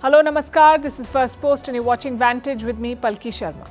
Hello, Namaskar. This is Firstpost and you're watching Vantage with me, Palki Sharma.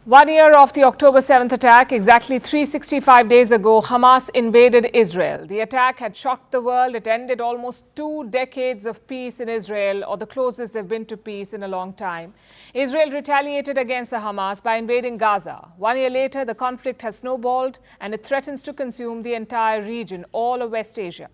One year of the October 7th attack, exactly 365 days ago, Hamas invaded Israel. The attack had shocked the world. It ended almost 2 decades of peace in Israel, or the closest they've been to peace in a long time. Israel retaliated against the Hamas by invading Gaza. 1 year later, the conflict has snowballed and it threatens to consume the entire region, all of West Asia.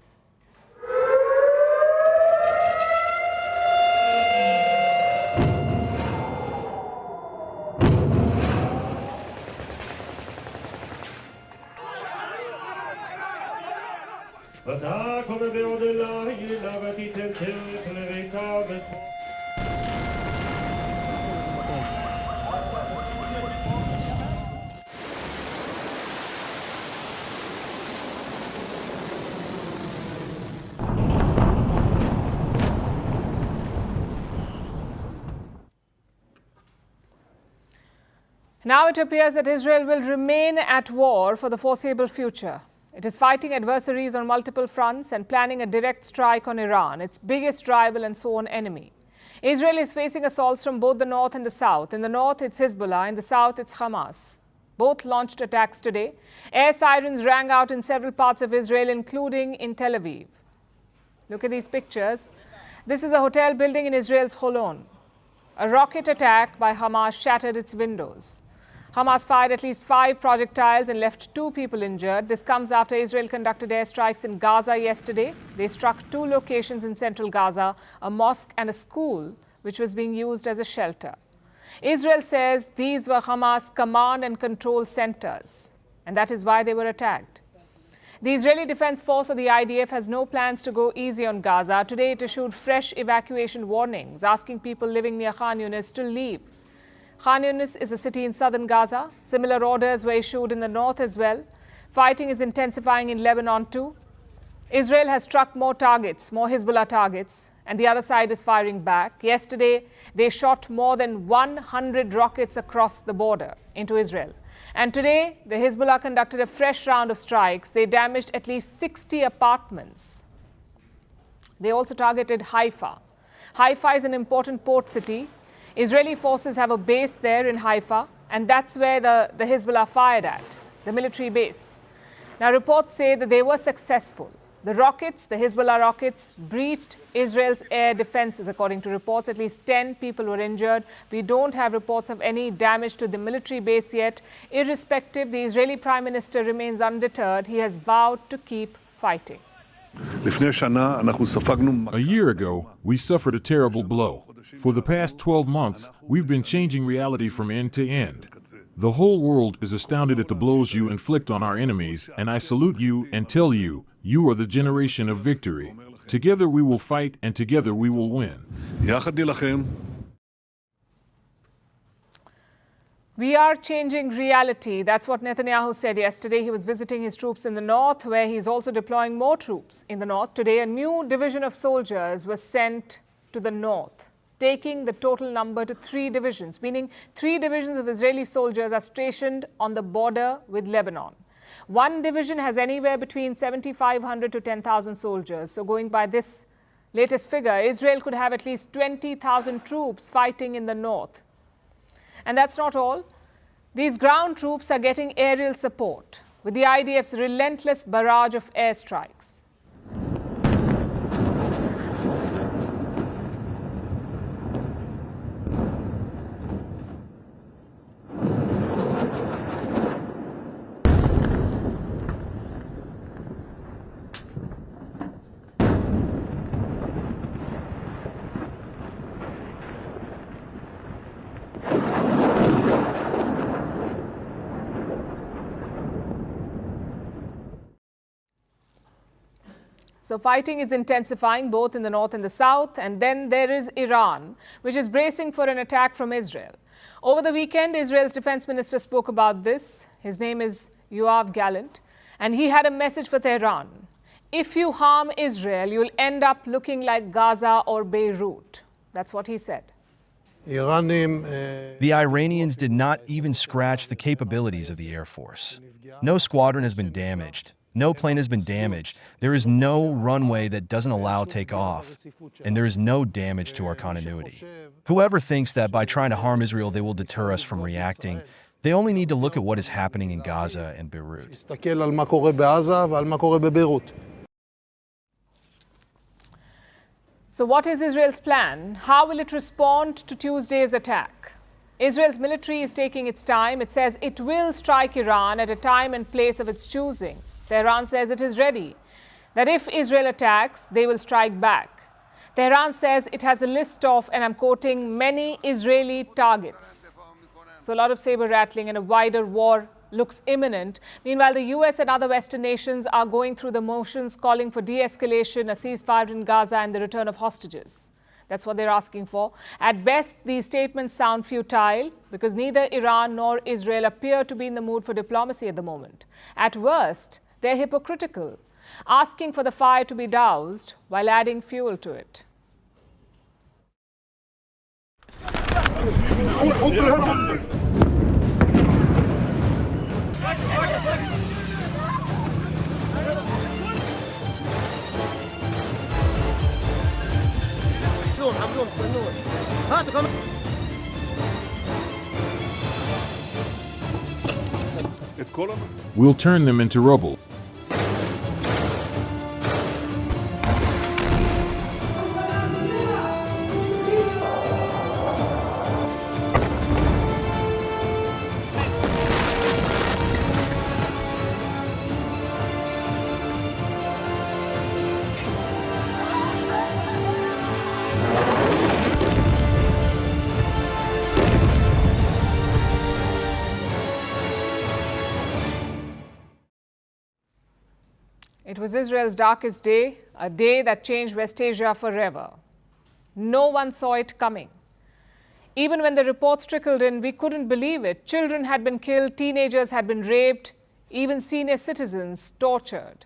Now it appears that Israel will remain at war for the foreseeable future. It is fighting adversaries on multiple fronts and planning a direct strike on Iran, its biggest rival and sworn enemy. Israel is facing assaults from both the north and the south. In the north, it's Hezbollah. In the south, it's Hamas. Both launched attacks today. Air sirens rang out in several parts of Israel, including in Tel Aviv. Look at these pictures. This is a hotel building in Israel's Holon. A rocket attack by Hamas shattered its windows. Hamas fired at least 5 projectiles and left 2 people injured. This comes after Israel conducted airstrikes in Gaza yesterday. They struck 2 locations in central Gaza, a mosque and a school, which was being used as a shelter. Israel says these were Hamas command and control centers, and that is why they were attacked. The Israeli Defense Force, or the IDF, has no plans to go easy on Gaza. Today it issued fresh evacuation warnings, asking people living near Khan Yunis to leave. Khan Yunis is a city in southern Gaza. Similar orders were issued in the north as well. Fighting is intensifying in Lebanon too. Israel has struck more targets, more Hezbollah targets, and the other side is firing back. Yesterday, they shot more than 100 rockets across the border into Israel. And today, the Hezbollah conducted a fresh round of strikes. They damaged at least 60 apartments. They also targeted Haifa. Haifa is an important port city. Israeli forces have a base there in Haifa, and that's where the Hezbollah fired at, the military base. Now, reports say that they were successful. The rockets, the Hezbollah rockets, breached Israel's air defenses. According to reports, at least 10 people were injured. We don't have reports of any damage to the military base yet. Irrespective, the Israeli Prime Minister remains undeterred. He has vowed to keep fighting. A year ago, we suffered a terrible blow. For the past 12 months, we've been changing reality from end to end. The whole world is astounded at the blows you inflict on our enemies, and I salute you and tell you, you are the generation of victory. Together we will fight, and together we will win. We are changing reality. That's what Netanyahu said yesterday. He was visiting his troops in the north, where he's also deploying more troops in the north. Today, a new division of soldiers was sent to the north, taking the total number to 3 divisions, meaning 3 divisions of Israeli soldiers are stationed on the border with Lebanon. One division has anywhere between 7,500 to 10,000 soldiers. So going by this latest figure, Israel could have at least 20,000 troops fighting in the north. And that's not all. These ground troops are getting aerial support with the IDF's relentless barrage of airstrikes. So fighting is intensifying both in the north and the south, and then there is Iran, which is bracing for an attack from Israel. Over the weekend, Israel's defense minister spoke about this. His name is Yoav Gallant, and he had a message for Tehran. If you harm Israel, you'll end up looking like Gaza or Beirut. That's what he said. The Iranians did not even scratch the capabilities of the Air Force. No squadron has been damaged. No plane has been damaged. There is no runway that doesn't allow takeoff. And there is no damage to our continuity. Whoever thinks that by trying to harm Israel, they will deter us from reacting, they only need to look at what is happening in Gaza and Beirut. So what is Israel's plan? How will it respond to Tuesday's attack? Israel's military is taking its time. It says it will strike Iran at a time and place of its choosing. Tehran says it is ready, that if Israel attacks, they will strike back. Tehran says it has a list of, and I'm quoting, many Israeli targets. So a lot of saber rattling and a wider war looks imminent. Meanwhile, the US and other Western nations are going through the motions, calling for de-escalation, a ceasefire in Gaza, and the return of hostages. That's what they're asking for. At best, these statements sound futile because neither Iran nor Israel appear to be in the mood for diplomacy at the moment. At worst, they're hypocritical, asking for the fire to be doused while adding fuel to it. We'll turn them into rubble. It was Israel's darkest day, a day that changed West Asia forever. No one saw it coming. Even when the reports trickled in, we couldn't believe it. Children had been killed, teenagers had been raped, even senior citizens tortured.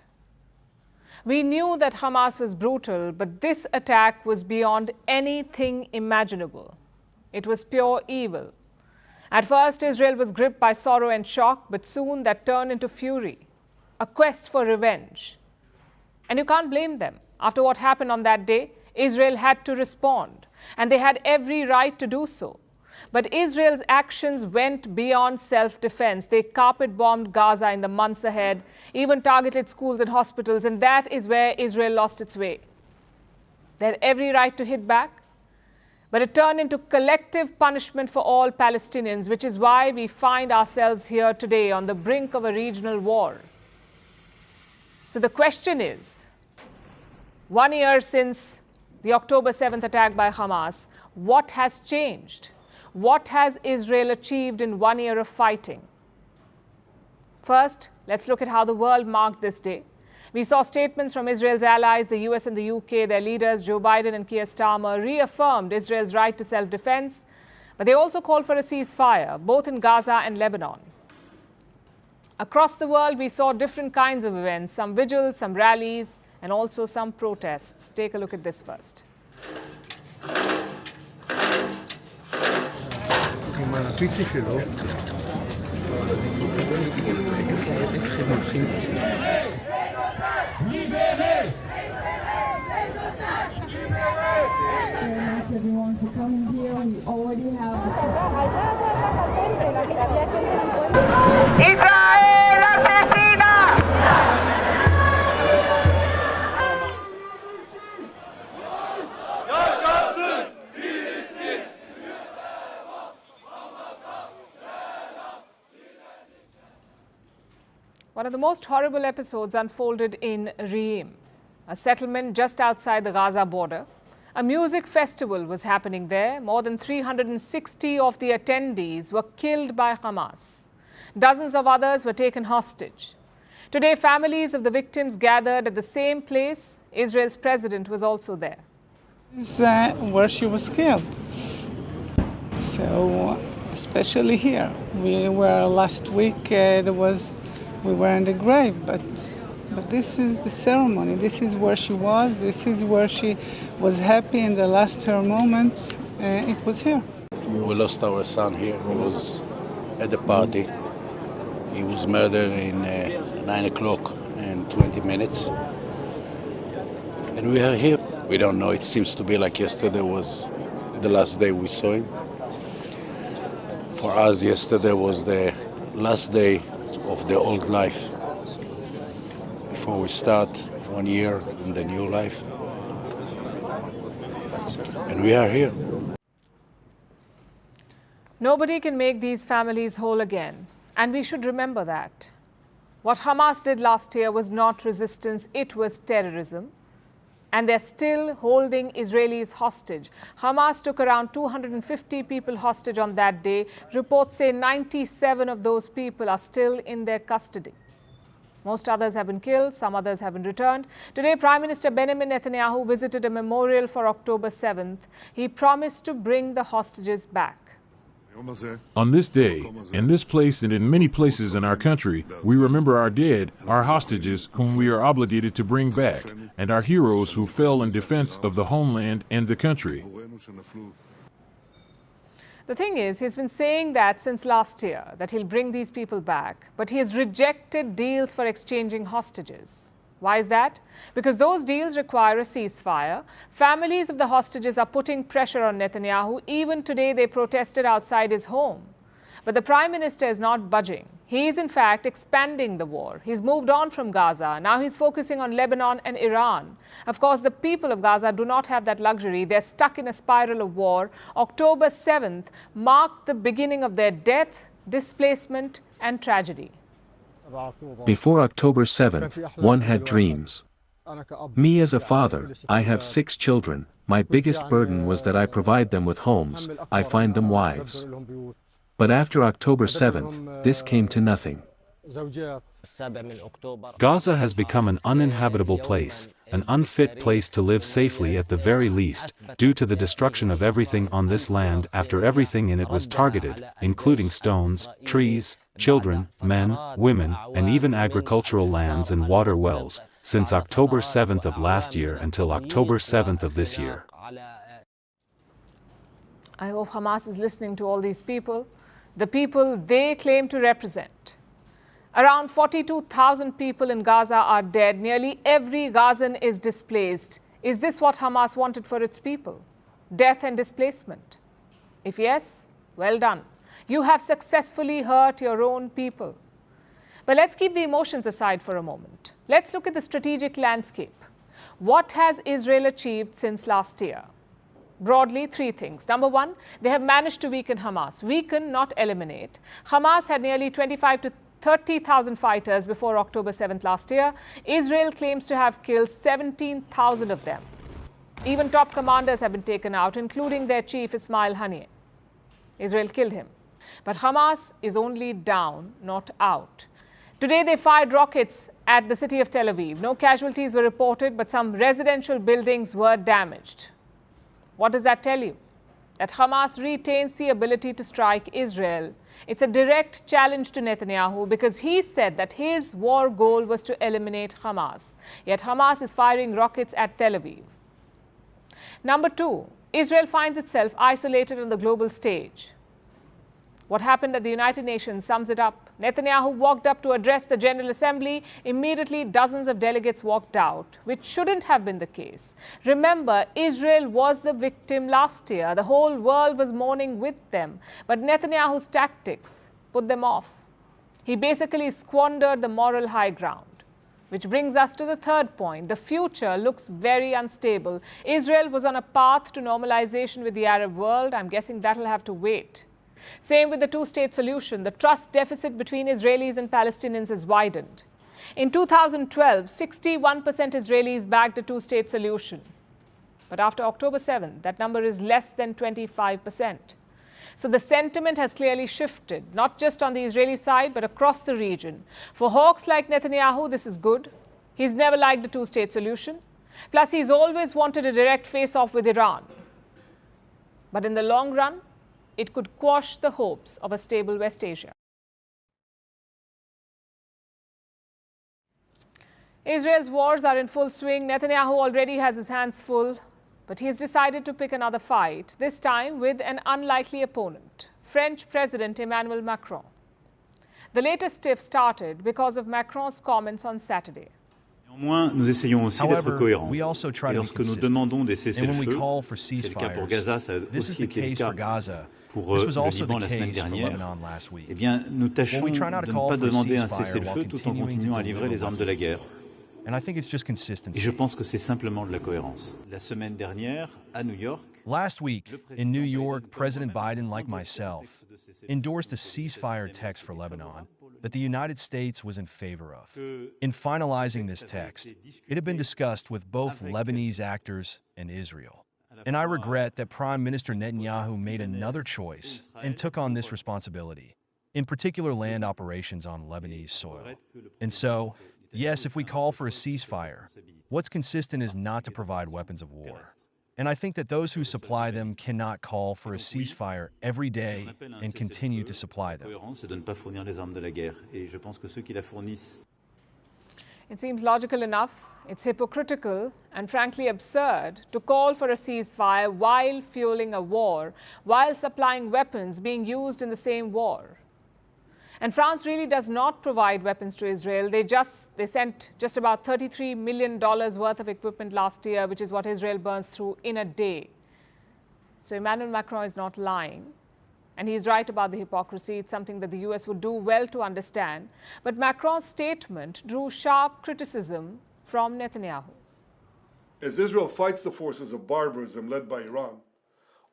We knew that Hamas was brutal, but this attack was beyond anything imaginable. It was pure evil. At first, Israel was gripped by sorrow and shock, but soon that turned into fury, a quest for revenge. And you can't blame them. After what happened on that day, Israel had to respond, and they had every right to do so. But Israel's actions went beyond self-defense. They carpet-bombed Gaza in the months ahead, even targeted schools and hospitals, and that is where Israel lost its way. They had every right to hit back, but it turned into collective punishment for all Palestinians, which is why we find ourselves here today on the brink of a regional war. So the question is, 1 year since the October 7th attack by Hamas, what has changed? What has Israel achieved in 1 year of fighting? First, let's look at how the world marked this day. We saw statements from Israel's allies, the US and the UK. Their leaders, Joe Biden and Keir Starmer, reaffirmed Israel's right to self-defense, but they also called for a ceasefire, both in Gaza and Lebanon. Across the world, we saw different kinds of events, some vigils, some rallies, and also some protests. Take a look at this first. Everyone for come here, we already have the One of the most horrible episodes unfolded in Reem, a settlement just outside the Gaza border. A music festival was happening there. More than 360 of the attendees were killed by Hamas. Dozens of others were taken hostage. Today, families of the victims gathered at the same place. Israel's president was also there. This is where she was killed. So, especially here. We were last week, we were in the grave, but this is the ceremony. This is where she was. This is where she was happy in the last her moments. It was here. We lost our son here. He was at the party. He was murdered in 9 o'clock and 20 minutes. And we are here. We don't know. It seems to be like yesterday was the last day we saw him. For us, yesterday was the last day of the old life before we start 1 year in the new life. And we are here. Nobody can make these families whole again, and we should remember that. What Hamas did last year was not resistance, it was terrorism. And they're still holding Israelis hostage. Hamas took around 250 people hostage on that day. Reports say 97 of those people are still in their custody. Most others have been killed, some others haven't returned. Today, Prime Minister Benjamin Netanyahu visited a memorial for October 7th. He promised to bring the hostages back. On this day, in this place and in many places in our country, we remember our dead, our hostages whom we are obligated to bring back, and our heroes who fell in defense of the homeland and the country. The thing is, he's been saying that since last year, that he'll bring these people back, but he has rejected deals for exchanging hostages. Why is that? Because those deals require a ceasefire. Families of the hostages are putting pressure on Netanyahu. Even today, they protested outside his home. But the Prime Minister is not budging. He is, in fact, expanding the war. He's moved on from Gaza. Now he's focusing on Lebanon and Iran. Of course, the people of Gaza do not have that luxury. They're stuck in a spiral of war. October 7th marked the beginning of their death, displacement, and tragedy. Before October 7th, one had dreams. Me as a father, I have 6 children. My biggest burden was that I provide them with homes, I find them wives. But after October 7th, this came to nothing. Gaza has become an uninhabitable place, an unfit place to live safely at the very least, due to the destruction of everything on this land after everything in it was targeted, including stones, trees, children, men, women, and even agricultural lands and water wells, since October 7th of last year until October 7th of this year. I hope Hamas is listening to all these people, the people they claim to represent. Around 42,000 people in Gaza are dead. Nearly every Gazan is displaced. Is this what Hamas wanted for its people? Death and displacement? If yes, well done. You have successfully hurt your own people. But let's keep the emotions aside for a moment. Let's look at the strategic landscape. What has Israel achieved since last year? Broadly, 3 things. Number 1, they have managed to weaken Hamas. Weaken, not eliminate. Hamas had nearly 25 to 30,000 fighters before October 7th last year. Israel claims to have killed 17,000 of them. Even top commanders have been taken out, including their chief Ismail Haniyeh. Israel killed him. But Hamas is only down, not out. Today they fired rockets at the city of Tel Aviv. No casualties were reported, but some residential buildings were damaged. What does that tell you? That Hamas retains the ability to strike Israel. It's a direct challenge to Netanyahu because he said that his war goal was to eliminate Hamas. Yet Hamas is firing rockets at Tel Aviv. Number 2, Israel finds itself isolated on the global stage. What happened at the United Nations sums it up. Netanyahu walked up to address the General Assembly. Immediately, dozens of delegates walked out, which shouldn't have been the case. Remember, Israel was the victim last year. The whole world was mourning with them. But Netanyahu's tactics put them off. He basically squandered the moral high ground. Which brings us to the third point. The future looks very unstable. Israel was on a path to normalization with the Arab world. I'm guessing that'll have to wait. Same with the two-state solution. The trust deficit between Israelis and Palestinians has widened. In 2012, 61% Israelis backed a two-state solution. But after October 7th, that number is less than 25%. So the sentiment has clearly shifted, not just on the Israeli side, but across the region. For hawks like Netanyahu, this is good. He's never liked the two-state solution. Plus, he's always wanted a direct face-off with Iran. But in the long run, it could quash the hopes of a stable West Asia. Israel's wars are in full swing. Netanyahu already has his hands full. But he has decided to pick another fight, this time with an unlikely opponent, French President Emmanuel Macron. The latest tiff started because of Macron's comments on Saturday. Néanmoins, nous essayons aussi d'être cohérents. We also try Et to be lorsque nous consistent. demandons des And when we cessez-le-feu, call for c'est le cas pour ceasefires, Gaza, ça a this is aussi the été le case cas for Gaza. pour This was le also Liban the la semaine case for dernière. Lebanon last week. Eh bien, nous tâchons we try not to de ne call pas for a demander un ceasefire cessez-le-feu while tout en continuing to continuant à livrer deliver les armes de la guerre. And I think it's just Et consistency. je pense que c'est simplement de la cohérence. La semaine dernière, à New York, Last week, in New York, President Biden, like myself, endorsed a ceasefire text for Lebanon that the United States was in favor of. In finalizing this text, it had been discussed with both Lebanese actors and Israel. And I regret that Prime Minister Netanyahu made another choice and took on this responsibility, in particular land operations on Lebanese soil. And so, yes, if we call for a ceasefire, what's consistent is not to provide weapons of war. And I think that those who supply them cannot call for a ceasefire every day and continue to supply them. cohérence, c'est de ne pas fournir les armes de la guerre. Et je pense que ceux qui la fournissent It seems logical enough. It's hypocritical and frankly absurd to call for a ceasefire while fueling a war, while supplying weapons being used in the same war. And France really does not provide weapons to Israel. They sent just about $33 million worth of equipment last year, which is what Israel burns through in a day. So Emmanuel Macron is not lying. And he's right about the hypocrisy. It's something that the US would do well to understand. But Macron's statement drew sharp criticism from Netanyahu. As Israel fights the forces of barbarism led by Iran,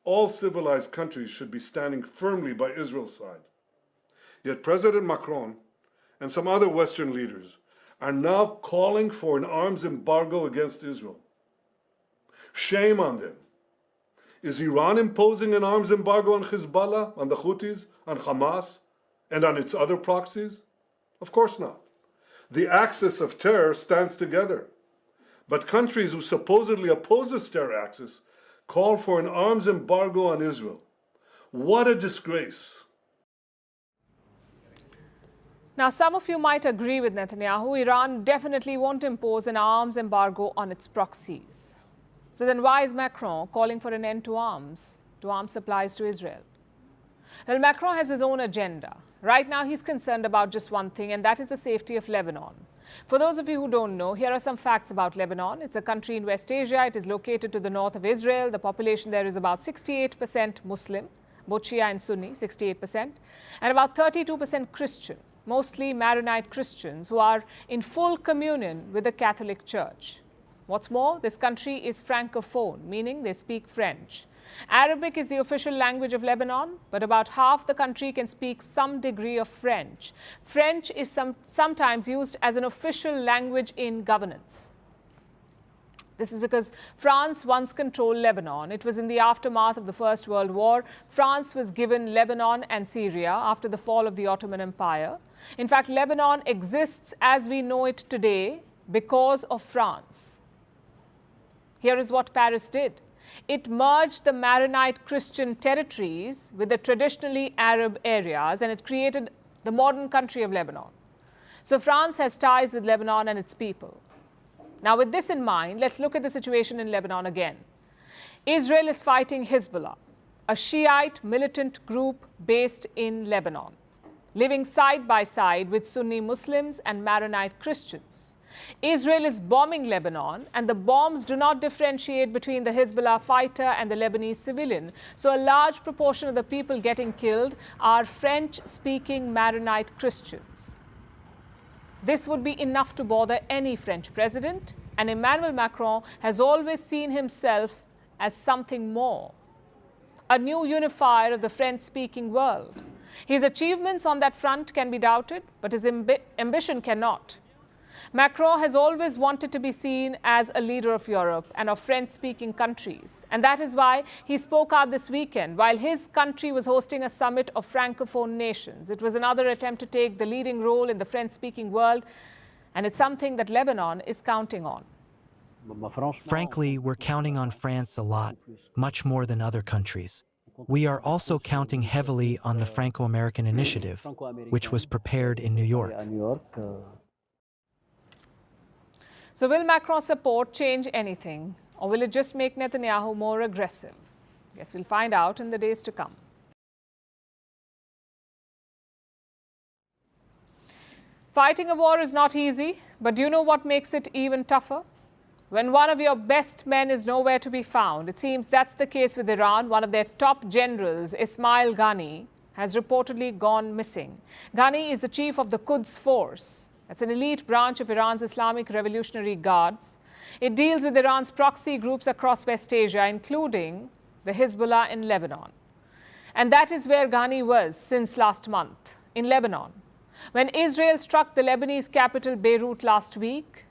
all civilized countries should be standing firmly by Israel's side. Yet President Macron and some other Western leaders are now calling for an arms embargo against Israel. Shame on them. Is Iran imposing an arms embargo on Hezbollah, on the Houthis, on Hamas, and on its other proxies? Of course not. The axis of terror stands together. But countries who supposedly oppose this terror axis call for an arms embargo on Israel. What a disgrace. Now, some of you might agree with Netanyahu. Iran definitely won't impose an arms embargo on its proxies. So then why is Macron calling for an end to arms supplies to Israel? Well, Macron has his own agenda. Right now, he's concerned about just one thing, and that is the safety of Lebanon. For those of you who don't know, here are some facts about Lebanon. It's a country in West Asia. It is located to the north of Israel. The population there is about 68% Muslim, both Shia and Sunni, 68%, and about 32% Christian, mostly Maronite Christians who are in full communion with the Catholic Church. What's more, this country is francophone, meaning they speak French. Arabic is the official language of Lebanon, but about half the country can speak some degree of French. French is sometimes used as an official language in governance. This is because France once controlled Lebanon. It was in the aftermath of the First World War. France was given Lebanon and Syria after the fall of the Ottoman Empire. In fact, Lebanon exists as we know it today because of France. Here is what Paris did. It merged the Maronite Christian territories with the traditionally Arab areas, and it created the modern country of Lebanon. So France has ties with Lebanon and its people. Now, with this in mind, let's look at the situation in Lebanon again. Israel is fighting Hezbollah. a Shiite militant group based in Lebanon, living side by side with Sunni Muslims and Maronite Christians. Israel is bombing Lebanon, and the bombs do not differentiate between the Hezbollah fighter and the Lebanese civilian. So a large proportion of the people getting killed are French-speaking Maronite Christians. This would be enough to bother any French president, and Emmanuel Macron has always seen himself as something more, a new unifier of the French-speaking world. His achievements on that front can be doubted, but his ambition cannot. Macron has always wanted to be seen as a leader of Europe and of French-speaking countries. And that is why he spoke out this weekend while his country was hosting a summit of Francophone nations. It was another attempt to take the leading role in the French-speaking world, and it's something that Lebanon is counting on. Frankly, we're counting on France a lot, much more than other countries. We are also counting heavily on the Franco-American initiative, which was prepared in New York. So will Macron's support change anything, or will it just make Netanyahu more aggressive? Yes, we'll find out in the days to come. Fighting a war is not easy, but do you know what makes it even tougher? When one of your best men is nowhere to be found. It seems that's the case with Iran. One of their top generals, Ismail Ghani, has reportedly gone missing. Ghani is the chief of the Quds Force. That's an elite branch of Iran's Islamic Revolutionary Guards. It deals with Iran's proxy groups across West Asia, including the Hezbollah in Lebanon. And that is where Ghani was since last month, in Lebanon. When Israel struck the Lebanese capital Beirut last week,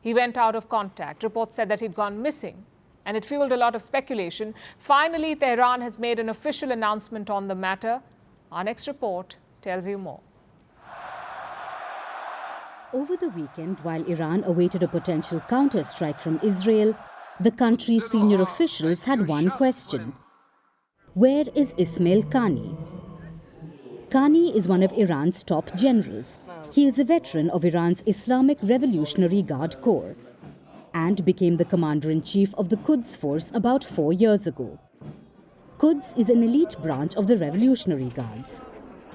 he went out of contact. Reports said that he'd gone missing, and it fueled a lot of speculation. Finally, Tehran has made an official announcement on the matter. Our next report tells you more. Over the weekend, while Iran awaited a potential counterstrike from Israel, the country's senior officials had one question. Where is Ismail Ghani? Ghani is one of Iran's top generals. He is a veteran of Iran's Islamic Revolutionary Guard Corps and became the commander-in-chief of the Quds Force about 4 years ago. Quds is an elite branch of the Revolutionary Guards.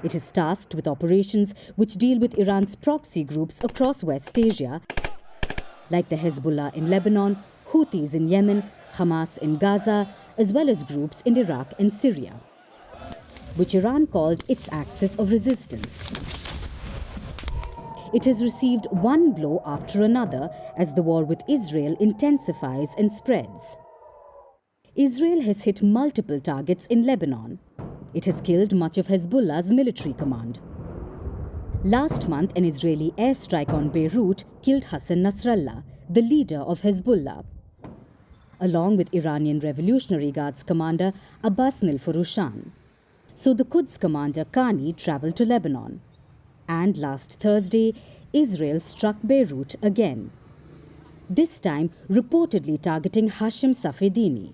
It is tasked with operations which deal with Iran's proxy groups across West Asia, like the Hezbollah in Lebanon, Houthis in Yemen, Hamas in Gaza, as well as groups in Iraq and Syria, which Iran called its axis of resistance. It has received one blow after another as the war with Israel intensifies and spreads. Israel has hit multiple targets in Lebanon. It has killed much of Hezbollah's military command. Last month, an Israeli airstrike on Beirut killed Hassan Nasrallah, the leader of Hezbollah, along with Iranian Revolutionary Guards commander Abbas Nilfurushan. So the Quds commander Ghani traveled to Lebanon. And last Thursday, Israel struck Beirut again. This time reportedly targeting Hashim Safedini,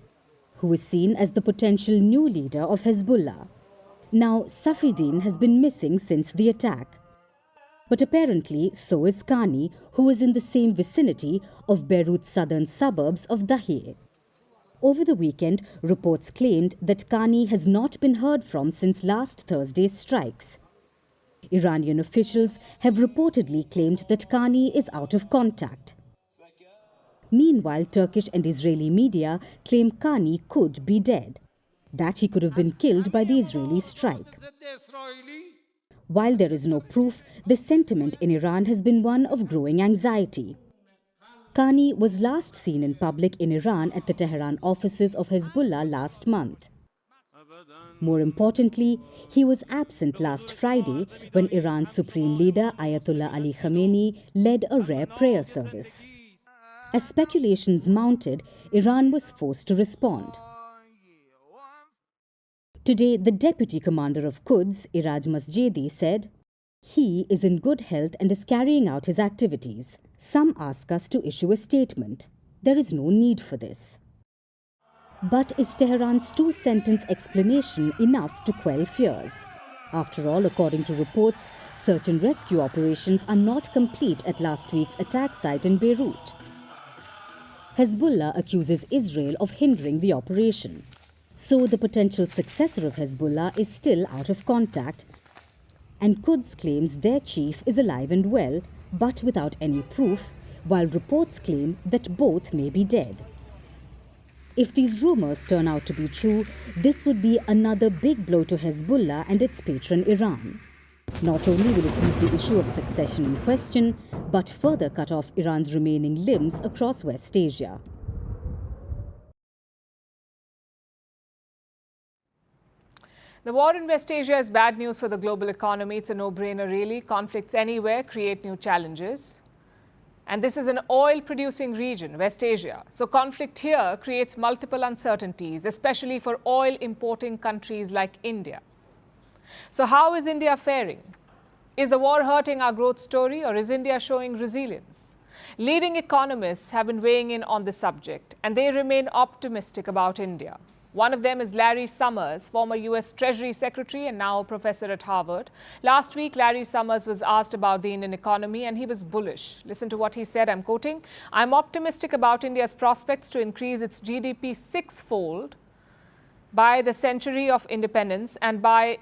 who is seen as the potential new leader of Hezbollah. Now, Safedin has been missing since the attack. But apparently, so is Ghani, who is in the same vicinity of Beirut's southern suburbs of Dahir. Over the weekend, reports claimed that Ghani has not been heard from since last Thursday's strikes. Iranian officials have reportedly claimed that Ghani is out of contact. Meanwhile, Turkish and Israeli media claim Ghani could be dead, that he could have been killed by the Israeli strike. While there is no proof, the sentiment in Iran has been one of growing anxiety. Ghani was last seen in public in Iran at the Tehran offices of Hezbollah last month. More importantly, he was absent last Friday when Iran's supreme leader Ayatollah Ali Khamenei led a rare prayer service. As speculations mounted, Iran was forced to respond. Today, the deputy commander of Quds, Iraj Masjedi, said, "He is in good health and is carrying out his activities. Some ask us to issue a statement. There is no need for this." But is Tehran's two-sentence explanation enough to quell fears? After all, according to reports, search and rescue operations are not complete at last week's attack site in Beirut. Hezbollah accuses Israel of hindering the operation. So the potential successor of Hezbollah is still out of contact, and Quds claims their chief is alive and well, but without any proof, while reports claim that both may be dead. If these rumors turn out to be true, this would be another big blow to Hezbollah and its patron Iran. Not only will it leave the issue of succession in question, but further cut off Iran's remaining limbs across West Asia. The war in West Asia is bad news for the global economy. It's a no-brainer, really. Conflicts anywhere create new challenges. And this is an oil-producing region, West Asia. So conflict here creates multiple uncertainties, especially for oil-importing countries like India. So how is India faring? Is the war hurting our growth story, or is India showing resilience? Leading economists have been weighing in on this subject, and they remain optimistic about India. One of them is Larry Summers, former US Treasury Secretary and now a professor at Harvard. Last week, Larry Summers was asked about the Indian economy and he was bullish. Listen to what he said, I'm quoting, "I'm optimistic about India's prospects to increase its GDP sixfold by the century of independence and be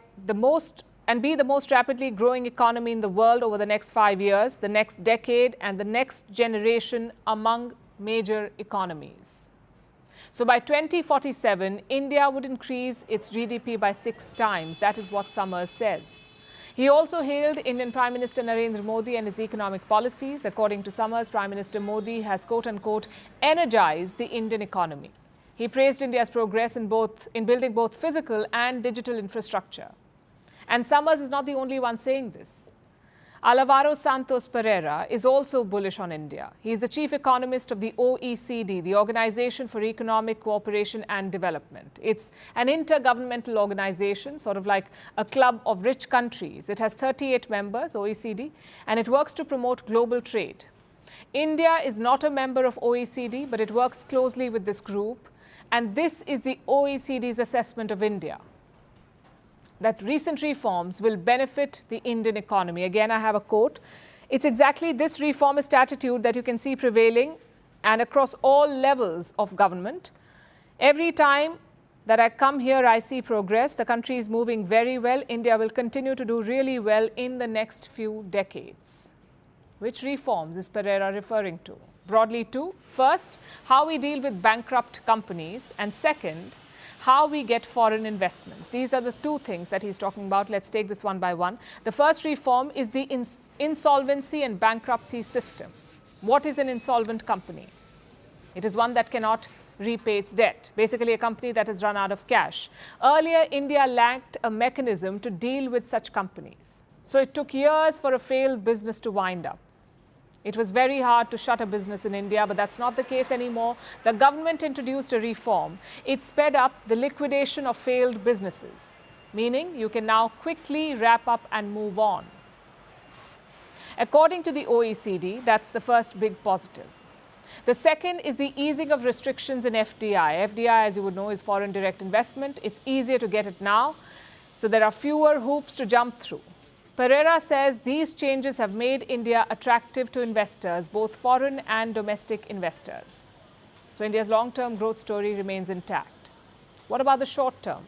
the most rapidly growing economy in the world over the next 5 years, the next decade and the next generation among major economies." So by 2047, India would increase its GDP by 6 times. That is what Summers says. He also hailed Indian Prime Minister Narendra Modi and his economic policies. According to Summers, Prime Minister Modi has, quote-unquote, energized the Indian economy. He praised India's progress in building both physical and digital infrastructure. And Summers is not the only one saying this. Alvaro Santos Pereira is also bullish on India. He is the chief economist of the OECD, the Organization for Economic Cooperation and Development. It's an intergovernmental organization, sort of like a club of rich countries. It has 38 members, OECD, and it works to promote global trade. India is not a member of OECD, but it works closely with this group. And this is the OECD's assessment of India, that recent reforms will benefit the Indian economy. Again, I have a quote. It's exactly this reformist attitude that you can see prevailing and across all levels of government. Every time that I come here, I see progress. The country is moving very well. India will continue to do really well in the next few decades. Which reforms is Pereira referring to? Broadly two. First, how we deal with bankrupt companies, and second, how we get foreign investments. These are the two things that he's talking about. Let's take this one by one. The first reform is the insolvency and bankruptcy system. What is an insolvent company? It is one that cannot repay its debt, basically a company that has run out of cash. Earlier, India lacked a mechanism to deal with such companies. So it took years for a failed business to wind up. It was very hard to shut a business in India, but that's not the case anymore. The government introduced a reform. It sped up the liquidation of failed businesses, meaning you can now quickly wrap up and move on. According to the OECD, that's the first big positive. The second is the easing of restrictions in FDI. FDI, as you would know, is foreign direct investment. It's easier to get it now, so there are fewer hoops to jump through. Pereira says these changes have made India attractive to investors, both foreign and domestic investors. So India's long-term growth story remains intact. What about the short term?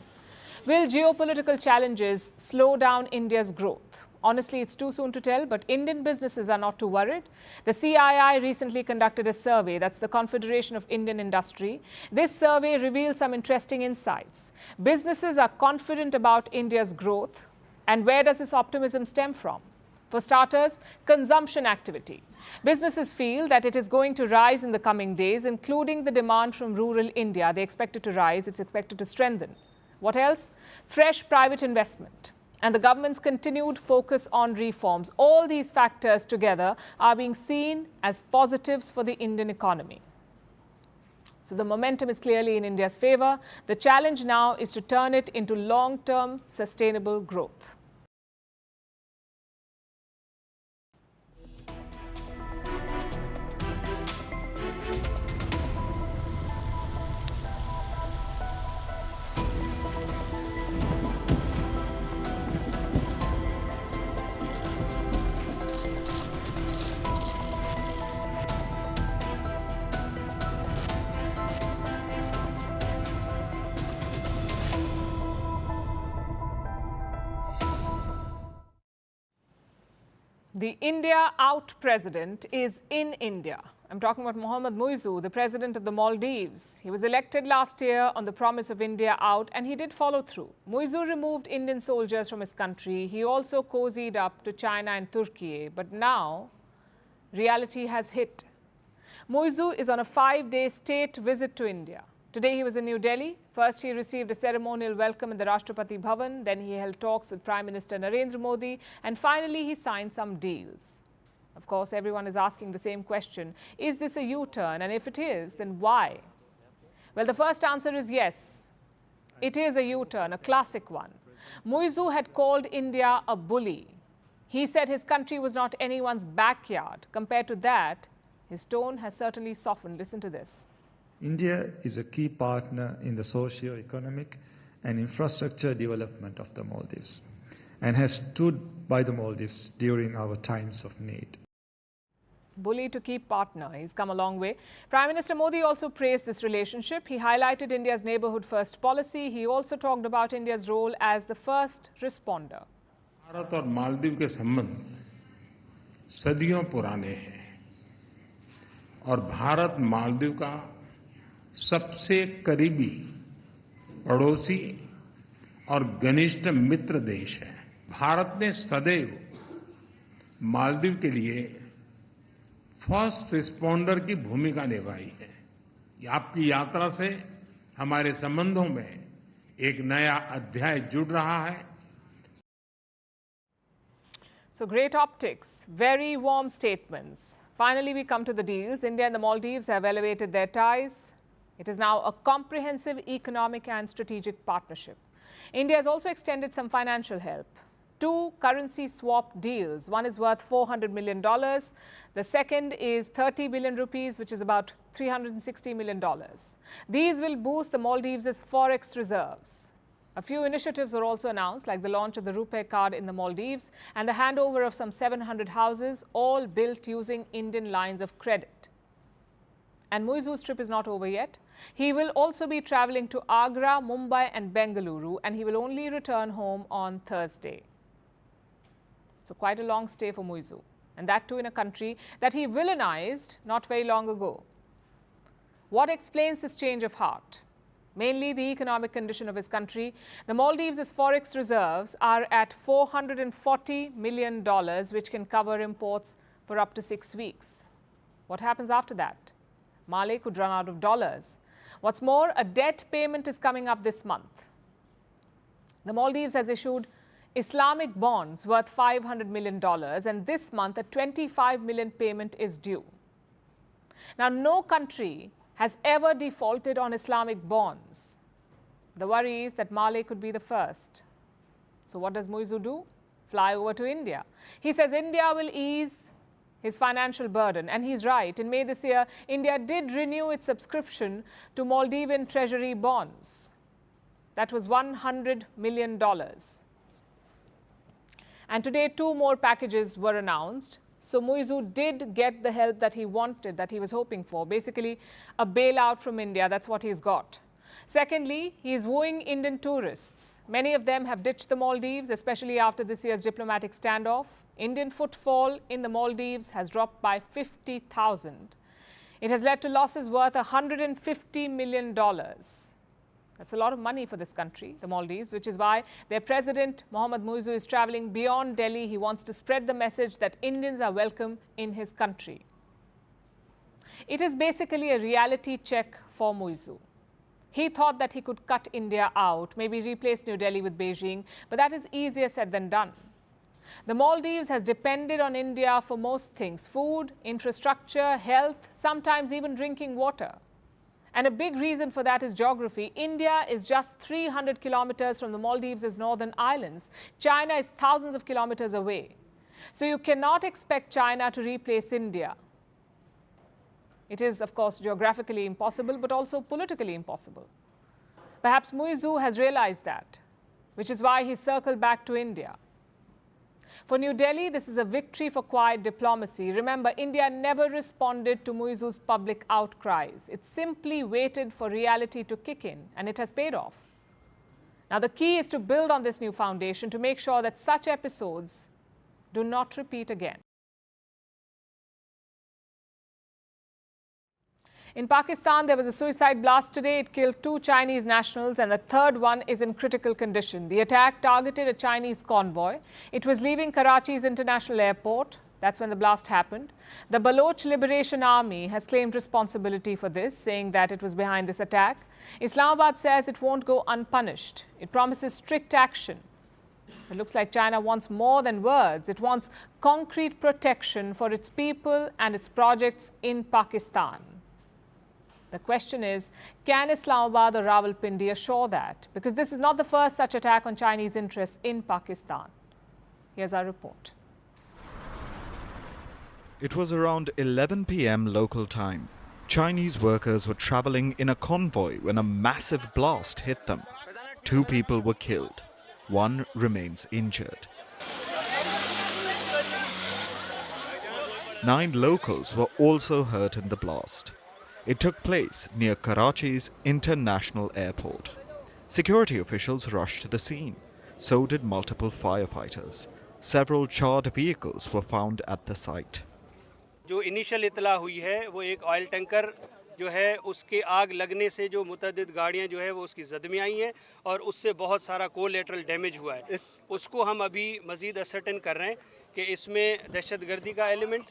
Will geopolitical challenges slow down India's growth? Honestly, it's too soon to tell, but Indian businesses are not too worried. The CII recently conducted a survey, that's the Confederation of Indian Industry. This survey revealed some interesting insights. Businesses are confident about India's growth. And where does this optimism stem from? For starters, consumption activity. Businesses feel that it is going to rise in the coming days, including the demand from rural India. They expect it to rise. It's expected to strengthen. What else? Fresh private investment and the government's continued focus on reforms. All these factors together are being seen as positives for the Indian economy. So the momentum is clearly in India's favor. The challenge now is to turn it into long-term sustainable growth. The India out president is in India. I'm talking about Mohammad Muizzu, the president of the Maldives. He was elected last year on the promise of India out, and he did follow through. Muizzu removed Indian soldiers from his country. He also cozied up to China and Turkey. But now, reality has hit. Muizzu is on a 5-day state visit to India. Today he was in New Delhi. First he received a ceremonial welcome in the Rashtrapati Bhavan. Then he held talks with Prime Minister Narendra Modi. And finally he signed some deals. Of course, everyone is asking the same question. Is this a U-turn? And if it is, then why? Well, the first answer is yes. It is a U-turn, a classic one. Muizzu had called India a bully. He said his country was not anyone's backyard. Compared to that, his tone has certainly softened. Listen to this. India is a key partner in the socio-economic and infrastructure development of the Maldives and has stood by the Maldives during our times of need. Bully to keep partner. He's come a long way. Prime Minister Modi also praised this relationship. He highlighted India's neighborhood first policy. He also talked about India's role as the first responder. Bharat और मालदीव के संबंध सदियों पुराने हैं और भारत मालदीव का सबसे करीबी पड़ोसी और घनिष्ठ मित्र देश है। भारत ने सदैव मालदीव के लिए फर्स्ट रिस्पॉन्डर की भूमिका निभाई है। आपकी यात्रा से हमारे संबंधों में एक नया अध्याय जुड़ रहा है। So great optics, very warm statements. Finally, we come to the deals. India and the Maldives have elevated their ties. It is now a comprehensive economic and strategic partnership. India has also extended some financial help. 2 currency swap deals. One is worth $400 million. The second is 30 billion rupees, which is about $360 million. These will boost the Maldives' forex reserves. A few initiatives were also announced, like the launch of the RuPay card in the Maldives and the handover of some 700 houses, all built using Indian lines of credit. And Muizzu's trip is not over yet. He will also be traveling to Agra, Mumbai and Bengaluru, and he will only return home on Thursday. So quite a long stay for Muizzu, and that too in a country that he villainized not very long ago. What explains this change of heart? Mainly the economic condition of his country. The Maldives' forex reserves are at $440 million, which can cover imports for up to 6 weeks. What happens after that? Male could run out of dollars. What's more, a debt payment is coming up this month. The Maldives has issued Islamic bonds worth $500 million, and this month a $25 million payment is due. Now, no country has ever defaulted on Islamic bonds. The worry is that Male could be the first. So what does Muizzu do? Fly over to India. He says India will ease his financial burden, and he's right. In May this year, India did renew its subscription to Maldivian treasury bonds. That was $100 million. And today, 2 more packages were announced. So Muizzu did get the help that he wanted, that he was hoping for. Basically, a bailout from India, that's what he's got. Secondly, he is wooing Indian tourists. Many of them have ditched the Maldives, especially after this year's diplomatic standoff. Indian footfall in the Maldives has dropped by 50,000. It has led to losses worth $150 million. That's a lot of money for this country, the Maldives, which is why their president, Mohammad Muizzu, is traveling beyond Delhi. He wants to spread the message that Indians are welcome in his country. It is basically a reality check for Muizzu. He thought that he could cut India out, maybe replace New Delhi with Beijing, but that is easier said than done. The Maldives has depended on India for most things: food, infrastructure, health, sometimes even drinking water. And a big reason for that is geography. India is just 300 kilometers from the Maldives' northern islands. China is thousands of kilometers away. So you cannot expect China to replace India. It is, of course, geographically impossible, but also politically impossible. Perhaps Muizzu has realized that, which is why he circled back to India. For New Delhi, this is a victory for quiet diplomacy. Remember, India never responded to Muizzu's public outcries. It simply waited for reality to kick in, and it has paid off. Now, the key is to build on this new foundation to make sure that such episodes do not repeat again. In Pakistan, there was a suicide blast today. It killed 2 Chinese nationals and the third one is in critical condition. The attack targeted a Chinese convoy. It was leaving Karachi's international airport. That's when the blast happened. The Baloch Liberation Army has claimed responsibility for this, saying that it was behind this attack. Islamabad says it won't go unpunished. It promises strict action. It looks like China wants more than words. It wants concrete protection for its people and its projects in Pakistan. The question is, can Islamabad or Rawalpindi assure that? Because this is not the first such attack on Chinese interests in Pakistan. Here's our report. It was around 11 p.m. local time. Chinese workers were traveling in a convoy when a massive blast hit them. 2 people were killed. 1 remains injured. 9 locals were also hurt in the blast. It took place near Karachi's international airport. Security officials rushed to the scene. So did multiple firefighters. Several charred vehicles were found at the site. जो initial इतला हुई है वो एक oil tanker जो है उसके आग लगने से जो मुतअद्दिद गाड़ियां जो है वो उसकी जद में आई हैं और उससे बहुत सारा कोलैटरल डैमेज हुआ है उसको हम अभी मज़ीद असर्टेन कर रहे हैं कि इसमें दहशतगर्दी का एलिमेंट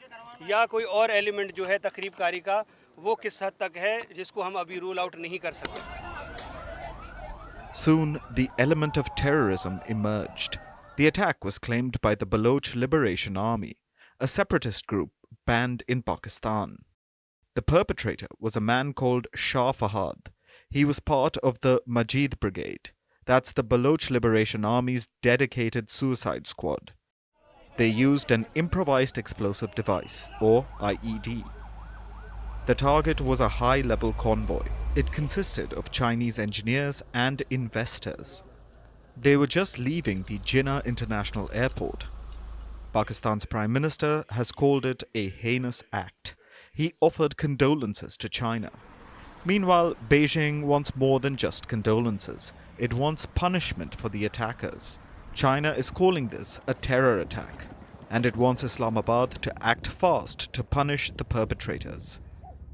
या कोई और एलिमेंट जो है तखरीबकारी का वो किस हद तक है जिसको हम अभी रूल आउट नहीं कर सकते. Soon, the element of terrorism emerged. The attack was claimed by the Baloch Liberation Army, a separatist group banned in Pakistan. The perpetrator was a man called Shah Fahad. He was part of the Majid Brigade. That's the Baloch Liberation Army's dedicated suicide squad. They used an improvised explosive device, or IED. The target was a high-level convoy. It consisted of Chinese engineers and investors. They were just leaving the Jinnah International Airport. Pakistan's Prime Minister has called it a heinous act. He offered condolences to China. Meanwhile, Beijing wants more than just condolences. It wants punishment for the attackers. China is calling this a terror attack, and it wants Islamabad to act fast to punish the perpetrators.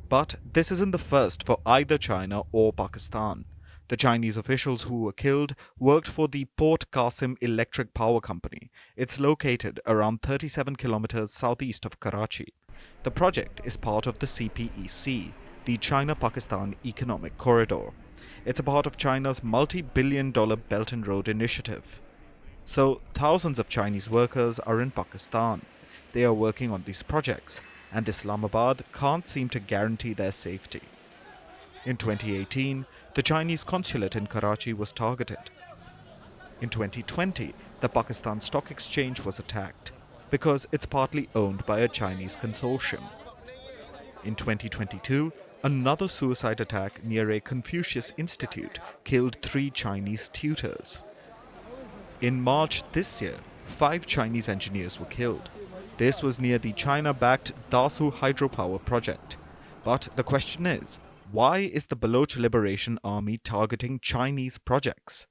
But this isn't the first for either China or Pakistan. The Chinese officials who were killed worked for the Port Qasim Electric Power Company. It's located around 37 kilometers southeast of Karachi. The project is part of the CPEC, the China-Pakistan Economic Corridor. It's a part of China's multi-billion-dollar Belt and Road Initiative. So thousands of Chinese workers are in Pakistan. They are working on these projects, and Islamabad can't seem to guarantee their safety. In 2018, the Chinese consulate in Karachi was targeted. In 2020, the Pakistan Stock Exchange was attacked because it's partly owned by a Chinese consortium. In 2022, another suicide attack near a Confucius Institute killed 3 Chinese tutors. In March this year, 5 Chinese engineers were killed. This was near the China-backed Dasu hydropower project. But the question is, why is the Baloch Liberation Army targeting Chinese projects?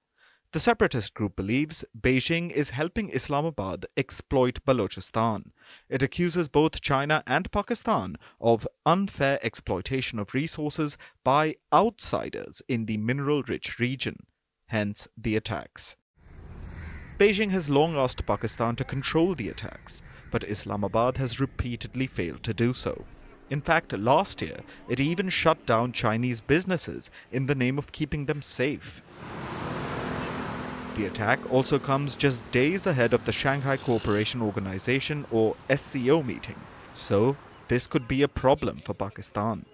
The separatist group believes Beijing is helping Islamabad exploit Balochistan. It accuses both China and Pakistan of unfair exploitation of resources by outsiders in the mineral-rich region, hence the attacks. Beijing has long asked Pakistan to control the attacks, but Islamabad has repeatedly failed to do so. In fact, last year, it even shut down Chinese businesses in the name of keeping them safe. The attack also comes just days ahead of the Shanghai Cooperation Organization or SCO meeting, so this could be a problem for Pakistan.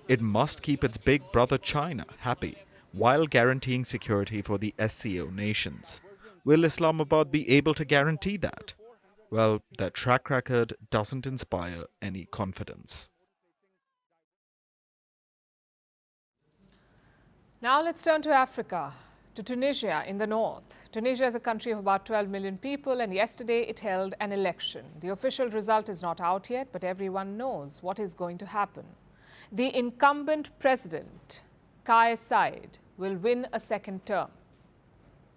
It must keep its big brother China happy while guaranteeing security for the SCO nations. Will Islamabad be able to guarantee that? Well, their track record doesn't inspire any confidence. Now let's turn to Africa, to Tunisia in the north. Tunisia is a country of about 12 million people, and yesterday it held an election. The official result is not out yet, but everyone knows what is going to happen. The incumbent president, Kais Saied, will win a second term.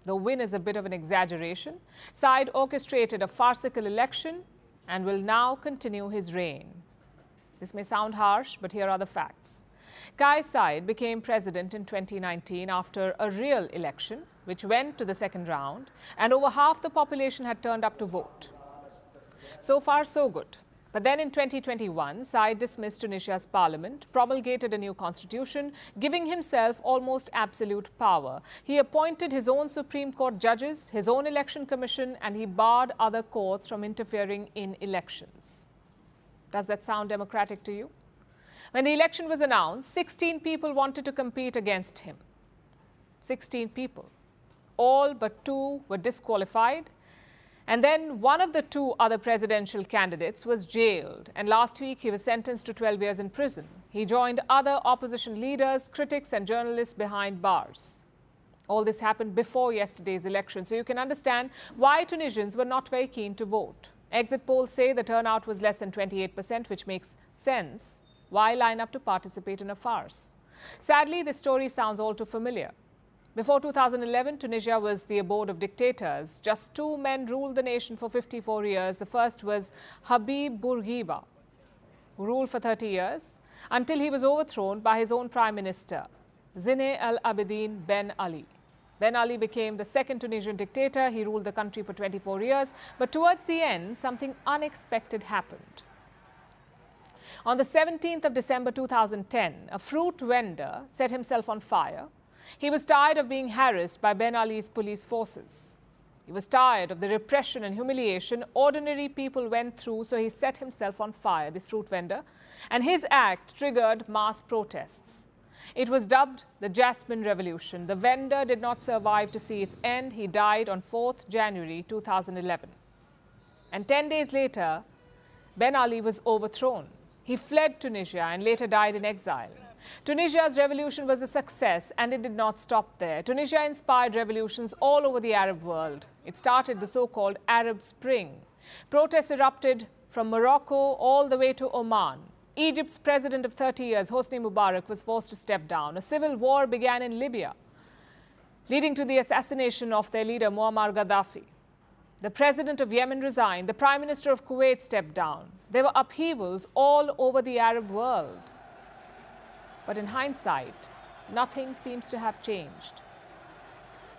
The win is a bit of an exaggeration. Said orchestrated a farcical election and will now continue his reign. This may sound harsh, but here are the facts. Kais Saied became president in 2019 after a real election, which went to the second round, and over half the population had turned up to vote. So far, so good. But then in 2021, Saied dismissed Tunisia's parliament, promulgated a new constitution, giving himself almost absolute power. He appointed his own Supreme Court judges, his own election commission, and he barred other courts from interfering in elections. Does that sound democratic to you? When the election was announced, 16 people wanted to compete against him. 16 people. All but 2 were disqualified. And then one of the 2 other presidential candidates was jailed. And last week, he was sentenced to 12 years in prison. He joined other opposition leaders, critics, and journalists behind bars. All this happened before yesterday's election. So you can understand why Tunisians were not very keen to vote. Exit polls say the turnout was less than 28%, which makes sense. Why line up to participate in a farce? Sadly, this story sounds all too familiar. Before 2011, Tunisia was the abode of dictators. Just 2 men ruled the nation for 54 years. The first was Habib Bourguiba, who ruled for 30 years, until he was overthrown by his own prime minister, Zine El Abidine Ben Ali. Ben Ali became the second Tunisian dictator. He ruled the country for 24 years. But towards the end, something unexpected happened. On the 17th of December 2010, a fruit vendor set himself on fire. He was tired of being harassed by Ben Ali's police forces. He was tired of the repression and humiliation ordinary people went through, so he set himself on fire, this fruit vendor, and his act triggered mass protests. It was dubbed the Jasmine Revolution. The vendor did not survive to see its end. He died on 4th January 2011. And 10 days later, Ben Ali was overthrown. He fled Tunisia and later died in exile. Tunisia's revolution was a success, and it did not stop there. Tunisia inspired revolutions all over the Arab world. It started the so-called Arab Spring. Protests erupted from Morocco all the way to Oman. Egypt's president of 30 years, Hosni Mubarak, was forced to step down. A civil war began in Libya, leading to the assassination of their leader, Muammar Gaddafi. The president of Yemen resigned. The prime minister of Kuwait stepped down. There were upheavals all over the Arab world. But in hindsight, nothing seems to have changed.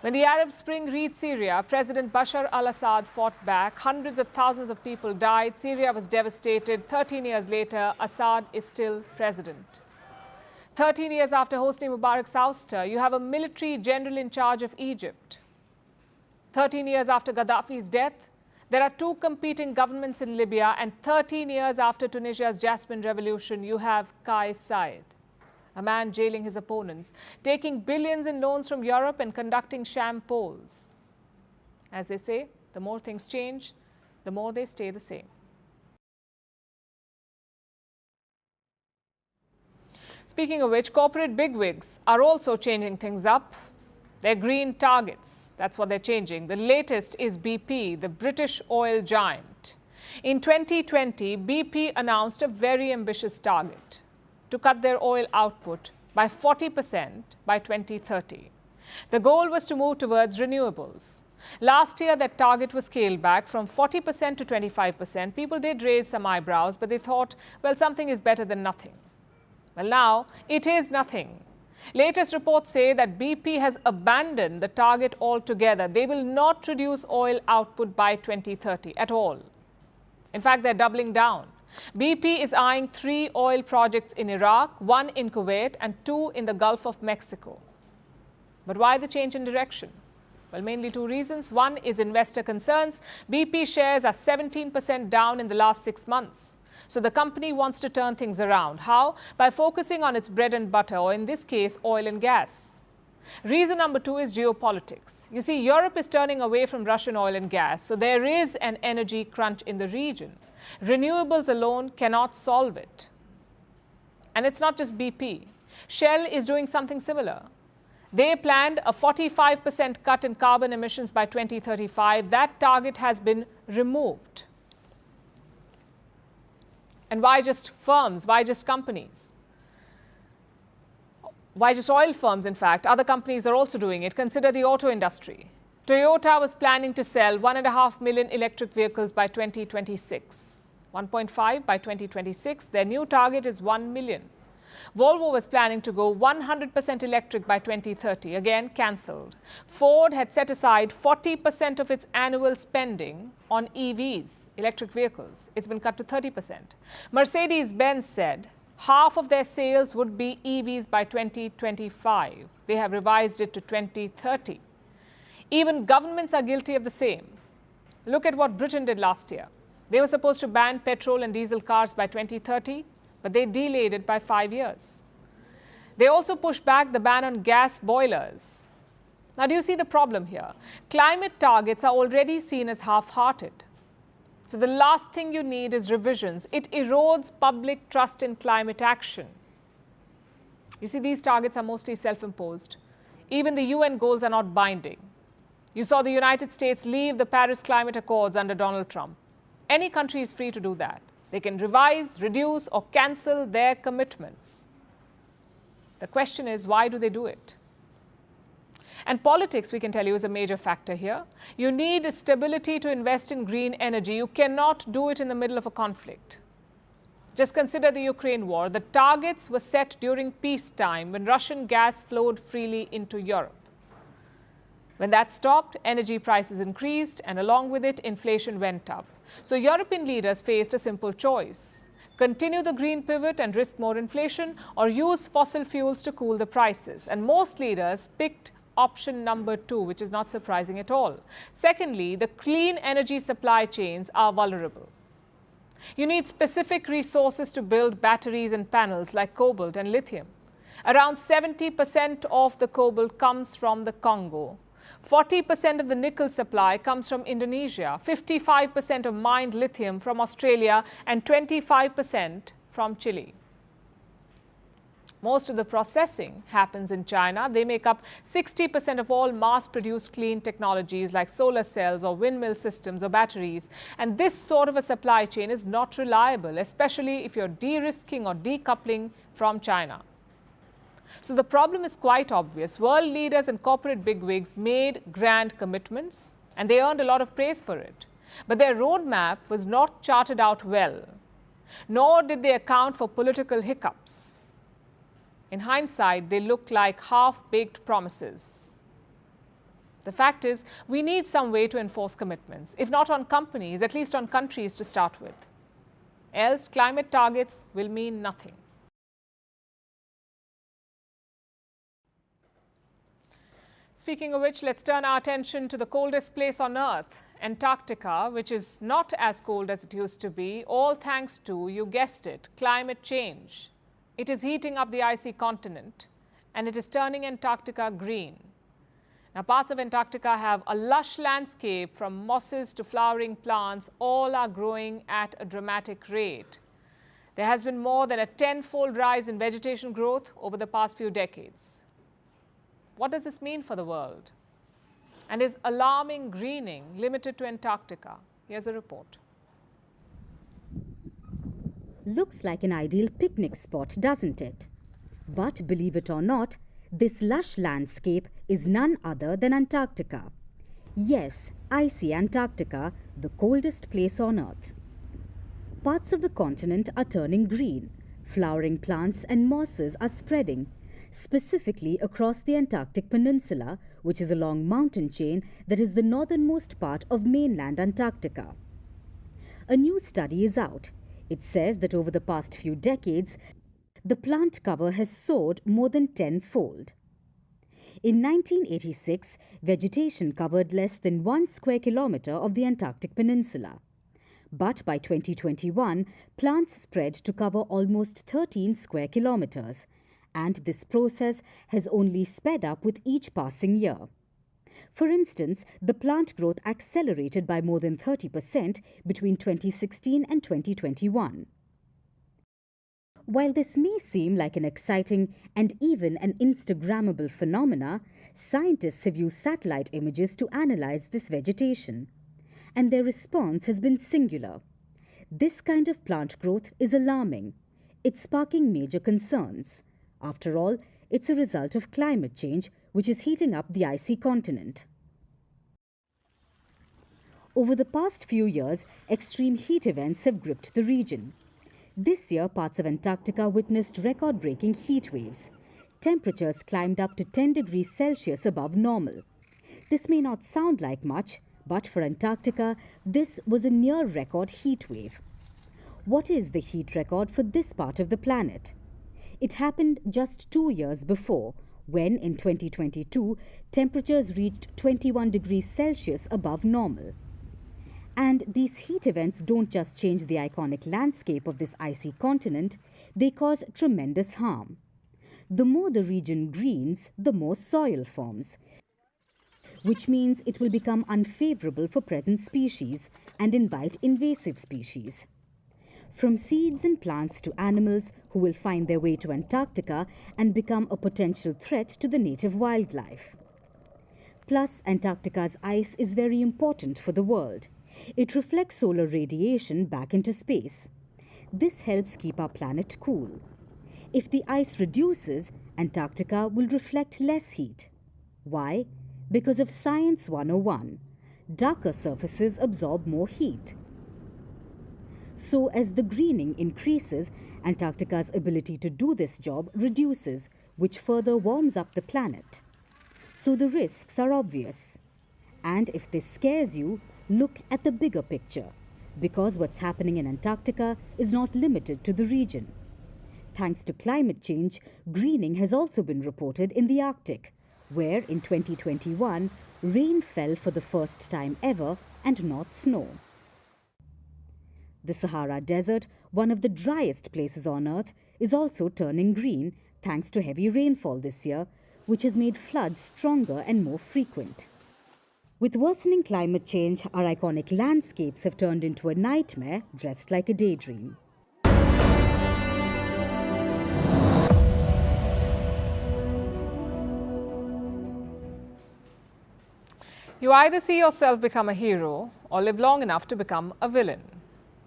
When the Arab Spring reached Syria, President Bashar al-Assad fought back. Hundreds of thousands of people died. Syria was devastated. 13 years later, Assad is still president. 13 years after Hosni Mubarak's ouster, you have a military general in charge of Egypt. 13 years after Gaddafi's death, there are 2 competing governments in Libya, and 13 years after Tunisia's Jasmine Revolution, you have Kais Saied, a man jailing his opponents, taking billions in loans from Europe and conducting sham polls. As they say, the more things change, the more they stay the same. Speaking of which, corporate bigwigs are also changing things up. They're green targets. That's what they're changing. The latest is BP, the British oil giant. In 2020, BP announced a very ambitious target to cut their oil output by 40% by 2030. The goal was to move towards renewables. Last year, that target was scaled back from 40% to 25%. People did raise some eyebrows, but they thought, well, something is better than nothing. Well, now it is nothing. Latest reports say that BP has abandoned the target altogether. They will not reduce oil output by 2030 at all. In fact, they're doubling down. BP is eyeing 3 oil projects in Iraq, 1 in Kuwait, and 2 in the Gulf of Mexico. But why the change in direction? Well, mainly 2 reasons. One is investor concerns. BP shares are 17% down in the last 6 months. So the company wants to turn things around. How? By focusing on its bread and butter, or in this case, oil and gas. Reason number 2 is geopolitics. You see, Europe is turning away from Russian oil and gas, so there is an energy crunch in the region. Renewables alone cannot solve it. And it's not just BP. Shell is doing something similar. They planned a 45% cut in carbon emissions by 2035. That target has been removed. And why just firms? Why just companies? Why just oil firms, in fact? Other companies are also doing it. Consider the auto industry. Toyota was planning to sell 1.5 million electric vehicles by 2026. 1.5 by 2026. Their new target is 1 million. Volvo was planning to go 100% electric by 2030, again cancelled. Ford had set aside 40% of its annual spending on EVs, electric vehicles. It's been cut to 30%. Mercedes-Benz said half of their sales would be EVs by 2025. They have revised it to 2030. Even governments are guilty of the same. Look at what Britain did last year. They were supposed to ban petrol and diesel cars by 2030, but they delayed it by 5 years. They also pushed back the ban on gas boilers. Now, do you see the problem here? Climate targets are already seen as half-hearted. So the last thing you need is revisions. It erodes public trust in climate action. You see, these targets are mostly self-imposed. Even the UN goals are not binding. You saw the United States leave the Paris Climate Accords under Donald Trump. Any country is free to do that. They can revise, reduce, or cancel their commitments. The question is, why do they do it? And politics, we can tell you, is a major factor here. You need stability to invest in green energy. You cannot do it in the middle of a conflict. Just consider the Ukraine war. The targets were set during peacetime when Russian gas flowed freely into Europe. When that stopped, energy prices increased, and along with it, inflation went up. So European leaders faced a simple choice: continue the green pivot and risk more inflation, or use fossil fuels to cool the prices. And most leaders picked option number 2, which is not surprising at all. Secondly, the clean energy supply chains are vulnerable. You need specific resources to build batteries and panels like cobalt and lithium. Around 70% of the cobalt comes from the Congo. 40% of the nickel supply comes from Indonesia, 55% of mined lithium from Australia, and 25% from Chile. Most of the processing happens in China. They make up 60% of all mass-produced clean technologies like solar cells or windmill systems or batteries. And this sort of a supply chain is not reliable, especially if you're de-risking or decoupling from China. So the problem is quite obvious. World leaders and corporate bigwigs made grand commitments, and they earned a lot of praise for it. But their roadmap was not charted out well, nor did they account for political hiccups. In hindsight, they look like half-baked promises. The fact is, we need some way to enforce commitments, if not on companies, at least on countries to start with. Else, climate targets will mean nothing. Speaking of which, let's turn our attention to the coldest place on Earth, Antarctica, which is not as cold as it used to be, all thanks to, you guessed it, climate change. It is heating up the icy continent, and it is turning Antarctica green. Now, parts of Antarctica have a lush landscape from mosses to flowering plants. All are growing at a dramatic rate. There has been more than a 10-fold rise in vegetation growth over the past few decades. What does this mean for the world? And is alarming greening limited to Antarctica? Here's a report. Looks like an ideal picnic spot, doesn't it? But believe it or not, this lush landscape is none other than Antarctica. Yes, icy Antarctica, the coldest place on Earth. Parts of the continent are turning green. Flowering plants and mosses are spreading, specifically across the Antarctic Peninsula, which is a long mountain chain that is the northernmost part of mainland Antarctica. A new study is out. It says that over the past few decades, the plant cover has soared more than 10-fold. In 1986, vegetation covered less than 1 square kilometer of the Antarctic Peninsula. But by 2021, plants spread to cover almost 13 square kilometers. And this process has only sped up with each passing year. For instance, the plant growth accelerated by more than 30% between 2016 and 2021. While this may seem like an exciting and even an Instagrammable phenomena, scientists have used satellite images to analyze this vegetation. And their response has been singular. This kind of plant growth is alarming. It's sparking major concerns. After all, it's a result of climate change, which is heating up the icy continent. Over the past few years, extreme heat events have gripped the region. This year, parts of Antarctica witnessed record-breaking heat waves. Temperatures climbed up to 10 degrees Celsius above normal. This may not sound like much, but for Antarctica, this was a near-record heat wave. What is the heat record for this part of the planet? It happened just 2 years before, when in 2022, temperatures reached 21 degrees Celsius above normal. And these heat events don't just change the iconic landscape of this icy continent, they cause tremendous harm. The more the region greens, the more soil forms, which means it will become unfavorable for present species and invite invasive species. From seeds and plants to animals who will find their way to Antarctica and become a potential threat to the native wildlife. Plus, Antarctica's ice is very important for the world. It reflects solar radiation back into space. This helps keep our planet cool. If the ice reduces, Antarctica will reflect less heat. Why? Because of Science 101. Darker surfaces absorb more heat. So as the greening increases, Antarctica's ability to do this job reduces, which further warms up the planet. So the risks are obvious. And if this scares you, look at the bigger picture, because what's happening in Antarctica is not limited to the region. Thanks to climate change, greening has also been reported in the Arctic, where in 2021, rain fell for the first time ever and not snow. The Sahara Desert, one of the driest places on Earth, is also turning green thanks to heavy rainfall this year, which has made floods stronger and more frequent. With worsening climate change, our iconic landscapes have turned into a nightmare dressed like a daydream. You either see yourself become a hero or live long enough to become a villain.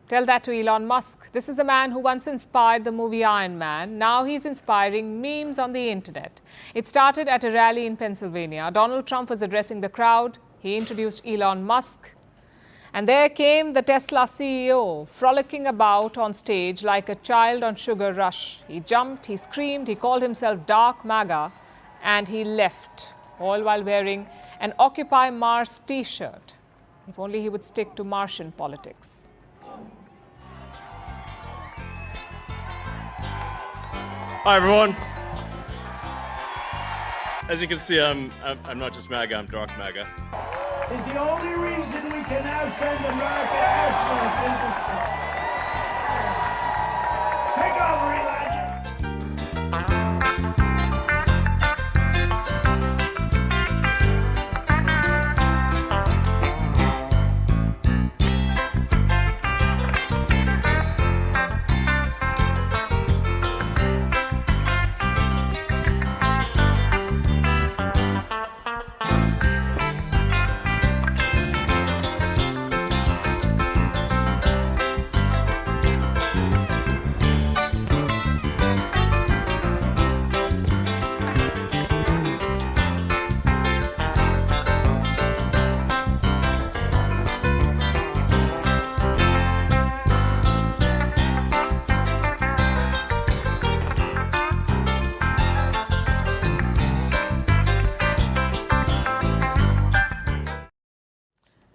Tell that to Elon Musk. This is the man who once inspired the movie Iron Man. Now he's inspiring memes on the internet. It started at a rally in Pennsylvania. Donald Trump was addressing the crowd. He introduced Elon Musk. And there came the Tesla CEO, frolicking about on stage like a child on Sugar Rush. He jumped, he screamed, he called himself Dark MAGA, and he left, all while wearing an Occupy Mars t-shirt. If only he would stick to Martian politics. Hi everyone. As you can see, I'm not just MAGA, I'm Dark MAGA. Is the only reason we can now send American astronauts into space. Take over, Elijah.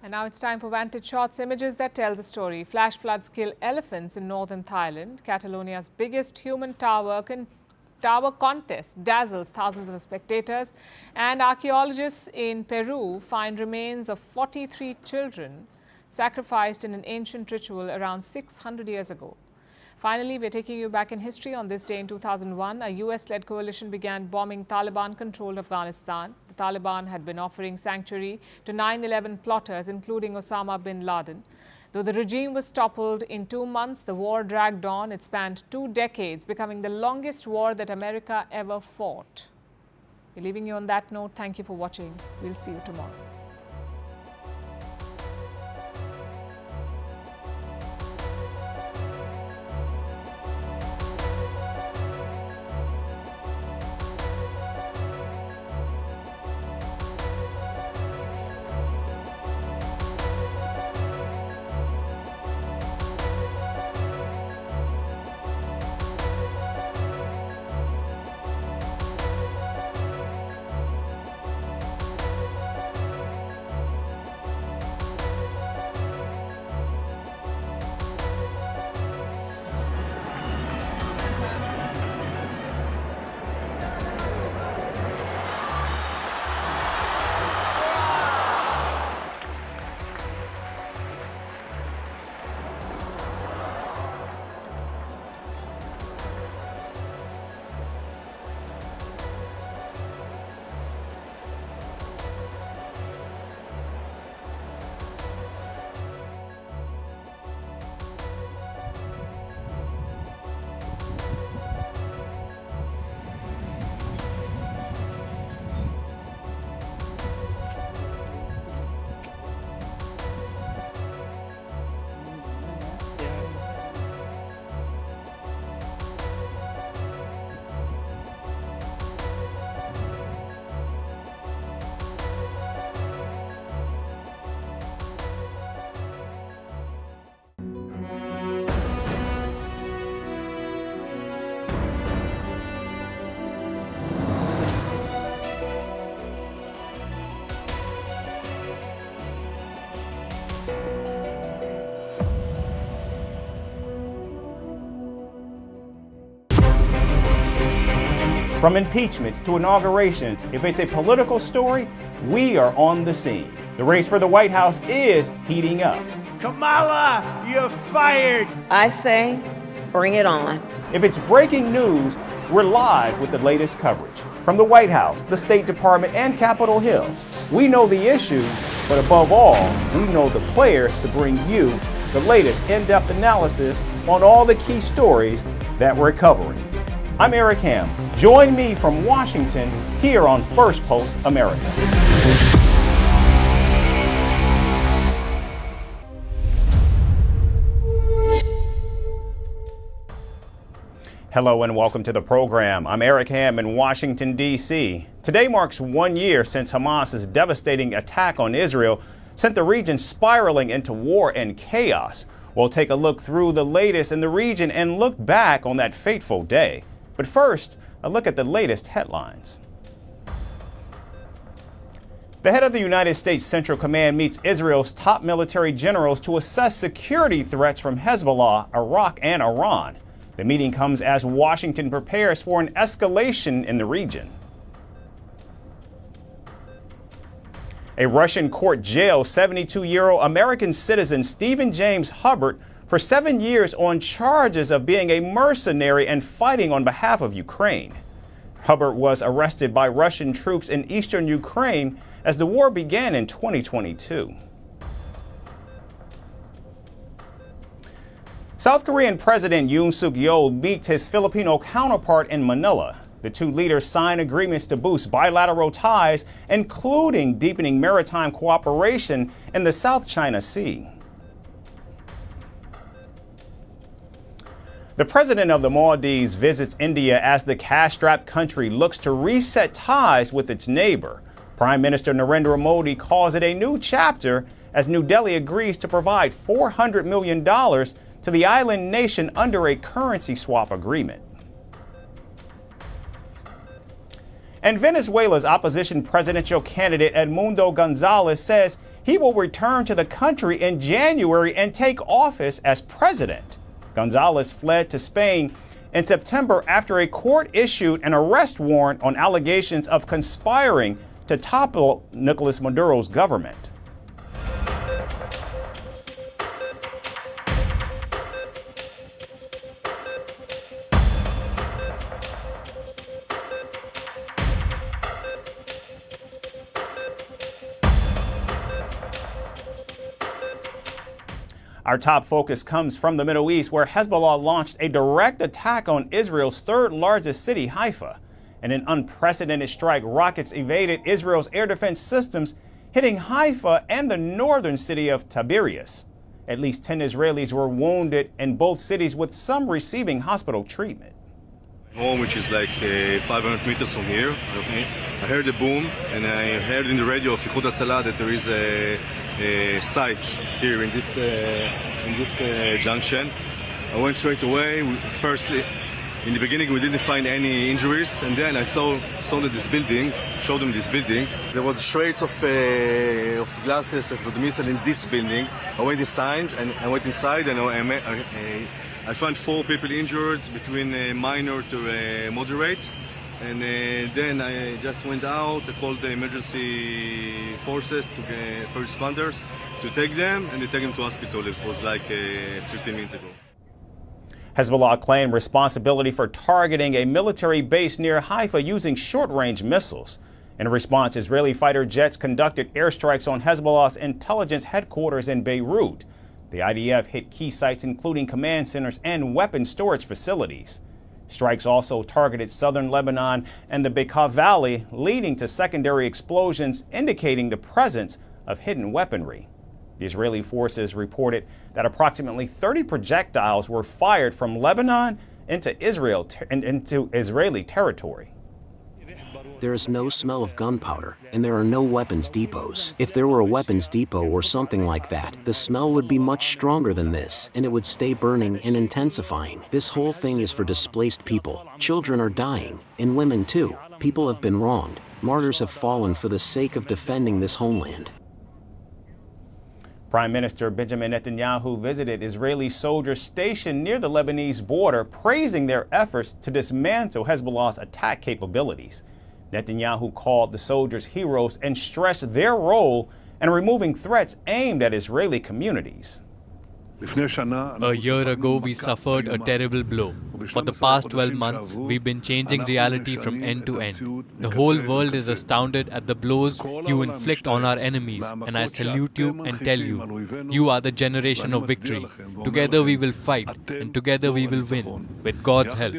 And now it's time for Vantage Shots, images that tell the story. Flash floods kill elephants in northern Thailand. Catalonia's biggest human tower contest dazzles thousands of spectators. And archaeologists in Peru find remains of 43 children sacrificed in an ancient ritual around 600 years ago. Finally, we're taking you back in history. On this day in 2001, a US-led coalition began bombing Taliban-controlled Afghanistan. The Taliban had been offering sanctuary to 9/11 plotters, including Osama bin Laden. Though the regime was toppled in 2 months, the war dragged on. It spanned 2 decades, becoming the longest war that America ever fought. We're leaving you on that note. Thank you for watching. We'll see you tomorrow. From impeachments to inaugurations, if it's a political story, we are on the scene. The race for the White House is heating up. Kamala, you're fired. I say, bring it on. If it's breaking news, we're live with the latest coverage. From the White House, the State Department, and Capitol Hill, we know the issues, but above all, we know the players to bring you the latest in-depth analysis on all the key stories that we're covering. I'm Eric Ham. Join me from Washington here on Firstpost America. Hello and welcome to the program. I'm Eric Ham in Washington, D.C. Today marks 1 year since Hamas's devastating attack on Israel sent the region spiraling into war and chaos. We'll take a look through the latest in the region and look back on that fateful day. But first, a look at the latest headlines. The head of the United States Central Command meets Israel's top military generals to assess security threats from Hezbollah, Iraq, and Iran. The meeting comes as Washington prepares for an escalation in the region. A Russian court jails 72-year-old American citizen Stephen James Hubbard for 7 years on charges of being a mercenary and fighting on behalf of Ukraine. Hubbard was arrested by Russian troops in eastern Ukraine as the war began in 2022. South Korean President Yoon Suk-yeol meets his Filipino counterpart in Manila. The two leaders signed agreements to boost bilateral ties, including deepening maritime cooperation in the South China Sea. The president of the Maldives visits India as the cash-strapped country looks to reset ties with its neighbor. Prime Minister Narendra Modi calls it a new chapter as New Delhi agrees to provide $400 million to the island nation under a currency swap agreement. And Venezuela's opposition presidential candidate Edmundo Gonzalez says he will return to the country in January and take office as president. Gonzalez fled to Spain in September after a court issued an arrest warrant on allegations of conspiring to topple Nicolas Maduro's government. Our top focus comes from the Middle East, where Hezbollah launched a direct attack on Israel's third largest city, Haifa. In an unprecedented strike, rockets evaded Israel's air defense systems, hitting Haifa and the northern city of Tiberias. At least 10 Israelis were wounded in both cities, with some receiving hospital treatment. Home, which is like 500 meters from here. I heard a boom, and I heard in the radio of Ichud Hatzala that there is a site here in this junction. I went straight away. Firstly, in the beginning, we didn't find any injuries, and then I saw that this building, showed them this building. There was shreds of glasses of the missile in this building. I went inside, and I found 4 people injured, between minor to moderate. And then I just went out, I called the emergency forces, first responders, to take them, and they take them to hospital. It was like 15 minutes ago. Hezbollah claimed responsibility for targeting a military base near Haifa using short-range missiles. In response, Israeli fighter jets conducted airstrikes on Hezbollah's intelligence headquarters in Beirut. The IDF hit key sites including command centers and weapons storage facilities. Strikes also targeted southern Lebanon and the Bekaa Valley, leading to secondary explosions indicating the presence of hidden weaponry. The Israeli forces reported that approximately 30 projectiles were fired from Lebanon into Israeli territory. There is no smell of gunpowder, and there are no weapons depots. If there were a weapons depot or something like that, the smell would be much stronger than this, and it would stay burning and intensifying. This whole thing is for displaced people. Children are dying, and women too. People have been wronged. Martyrs have fallen for the sake of defending this homeland. Prime Minister Benjamin Netanyahu visited Israeli soldiers stationed near the Lebanese border, praising their efforts to dismantle Hezbollah's attack capabilities. Netanyahu called the soldiers heroes and stressed their role in removing threats aimed at Israeli communities. A year ago, we suffered a terrible blow. For the past 12 months, we've been changing reality from end to end. The whole world is astounded at the blows you inflict on our enemies, and I salute you and tell you, you are the generation of victory. Together we will fight, and together we will win, with God's help.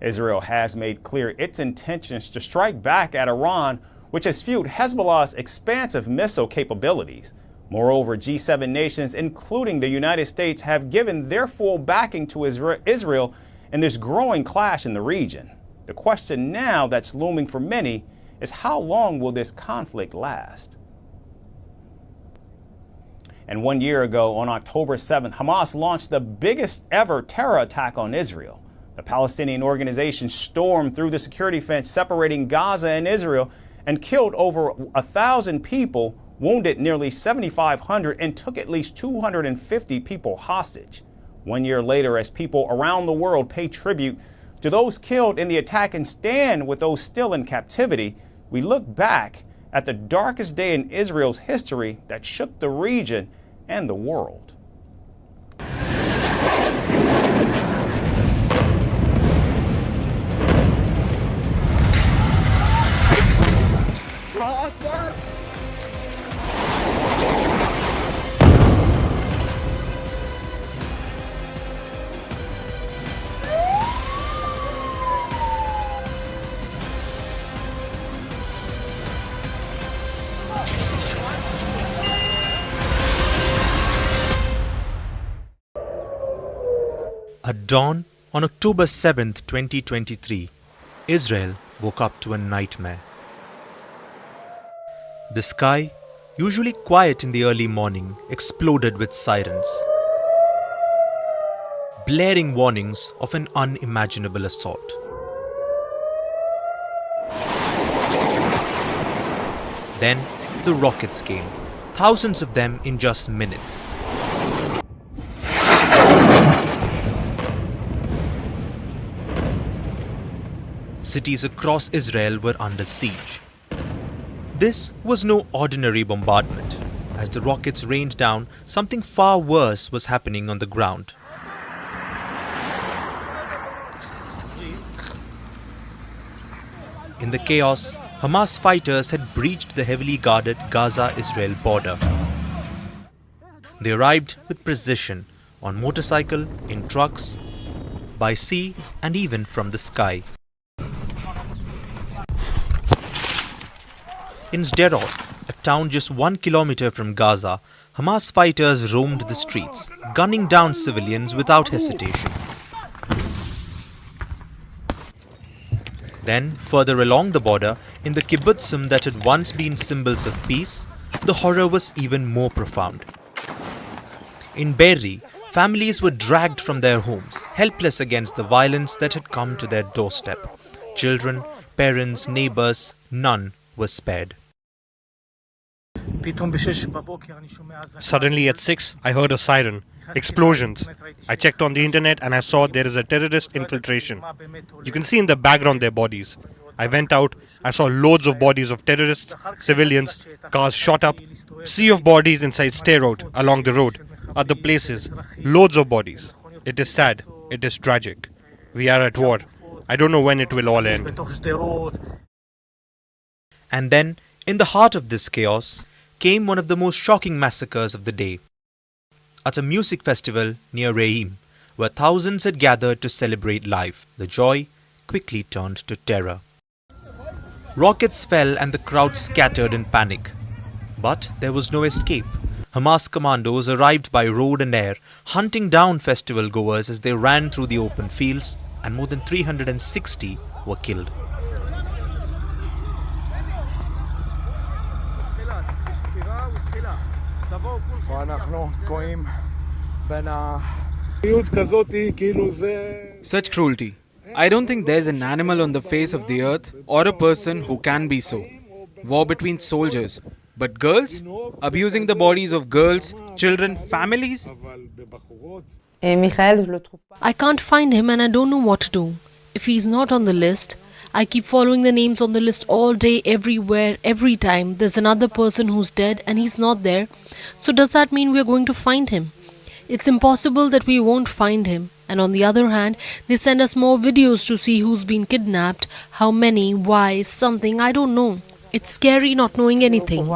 Israel has made clear its intentions to strike back at Iran, which has fueled Hezbollah's expansive missile capabilities. Moreover, G7 nations, including the United States, have given their full backing to Israel in this growing clash in the region. The question now that's looming for many is how long will this conflict last? And 1 year ago, on October 7th, Hamas launched the biggest ever terror attack on Israel. The Palestinian organization stormed through the security fence separating Gaza and Israel and killed over 1,000 people, wounded nearly 7,500, and took at least 250 people hostage. 1 year later, as people around the world pay tribute to those killed in the attack and stand with those still in captivity, we look back at the darkest day in Israel's history that shook the region and the world. At dawn on October 7, 2023, Israel woke up to a nightmare. The sky, usually quiet in the early morning, exploded with sirens, blaring warnings of an unimaginable assault. Then the rockets came, thousands of them in just minutes. Cities across Israel were under siege. This was no ordinary bombardment. As the rockets rained down, something far worse was happening on the ground. In the chaos, Hamas fighters had breached the heavily guarded Gaza-Israel border. They arrived with precision, on motorcycle, in trucks, by sea, and even from the sky. In Sderot, a town just 1 kilometer from Gaza, Hamas fighters roamed the streets, gunning down civilians without hesitation. Then, further along the border, in the kibbutzim that had once been symbols of peace, the horror was even more profound. In Be'eri, families were dragged from their homes, helpless against the violence that had come to their doorstep. Children, parents, neighbors, none was spared. Suddenly at 6, I heard a siren. Explosions. I checked on the internet and I saw there is a terrorist infiltration. You can see in the background their bodies. I went out, I saw loads of bodies of terrorists, civilians, cars shot up, sea of bodies inside Sderot, along the road, other places, loads of bodies. It is sad, it is tragic. We are at war. I don't know when it will all end. And then, in the heart of this chaos, came one of the most shocking massacres of the day. At a music festival near Reim, where thousands had gathered to celebrate life, the joy quickly turned to terror. Rockets fell and the crowd scattered in panic. But there was no escape. Hamas commandos arrived by road and air, hunting down festival goers as they ran through the open fields, and more than 360 were killed. Such cruelty. I don't think there's an animal on the face of the earth or a person who can be so. War between soldiers. But girls? Abusing the bodies of girls, children, families? I can't find him and I don't know what to do. If he's not on the list, I keep following the names on the list all day, everywhere, every time. There's another person who's dead and he's not there. So does that mean we're going to find him? It's impossible that we won't find him. And on the other hand, they send us more videos to see who's been kidnapped, how many, why, something, I don't know. It's scary not knowing anything.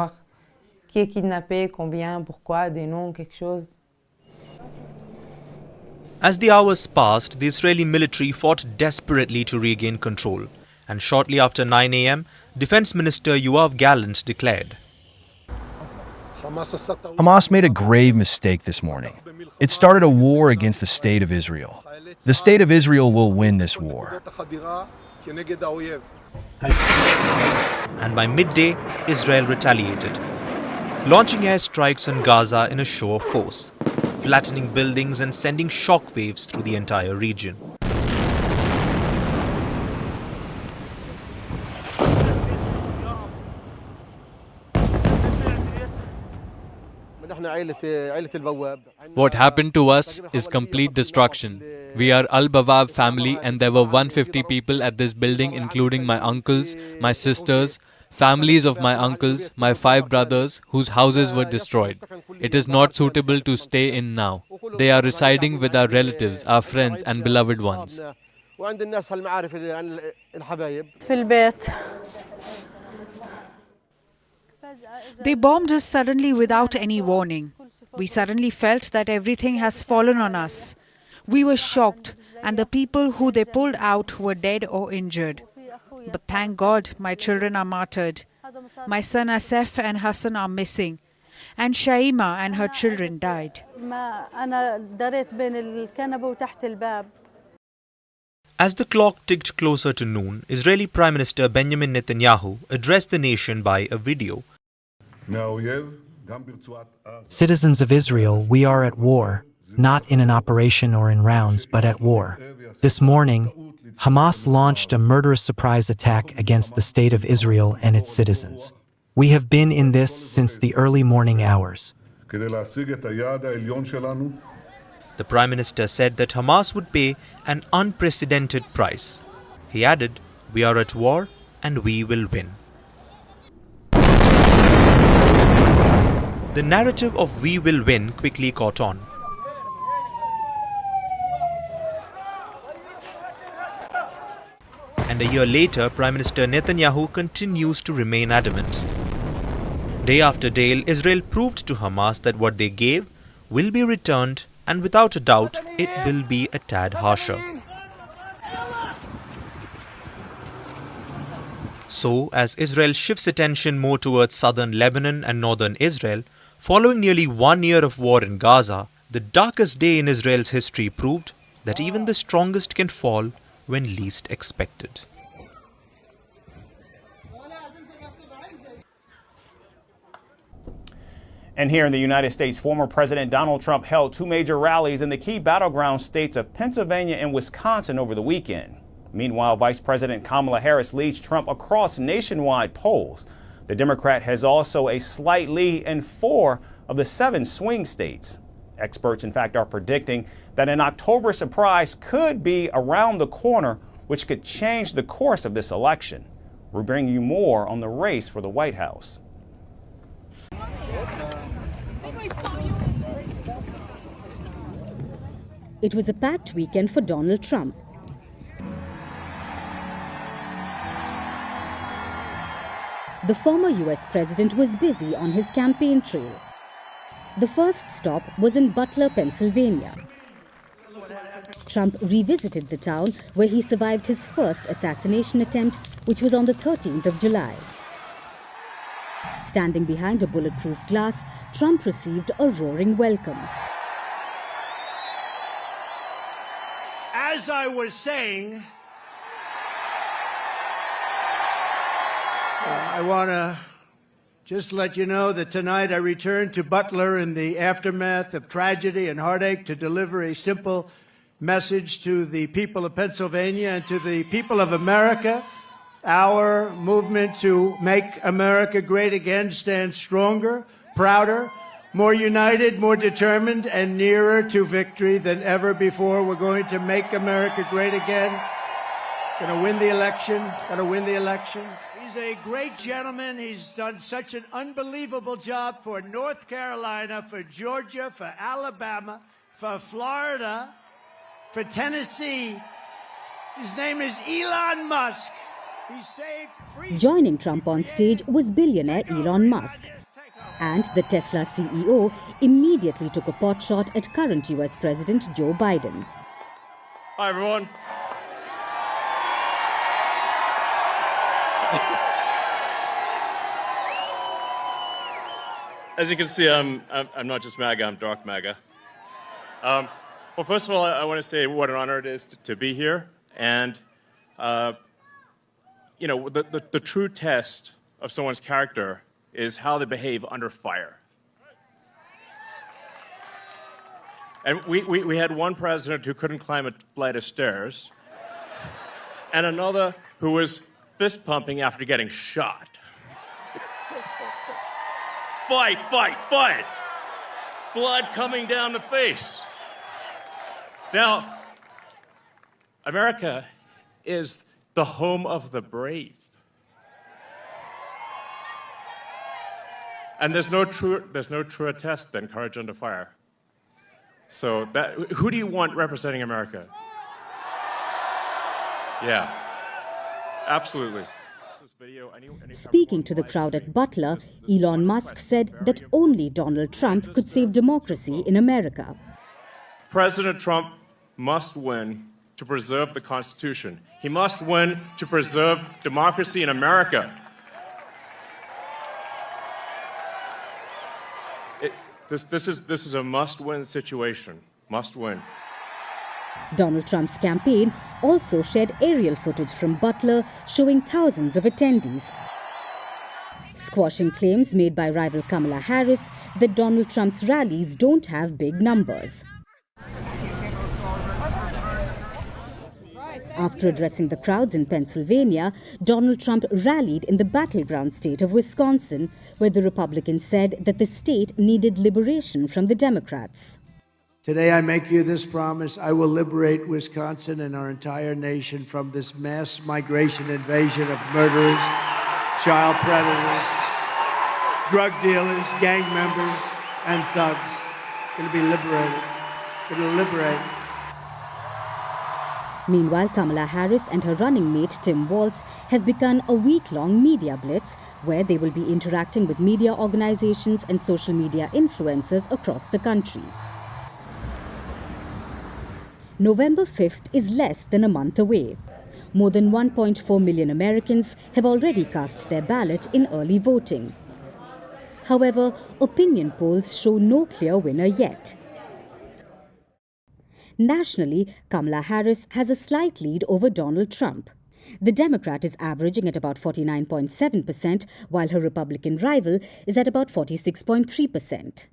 As the hours passed, the Israeli military fought desperately to regain control, and shortly after 9 a.m., Defense Minister Yoav Gallant declared, Hamas made a grave mistake this morning. It started a war against the State of Israel. The State of Israel will win this war. And by midday, Israel retaliated, launching airstrikes on Gaza in a show of force, flattening buildings and sending shockwaves through the entire region. What happened to us is complete destruction. We are Al-Bawab family and there were 150 people at this building, including my uncles, my sisters, families of my uncles, my 5 brothers whose houses were destroyed. It is not suitable to stay in now. They are residing with our relatives, our friends and beloved ones. They bombed us suddenly without any warning. We suddenly felt that everything has fallen on us. We were shocked, and the people who they pulled out were dead or injured. But thank God, my children are martyred. My son Asef and Hassan are missing, and Shaima and her children died. As the clock ticked closer to noon, Israeli Prime Minister Benjamin Netanyahu addressed the nation by a video. Citizens of Israel, we are at war, not in an operation or in rounds, but at war. This morning, Hamas launched a murderous surprise attack against the State of Israel and its citizens. We have been in this since the early morning hours. The Prime Minister said that Hamas would pay an unprecedented price. He added, "We are at war and we will win." The narrative of "we will win" quickly caught on. And a year later, Prime Minister Netanyahu continues to remain adamant. Day after day, Israel proved to Hamas that what they gave will be returned, and without a doubt, it will be a tad harsher. So, as Israel shifts attention more towards southern Lebanon and northern Israel, following nearly 1 year of war in Gaza, the darkest day in Israel's history proved that even the strongest can fall when least expected. And here in the United States, former President Donald Trump held 2 major rallies in the key battleground states of Pennsylvania and Wisconsin over the weekend. Meanwhile, Vice President Kamala Harris leads Trump across nationwide polls. The Democrat has also a slight lead in 4 of the 7 swing states. Experts, in fact, are predicting that an October surprise could be around the corner, which could change the course of this election. We'll bring you more on the race for the White House. It was a packed weekend for Donald Trump. The former US president was busy on his campaign trail. The first stop was in Butler, Pennsylvania. Trump revisited the town where he survived his first assassination attempt, which was on the 13th of July. Standing behind a bulletproof glass, Trump received a roaring welcome. As I was saying, I want to just let you know that tonight I returned to Butler in the aftermath of tragedy and heartache to deliver a simple message to the people of Pennsylvania and to the people of America Our movement to make America great again stands stronger, prouder, more united, more determined, and nearer to victory than ever before. We're going to make America great again. Going to win the election. Going to win the election. He's a great gentleman. He's done such an unbelievable job for North Carolina, for Georgia, for Alabama, for Florida, for Tennessee. His name is Elon Musk. He saved free. Joining Trump on stage was billionaire Elon Musk. And the Tesla CEO immediately took a potshot at current US President Joe Biden. Hi, everyone. As you can see, I'm not just MAGA, I'm dark MAGA. Well, first of all, I want to say what an honor it is to be here. And, you know, the true test of someone's character is how they behave under fire. And we had one president who couldn't climb a flight of stairs, and another who was fist pumping after getting shot. Fight, fight, fight! Blood coming down the face. Now, America is the home of the brave. And there's no truer test than courage under fire. So who do you want representing America? Yeah, absolutely. Speaking to the crowd at Butler, Elon Musk said that only Donald Trump could save democracy in America. President Trump must win to preserve the Constitution. He must win to preserve democracy in America. This is a must-win situation. Must win. Donald Trump's campaign also shared aerial footage from Butler showing thousands of attendees, squashing claims made by rival Kamala Harris that Donald Trump's rallies don't have big numbers. After addressing the crowds in Pennsylvania, Donald Trump rallied in the battleground state of Wisconsin, where the Republicans said that the state needed liberation from the Democrats. Today I make you this promise: I will liberate Wisconsin and our entire nation from this mass migration invasion of murderers, child predators, drug dealers, gang members, and thugs. Going to be liberated. Going to liberate. Meanwhile, Kamala Harris and her running mate Tim Walz have begun a week-long media blitz where they will be interacting with media organizations and social media influencers across the country. November 5th is less than a month away. More than 1.4 million Americans have already cast their ballot in early voting. However, opinion polls show no clear winner yet. Nationally, Kamala Harris has a slight lead over Donald Trump. The Democrat is averaging at about 49.7%, while her Republican rival is at about 46.3%.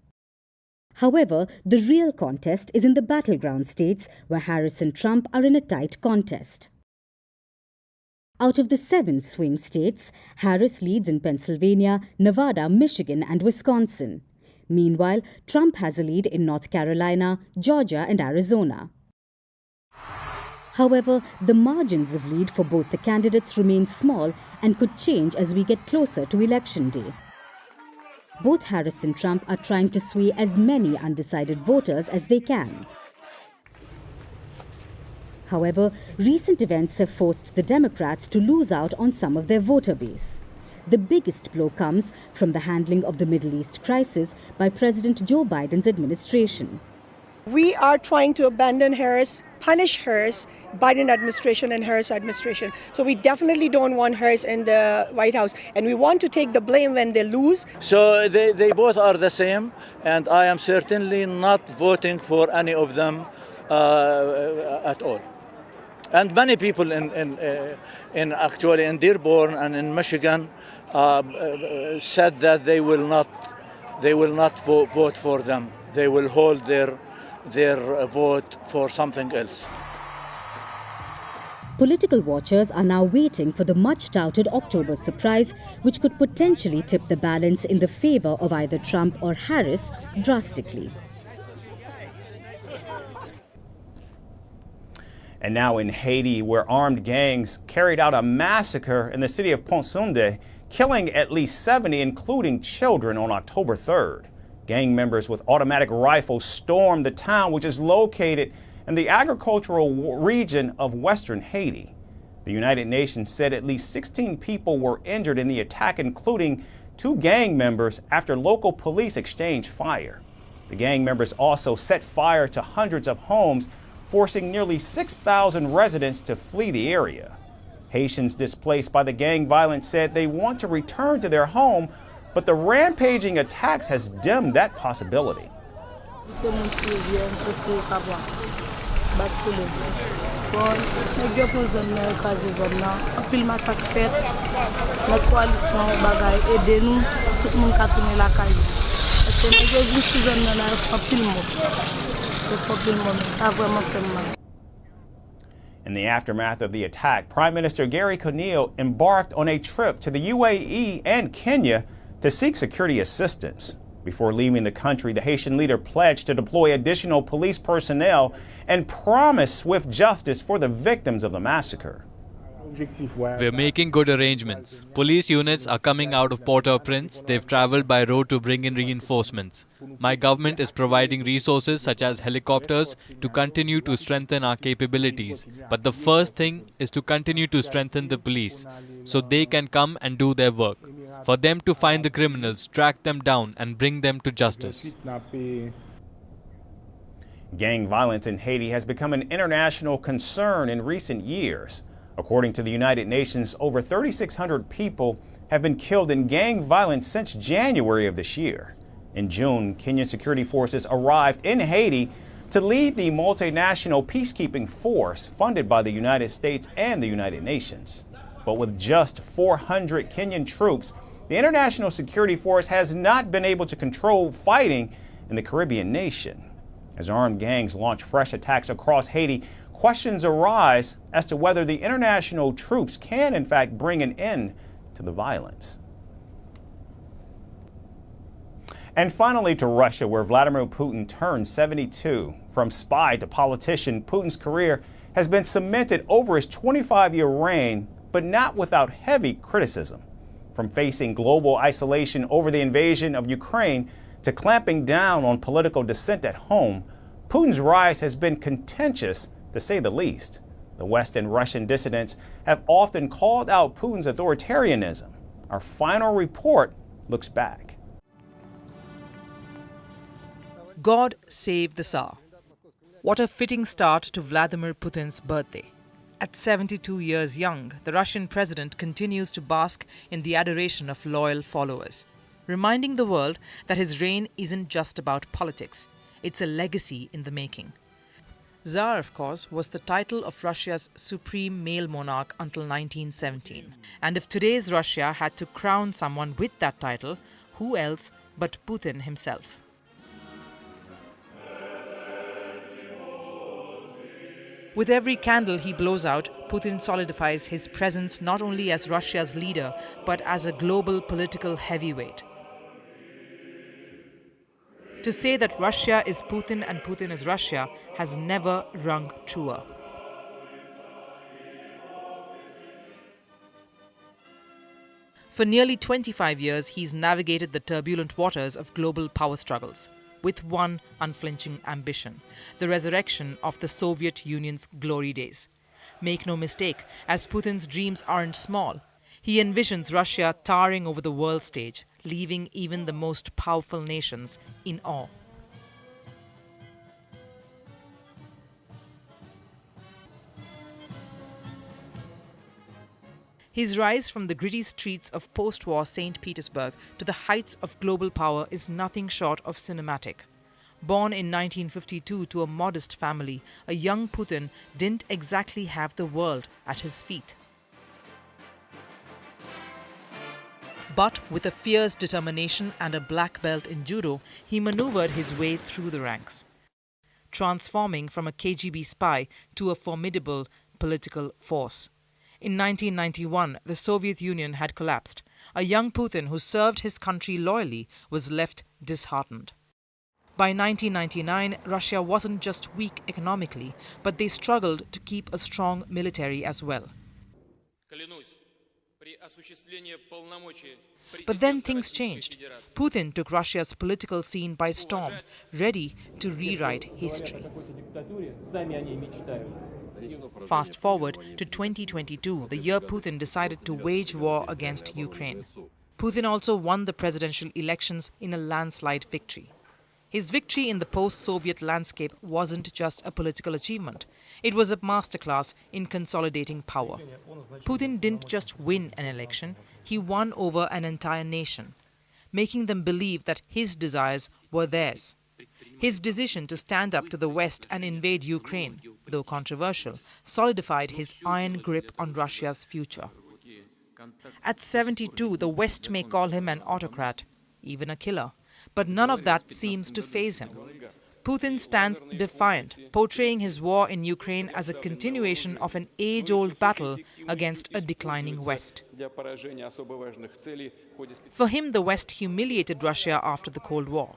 However, the real contest is in the battleground states where Harris and Trump are in a tight contest. Out of the 7 swing states, Harris leads in Pennsylvania, Nevada, Michigan, and Wisconsin. Meanwhile, Trump has a lead in North Carolina, Georgia, and Arizona. However, the margins of lead for both the candidates remain small and could change as we get closer to Election Day. Both Harris and Trump are trying to sway as many undecided voters as they can. However, recent events have forced the Democrats to lose out on some of their voter base. The biggest blow comes from the handling of the Middle East crisis by President Joe Biden's administration. We are trying to abandon Harris, punish Harris, Biden administration and Harris administration. So we definitely don't want Harris in the White House, and we want to take the blame when they lose. So they both are the same, and I am certainly not voting for any of them at all. And many people actually in Dearborn and in Michigan said that they will not vote for them. They will hold their vote for something else. Political watchers are now waiting for the much-touted October surprise, which could potentially tip the balance in the favor of either Trump or Harris drastically. And now in Haiti, where armed gangs carried out a massacre in the city of Pont-Sunde, killing at least 70, including children, on October 3rd. Gang members with automatic rifles stormed the town, which is located in the agricultural region of western Haiti. The United Nations said at least 16 people were injured in the attack, including 2 gang members, after local police exchanged fire. The gang members also set fire to hundreds of homes, forcing nearly 6,000 residents to flee the area. Haitians displaced by the gang violence said they want to return to their home, but the rampaging attacks has dimmed that possibility. In the aftermath of the attack, Prime Minister Gary Conille embarked on a trip to the UAE and Kenya to seek security assistance. Before leaving the country, the Haitian leader pledged to deploy additional police personnel and promised swift justice for the victims of the massacre. We're making good arrangements. Police units are coming out of Port-au-Prince. They've traveled by road to bring in reinforcements. My government is providing resources such as helicopters to continue to strengthen our capabilities. But the first thing is to continue to strengthen the police so they can come and do their work. For them to find the criminals, track them down and bring them to justice. Gang violence in Haiti has become an international concern in recent years. According to the United Nations, over 3,600 people have been killed in gang violence since January of this year. In June, Kenyan security forces arrived in Haiti to lead the multinational peacekeeping force funded by the United States and the United Nations. But with just 400 Kenyan troops, the international security force has not been able to control fighting in the Caribbean nation. As armed gangs launch fresh attacks across Haiti, questions arise as to whether the international troops can in fact bring an end to the violence. And finally to Russia, where Vladimir Putin turned 72. From spy to politician, Putin's career has been cemented over his 25-year reign, but not without heavy criticism. From facing global isolation over the invasion of Ukraine to clamping down on political dissent at home, Putin's rise has been contentious, to say the least. The West and Russian dissidents have often called out Putin's authoritarianism. Our final report looks back. God save the Tsar. What a fitting start to Vladimir Putin's birthday. At 72 years young, the Russian president continues to bask in the adoration of loyal followers, reminding the world that his reign isn't just about politics. It's a legacy in the making. Tsar, of course, was the title of Russia's supreme male monarch until 1917. And if today's Russia had to crown someone with that title, who else but Putin himself? With every candle he blows out, Putin solidifies his presence not only as Russia's leader, but as a global political heavyweight. To say that Russia is Putin and Putin is Russia has never rung truer. For nearly 25 years, he's navigated the turbulent waters of global power struggles, with one unflinching ambition: the resurrection of the Soviet Union's glory days. Make no mistake, as Putin's dreams aren't small. He envisions Russia towering over the world stage, leaving even the most powerful nations in awe. His rise from the gritty streets of post-war St. Petersburg to the heights of global power is nothing short of cinematic. Born in 1952 to a modest family, a young Putin didn't exactly have the world at his feet. But with a fierce determination and a black belt in judo, he maneuvered his way through the ranks, transforming from a KGB spy to a formidable political force. In 1991, the Soviet Union had collapsed. A young Putin who served his country loyally was left disheartened. By 1999, Russia wasn't just weak economically, but they struggled to keep a strong military as well. But then things changed. Putin took Russia's political scene by storm, ready to rewrite history. Fast forward to 2022, the year Putin decided to wage war against Ukraine. Putin also won the presidential elections in a landslide victory. His victory in the post-Soviet landscape wasn't just a political achievement. It was a masterclass in consolidating power. Putin didn't just win an election, he won over an entire nation, making them believe that his desires were theirs. His decision to stand up to the West and invade Ukraine, though controversial, solidified his iron grip on Russia's future. At 72, the West may call him an autocrat, even a killer. But none of that seems to faze him. Putin stands defiant, portraying his war in Ukraine as a continuation of an age-old battle against a declining West. For him, the West humiliated Russia after the Cold War.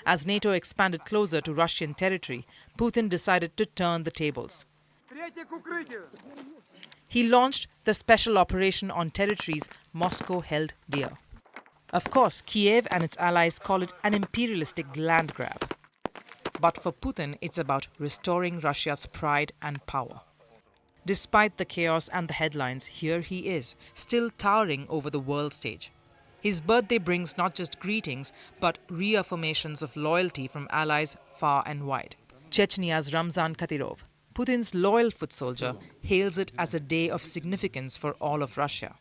As NATO expanded closer to Russian territory, Putin decided to turn the tables. He launched the special operation on territories Moscow held dear. Of course, Kiev and its allies call it an imperialistic land grab. But for Putin, it's about restoring Russia's pride and power. Despite the chaos and the headlines, here he is, still towering over the world stage. His birthday brings not just greetings, but reaffirmations of loyalty from allies far and wide. Chechnyas Ramzan Kadyrov, Putin's loyal foot soldier, hails it as a day of significance for all of Russia.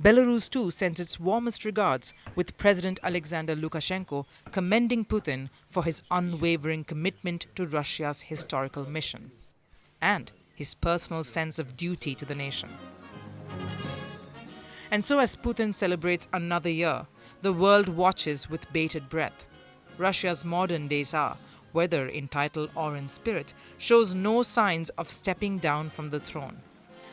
Belarus too sent its warmest regards, with President Alexander Lukashenko commending Putin for his unwavering commitment to Russia's historical mission and his personal sense of duty to the nation. And so as Putin celebrates another year, the world watches with bated breath. Russia's modern-day Tsar, whether in title or in spirit, shows no signs of stepping down from the throne.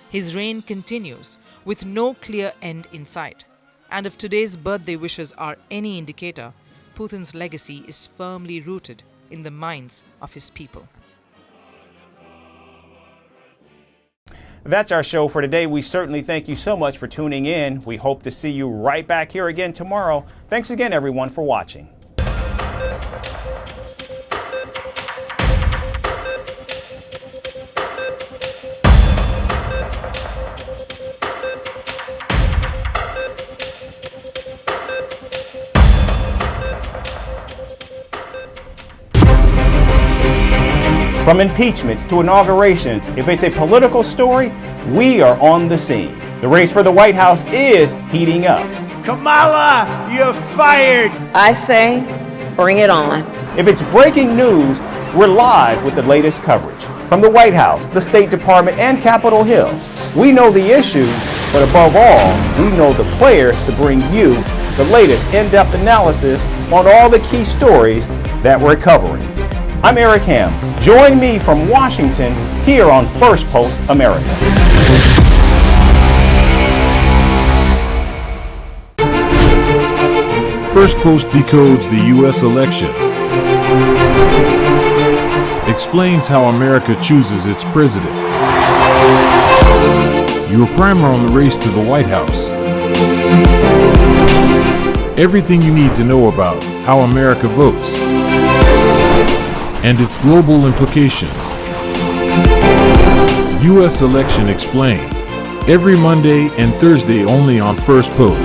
His reign continues, with no clear end in sight. And if today's birthday wishes are any indicator, Putin's legacy is firmly rooted in the minds of his people. That's our show for today. We certainly thank you so much for tuning in. We hope to see you right back here again tomorrow. Thanks again, everyone, for watching. From impeachments to inaugurations, if it's a political story, we are on the scene. The race for the White House is heating up. Kamala, you're fired! I say, bring it on. If it's breaking news, we're live with the latest coverage. From the White House, the State Department, and Capitol Hill, we know the issues, but above all, we know the players to bring you the latest in-depth analysis on all the key stories that we're covering. I'm Eric Ham. Join me from Washington here on Firstpost America. Firstpost decodes the U.S. election, explains how America chooses its president. Your primer on the race to the White House. Everything you need to know about how America votes and its global implications. U.S. Election Explained, every Monday and Thursday only on Firstpost.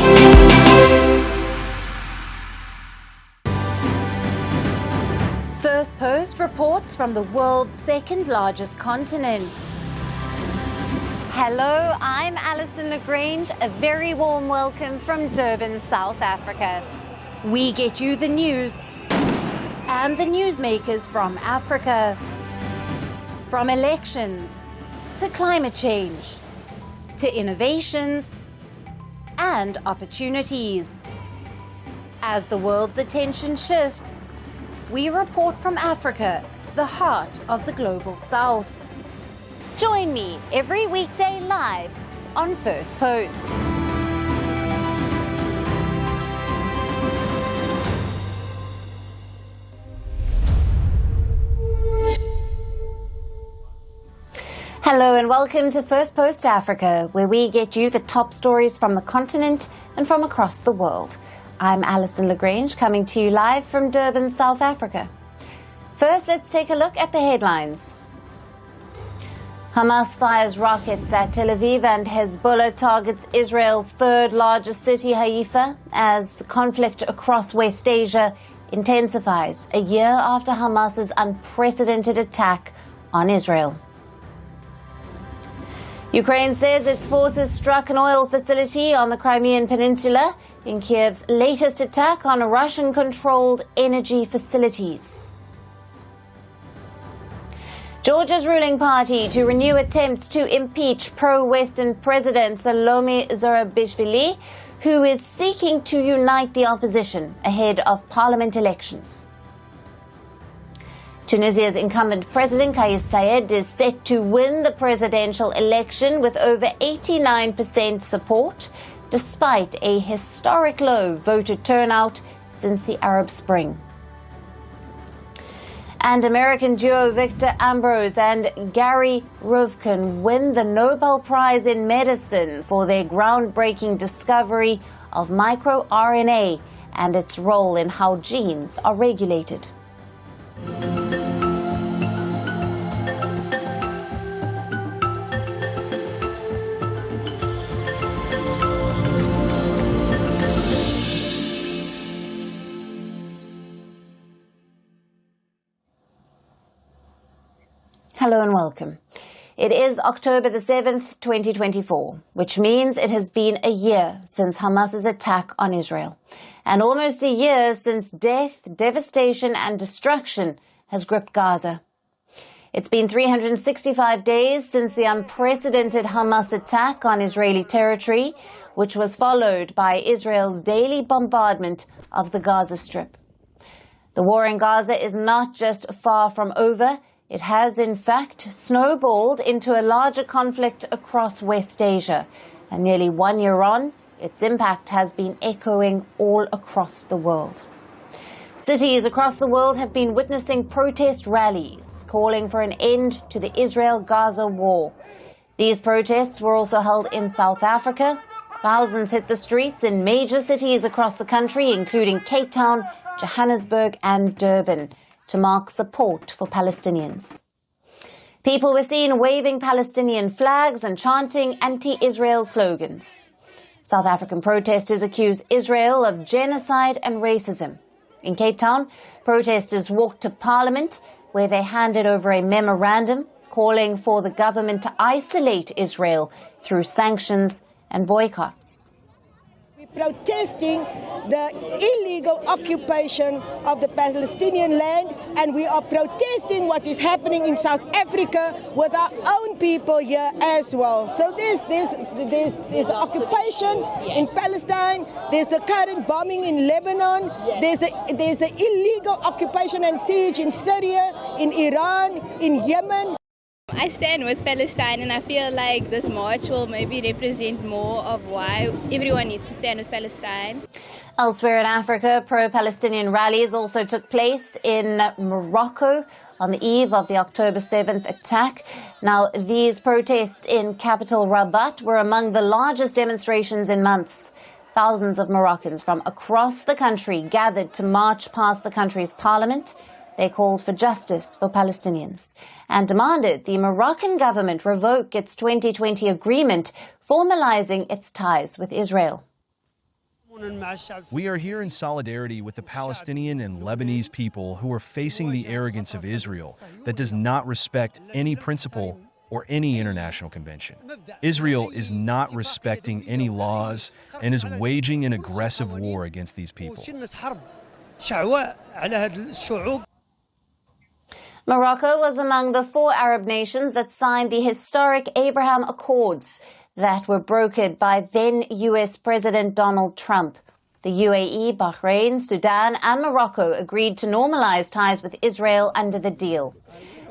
Firstpost reports from the world's second largest continent. Hello, I'm Alison Lagrange. A very warm welcome from Durban, South Africa. We get you the news and the newsmakers from Africa. From elections to climate change to innovations and opportunities. As the world's attention shifts, we report from Africa, the heart of the global south. Join me every weekday live on First Post. Hello and welcome to First Post Africa, where we get you the top stories from the continent and from across the world. I'm Alison Lagrange, coming to you live from Durban, South Africa. First, let's take a look at the headlines. Hamas fires rockets at Tel Aviv and Hezbollah targets Israel's third largest city, Haifa, as conflict across West Asia intensifies a year after Hamas's unprecedented attack on Israel. Ukraine says its forces struck an oil facility on the Crimean Peninsula in Kiev's latest attack on Russian-controlled energy facilities. Georgia's ruling party to renew attempts to impeach pro-Western President Salome Zurabishvili, who is seeking to unite the opposition ahead of parliament elections. Tunisia's incumbent president, Kais Saied, is set to win the presidential election with over 89% support, despite a historic low voter turnout since the Arab Spring. And American duo Victor Ambrose and Gary Ruvkun win the Nobel Prize in Medicine for their groundbreaking discovery of microRNA and its role in how genes are regulated. Hello and welcome. It is October the 7th, 2024, which means it has been a year since Hamas's attack on Israel, and almost a year since death, devastation and destruction has gripped Gaza. It's been 365 days since the unprecedented Hamas attack on Israeli territory, which was followed by Israel's daily bombardment of the Gaza Strip. The war in Gaza is not just far from over. It has, in fact, snowballed into a larger conflict across West Asia. And nearly 1 year on, its impact has been echoing all across the world. Cities across the world have been witnessing protest rallies calling for an end to the Israel-Gaza war. These protests were also held in South Africa. Thousands hit the streets in major cities across the country, including Cape Town, Johannesburg and Durban, to mark support for Palestinians. People were seen waving Palestinian flags and chanting anti-Israel slogans. South African protesters accuse Israel of genocide and racism. In Cape Town, protesters walked to Parliament, where they handed over a memorandum calling for the government to isolate Israel through sanctions and boycotts. Protesting the illegal occupation of the Palestinian land, and we are protesting what is happening in South Africa with our own people here as well. So there's the occupation in Palestine, there's the current bombing in Lebanon, there's the illegal occupation and siege in Syria, in Iran, in Yemen. I stand with Palestine, and I feel like this march will maybe represent more of why everyone needs to stand with Palestine. Elsewhere in Africa, pro-Palestinian rallies also took place in Morocco on the eve of the October 7th attack. Now, these protests in capital Rabat were among the largest demonstrations in months. Thousands of Moroccans from across the country gathered to march past the country's parliament. They called for justice for Palestinians and demanded the Moroccan government revoke its 2020 agreement formalizing its ties with Israel. We are here in solidarity with the Palestinian and Lebanese people who are facing the arrogance of Israel that does not respect any principle or any international convention. Israel is not respecting any laws and is waging an aggressive war against these people. Morocco was among the 4 Arab nations that signed the historic Abraham Accords that were brokered by then U.S. President Donald Trump. The UAE, Bahrain, Sudan and Morocco agreed to normalize ties with Israel under the deal.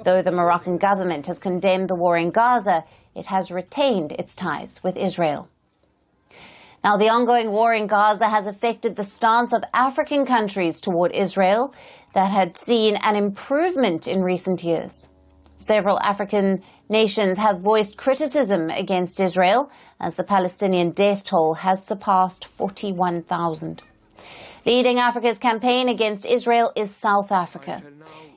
Though the Moroccan government has condemned the war in Gaza, it has retained its ties with Israel. Now, the ongoing war in Gaza has affected the stance of African countries toward Israel that had seen an improvement in recent years. Several African nations have voiced criticism against Israel as the Palestinian death toll has surpassed 41,000. Leading Africa's campaign against Israel is South Africa.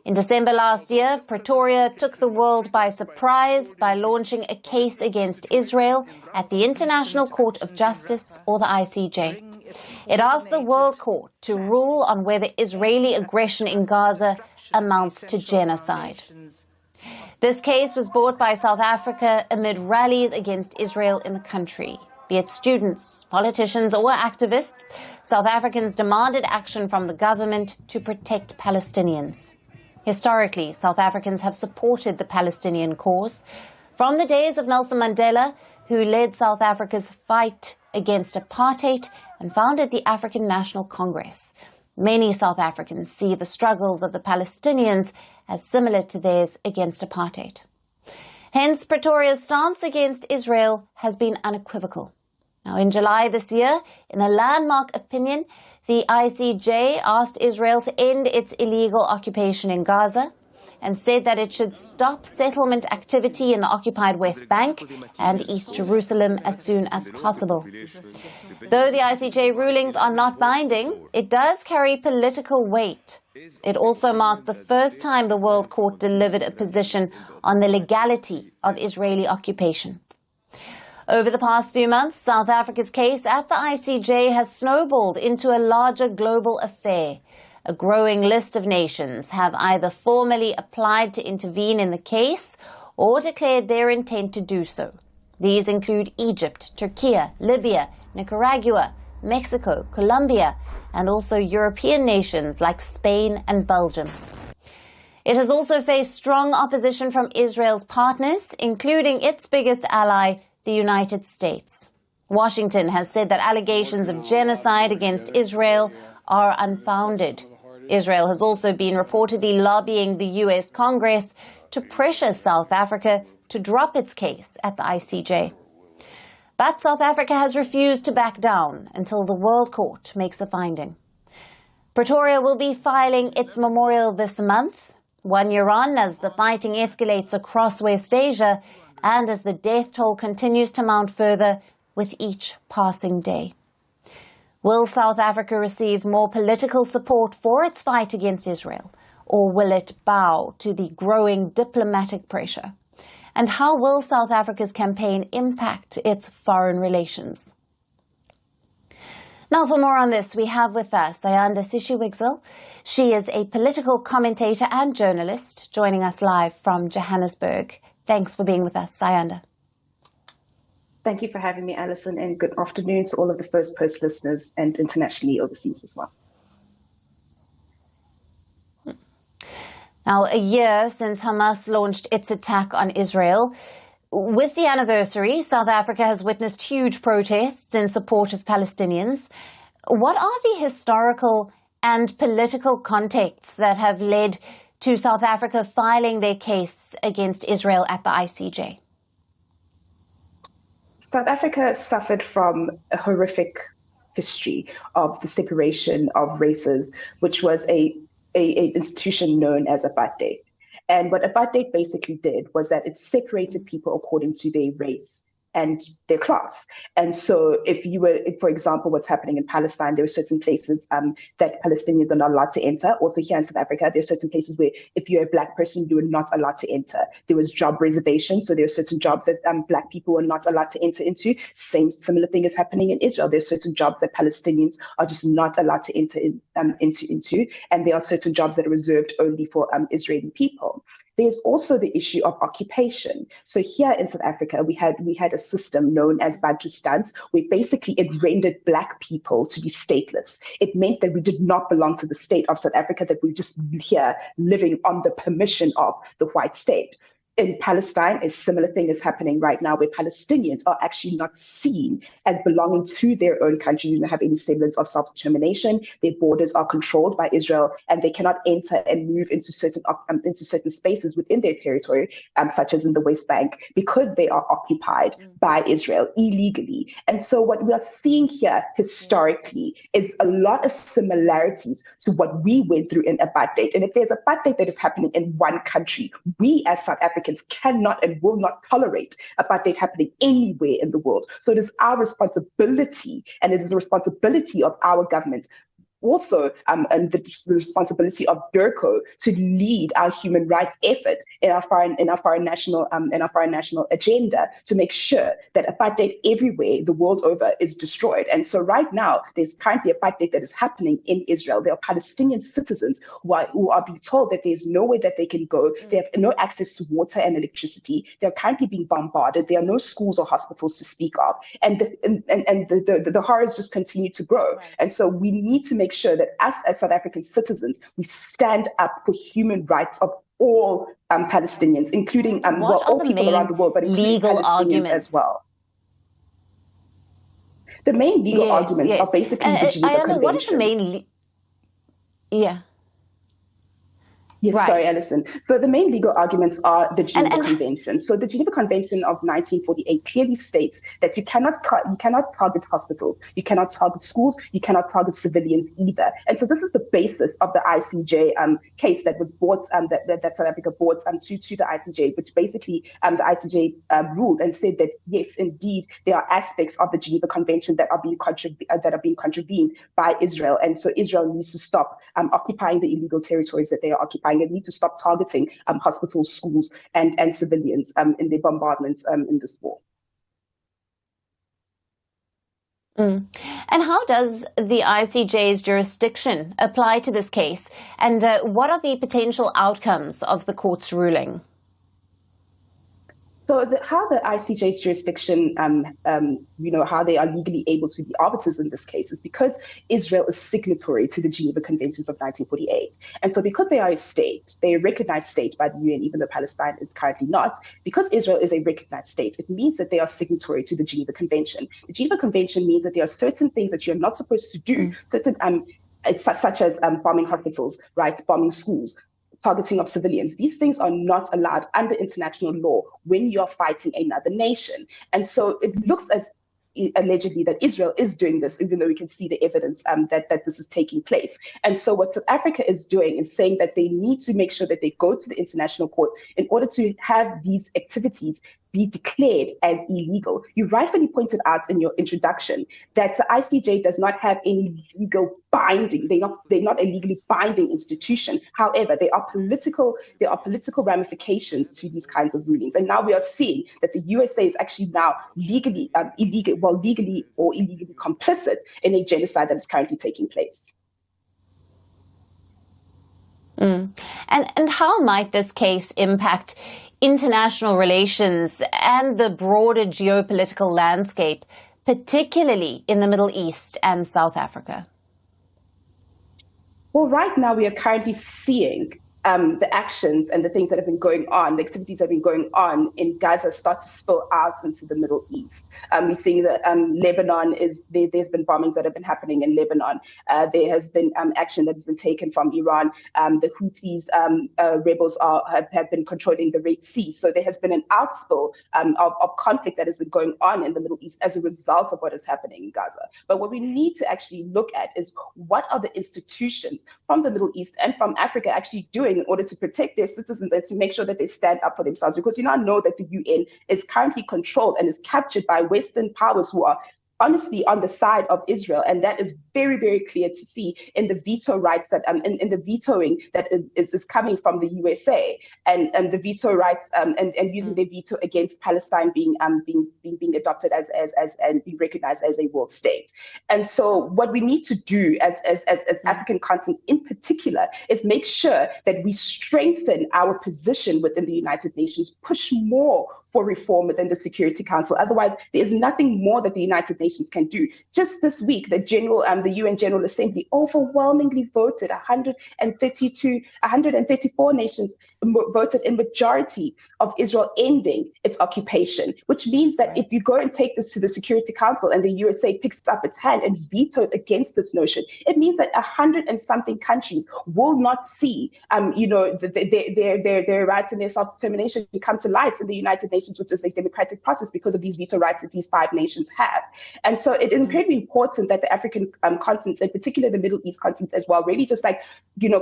In December last year, Pretoria took the world by surprise by launching a case against Israel at the International Court of Justice, or the ICJ. It asked the World Court to rule on whether Israeli aggression in Gaza amounts to genocide. This case was brought by South Africa amid rallies against Israel in the country. Be it students, politicians or activists, South Africans demanded action from the government to protect Palestinians. Historically, South Africans have supported the Palestinian cause. From the days of Nelson Mandela, who led South Africa's fight against apartheid and founded the African National Congress. Many South Africans see the struggles of the Palestinians as similar to theirs against apartheid. Hence, Pretoria's stance against Israel has been unequivocal. Now, in July this year, in a landmark opinion, the ICJ asked Israel to end its illegal occupation in Gaza and said that it should stop settlement activity in the occupied West Bank and East Jerusalem as soon as possible. Though the ICJ rulings are not binding, it does carry political weight. It also marked the first time the World Court delivered a position on the legality of Israeli occupation. Over the past few months, South Africa's case at the ICJ has snowballed into a larger global affair. A growing list of nations have either formally applied to intervene in the case or declared their intent to do so. These include Egypt, Turkey, Libya, Nicaragua, Mexico, Colombia, and also European nations like Spain and Belgium. It has also faced strong opposition from Israel's partners, including its biggest ally, the United States. Washington has said that allegations of genocide against Israel are unfounded. Israel has also been reportedly lobbying the U.S. Congress to pressure South Africa to drop its case at the ICJ. But South Africa has refused to back down until the World Court makes a finding. Pretoria will be filing its memorial this month, 1 year on as the fighting escalates across West Asia and as the death toll continues to mount further with each passing day. Will South Africa receive more political support for its fight against Israel, or will it bow to the growing diplomatic pressure? And how will South Africa's campaign impact its foreign relations? Now, for more on this, we have with us Ayanda Sishiwigzel. She is a political commentator and journalist, joining us live from Johannesburg. Thanks for being with us, Ayanda. Thank you for having me, Alison, and good afternoon to all of the Firstpost listeners and internationally overseas as well. Now, a year since Hamas launched its attack on Israel. With the anniversary, South Africa has witnessed huge protests in support of Palestinians. What are the historical and political contexts that have led to South Africa filing their case against Israel at the ICJ? South Africa suffered from a horrific history of the separation of races, which was a institution known as apartheid. And what apartheid basically did was that it separated people according to their race and their class. And so if, for example, what's happening in Palestine, there are certain places that Palestinians are not allowed to enter. Also here in South Africa, there are certain places where if you're a Black person, you are not allowed to enter. There was job reservation. So there are certain jobs that Black people are not allowed to enter into. Similar thing is happening in Israel. There are certain jobs that Palestinians are just not allowed to enter into. And there are certain jobs that are reserved only for Israeli people. There's also the issue of occupation. So here in South Africa, we had a system known as Bantu stance, where basically it rendered Black people to be stateless. It meant that we did not belong to the state of South Africa, that we were just here living on the permission of the white state. In Palestine, a similar thing is happening right now where Palestinians are actually not seen as belonging to their own country. They don't have any semblance of self-determination. Their borders are controlled by Israel, and they cannot enter and move into certain spaces within their territory, such as in the West Bank, because they are occupied by Israel illegally. And so what we are seeing here historically is a lot of similarities to what we went through in apartheid. And if there's apartheid that is happening in one country, we as South Africans cannot and will not tolerate apartheid happening anywhere in the world. So it is our responsibility, and it is the responsibility of our government, also and the responsibility of DIRCO to lead our human rights effort in our foreign national agenda to make sure that apartheid everywhere the world over is destroyed. And so right now there's currently apartheid that is happening in Israel. There are Palestinian citizens who are being told that there's nowhere that they can go. They have no access to water and electricity. They're currently being bombarded. There are no schools or hospitals to speak of, and the horrors just continue to grow. And so we need to make sure that us as South African citizens, we stand up for human rights of all Palestinians, including all people around the world, but including Palestinians as well. The main legal arguments are basically the Geneva Convention. What is the main? Yes, right. Sorry, Alison. So the main legal arguments are the Geneva Convention. So the Geneva Convention of 1948 clearly states that you cannot target hospitals, you cannot target schools, you cannot target civilians either. And so this is the basis of the ICJ case that was brought that South Africa brought to the ICJ, which basically the ICJ ruled and said that yes, indeed, there are aspects of the Geneva Convention that are being contravened by Israel, and so Israel needs to stop occupying the illegal territories that they are occupying. And need to stop targeting hospitals, schools, and civilians in their bombardments in this war. And how does the ICJ's jurisdiction apply to this case? And what are the potential outcomes of the court's ruling? So how the ICJ's jurisdiction, how they are legally able to be arbiters in this case is because Israel is signatory to the Geneva Conventions of 1948. And so because they are a state, they are a recognized state by the UN, even though Palestine is currently not, because Israel is a recognized state, it means that they are signatory to the Geneva Convention. The Geneva Convention means that there are certain things that you're not supposed to do, such as bombing hospitals, right, bombing schools, targeting of civilians. These things are not allowed under international law when you're fighting another nation. And so it looks as allegedly that Israel is doing this, even though we can see the evidence that this is taking place. And so what South Africa is doing is saying that they need to make sure that they go to the international court in order to have these activities be declared as illegal. You rightfully pointed out in your introduction that the ICJ does not have any legal binding. They're not a legally binding institution. However, there are political ramifications to these kinds of rulings. And now we are seeing that the USA is actually now legally or illegally complicit in a genocide that is currently taking place. And how might this case impact international relations and the broader geopolitical landscape, particularly in the Middle East and South Africa? Well, right now we are currently seeing the actions and the things that have been going on, the activities that have been going on in Gaza start to spill out into the Middle East. We're seeing that Lebanon there's been bombings that have been happening in Lebanon. There has been action that has been taken from Iran. The Houthis rebels have been controlling the Red Sea. So there has been an outspill of conflict that has been going on in the Middle East as a result of what is happening in Gaza. But what we need to actually look at is what are the institutions from the Middle East and from Africa actually doing in order to protect their citizens and to make sure that they stand up for themselves, because you now know that the UN is currently controlled and is captured by Western powers who are honestly on the side of Israel, and that is very, very clear to see in the veto rights that in the vetoing that is coming from the USA, and the veto rights and using their veto against Palestine being adopted as and being recognized as a world state. And so what we need to do as an African continent in particular is make sure that we strengthen our position within the United Nations, push more for reform within the Security Council. Otherwise, there is nothing more that the United Nations can do. Just this week, the the UN General Assembly overwhelmingly voted. 134 nations voted in majority of Israel ending its occupation, which means that if you go and take this to the Security Council and the USA picks up its hand and vetoes against this notion, it means that 100 and something countries will not see, their rights and their self-determination come to light in the United Nations, which is a democratic process, because of these veto rights that these 5 nations have. And so it is incredibly important that the African continent, in particular the Middle East continent as well, really just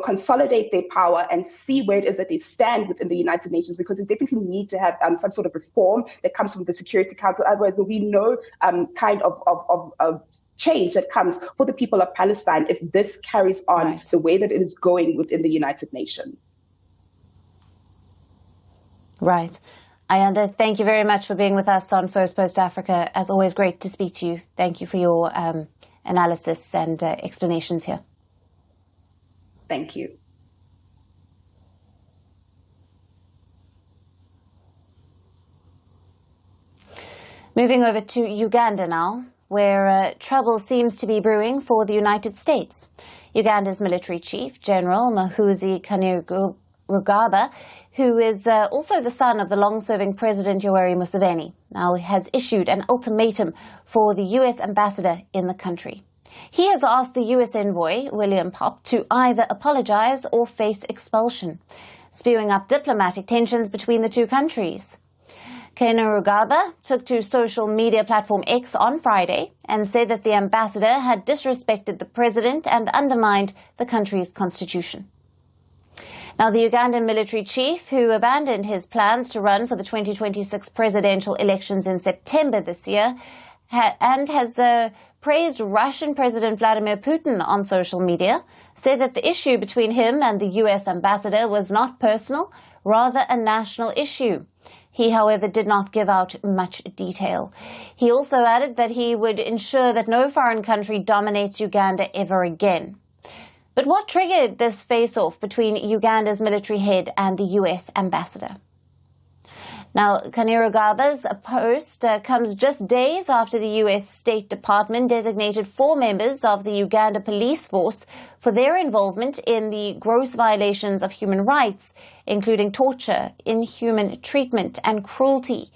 consolidate their power and see where it is that they stand within the United Nations, because they definitely need to have some sort of reform that comes from the Security Council. Otherwise, there'll be no kind of change that comes for the people of Palestine if this carries on the way that it is going within the United Nations. Right. Ayanda, thank you very much for being with us on Firstpost Africa. As always, great to speak to you. Thank you for your analysis and explanations here. Thank you. Moving over to Uganda now, where trouble seems to be brewing for the United States. Uganda's military chief, General Muizzu Kainerugaba, who is also the son of the long-serving President Yoweri Museveni, now has issued an ultimatum for the U.S. ambassador in the country. He has asked the U.S. envoy, William Popp, to either apologize or face expulsion, spewing up diplomatic tensions between the two countries. Kainerugaba took to social media platform X on Friday and said that the ambassador had disrespected the president and undermined the country's constitution. Now, the Ugandan military chief, who abandoned his plans to run for the 2026 presidential elections in September this year, has praised Russian President Vladimir Putin on social media, said that the issue between him and the U.S. ambassador was not personal, rather a national issue. He, however, did not give out much detail. He also added that he would ensure that no foreign country dominates Uganda ever again. But what triggered this face-off between Uganda's military head and the U.S. ambassador? Now, Kainerugaba's post comes just days after the U.S. State Department designated 4 members of the Uganda Police Force for their involvement in the gross violations of human rights, including torture, inhuman treatment, and cruelty.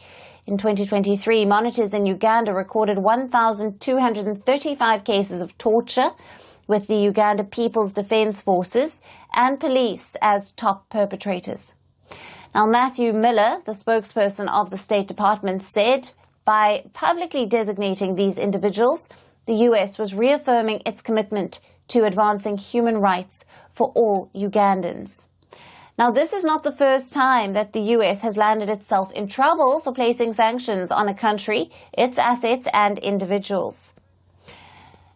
In 2023, monitors in Uganda recorded 1,235 cases of torture, with the Uganda People's Defence Forces and police as top perpetrators. Now, Matthew Miller, the spokesperson of the State Department, said by publicly designating these individuals, the U.S. was reaffirming its commitment to advancing human rights for all Ugandans. Now, this is not the first time that the U.S. has landed itself in trouble for placing sanctions on a country, its assets and individuals.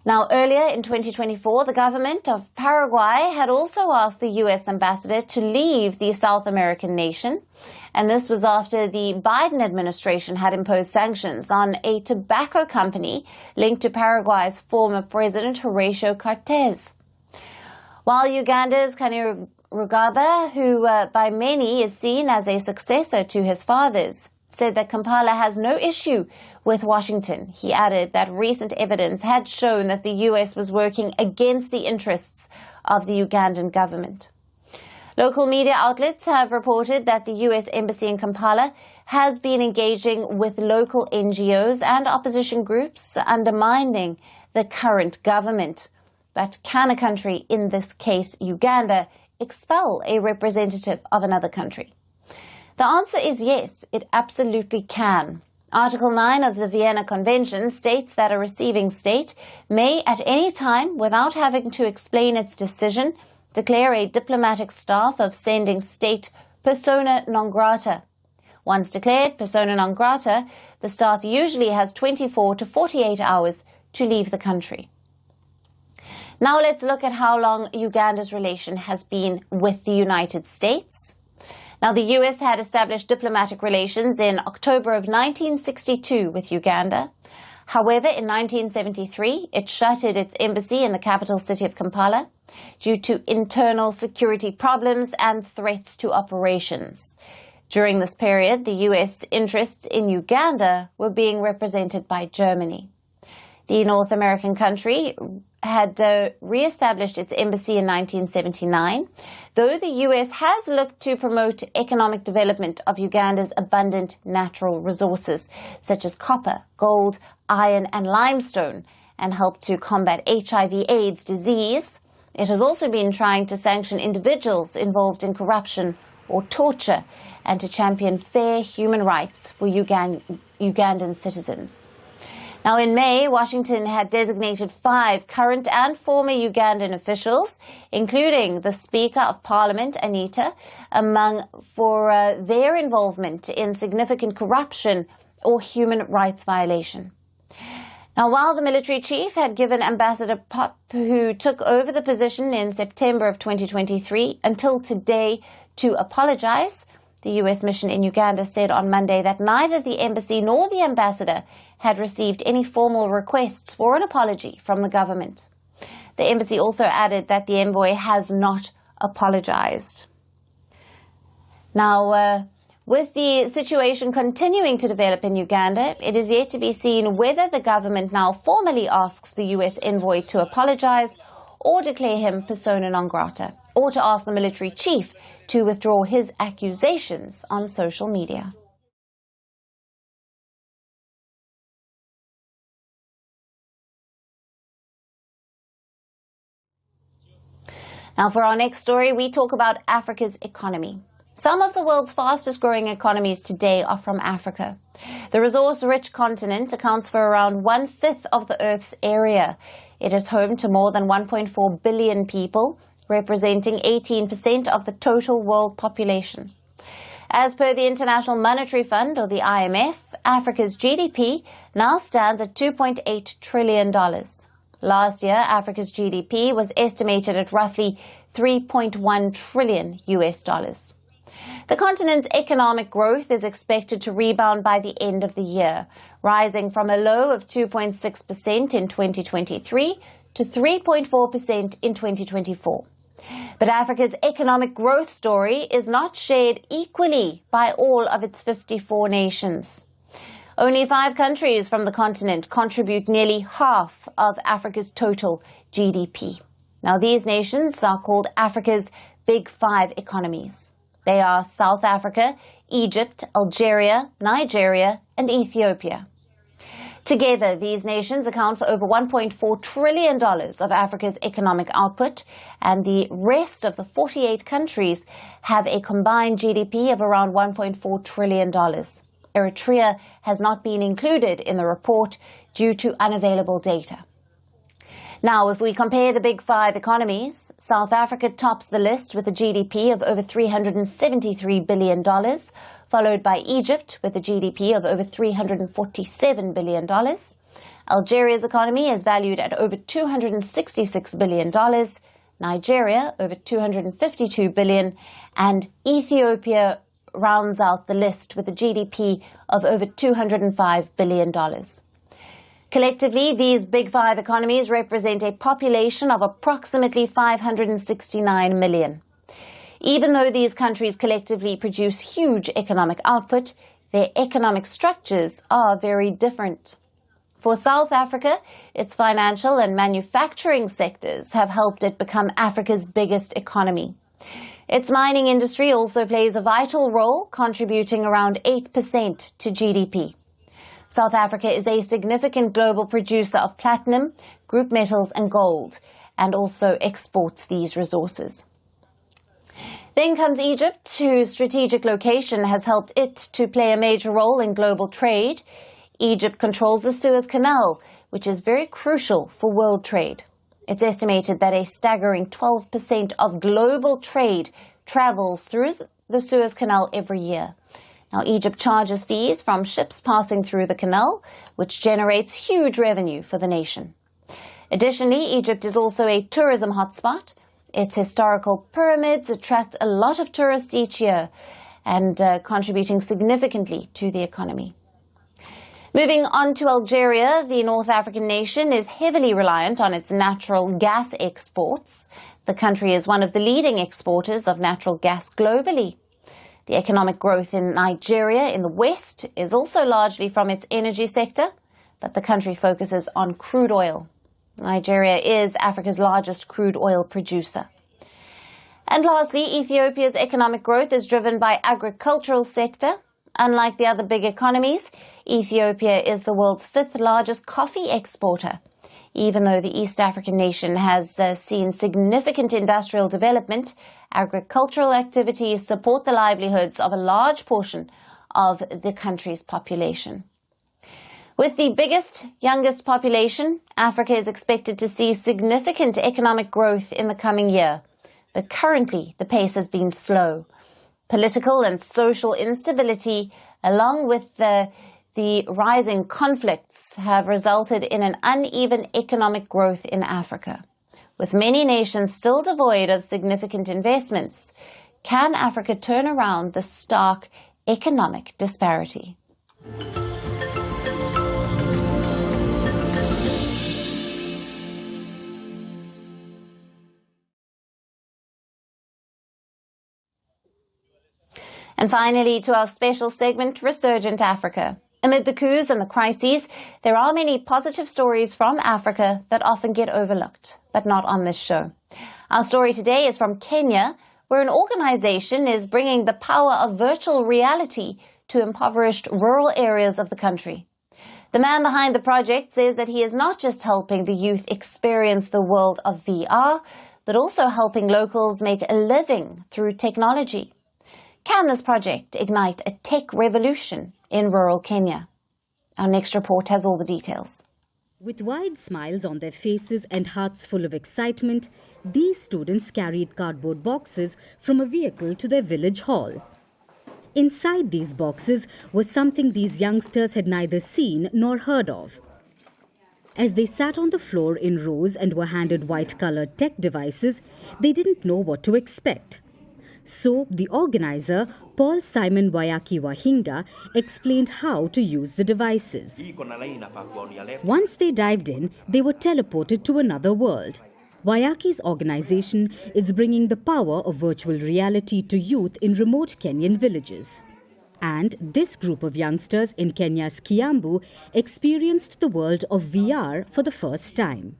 Now, earlier in 2024, the government of Paraguay had also asked the U.S. ambassador to leave the South American nation, and this was after the Biden administration had imposed sanctions on a tobacco company linked to Paraguay's former president, Horacio Cortez. While Uganda's Kainerugaba, who by many is seen as a successor to his father's, said that Kampala has no issue with Washington. He added that recent evidence had shown that the U.S. was working against the interests of the Ugandan government. Local media outlets have reported that the U.S. Embassy in Kampala has been engaging with local NGOs and opposition groups, undermining the current government. But can a country, in this case Uganda, expel a representative of another country? The answer is yes, it absolutely can. Article 9 of the Vienna Convention states that a receiving state may at any time, without having to explain its decision, declare a diplomatic staff of sending state persona non grata. Once declared persona non grata, the staff usually has 24 to 48 hours to leave the country. Now let's look at how long Uganda's relation has been with the United States. Now, the U.S. had established diplomatic relations in October of 1962 with Uganda. However, in 1973, it shuttered its embassy in the capital city of Kampala due to internal security problems and threats to operations. During this period, the U.S. interests in Uganda were being represented by Germany. The North American country had re-established its embassy in 1979, though the US has looked to promote economic development of Uganda's abundant natural resources, such as copper, gold, iron and limestone, and helped to combat HIV/AIDS disease. It has also been trying to sanction individuals involved in corruption or torture and to champion fair human rights for Ugandan citizens. Now, in May, Washington had designated 5 current and former Ugandan officials, including the Speaker of Parliament, Anita, for their involvement in significant corruption or human rights violation. Now, while the military chief had given Ambassador Pop, who took over the position in September of 2023, until today to apologize, the U.S. mission in Uganda said on Monday that neither the embassy nor the ambassador had received any formal requests for an apology from the government. The embassy also added that the envoy has not apologized. Now, with the situation continuing to develop in Uganda, it is yet to be seen whether the government now formally asks the U.S. envoy to apologize or declare him persona non grata, or to ask the military chief to withdraw his accusations on social media. Now, for our next story, we talk about Africa's economy. Some of the world's fastest growing economies today are from Africa. The resource-rich continent accounts for around 1/5 of the Earth's area. It is home to more than 1.4 billion people, representing 18% of the total world population. As per the International Monetary Fund, or the IMF, Africa's GDP now stands at $2.8 trillion. Last year, Africa's GDP was estimated at roughly $3.1 trillion US dollars. The continent's economic growth is expected to rebound by the end of the year, rising from a low of 2.6% in 2023 to 3.4% in 2024. But Africa's economic growth story is not shared equally by all of its 54 nations. Only 5 countries from the continent contribute nearly half of Africa's total GDP. Now, these nations are called Africa's Big 5 economies. They are South Africa, Egypt, Algeria, Nigeria, and Ethiopia. Together, these nations account for over $1.4 trillion of Africa's economic output, and the rest of the 48 countries have a combined GDP of around $1.4 trillion. Eritrea has not been included in the report due to unavailable data. Now, if we compare the Big 5 economies, South Africa tops the list with a GDP of over $373 billion, followed by Egypt with a GDP of over $347 billion. Algeria's economy is valued at over $266 billion, Nigeria over $252 billion, and Ethiopia rounds out the list with a GDP of over $205 billion. Collectively, these Big 5 economies represent a population of approximately 569 million. Even though these countries collectively produce huge economic output, their economic structures are very different. For South Africa, its financial and manufacturing sectors have helped it become Africa's biggest economy. Its mining industry also plays a vital role, contributing around 8% to GDP. South Africa is a significant global producer of platinum, group metals and gold, and also exports these resources. Then comes Egypt, whose strategic location has helped it to play a major role in global trade. Egypt controls the Suez Canal, which is very crucial for world trade. It's estimated that a staggering 12% of global trade travels through the Suez Canal every year. Now, Egypt charges fees from ships passing through the canal, which generates huge revenue for the nation. Additionally, Egypt is also a tourism hotspot. Its historical pyramids attract a lot of tourists each year and contributing significantly to the economy. Moving on to Algeria, the North African nation is heavily reliant on its natural gas exports. The country is one of the leading exporters of natural gas globally. The economic growth in Nigeria in the west is also largely from its energy sector. but the country focuses on crude oil. Nigeria is Africa's largest crude oil producer. And lastly, Ethiopia's economic growth is driven by agricultural sector. Unlike the other big economies, Ethiopia is the world's 5th largest coffee exporter. Even though the East African nation has seen significant industrial development, agricultural activities support the livelihoods of a large portion of the country's population. With the biggest, youngest population, Africa is expected to see significant economic growth in the coming year. But currently, the pace has been slow. Political and social instability, along with the rising conflicts, have resulted in an uneven economic growth in Africa. With many nations still devoid of significant investments, can Africa turn around the stark economic disparity? And finally, to our special segment, Resurgent Africa. Amid the coups and the crises, there are many positive stories from Africa that often get overlooked, but not on this show. Our story today is from Kenya, where an organization is bringing the power of virtual reality to impoverished rural areas of the country. The man behind the project says that he is not just helping the youth experience the world of VR, but also helping locals make a living through technology. Can this project ignite a tech revolution in rural Kenya? Our next report has all the details. With wide smiles on their faces and hearts full of excitement, these students carried cardboard boxes from a vehicle to their village hall. Inside these boxes was something these youngsters had neither seen nor heard of. As they sat on the floor in rows and were handed white-colored tech devices, they didn't know what to expect. So, the organizer, Paul Simon Wayaki Wahinga, explained how to use the devices. Once they dived in, they were teleported to another world. Wayaki's organization is bringing the power of virtual reality to youth in remote Kenyan villages. And this group of youngsters in Kenya's Kiambu experienced the world of VR for the first time.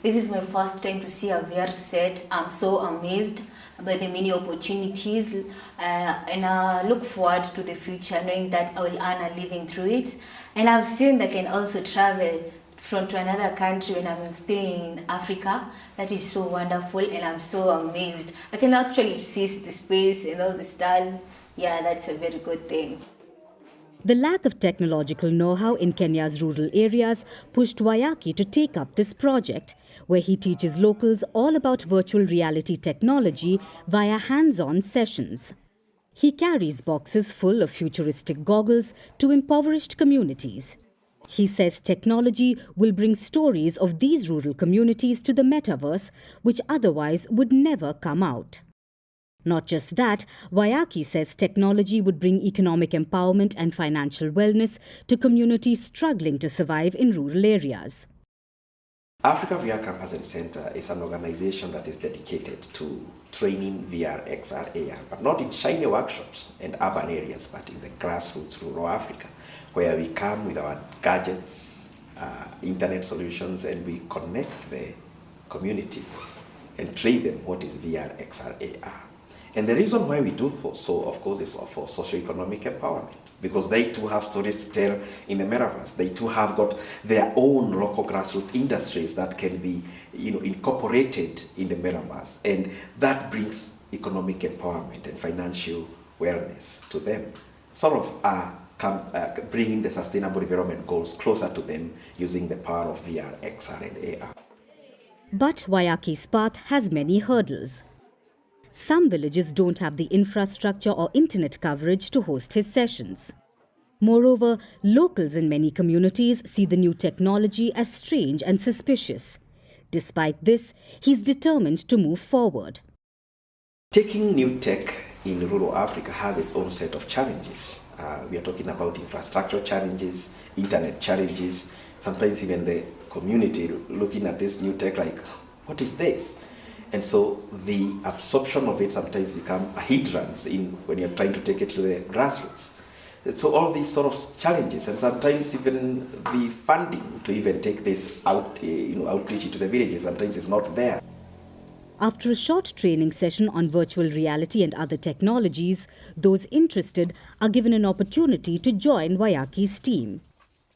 This is my first time to see a VR set. I'm so amazed by the many opportunities, and I look forward to the future, knowing that I will earn a living through it. And I've seen that I can also travel to another country when I'm still in Africa. That is so wonderful, and I'm so amazed. I can actually see the space and all the stars. Yeah, that's a very good thing. The lack of technological know-how in Kenya's rural areas pushed Wayaki to take up this project, where he teaches locals all about virtual reality technology via hands-on sessions. He carries boxes full of futuristic goggles to impoverished communities. He says technology will bring stories of these rural communities to the metaverse, which otherwise would never come out. Not just that, Wayaki says technology would bring economic empowerment and financial wellness to communities struggling to survive in rural areas. Africa VR Campus and Center is an organization that is dedicated to training VR, XR, AR, but not in shiny workshops and urban areas, but in the grassroots rural Africa, where we come with our gadgets, internet solutions, and we connect the community and train them what is VR, XR, AR. And the reason why we do so, of course, is for socio-economic empowerment, because they too have stories to tell in the metaverse. They too have got their own local grassroots industries that can be, incorporated in the metaverse, and that brings economic empowerment and financial wellness to them. Sort of bringing the Sustainable Development Goals closer to them using the power of VR, XR, and AR. But Wayaki's path has many hurdles. Some villages don't have the infrastructure or internet coverage to host his sessions. Moreover, locals in many communities see the new technology as strange and suspicious. Despite this, he's determined to move forward. Taking new tech in rural Africa has its own set of challenges. We are talking about infrastructure challenges, internet challenges, sometimes even the community looking at this new tech like, what is this? And so the absorption of it sometimes becomes a hindrance when you're trying to take it to the grassroots. So all these sort of challenges, and sometimes even the funding to even take this outreach into the villages, sometimes is not there. After a short training session on virtual reality and other technologies, those interested are given an opportunity to join Wayaki's team.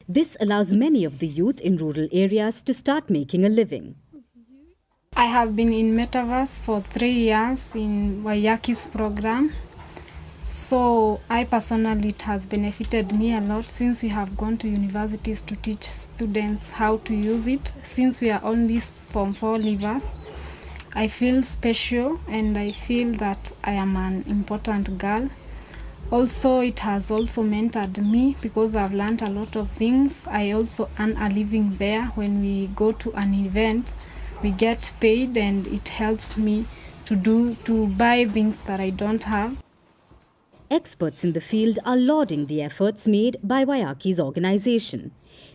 This allows many of the youth in rural areas to start making a living. I have been in Metaverse for 3 years in Wayaki's program. So I personally, it has benefited me a lot since we have gone to universities to teach students how to use it. Since we are only Form 4 leavers, I feel special and I feel that I am an important girl. Also, it has also mentored me because I've learned a lot of things. I also earn a living there. When we go to an event, we get paid and it helps me to buy things that I don't have. Experts in the field are lauding the efforts made by Wayaki's organization.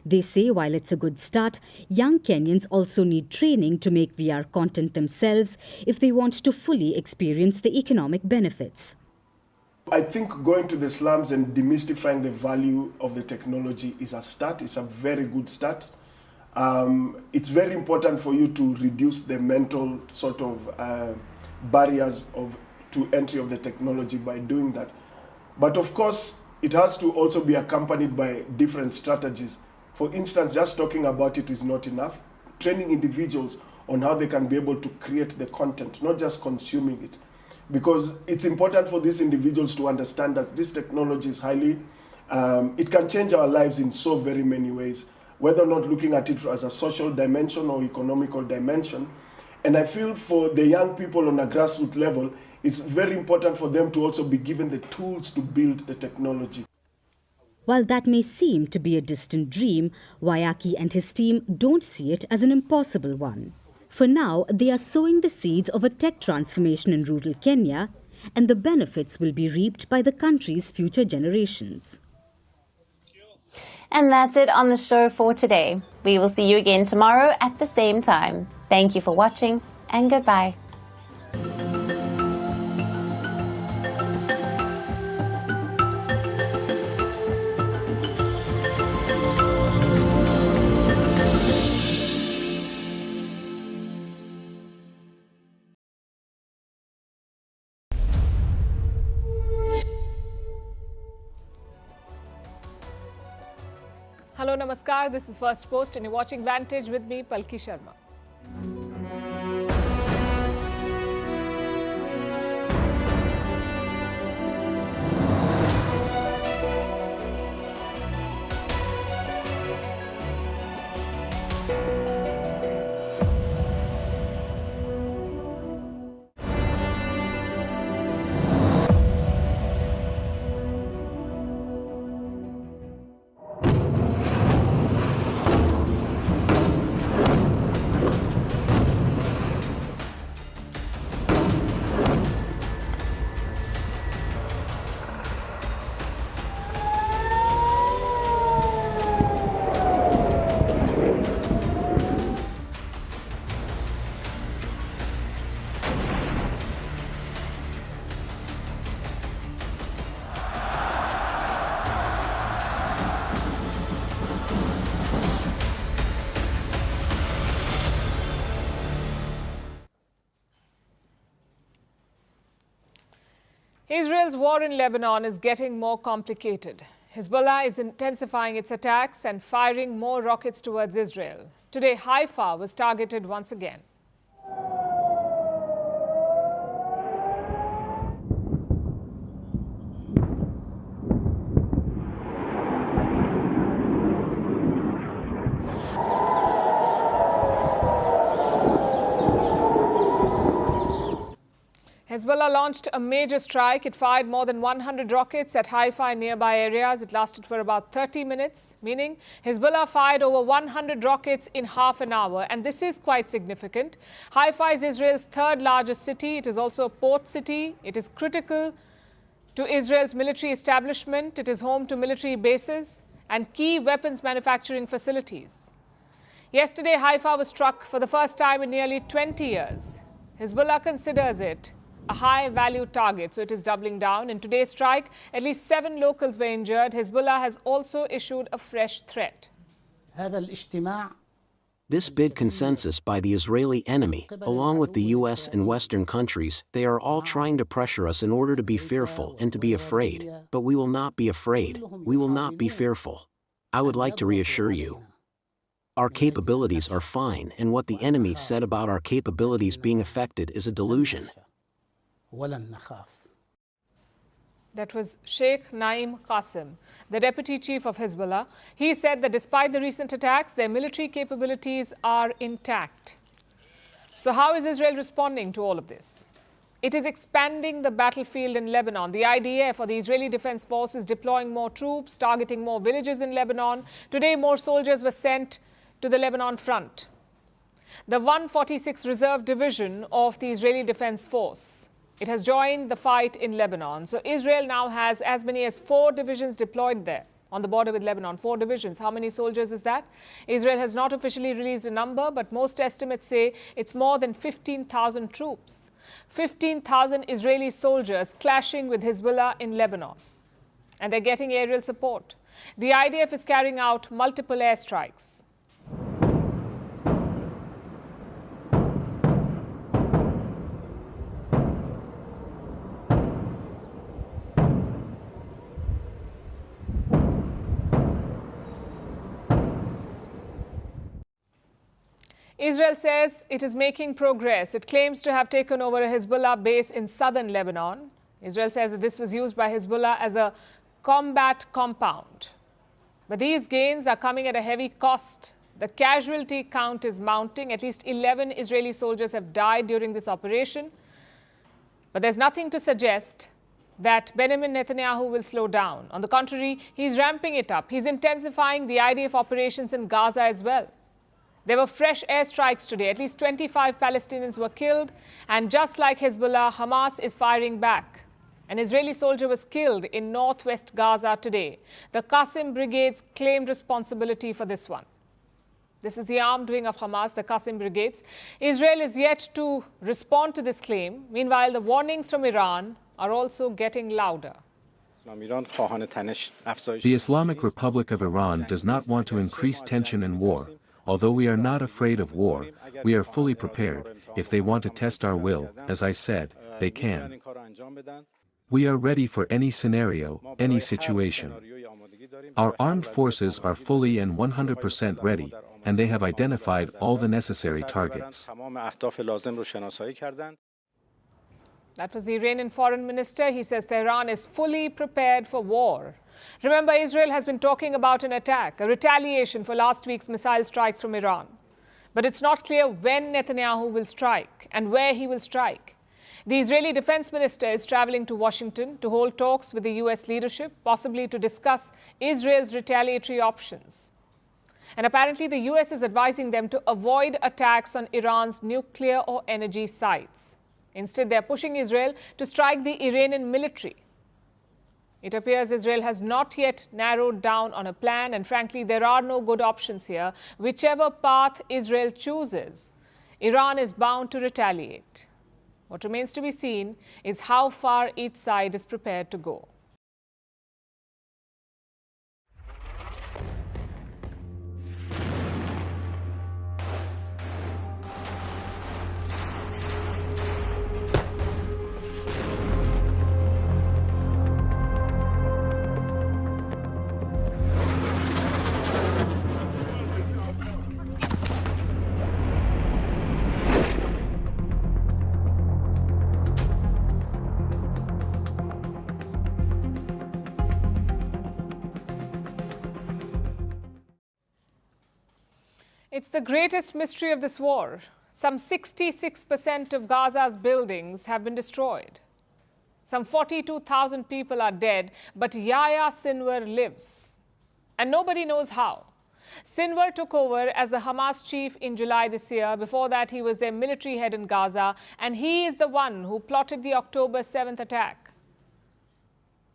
They say while it's a good start, young Kenyans also need training to make VR content themselves if they want to fully experience the economic benefits. I think going to the slums and demystifying the value of the technology is a start. It's a very good start. It's very important for you to reduce the mental sort of barriers to entry of the technology by doing that. But of course, it has to also be accompanied by different strategies. For instance, just talking about it is not enough. Training individuals on how they can be able to create the content, not just consuming it. Because it's important for these individuals to understand that this technology is it can change our lives in so very many ways, whether or not looking at it as a social dimension or economical dimension. And I feel for the young people on a grassroots level, it's very important for them to also be given the tools to build the technology. While that may seem to be a distant dream, Wayaki and his team don't see it as an impossible one. For now, they are sowing the seeds of a tech transformation in rural Kenya, and the benefits will be reaped by the country's future generations. And that's it on the show for today. We will see you again tomorrow at the same time. Thank you for watching, and goodbye. Hello, Namaskar. This is Firstpost and you're watching Vantage with me, Palki Sharma. Israel's war in Lebanon is getting more complicated. Hezbollah is intensifying its attacks and firing more rockets towards Israel. Today, Haifa was targeted once again. Hezbollah launched a major strike. It fired more than 100 rockets at Haifa and nearby areas. It lasted for about 30 minutes, meaning Hezbollah fired over 100 rockets in half an hour. And this is quite significant. Haifa is Israel's third largest city. It is also a port city. It is critical to Israel's military establishment. It is home to military bases and key weapons manufacturing facilities. Yesterday, Haifa was struck for the first time in nearly 20 years. Hezbollah considers it a high-value target, so it is doubling down. In today's strike, at least 7 locals were injured. Hezbollah has also issued a fresh threat. This big consensus by the Israeli enemy, along with the US and Western countries, they are all trying to pressure us in order to be fearful and to be afraid. But we will not be afraid. We will not be fearful. I would like to reassure you. Our capabilities are fine, and what the enemy said about our capabilities being affected is a delusion. That was Sheikh Naim Qasim, the deputy chief of Hezbollah. He said that despite the recent attacks, their military capabilities are intact. So how is Israel responding to all of this? It is expanding the battlefield in Lebanon. The IDF, or the Israeli Defense Force, is deploying more troops, targeting more villages in Lebanon. Today, more soldiers were sent to the Lebanon front. The 146th Reserve Division of the Israeli Defense Force, it has joined the fight in Lebanon. So Israel now has as many as 4 divisions deployed there on the border with Lebanon. 4 divisions. How many soldiers is that? Israel has not officially released a number, but most estimates say it's more than 15,000 troops. 15,000 Israeli soldiers clashing with Hezbollah in Lebanon. And they're getting aerial support. The IDF is carrying out multiple airstrikes. Israel says it is making progress. It claims to have taken over a Hezbollah base in southern Lebanon. Israel says that this was used by Hezbollah as a combat compound. But these gains are coming at a heavy cost. The casualty count is mounting. At least 11 Israeli soldiers have died during this operation. But there's nothing to suggest that Benjamin Netanyahu will slow down. On the contrary, he's ramping it up. He's intensifying the IDF operations in Gaza as well. There were fresh airstrikes today. At least 25 Palestinians were killed. And just like Hezbollah, Hamas is firing back. An Israeli soldier was killed in northwest Gaza today. The Qasim brigades claimed responsibility for this one. This is the armed wing of Hamas, the Qasim brigades. Israel is yet to respond to this claim. Meanwhile, the warnings from Iran are also getting louder. The Islamic Republic of Iran does not want to increase tension and war. Although we are not afraid of war, we are fully prepared. If they want to test our will, as I said, they can. We are ready for any scenario, any situation. Our armed forces are fully and 100% ready, and they have identified all the necessary targets. That was the Iranian foreign minister. He says Tehran is fully prepared for war. Remember, Israel has been talking about an attack, a retaliation for last week's missile strikes from Iran. But it's not clear when Netanyahu will strike and where he will strike. The Israeli defense minister is traveling to Washington to hold talks with the US leadership, possibly to discuss Israel's retaliatory options. And apparently the US is advising them to avoid attacks on Iran's nuclear or energy sites. Instead, they're pushing Israel to strike the Iranian military. It appears Israel has not yet narrowed down on a plan, and frankly, there are no good options here. Whichever path Israel chooses, Iran is bound to retaliate. What remains to be seen is how far each side is prepared to go. It's the greatest mystery of this war. Some 66% of Gaza's buildings have been destroyed. Some 42,000 people are dead, but Yahya Sinwar lives. And nobody knows how. Sinwar took over as the Hamas chief in July this year. Before that, he was their military head in Gaza, and he is the one who plotted the October 7th attack.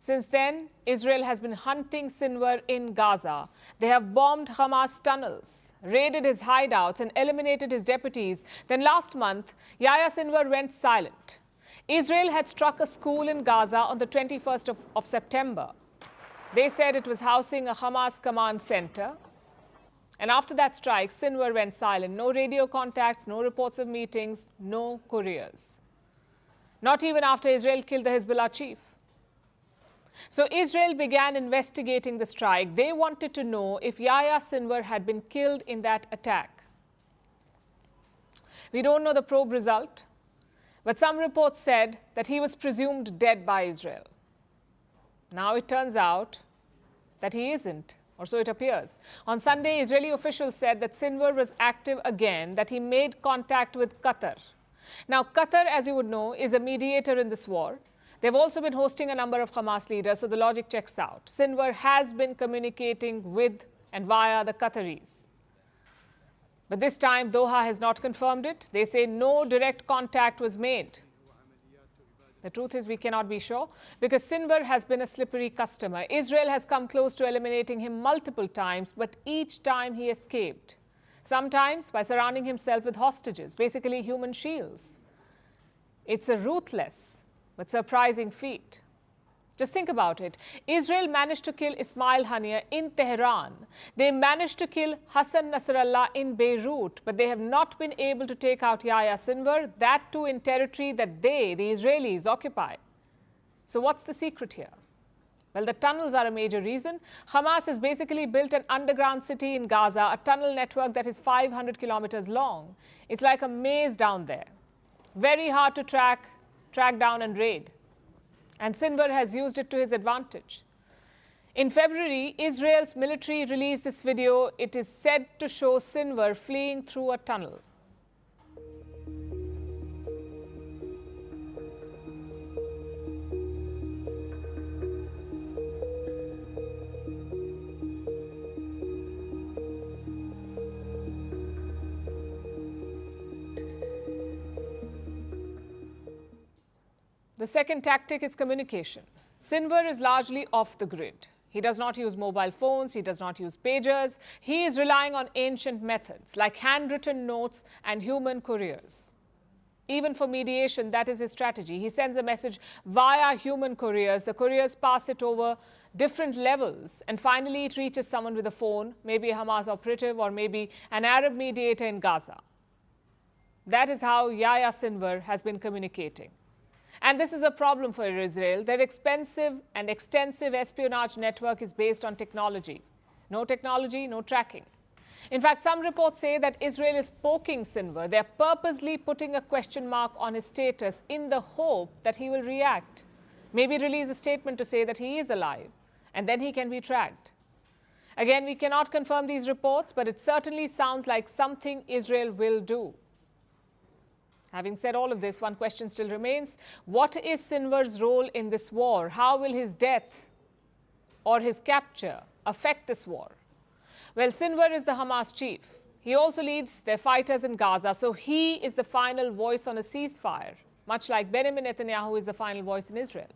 Since then, Israel has been hunting Sinwar in Gaza. They have bombed Hamas tunnels, raided his hideouts, and eliminated his deputies. Then last month, Yahya Sinwar went silent. Israel had struck a school in Gaza on the 21st of September. They said it was housing a Hamas command center. And after that strike, Sinwar went silent. No radio contacts, no reports of meetings, no couriers. Not even after Israel killed the Hezbollah chief. So Israel began investigating the strike. They wanted to know if Yahya Sinwar had been killed in that attack. We don't know the probe result, but some reports said that he was presumed dead by Israel. Now it turns out that he isn't, or so it appears. On Sunday, Israeli officials said that Sinwar was active again, that he made contact with Qatar. Now, Qatar, as you would know, is a mediator in this war. They've also been hosting a number of Hamas leaders, so the logic checks out. Sinwar has been communicating with and via the Qataris. But this time, Doha has not confirmed it. They say no direct contact was made. The truth is we cannot be sure because Sinwar has been a slippery customer. Israel has come close to eliminating him multiple times, but each time he escaped. Sometimes by surrounding himself with hostages, basically human shields. It's a ruthless but surprising feat. Just think about it. Israel managed to kill Ismail Haniyeh in Tehran. They managed to kill Hassan Nasrallah in Beirut, but they have not been able to take out Yahya Sinwar, that too in territory that they, the Israelis, occupy. So what's the secret here? Well, the tunnels are a major reason. Hamas has basically built an underground city in Gaza, a tunnel network that is 500 kilometers long. It's like a maze down there. Very hard to track down and raid. And Sinwar has used it to his advantage. In February, Israel's military released this video. It is said to show Sinwar fleeing through a tunnel. The second tactic is communication. Sinwar is largely off the grid. He does not use mobile phones, he does not use pagers. He is relying on ancient methods like handwritten notes and human couriers. Even for mediation, that is his strategy. He sends a message via human couriers. The couriers pass it over different levels, and finally it reaches someone with a phone, maybe a Hamas operative or maybe an Arab mediator in Gaza. That is how Yahya Sinwar has been communicating. And this is a problem for Israel. Their expensive and extensive espionage network is based on technology. No technology, no tracking. In fact, some reports say that Israel is poking Sinwar. They're purposely putting a question mark on his status in the hope that he will react. Maybe release a statement to say that he is alive, and then he can be tracked. Again, we cannot confirm these reports, but it certainly sounds like something Israel will do. Having said all of this, one question still remains. What is Sinwar's role in this war? How will his death or his capture affect this war? Well, Sinwar is the Hamas chief. He also leads their fighters in Gaza, so he is the final voice on a ceasefire, much like Benjamin Netanyahu is the final voice in Israel.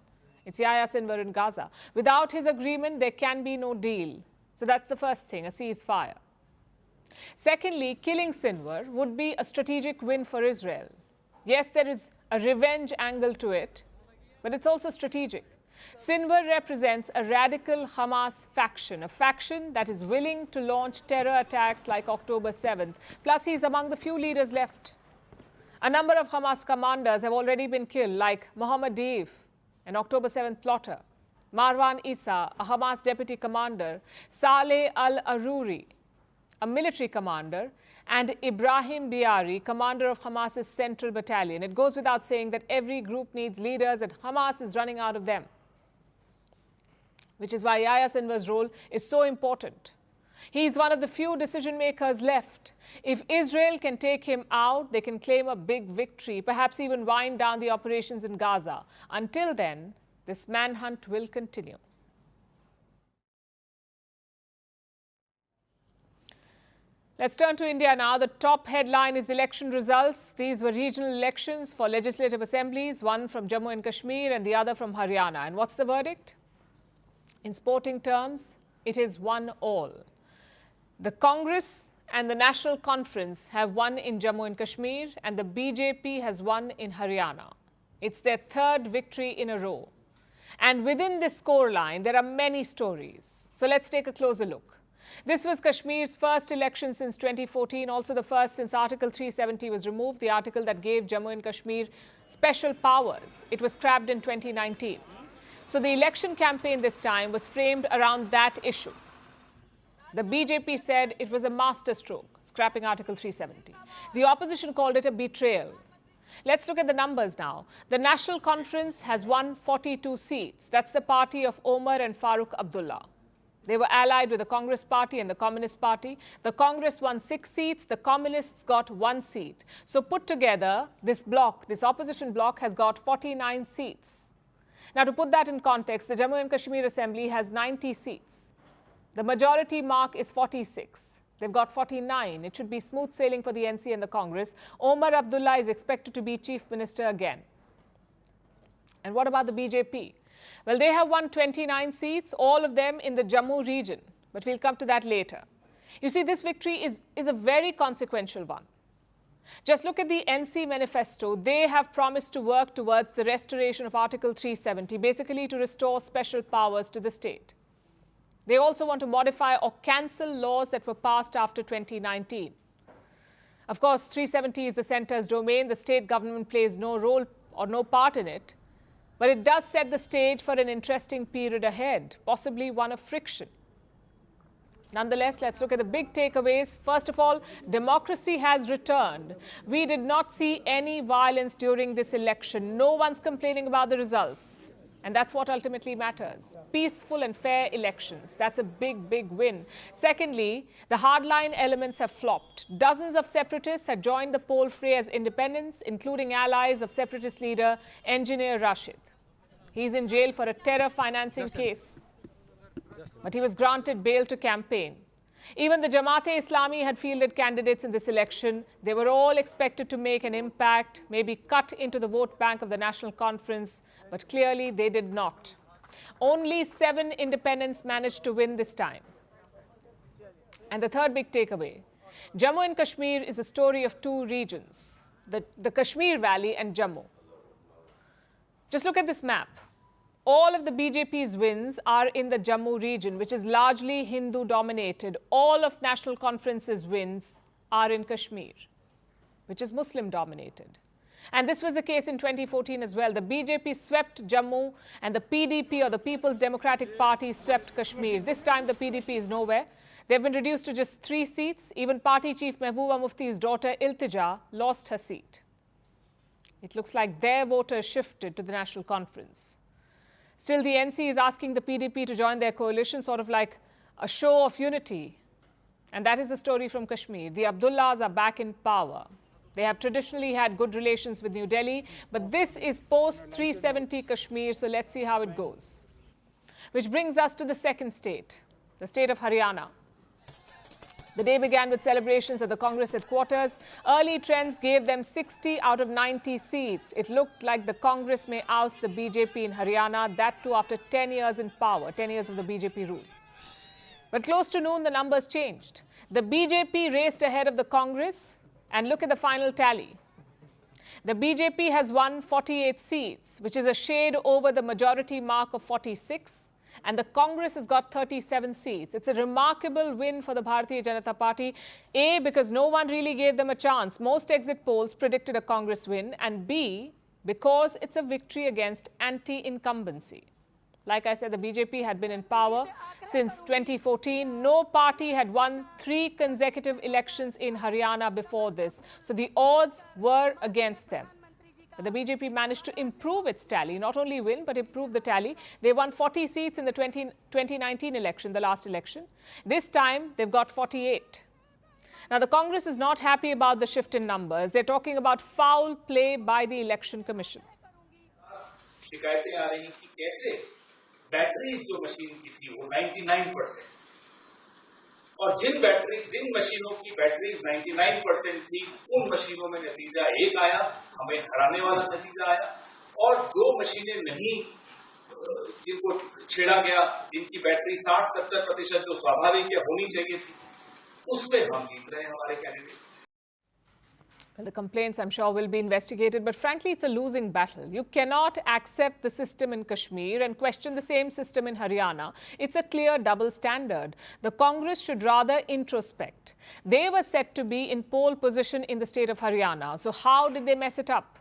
It's Yahya Sinwar in Gaza. Without his agreement, there can be no deal. So that's the first thing, a ceasefire. Secondly, killing Sinwar would be a strategic win for Israel. Yes, there is a revenge angle to it, but it's also strategic. Sinwar represents a radical Hamas faction, a faction that is willing to launch terror attacks like October 7th. Plus, he's among the few leaders left. A number of Hamas commanders have already been killed, like Mohammad, an October 7th plotter, Marwan Issa, a Hamas deputy commander, Saleh al-Aruri, a military commander, and Ibrahim Biari, commander of Hamas's Central Battalion. It goes without saying that every group needs leaders and Hamas is running out of them. Which is why Yahya Sinwar's role is so important. He's one of the few decision makers left. If Israel can take him out, they can claim a big victory, perhaps even wind down the operations in Gaza. Until then, this manhunt will continue. Let's turn to India now. The top headline is election results. These were regional elections for legislative assemblies, one from Jammu and Kashmir and the other from Haryana. And what's the verdict? In sporting terms, it is 1-all. The Congress and the National Conference have won in Jammu and Kashmir, and the BJP has won in Haryana. It's their third victory in a row. And within this scoreline, there are many stories. So let's take a closer look. This was Kashmir's first election since 2014, also the first since Article 370 was removed, the article that gave Jammu and Kashmir special powers. It was scrapped in 2019. So the election campaign this time was framed around that issue. The BJP said it was a masterstroke, scrapping Article 370. The opposition called it a betrayal. Let's look at the numbers now. The National Conference has won 42 seats. That's the party of Omar and Farooq Abdullah. They were allied with the Congress Party and the Communist Party. The Congress won 6 seats. The Communists got 1 seat. So put together, this opposition bloc has got 49 seats. Now, to put that in context, the Jammu and Kashmir Assembly has 90 seats. The majority mark is 46. They've got 49. It should be smooth sailing for the NC and the Congress. Omar Abdullah is expected to be Chief Minister again. And what about the BJP? Well, they have won 29 seats, all of them in the Jammu region. But we'll come to that later. You see, this victory is a very consequential one. Just look at the NC manifesto. They have promised to work towards the restoration of Article 370, basically to restore special powers to the state. They also want to modify or cancel laws that were passed after 2019. Of course, 370 is the centre's domain. The state government plays no role or no part in it. But it does set the stage for an interesting period ahead, possibly one of friction. Nonetheless, let's look at the big takeaways. First of all, democracy has returned. We did not see any violence during this election. No one's complaining about the results. And that's what ultimately matters. Peaceful and fair elections. That's a big, big win. Secondly, the hardline elements have flopped. Dozens of separatists had joined the poll fray as independents, including allies of separatist leader Engineer Rashid. He's in jail for a terror financing case. But he was granted bail to campaign. Even the Jamaat-e-Islami had fielded candidates in this election. They were all expected to make an impact, maybe cut into the vote bank of the National Conference, but clearly they did not. Only 7 independents managed to win this time. And the third big takeaway, Jammu and Kashmir is a story of 2 regions, the Kashmir Valley and Jammu. Just look at this map. All of the BJP's wins are in the Jammu region, which is largely Hindu-dominated. All of National Conference's wins are in Kashmir, which is Muslim-dominated. And this was the case in 2014 as well. The BJP swept Jammu and the PDP, or the People's Democratic Party, swept Kashmir. This time the PDP is nowhere. They've been reduced to just 3 seats. Even party chief Mehbooba Mufti's daughter Iltija lost her seat. It looks like their voters shifted to the National Conference. Still, the NC is asking the PDP to join their coalition, sort of like a show of unity. And that is the story from Kashmir. The Abdullahs are back in power. They have traditionally had good relations with New Delhi, but this is post-370 Kashmir, so let's see how it goes. Which brings us to the second state, the state of Haryana. The day began with celebrations at the Congress headquarters. Early trends gave them 60 out of 90 seats. It looked like the Congress may oust the BJP in Haryana, that too after 10 years in power, 10 years of the BJP rule. But close to noon, the numbers changed. The BJP raced ahead of the Congress, and look at the final tally. The BJP has won 48 seats, which is a shade over the majority mark of 46. And the Congress has got 37 seats. It's a remarkable win for the Bharatiya Janata Party. A, because no one really gave them a chance. Most exit polls predicted a Congress win. And B, because it's a victory against anti-incumbency. Like I said, the BJP had been in power since 2014. No party had won 3 consecutive elections in Haryana before this. So the odds were against them. But the BJP managed to improve its tally, not only win, but improve the tally. They won 40 seats in the 2019 election, the last election. This time, they've got 48. Now, the Congress is not happy about the shift in numbers. They're talking about foul play by the Election Commission. शिकायतें आ रही कि कैसे batteries जो machine की थी वो 99% और जिन मशीनों की बैटरीज 99% थी उन मशीनों में नतीजा एक आया, हमें हराने वाला नतीजा आया, और जो मशीनें नहीं जिनको छेड़ा गया, जिनकी बैटरी 60-70% जो स्वाभाविक या होनी चाहिए थी, उसमें हम जीत रहे हैं हमारे candidate. Well, the complaints, I'm sure, will be investigated, but frankly, it's a losing battle. You cannot accept the system in Kashmir and question the same system in Haryana. It's a clear double standard. The Congress should rather introspect. They were set to be in pole position in the state of Haryana. So how did they mess it up?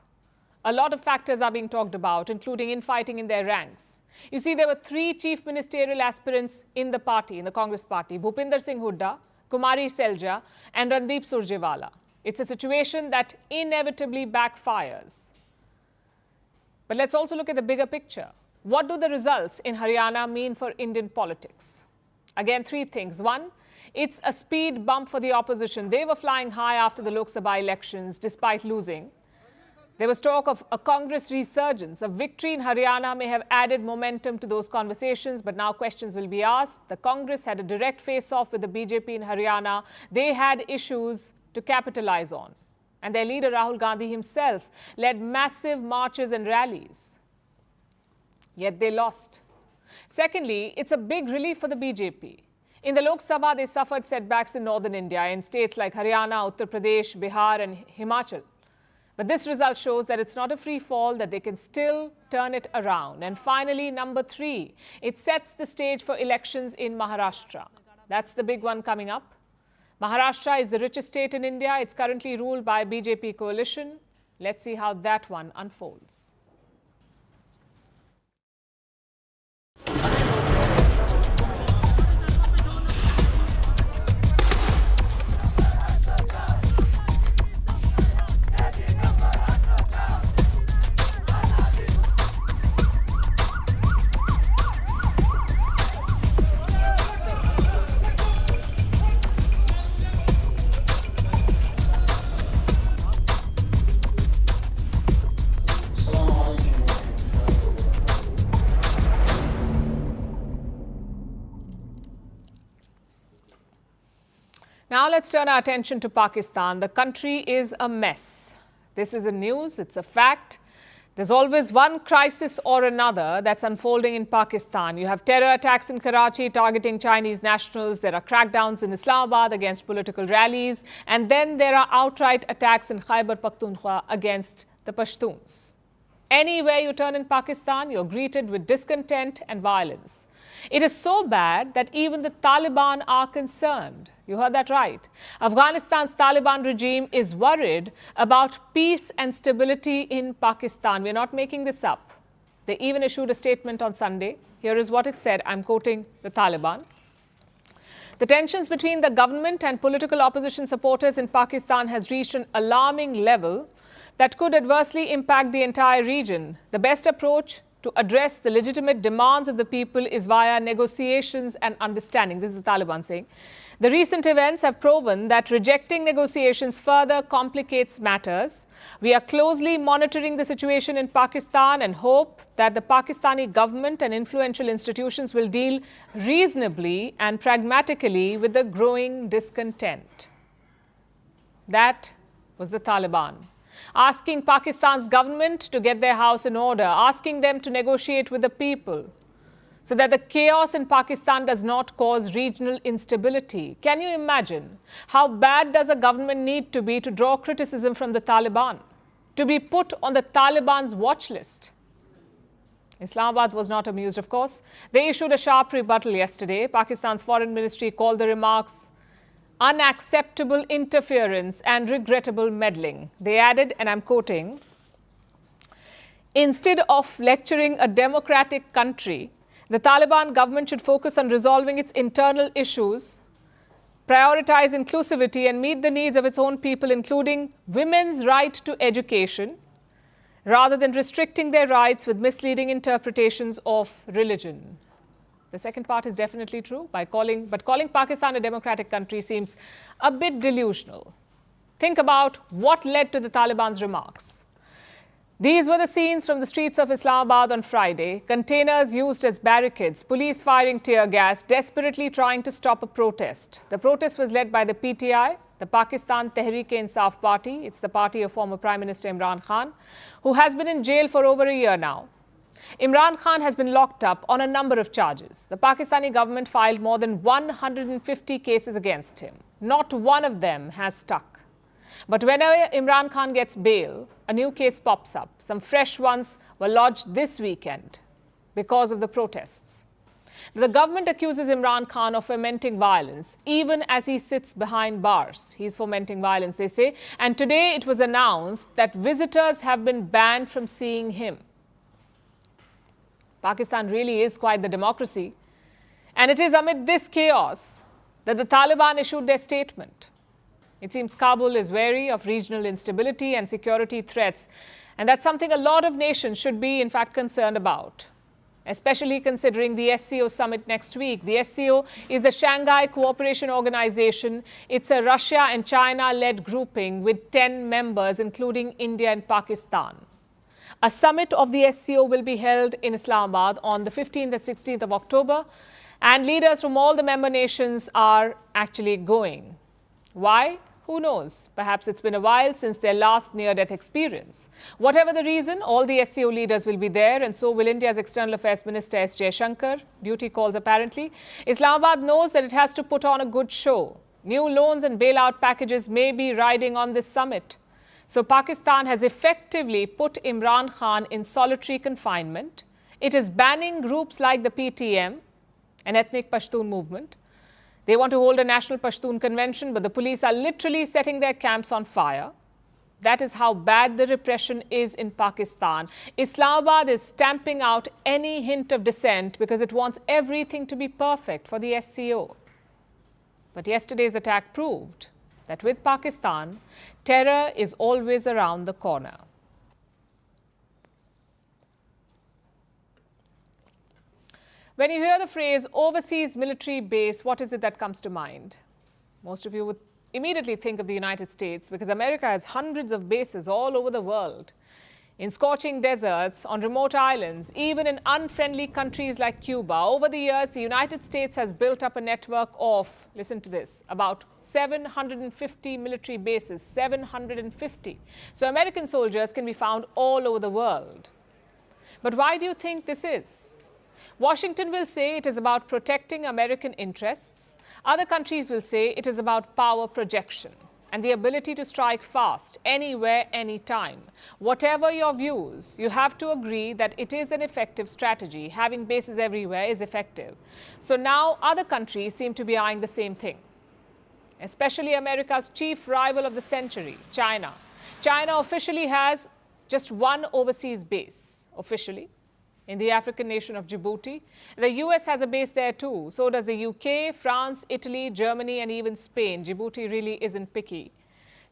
A lot of factors are being talked about, including infighting in their ranks. You see, there were 3 chief ministerial aspirants in the party, in the Congress party: Bhupinder Singh Hooda, Kumari Selja, and Randeep Surjewala. It's a situation that inevitably backfires. But let's also look at the bigger picture. What do the results in Haryana mean for Indian politics? Again, 3 things. 1, it's a speed bump for the opposition. They were flying high after the Lok Sabha elections, despite losing. There was talk of a Congress resurgence. A victory in Haryana may have added momentum to those conversations, but now questions will be asked. The Congress had a direct face-off with the BJP in Haryana. They had issues to capitalize on. And their leader, Rahul Gandhi himself, led massive marches and rallies. Yet they lost. Secondly, it's a big relief for the BJP. In the Lok Sabha, they suffered setbacks in northern India, in states like Haryana, Uttar Pradesh, Bihar, and Himachal. But this result shows that it's not a free fall, that they can still turn it around. And finally, number 3, it sets the stage for elections in Maharashtra. That's the big one coming up. Maharashtra is the richest state in India. It's currently ruled by a BJP coalition. Let's see how that one unfolds. Now let's turn our attention to Pakistan. The country is a mess. This is a news, it's a fact. There's always one crisis or another that's unfolding in Pakistan. You have terror attacks in Karachi targeting Chinese nationals. There are crackdowns in Islamabad against political rallies. And then there are outright attacks in Khyber Pakhtunkhwa against the Pashtuns. Anywhere you turn in Pakistan, you're greeted with discontent and violence. It is so bad that even the Taliban are concerned. You heard that right. Afghanistan's Taliban regime is worried about peace and stability in Pakistan. We're not making this up. They even issued a statement on Sunday. Here is what it said. I'm quoting the Taliban. The tensions between the government and political opposition supporters in Pakistan has reached an alarming level that could adversely impact the entire region. The best approach to address the legitimate demands of the people is via negotiations and understanding. This is the Taliban saying. The recent events have proven that rejecting negotiations further complicates matters. We are closely monitoring the situation in Pakistan and hope that the Pakistani government and influential institutions will deal reasonably and pragmatically with the growing discontent. That was the Taliban, asking Pakistan's government to get their house in order, asking them to negotiate with the people so that the chaos in Pakistan does not cause regional instability. Can you imagine how bad does a government need to be to draw criticism from the Taliban, to be put on the Taliban's watch list? Islamabad was not amused, of course. They issued a sharp rebuttal yesterday. Pakistan's foreign ministry called the remarks unacceptable interference and regrettable meddling. They added, and I'm quoting, "Instead of lecturing a democratic country, the Taliban government should focus on resolving its internal issues, prioritize inclusivity and meet the needs of its own people, including women's right to education, rather than restricting their rights with misleading interpretations of religion." The second part is definitely true, but calling Pakistan a democratic country seems a bit delusional. Think about what led to the Taliban's remarks. These were the scenes from the streets of Islamabad on Friday. Containers used as barricades, police firing tear gas, desperately trying to stop a protest. The protest was led by the PTI, the Pakistan Tehreek-e-Insaf Party. It's the party of former Prime Minister Imran Khan, who has been in jail for over a year now. Imran Khan has been locked up on a number of charges. The Pakistani government filed more than 150 cases against him. Not one of them has stuck. But whenever Imran Khan gets bail, a new case pops up. Some fresh ones were lodged this weekend because of the protests. The government accuses Imran Khan of fomenting violence, even as he sits behind bars. He's fomenting violence, they say. And today it was announced that visitors have been banned from seeing him. Pakistan really is quite the democracy. And it is amid this chaos that the Taliban issued their statement. It seems Kabul is wary of regional instability and security threats. And that's something a lot of nations should be, in fact, concerned about, especially considering the SCO summit next week. The SCO is the Shanghai Cooperation Organization. It's a Russia and China-led grouping with 10 members, including India and Pakistan. A summit of the SCO will be held in Islamabad on the 15th and 16th of October, and leaders from all the member nations are actually going. Why? Who knows? Perhaps it's been a while since their last near-death experience. Whatever the reason, all the SCO leaders will be there, and so will India's External Affairs Minister S. Jaishankar. Duty calls apparently. Islamabad knows that it has to put on a good show. New loans and bailout packages may be riding on this summit. So Pakistan has effectively put Imran Khan in solitary confinement. It is banning groups like the PTM, an ethnic Pashtun movement. They want to hold a national Pashtun convention, but the police are literally setting their camps on fire. That is how bad the repression is in Pakistan. Islamabad is stamping out any hint of dissent because it wants everything to be perfect for the SCO. But yesterday's attack proved that with Pakistan, terror is always around the corner. When you hear the phrase overseas military base, what is it that comes to mind? Most of you would immediately think of the United States because America has hundreds of bases all over the world. In scorching deserts, on remote islands, even in unfriendly countries like Cuba. Over the years, the United States has built up a network of, listen to this, about 750 military bases, 750. So American soldiers can be found all over the world. But why do you think this is? Washington will say it is about protecting American interests. Other countries will say it is about power projection and the ability to strike fast, anywhere, anytime. Whatever your views, you have to agree that it is an effective strategy. Having bases everywhere is effective. So now other countries seem to be eyeing the same thing, especially America's chief rival of the century, China. China officially has just one overseas base, officially, in the African nation of Djibouti. The US has a base there too. So does the UK, France, Italy, Germany, and even Spain. Djibouti really isn't picky.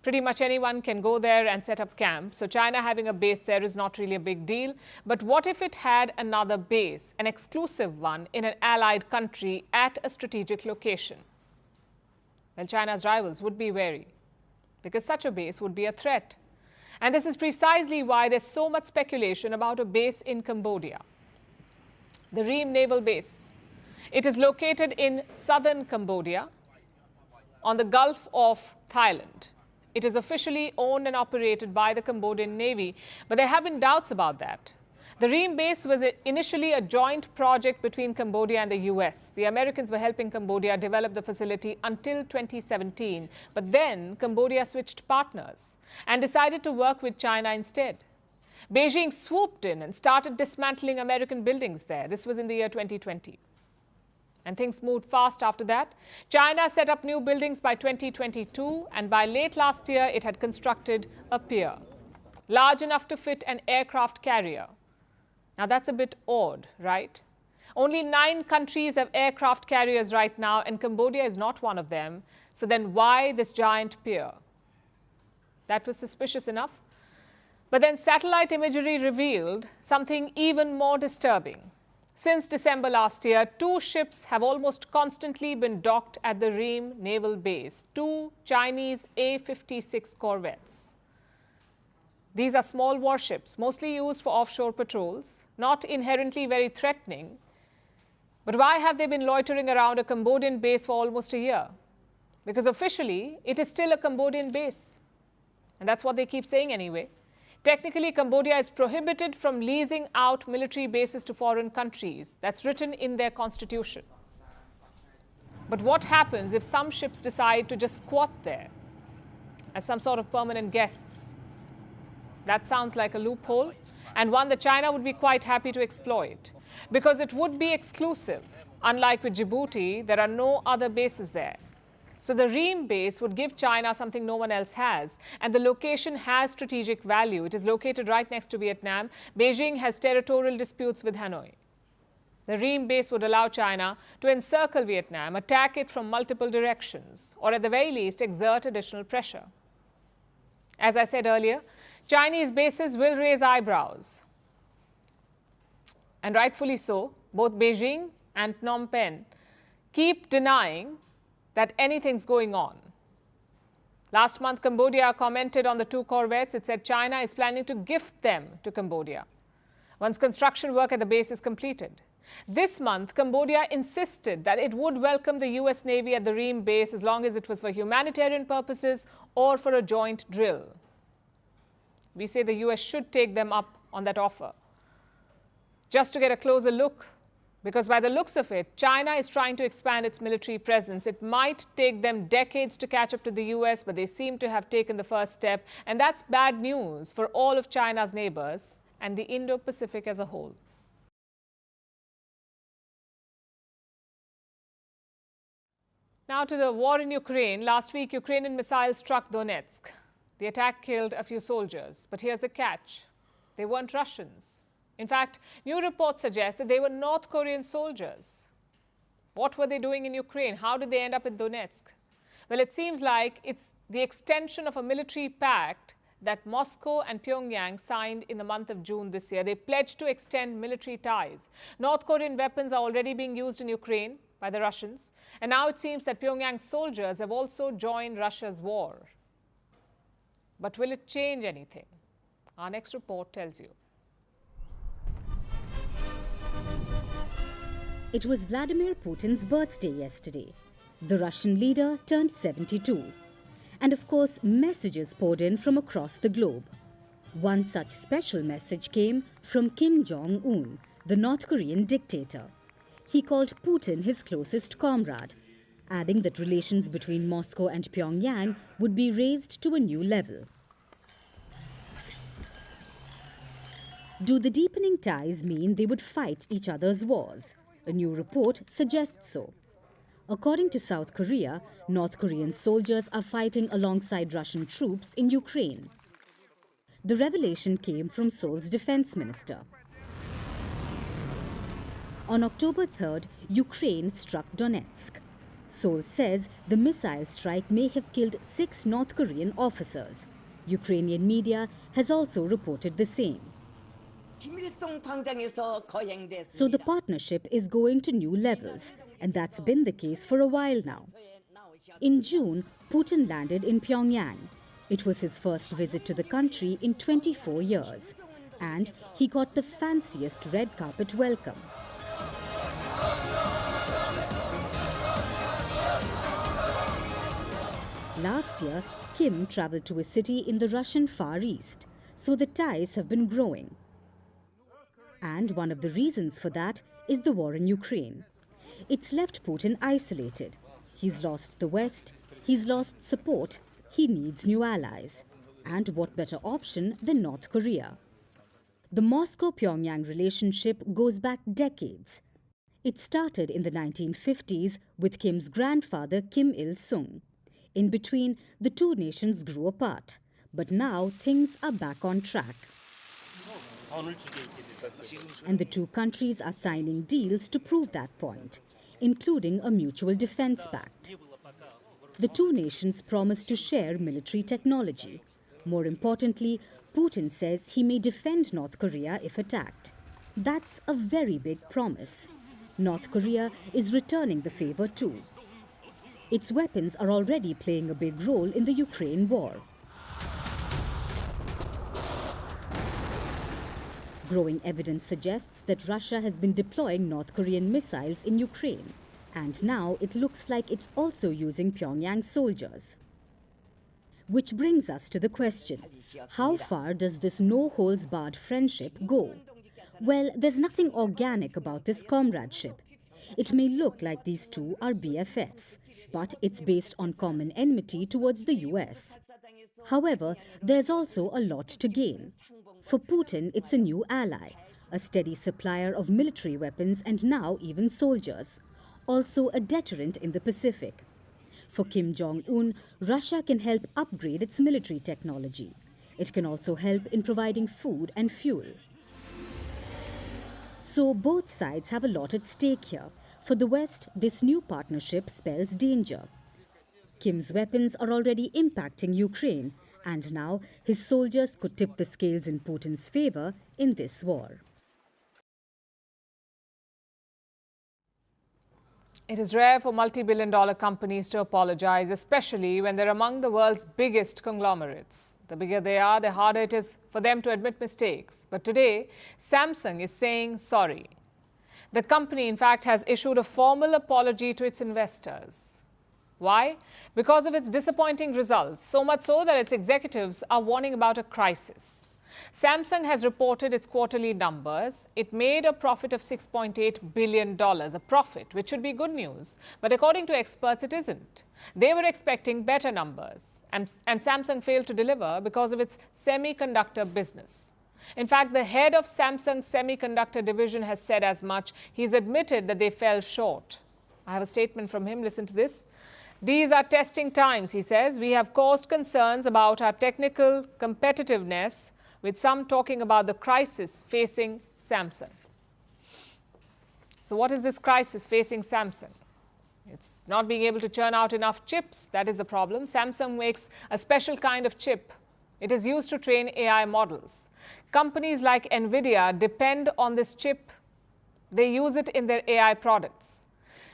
Pretty much anyone can go there and set up camp. So China having a base there is not really a big deal. But what if it had another base, an exclusive one in an allied country at a strategic location? Well, China's rivals would be wary because such a base would be a threat. And this is precisely why there's so much speculation about a base in Cambodia. The Reem Naval Base. It is located in southern Cambodia on the Gulf of Thailand. It is officially owned and operated by the Cambodian Navy, but there have been doubts about that. The Reem base was initially a joint project between Cambodia and the US. The Americans were helping Cambodia develop the facility until 2017. But then Cambodia switched partners and decided to work with China instead. Beijing swooped in and started dismantling American buildings there. This was in the year 2020. And things moved fast after that. China set up new buildings by 2022, and by late last year, it had constructed a pier large enough to fit an aircraft carrier. Now that's a bit odd, right? Only 9 countries have aircraft carriers right now, and Cambodia is not one of them. So then why this giant pier? That was suspicious enough. But then satellite imagery revealed something even more disturbing. Since December last year, 2 ships have almost constantly been docked at the Reem Naval Base, 2 Chinese A-56 corvettes. These are small warships, mostly used for offshore patrols, not inherently very threatening. But why have they been loitering around a Cambodian base for almost a year? Because officially, it is still a Cambodian base. And that's what they keep saying anyway. Technically, Cambodia is prohibited from leasing out military bases to foreign countries. That's written in their constitution. But what happens if some ships decide to just squat there? as some sort of permanent guests. That sounds like a loophole, and one that China would be quite happy to exploit, because it would be exclusive. Unlike with Djibouti, there are no other bases there. So the Reem base would give China something no one else has, and the location has strategic value. It is located right next to Vietnam. Beijing has territorial disputes with Hanoi. The Reem base would allow China to encircle Vietnam, attack it from multiple directions, or at the very least exert additional pressure. As I said earlier, Chinese bases will raise eyebrows. And rightfully so. Both Beijing and Phnom Penh keep denying that anything's going on. Last month, Cambodia commented on the 2 corvettes. It said China is planning to gift them to Cambodia once construction work at the base is completed. This month, Cambodia insisted that it would welcome the US Navy at the Reem base as long as it was for humanitarian purposes or for a joint drill. We say the US should take them up on that offer. Just to get a closer look, because by the looks of it, China is trying to expand its military presence. It might take them decades to catch up to the US, but they seem to have taken the first step. And that's bad news for all of China's neighbors and the Indo-Pacific as a whole. Now to the war in Ukraine. Last week, Ukrainian missiles struck Donetsk. The attack killed a few soldiers. But here's the catch. They weren't Russians. In fact, new reports suggest that they were North Korean soldiers. What were they doing in Ukraine? How did they end up in Donetsk? Well, it seems like it's the extension of a military pact that Moscow and Pyongyang signed in the month of June this year. They pledged to extend military ties. North Korean weapons are already being used in Ukraine by the Russians. And now it seems that Pyongyang soldiers have also joined Russia's war. But will it change anything? Our next report tells you. It was Vladimir Putin's birthday yesterday. The Russian leader turned 72. And of course, messages poured in from across the globe. One such special message came from Kim Jong-un, the North Korean dictator. He called Putin his closest comrade, adding that relations between Moscow and Pyongyang would be raised to a new level. Do the deepening ties mean they would fight each other's wars? A new report suggests so. According to South Korea, North Korean soldiers are fighting alongside Russian troops in Ukraine. The revelation came from Seoul's defense minister. On October 3rd, Ukraine struck Donetsk. Seoul says the missile strike may have killed 6 North Korean officers. Ukrainian media has also reported the same. So the partnership is going to new levels, and that's been the case for a while now. In June, Putin landed in Pyongyang. It was his first visit to the country in 24 years, and he got the fanciest red carpet welcome. Last year, Kim traveled to a city in the Russian Far East, so the ties have been growing. And one of the reasons for that is the war in Ukraine. It's left Putin isolated. He's lost the West, he's lost support, he needs new allies. And what better option than North Korea? The Moscow-Pyongyang relationship goes back decades. It started in the 1950s with Kim's grandfather Kim Il-sung. In between, the two nations grew apart. But now things are back on track. And the two countries are signing deals to prove that point, including a mutual defense pact. The two nations promise to share military technology. More importantly, Putin says he may defend North Korea if attacked. That's a very big promise. North Korea is returning the favor too. Its weapons are already playing a big role in the Ukraine war. Growing evidence suggests that Russia has been deploying North Korean missiles in Ukraine, and now it looks like it's also using Pyongyang soldiers. Which brings us to the question, how far does this no-holds-barred friendship go? Well, there's nothing organic about this comradeship. It may look like these two are BFFs, but it's based on common enmity towards the US. However, there's also a lot to gain. For Putin, it's a new ally, a steady supplier of military weapons and now even soldiers. Also a deterrent in the Pacific. For Kim Jong-un, Russia can help upgrade its military technology. It can also help in providing food and fuel. So both sides have a lot at stake here. For the West, this new partnership spells danger. Kim's weapons are already impacting Ukraine, and now his soldiers could tip the scales in Putin's favor in this war. It is rare for multi-billion-dollar companies to apologize, especially when they're among the world's biggest conglomerates. The bigger they are, the harder it is for them to admit mistakes. But today, Samsung is saying sorry. The company, in fact, has issued a formal apology to its investors. Why? Because of its disappointing results, so much so that its executives are warning about a crisis. Samsung has reported its quarterly numbers. It made a profit of $6.8 billion, a profit, which should be good news. But according to experts, it isn't. They were expecting better numbers. And Samsung failed to deliver because of its semiconductor business. In fact, the head of Samsung's semiconductor division has said as much. He's admitted that they fell short. I have a statement from him. Listen to this. These are testing times, he says. We have caused concerns about our technical competitiveness, with some talking about the crisis facing Samsung. So what is this crisis facing Samsung? It's not being able to churn out enough chips. That is the problem. Samsung makes a special kind of chip. It is used to train AI models. Companies like NVIDIA depend on this chip. They use it in their AI products.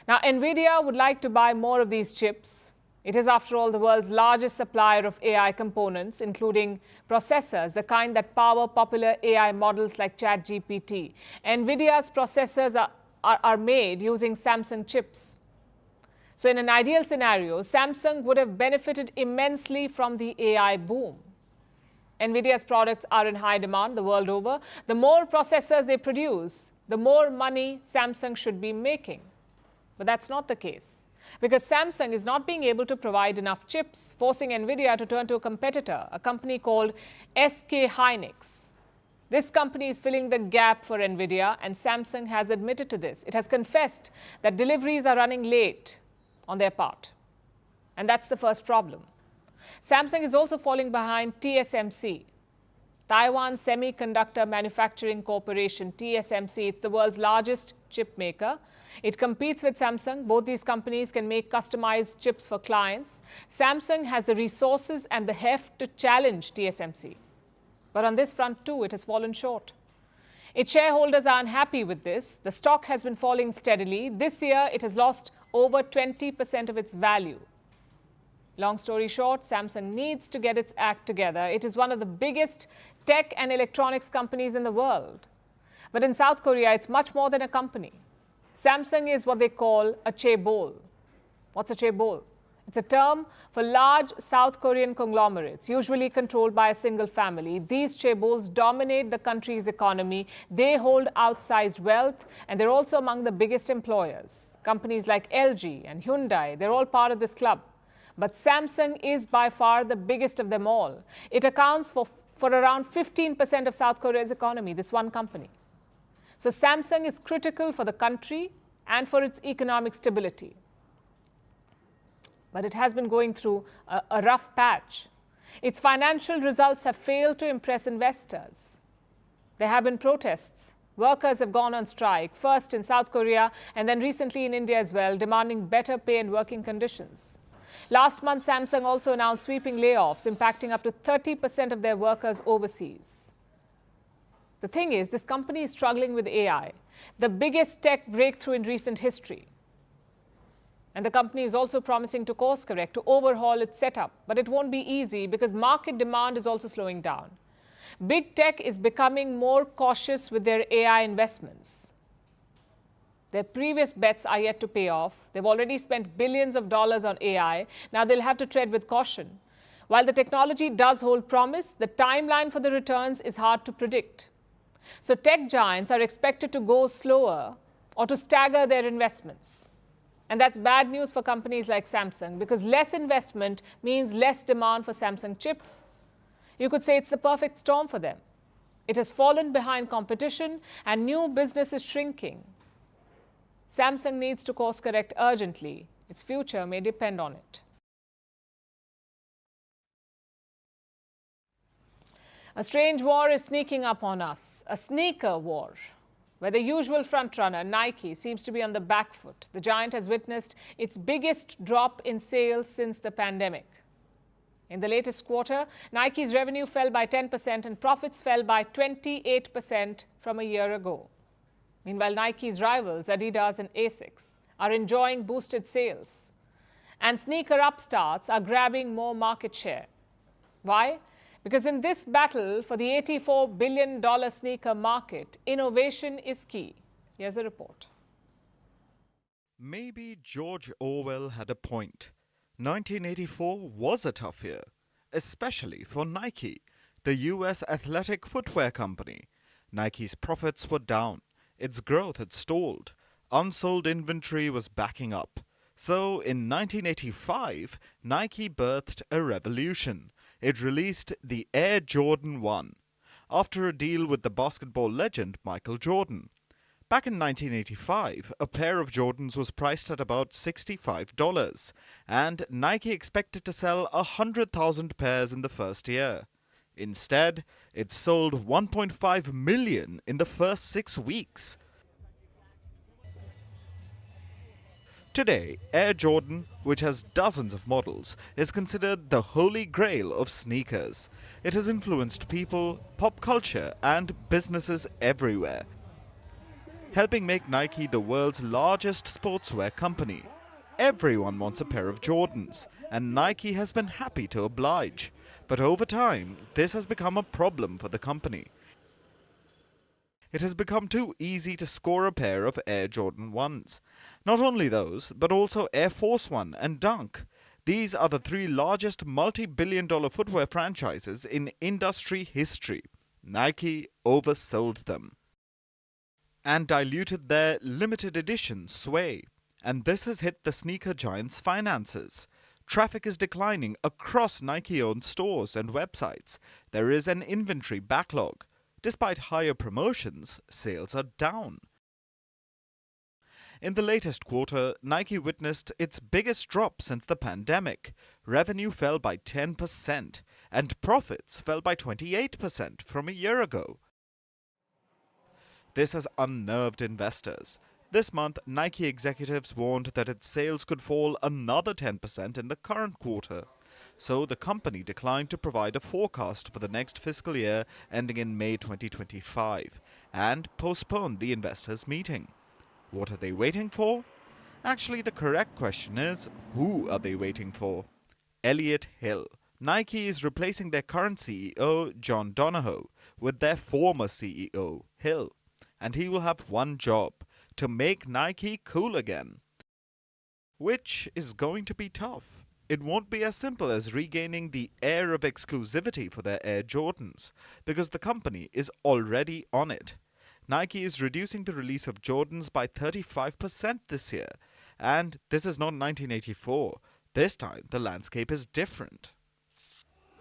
Now, NVIDIA would like to buy more of these chips. It is, after all, the world's largest supplier of AI components, including processors, the kind that power popular AI models like ChatGPT. NVIDIA's processors are made using Samsung chips. So in an ideal scenario, Samsung would have benefited immensely from the AI boom. NVIDIA's products are in high demand the world over. The more processors they produce, the more money Samsung should be making. But that's not the case, because Samsung is not being able to provide enough chips, forcing NVIDIA to turn to a competitor, a company called SK Hynix. This company is filling the gap for NVIDIA, and Samsung has admitted to this. It has confessed that deliveries are running late on their part. And that's the first problem. Samsung is also falling behind TSMC, Taiwan Semiconductor Manufacturing Corporation, TSMC. It's the world's largest chip maker. It competes with Samsung. Both these companies can make customized chips for clients. Samsung has the resources and the heft to challenge TSMC. But on this front too, it has fallen short. Its shareholders are unhappy with this. The stock has been falling steadily. This year, it has lost over 20% of its value. Long story short, Samsung needs to get its act together. It is one of the biggest tech and electronics companies in the world. But in South Korea, it's much more than a company. Samsung is what they call a chaebol. What's a chaebol? It's a term for large South Korean conglomerates, usually controlled by a single family. These chaebols dominate the country's economy. They hold outsized wealth, and they're also among the biggest employers. Companies like LG and Hyundai, they're all part of this club. But Samsung is by far the biggest of them all. It accounts for around 15% of South Korea's economy, this one company. So Samsung is critical for the country and for its economic stability. But it has been going through a rough patch. Its financial results have failed to impress investors. There have been protests. Workers have gone on strike, first in South Korea and then recently in India as well, demanding better pay and working conditions. Last month, Samsung also announced sweeping layoffs, impacting up to 30% of their workers overseas. The thing is, this company is struggling with AI, the biggest tech breakthrough in recent history. And the company is also promising to course correct, to overhaul its setup. But it won't be easy because market demand is also slowing down. Big tech is becoming more cautious with their AI investments. Their previous bets are yet to pay off. They've already spent billions of dollars on AI. Now they'll have to tread with caution. While the technology does hold promise, the timeline for the returns is hard to predict. So tech giants are expected to go slower or to stagger their investments. And that's bad news for companies like Samsung, because less investment means less demand for Samsung chips. You could say it's the perfect storm for them. It has fallen behind competition and new business is shrinking. Samsung needs to course correct urgently. Its future may depend on it. A strange war is sneaking up on us, a sneaker war, where the usual frontrunner, Nike, seems to be on the back foot. The giant has witnessed its biggest drop in sales since the pandemic. In the latest quarter, Nike's revenue fell by 10% and profits fell by 28% from a year ago. Meanwhile, Nike's rivals, Adidas and Asics, are enjoying boosted sales. And sneaker upstarts are grabbing more market share. Why? Because in this battle for the $84 billion sneaker market, innovation is key. Here's a report. Maybe George Orwell had a point. 1984 was a tough year, especially for Nike, the US athletic footwear company. Nike's profits were down. Its growth had stalled. Unsold inventory was backing up. So in 1985, Nike birthed a revolution. It released the Air Jordan 1, after a deal with the basketball legend Michael Jordan. Back in 1985, a pair of Jordans was priced at about $65, and Nike expected to sell 100,000 pairs in the first year. Instead, it sold 1.5 million in the first 6 weeks. Today, Air Jordan, which has dozens of models, is considered the holy grail of sneakers. It has influenced people, pop culture, and businesses everywhere, helping make Nike the world's largest sportswear company. Everyone wants a pair of Jordans, and Nike has been happy to oblige. But over time, this has become a problem for the company. It has become too easy to score a pair of Air Jordan 1s. Not only those, but also Air Force One and Dunk. These are the 3 largest multi-billion-dollar footwear franchises in industry history. Nike oversold them and diluted their limited edition sway. And this has hit the sneaker giant's finances. Traffic is declining across Nike-owned stores and websites. There is an inventory backlog. Despite higher promotions, sales are down. In the latest quarter, Nike witnessed its biggest drop since the pandemic. Revenue fell by 10%, and profits fell by 28% from a year ago. This has unnerved investors. This month, Nike executives warned that its sales could fall another 10% in the current quarter. So the company declined to provide a forecast for the next fiscal year ending in May 2025 and postponed the investors' meeting. What are they waiting for? Actually, the correct question is, who are they waiting for? Elliott Hill. Nike is replacing their current CEO, John Donahoe, with their former CEO, Hill. And he will have one job, to make Nike cool again. Which is going to be tough. It won't be as simple as regaining the air of exclusivity for their Air Jordans, because the company is already on it. Nike is reducing the release of Jordans by 35% this year. And this is not 1984. This time, the landscape is different.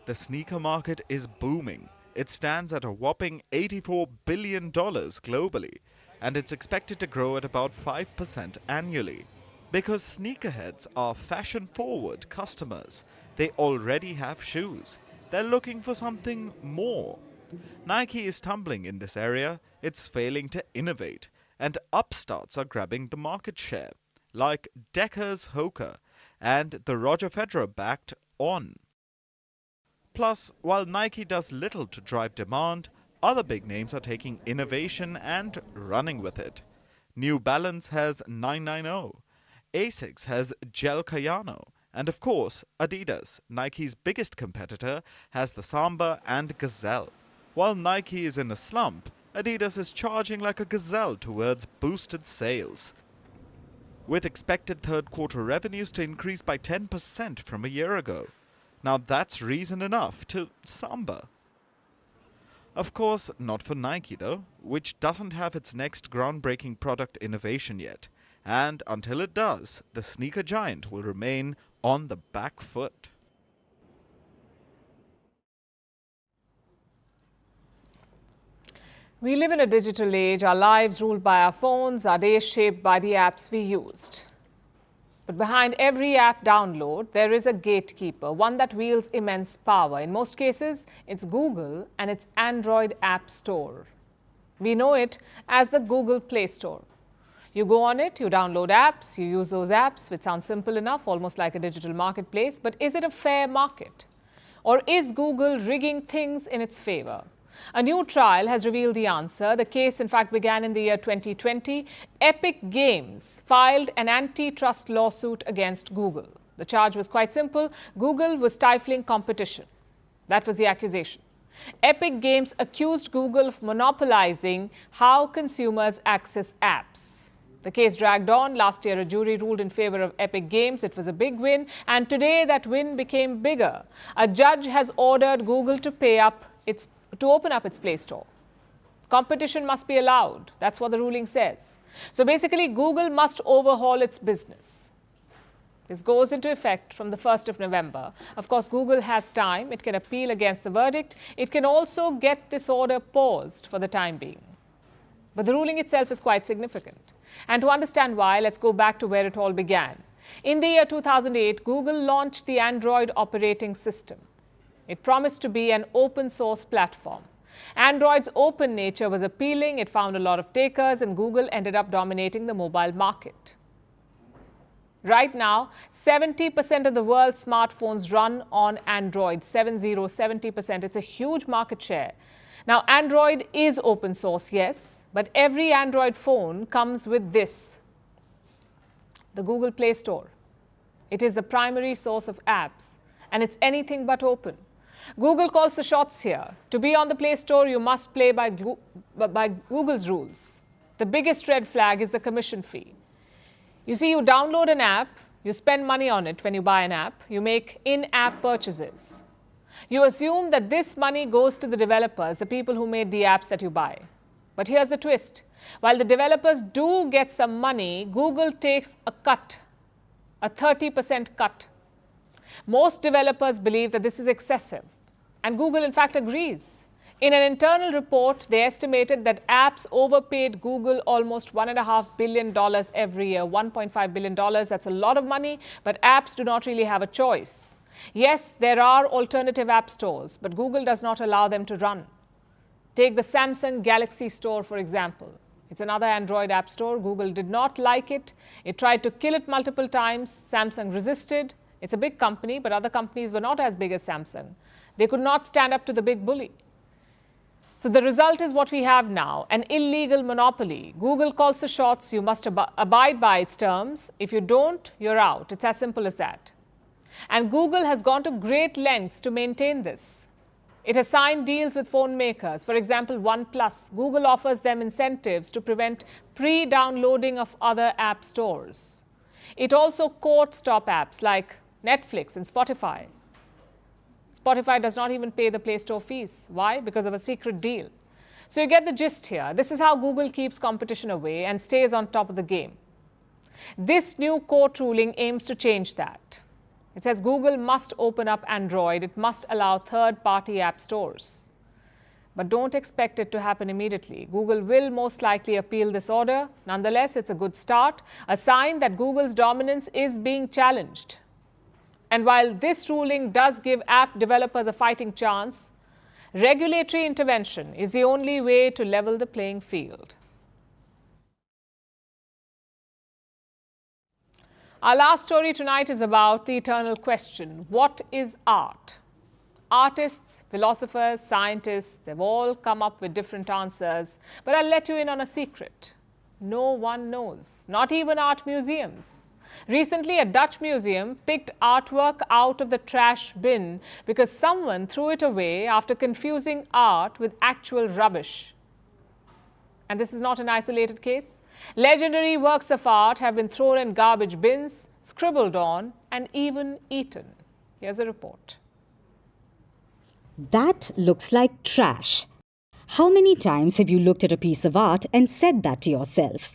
The sneaker market is booming. It stands at a whopping $84 billion globally, and it's expected to grow at about 5% annually. Because sneakerheads are fashion-forward customers. They already have shoes. They're looking for something more. Nike is tumbling in this area. It's failing to innovate. And upstarts are grabbing the market share, like Decker's Hoka and the Roger Federer-backed On. Plus, while Nike does little to drive demand, other big names are taking innovation and running with it. New Balance has 990. Asics has Gel Cayano, and of course, Adidas, Nike's biggest competitor, has the Samba and Gazelle. While Nike is in a slump, Adidas is charging like a gazelle towards boosted sales, with expected third quarter revenues to increase by 10% from a year ago. Now that's reason enough to Samba. Of course, not for Nike though, which doesn't have its next groundbreaking product innovation yet. And until it does, the sneaker giant will remain on the back foot. We live in a digital age. Our lives ruled by our phones, our days shaped by the apps we used. But behind every app download, there is a gatekeeper, one that wields immense power. In most cases, it's Google and its Android App Store. We know it as the Google Play Store. You go on it, you download apps, you use those apps, which sounds simple enough, almost like a digital marketplace. But is it a fair market? Or is Google rigging things in its favor? A new trial has revealed the answer. The case, in fact, began in the year 2020. Epic Games filed an antitrust lawsuit against Google. The charge was quite simple. Google was stifling competition. That was the accusation. Epic Games accused Google of monopolizing how consumers access apps. The case dragged on. Last year, a jury ruled in favor of Epic Games. It was a big win. And today, that win became bigger. A judge has ordered Google to open up its Play Store. Competition must be allowed. That's what the ruling says. So basically, Google must overhaul its business. This goes into effect from the 1st of November. Of course, Google has time. It can appeal against the verdict. It can also get this order paused for the time being. But the ruling itself is quite significant. And to understand why, let's go back to where it all began. In the year 2008, Google launched the Android operating system. It promised to be an open source platform. Android's open nature was appealing. It found a lot of takers, and Google ended up dominating the mobile market. Right now, 70% of the world's smartphones run on Android. 70%. It's a huge market share. Now, Android is open source, yes, but every Android phone comes with this, the Google Play Store. It is the primary source of apps, and it's anything but open. Google calls the shots here. To be on the Play Store, you must play by Google's rules. The biggest red flag is the commission fee. You see, you download an app, you spend money on it when you buy an app, you make in-app purchases. You assume that this money goes to the developers, the people who made the apps that you buy. But here's the twist. While the developers do get some money, Google takes a cut, a 30% cut. Most developers believe that this is excessive, and Google in fact agrees. In an internal report, they estimated that apps overpaid Google almost $1.5 billion every year, $1.5 billion. That's a lot of money, but apps do not really have a choice. Yes, there are alternative app stores, but Google does not allow them to run. Take the Samsung Galaxy Store, for example. It's another Android app store. Google did not like it. It tried to kill it multiple times. Samsung resisted. It's a big company, but other companies were not as big as Samsung. They could not stand up to the big bully. So the result is what we have now, an illegal monopoly. Google calls the shots. You must abide by its terms. If you don't, you're out. It's as simple as that. And Google has gone to great lengths to maintain this. It has signed deals with phone makers. For example, OnePlus. Google offers them incentives to prevent pre-downloading of other app stores. It also courts top apps like Netflix and Spotify. Spotify does not even pay the Play Store fees. Why? Because of a secret deal. So you get the gist here. This is how Google keeps competition away and stays on top of the game. This new court ruling aims to change that. It says Google must open up Android. It must allow third-party app stores. But don't expect it to happen immediately. Google will most likely appeal this order. Nonetheless, it's a good start, a sign that Google's dominance is being challenged. And while this ruling does give app developers a fighting chance, regulatory intervention is the only way to level the playing field. Our last story tonight is about the eternal question: what is art? Artists, philosophers, scientists, they've all come up with different answers. But I'll let you in on a secret. No one knows, not even art museums. Recently, a Dutch museum picked artwork out of the trash bin because someone threw it away after confusing art with actual rubbish. And this is not an isolated case. Legendary works of art have been thrown in garbage bins, scribbled on, and even eaten. Here's a report. That looks like trash. How many times have you looked at a piece of art and said that to yourself?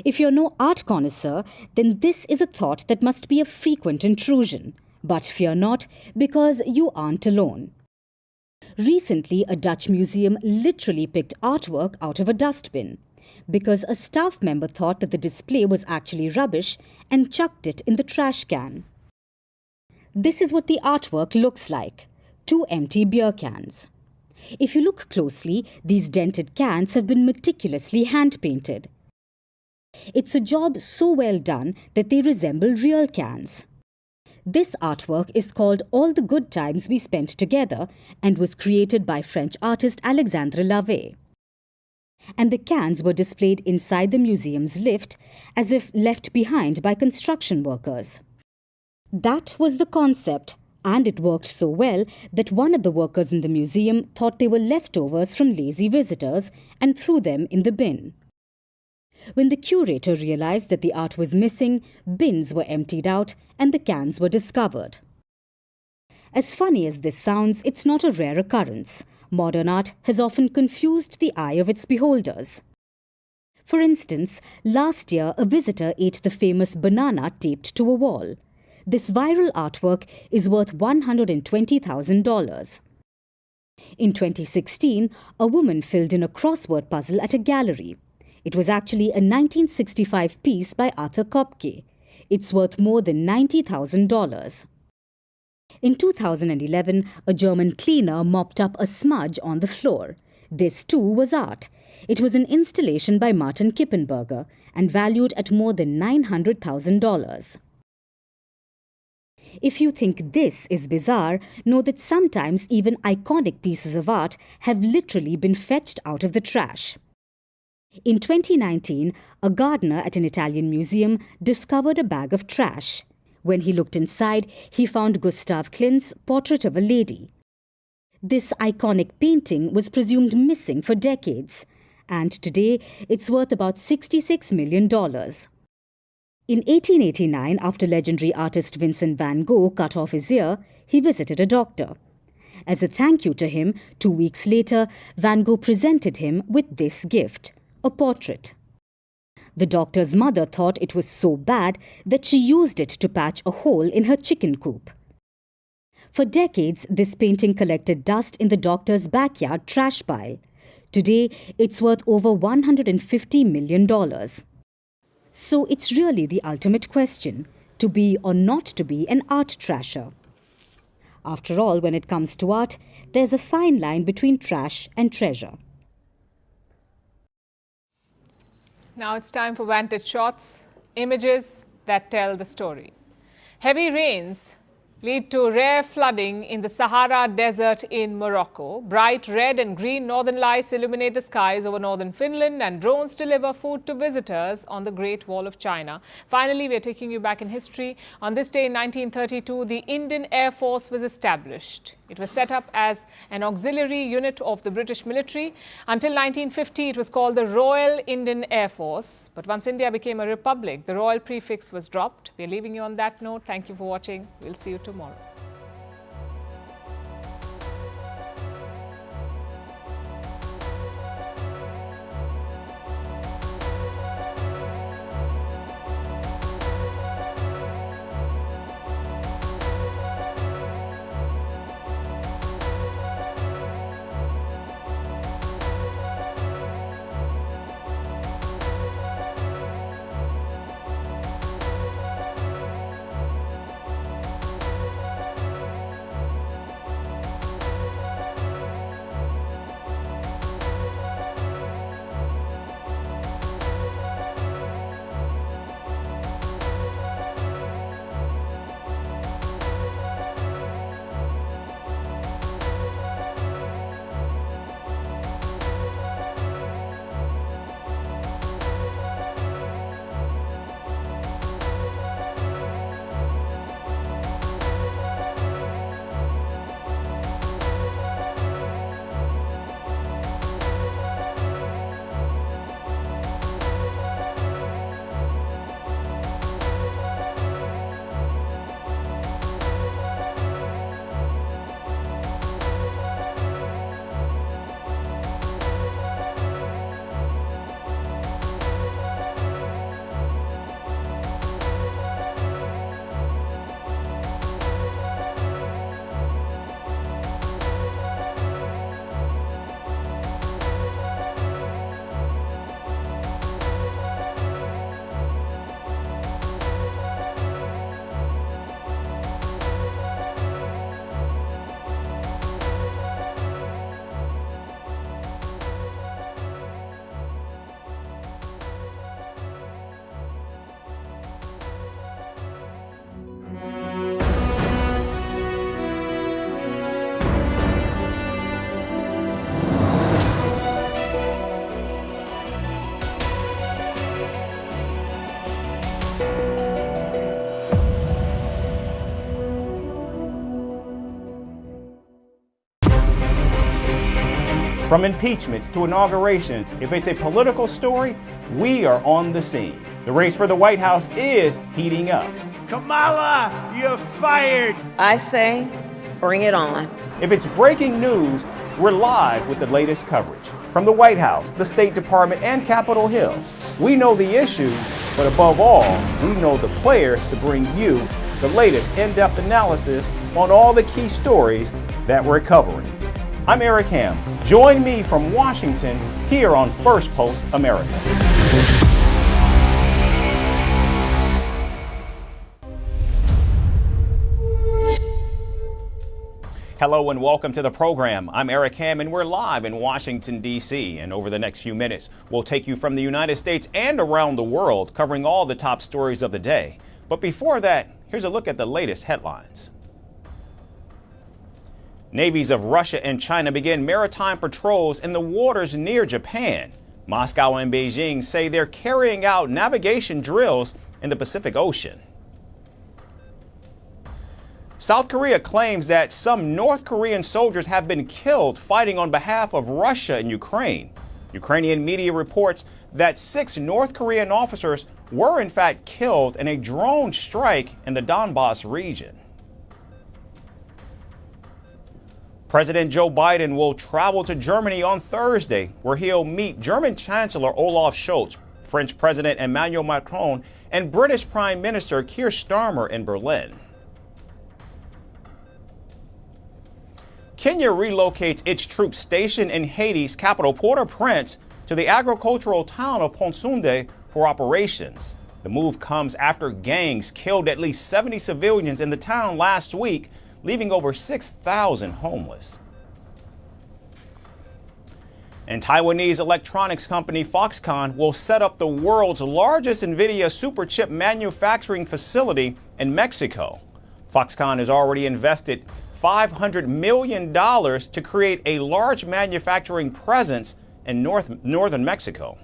If you're no art connoisseur, then this is a thought that must be a frequent intrusion. But fear not, because you aren't alone. Recently, a Dutch museum literally picked artwork out of a dustbin because a staff member thought that the display was actually rubbish and chucked it in the trash can. This is what the artwork looks like: 2 empty beer cans. If you look closely, these dented cans have been meticulously hand-painted. It's a job so well done that they resemble real cans. This artwork is called All the Good Times We Spent Together and was created by French artist Alexandre Lave. And the cans were displayed inside the museum's lift as if left behind by construction workers. That was the concept, and it worked so well that one of the workers in the museum thought they were leftovers from lazy visitors and threw them in the bin. When the curator realized that the art was missing, bins were emptied out and the cans were discovered. As funny as this sounds, it's not a rare occurrence. Modern art has often confused the eye of its beholders. For instance, last year a visitor ate the famous banana taped to a wall. This viral artwork is worth $120,000. In 2016, a woman filled in a crossword puzzle at a gallery. It was actually a 1965 piece by Arthur Kopke. It's worth more than $90,000. In 2011, a German cleaner mopped up a smudge on the floor. This too was art. It was an installation by Martin Kippenberger and valued at more than $900,000. If you think this is bizarre, know that sometimes even iconic pieces of art have literally been fetched out of the trash. In 2019, a gardener at an Italian museum discovered a bag of trash. When he looked inside, he found Gustav Klimt's Portrait of a Lady. This iconic painting was presumed missing for decades, and today it's worth about $66 million. In 1889, after legendary artist Vincent van Gogh cut off his ear, he visited a doctor. As a thank you to him, 2 weeks later, Van Gogh presented him with this gift: a portrait. The doctor's mother thought it was so bad that she used it to patch a hole in her chicken coop. For decades, this painting collected dust in the doctor's backyard trash pile. Today, it's worth over $150 million. So it's really the ultimate question: to be or not to be an art trasher. After all, when it comes to art, there's a fine line between trash and treasure. Now it's time for Vantage shots, images that tell the story. Heavy rains lead to rare flooding in the Sahara Desert in Morocco. Bright red and green northern lights illuminate the skies over northern Finland, and drones deliver food to visitors on the Great Wall of China. Finally, we are taking you back in history. On this day in 1932, the Indian Air Force was established. It was set up as an auxiliary unit of the British military. Until 1950, it was called the Royal Indian Air Force. But once India became a republic, the royal prefix was dropped. We are leaving you on that note. Thank you for watching. We'll see you tomorrow. From impeachments to inaugurations, if it's a political story, we are on the scene. The race for the White House is heating up. Kamala, you're fired. I say, bring it on. If it's breaking news, we're live with the latest coverage. From the White House, the State Department, and Capitol Hill, we know the issues, but above all, we know the players to bring you the latest in-depth analysis on all the key stories that we're covering. I'm Eric Ham. Join me from Washington here on Firstpost America. Hello and welcome to the program. I'm Eric Ham and we're live in Washington, D.C. And over the next few minutes, we'll take you from the United States and around the world, covering all the top stories of the day. But before that, here's a look at the latest headlines. Navies of Russia and China begin maritime patrols in the waters near Japan. Moscow and Beijing say they're carrying out navigation drills in the Pacific Ocean. South Korea claims that some North Korean soldiers have been killed fighting on behalf of Russia and Ukraine. Ukrainian media reports that 6 North Korean officers were in fact killed in a drone strike in the Donbas region. President Joe Biden will travel to Germany on Thursday, where he'll meet German Chancellor Olaf Scholz, French President Emmanuel Macron, and British Prime Minister Keir Starmer in Berlin. Kenya relocates its troop station in Haiti's capital Port-au-Prince to the agricultural town of Pont-Sunde for operations. The move comes after gangs killed at least 70 civilians in the town last week, leaving over 6,000 homeless. And Taiwanese electronics company Foxconn will set up the world's largest NVIDIA superchip manufacturing facility in Mexico. Foxconn has already invested $500 million to create a large manufacturing presence in northern Mexico.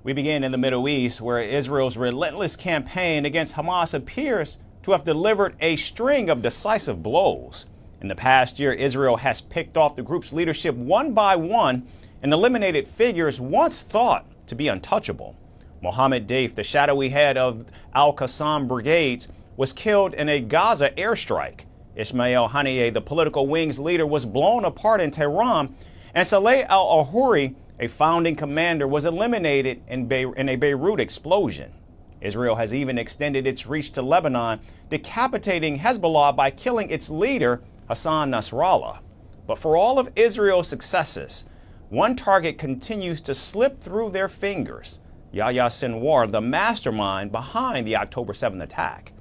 We begin in the Middle East, where Israel's relentless campaign against Hamas appears to have delivered a string of decisive blows. In the past year, Israel has picked off the group's leadership one by one and eliminated figures once thought to be untouchable. Mohammad, the shadowy head of Al-Qassam brigades, was killed in a Gaza airstrike. Ismail Haniyeh, the political wing's leader, was blown apart in Tehran, and Saleh al-Ahuri, a founding commander, was eliminated in a Beirut explosion. Israel has even extended its reach to Lebanon, decapitating Hezbollah by killing its leader, Hassan Nasrallah. But for all of Israel's successes, one target continues to slip through their fingers: Yahya Sinwar, the mastermind behind the October 7th attack.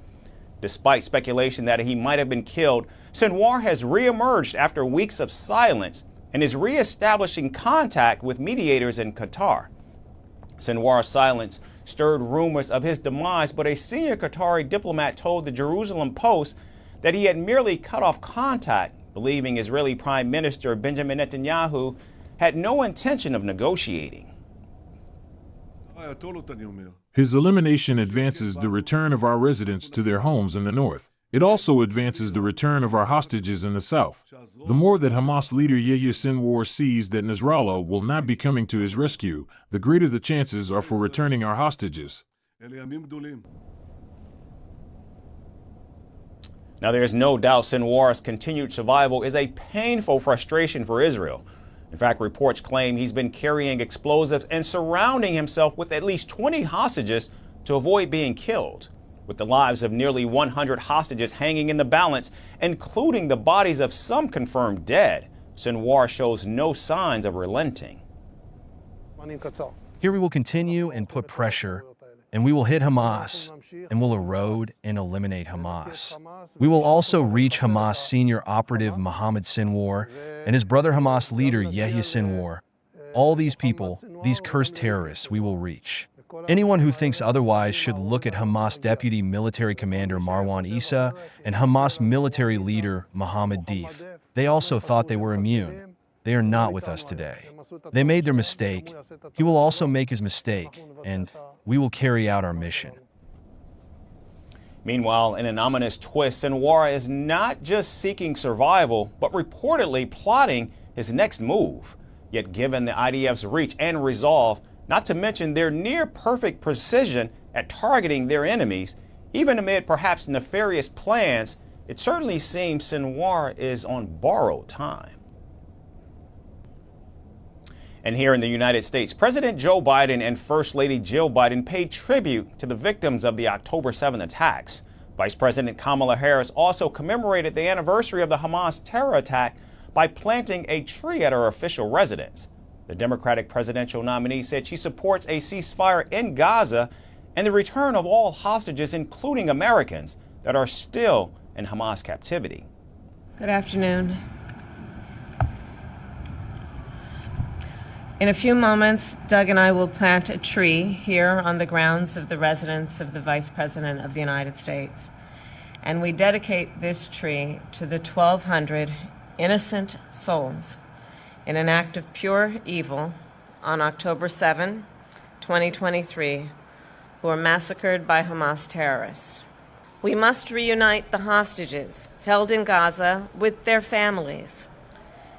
Despite speculation that he might have been killed, Sinwar has reemerged after weeks of silence and is reestablishing contact with mediators in Qatar. Sinwar's silence stirred rumors of his demise, but a senior Qatari diplomat told the Jerusalem Post that he had merely cut off contact, believing Israeli Prime Minister Benjamin Netanyahu had no intention of negotiating. His elimination advances the return of our residents to their homes in the north. It also advances the return of our hostages in the south. The more that Hamas leader Yahya Sinwar sees that Nasrallah will not be coming to his rescue, the greater the chances are for returning our hostages. Now, there is no doubt Sinwar's continued survival is a painful frustration for Israel. In fact, reports claim he's been carrying explosives and surrounding himself with at least 20 hostages to avoid being killed. With the lives of nearly 100 hostages hanging in the balance, including the bodies of some confirmed dead, Sinwar shows no signs of relenting. Here we will continue and put pressure, and we will hit Hamas, and will erode and eliminate Hamas. We will also reach Hamas senior operative Mohammad Sinwar and his brother Hamas leader Yahya Sinwar. All these people, these cursed terrorists, we will reach. Anyone who thinks otherwise should look at Hamas Deputy Military Commander Marwan Issa and Hamas military leader Mohammad. They also thought they were immune. They are not with us today. They made their mistake. He will also make his mistake, and we will carry out our mission. Meanwhile, in an ominous twist, Sinwar is not just seeking survival, but reportedly plotting his next move. Yet given the IDF's reach and resolve, not to mention their near-perfect precision at targeting their enemies, even amid perhaps nefarious plans, it certainly seems Sinwar is on borrowed time. And here in the United States, President Joe Biden and First Lady Jill Biden paid tribute to the victims of the October 7 attacks. Vice President Kamala Harris also commemorated the anniversary of the Hamas terror attack by planting a tree at her official residence. The Democratic presidential nominee said she supports a ceasefire in Gaza and the return of all hostages, including Americans, that are still in Hamas captivity. Good afternoon. In a few moments, Doug and I will plant a tree here on the grounds of the residence of the Vice President of the United States. And we dedicate this tree to the 1,200 innocent souls in an act of pure evil on October 7, 2023, who were massacred by Hamas terrorists. We must reunite the hostages held in Gaza with their families.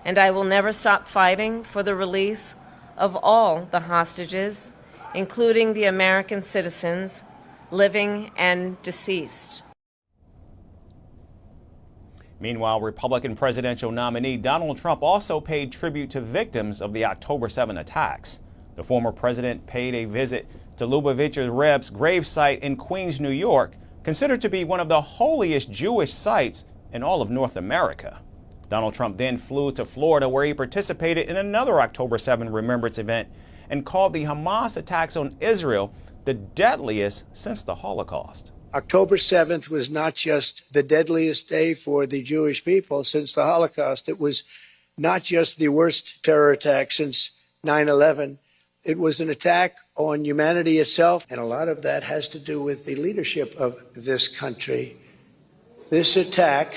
And I will never stop fighting for the release of all the hostages, including the American citizens, living and deceased. Meanwhile, Republican presidential nominee Donald Trump also paid tribute to victims of the October 7 attacks. The former president paid a visit to Lubavitcher Reb's gravesite in Queens, New York, considered to be one of the holiest Jewish sites in all of North America. Donald Trump then flew to Florida, where he participated in another October 7 remembrance event and called the Hamas attacks on Israel the deadliest since the Holocaust. October 7th was not just the deadliest day for the Jewish people since the Holocaust. It was not just the worst terror attack since 9/11. It was an attack on humanity itself, and a lot of that has to do with the leadership of this country. This attack,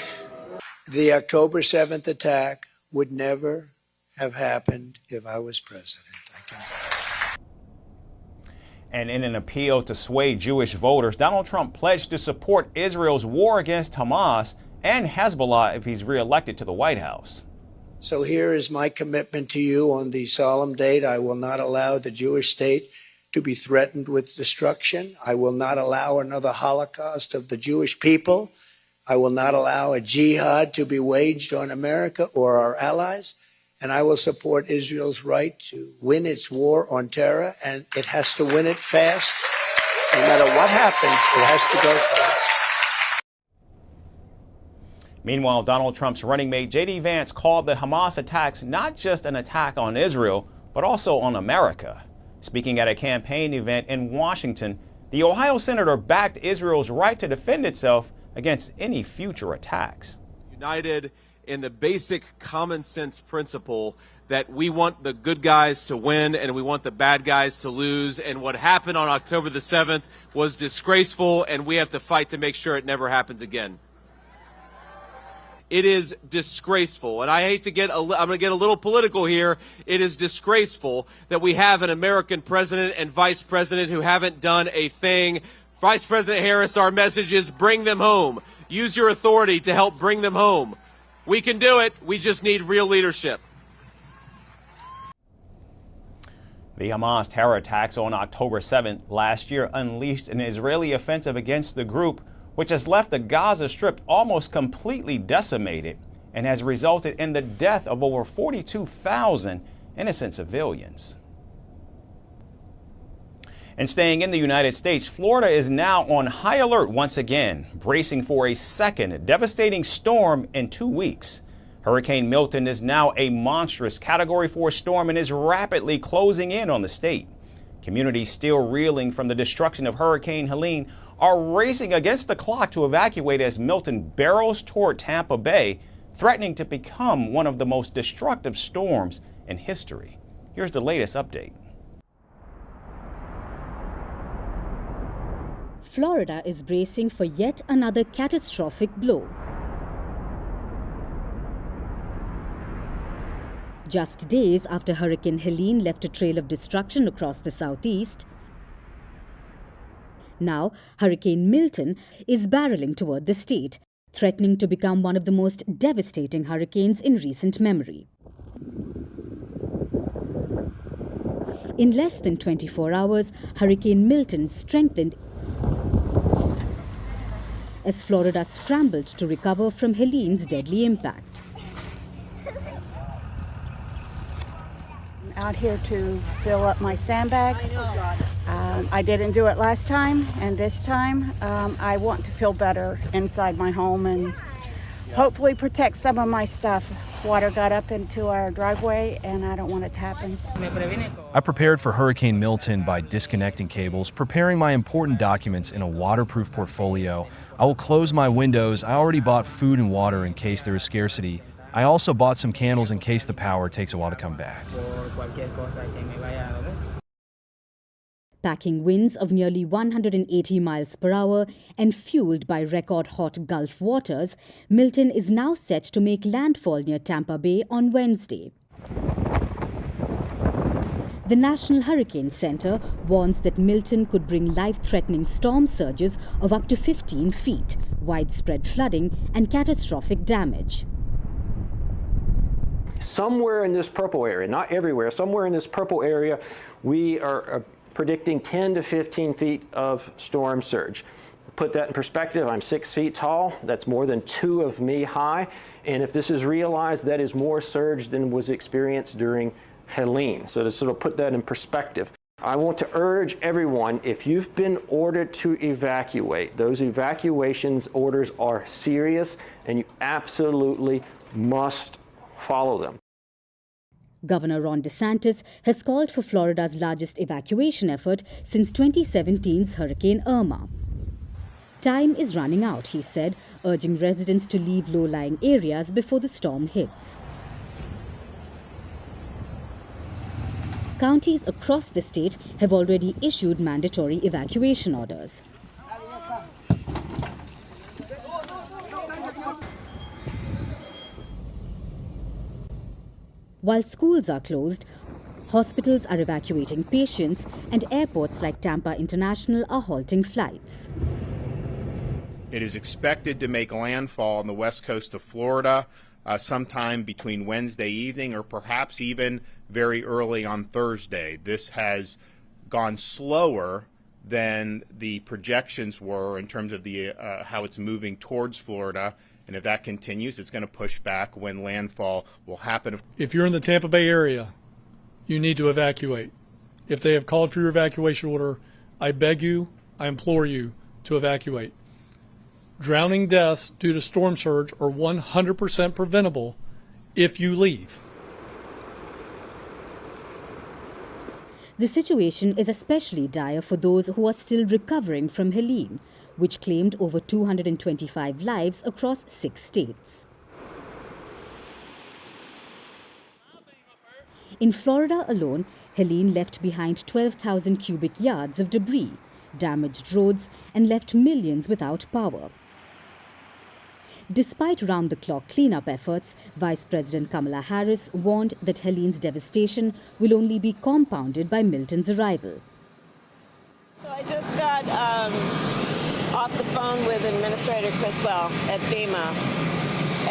the October 7th attack, would never have happened if I was president. And in an appeal to sway Jewish voters, Donald Trump pledged to support Israel's war against Hamas and Hezbollah if he's reelected to the White House. So here is my commitment to you on the solemn date. I will not allow the Jewish state to be threatened with destruction. I will not allow another Holocaust of the Jewish people. I will not allow a jihad to be waged on America or our allies. And I will support Israel's right to win its war on terror, and it has to win it fast. No matter what happens, it has to go fast. Meanwhile, Donald Trump's running mate J.D. Vance called the Hamas attacks not just an attack on Israel, but also on America. Speaking at a campaign event in Washington, the Ohio senator backed Israel's right to defend itself against any future attacks. United in the basic common sense principle that we want the good guys to win and we want the bad guys to lose. And what happened on October the 7th was disgraceful, and we have to fight to make sure it never happens again. It is disgraceful, and I hate to I'm going to get a little political here. It is disgraceful that we have an American president and vice president who haven't done a thing. Vice President Harris, our message is bring them home. Use your authority to help bring them home. We can do it. We just need real leadership. The Hamas terror attacks on October 7th last year unleashed an Israeli offensive against the group, which has left the Gaza Strip almost completely decimated and has resulted in the death of over 42,000 innocent civilians. And staying in the United States, Florida is now on high alert once again, bracing for a second devastating storm in 2 weeks. Hurricane Milton is now a monstrous Category 4 storm and is rapidly closing in on the state. Communities still reeling from the destruction of Hurricane Helene are racing against the clock to evacuate as Milton barrels toward Tampa Bay, threatening to become one of the most destructive storms in history. Here's the latest update. Florida is bracing for yet another catastrophic blow. Just days after Hurricane Helene left a trail of destruction across the southeast, now Hurricane Milton is barreling toward the state, threatening to become one of the most devastating hurricanes in recent memory. In less than 24 hours, Hurricane Milton strengthened as Florida scrambled to recover from Helene's deadly impact. I'm out here to fill up my sandbags. I didn't do it last time, and this time I want to feel better inside my home and hopefully protect some of my stuff. Water got up into our driveway, and I don't want it to happen. I prepared for Hurricane Milton by disconnecting cables, preparing my important documents in a waterproof portfolio. I will close my windows. I already bought food and water in case there is scarcity. I also bought some candles in case the power takes a while to come back. Packing winds of nearly 180 miles per hour and fueled by record-hot Gulf waters, Milton is now set to make landfall near Tampa Bay on Wednesday. The National Hurricane Center warns that Milton could bring life-threatening storm surges of up to 15 feet, widespread flooding, and catastrophic damage. Somewhere in this purple area, not everywhere, somewhere in this purple area, we are predicting 10 to 15 feet of storm surge. Put that in perspective, I'm 6 feet tall. That's more than 2 of me high. And if this is realized, that is more surge than was experienced during Helene. So to sort of put that in perspective, I want to urge everyone, if you've been ordered to evacuate, those evacuations orders are serious and you absolutely must follow them. Governor Ron DeSantis has called for Florida's largest evacuation effort since 2017's Hurricane Irma. Time is running out, he said, urging residents to leave low-lying areas before the storm hits. Counties across the state have already issued mandatory evacuation orders. While schools are closed, hospitals are evacuating patients and airports like Tampa International are halting flights. It is expected to make landfall on the west coast of Florida sometime between Wednesday evening or perhaps even very early on Thursday. This has gone slower than the projections were in terms of the how it's moving towards Florida. And if that continues, it's going to push back when landfall will happen. If you're in the Tampa Bay area, you need to evacuate. If they have called for your evacuation order, I beg you, I implore you to evacuate. Drowning deaths due to storm surge are 100% preventable if you leave. The situation is especially dire for those who are still recovering from Helene, which claimed over 225 lives across 6 states. In Florida alone, Helene left behind 12,000 cubic yards of debris, damaged roads, and left millions without power. Despite round-the-clock cleanup efforts, Vice President Kamala Harris warned that Helene's devastation will only be compounded by Milton's arrival. So I just got off the phone with Administrator Criswell at FEMA,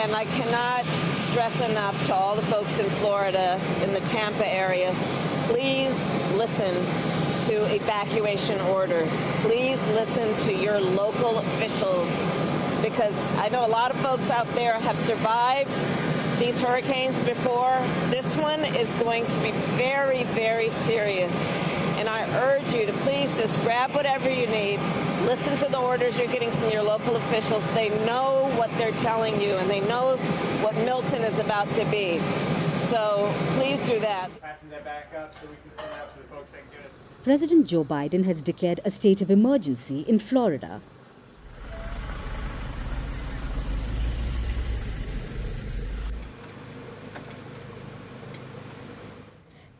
and I cannot stress enough to all the folks in Florida, in the Tampa area, please listen to evacuation orders. Please listen to your local officials, because I know a lot of folks out there have survived these hurricanes before. This one is going to be very, very serious. And I urge you to please just grab whatever you need. Listen to the orders you're getting from your local officials. They know what they're telling you, and they know what Milton is about to be. So please do that. President Joe Biden has declared a state of emergency in Florida.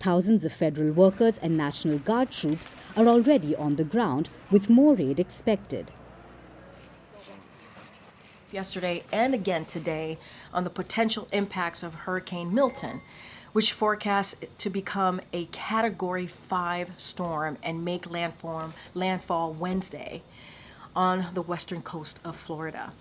Thousands of federal workers and National Guard troops are already on the ground, with more aid expected. Yesterday and again today on the potential impacts of Hurricane Milton. which forecasts to become a Category 5 storm and make landfall Wednesday on the western coast of Florida.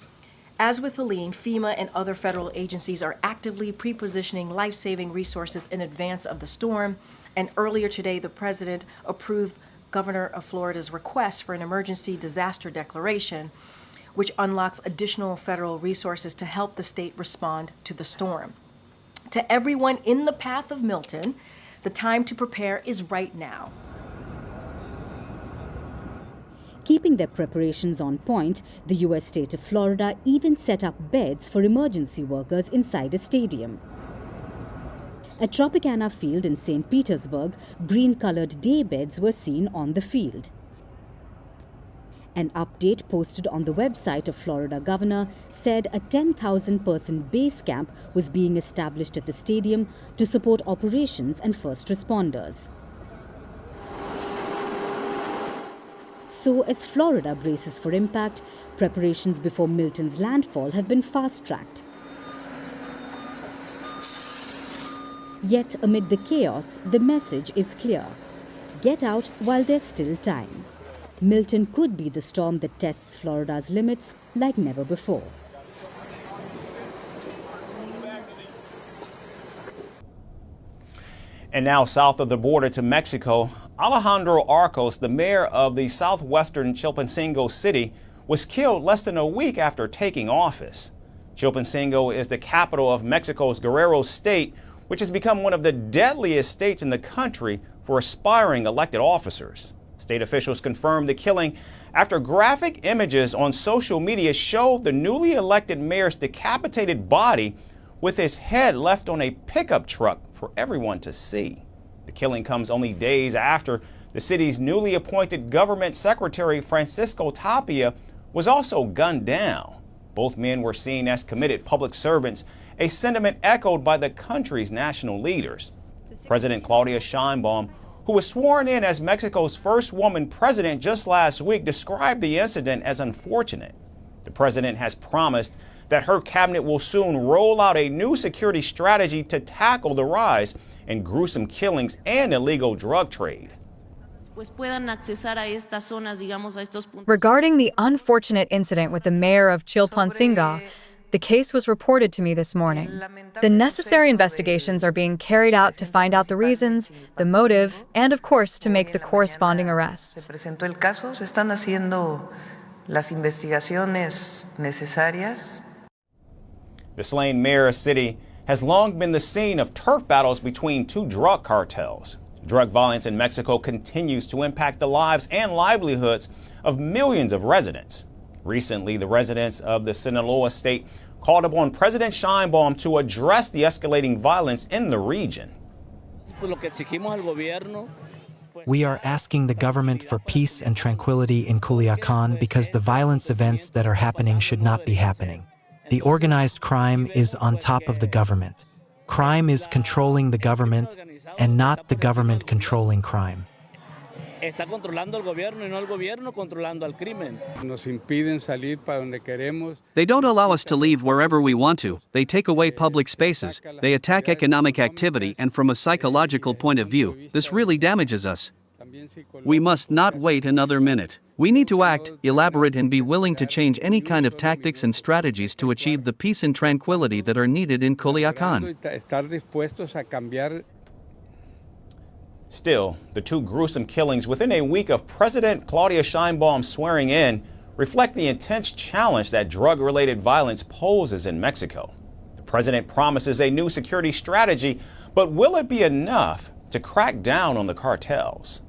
As with Helene, FEMA and other federal agencies are actively pre-positioning life-saving resources in advance of the storm, and earlier today the president approved Governor of Florida's request for an emergency disaster declaration, which unlocks additional federal resources to help the state respond to the storm. To everyone in the path of Milton, the time to prepare is right now. Keeping their preparations on point, the U.S. state of Florida even set up beds for emergency workers inside a stadium. At Tropicana Field in St. Petersburg, green-colored day beds were seen on the field. An update posted on the website of Florida governor said a 10,000-person base camp was being established at the stadium to support operations and first responders. So, as Florida braces for impact, preparations before Milton's landfall have been fast-tracked. Yet, amid the chaos, the message is clear. Get out while there's still time. Milton could be the storm that tests Florida's limits like never before. And now south of the border to Mexico, Alejandro Arcos, the mayor of the southwestern Chilpancingo city, was killed less than a week after taking office. Chilpancingo is the capital of Mexico's Guerrero state, which has become one of the deadliest states in the country for aspiring elected officers. State officials confirmed the killing after graphic images on social media showed the newly elected mayor's decapitated body with his head left on a pickup truck for everyone to see. The killing comes only days after the city's newly appointed government secretary, Francisco Tapia, was also gunned down. Both men were seen as committed public servants, a sentiment echoed by the country's national leaders. President Claudia Sheinbaum, who was sworn in as Mexico's first woman president just last week, described the incident as unfortunate. The president has promised that her cabinet will soon roll out a new security strategy to tackle the rise in gruesome killings and illegal drug trade. Regarding the unfortunate incident with the mayor of Chilpancingo, the case was reported to me this morning. The necessary investigations are being carried out to find out the reasons, the motive, and of course to make the corresponding arrests. The slain mayor city has long been the scene of turf battles between two drug cartels. Drug violence in Mexico continues to impact the lives and livelihoods of millions of residents. Recently, the residents of the Sinaloa state called upon President Sheinbaum to address the escalating violence in the region. We are asking the government for peace and tranquility in Culiacan because the violence events that are happening should not be happening. The organized crime is on top of the government. Crime is controlling the government and not the government controlling crime. They don't allow us to leave wherever we want to. They take away public spaces. They attack economic activity, and from a psychological point of view, this really damages us. We must not wait another minute. We need to act, elaborate, and be willing to change any kind of tactics and strategies to achieve the peace and tranquility that are needed in Culiacan. Still, the two gruesome killings within a week of President Claudia Sheinbaum swearing in reflect the intense challenge that drug-related violence poses in Mexico. The president promises a new security strategy, but will it be enough to crack down on the cartels?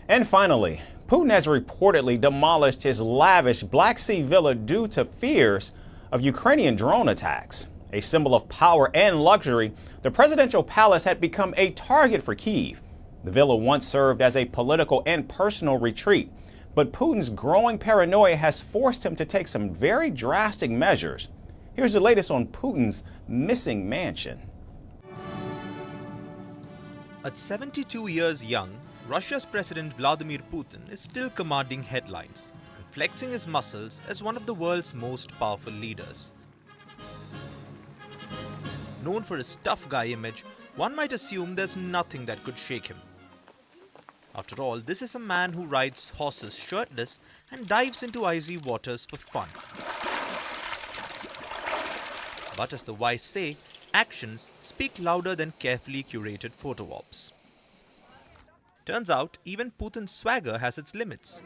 And finally, Putin has reportedly demolished his lavish Black Sea villa due to fears of Ukrainian drone attacks. A symbol of power and luxury, the presidential palace had become a target for Kyiv. The villa once served as a political and personal retreat, but Putin's growing paranoia has forced him to take some very drastic measures. Here's the latest on Putin's missing mansion. At 72 years young, Russia's President Vladimir Putin is still commanding headlines and flexing his muscles as one of the world's most powerful leaders. known for his tough guy image, one might assume there's nothing that could shake him. After all, this is a man who rides horses shirtless and dives into icy waters for fun. But as the wise say, actions speak louder than carefully curated photo ops. Turns out, even Putin's swagger has its limits.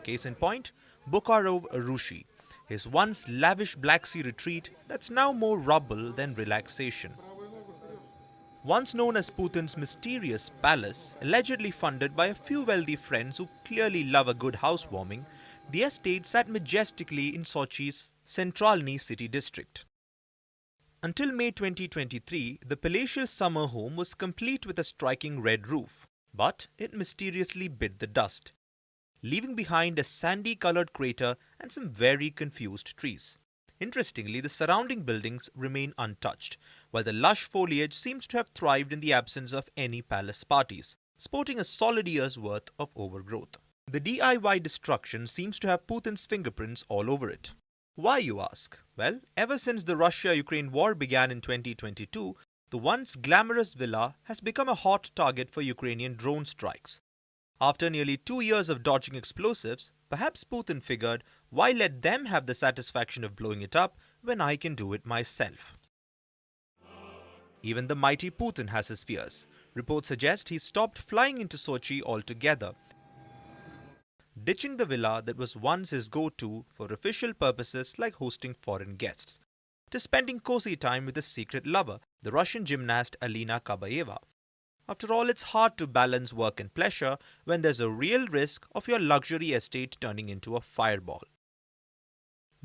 Case in point, Bukarov-Rushi, his once lavish Black Sea retreat that's now more rubble than relaxation. Once known as Putin's mysterious palace, allegedly funded by a few wealthy friends who clearly love a good housewarming, the estate sat majestically in Sochi's Centralny city district. Until May 2023, the palatial summer home was complete with a striking red roof, but it mysteriously bit the dust, leaving behind a sandy-colored crater and some very confused trees. Interestingly, the surrounding buildings remain untouched, while the lush foliage seems to have thrived in the absence of any palace parties, sporting a solid year's worth of overgrowth. The DIY destruction seems to have Putin's fingerprints all over it. Why, you ask? Well, ever since the Russia-Ukraine war began in 2022, the once glamorous villa has become a hot target for Ukrainian drone strikes. After nearly 2 years of dodging explosives, perhaps Putin figured, why let them have the satisfaction of blowing it up when I can do it myself? Even the mighty Putin has his fears. Reports suggest he stopped flying into Sochi altogether, ditching the villa that was once his go-to for official purposes like hosting foreign guests, to spending cozy time with his secret lover, the Russian gymnast Alina Kabayeva. After all, it's hard to balance work and pleasure when there's a real risk of your luxury estate turning into a fireball.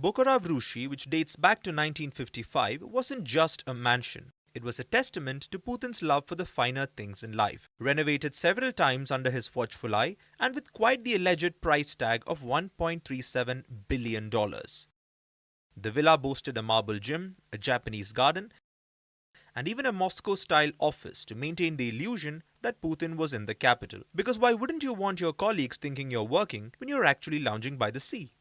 Bukarov-Rushi, which dates back to 1955, wasn't just a mansion. It was a testament to Putin's love for the finer things in life, renovated several times under his watchful eye and with quite the alleged price tag of $1.37 billion. The villa boasted a marble gym, a Japanese garden, and even a Moscow-style office to maintain the illusion that Putin was in the capital. Because why wouldn't you want your colleagues thinking you're working when you're actually lounging by the sea?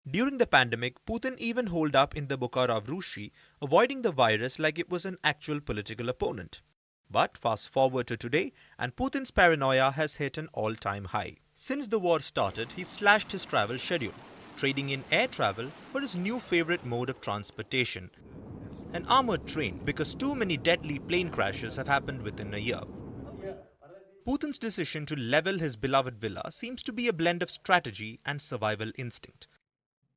During the pandemic, Putin even holed up in the Bukarov-Rushi, avoiding the virus like it was an actual political opponent. But fast forward to today, and Putin's paranoia has hit an all-time high. Since the war started, he slashed his travel schedule, trading in air travel for his new favorite mode of transportation, an armored train, because too many deadly plane crashes have happened within a year. Putin's decision to level his beloved villa seems to be a blend of strategy and survival instinct.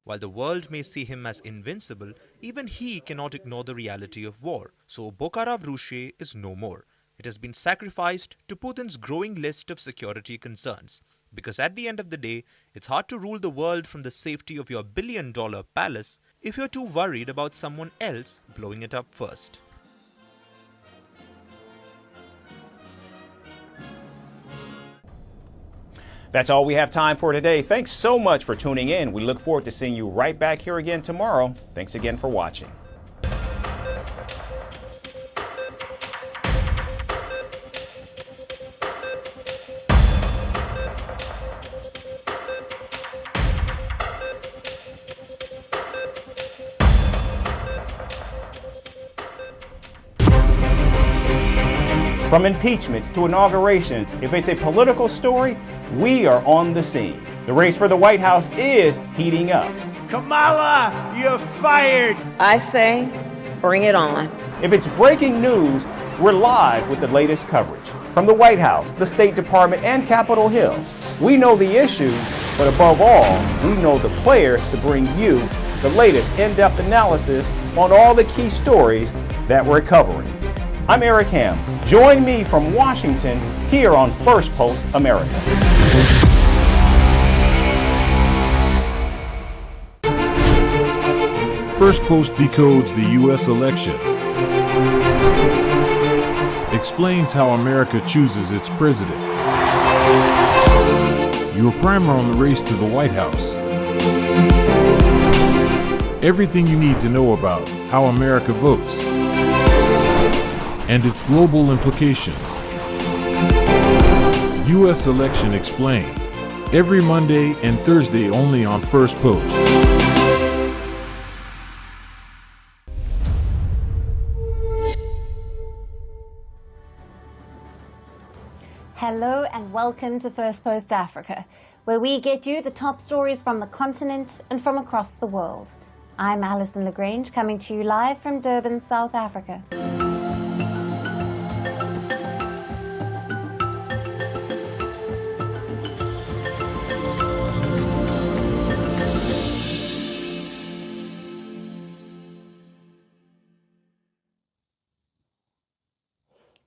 While the world may see him as invincible, even he cannot ignore the reality of war, so Bukarov-Rushi is no more. It has been sacrificed to Putin's growing list of security concerns. Because at the end of the day, it's hard to rule the world from the safety of your billion-dollar palace if you're too worried about someone else blowing it up first. That's all we have time for today. Thanks so much for tuning in. We look forward to seeing you right back here again tomorrow. Thanks again for watching. From impeachments to inaugurations, if it's a political story, we are on the scene. The race for the White House is heating up. Kamala, you're fired. I say, bring it on. If it's breaking news, we're live with the latest coverage. From the White House, the State Department, and Capitol Hill, we know the issues, but above all, we know the players to bring you the latest in-depth analysis on all the key stories that we're covering. I'm Eric Ham. Join me from Washington here on Firstpost America. Firstpost decodes the U.S. election, explains how America chooses its president. Your primer on the race to the White House. Everything you need to know about how America votes and its global implications. U.S. Election Explained. Every Monday and Thursday only on Firstpost. Hello and welcome to Firstpost Africa, where we get you the top stories from the continent and from across the world. I'm Alison Lagrange, coming to you live from Durban, South Africa.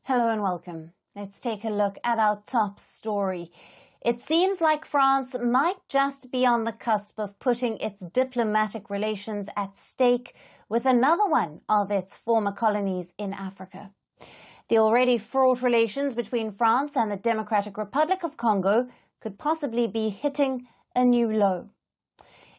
Hello and welcome. Let's take a look at our top story. It seems like France might just be on the cusp of putting its diplomatic relations at stake with another one of its former colonies in Africa. The already fraught relations between France and the Democratic Republic of Congo could possibly be hitting a new low.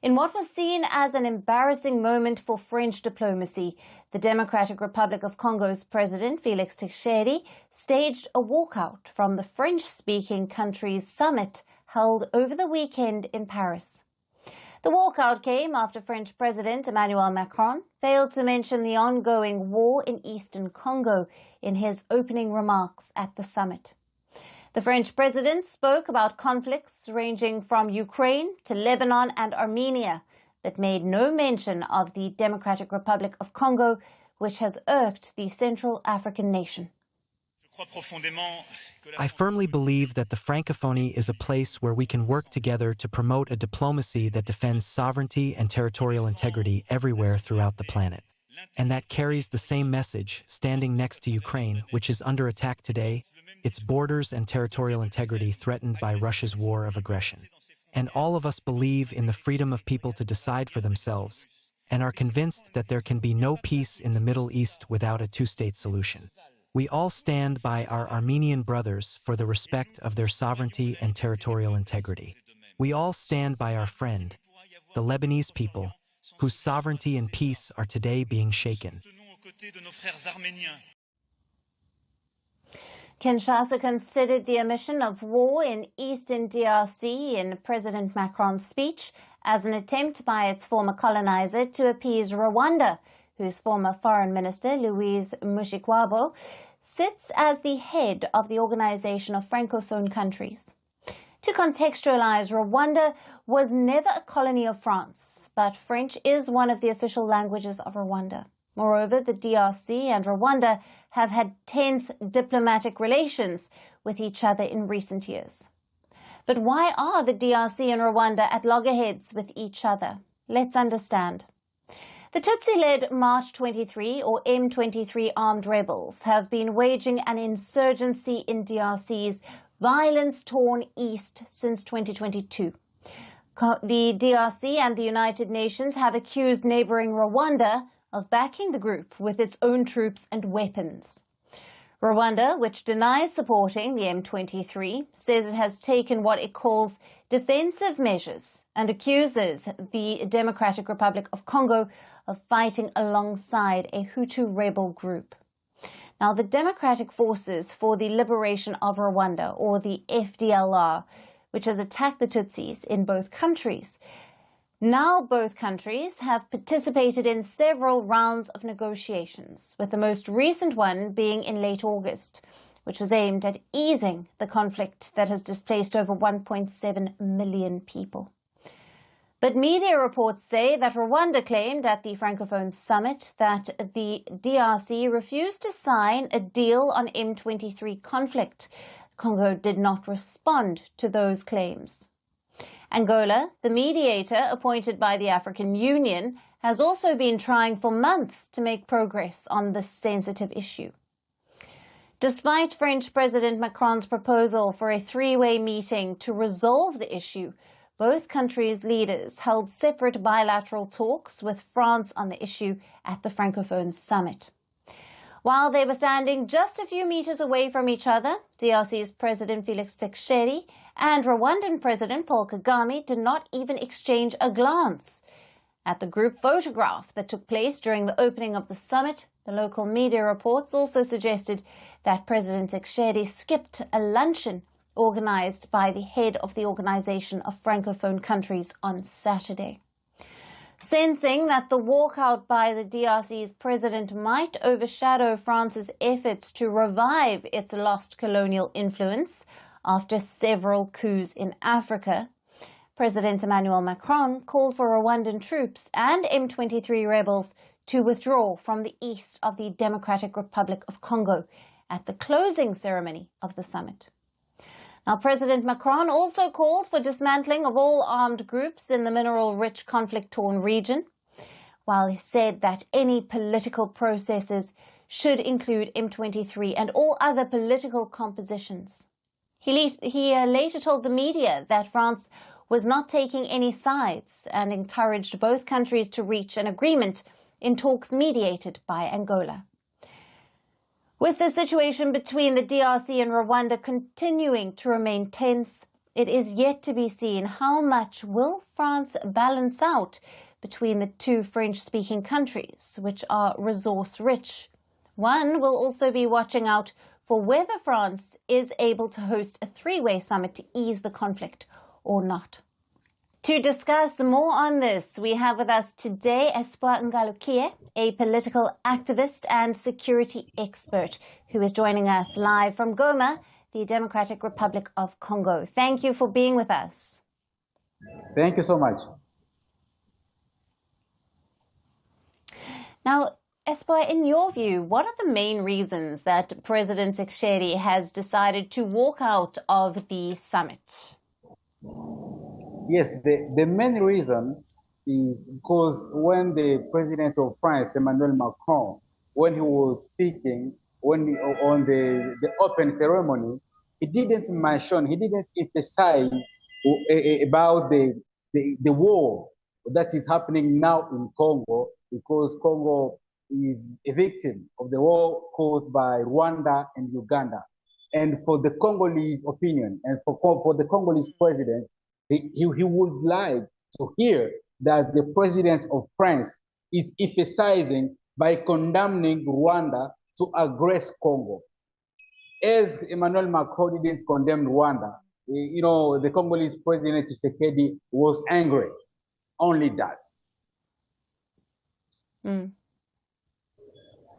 In what was seen as an embarrassing moment for French diplomacy, the Democratic Republic of Congo's President Félix Tshisekedi staged a walkout from the French-speaking country's summit held over the weekend in Paris. The walkout came after French President Emmanuel Macron failed to mention the ongoing war in eastern Congo in his opening remarks at the summit. The French president spoke about conflicts ranging from Ukraine to Lebanon and Armenia, but made no mention of the Democratic Republic of Congo, which has irked the Central African nation. I firmly believe that the Francophonie is a place where we can work together to promote a diplomacy that defends sovereignty and territorial integrity everywhere throughout the planet. And that carries the same message, standing next to Ukraine, which is under attack today, its borders and territorial integrity threatened by Russia's war of aggression. And all of us believe in the freedom of people to decide for themselves, and are convinced that there can be no peace in the Middle East without a two-state solution. We all stand by our Armenian brothers for the respect of their sovereignty and territorial integrity. We all stand by our friend, the Lebanese people, whose sovereignty and peace are today being shaken. Kinshasa considered the omission of war in eastern DRC in President Macron's speech as an attempt by its former colonizer to appease Rwanda, whose former foreign minister, Louise Mushikiwabo, sits as the head of the Organization of Francophone Countries. To contextualize, Rwanda was never a colony of France, but French is one of the official languages of Rwanda. Moreover, the DRC and Rwanda have had tense diplomatic relations with each other in recent years. But why are the DRC and Rwanda at loggerheads with each other? Let's understand. The Tutsi-led March 23 or M23 armed rebels have been waging an insurgency in DRC's violence-torn east since 2022. The DRC and the United Nations have accused neighboring Rwanda of backing the group with its own troops and weapons. Rwanda, which denies supporting the M23, says it has taken what it calls defensive measures and accuses the Democratic Republic of Congo of fighting alongside a Hutu rebel group. Now, the Democratic Forces for the Liberation of Rwanda, or the FDLR, which has attacked the Tutsis in both countries, now both countries have participated in several rounds of negotiations, with the most recent one being in late August, which was aimed at easing the conflict that has displaced over 1.7 million people. But media reports say that Rwanda claimed at the Francophone summit that the DRC refused to sign a deal on M23 conflict. Congo did not respond to those claims. Angola, the mediator appointed by the African Union, has also been trying for months to make progress on this sensitive issue. Despite French President Macron's proposal for a three-way meeting to resolve the issue, both countries' leaders held separate bilateral talks with France on the issue at the Francophone summit. While they were standing just a few meters away from each other, DRC's President Félix Tshisekedi and Rwandan President Paul Kagame did not even exchange a glance. At the group photograph that took place during the opening of the summit, the local media reports also suggested that President Tshisekedi skipped a luncheon organized by the head of the Organization of Francophone Countries on Saturday. Sensing that the walkout by the DRC's president might overshadow France's efforts to revive its lost colonial influence after several coups in Africa. President Emmanuel Macron called for Rwandan troops and M23 rebels to withdraw from the east of the Democratic Republic of Congo at the closing ceremony of the summit. Now, President Macron also called for dismantling of all armed groups in the mineral-rich conflict-torn region, while he said that any political processes should include M23 and all other political compositions. He later told the media that France was not taking any sides and encouraged both countries to reach an agreement in talks mediated by Angola. With the situation between the DRC and Rwanda continuing to remain tense, it is yet to be seen how much will France balance out between the two French-speaking countries, which are resource-rich. One will also be watching out for whether France is able to host a three-way summit to ease the conflict or not. To discuss more on this, we have with us today Espoir Ngalukie, a political activist and security expert, who is joining us live from Goma, the Democratic Republic of Congo. Thank you for being with us. Thank you so much. Now, Espoir, in your view, what are the main reasons that President Tshisekedi has decided to walk out of the summit? Yes, the main reason is because when the president of France, Emmanuel Macron, when he was speaking on the open ceremony, he didn't emphasize about the war that is happening now in Congo, because Congo is a victim of the war caused by Rwanda and Uganda. And for the Congolese opinion, and for the Congolese president, he would like to hear that the president of France is emphasizing by condemning Rwanda to aggress Congo. As Emmanuel Macron didn't condemn Rwanda, the Congolese president Tshisekedi was angry. Only that.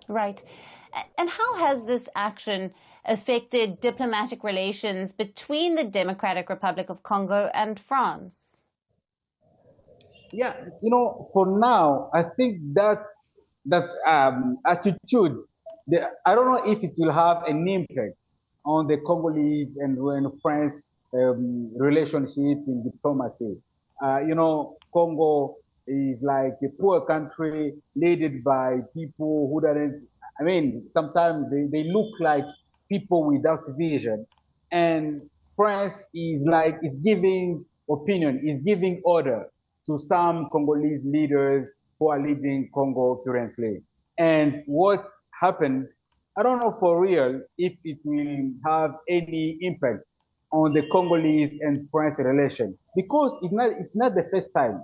Right. And how has this action affected diplomatic relations between the Democratic Republic of Congo and France? Yeah, for now, I think that attitude, I don't know if it will have an impact on the Congolese and France relationship in diplomacy. Congo is like a poor country led by people who sometimes they look like people without vision. And France is giving opinion, is giving order to some Congolese leaders who are leading Congo currently. And what happened, I don't know for real if it will have any impact on the Congolese and France relation, because it's not the first time.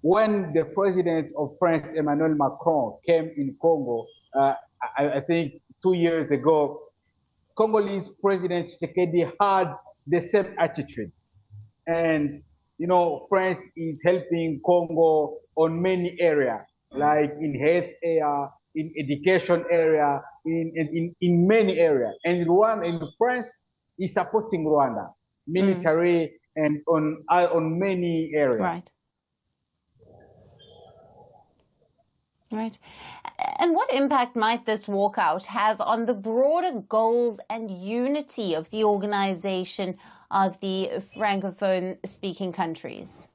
When the president of France, Emmanuel Macron, came in Congo, I think 2 years ago, Congolese President Tshisekedi had the same attitude. And, France is helping Congo on many areas, like in health area, in education area, in many areas. And France is supporting Rwanda, military and on many areas. Right. Right. And what impact might this walkout have on the broader goals and unity of the organization of the Francophone-speaking countries?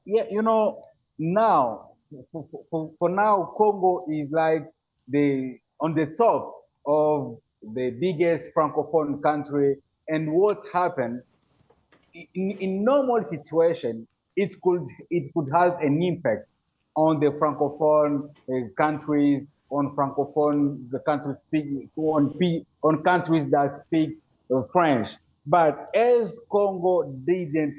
Yeah, now, for now, Congo is like on the top of the biggest Francophone country. And what happened, in normal situation, it could have an impact on the Francophone countries, on countries that speak French. But as Congo doesn't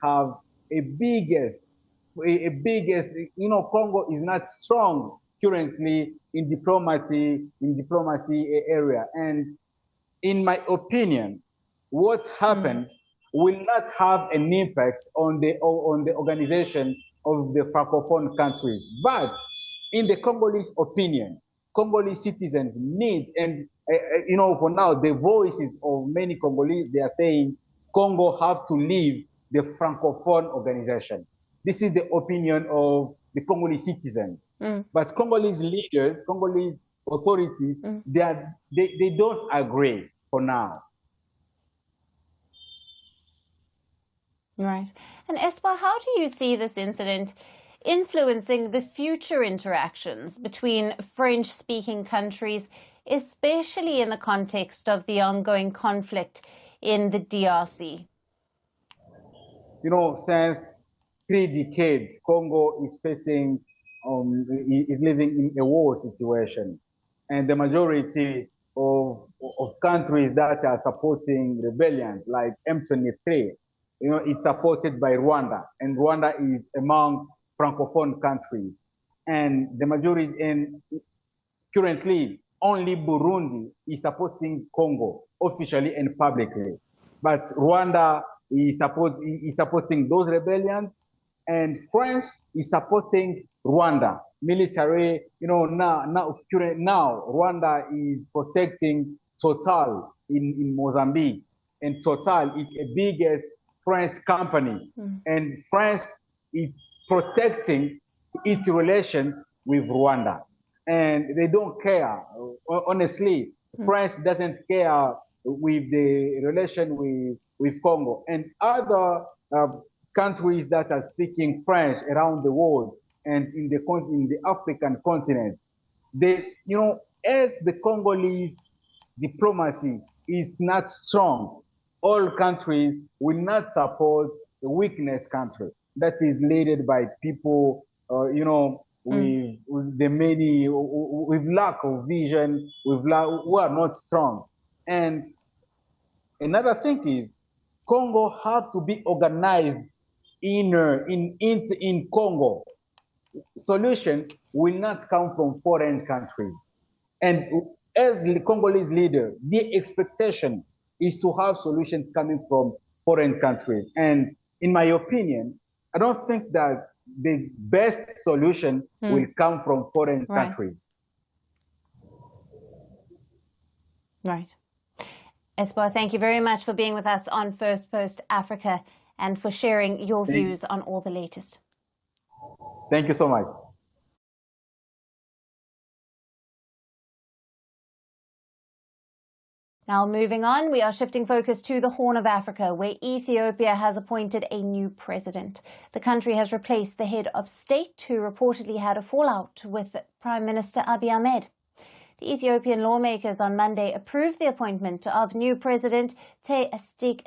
have a biggest, Congo is not strong currently in diplomacy area. And in my opinion, what happened will not have an impact on the organization of the Francophone countries. But in the Congolese opinion, Congolese citizens need, and for now, the voices of many Congolese, they are saying Congo have to leave the Francophone organization. This is the opinion of the Congolese citizens. But Congolese leaders, Congolese authorities, they don't agree for now. Right. And Espa, how do you see this incident influencing the future interactions between French-speaking countries, especially in the context of the ongoing conflict in the DRC? Since 3 decades, Congo is facing, is living in a war situation. And the majority of countries that are supporting rebellions, like M23, it's supported by Rwanda, and Rwanda is among Francophone countries. And the majority, and currently, only Burundi is supporting Congo officially and publicly. But Rwanda is supporting those rebellions, and France is supporting Rwanda military. Now Rwanda is protecting Total in Mozambique, and Total is the biggest French company, and France is protecting its relations with Rwanda, and they don't care. Honestly, France doesn't care with the relation with Congo and other countries that are speaking French around the world and in the African continent. They, as the Congolese diplomacy is not strong, all countries will not support a weakness country that is led by people, with the many, with lack of vision, who are not strong. And another thing is, Congo have to be organized in Congo. Solutions will not come from foreign countries. And as the Congolese leader, the expectation is to have solutions coming from foreign countries. And in my opinion, I don't think that the best solution will come from foreign countries. Right. Espa, thank you very much for being with us on Firstpost Africa and for sharing your views on all the latest. Thank you so much. Now, moving on, we are shifting focus to the Horn of Africa, where Ethiopia has appointed a new president. The country has replaced the head of state, who reportedly had a fallout with Prime Minister Abiy Ahmed. The Ethiopian lawmakers on Monday approved the appointment of new President Haile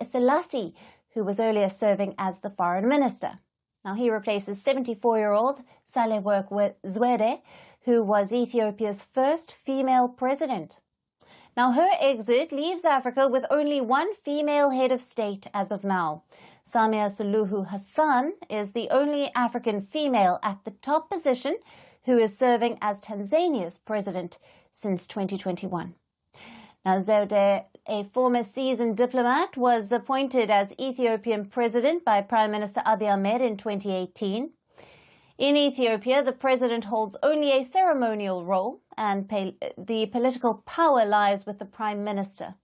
Selassie, who was earlier serving as the foreign minister. Now, he replaces 74-year-old Sahle-Work Zewde, who was Ethiopia's first female president. Now, her exit leaves Africa with only one female head of state as of now. Samia Suluhu Hassan is the only African female at the top position who is serving as Tanzania's president since 2021. Now, Zewde, a former seasoned diplomat, was appointed as Ethiopian president by Prime Minister Abiy Ahmed in 2018. In Ethiopia, the president holds only a ceremonial role, and the political power lies with the prime minister.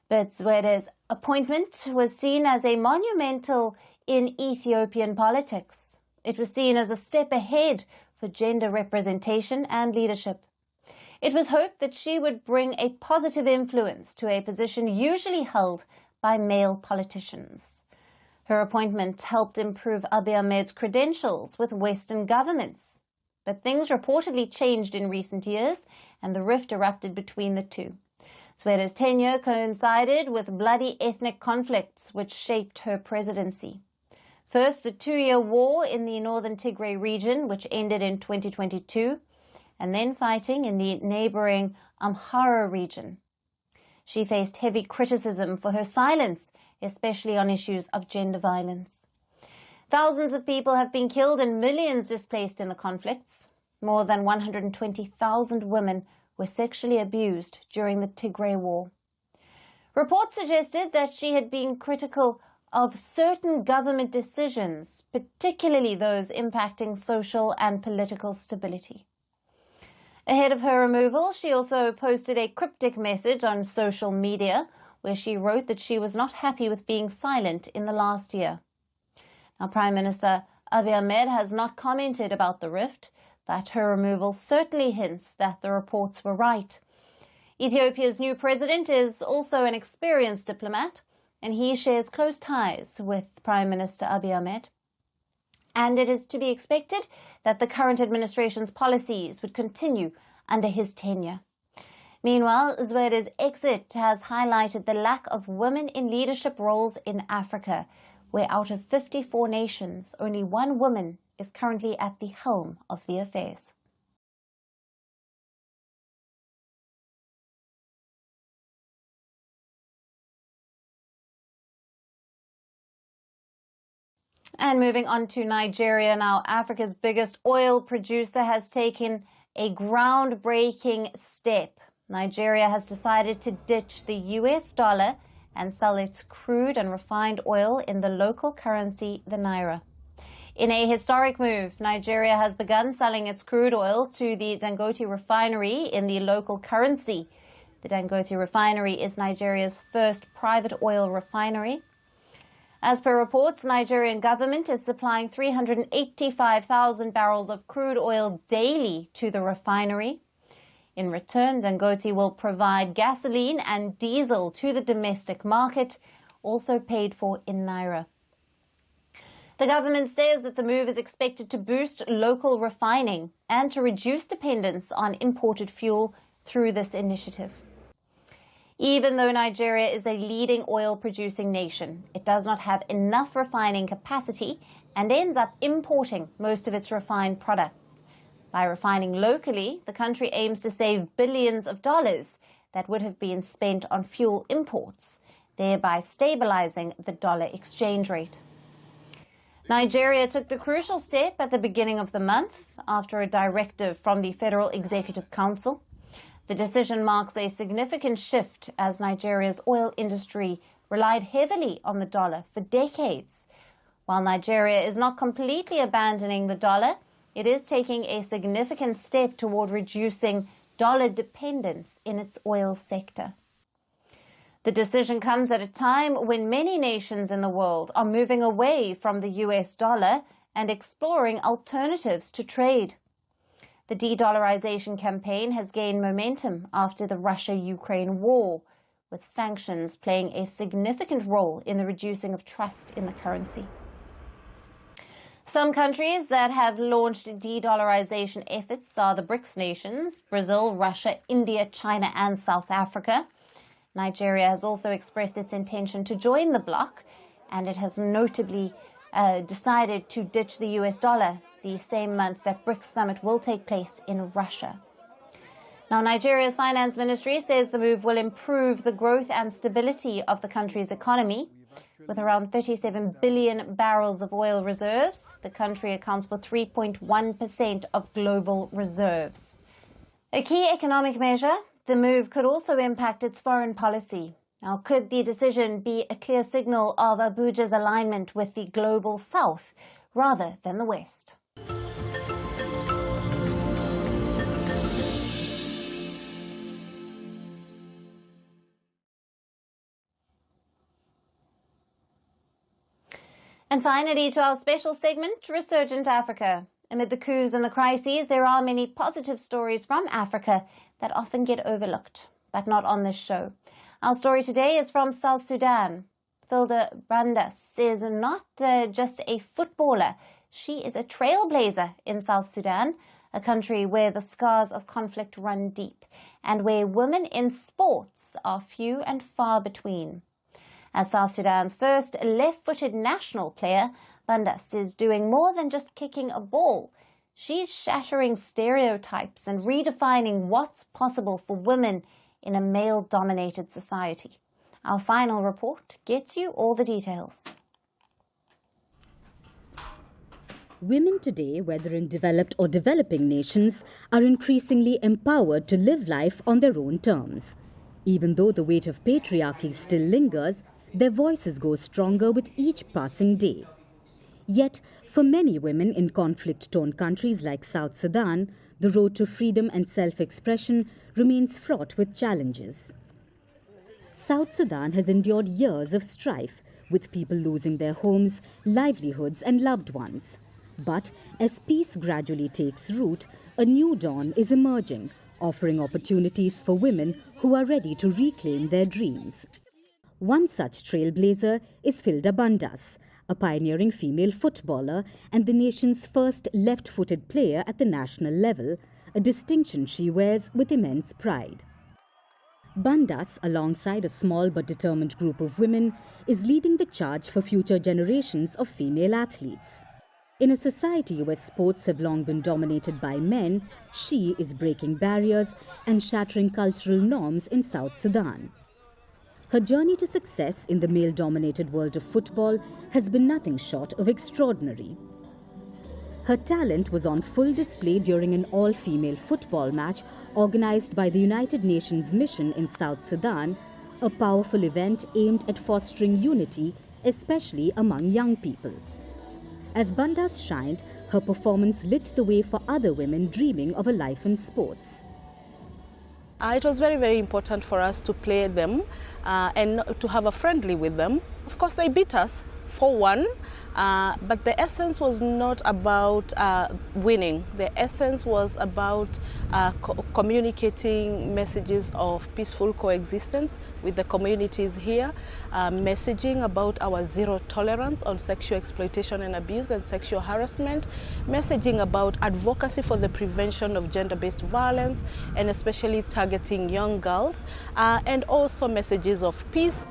But Zewde's appointment was seen as a monumental in Ethiopian politics. It was seen as a step ahead for gender representation and leadership. It was hoped that she would bring a positive influence to a position usually held by male politicians. Her appointment helped improve Abiy Ahmed's credentials with Western governments. But things reportedly changed in recent years, and the rift erupted between the two. Zewde's tenure coincided with bloody ethnic conflicts which shaped her presidency. First, the 2-year war in the northern Tigray region, which ended in 2022, and then fighting in the neighboring Amhara region. She faced heavy criticism for her silence, especially on issues of gender violence. Thousands of people have been killed and millions displaced in the conflicts. More than 120,000 women were sexually abused during the Tigray War. Reports suggested that she had been critical of certain government decisions, particularly those impacting social and political stability. Ahead of her removal, she also posted a cryptic message on social media where she wrote that she was not happy with being silent in the last year. Now, Prime Minister Abiy Ahmed has not commented about the rift, but her removal certainly hints that the reports were right. Ethiopia's new president is also an experienced diplomat, and he shares close ties with Prime Minister Abiy Ahmed. And it is to be expected that the current administration's policies would continue under his tenure. Meanwhile, Zwedi's exit has highlighted the lack of women in leadership roles in Africa, where out of 54 nations, only one woman is currently at the helm of the affairs. And moving on to Nigeria now, Africa's biggest oil producer has taken a groundbreaking step. Nigeria has decided to ditch the US dollar and sell its crude and refined oil in the local currency, the naira. In a historic move, Nigeria has begun selling its crude oil to the Dangote refinery in the local currency. The Dangote refinery is Nigeria's first private oil refinery. As per reports, Nigerian government is supplying 385,000 barrels of crude oil daily to the refinery. In return, Dangote will provide gasoline and diesel to the domestic market, also paid for in naira. The government says that the move is expected to boost local refining and to reduce dependence on imported fuel through this initiative. Even though Nigeria is a leading oil-producing nation, it does not have enough refining capacity and ends up importing most of its refined products. By refining locally, the country aims to save billions of dollars that would have been spent on fuel imports, thereby stabilizing the dollar exchange rate. Nigeria took the crucial step at the beginning of the month after a directive from the Federal Executive Council. The decision marks a significant shift as Nigeria's oil industry relied heavily on the dollar for decades. While Nigeria is not completely abandoning the dollar, it is taking a significant step toward reducing dollar dependence in its oil sector. The decision comes at a time when many nations in the world are moving away from the US dollar and exploring alternatives to trade. The de-dollarization campaign has gained momentum after the Russia-Ukraine war, with sanctions playing a significant role in the reducing of trust in the currency. Some countries that have launched de-dollarization efforts are the BRICS nations: Brazil, Russia, India, China, and South Africa. Nigeria has also expressed its intention to join the bloc, and it has notably decided to ditch the US dollar the same month that BRICS summit will take place in Russia. Now, Nigeria's finance ministry says the move will improve the growth and stability of the country's economy. With around 37 billion barrels of oil reserves, the country accounts for 3.1% of global reserves. A key economic measure, the move could also impact its foreign policy. Now, could the decision be a clear signal of Abuja's alignment with the global south rather than the west? And finally, to our special segment, Resurgent Africa. Amid the coups and the crises, there are many positive stories from Africa that often get overlooked, but not on this show. Our story today is from South Sudan. Hilda Brandas is not just a footballer. She is a trailblazer in South Sudan, a country where the scars of conflict run deep and where women in sports are few and far between. As South Sudan's first left-footed national player, Brandas is doing more than just kicking a ball. She's shattering stereotypes and redefining what's possible for women in a male-dominated society. Our final report gets you all the details. Women today, whether in developed or developing nations, are increasingly empowered to live life on their own terms. Even though the weight of patriarchy still lingers, their voices grow stronger with each passing day. Yet, for many women in conflict-torn countries like South Sudan, the road to freedom and self-expression remains fraught with challenges. South Sudan has endured years of strife, with people losing their homes, livelihoods and loved ones. But as peace gradually takes root, a new dawn is emerging, offering opportunities for women who are ready to reclaim their dreams. One such trailblazer is Filda Bandas, a pioneering female footballer and the nation's first left-footed player at the national level, a distinction she wears with immense pride. Bandas, alongside a small but determined group of women, is leading the charge for future generations of female athletes. In a society where sports have long been dominated by men, she is breaking barriers and shattering cultural norms in South Sudan. Her journey to success in the male-dominated world of football has been nothing short of extraordinary. Her talent was on full display during an all-female football match organized by the United Nations mission in South Sudan, a powerful event aimed at fostering unity, especially among young people. As Bandas shined, her performance lit the way for other women dreaming of a life in sports. It was very, very important for us to play them and to have a friendly with them. Of course, they beat us 4-1, but the essence was not about winning. The essence was about communicating messages of peaceful coexistence with the communities here, messaging about our zero tolerance on sexual exploitation and abuse and sexual harassment, messaging about advocacy for the prevention of gender-based violence and especially targeting young girls, and also messages of peace.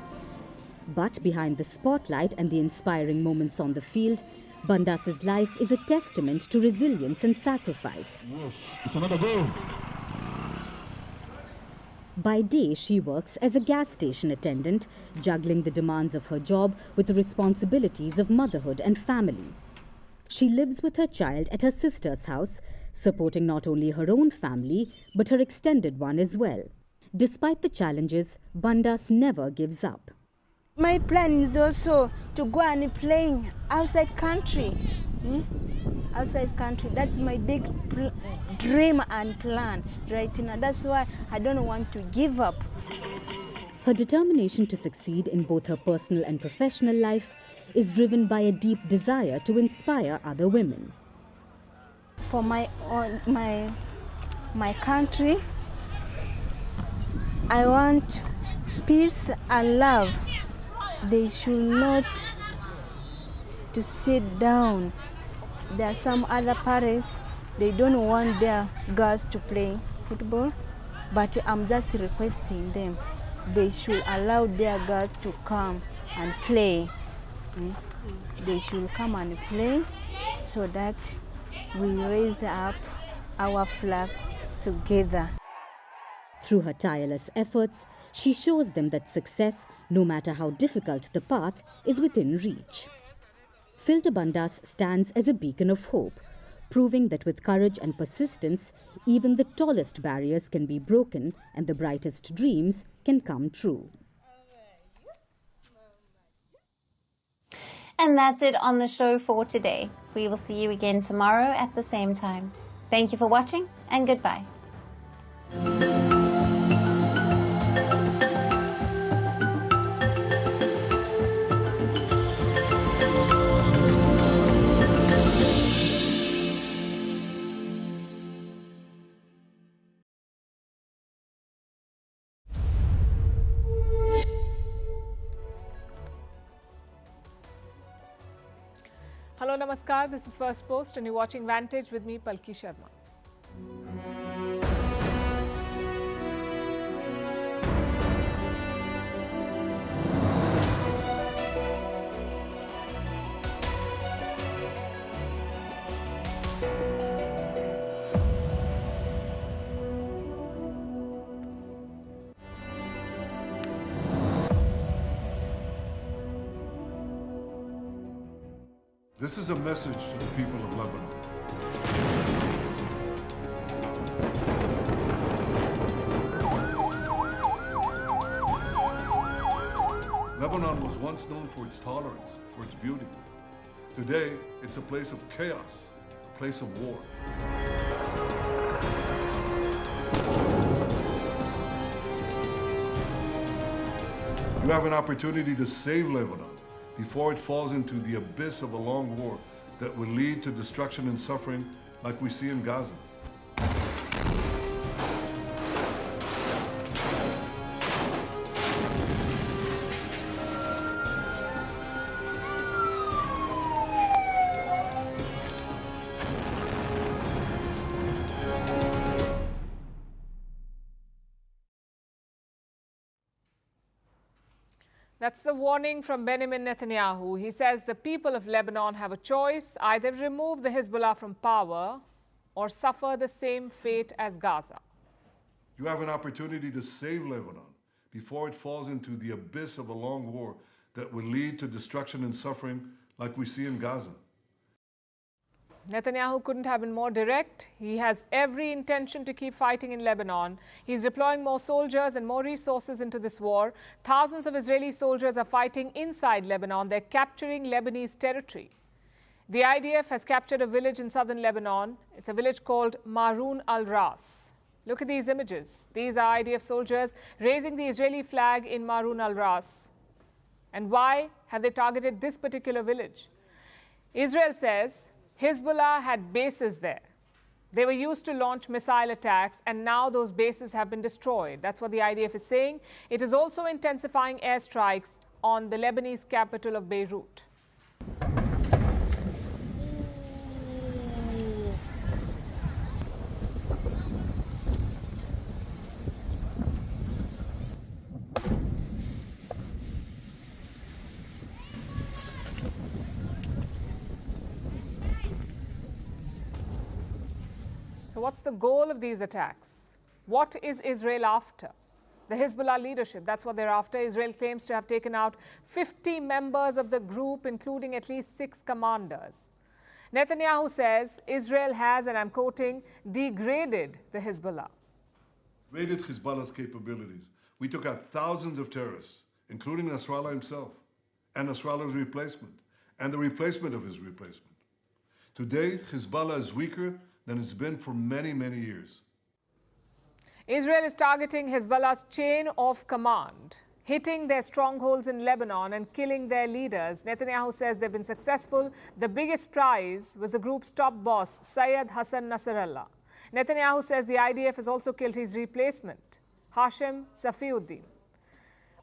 But behind the spotlight and the inspiring moments on the field, Bandas's life is a testament to resilience and sacrifice. Yes, it's another goal. By day, she works as a gas station attendant, juggling the demands of her job with the responsibilities of motherhood and family. She lives with her child at her sister's house, supporting not only her own family, but her extended one as well. Despite the challenges, Bandas never gives up. My plan is also to go and play outside country. Outside country, that's my big dream and plan right now. That's why I don't want to give up. Her determination to succeed in both her personal and professional life is driven by a deep desire to inspire other women. For my country, I want peace and love. They should not to sit down. There are some other parents, they don't want their girls to play football, but I'm just requesting them. They should allow their girls to come and play. They should come and play so that we raise up our flag together. Through her tireless efforts, she shows them that success, no matter how difficult the path, is within reach. Filda Bandas stands as a beacon of hope, proving that with courage and persistence, even the tallest barriers can be broken and the brightest dreams can come true. And that's it on the show for today. We will see you again tomorrow at the same time. Thank you for watching and goodbye. Hello, Namaskar. This is Firstpost and you're watching Vantage with me, Palki Sharma. This is a message to the people of Lebanon. Lebanon was once known for its tolerance, for its beauty. Today, it's a place of chaos, a place of war. You have an opportunity to save Lebanon before it falls into the abyss of a long war that will lead to destruction and suffering like we see in Gaza. That's the warning from Benjamin Netanyahu. He says the people of Lebanon have a choice: either remove the Hezbollah from power or suffer the same fate as Gaza. You have an opportunity to save Lebanon before it falls into the abyss of a long war that will lead to destruction and suffering like we see in Gaza. Netanyahu couldn't have been more direct. He has every intention to keep fighting in Lebanon. He's deploying more soldiers and more resources into this war. Thousands of Israeli soldiers are fighting inside Lebanon. They're capturing Lebanese territory. The IDF has captured a village in southern Lebanon. It's a village called Maroun al-Ras. Look at these images. These are IDF soldiers raising the Israeli flag in Maroun al-Ras. And why have they targeted this particular village? Israel says Hezbollah had bases there. They were used to launch missile attacks, and now those bases have been destroyed. That's what the IDF is saying. It is also intensifying airstrikes on the Lebanese capital of Beirut. So what's the goal of these attacks? What is Israel after? The Hezbollah leadership, that's what they're after. Israel claims to have taken out 50 members of the group, including at least 6 commanders. Netanyahu says Israel has, and I'm quoting, degraded the Hezbollah. Raided Hezbollah's capabilities. We took out thousands of terrorists, including Nasrallah himself, and Nasrallah's replacement, and the replacement of his replacement. Today, Hezbollah is weaker than it's been for many, many years. Israel is targeting Hezbollah's chain of command, hitting their strongholds in Lebanon and killing their leaders. Netanyahu says they've been successful. The biggest prize was the group's top boss, Syed Hassan Nasrallah. Netanyahu says the IDF has also killed his replacement, Hashem Safiuddin.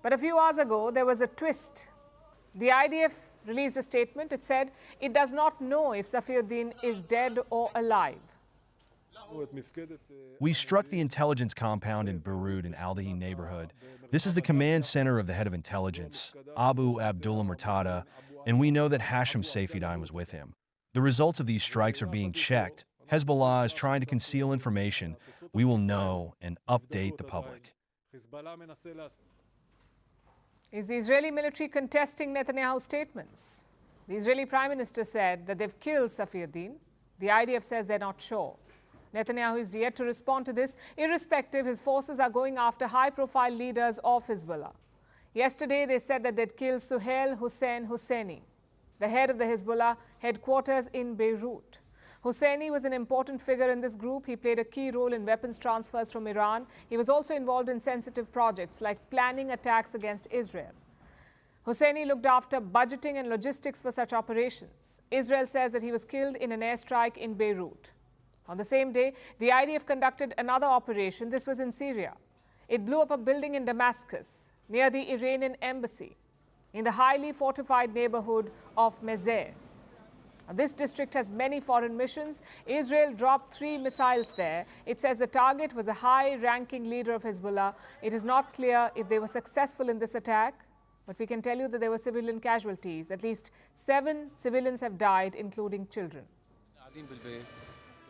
But a few hours ago, there was a twist. The IDF released a statement. It said it does not know if Safiuddin is dead or alive. We struck the intelligence compound in Beirut in Al-Dahin neighborhood. This is the command center of the head of intelligence, Abu Abdullah Murtada, and we know that Hashem Safiuddin was with him. The results of these strikes are being checked. Hezbollah is trying to conceal information. We will know and update the public. Is the Israeli military contesting Netanyahu's statements? The Israeli Prime Minister said that they've killed Safiuddin. The IDF says they're not sure. Netanyahu is yet to respond to this. Irrespective, his forces are going after high-profile leaders of Hezbollah. Yesterday, they said that they'd killed Suhail Hussein Husseini, the head of the Hezbollah headquarters in Beirut. Husseini was an important figure in this group. He played a key role in weapons transfers from Iran. He was also involved in sensitive projects like planning attacks against Israel. Husseini looked after budgeting and logistics for such operations. Israel says that he was killed in an airstrike in Beirut. On the same day, the IDF conducted another operation. This was in Syria. It blew up a building in Damascus, near the Iranian embassy, in the highly fortified neighborhood of Mezeh. This district has many foreign missions. Israel dropped 3 missiles there. It says the target was a high-ranking leader of Hezbollah. It is not clear if they were successful in this attack, but we can tell you that there were civilian casualties. At least 7 civilians have died, including children.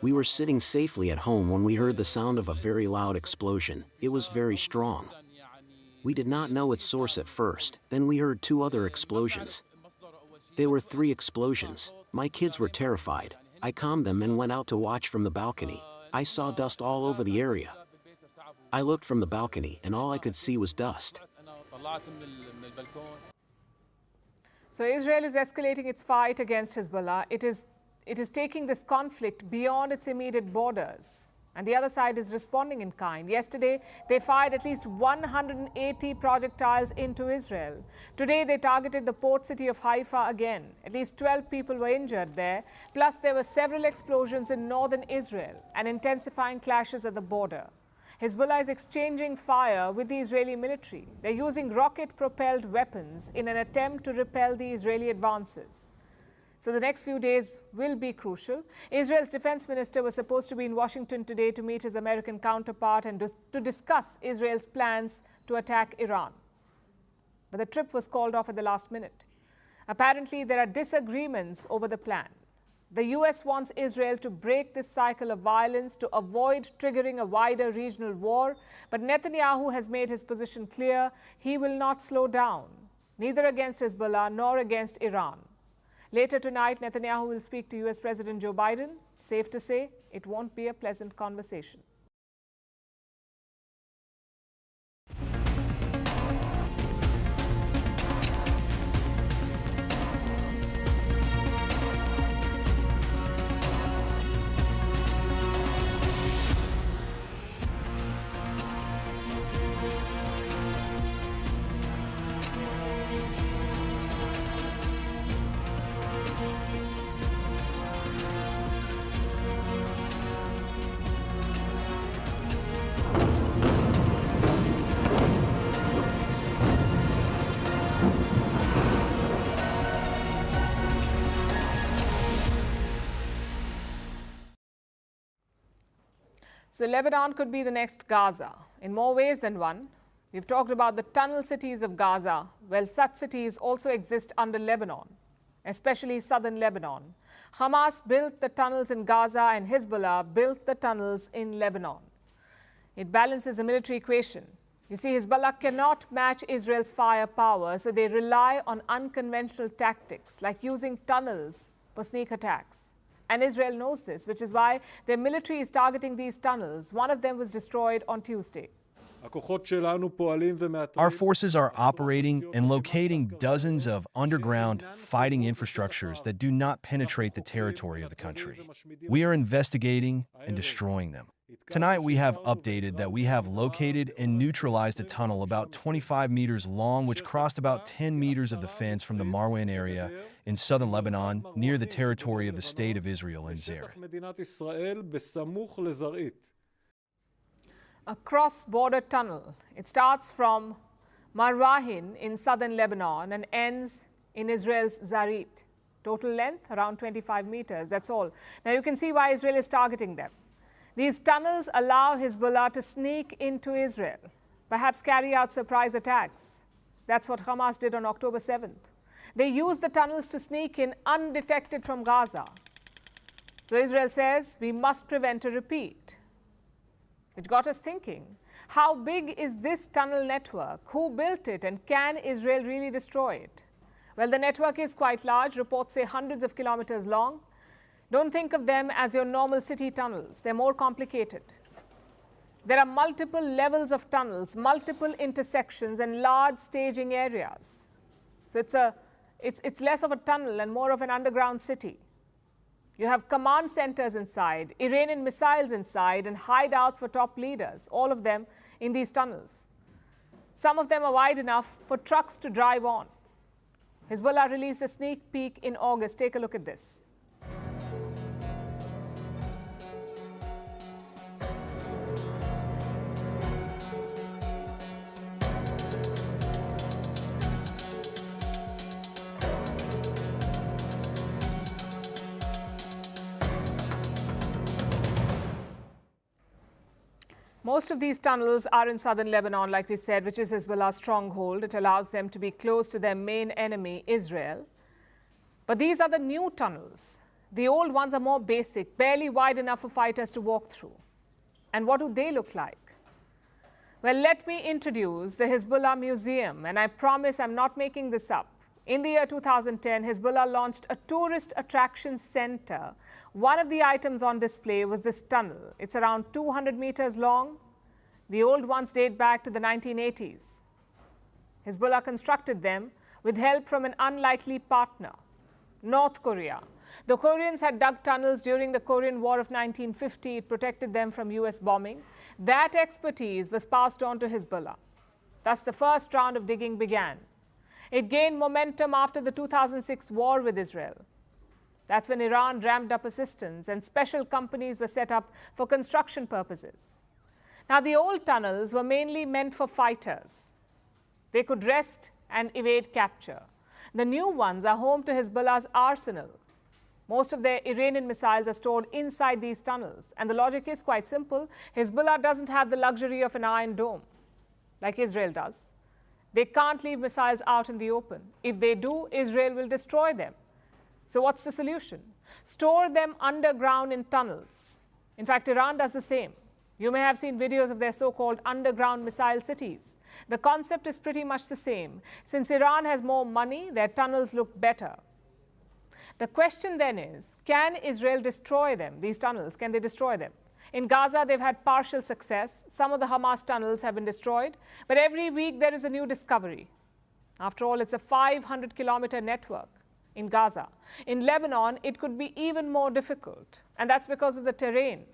We were sitting safely at home when we heard the sound of a very loud explosion. It was very strong. We did not know its source at first. Then we heard 2 other explosions. There were 3 explosions. My kids were terrified. I calmed them and went out to watch from the balcony. I saw dust all over the area. I looked from the balcony and all I could see was dust. So Israel is escalating its fight against Hezbollah. It is taking this conflict beyond its immediate borders. And the other side is responding in kind. Yesterday, they fired at least 180 projectiles into Israel. Today, they targeted the port city of Haifa again. At least 12 people were injured there. Plus, there were several explosions in northern Israel and intensifying clashes at the border. Hezbollah is exchanging fire with the Israeli military. They're using rocket-propelled weapons in an attempt to repel the Israeli advances. So the next few days will be crucial. Israel's defense minister was supposed to be in Washington today to meet his American counterpart and to discuss Israel's plans to attack Iran. But the trip was called off at the last minute. Apparently, there are disagreements over the plan. The US wants Israel to break this cycle of violence to avoid triggering a wider regional war, but Netanyahu has made his position clear. He will not slow down, neither against Hezbollah nor against Iran. Later tonight, Netanyahu will speak to US President Joe Biden. Safe to say, it won't be a pleasant conversation. So Lebanon could be the next Gaza in more ways than one. We've talked about the tunnel cities of Gaza. Well, such cities also exist under Lebanon, especially southern Lebanon. Hamas built the tunnels in Gaza and Hezbollah built the tunnels in Lebanon. It balances the military equation. You see, Hezbollah cannot match Israel's firepower, so they rely on unconventional tactics like using tunnels for sneak attacks. And Israel knows this, which is why their military is targeting these tunnels. One of them was destroyed on Tuesday. Our forces are operating and locating dozens of underground fighting infrastructures that do not penetrate the territory of the country. We are investigating and destroying them. Tonight, we have updated that we have located and neutralized a tunnel about 25 meters long, which crossed about 10 meters of the fence from the Marwan area in southern Lebanon, near the territory of the State of Israel in Zerah. A cross-border tunnel. It starts from Marwahin in southern Lebanon and ends in Israel's Zarit. Total length, around 25 meters, that's all. Now you can see why Israel is targeting them. These tunnels allow Hezbollah to sneak into Israel, perhaps carry out surprise attacks. That's what Hamas did on October 7th. They used the tunnels to sneak in undetected from Gaza. So Israel says we must prevent a repeat. Which got us thinking, how big is this tunnel network? Who built it and can Israel really destroy it? Well, the network is quite large. Reports say hundreds of kilometers long. Don't think of them as your normal city tunnels. They're more complicated. There are multiple levels of tunnels, multiple intersections and large staging areas. So it's less of a tunnel and more of an underground city. You have command centers inside, Iranian missiles inside, and hideouts for top leaders, all of them in these tunnels. Some of them are wide enough for trucks to drive on. Hezbollah released a sneak peek in August. Take a look at this. Most of these tunnels are in southern Lebanon, like we said, which is Hezbollah's stronghold. It allows them to be close to their main enemy, Israel. But these are the new tunnels. The old ones are more basic, barely wide enough for fighters to walk through. And what do they look like? Well, let me introduce the Hezbollah Museum, and I promise I'm not making this up. In the year 2010, Hezbollah launched a tourist attraction center. One of the items on display was this tunnel. It's around 200 meters long. The old ones date back to the 1980s. Hezbollah constructed them with help from an unlikely partner, North Korea. The Koreans had dug tunnels during the Korean War of 1950. It protected them from US bombing. That expertise was passed on to Hezbollah. Thus, the first round of digging began. It gained momentum after the 2006 war with Israel. That's when Iran ramped up assistance and special companies were set up for construction purposes. Now, the old tunnels were mainly meant for fighters. They could rest and evade capture. The new ones are home to Hezbollah's arsenal. Most of their Iranian missiles are stored inside these tunnels. And the logic is quite simple. Hezbollah doesn't have the luxury of an iron dome, like Israel does. They can't leave missiles out in the open. If they do, Israel will destroy them. So what's the solution? Store them underground in tunnels. In fact, Iran does the same. You may have seen videos of their so-called underground missile cities. The concept is pretty much the same. Since Iran has more money, their tunnels look better. The question then is, can Israel destroy them, these tunnels? Can they destroy them? In Gaza, they've had partial success. Some of the Hamas tunnels have been destroyed, but every week there is a new discovery. After all, it's a 500-kilometer network in Gaza. In Lebanon, it could be even more difficult, and that's because of the terrain.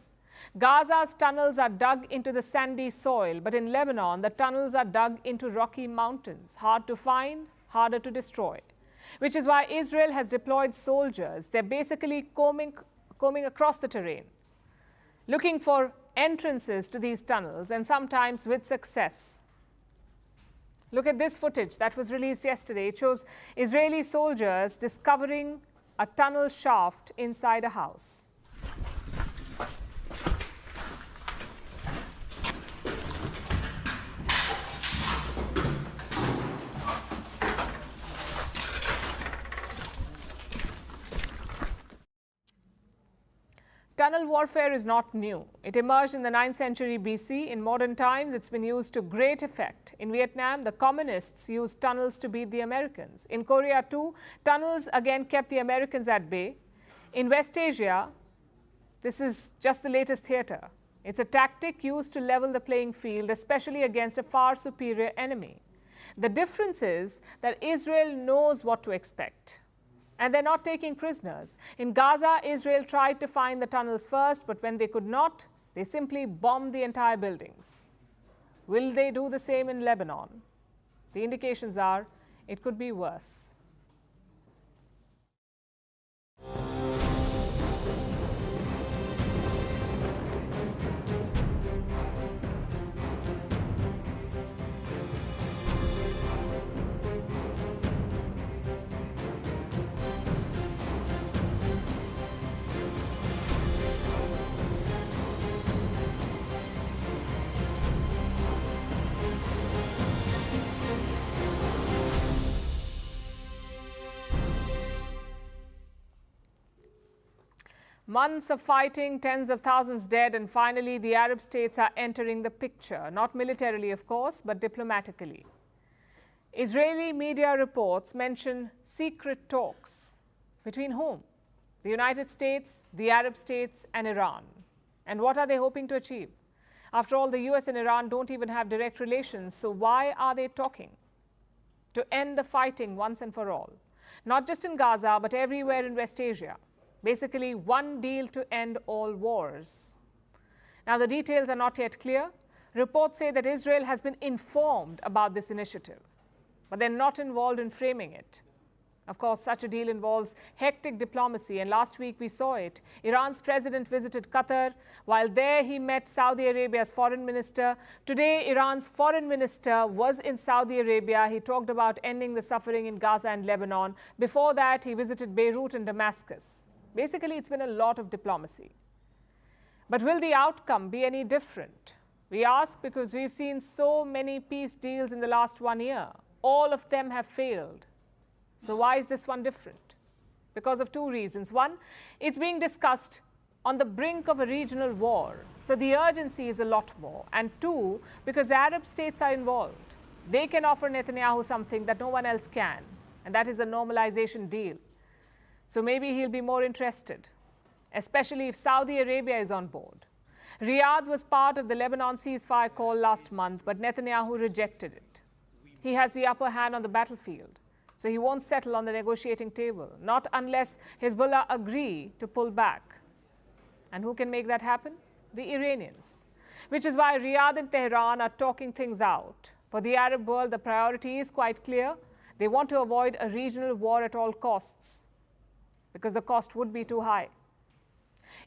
Gaza's tunnels are dug into the sandy soil, but in Lebanon, the tunnels are dug into rocky mountains, hard to find, harder to destroy, which is why Israel has deployed soldiers. They're basically combing across the terrain, looking for entrances to these tunnels, and sometimes with success. Look at this footage that was released yesterday. It shows Israeli soldiers discovering a tunnel shaft inside a house. Tunnel warfare is not new. It emerged in the 9th century BC. In modern times, it's been used to great effect. In Vietnam, the communists used tunnels to beat the Americans. In Korea, too, tunnels again kept the Americans at bay. In West Asia, this is just the latest theater. It's a tactic used to level the playing field, especially against a far superior enemy. The difference is that Israel knows what to expect. And they're not taking prisoners. In Gaza, Israel tried to find the tunnels first, but when they could not, they simply bombed the entire buildings. Will they do the same in Lebanon? The indications are it could be worse. Months of fighting, tens of thousands dead, and finally the Arab states are entering the picture. Not militarily, of course, but diplomatically. Israeli media reports mention secret talks. Between whom? The United States, the Arab states, and Iran. And what are they hoping to achieve? After all, the US and Iran don't even have direct relations, so why are they talking? To end the fighting once and for all. Not just in Gaza, but everywhere in West Asia. Basically, one deal to end all wars. Now, the details are not yet clear. Reports say that Israel has been informed about this initiative, but they're not involved in framing it. Of course, such a deal involves hectic diplomacy, and last week we saw it. Iran's president visited Qatar. While there, he met Saudi Arabia's foreign minister. Today, Iran's foreign minister was in Saudi Arabia. He talked about ending the suffering in Gaza and Lebanon. Before that, he visited Beirut and Damascus. Basically, it's been a lot of diplomacy. But will the outcome be any different? We ask because we've seen so many peace deals in the last 1 year. All of them have failed. So why is this one different? Because of two reasons. One, it's being discussed on the brink of a regional war. So the urgency is a lot more. And two, because Arab states are involved. They can offer Netanyahu something that no one else can. And that is a normalization deal. So maybe he'll be more interested, especially if Saudi Arabia is on board. Riyadh was part of the Lebanon ceasefire call last month, but Netanyahu rejected it. he has the upper hand on the battlefield. So he won't settle on the negotiating table, not unless Hezbollah agree to pull back. And who can make that happen? The Iranians. Which is why Riyadh and Tehran are talking things out. For the Arab world, the priority is quite clear. They want to avoid a regional war at all costs, because the cost would be too high.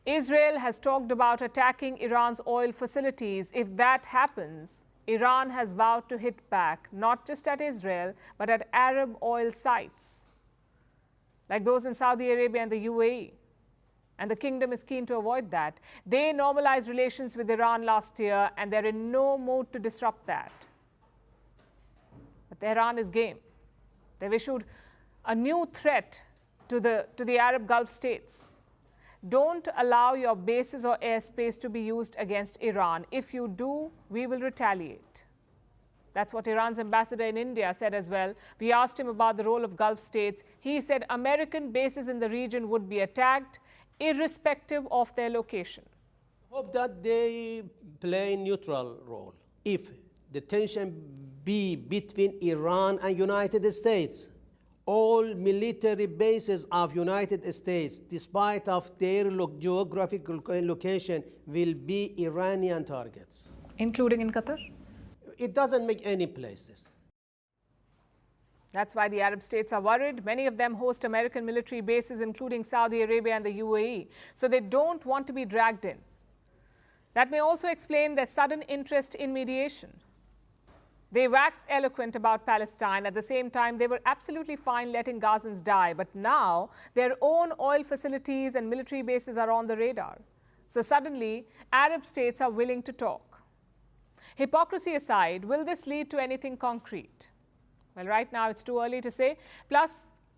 Israel has talked about attacking Iran's oil facilities. If that happens, Iran has vowed to hit back, not just at Israel, but at Arab oil sites, like those in Saudi Arabia and the UAE. And the kingdom is keen to avoid that. They normalized relations with Iran last year, and they're in no mood to disrupt that. But Tehran is game. They've issued a new threat to the Arab Gulf states. Don't allow your bases or airspace to be used against Iran. If you do, we will retaliate. That's what Iran's ambassador in India said as well. We asked him about the role of Gulf states. He said American bases in the region would be attacked irrespective of their location. Hope that they play a neutral role. If the tension be between Iran and United States, all military bases of United States, despite of their geographical location, will be Iranian targets. Including in Qatar? It doesn't make any places. That's why the Arab states are worried. Many of them host American military bases, including Saudi Arabia and the UAE. So they don't want to be dragged in. That may also explain their sudden interest in mediation. They wax eloquent about Palestine. At the same time, they were absolutely fine letting Gazans die. But now, their own oil facilities and military bases are on the radar. So suddenly, Arab states are willing to talk. Hypocrisy aside, will this lead to anything concrete? Well, right now, it's too early to say. Plus,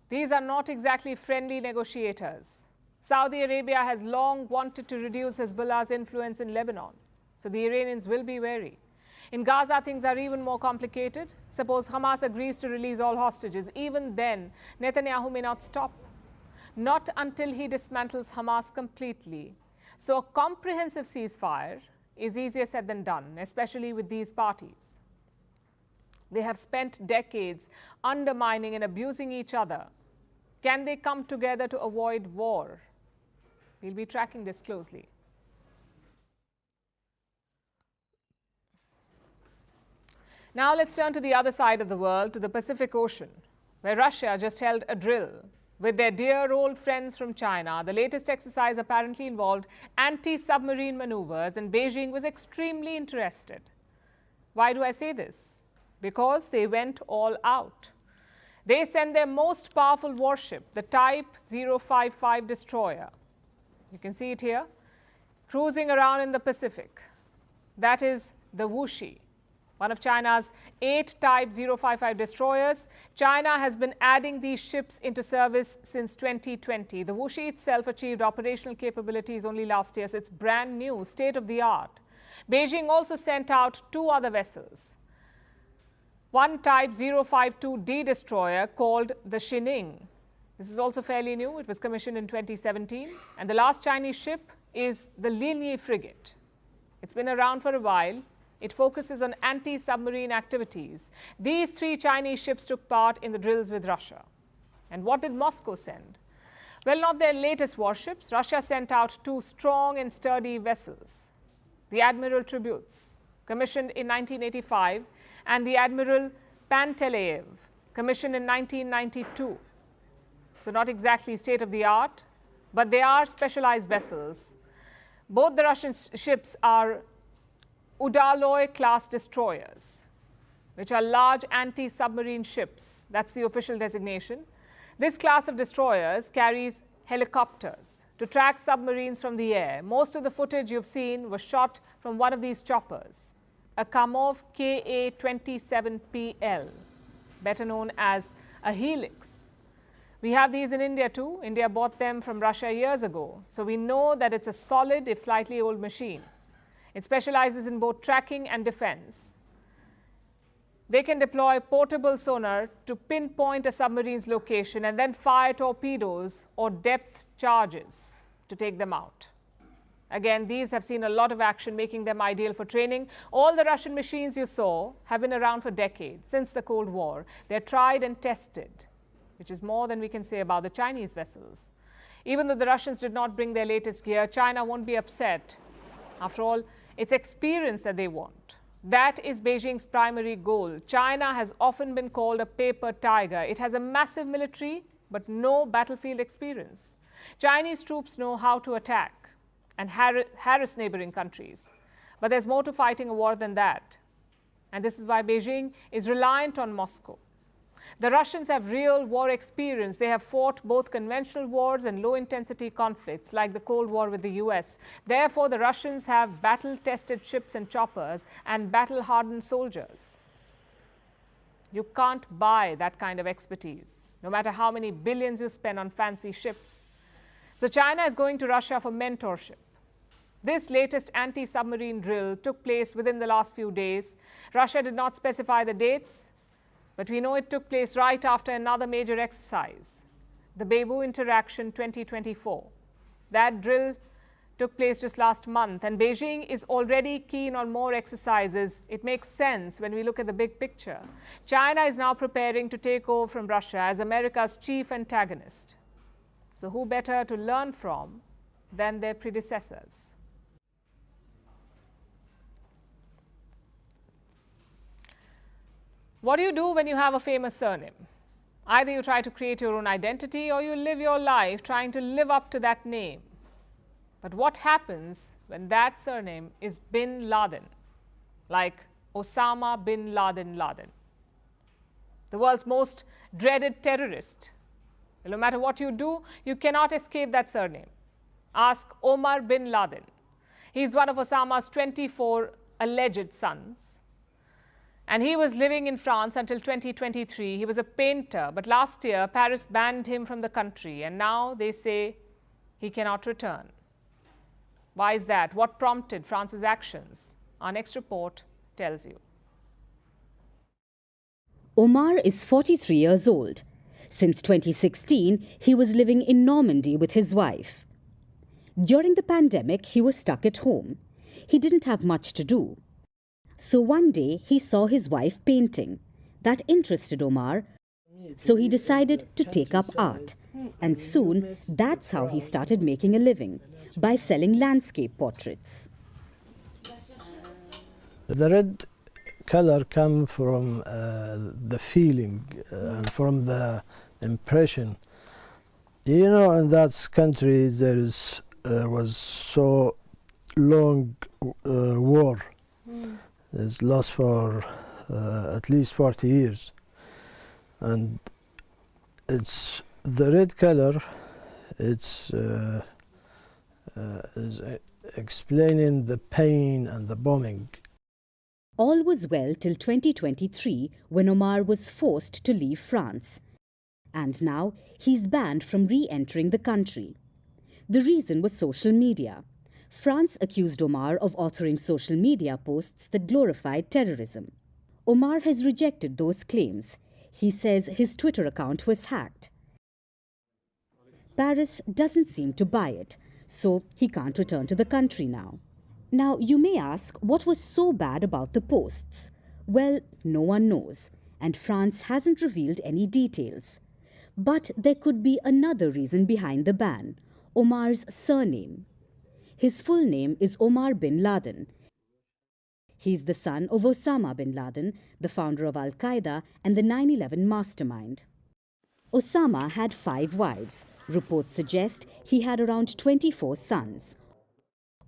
these are not exactly friendly negotiators. Saudi Arabia has long wanted to reduce Hezbollah's influence in Lebanon. So the Iranians will be wary. In Gaza, things are even more complicated. Suppose Hamas agrees to release all hostages. Even then, Netanyahu may not stop. Not until he dismantles Hamas completely. So a comprehensive ceasefire is easier said than done, especially with these parties. They have spent decades undermining and abusing each other. Can they come together to avoid war? We'll be tracking this closely. Now let's turn to the other side of the world, to the Pacific Ocean, where Russia just held a drill with their dear old friends from China. The latest exercise apparently involved anti-submarine maneuvers, and Beijing was extremely interested. Why do I say this? Because they went all out. They sent their most powerful warship, the Type 055 destroyer. You can see it here, cruising around in the Pacific. That is the Wuxi, one of China's 8 Type 055 destroyers. China has been adding these ships into service since 2020. The Wuxi itself achieved operational capabilities only last year, so it's brand new, state-of-the-art. Beijing also sent out 2 other vessels. One Type 052D destroyer called the Xining. This is also fairly new. It was commissioned in 2017. And the last Chinese ship is the Linyi frigate. It's been around for a while. It focuses on anti-submarine activities. These 3 Chinese ships took part in the drills with Russia. And what did Moscow send? Well, not their latest warships. Russia sent out 2 strong and sturdy vessels. The Admiral Tributes, commissioned in 1985, and the Admiral Panteleev, commissioned in 1992. So not exactly state-of-the-art, but they are specialized vessels. Both the Russian ships are Udaloy-class destroyers, which are large anti-submarine ships. That's the official designation. This class of destroyers carries helicopters to track submarines from the air. Most of the footage you've seen was shot from one of these choppers, a Kamov Ka-27PL, better known as a Helix. We have these in India too. India bought them from Russia years ago. So we know that it's a solid, if slightly old machine. It specializes in both tracking and defense. They can deploy portable sonar to pinpoint a submarine's location and then fire torpedoes or depth charges to take them out. Again, these have seen a lot of action, making them ideal for training. All the Russian machines you saw have been around for decades, since the Cold War. They're tried and tested, which is more than we can say about the Chinese vessels. Even though the Russians did not bring their latest gear, China won't be upset. After all, it's experience that they want. That is Beijing's primary goal. China has often been called a paper tiger. It has a massive military, but no battlefield experience. Chinese troops know how to attack and harass neighboring countries. But there's more to fighting a war than that. And this is why Beijing is reliant on Moscow. The Russians have real war experience. They have fought both conventional wars and low-intensity conflicts, like the Cold War with the US. Therefore, the Russians have battle-tested ships and choppers and battle-hardened soldiers. You can't buy that kind of expertise, no matter how many billions you spend on fancy ships. So China is going to Russia for mentorship. This latest anti-submarine drill took place within the last few days. Russia did not specify the dates, but we know it took place right after another major exercise, the Babu Interaction 2024. That drill took place just last month, and Beijing is already keen on more exercises. It makes sense when we look at the big picture. China is now preparing to take over from Russia as America's chief antagonist. So who better to learn from than their predecessors? What do you do when you have a famous surname? Either you try to create your own identity or you live your life trying to live up to that name. But what happens when that surname is bin Laden, like Osama bin Laden Laden, the world's most dreaded terrorist? No matter what you do, you cannot escape that surname. Ask Omar bin Laden. He's one of Osama's 24 alleged sons. And he was living in France until 2023. He was a painter, but last year Paris banned him from the country, and now they say he cannot return. Why is that? What prompted France's actions? Our next report tells you. Omar is 43 years old. Since 2016, he was living in Normandy with his wife. During the pandemic, he was stuck at home. He didn't have much to do. So one day, he saw his wife painting. That interested Omar, so he decided to take up art. And soon, that's how he started making a living, by selling landscape portraits. The red color comes from the feeling and from the impression. You know, in that country, there was so long war. It's lost for at least 40 years. And it's the red color, it's is explaining the pain and the bombing. All was well till 2023, when Omar was forced to leave France. And now he's banned from re-entering the country. The reason was social media. France accused Omar of authoring social media posts that glorified terrorism. Omar has rejected those claims. He says his Twitter account was hacked. Paris doesn't seem to buy it, so he can't return to the country now. Now, you may ask, what was so bad about the posts? Well, no one knows, and France hasn't revealed any details. But there could be another reason behind the ban: Omar's surname. His full name is Omar bin Laden. He's the son of Osama bin Laden, the founder of Al-Qaeda and the 9/11 mastermind. Osama had 5 wives. Reports suggest he had around 24 sons.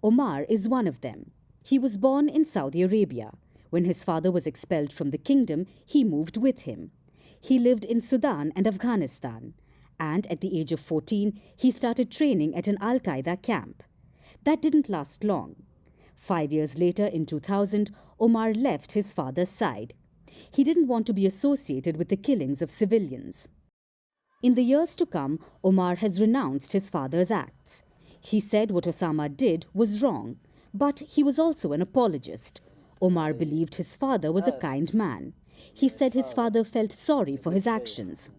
Omar is one of them. He was born in Saudi Arabia. When his father was expelled from the kingdom, he moved with him. He lived in Sudan and Afghanistan. And at the age of 14, he started training at an Al-Qaeda camp. That didn't last long. 5 years later, in 2000, Omar left his father's side. He didn't want to be associated with the killings of civilians. In the years to come, Omar has renounced his father's acts. He said what Osama did was wrong, but he was also an apologist. Omar believed his father was a kind man. He said his father felt sorry for his actions.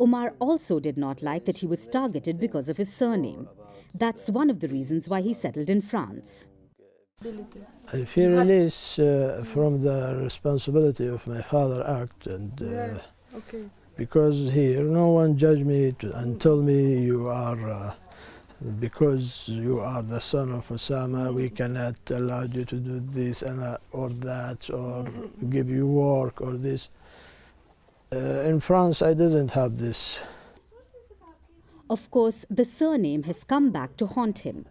Omar also did not like that he was targeted because of his surname. That's one of the reasons why he settled in France. I feel release from the responsibility of my father act, and because here no one judged me and told me you are because you are the son of Osama, we cannot allow you to do this and or that, or give you work or this. In France, I didn't have this. Of course, the surname has come back to haunt him.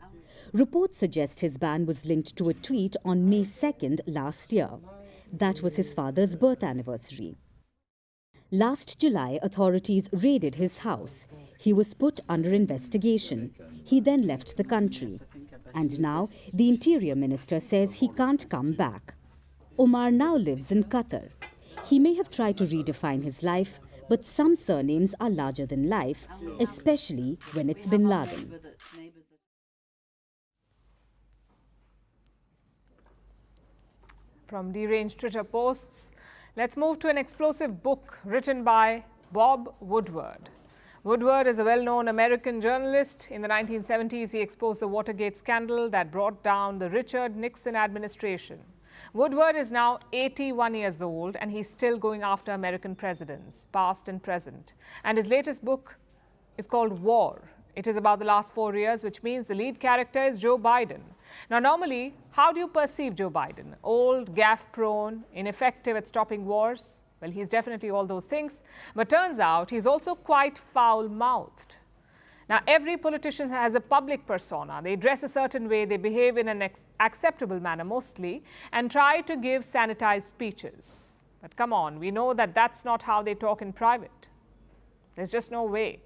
Reports suggest his ban was linked to a tweet on May 2nd last year. That was his father's birth anniversary. Last July, authorities raided his house. He was put under investigation. He then left the country. And now, the Interior Minister says he can't come back. Omar now lives in Qatar. He may have tried to redefine his life, but some surnames are larger than life, especially when it's Bin Laden. From deranged Twitter posts, let's move to an explosive book written by Bob Woodward. Woodward is a well-known American journalist. In the 1970s, he exposed the Watergate scandal that brought down the Richard Nixon administration. Woodward is now 81 years old, and he's still going after American presidents, past and present. And his latest book is called War. It is about the last 4 years, which means the lead character is Joe Biden. Now, normally, how do you perceive Joe Biden? Old, gaffe-prone, ineffective at stopping wars? Well, he's definitely all those things. But turns out he's also quite foul-mouthed. Now, every politician has a public persona. They dress a certain way, they behave in an acceptable manner mostly, and try to give sanitized speeches. But come on, we know that that's not how they talk in private. There's just no way.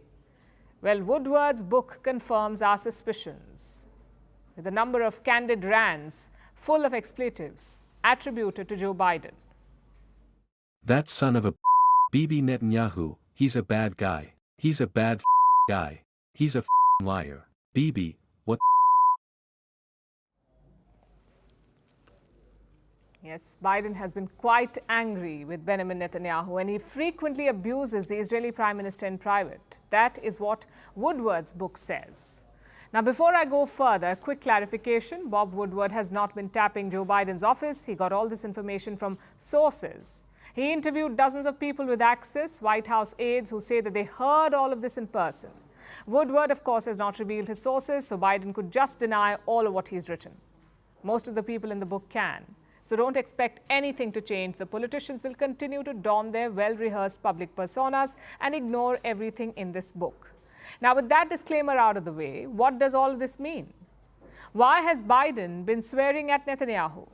Well, Woodward's book confirms our suspicions, with a number of candid rants full of expletives attributed to Joe Biden. That son of a Bibi Netanyahu, he's a bad guy. He's a bad guy. He's a liar. Bibi, what? Yes, Biden has been quite angry with Benjamin Netanyahu, and he frequently abuses the Israeli Prime Minister in private. That is what Woodward's book says. Now, before I go further, a quick clarification. Bob Woodward has not been tapping Joe Biden's office. He got all this information from sources. He interviewed dozens of people with access, White House aides who say that they heard all of this in person. Woodward, of course, has not revealed his sources, so Biden could just deny all of what he's written. Most of the people in the book can. So don't expect anything to change. The politicians will continue to don their well-rehearsed public personas and ignore everything in this book. Now, with that disclaimer out of the way, what does all of this mean? Why has Biden been swearing at Netanyahu?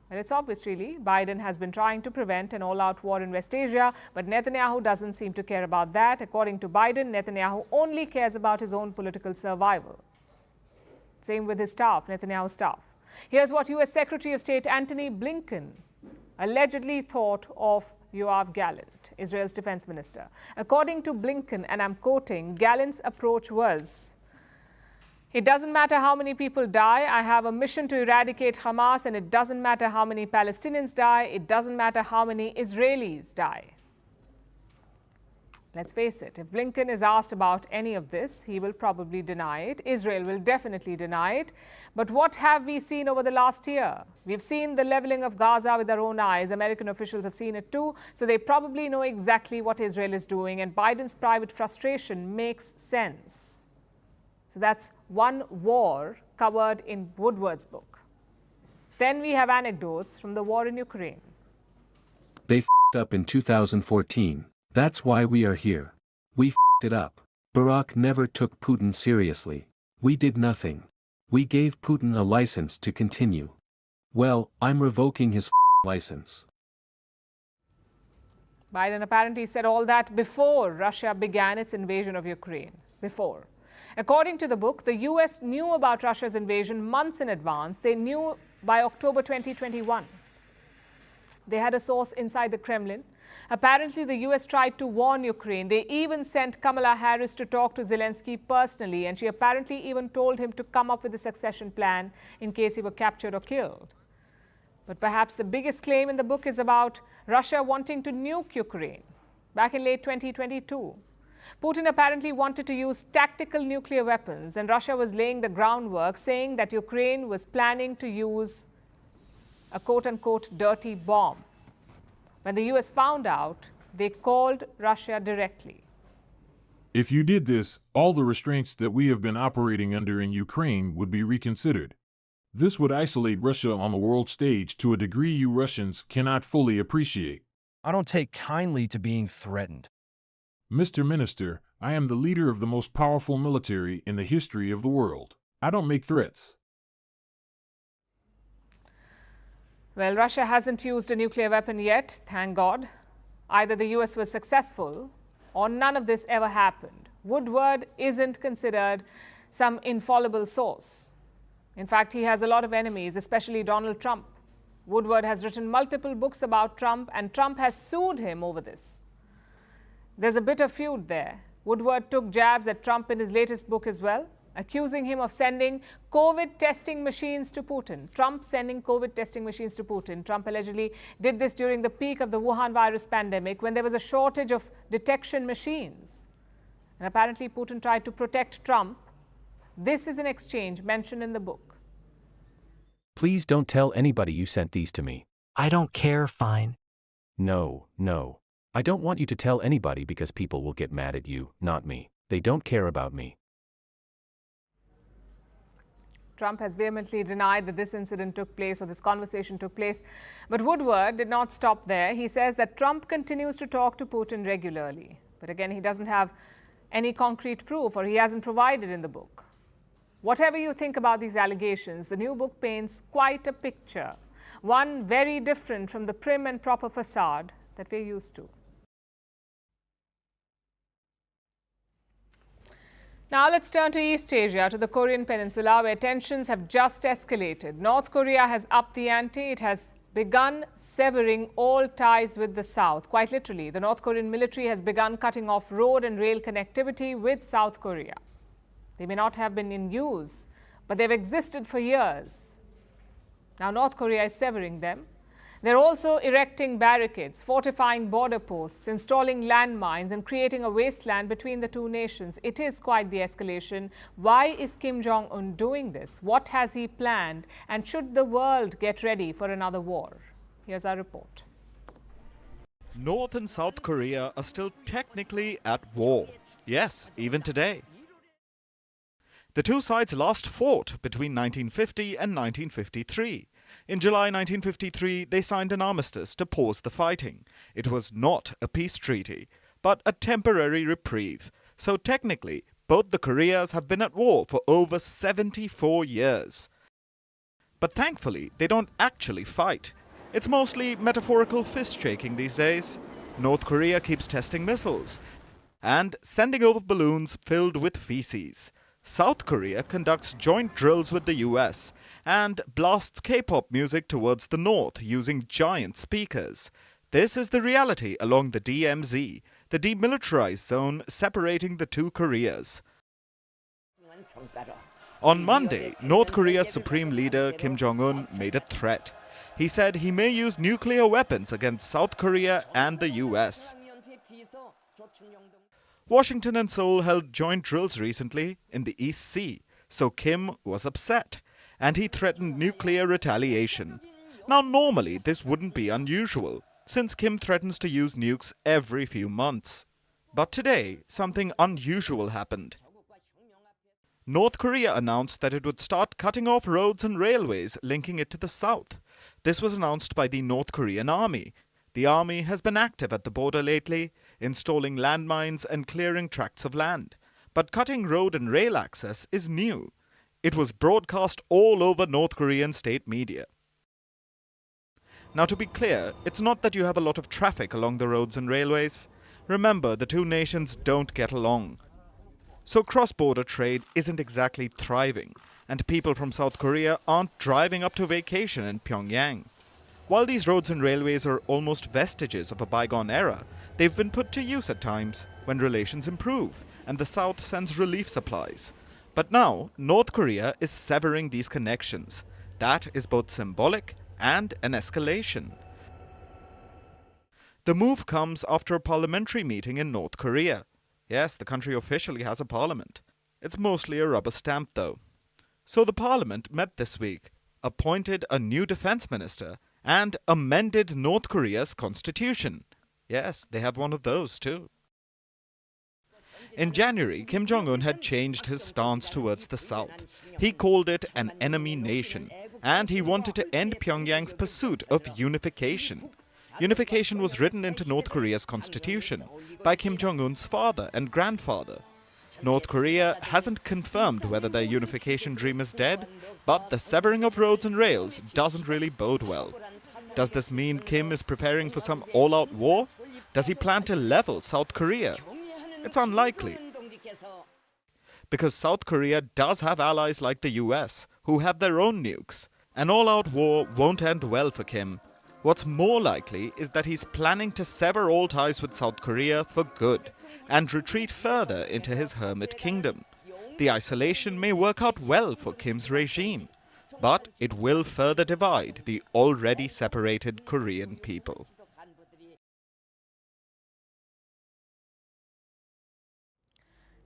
Well, it's obvious, really. Biden has been trying to prevent an all-out war in West Asia, but Netanyahu doesn't seem to care about that. According to Biden, Netanyahu only cares about his own political survival. Same with his staff, Netanyahu's staff. Here's what U.S. Secretary of State Antony Blinken allegedly thought of Yoav Gallant, Israel's defense minister. According to Blinken, and I'm quoting, Gallant's approach was, "It doesn't matter how many people die. I have a mission to eradicate Hamas, and it doesn't matter how many Palestinians die. It doesn't matter how many Israelis die." Let's face it, if Blinken is asked about any of this, he will probably deny it. Israel will definitely deny it. But what have we seen over the last year? We've seen the leveling of Gaza with our own eyes. American officials have seen it too, so they probably know exactly what Israel is doing, and Biden's private frustration makes sense. So that's one war covered in Woodward's book. Then we have anecdotes from the war in Ukraine. They f***ed up in 2014. That's why we are here. We f***ed it up. Barack never took Putin seriously. We did nothing. We gave Putin a license to continue. Well, I'm revoking his license. Biden apparently said all that before Russia began its invasion of Ukraine. Before. According to the book, the U.S. knew about Russia's invasion months in advance. They knew by October 2021. They had a source inside the Kremlin. Apparently, the U.S. tried to warn Ukraine. They even sent Kamala Harris to talk to Zelensky personally, and she apparently even told him to come up with a succession plan in case he were captured or killed. But perhaps the biggest claim in the book is about Russia wanting to nuke Ukraine back in late 2022. Putin apparently wanted to use tactical nuclear weapons, and Russia was laying the groundwork, saying that Ukraine was planning to use a quote-unquote dirty bomb. When the US found out, they called Russia directly. If you did this, all the restraints that we have been operating under in Ukraine would be reconsidered. This would isolate Russia on the world stage to a degree you Russians cannot fully appreciate. I don't take kindly to being threatened. Mr. Minister, I am the leader of the most powerful military in the history of the world. I don't make threats. Well, Russia hasn't used a nuclear weapon yet, thank God. Either the US was successful or none of this ever happened. Woodward isn't considered some infallible source. In fact, he has a lot of enemies, especially Donald Trump. Woodward has written multiple books about Trump, and Trump has sued him over this. There's a bitter feud there. Woodward took jabs at Trump in his latest book as well, accusing him of sending COVID testing machines to Putin. Trump sending COVID testing machines to Putin. Trump allegedly did this during the peak of the Wuhan virus pandemic, when there was a shortage of detection machines. And apparently Putin tried to protect Trump. This is an exchange mentioned in the book. Please don't tell anybody you sent these to me. I don't care, fine. No. I don't want you to tell anybody because people will get mad at you, not me. They don't care about me. Trump has vehemently denied that this incident took place or this conversation took place. But Woodward did not stop there. He says that Trump continues to talk to Putin regularly. But again, he doesn't have any concrete proof, or he hasn't provided in the book. Whatever you think about these allegations, the new book paints quite a picture. One very different from the prim and proper facade that we're used to. Now let's turn to East Asia, to the Korean Peninsula, where tensions have just escalated. North Korea has upped the ante. It has begun severing all ties with the South. Quite literally, the North Korean military has begun cutting off road and rail connectivity with South Korea. They may not have been in use, but they've existed for years. Now North Korea is severing them. They're also erecting barricades, fortifying border posts, installing landmines, and creating a wasteland between the two nations. It is quite the escalation. Why is Kim Jong-un doing this? What has he planned? And should the world get ready for another war? Here's our report. North and South Korea are still technically at war. Yes, even today. The two sides last fought between 1950 and 1953. In July 1953, they signed an armistice to pause the fighting. It was not a peace treaty, but a temporary reprieve. So technically, both the Koreas have been at war for over 74 years. But thankfully, they don't actually fight. It's mostly metaphorical fist-shaking these days. North Korea keeps testing missiles and sending over balloons filled with feces. South Korea conducts joint drills with the US and blasts K-pop music towards the north using giant speakers. This is the reality along the DMZ, the demilitarized zone separating the two Koreas. On Monday, North Korea's supreme leader Kim Jong-un made a threat. He said he may use nuclear weapons against South Korea and the US. Washington and Seoul held joint drills recently in the East Sea, so Kim was upset, and he threatened nuclear retaliation. Now, normally this wouldn't be unusual, since Kim threatens to use nukes every few months. But today, something unusual happened. North Korea announced that it would start cutting off roads and railways linking it to the south. This was announced by the North Korean army. The army has been active at the border lately, installing landmines and clearing tracts of land. But cutting road and rail access is new. It was broadcast all over North Korean state media. Now, to be clear, it's not that you have a lot of traffic along the roads and railways. Remember, the two nations don't get along. So cross-border trade isn't exactly thriving, and people from South Korea aren't driving up to vacation in Pyongyang. While these roads and railways are almost vestiges of a bygone era, they've been put to use at times when relations improve and the South sends relief supplies. But now, North Korea is severing these connections. That is both symbolic and an escalation. The move comes after a parliamentary meeting in North Korea. Yes, the country officially has a parliament. It's mostly a rubber stamp, though. So the parliament met this week, appointed a new defense minister, and amended North Korea's constitution. Yes, they have one of those, too. In January, Kim Jong-un had changed his stance towards the South. He called it an enemy nation, and he wanted to end Pyongyang's pursuit of unification. Unification was written into North Korea's constitution by Kim Jong-un's father and grandfather. North Korea hasn't confirmed whether their unification dream is dead, but the severing of roads and rails doesn't really bode well. Does this mean Kim is preparing for some all-out war? Does he plan to level South Korea? It's unlikely. Because South Korea does have allies like the US, who have their own nukes. An all-out war won't end well for Kim. What's more likely is that he's planning to sever all ties with South Korea for good and retreat further into his hermit kingdom. The isolation may work out well for Kim's regime, but it will further divide the already separated Korean people.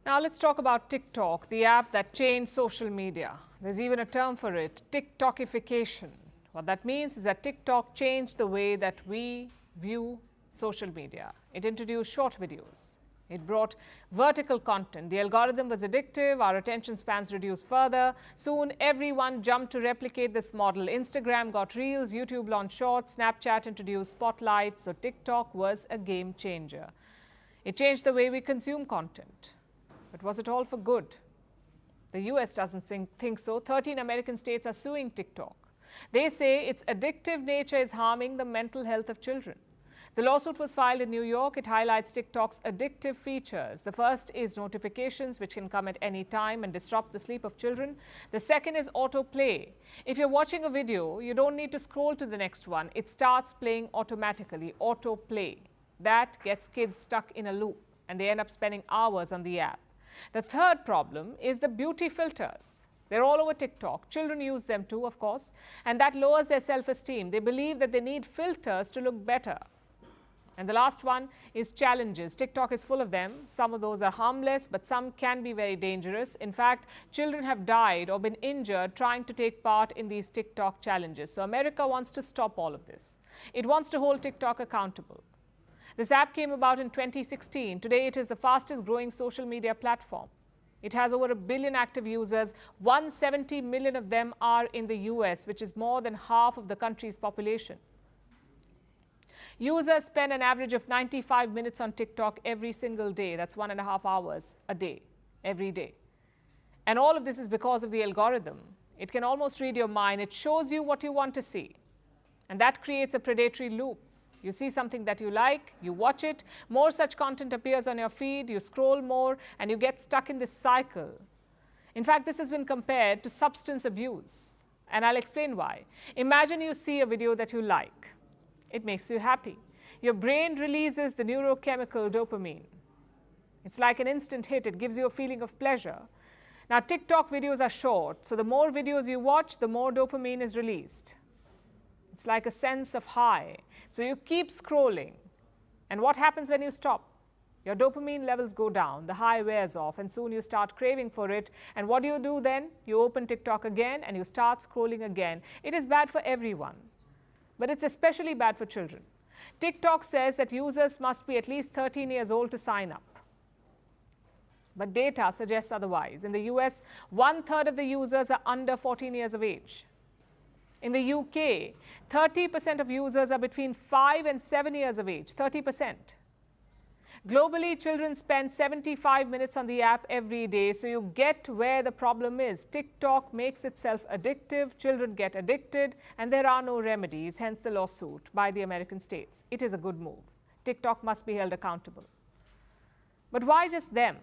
Now let's talk about TikTok, the app that changed social media. There's even a term for it, TikTokification. What that means is that TikTok changed the way that we view social media. It introduced short videos. It brought vertical content. The algorithm was addictive. Our attention spans reduced further. Soon, everyone jumped to replicate this model. Instagram got Reels, YouTube launched Shorts, Snapchat introduced Spotlight. So TikTok was a game changer. It changed the way we consume content. But was it all for good? The US doesn't think so. 13 American states are suing TikTok. They say its addictive nature is harming the mental health of children. The lawsuit was filed in New York. It highlights TikTok's addictive features. The first is notifications, which can come at any time and disrupt the sleep of children. The second is autoplay. If you're watching a video, you don't need to scroll to the next one. It starts playing automatically, autoplay. That gets kids stuck in a loop, and they end up spending hours on the app. The third problem is the beauty filters. They're all over TikTok. Children use them too, of course, and that lowers their self-esteem. They believe that they need filters to look better. And the last one is challenges. TikTok is full of them. Some of those are harmless, but some can be very dangerous. In fact, children have died or been injured trying to take part in these TikTok challenges. So America wants to stop all of this. It wants to hold TikTok accountable. This app came about in 2016. Today, it is the fastest growing social media platform. It has over 1 billion active users. 170 million of them are in the US, which is more than half of the country's population. Users spend an average of 95 minutes on TikTok every single day. That's 1.5 hours a day, every day. And all of this is because of the algorithm. It can almost read your mind. It shows you what you want to see. And that creates a predatory loop. You see something that you like, you watch it, more such content appears on your feed, you scroll more, and you get stuck in this cycle. In fact, this has been compared to substance abuse. And I'll explain why. Imagine you see a video that you like. It makes you happy. Your brain releases the neurochemical dopamine. It's like an instant hit. It gives you a feeling of pleasure. Now, TikTok videos are short, so the more videos you watch, the more dopamine is released. It's like a sense of high. So you keep scrolling. And what happens when you stop? Your dopamine levels go down, the high wears off, and soon you start craving for it. And what do you do then? You open TikTok again and you start scrolling again. It is bad for everyone, but it's especially bad for children. TikTok says that users must be at least 13 years old to sign up. But data suggests otherwise. In the US, 1/3 of the users are under 14 years of age. In the UK, 30% of users are between 5 and 7 years of age, 30%. Globally, children spend 75 minutes on the app every day, so you get where the problem is. TikTok makes itself addictive, children get addicted, and there are no remedies, hence the lawsuit by the American states. It is a good move. TikTok must be held accountable. But why just them?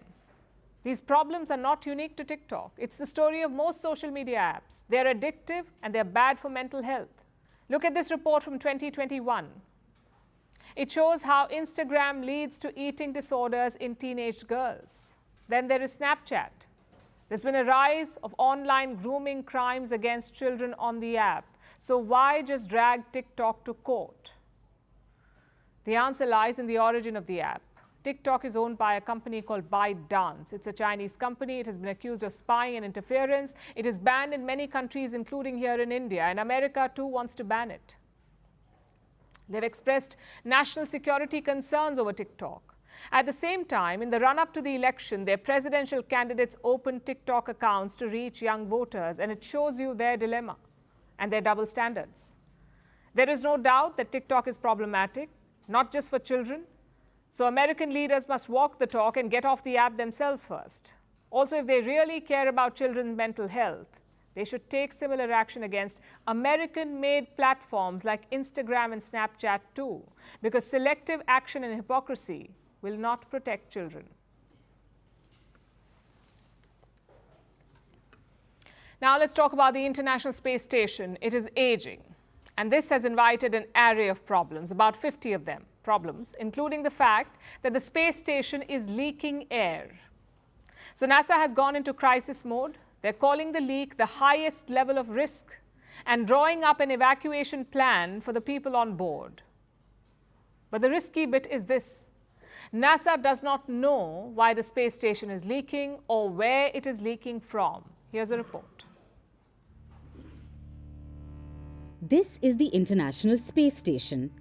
These problems are not unique to TikTok. It's the story of most social media apps. They're addictive and they're bad for mental health. Look at this report from 2021. It shows how Instagram leads to eating disorders in teenage girls. Then there is Snapchat. There's been a rise of online grooming crimes against children on the app. So why just drag TikTok to court? The answer lies in the origin of the app. TikTok is owned by a company called ByteDance. It's a Chinese company. It has been accused of spying and interference. It is banned in many countries, including here in India, and America too wants to ban it. They've expressed national security concerns over TikTok. At the same time, in the run-up to the election, their presidential candidates opened TikTok accounts to reach young voters, and it shows you their dilemma and their double standards. There is no doubt that TikTok is problematic, not just for children. So American leaders must walk the talk and get off the app themselves first. Also, if they really care about children's mental health, they should take similar action against American-made platforms like Instagram and Snapchat too, because selective action and hypocrisy will not protect children. Now let's talk about the International Space Station. It is aging, and this has invited an array of problems, about 50 of them. Problems, including the fact that the space station is leaking air. So NASA has gone into crisis mode. They're calling the leak the highest level of risk and drawing up an evacuation plan for the people on board. But the risky bit is this. NASA does not know why the space station is leaking or where it is leaking from. Here's a report. This is the International Space Station.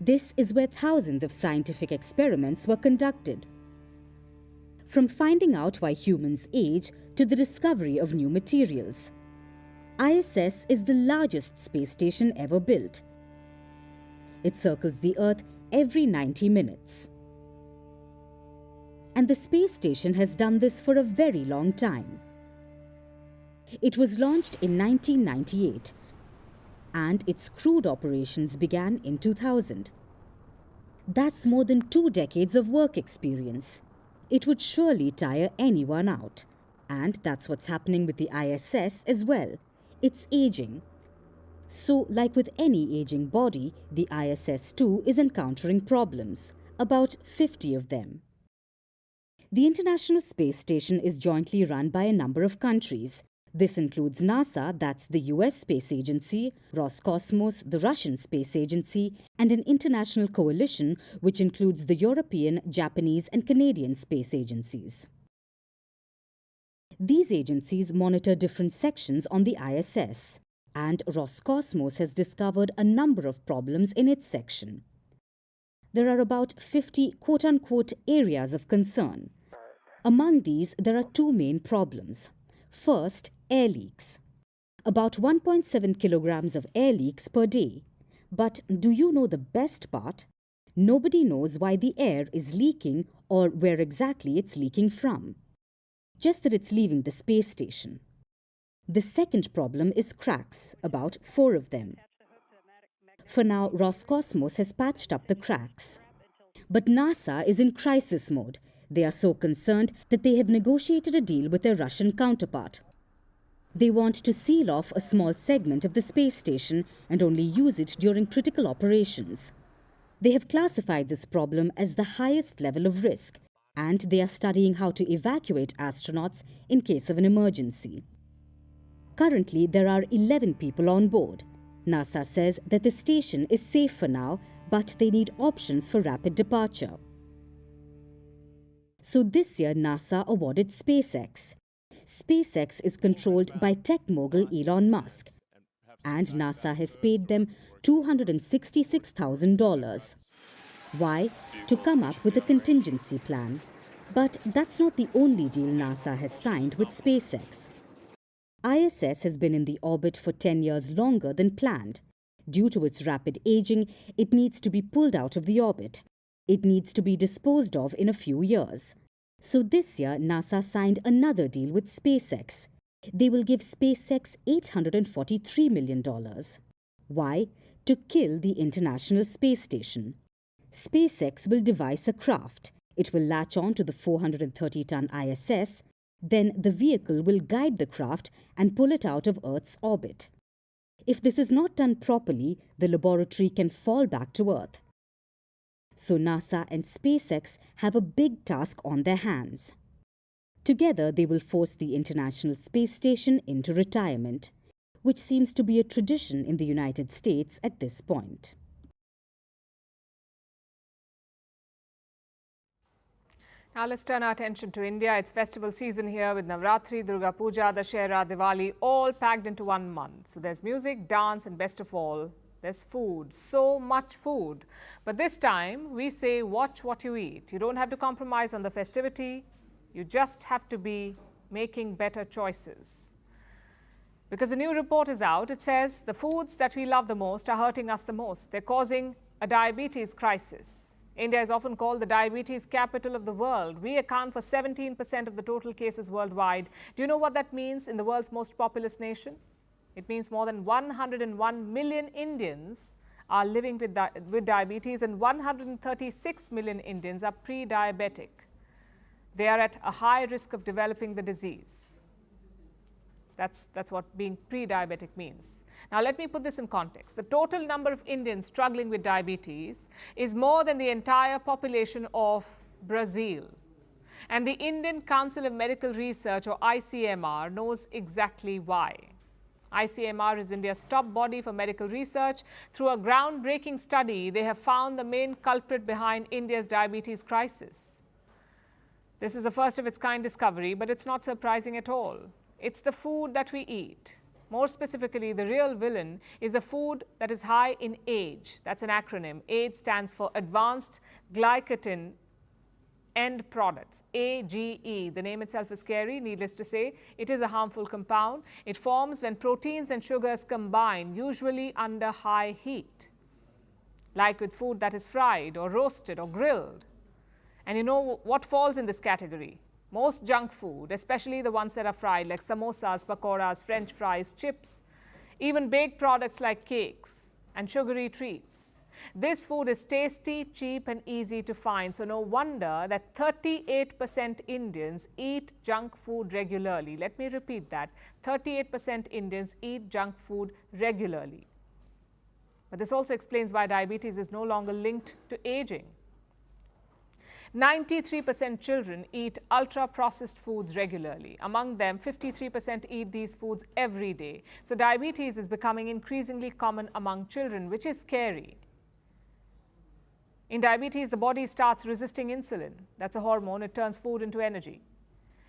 This is where thousands of scientific experiments were conducted. From finding out why humans age to the discovery of new materials. ISS is the largest space station ever built. It circles the Earth every 90 minutes. And the space station has done this for a very long time. It was launched in 1998. And its crewed operations began in 2000. That's more than 2 decades of work experience. It would surely tire anyone out. And that's what's happening with the ISS as well. It's aging. So, like with any aging body, the ISS too is encountering problems, about 50 of them. The International Space Station is jointly run by a number of countries. This includes NASA, that's the US Space Agency, Roscosmos, the Russian Space Agency, and an international coalition which includes the European, Japanese, and Canadian space agencies. These agencies monitor different sections on the ISS, and Roscosmos has discovered a number of problems in its section. There are about 50 quote-unquote areas of concern. Among these, there are 2 main problems. First, air leaks. About 1.7 kilograms of air leaks per day. But do you know the best part? Nobody knows why the air is leaking or where exactly it's leaking from. Just that it's leaving the space station. The second problem is cracks, about 4 of them. For now, Roscosmos has patched up the cracks. But NASA is in crisis mode. They are so concerned that they have negotiated a deal with their Russian counterpart. They want to seal off a small segment of the space station and only use it during critical operations. They have classified this problem as the highest level of risk, and they are studying how to evacuate astronauts in case of an emergency. Currently, there are 11 people on board. NASA says that the station is safe for now, but they need options for rapid departure. So this year, NASA awarded SpaceX. SpaceX is controlled by tech mogul Elon Musk, and NASA has paid them $266,000. Why? To come up with a contingency plan. But that's not the only deal NASA has signed with SpaceX. ISS has been in the orbit for 10 years longer than planned. Due to its rapid aging, it needs to be pulled out of the orbit. It needs to be disposed of in a few years. So this year, NASA signed another deal with SpaceX. They will give SpaceX $843 million. Why? To kill the International Space Station. SpaceX will devise a craft. It will latch on to the 430-ton ISS. Then the vehicle will guide the craft and pull it out of Earth's orbit. If this is not done properly, the laboratory can fall back to Earth. So NASA and SpaceX have a big task on their hands. Together, they will force the International Space Station into retirement, which seems to be a tradition in the United States at this point. Now let's turn our attention to India. It's festival season here with Navratri, Durga Puja, Dashera, Diwali, all packed into 1 month. So there's music, dance, and best of all, there's food. So much food. But this time, we say watch what you eat. You don't have to compromise on the festivity. You just have to be making better choices. Because a new report is out, it says the foods that we love the most are hurting us the most. They're causing a diabetes crisis. India is often called the diabetes capital of the world. We account for 17% of the total cases worldwide. Do you know what that means in the world's most populous nation? It means more than 101 million Indians are living with diabetes, and 136 million Indians are pre-diabetic. They are at a high risk of developing the disease. That's what being pre-diabetic means. Now, let me put this in context. The total number of Indians struggling with diabetes is more than the entire population of Brazil. And the Indian Council of Medical Research, or ICMR, knows exactly why. ICMR is India's top body for medical research. Through a groundbreaking study, they have found the main culprit behind India's diabetes crisis. This is the first of its kind discovery, but it's not surprising at all. It's the food that we eat. More specifically, the real villain is the food that is high in AGE. That's an acronym. AGE stands for Advanced Glycogen End Products, AGE. The name itself is scary, needless to say. It is a harmful compound. It forms when proteins and sugars combine, usually under high heat, like with food that is fried or roasted or grilled. And you know what falls in this category? Most junk food, especially the ones that are fried, like samosas, pakoras, French fries, chips, even baked products like cakes and sugary treats. This food is tasty, cheap, and easy to find. So no wonder that 38% Indians eat junk food regularly. Let me repeat that. 38% Indians eat junk food regularly. But this also explains why diabetes is no longer linked to aging. 93% children eat ultra-processed foods regularly. Among them, 53% eat these foods every day. So diabetes is becoming increasingly common among children, which is scary. In diabetes, the body starts resisting insulin. That's a hormone. It turns food into energy.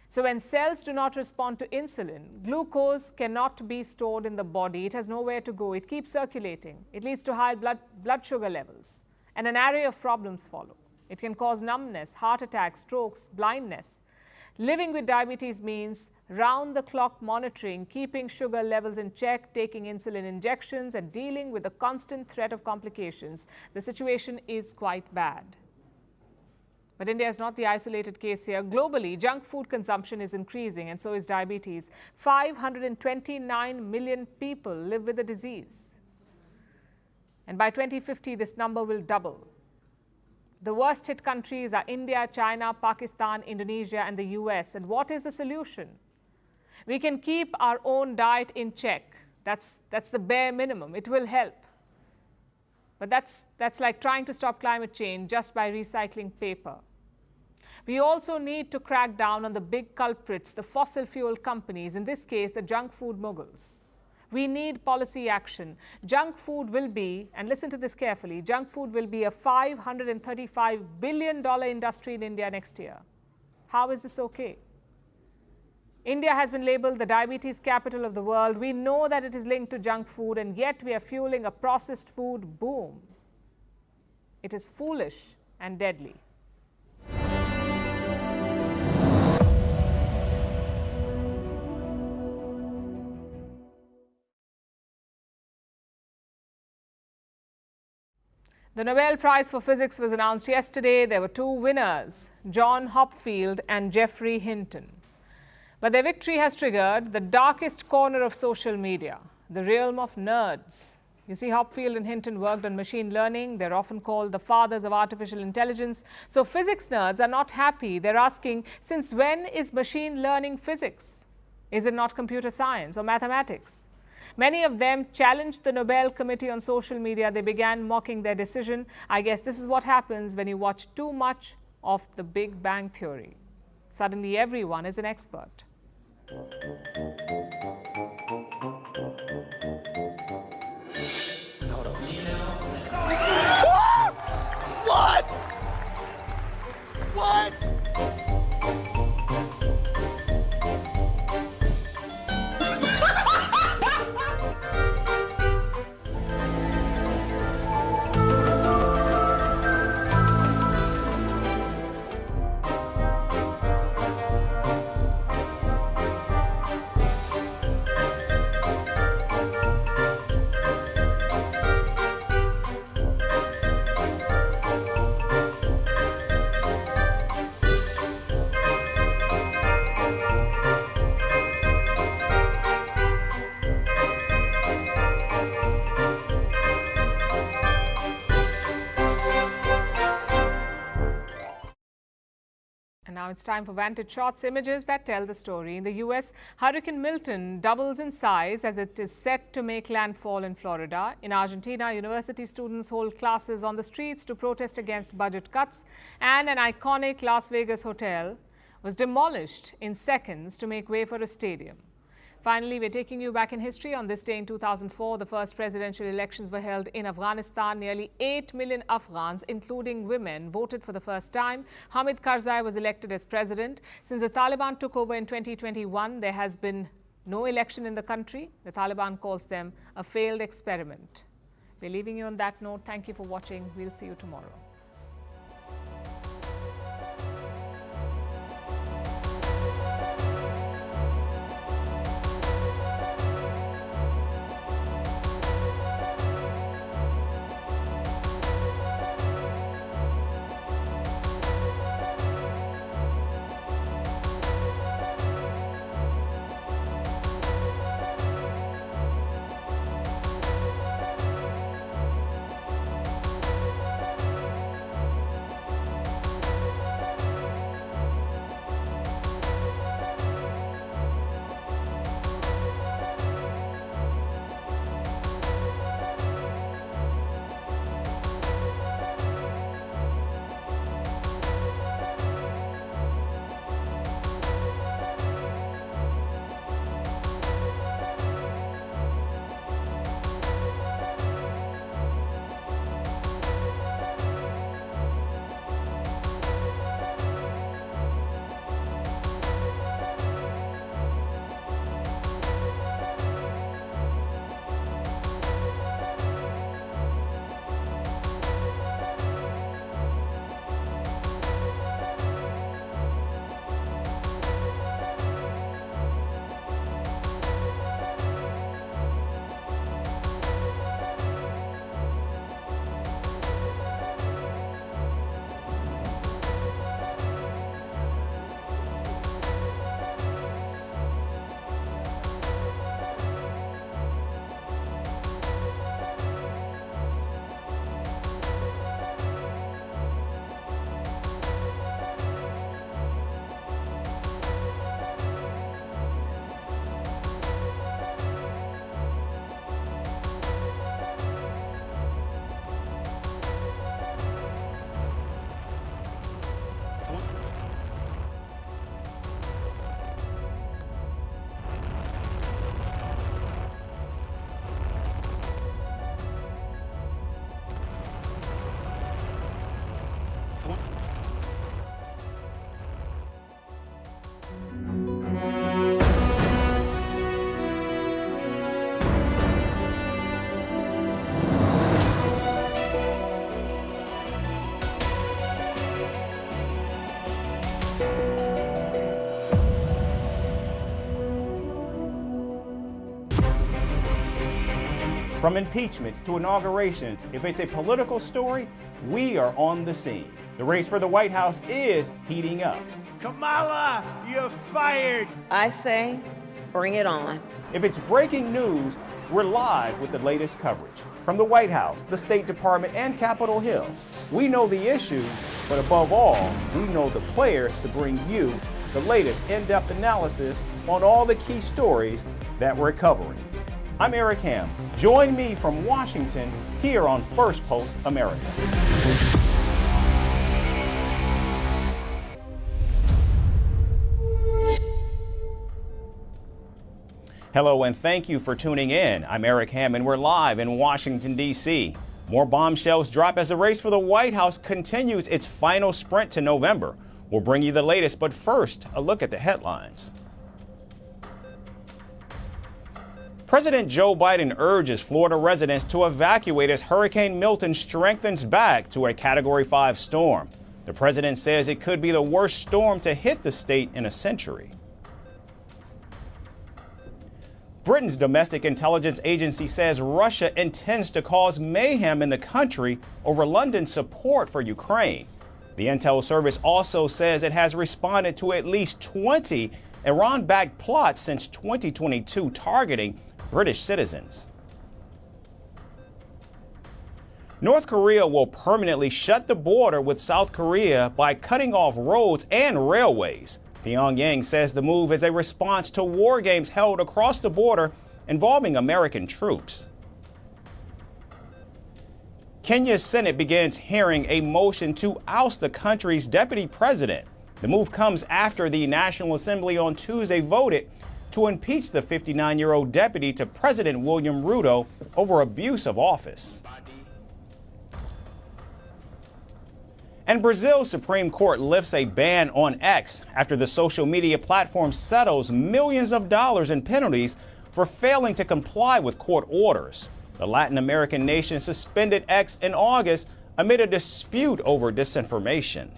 So when cells do not respond to insulin, glucose cannot be stored in the body. It has nowhere to go. It keeps circulating. It leads to high blood sugar levels, and an array of problems follow. It can cause numbness, heart attacks, strokes, blindness. Living with diabetes means round-the-clock monitoring, keeping sugar levels in check, taking insulin injections, and dealing with the constant threat of complications. The situation is quite bad. But India is not the isolated case here. Globally, junk food consumption is increasing, and so is diabetes. 529 million people live with the disease. And by 2050, this number will double. The worst hit countries are India, China, Pakistan, Indonesia, and the US. And what is the solution? We can keep our own diet in check. That's the bare minimum. It will help. But that's like trying to stop climate change just by recycling paper. We also need to crack down on the big culprits, the fossil fuel companies, in this case, the junk food moguls. We need policy action. Junk food will be, and listen to this carefully, junk food will be a $535 billion industry in India next year. How is this okay? India has been labeled the diabetes capital of the world. We know that it is linked to junk food, and yet we are fueling a processed food boom. It is foolish and deadly. The Nobel Prize for Physics was announced yesterday. There were two winners, John Hopfield and Geoffrey Hinton. But their victory has triggered the darkest corner of social media, the realm of nerds. You see, Hopfield and Hinton worked on machine learning. They're often called the fathers of artificial intelligence. So physics nerds are not happy. They're asking, since when is machine learning physics? Is it not computer science or mathematics? Many of them challenged the Nobel Committee on social media. They began mocking their decision. I guess this is what happens when you watch too much of The Big Bang Theory. Suddenly everyone is an expert. What? it's time for Vantage Shots, images that tell the story. In the U.S., Hurricane Milton doubles in size as it is set to make landfall in Florida. In Argentina, university students hold classes on the streets to protest against budget cuts. And an iconic Las Vegas hotel was demolished in seconds to make way for a stadium. Finally, we're taking you back in history. On this day in 2004, the first presidential elections were held in Afghanistan. Nearly 8 million Afghans, including women, voted for the first time. Hamid Karzai was elected as president. Since the Taliban took over in 2021, there has been no election in the country. The Taliban calls them a failed experiment. We're leaving you on that note. Thank you for watching. We'll see you tomorrow. From impeachments to inaugurations, if it's a political story, we are on the scene. The race for the White House is heating up. Kamala, you're fired. I say, bring it on. If it's breaking news, we're live with the latest coverage. From the White House, the State Department, and Capitol Hill, we know the issues, but above all, we know the players to bring you the latest in-depth analysis on all the key stories that we're covering. I'm Eric Ham. Join me from Washington here on Firstpost America. Hello and thank you for tuning in. I'm Eric Ham and we're live in Washington, D.C. More bombshells drop as the race for the White House continues its final sprint to November. We'll bring you the latest, but first, a look at the headlines. President Joe Biden urges Florida residents to evacuate as Hurricane Milton strengthens back to a Category 5 storm. The president says it could be the worst storm to hit the state in a century. Britain's domestic intelligence agency says Russia intends to cause mayhem in the country over London's support for Ukraine. The intel service also says it has responded to at least 20 Iran-backed plots since 2022 targeting British citizens. North Korea will permanently shut the border with South Korea by cutting off roads and railways. Pyongyang says the move is a response to war games held across the border involving American troops. Kenya's Senate begins hearing a motion to oust the country's deputy president. The move comes after the National Assembly on Tuesday voted to impeach the 59-year-old deputy to President William Ruto over abuse of office. And Brazil's Supreme Court lifts a ban on X after the social media platform settles millions of dollars in penalties for failing to comply with court orders. The Latin American nation suspended X in August amid a dispute over disinformation.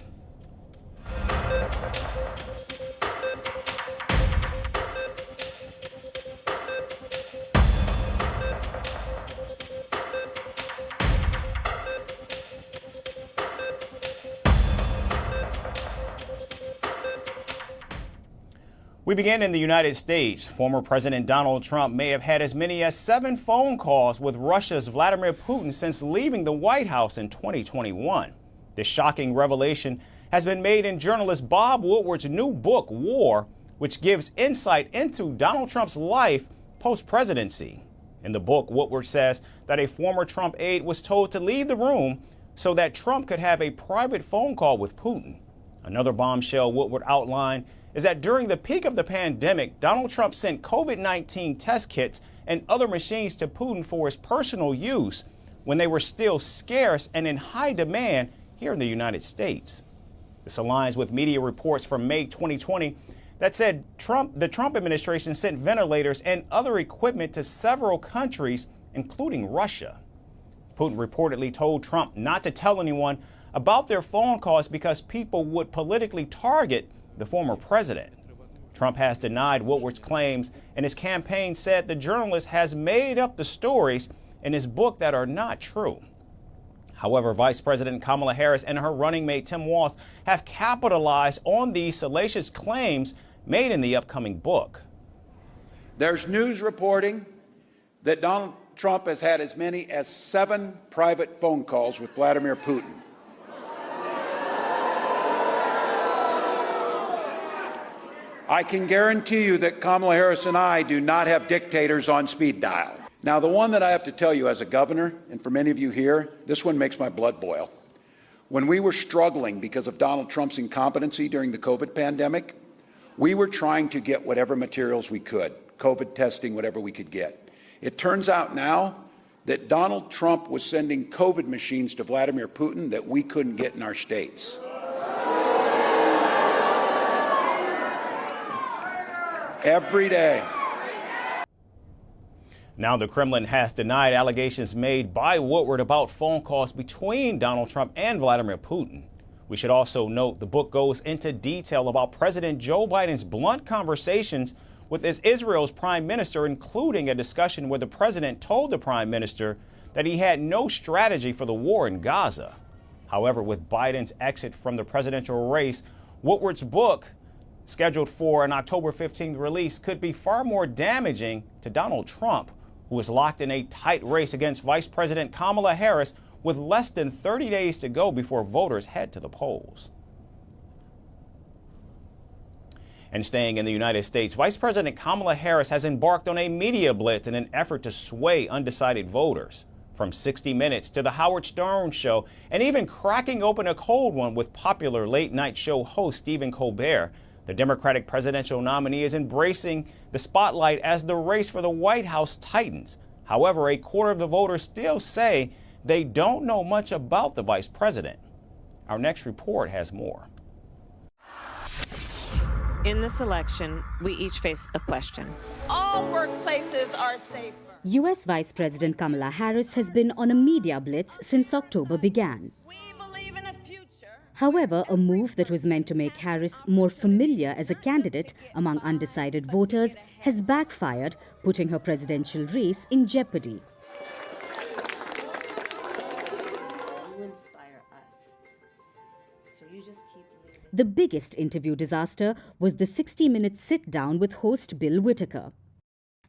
We begin in the United States. Former President Donald Trump may have had as many as 7 phone calls with Russia's Vladimir Putin since leaving the White House in 2021. This shocking revelation has been made in journalist Bob Woodward's new book, War, which gives insight into Donald Trump's life post-presidency. In the book, Woodward says that a former Trump aide was told to leave the room so that Trump could have a private phone call with Putin. Another bombshell Woodward outlined is that during the peak of the pandemic, Donald Trump sent COVID-19 test kits and other machines to Putin for his personal use when they were still scarce and in high demand here in the United States. This aligns with media reports from May 2020 that said the Trump administration sent ventilators and other equipment to several countries, including Russia. Putin reportedly told Trump not to tell anyone about their phone calls because people would politically target the former president. Trump has denied Woodward's claims, and his campaign said the journalist has made up the stories in his book that are not true. However, Vice President Kamala Harris and her running mate Tim Walz have capitalized on these salacious claims made in the upcoming book. There's news reporting that Donald Trump has had as many as 7 private phone calls with Vladimir Putin. I can guarantee you that Kamala Harris and I do not have dictators on speed dial. Now, the one that I have to tell you as a governor, and for many of you here, this one makes my blood boil. When we were struggling because of Donald Trump's incompetency during the COVID pandemic, we were trying to get whatever materials we could, COVID testing, whatever we could get. It turns out now that Donald Trump was sending COVID machines to Vladimir Putin that we couldn't get in our states. Every day. Now the Kremlin has denied allegations made by Woodward about phone calls between Donald Trump and Vladimir Putin. We should also note the book goes into detail about President Joe Biden's blunt conversations with Israel's prime minister, including a discussion where the president told the prime minister that he had no strategy for the war in Gaza. However, with Biden's exit from the presidential race, Woodward's book, scheduled for an October 15th release, could be far more damaging to Donald Trump, who is locked in a tight race against Vice President Kamala Harris with less than 30 days to go before voters head to the polls. And staying in the United States, Vice President Kamala Harris has embarked on a media blitz in an effort to sway undecided voters. From 60 Minutes to the Howard Stern Show, and even cracking open a cold one with popular late-night show host Stephen Colbert, the Democratic presidential nominee is embracing the spotlight as the race for the White House tightens. However, a quarter of the voters still say they don't know much about the vice president. Our next report has more. In this election, we each face a question. All workplaces are safer. U.S. Vice President Kamala Harris has been on a media blitz since October began. However, a move that was meant to make Harris more familiar as a candidate among undecided voters has backfired, putting her presidential race in jeopardy. You inspire us. So you just keep leading. The biggest interview disaster was the 60-minute sit-down with host Bill Whitaker.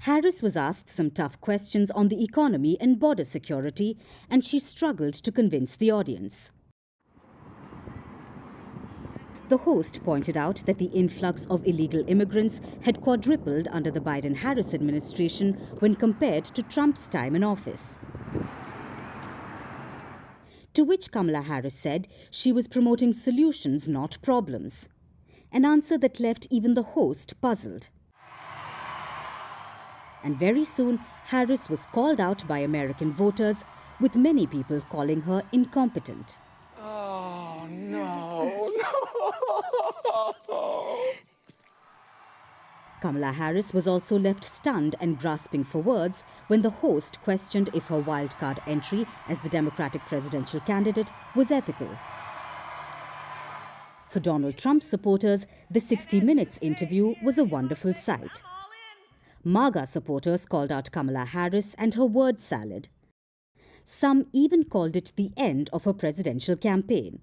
Harris was asked some tough questions on the economy and border security, and she struggled to convince the audience. The host pointed out that the influx of illegal immigrants had quadrupled under the Biden-Harris administration when compared to Trump's time in office. To which Kamala Harris said she was promoting solutions, not problems. An answer that left even the host puzzled. And very soon, Harris was called out by American voters, with many people calling her incompetent. Oh, no, no. Kamala Harris was also left stunned and grasping for words when the host questioned if her wildcard entry as the Democratic presidential candidate was ethical. For Donald Trump supporters, the 60 Minutes interview was a wonderful sight. MAGA supporters called out Kamala Harris and her word salad. Some even called it the end of her presidential campaign.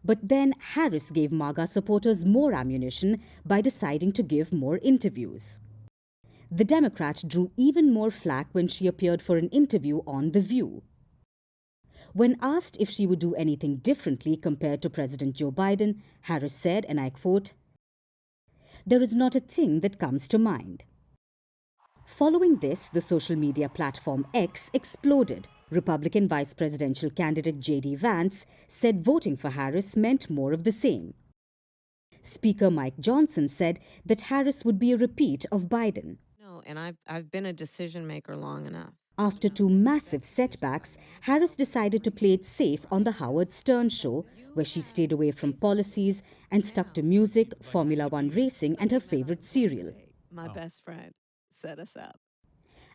But then Harris gave MAGA supporters more ammunition by deciding to give more interviews. The Democrat drew even more flack when she appeared for an interview on The View. When asked if she would do anything differently compared to President Joe Biden, Harris said, and I quote, "There is not a thing that comes to mind." Following this, the social media platform X exploded. Republican vice presidential candidate J.D. Vance said voting for Harris meant more of the same. Speaker Mike Johnson said that Harris would be a repeat of Biden. No, and I've been a decision maker long enough. After two massive setbacks, Harris decided to play it safe on the Howard Stern show, where she stayed away from policies and stuck to music, Formula One racing, and her favorite cereal. My best friend set us up.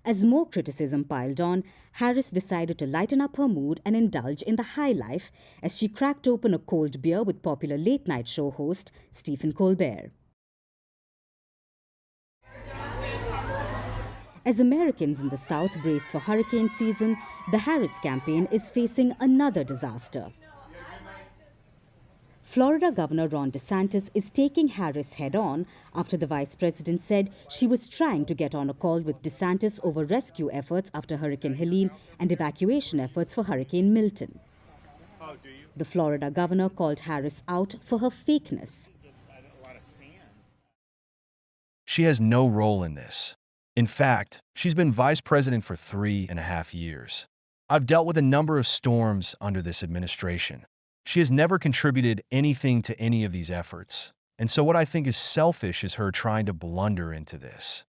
As more criticism piled on, Harris decided to lighten up her mood and indulge in the high life as she cracked open a cold beer with popular late-night show host Stephen Colbert. As Americans in the South brace for hurricane season, the Harris campaign is facing another disaster. Florida Governor Ron DeSantis is taking Harris head-on after the vice president said she was trying to get on a call with DeSantis over rescue efforts after Hurricane Helene and evacuation efforts for Hurricane Milton. The Florida governor called Harris out for her fakeness. She has no role in this. In fact, she's been vice president for 3.5 years. I've dealt with a number of storms under this administration. She has never contributed anything to any of these efforts. And so what I think is selfish is her trying to blunder into this.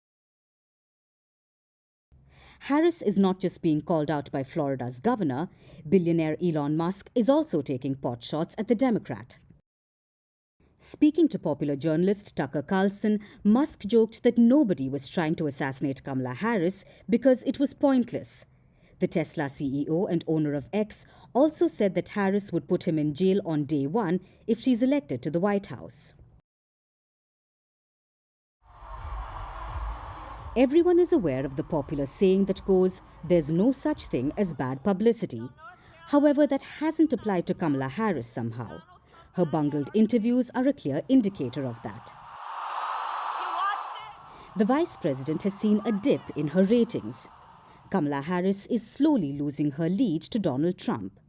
Harris is not just being called out by Florida's governor. Billionaire Elon Musk is also taking pot shots at the Democrat. Speaking to popular journalist Tucker Carlson, Musk joked that nobody was trying to assassinate Kamala Harris because it was pointless. The Tesla CEO and owner of X also said that Harris would put him in jail on day one if she's elected to the White House. Everyone is aware of the popular saying that goes, "There's no such thing as bad publicity." However, that hasn't applied to Kamala Harris somehow. Her bungled interviews are a clear indicator of that. The vice president has seen a dip in her ratings. Kamala Harris is slowly losing her lead to Donald Trump.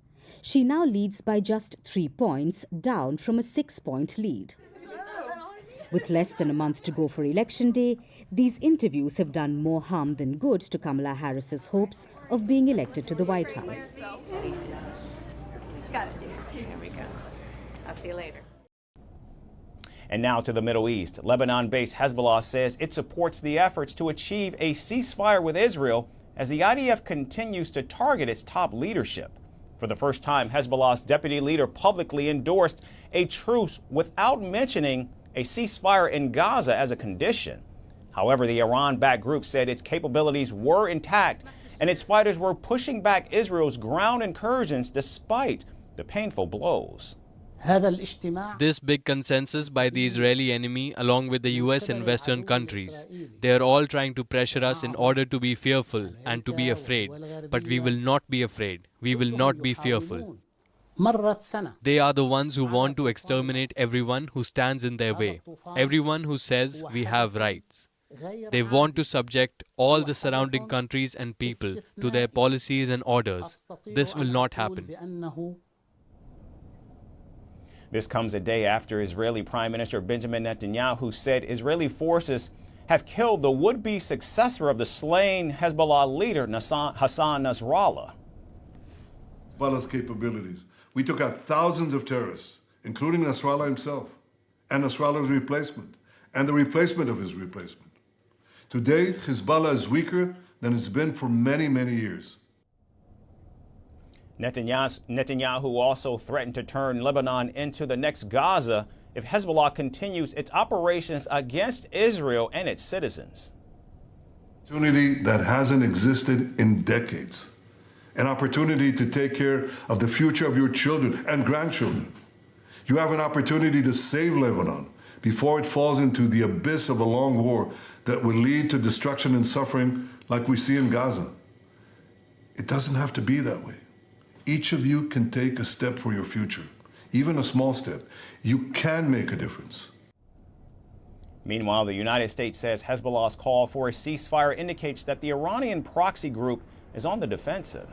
She now leads by just 3 points, down from a 6-point lead. With less than a month to go for Election Day, these interviews have done more harm than good to Kamala Harris's hopes of being elected to the White House. Here we go. I'll see you later. And now to the Middle East. Lebanon-based Hezbollah says it supports the efforts to achieve a ceasefire with Israel as the IDF continues to target its top leadership. For the first time, Hezbollah's deputy leader publicly endorsed a truce without mentioning a ceasefire in Gaza as a condition. However, the Iran-backed group said its capabilities were intact and its fighters were pushing back Israel's ground incursions despite the painful blows. This big consensus by the Israeli enemy, along with the US and Western countries, they are all trying to pressure us in order to be fearful and to be afraid. But we will not be afraid. We will not be fearful. They are the ones who want to exterminate everyone who stands in their way, everyone who says we have rights. They want to subject all the surrounding countries and people to their policies and orders. This will not happen. This comes a day after Israeli Prime Minister Benjamin Netanyahu said Israeli forces have killed the would-be successor of the slain Hezbollah leader Hassan Nasrallah. Hezbollah's capabilities. We took out thousands of terrorists, including Nasrallah himself, and Nasrallah's replacement, and the replacement of his replacement. Today, Hezbollah is weaker than it's been for many, many years. Netanyahu also threatened to turn Lebanon into the next Gaza if Hezbollah continues its operations against Israel and its citizens. Opportunity that hasn't existed in decades. An opportunity to take care of the future of your children and grandchildren. You have an opportunity to save Lebanon before it falls into the abyss of a long war that will lead to destruction and suffering like we see in Gaza. It doesn't have to be that way. Each of you can take a step for your future, even a small step. You can make a difference. Meanwhile, the United States says Hezbollah's call for a ceasefire indicates that the Iranian proxy group is on the defensive.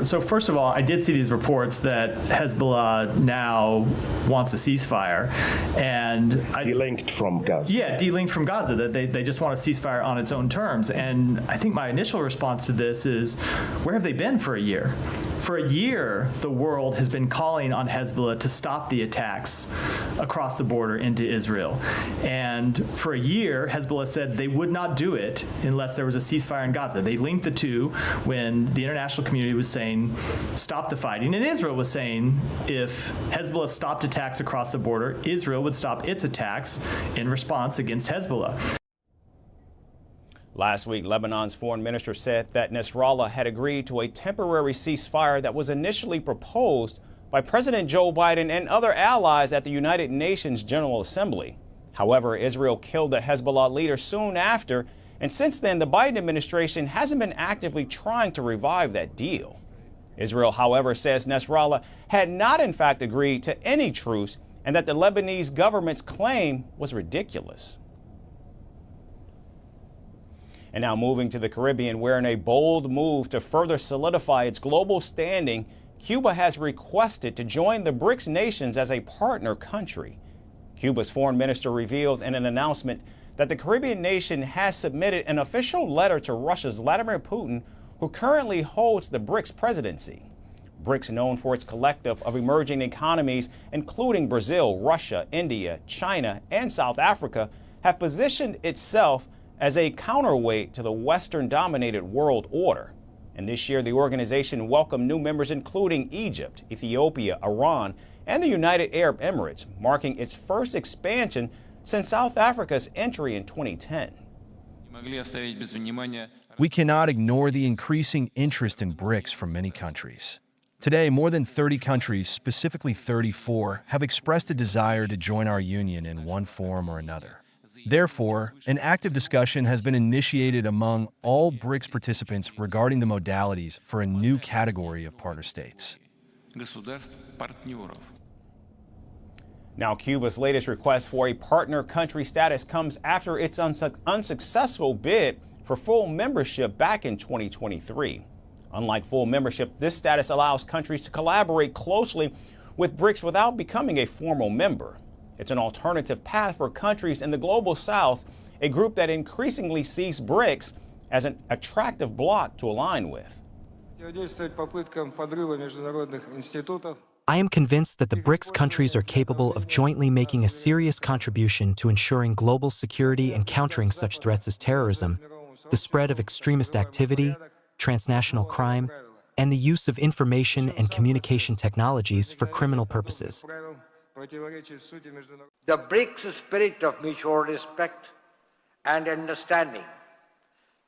So first of all, I did see these reports that Hezbollah now wants a ceasefire, and delinked from Gaza. Yeah, delinked from Gaza. That they just want a ceasefire on its own terms. And I think my initial response to this is, where have they been for a year? For a year, the world has been calling on Hezbollah to stop the attacks across the border into Israel. And for a year, Hezbollah said they would not do it unless there was a ceasefire in Gaza. They linked the two when the international community was saying, stop the fighting. And Israel was saying, if Hezbollah stopped attacks across the border, Israel would stop its attacks in response against Hezbollah. Last week, Lebanon's foreign minister said that Nasrallah had agreed to a temporary ceasefire that was initially proposed by President Joe Biden and other allies at the United Nations General Assembly. However, Israel killed the Hezbollah leader soon after, and since then, the Biden administration hasn't been actively trying to revive that deal. Israel, however, says Nasrallah had not in fact agreed to any truce and that the Lebanese government's claim was ridiculous. And now moving to the Caribbean, where in a bold move to further solidify its global standing, Cuba has requested to join the BRICS nations as a partner country. Cuba's foreign minister revealed in an announcement that the Caribbean nation has submitted an official letter to Russia's Vladimir Putin, who currently holds the BRICS presidency. BRICS, known for its collective of emerging economies, including Brazil, Russia, India, China, and South Africa, have positioned itself as a counterweight to the Western-dominated world order. And this year, the organization welcomed new members including Egypt, Ethiopia, Iran, and the United Arab Emirates, marking its first expansion since South Africa's entry in 2010. We cannot ignore the increasing interest in BRICS from many countries. Today, more than 30 countries, specifically 34, have expressed a desire to join our union in one form or another. Therefore, an active discussion has been initiated among all BRICS participants regarding the modalities for a new category of partner states. Now, Cuba's latest request for a partner country status comes after its unsuccessful bid for full membership back in 2023. Unlike full membership, this status allows countries to collaborate closely with BRICS without becoming a formal member. It's an alternative path for countries in the global south, a group that increasingly sees BRICS as an attractive bloc to align with. I am convinced that the BRICS countries are capable of jointly making a serious contribution to ensuring global security and countering such threats as terrorism, the spread of extremist activity, transnational crime, and the use of information and communication technologies for criminal purposes. The BRICS spirit of mutual respect and understanding,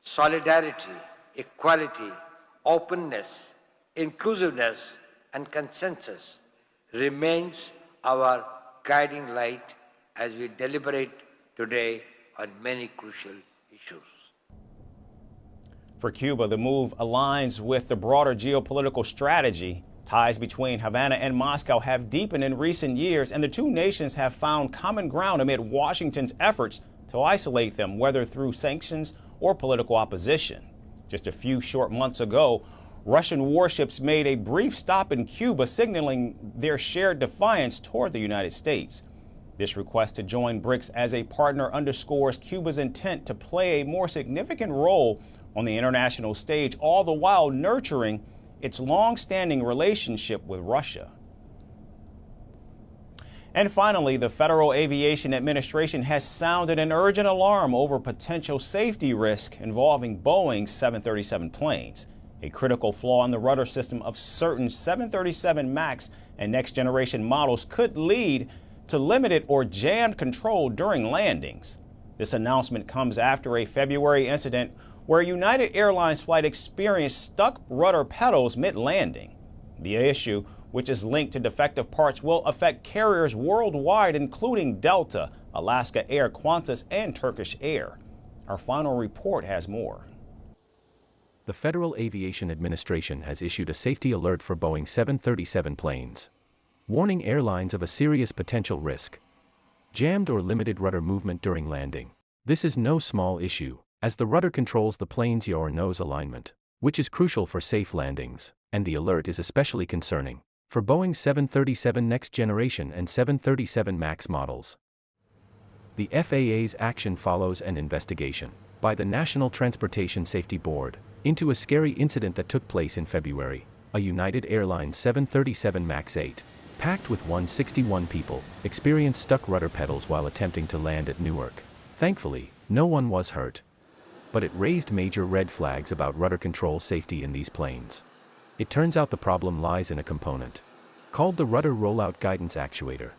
solidarity, equality, openness, inclusiveness, and consensus remains our guiding light as we deliberate today on many crucial issues. For Cuba, the move aligns with the broader geopolitical strategy Ties between Havana and Moscow have deepened in recent years, and the two nations have found common ground amid Washington's efforts to isolate them, whether through sanctions or political opposition. Just a few short months ago, Russian warships made a brief stop in Cuba, signaling their shared defiance toward the United States. This request to join BRICS as a partner underscores Cuba's intent to play a more significant role on the international stage, all the while nurturing its long-standing relationship with Russia. And finally, the Federal Aviation Administration has sounded an urgent alarm over potential safety risk involving Boeing's 737 planes. A critical flaw in the rudder system of certain 737 MAX and next-generation models could lead to limited or jammed control during landings. This announcement comes after a February incident where a United Airlines flight experienced stuck rudder pedals mid-landing. The issue, which is linked to defective parts, will affect carriers worldwide, including Delta, Alaska Air, Qantas, and Turkish Air. Our final report has more. The Federal Aviation Administration has issued a safety alert for Boeing 737 planes, warning airlines of a serious potential risk: jammed or limited rudder movement during landing. This is no small issue, as the rudder controls the plane's yaw or nose alignment, which is crucial for safe landings, and the alert is especially concerning for Boeing's 737 Next Generation and 737 MAX models. The FAA's action follows an investigation by the National Transportation Safety Board into a scary incident that took place in February. A United Airlines 737 MAX 8, packed with 161 people, experienced stuck rudder pedals while attempting to land at Newark. Thankfully, no one was hurt, but it raised major red flags about rudder control safety in these planes. It turns out the problem lies in a component called the Rudder Rollout Guidance Actuator,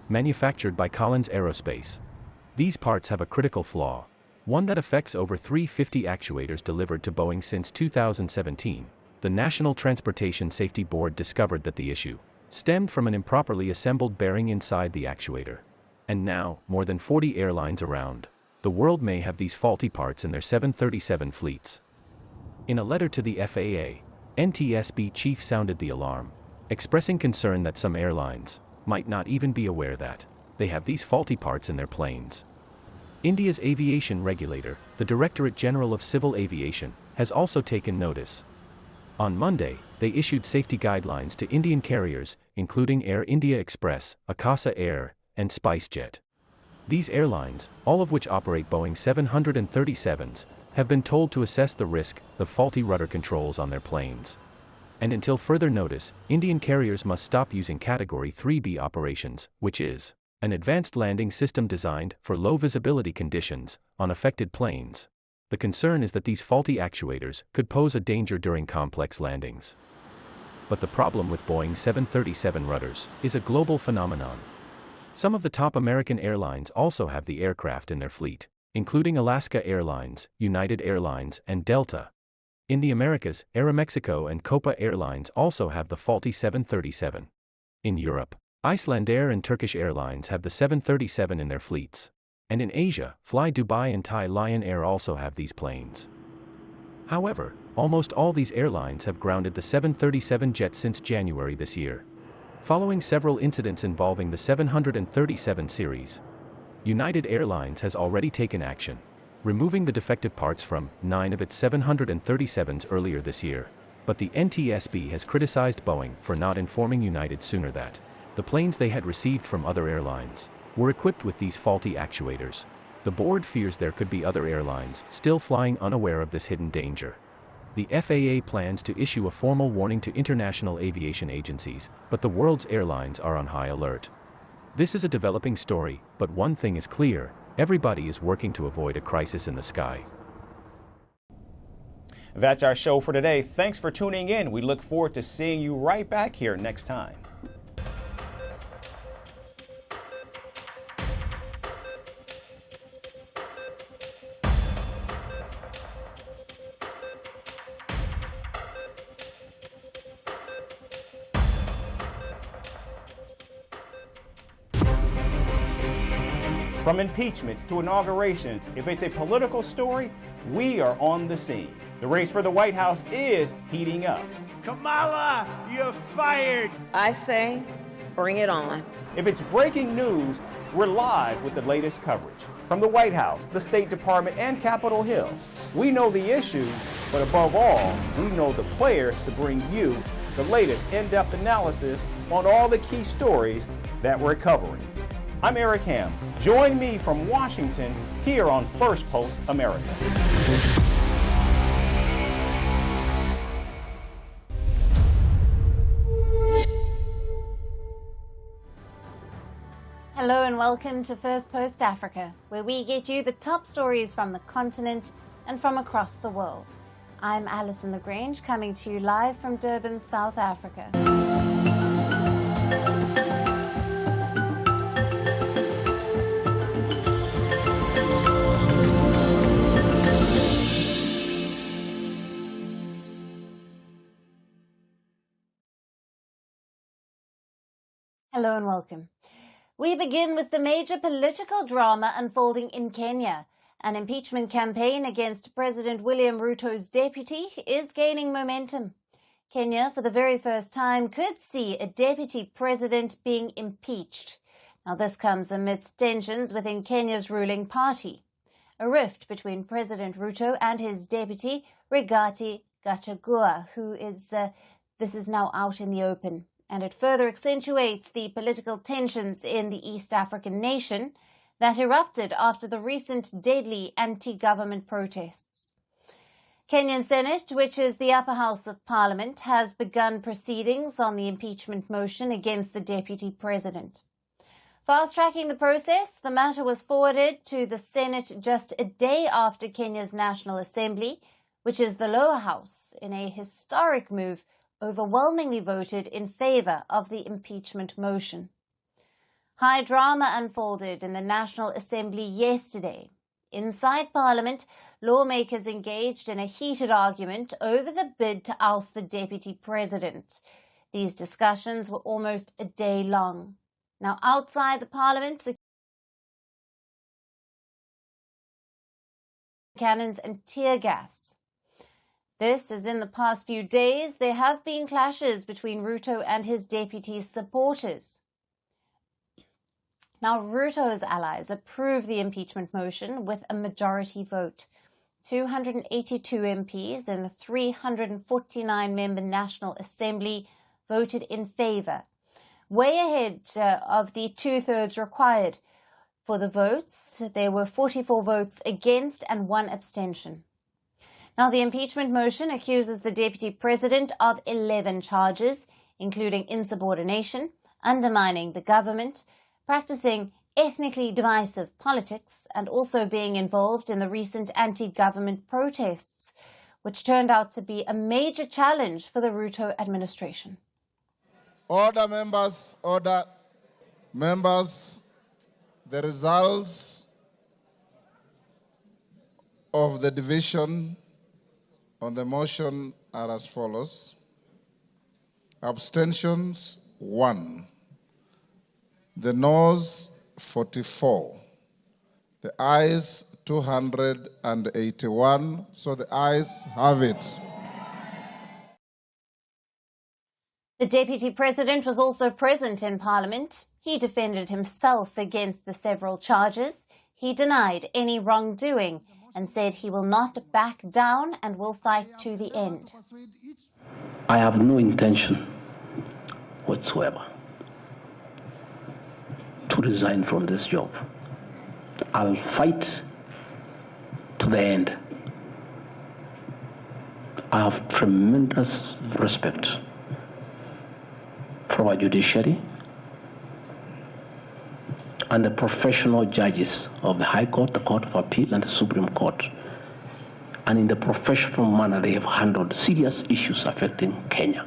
manufactured by Collins Aerospace. These parts have a critical flaw, one that affects over 350 actuators delivered to Boeing since 2017. The National Transportation Safety Board discovered that the issue stemmed from an improperly assembled bearing inside the actuator. And now, more than 40 airlines around the world may have these faulty parts in their 737 fleets. In a letter to the FAA, NTSB chief sounded the alarm, expressing concern that some airlines might not even be aware that they have these faulty parts in their planes. India's aviation regulator, the Directorate General of Civil Aviation, has also taken notice. On Monday, they issued safety guidelines to Indian carriers, including Air India Express, Akasa Air, and SpiceJet. These airlines, all of which operate Boeing 737s, have been told to assess the risk of faulty rudder controls on their planes. And until further notice, Indian carriers must stop using Category 3B operations, which is an advanced landing system designed for low visibility conditions on affected planes. The concern is that these faulty actuators could pose a danger during complex landings. But the problem with Boeing 737 rudders is a global phenomenon. Some of the top American airlines also have the aircraft in their fleet, including Alaska Airlines, United Airlines, and Delta. In the Americas, Aeromexico and Copa Airlines also have the faulty 737. In Europe, Icelandair and Turkish Airlines have the 737 in their fleets. And in Asia, Fly Dubai and Thai Lion Air also have these planes. However, almost all these airlines have grounded the 737 jet since January this year. Following several incidents involving the 737 series, United Airlines has already taken action, removing the defective parts from 9 of its 737s earlier this year. But the NTSB has criticized Boeing for not informing United sooner that the planes they had received from other airlines were equipped with these faulty actuators. The board fears there could be other airlines still flying unaware of this hidden danger. The FAA plans to issue a formal warning to international aviation agencies, but the world's airlines are on high alert. This is a developing story, but one thing is clear: everybody is working to avoid a crisis in the sky. That's our show for today. Thanks for tuning in. We look forward to seeing you right back here next time. From impeachments to inaugurations, if it's a political story, we are on the scene. The race for the White House is heating up. Kamala, you're fired. I say, bring it on. If it's breaking news, we're live with the latest coverage. From the White House, the State Department, and Capitol Hill. We know the issues, but above all, we know the players to bring you the latest in-depth analysis on all the key stories that we're covering. I'm Eric Ham. Join me from Washington here on First Post America. Hello and welcome to First Post Africa, where we get you the top stories from the continent and from across the world. I'm Alison LaGrange, coming to you live from Durban, South Africa. Hello and welcome. We begin with the major political drama unfolding in Kenya. An impeachment campaign against President William Ruto's deputy is gaining momentum. Kenya, for the very first time, could see a deputy president being impeached. Now, this comes amidst tensions within Kenya's ruling party. A rift between President Ruto and his deputy, Rigathi Gachagua, this is now out in the open. And it further accentuates the political tensions in the East African nation that erupted after the recent deadly anti-government protests. Kenyan Senate, which is the upper house of parliament, has begun proceedings on the impeachment motion against the deputy president. Fast-tracking the process, the matter was forwarded to the Senate just a day after Kenya's National Assembly, which is the lower house, in a historic move, overwhelmingly voted in favor of the impeachment motion. High drama unfolded in the National Assembly yesterday. Inside Parliament, lawmakers engaged in a heated argument over the bid to oust the deputy president. These discussions were almost a day long. Now, outside the Parliament, cannons and tear gas. This, as in the past few days, there have been clashes between Ruto and his deputy's supporters. Now, Ruto's allies approved the impeachment motion with a majority vote. 282 MPs in the 349-member National Assembly voted in favor, way ahead of the two-thirds required. For the votes, there were 44 votes against and 1 abstention. Now, the impeachment motion accuses the deputy president of 11 charges, including insubordination, undermining the government, practicing ethnically divisive politics, and also being involved in the recent anti-government protests, which turned out to be a major challenge for the Ruto administration. Order, members, order. Members, the results of the division on the motion are as follows. Abstentions, 1. The noes, 44. The ayes, 281. So the ayes have it. The deputy president was also present in Parliament. He defended himself against the several charges. He denied any wrongdoing and said he will not back down and will fight to the end. I have no intention whatsoever to resign from this job. I'll fight to the end. I have tremendous respect for our judiciary and the professional judges of the High Court, the Court of Appeal, and the Supreme Court. And in the professional manner, they have handled serious issues affecting Kenya.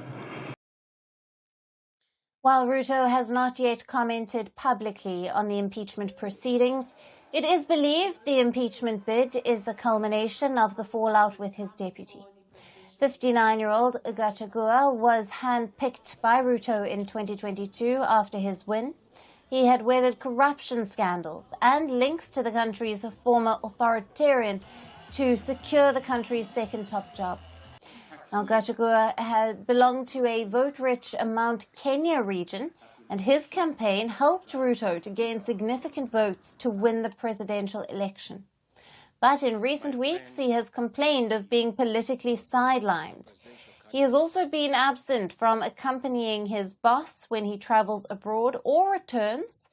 While Ruto has not yet commented publicly on the impeachment proceedings, it is believed the impeachment bid is a culmination of the fallout with his deputy. 59-year-old Gachagua was handpicked by Ruto in 2022 after his win. He had weathered corruption scandals and links to the country's former authoritarian to secure the country's second top job. Now, Gachagua had belonged to a vote-rich Mount Kenya region, and his campaign helped Ruto to gain significant votes to win the presidential election. But in recent weeks, he has complained of being politically sidelined. He has also been absent from accompanying his boss when he travels abroad or returns.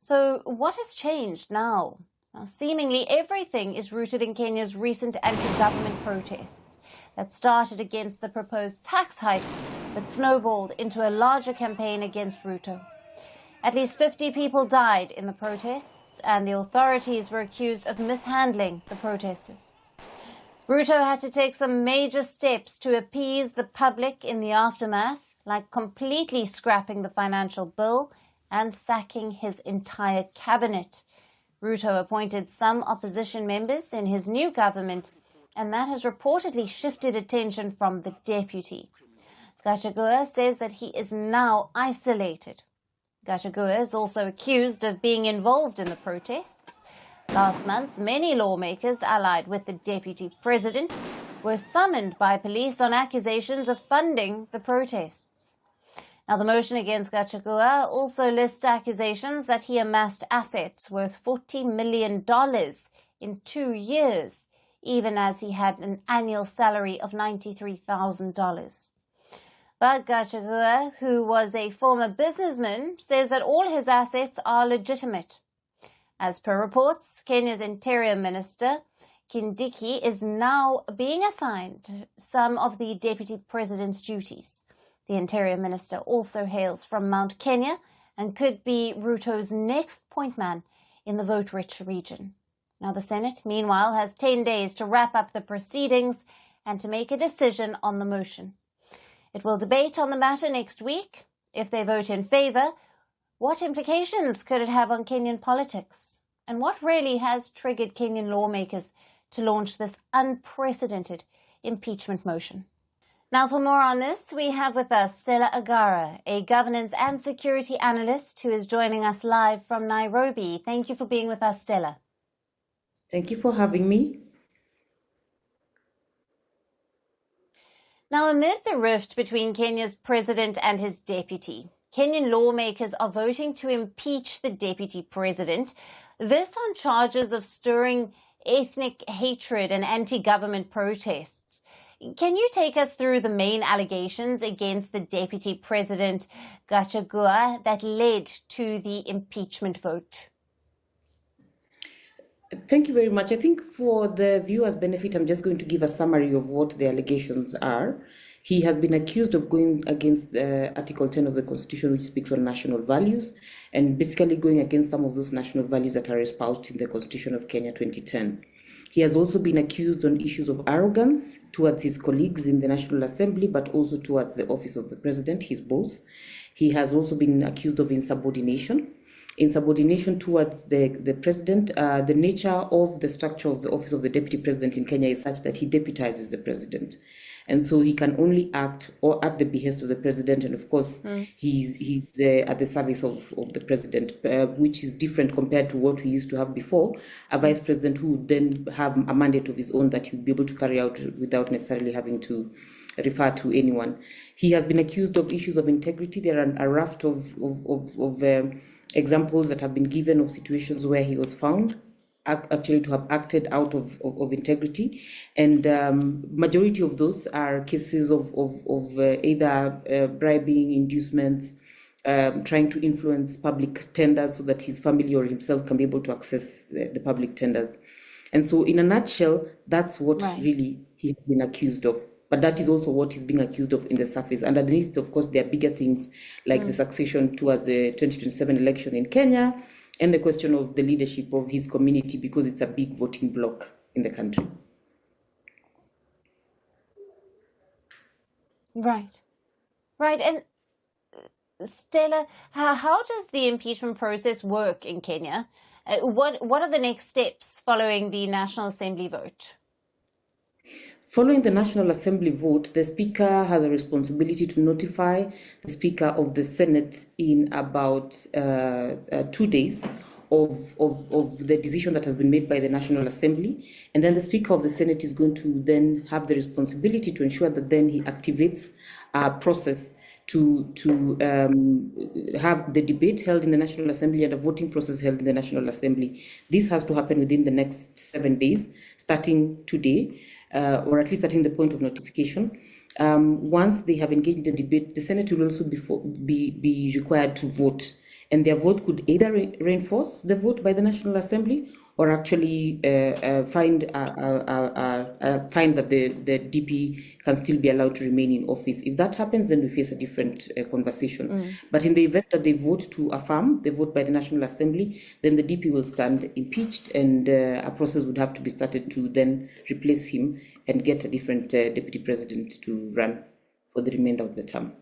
So what has changed now? Now, seemingly everything is rooted in Kenya's recent anti-government protests that started against the proposed tax hikes but snowballed into a larger campaign against Ruto. At least 50 people died in the protests, and the authorities were accused of mishandling the protesters. Ruto had to take some major steps to appease the public in the aftermath, like completely scrapping the financial bill and sacking his entire cabinet. Ruto appointed some opposition members in his new government, and that has reportedly shifted attention from the deputy. Gachagua says that he is now isolated. Gachagua is also accused of being involved in the protests. Last month, many lawmakers allied with the deputy president were summoned by police on accusations of funding the protests. Now, the motion against Gachagua also lists accusations that he amassed assets worth $40 million in 2 years, even as he had an annual salary of $93,000. But Gachagua, who was a former businessman, says that all his assets are legitimate. As per reports, Kenya's Interior Minister, Kindiki, is now being assigned some of the Deputy President's duties. The Interior Minister also hails from Mount Kenya and could be Ruto's next point man in the vote-rich region. Now, the Senate, meanwhile, has 10 days to wrap up the proceedings and to make a decision on the motion. It will debate on the matter next week. If they vote in favour, what implications could it have on Kenyan politics? And what really has triggered Kenyan lawmakers to launch this unprecedented impeachment motion? Now, for more on this, we have with us Stella Agara, a governance and security analyst who is joining us live from Nairobi. Thank you for being with us, Stella. Thank you for having me. Now, amid the rift between Kenya's president and his deputy, Kenyan lawmakers are voting to impeach the deputy president, this on charges of stirring ethnic hatred and anti-government protests. Can you take us through the main allegations against the Deputy President Gachagua that led to the impeachment vote? Thank you very much. I think for the viewer's benefit, I'm just going to give a summary of what the allegations are. He has been accused of going against Article 10 of the Constitution, which speaks on national values, and basically going against some of those national values that are espoused in the Constitution of Kenya 2010. He has also been accused on issues of arrogance towards his colleagues in the National Assembly, but also towards the office of the president, his boss. He has also been accused of insubordination. Insubordination towards the president. The nature of the structure of the office of the deputy president in Kenya is such that he deputizes the president. And so he can only act or at the behest of the president. And of course, he's at the service of the president, which is different compared to what we used to have before. A vice president who would then have a mandate of his own that he would be able to carry out without necessarily having to refer to anyone. He has been accused of issues of integrity. There are a raft of examples that have been given of situations where he was found actually to have acted out of integrity, and majority of those are cases of either bribing, inducements, trying to influence public tenders so that his family or himself can be able to access the public tenders. And so in a nutshell, that's what really he has been accused of. But that is also what he's being accused of in the surface. Underneath, of course, there are bigger things like the succession towards the 2027 election in Kenya, and the question of the leadership of his community, because it's a big voting bloc in the country. Right. And Stella, how does the impeachment process work in Kenya? What are the next steps following the National Assembly vote? Following the National Assembly vote, the Speaker has a responsibility to notify the Speaker of the Senate in about 2 days of the decision that has been made by the National Assembly. And then the Speaker of the Senate is going to then have the responsibility to ensure that then he activates a process to have the debate held in the National Assembly and a voting process held in the National Assembly. This has to happen within the next 7 days, starting today, or at least starting the point of notification. Once they have engaged in the debate, the Senate will also be required to vote. And their vote could either reinforce the vote by the National Assembly or actually find that the DP can still be allowed to remain in office. If that happens, then we face a different conversation. But in the event that they vote to affirm the vote by the National Assembly, then the DP will stand impeached, and a process would have to be started to then replace him and get a different deputy president to run for the remainder of the term.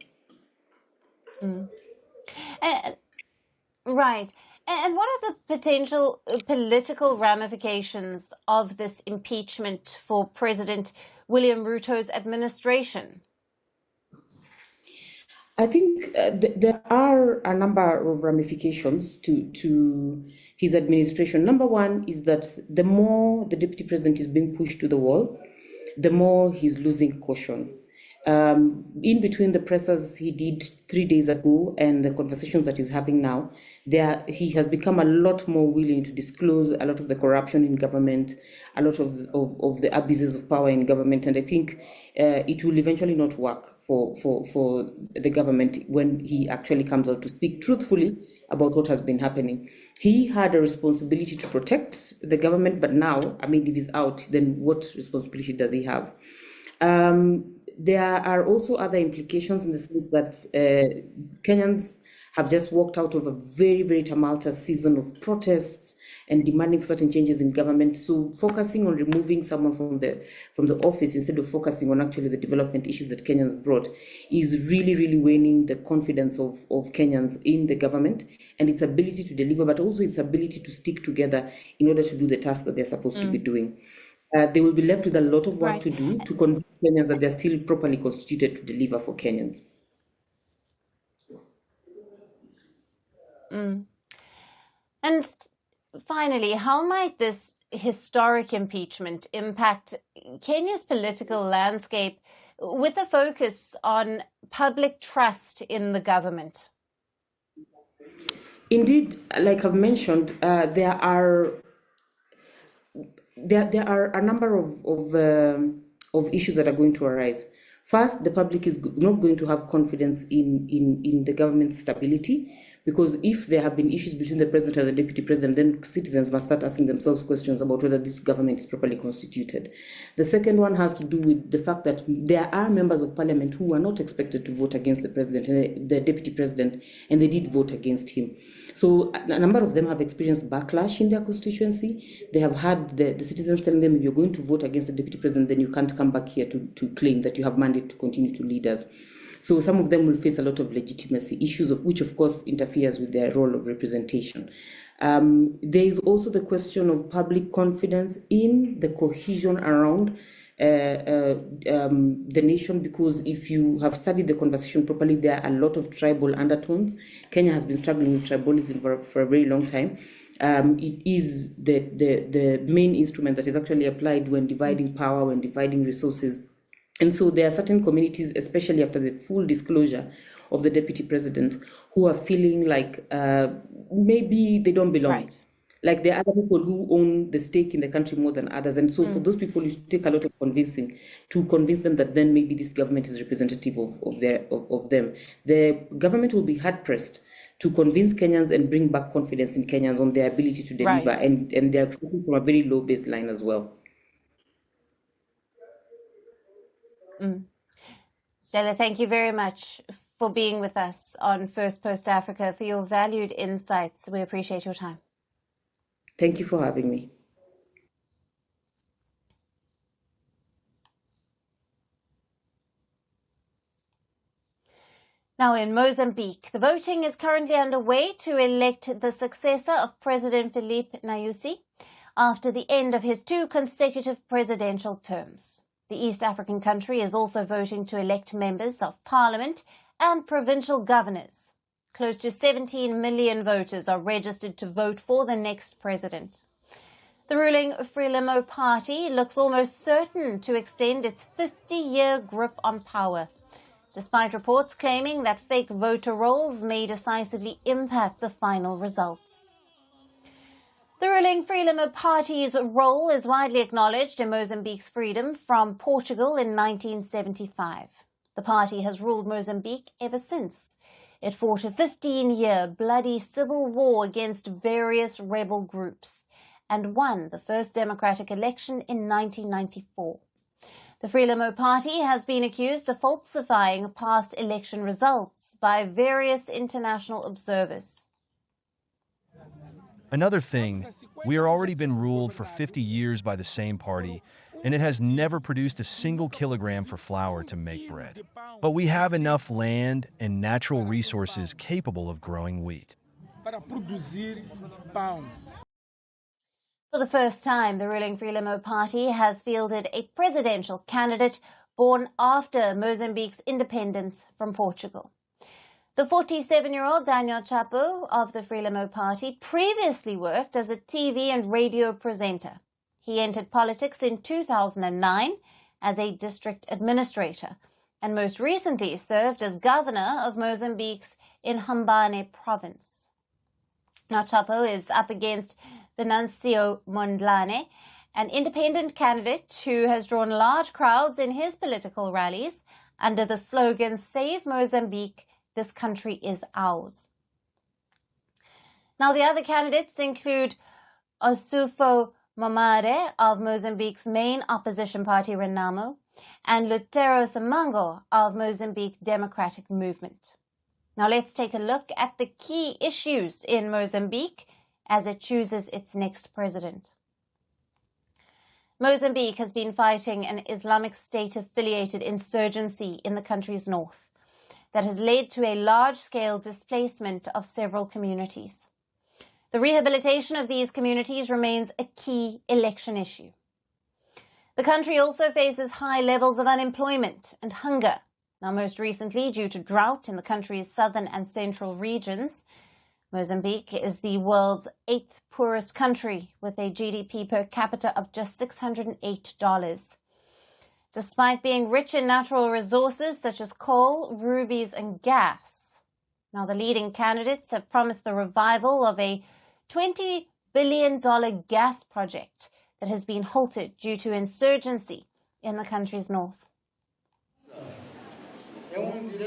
Right. And what are the potential political ramifications of this impeachment for President William Ruto's administration? I think there are a number of ramifications to his administration. Number one is that the more the deputy president is being pushed to the wall, the more he's losing caution. In between the pressers he did 3 days ago and the conversations that he's having now, he has become a lot more willing to disclose a lot of the corruption in government, a lot of the abuses of power in government, and I think it will eventually not work for the government when he actually comes out to speak truthfully about what has been happening. He had a responsibility to protect the government, but now, I mean, if he's out, then what responsibility does he have? There are also other implications in the sense that Kenyans have just walked out of a very, very tumultuous season of protests and demanding for certain changes in government. So focusing on removing someone from the office instead of focusing on actually the development issues that Kenyans brought is really, really waning the confidence of Kenyans in the government and its ability to deliver, but also its ability to stick together in order to do the task that they're supposed to be doing. They will be left with a lot of work to do to convince Kenyans that they're still properly constituted to deliver for Kenyans. And finally, how might this historic impeachment impact Kenya's political landscape with a focus on public trust in the government? Indeed, like I've mentioned, there are a number of issues that are going to arise. First, the public is not going to have confidence in the government's stability, because if there have been issues between the president and the deputy president, then citizens must start asking themselves questions about whether this government is properly constituted. The second one has to do with the fact that there are members of parliament who are not expected to vote against the president and the deputy president, and they did vote against him. So a number of them have experienced backlash in their constituency. They have had the citizens telling them, if you're going to vote against the deputy president, then you can't come back here to claim that you have mandate to continue to lead us. So some of them will face a lot of legitimacy issues, which of course interferes with their role of representation. There is also the question of public confidence in the cohesion around the nation, because if you have studied the conversation properly, there are a lot of tribal undertones. Kenya has been struggling with tribalism for a very long time. It is the main instrument that is actually applied when dividing power, when dividing resources. And so there are certain communities, especially after the full disclosure of the deputy president, who are feeling like maybe they don't belong. Right. Like there are other people who own the stake in the country more than others. And so for those people, it take a lot of convincing to convince them that then maybe this government is representative of them. The government will be hard-pressed to convince Kenyans and bring back confidence in Kenyans on their ability to deliver. Right. And they're starting from a very low baseline as well. Stella, thank you very much for being with us on Firstpost Africa, for your valued insights. We appreciate your time. Thank you for having me. Now in Mozambique, the voting is currently underway to elect the successor of President Filipe Nyusi after the end of his 2 consecutive presidential terms. The East African country is also voting to elect members of parliament and provincial governors. Close to 17 million voters are registered to vote for the next president. The ruling Frelimo party looks almost certain to extend its 50-year grip on power, despite reports claiming that fake voter rolls may decisively impact the final results. The ruling Frelimo party's role is widely acknowledged in Mozambique's freedom from Portugal in 1975. The party has ruled Mozambique ever since. It fought a 15-year bloody civil war against various rebel groups and won the first democratic election in 1994. The Frelimo party has been accused of falsifying past election results by various international observers. Another thing, we are already been ruled for 50 years by the same party, and it has never produced a single kilogram for flour to make bread. But we have enough land and natural resources capable of growing wheat. For the first time, the ruling Frelimo party has fielded a presidential candidate born after Mozambique's independence from Portugal. The 47-year-old Daniel Chapo of the Frelimo party previously worked as a TV and radio presenter. He entered politics in 2009 as a district administrator and most recently served as governor of Mozambique's Inhambane province. Now Chapo is up against Venancio Mondlane, an independent candidate who has drawn large crowds in his political rallies under the slogan, "Save Mozambique, this country is ours." Now the other candidates include Osufo Mamare of Mozambique's main opposition party Renamo and Lutero Simango of Mozambique Democratic Movement. Now let's take a look at the key issues in Mozambique as it chooses its next president. Mozambique has been fighting an Islamic State-affiliated insurgency in the country's north that has led to a large-scale displacement of several communities. The rehabilitation of these communities remains a key election issue. The country also faces high levels of unemployment and hunger. Now, most recently, due to drought in the country's southern and central regions, Mozambique is the world's 8th poorest country with a GDP per capita of just $608. Despite being rich in natural resources such as coal, rubies, and gas. Now, the leading candidates have promised the revival of a $20 billion gas project that has been halted due to insurgency in the country's north.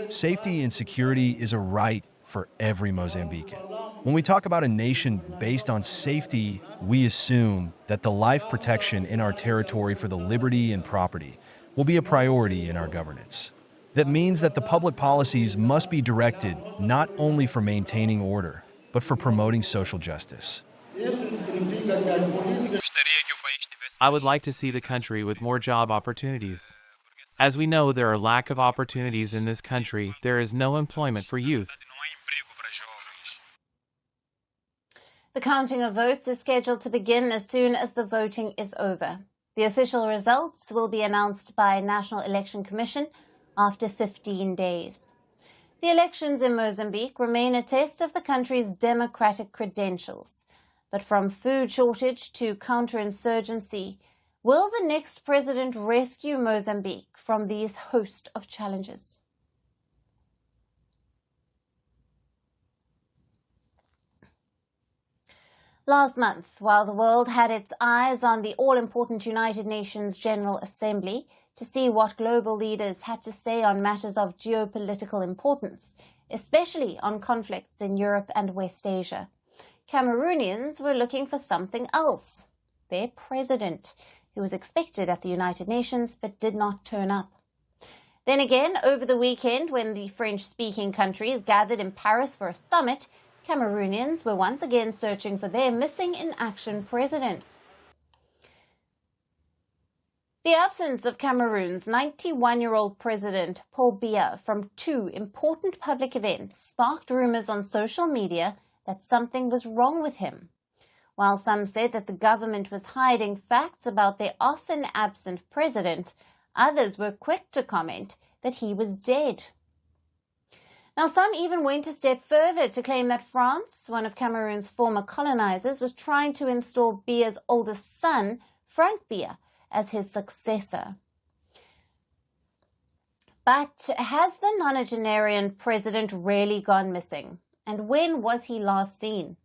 Safety and security is a right for every Mozambican. When we talk about a nation based on safety, we assume that the life protection in our territory for the liberty and property will be a priority in our governance. That means that the public policies must be directed not only for maintaining order, but for promoting social justice. I would like to see the country with more job opportunities. As we know, there are lack of opportunities in this country. There is no employment for youth. The counting of votes is scheduled to begin as soon as the voting is over. The official results will be announced by National Election Commission after 15 days. The elections in Mozambique remain a test of the country's democratic credentials. But from food shortage to counterinsurgency, will the next president rescue Mozambique from these host of challenges? Last month, while the world had its eyes on the all-important United Nations General Assembly to see what global leaders had to say on matters of geopolitical importance, especially on conflicts in Europe and West Asia, Cameroonians were looking for something else. Their president, who was expected at the United Nations but did not turn up. Then again, over the weekend, when the French-speaking countries gathered in Paris for a summit, Cameroonians were once again searching for their missing-in-action president. The absence of Cameroon's 91-year-old president, Paul Biya, from two important public events sparked rumors on social media that something was wrong with him. While some said that the government was hiding facts about their often absent president, others were quick to comment that he was dead. Now, some even went a step further to claim that France, one of Cameroon's former colonizers, was trying to install Biya's oldest son, Frank Biya, as his successor. But has the nonagenarian president really gone missing? And when was he last seen?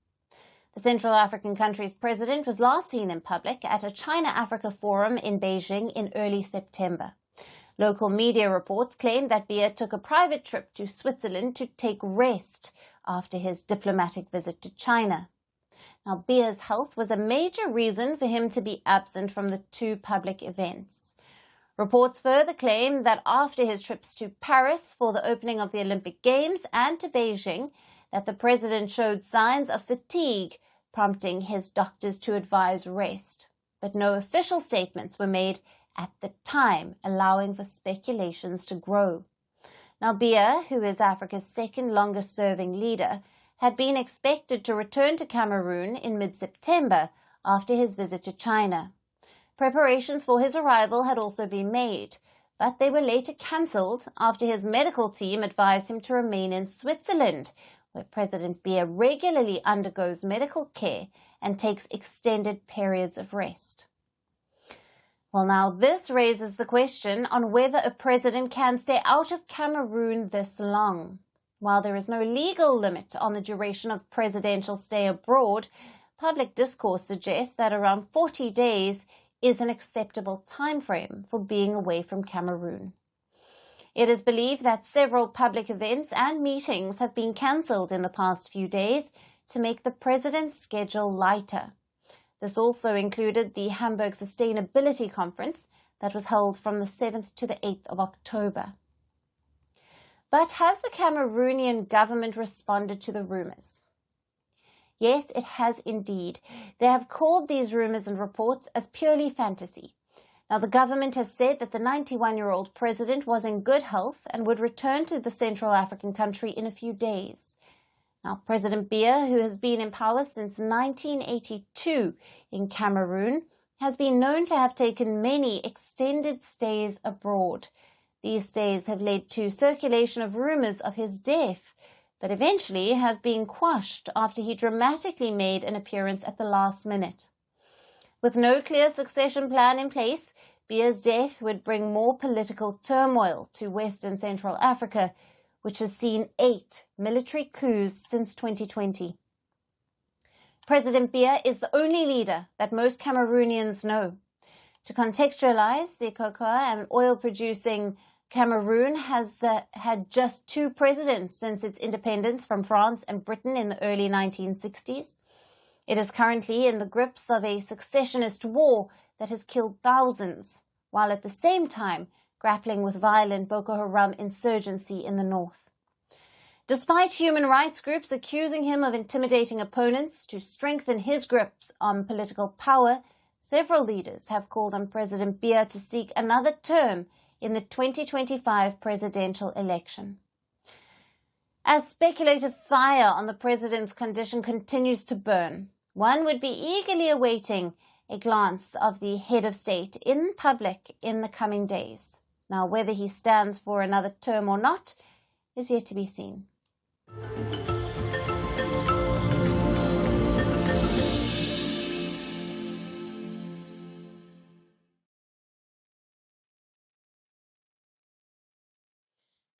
The Central African country's president was last seen in public at a China-Africa forum in Beijing in early September. Local media reports claim that Biya took a private trip to Switzerland to take rest after his diplomatic visit to China. Now, Biya's health was a major reason for him to be absent from the two public events. Reports further claim that after his trips to Paris for the opening of the Olympic Games and to Beijing, that the president showed signs of fatigue, prompting his doctors to advise rest. But no official statements were made at the time, allowing for speculations to grow. Now, Biya, who is Africa's second longest-serving leader, had been expected to return to Cameroon in mid-September after his visit to China. Preparations for his arrival had also been made, but they were later cancelled after his medical team advised him to remain in Switzerland, where President Biya regularly undergoes medical care and takes extended periods of rest. Well, now this raises the question on whether a president can stay out of Cameroon this long. While there is no legal limit on the duration of presidential stay abroad, public discourse suggests that around 40 days is an acceptable time frame for being away from Cameroon. It is believed that several public events and meetings have been cancelled in the past few days to make the president's schedule lighter. This also included the Hamburg Sustainability Conference that was held from the 7th to the 8th of October. But has the Cameroonian government responded to the rumours? Yes, it has indeed. They have called these rumours and reports as purely fantasy. Now, the government has said that the 91-year-old president was in good health and would return to the Central African country in a few days. Now, President Biya, who has been in power since 1982 in Cameroon, has been known to have taken many extended stays abroad. These stays have led to circulation of rumours of his death, but eventually have been quashed after he dramatically made an appearance at the last minute. With no clear succession plan in place, Biya's death would bring more political turmoil to Western Central Africa, which has seen 8 military coups since 2020. President Biya is the only leader that most Cameroonians know. To contextualize, the cocoa and oil-producing Cameroon has had just 2 presidents since its independence from France and Britain in the early 1960s. It is currently in the grips of a successionist war that has killed thousands, while at the same time grappling with violent Boko Haram insurgency in the north. Despite human rights groups accusing him of intimidating opponents to strengthen his grips on political power, several leaders have called on President Biya to seek another term in the 2025 presidential election. As speculative fire on the president's condition continues to burn, one would be eagerly awaiting a glance of the head of state in public in the coming days. Now, whether he stands for another term or not is yet to be seen.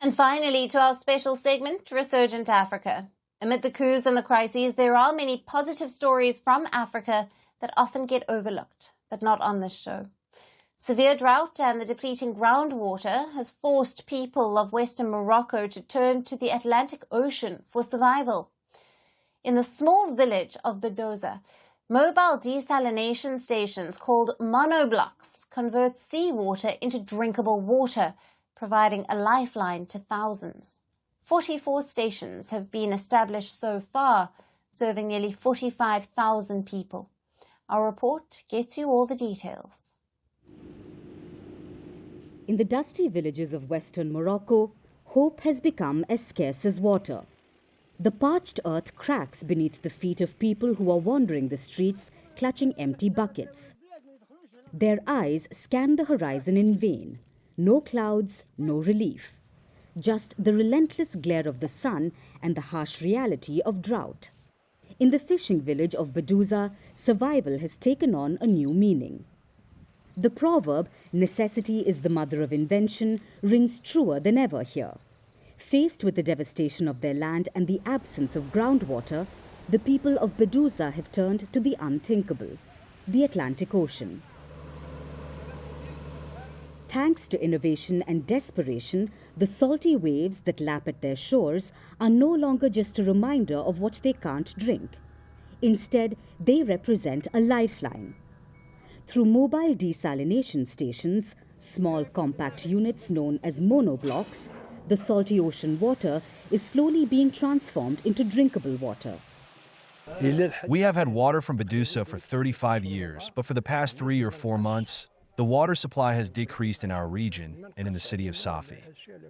And finally, to our special segment, Resurgent Africa. Amid the coups and the crises, there are many positive stories from Africa that often get overlooked, but not on this show. Severe drought and the depleting groundwater has forced people of Western Morocco to turn to the Atlantic Ocean for survival. In the small village of Bedoza, mobile desalination stations called monoblocks convert seawater into drinkable water, providing a lifeline to thousands. 44 stations have been established so far, serving nearly 45,000 people. Our report gets you all the details. In the dusty villages of western Morocco, hope has become as scarce as water. The parched earth cracks beneath the feet of people who are wandering the streets, clutching empty buckets. Their eyes scan the horizon in vain. No clouds, no relief. just the relentless glare of the sun and the harsh reality of drought. In the fishing village of Bedusa, survival has taken on a new meaning. The proverb, "necessity is the mother of invention," rings truer than ever here. Faced with the devastation of their land and the absence of groundwater, the people of Bedusa have turned to the unthinkable, the Atlantic Ocean. Thanks to innovation and desperation, the salty waves that lap at their shores are no longer just a reminder of what they can't drink. Instead, they represent a lifeline. Through mobile desalination stations, small compact units known as monoblocks, the salty ocean water is slowly being transformed into drinkable water. We have had water from Bedusa for 35 years, but for the past 3 or 4 months, the water supply has decreased in our region and in the city of Safi.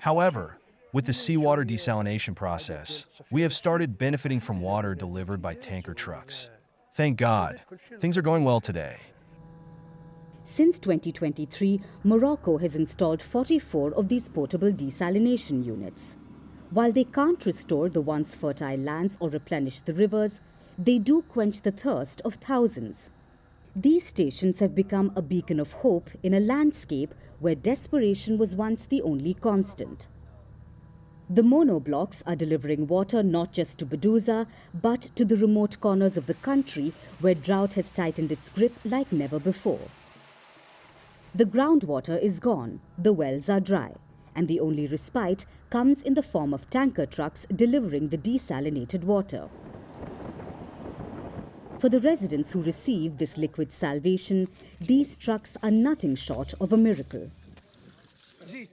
However, with the seawater desalination process, we have started benefiting from water delivered by tanker trucks. Thank God, things are going well today. Since 2023, Morocco has installed 44 of these portable desalination units. While they can't restore the once fertile lands or replenish the rivers, they do quench the thirst of thousands. These stations have become a beacon of hope in a landscape where desperation was once the only constant. The monoblocks are delivering water not just to Bedusa, but to the remote corners of the country where drought has tightened its grip like never before. The groundwater is gone, the wells are dry, and the only respite comes in the form of tanker trucks delivering the desalinated water. For the residents who receive this liquid salvation, these trucks are nothing short of a miracle. The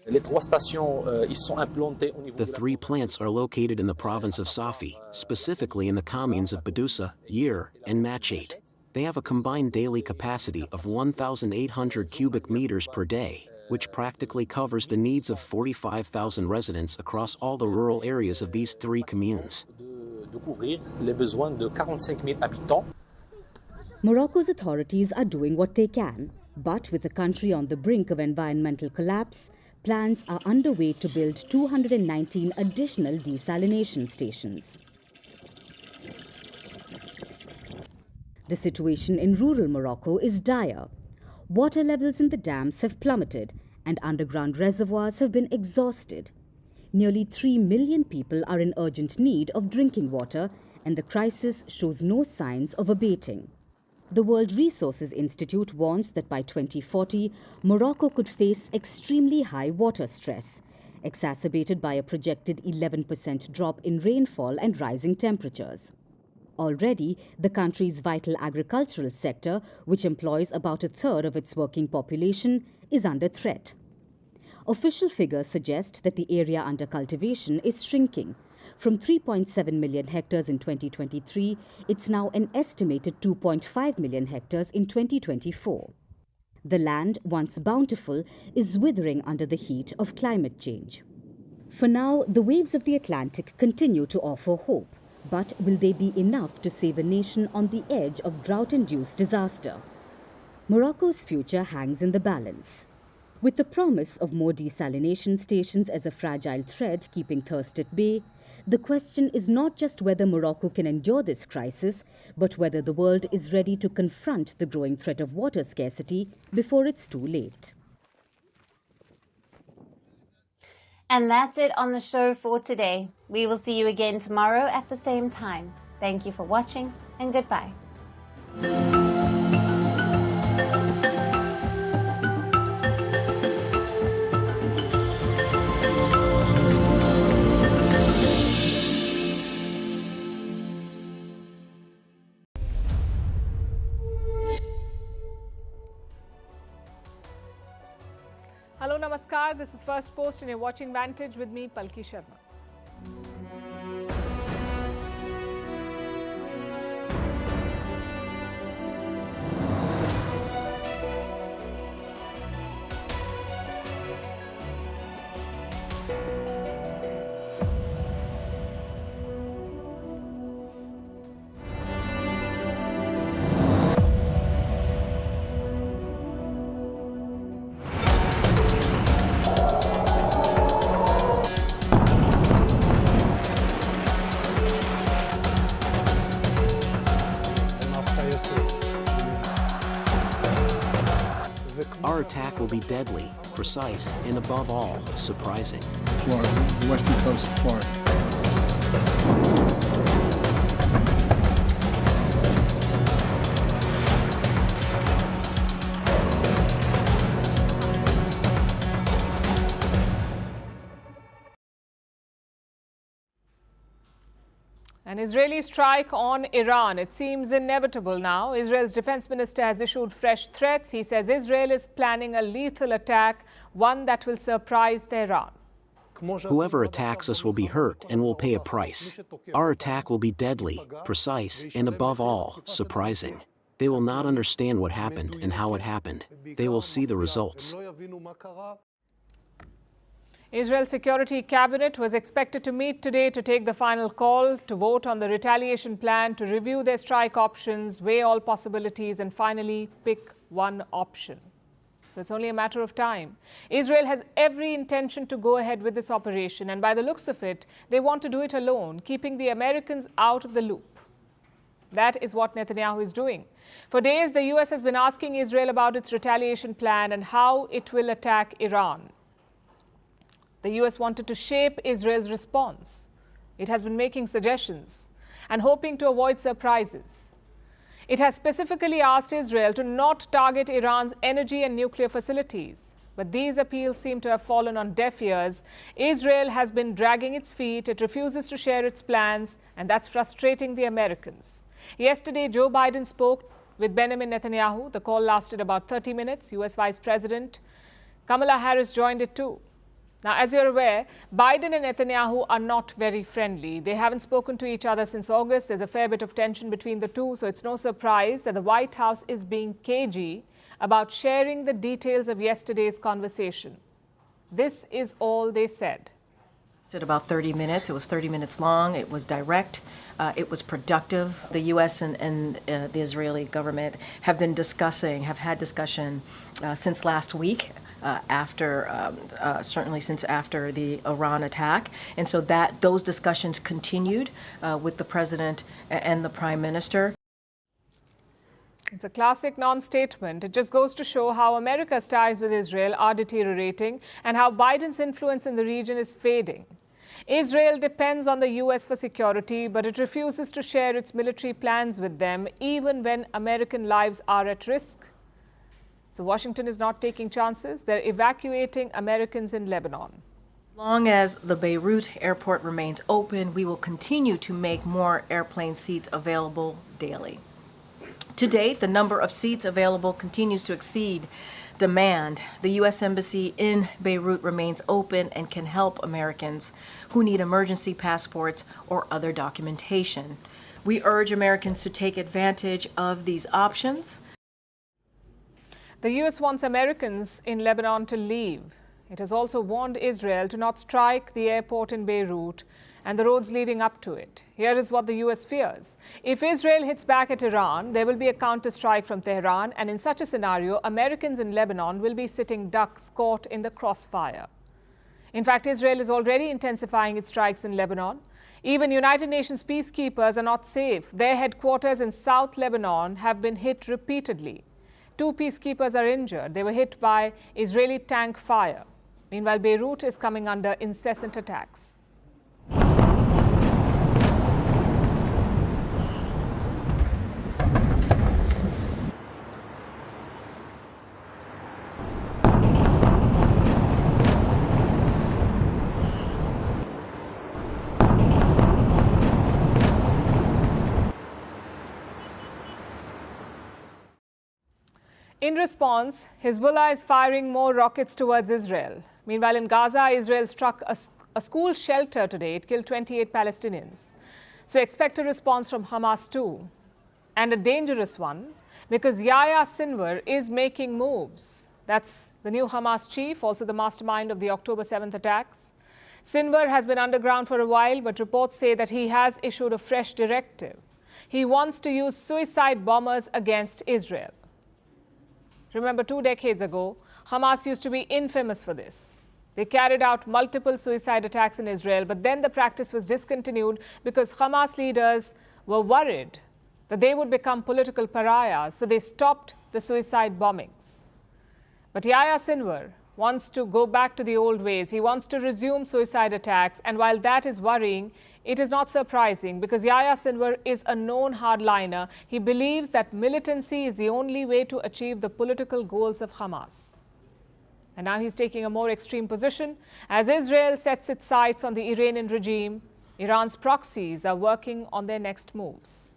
3 plants are located in the province of Safi, specifically in the communes of Bedusa, Yir, and Machate. They have a combined daily capacity of 1,800 cubic meters per day, which practically covers the needs of 45,000 residents across all the rural areas of these 3 communes. Morocco's authorities are doing what they can, but with the country on the brink of environmental collapse, plans are underway to build 219 additional desalination stations. The situation in rural Morocco is dire. Water levels in the dams have plummeted and underground reservoirs have been exhausted. Nearly 3 million people are in urgent need of drinking water, and the crisis shows no signs of abating. The World Resources Institute warns that by 2040, Morocco could face extremely high water stress, exacerbated by a projected 11% drop in rainfall and rising temperatures. Already, the country's vital agricultural sector, which employs about a third of its working population, is under threat. Official figures suggest that the area under cultivation is shrinking. From 3.7 million hectares in 2023, it's now an estimated 2.5 million hectares in 2024. The land, once bountiful, is withering under the heat of climate change. For now, the waves of the Atlantic continue to offer hope. But will they be enough to save a nation on the edge of drought-induced disaster? Morocco's future hangs in the balance. With the promise of more desalination stations as a fragile thread keeping thirst at bay, the question is not just whether Morocco can endure this crisis, but whether the world is ready to confront the growing threat of water scarcity before it's too late. And that's it on the show for today. We will see you again tomorrow at the same time. Thank you for watching, and goodbye. Hello, Namaskar. This is Firstpost and you're watching Vantage with me, Palki Sharma. Our attack will be deadly, precise, and above all, surprising. Florida, the western coast of Florida. An Israeli strike on Iran. It seems inevitable now. Israel's defense minister has issued fresh threats. He says Israel is planning a lethal attack, one that will surprise Tehran. Whoever attacks us will be hurt and will pay a price. Our attack will be deadly, precise, and above all, surprising. They will not understand what happened and how it happened. They will see the results. Israel's Security Cabinet was expected to meet today to take the final call, to vote on the retaliation plan, to review their strike options, weigh all possibilities, and finally pick one option. So it's only a matter of time. Israel has every intention to go ahead with this operation, and by the looks of it, they want to do it alone, keeping the Americans out of the loop. That is what Netanyahu is doing. For days, the US has been asking Israel about its retaliation plan and how it will attack Iran. The US wanted to shape Israel's response. It has been making suggestions and hoping to avoid surprises. It has specifically asked Israel to not target Iran's energy and nuclear facilities. But these appeals seem to have fallen on deaf ears. Israel has been dragging its feet. It refuses to share its plans, and that's frustrating the Americans. Yesterday, Joe Biden spoke with Benjamin Netanyahu. The call lasted about 30 minutes. US Vice President Kamala Harris joined it too. Now, as you're aware, Biden and Netanyahu are not very friendly. They haven't spoken to each other since August. There's a fair bit of tension between the two, so it's no surprise that the White House is being cagey about sharing the details of yesterday's conversation. This is all they said. Said about 30 minutes. It was 30 minutes long. It was direct. It was productive. The U.S. and the Israeli government have had discussion since last week, certainly since after the Iran attack. And so those discussions continued with the president and the prime minister. It's a classic non-statement. It just goes to show how America's ties with Israel are deteriorating and how Biden's influence in the region is fading. Israel depends on the U.S. for security, but it refuses to share its military plans with them, even when American lives are at risk. So Washington is not taking chances. They're evacuating Americans in Lebanon. As long as the Beirut airport remains open, we will continue to make more airplane seats available daily. To date, the number of seats available continues to exceed demand. The U.S. Embassy in Beirut remains open and can help Americans who need emergency passports or other documentation. We urge Americans to take advantage of these options. The U.S. wants Americans in Lebanon to leave. It has also warned Israel to not strike the airport in Beirut and the roads leading up to it. Here is what the U.S. fears. If Israel hits back at Iran, there will be a counter-strike from Tehran, and in such a scenario, Americans in Lebanon will be sitting ducks caught in the crossfire. In fact, Israel is already intensifying its strikes in Lebanon. Even United Nations peacekeepers are not safe. Their headquarters in South Lebanon have been hit repeatedly. 2 peacekeepers are injured. They were hit by Israeli tank fire. Meanwhile, Beirut is coming under incessant attacks. In response, Hezbollah is firing more rockets towards Israel. Meanwhile, in Gaza, Israel struck a school shelter today. It killed 28 Palestinians. So expect a response from Hamas too, and a dangerous one, because Yahya Sinwar is making moves. That's the new Hamas chief, also the mastermind of the October 7th attacks. Sinwar has been underground for a while, but reports say that he has issued a fresh directive. He wants to use suicide bombers against Israel. Remember, 2 decades ago, Hamas used to be infamous for this. They carried out multiple suicide attacks in Israel, but then the practice was discontinued because Hamas leaders were worried that they would become political pariahs, so they stopped the suicide bombings. But Yahya Sinwar wants to go back to the old ways. He wants to resume suicide attacks. And while that is worrying, it is not surprising because Yahya Sinwar is a known hardliner. He believes that militancy is the only way to achieve the political goals of Hamas. And now he's taking a more extreme position. As Israel sets its sights on the Iranian regime, Iran's proxies are working on their next moves.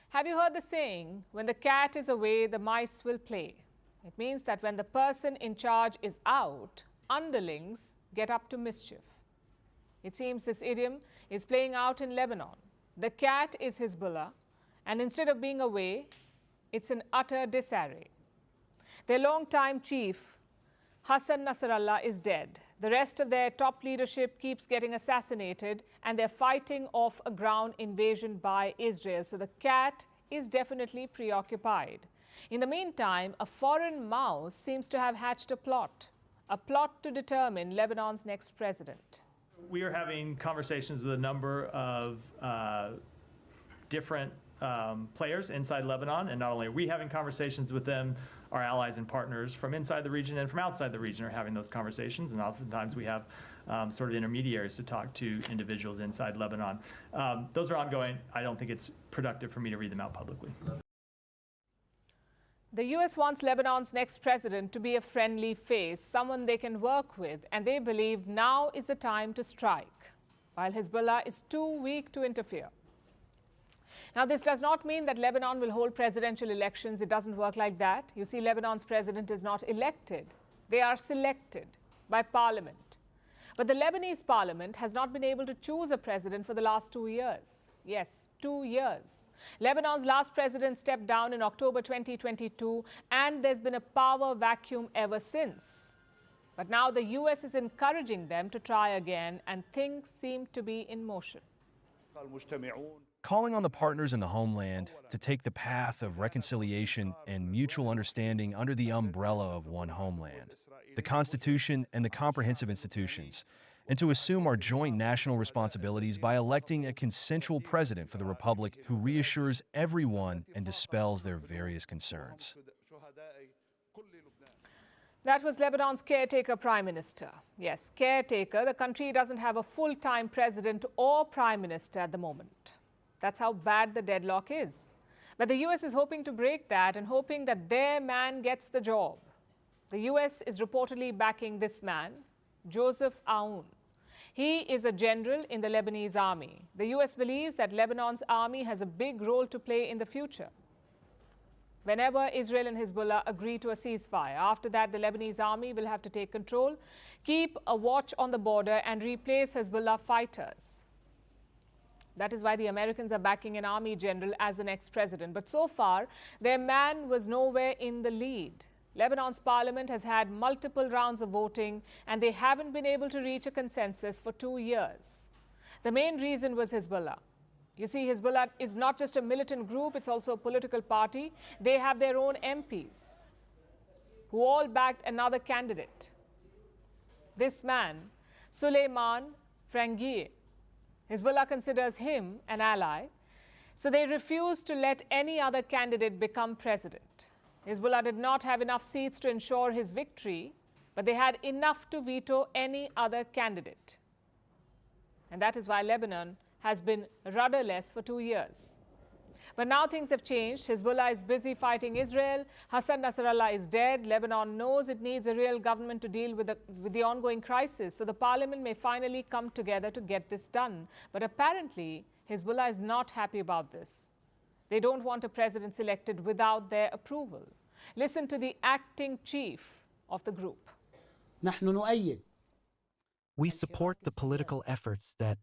Have you heard the saying, when the cat is away, the mice will play? It means that when the person in charge is out, underlings get up to mischief. It seems this idiom is playing out in Lebanon. The cat is Hezbollah, and instead of being away, it's in utter disarray. Their longtime chief, Hassan Nasrallah, is dead. The rest of their top leadership keeps getting assassinated, and they're fighting off a ground invasion by Israel. So the cat is definitely preoccupied. In the meantime, a foreign mouse seems to have hatched a plot to determine Lebanon's next president. We are having conversations with a number of different players inside Lebanon, and not only are we having conversations with them, our allies and partners from inside the region and from outside the region are having those conversations, and oftentimes we have sort of intermediaries to talk to individuals inside Lebanon. Those are ongoing. I don't think it's productive for me to read them out publicly. The U.S. wants Lebanon's next president to be a friendly face, someone they can work with, and they believe now is the time to strike, while Hezbollah is too weak to interfere. Now, this does not mean that Lebanon will hold presidential elections. It doesn't work like that. You see, Lebanon's president is not elected. They are selected by parliament. But the Lebanese parliament has not been able to choose a president for the last 2 years. Yes, 2 years. Lebanon's last president stepped down in October 2022, and there's been a power vacuum ever since. But now the U.S. is encouraging them to try again, and things seem to be in motion. Calling on the partners in the homeland to take the path of reconciliation and mutual understanding under the umbrella of one homeland, the Constitution and the comprehensive institutions, and to assume our joint national responsibilities by electing a consensual president for the Republic who reassures everyone and dispels their various concerns. That was Lebanon's caretaker prime minister. Yes, caretaker. The country doesn't have a full-time president or prime minister at the moment. That's how bad the deadlock is. But the U.S. is hoping to break that and hoping that their man gets the job. The U.S. is reportedly backing this man, Joseph Aoun. He is a general in the Lebanese army. The U.S. believes that Lebanon's army has a big role to play in the future. Whenever Israel and Hezbollah agree to a ceasefire, after that the Lebanese army will have to take control, keep a watch on the border and replace Hezbollah fighters. That is why the Americans are backing an army general as the next president. But so far, their man was nowhere in the lead. Lebanon's parliament has had multiple rounds of voting, and they haven't been able to reach a consensus for 2 years. The main reason was Hezbollah. You see, Hezbollah is not just a militant group, it's also a political party. They have their own MPs who all backed another candidate. This man, Suleiman Frangieh, Hezbollah considers him an ally, so they refused to let any other candidate become president. Hezbollah did not have enough seats to ensure his victory, but they had enough to veto any other candidate. And that is why Lebanon has been rudderless for 2 years. But now things have changed. Hezbollah is busy fighting Israel. Hassan Nasrallah is dead. Lebanon knows it needs a real government to deal with the ongoing crisis. So the parliament may finally come together to get this done. But apparently, Hezbollah is not happy about this. They don't want a president selected without their approval. Listen to the acting chief of the group. We support the political efforts that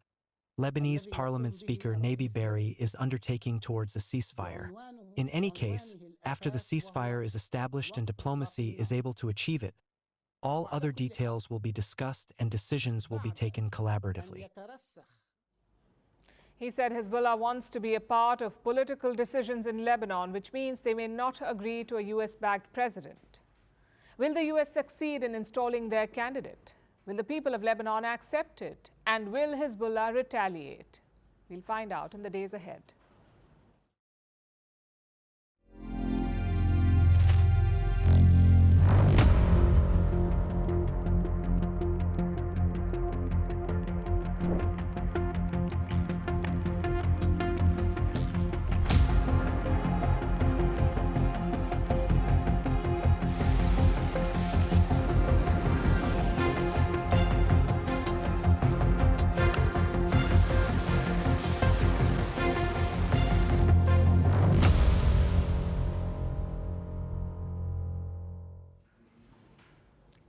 Lebanese Parliament Speaker Nabi Berri is undertaking towards a ceasefire. In any case, after the ceasefire is established and diplomacy is able to achieve it, all other details will be discussed and decisions will be taken collaboratively. He said Hezbollah wants to be a part of political decisions in Lebanon, which means they may not agree to a US-backed president. Will the US succeed in installing their candidate? Will the people of Lebanon accept it? And will Hezbollah retaliate? We'll find out in the days ahead.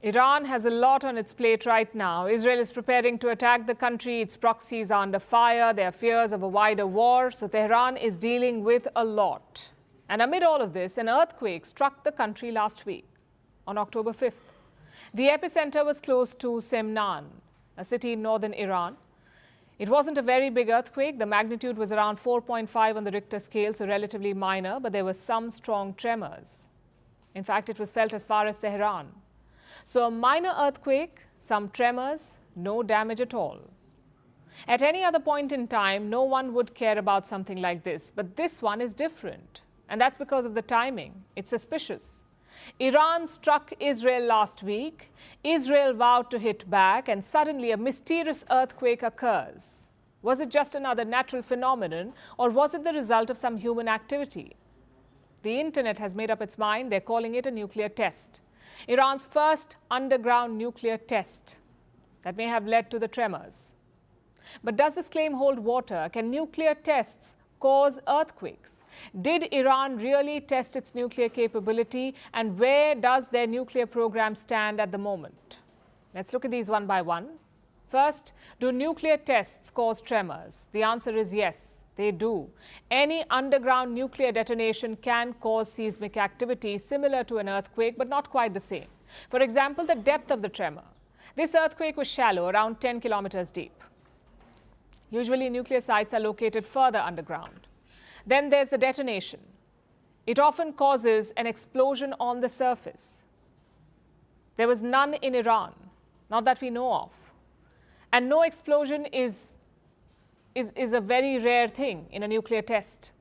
Iran has a lot on its plate right now. Israel is preparing to attack the country. Its proxies are under fire. There are fears of a wider war. So Tehran is dealing with a lot. And amid all of this, an earthquake struck the country last week on October 5th. The epicenter was close to Semnan, a city in northern Iran. It wasn't a very big earthquake. The magnitude was around 4.5 on the Richter scale, so relatively minor, but there were some strong tremors. In fact, it was felt as far as Tehran. So a minor earthquake, some tremors, no damage at all. At any other point in time, no one would care about something like this. But this one is different. And that's because of the timing. It's suspicious. Iran struck Israel last week. Israel vowed to hit back, and suddenly a mysterious earthquake occurs. Was it just another natural phenomenon, or was it the result of some human activity? The internet has made up its mind. They're calling it a nuclear test. Iran's first underground nuclear test that may have led to the tremors. But does this claim hold water? Can nuclear tests cause earthquakes? Did Iran really test its nuclear capability? And where does their nuclear program stand at the moment? Let's look at these one by one. First, do nuclear tests cause tremors? The answer is yes. They do. Any underground nuclear detonation can cause seismic activity similar to an earthquake, but not quite the same. For example, the depth of the tremor. This earthquake was shallow, around 10 kilometers deep. Usually, nuclear sites are located further underground. Then there's the detonation. It often causes an explosion on the surface. There was none in Iran, not that we know of. And no explosion is a very rare thing in a nuclear test.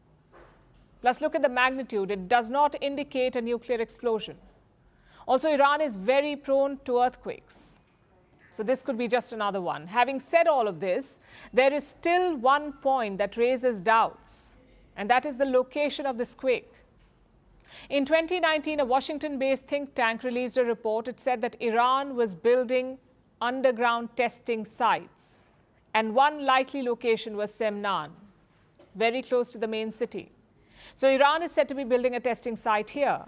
Plus, look at the magnitude. It does not indicate a nuclear explosion. Also, Iran is very prone to earthquakes. So this could be just another one. Having said all of this, there is still one point that raises doubts, and that is the location of this quake. In 2019, a Washington-based think tank released a report. It said that Iran was building underground testing sites. And one likely location was Semnan, very close to the main city. So Iran is said to be building a testing site here.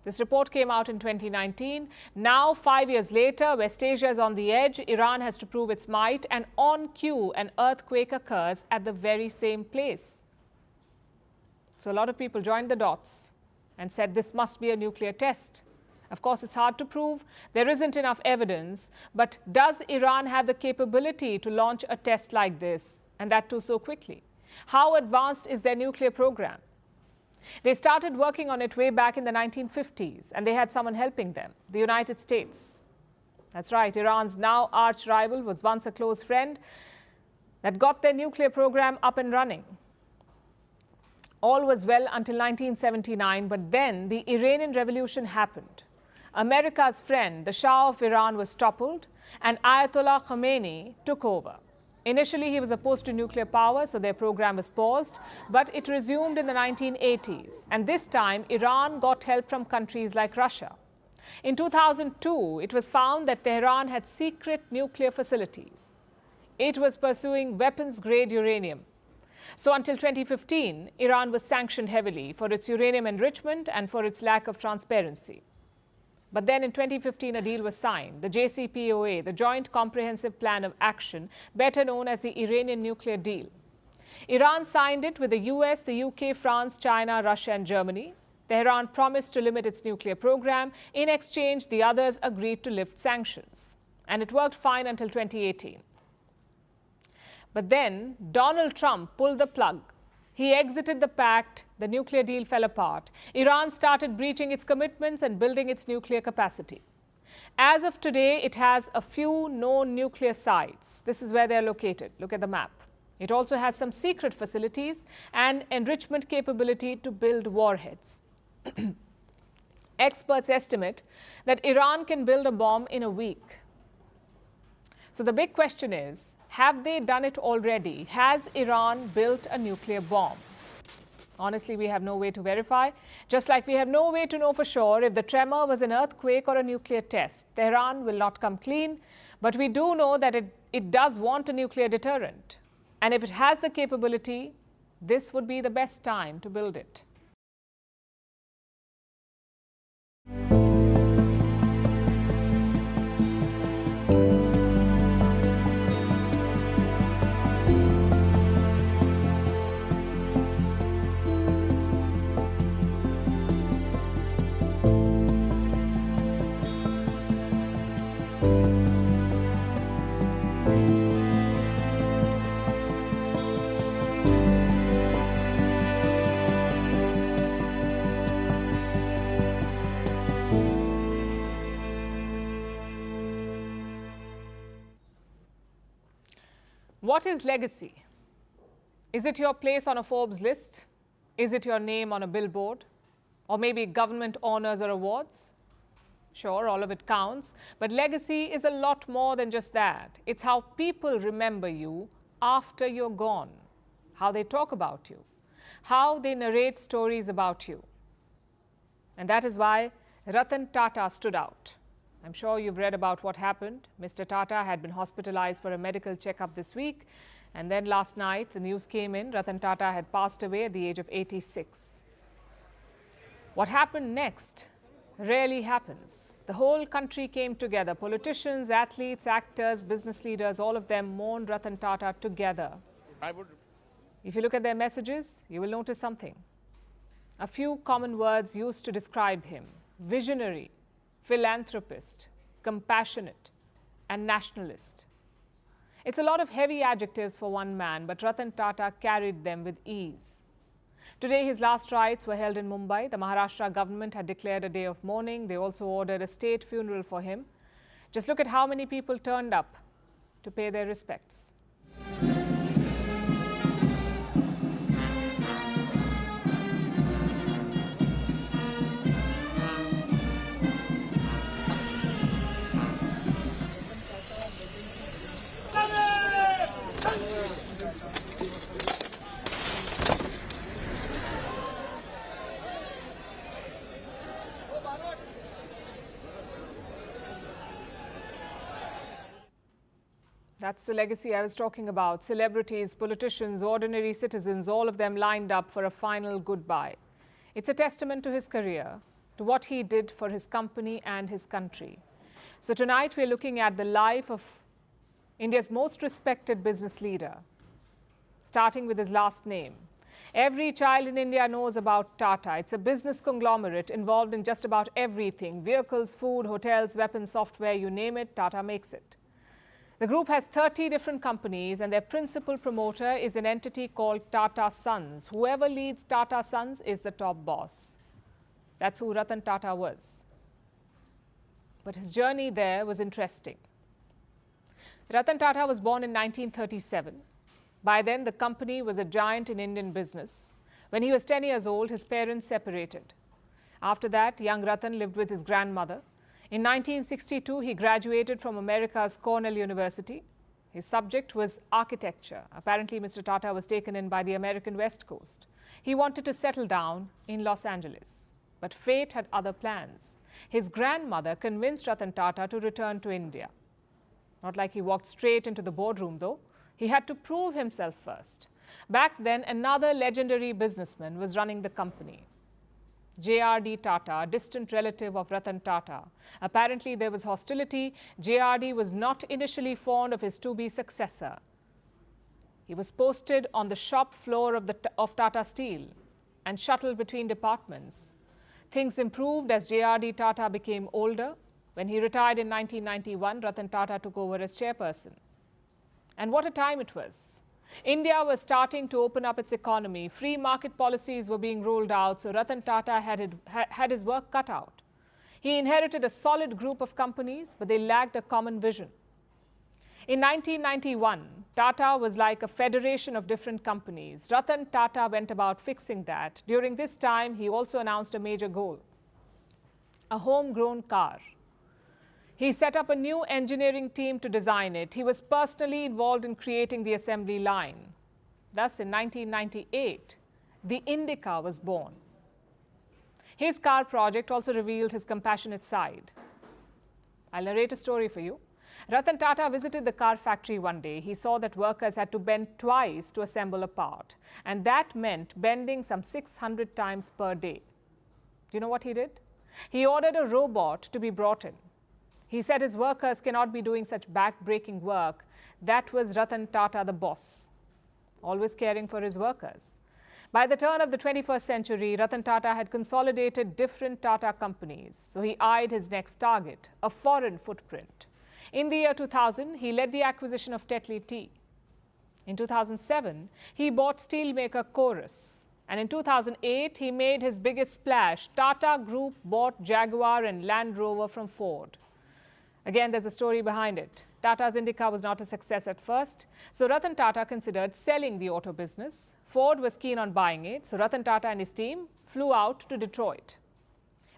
This report came out in 2019. Now, 5 years later, West Asia is on the edge. Iran has to prove its might, and on cue, an earthquake occurs at the very same place. So a lot of people joined the dots and said this must be a nuclear test. Of course, it's hard to prove. There isn't enough evidence. But does Iran have the capability to launch a test like this, and that too so quickly? How advanced is their nuclear program? They started working on it way back in the 1950s, and they had someone helping them, the United States. That's right, Iran's now arch rival was once a close friend that got their nuclear program up and running. All was well until 1979, but then the Iranian Revolution happened. America's friend, the Shah of Iran, was toppled, and Ayatollah Khomeini took over. Initially, he was opposed to nuclear power, so their program was paused, but it resumed in the 1980s. And this time, Iran got help from countries like Russia. In 2002, it was found that Tehran had secret nuclear facilities. It was pursuing weapons-grade uranium. So until 2015, Iran was sanctioned heavily for its uranium enrichment and for its lack of transparency. But then in 2015, a deal was signed, the JCPOA, the Joint Comprehensive Plan of Action, better known as the Iranian Nuclear Deal. Iran signed it with the US, the UK, France, China, Russia, and Germany. Tehran promised to limit its nuclear program. In exchange, the others agreed to lift sanctions. And it worked fine until 2018. But then Donald Trump pulled the plug. He exited the pact, the nuclear deal fell apart. Iran started breaching its commitments and building its nuclear capacity. As of today, it has a few known nuclear sites. This is where they're located. Look at the map. It also has some secret facilities and enrichment capability to build warheads. Experts estimate that Iran can build a bomb in a week. So the big question is, have they done it already? Has Iran built a nuclear bomb? Honestly, we have no way to verify, just like we have no way to know for sure if the tremor was an earthquake or a nuclear test. Tehran will not come clean, but we do know that it does want a nuclear deterrent. And if it has the capability, this would be the best time to build it. What is legacy? Is it your place on a Forbes list? Is it your name on a billboard? Or maybe government honors or awards? Sure, all of it counts, but legacy is a lot more than just that. It's how people remember you after you're gone, how they talk about you, how they narrate stories about you. And that is why Ratan Tata stood out. I'm sure you've read about what happened. Mr. Tata had been hospitalized for a medical checkup this week, and then last night the news came in, Ratan Tata had passed away at the age of 86. What happened next rarely happens. The whole country came together. Politicians, athletes, actors, business leaders, all of them mourned Ratan Tata together. If you look at their messages, you will notice something. A few common words used to describe him: visionary, philanthropist, compassionate, and nationalist. It's a lot of heavy adjectives for one man, but Ratan Tata carried them with ease. Today, his last rites were held in Mumbai. The Maharashtra government had declared a day of mourning. They also ordered a state funeral for him. Just look at how many people turned up to pay their respects. That's the legacy I was talking about. Celebrities, politicians, ordinary citizens, all of them lined up for a final goodbye. It's a testament to his career, to what he did for his company and his country. So tonight we're looking at the life of India's most respected business leader, starting with his last name. Every child in India knows about Tata. It's a business conglomerate involved in just about everything: vehicles, food, hotels, weapons, software, you name it, Tata makes it. The group has 30 different companies, and their principal promoter is an entity called Tata Sons. Whoever leads Tata Sons is the top boss. That's who Ratan Tata was. But his journey there was interesting. Ratan Tata was born in 1937. By then, the company was a giant in Indian business. When he was 10 years old, his parents separated. After that, young Ratan lived with his grandmother. In 1962, he graduated from America's Cornell University. His subject was architecture. Apparently, Mr. Tata was taken in by the American West Coast. He wanted to settle down in Los Angeles. But fate had other plans. His grandmother convinced Ratan Tata to return to India. Not like he walked straight into the boardroom, though. He had to prove himself first. Back then, another legendary businessman was running the company. J.R.D. Tata, a distant relative of Ratan Tata. Apparently, there was hostility. J.R.D. was not initially fond of his to-be successor. He was posted on the shop floor of Tata Steel and shuttled between departments. Things improved as J.R.D. Tata became older. When he retired in 1991, Ratan Tata took over as chairperson. And what a time it was. India was starting to open up its economy. Free market policies were being rolled out, so Ratan Tata had his work cut out. He inherited a solid group of companies, but they lacked a common vision. In 1991, Tata was like a federation of different companies. Ratan Tata went about fixing that. During this time, he also announced a major goal: a homegrown car. He set up a new engineering team to design it. He was personally involved in creating the assembly line. Thus, in 1998, the Indica was born. His car project also revealed his compassionate side. I'll narrate a story for you. Ratan Tata visited the car factory one day. He saw that workers had to bend twice to assemble a part, and that meant bending some 600 times per day. Do you know what he did? He ordered a robot to be brought in. He said his workers cannot be doing such back-breaking work. That was Ratan Tata, the boss, always caring for his workers. By the turn of the 21st century, Ratan Tata had consolidated different Tata companies, so he eyed his next target, a foreign footprint. In the year 2000, he led the acquisition of Tetley Tea. In 2007, he bought steelmaker Chorus. And in 2008, he made his biggest splash. Tata Group bought Jaguar and Land Rover from Ford. Again, there's a story behind it. Tata's Indica was not a success at first, so Ratan Tata considered selling the auto business. Ford was keen on buying it, so Ratan Tata and his team flew out to Detroit.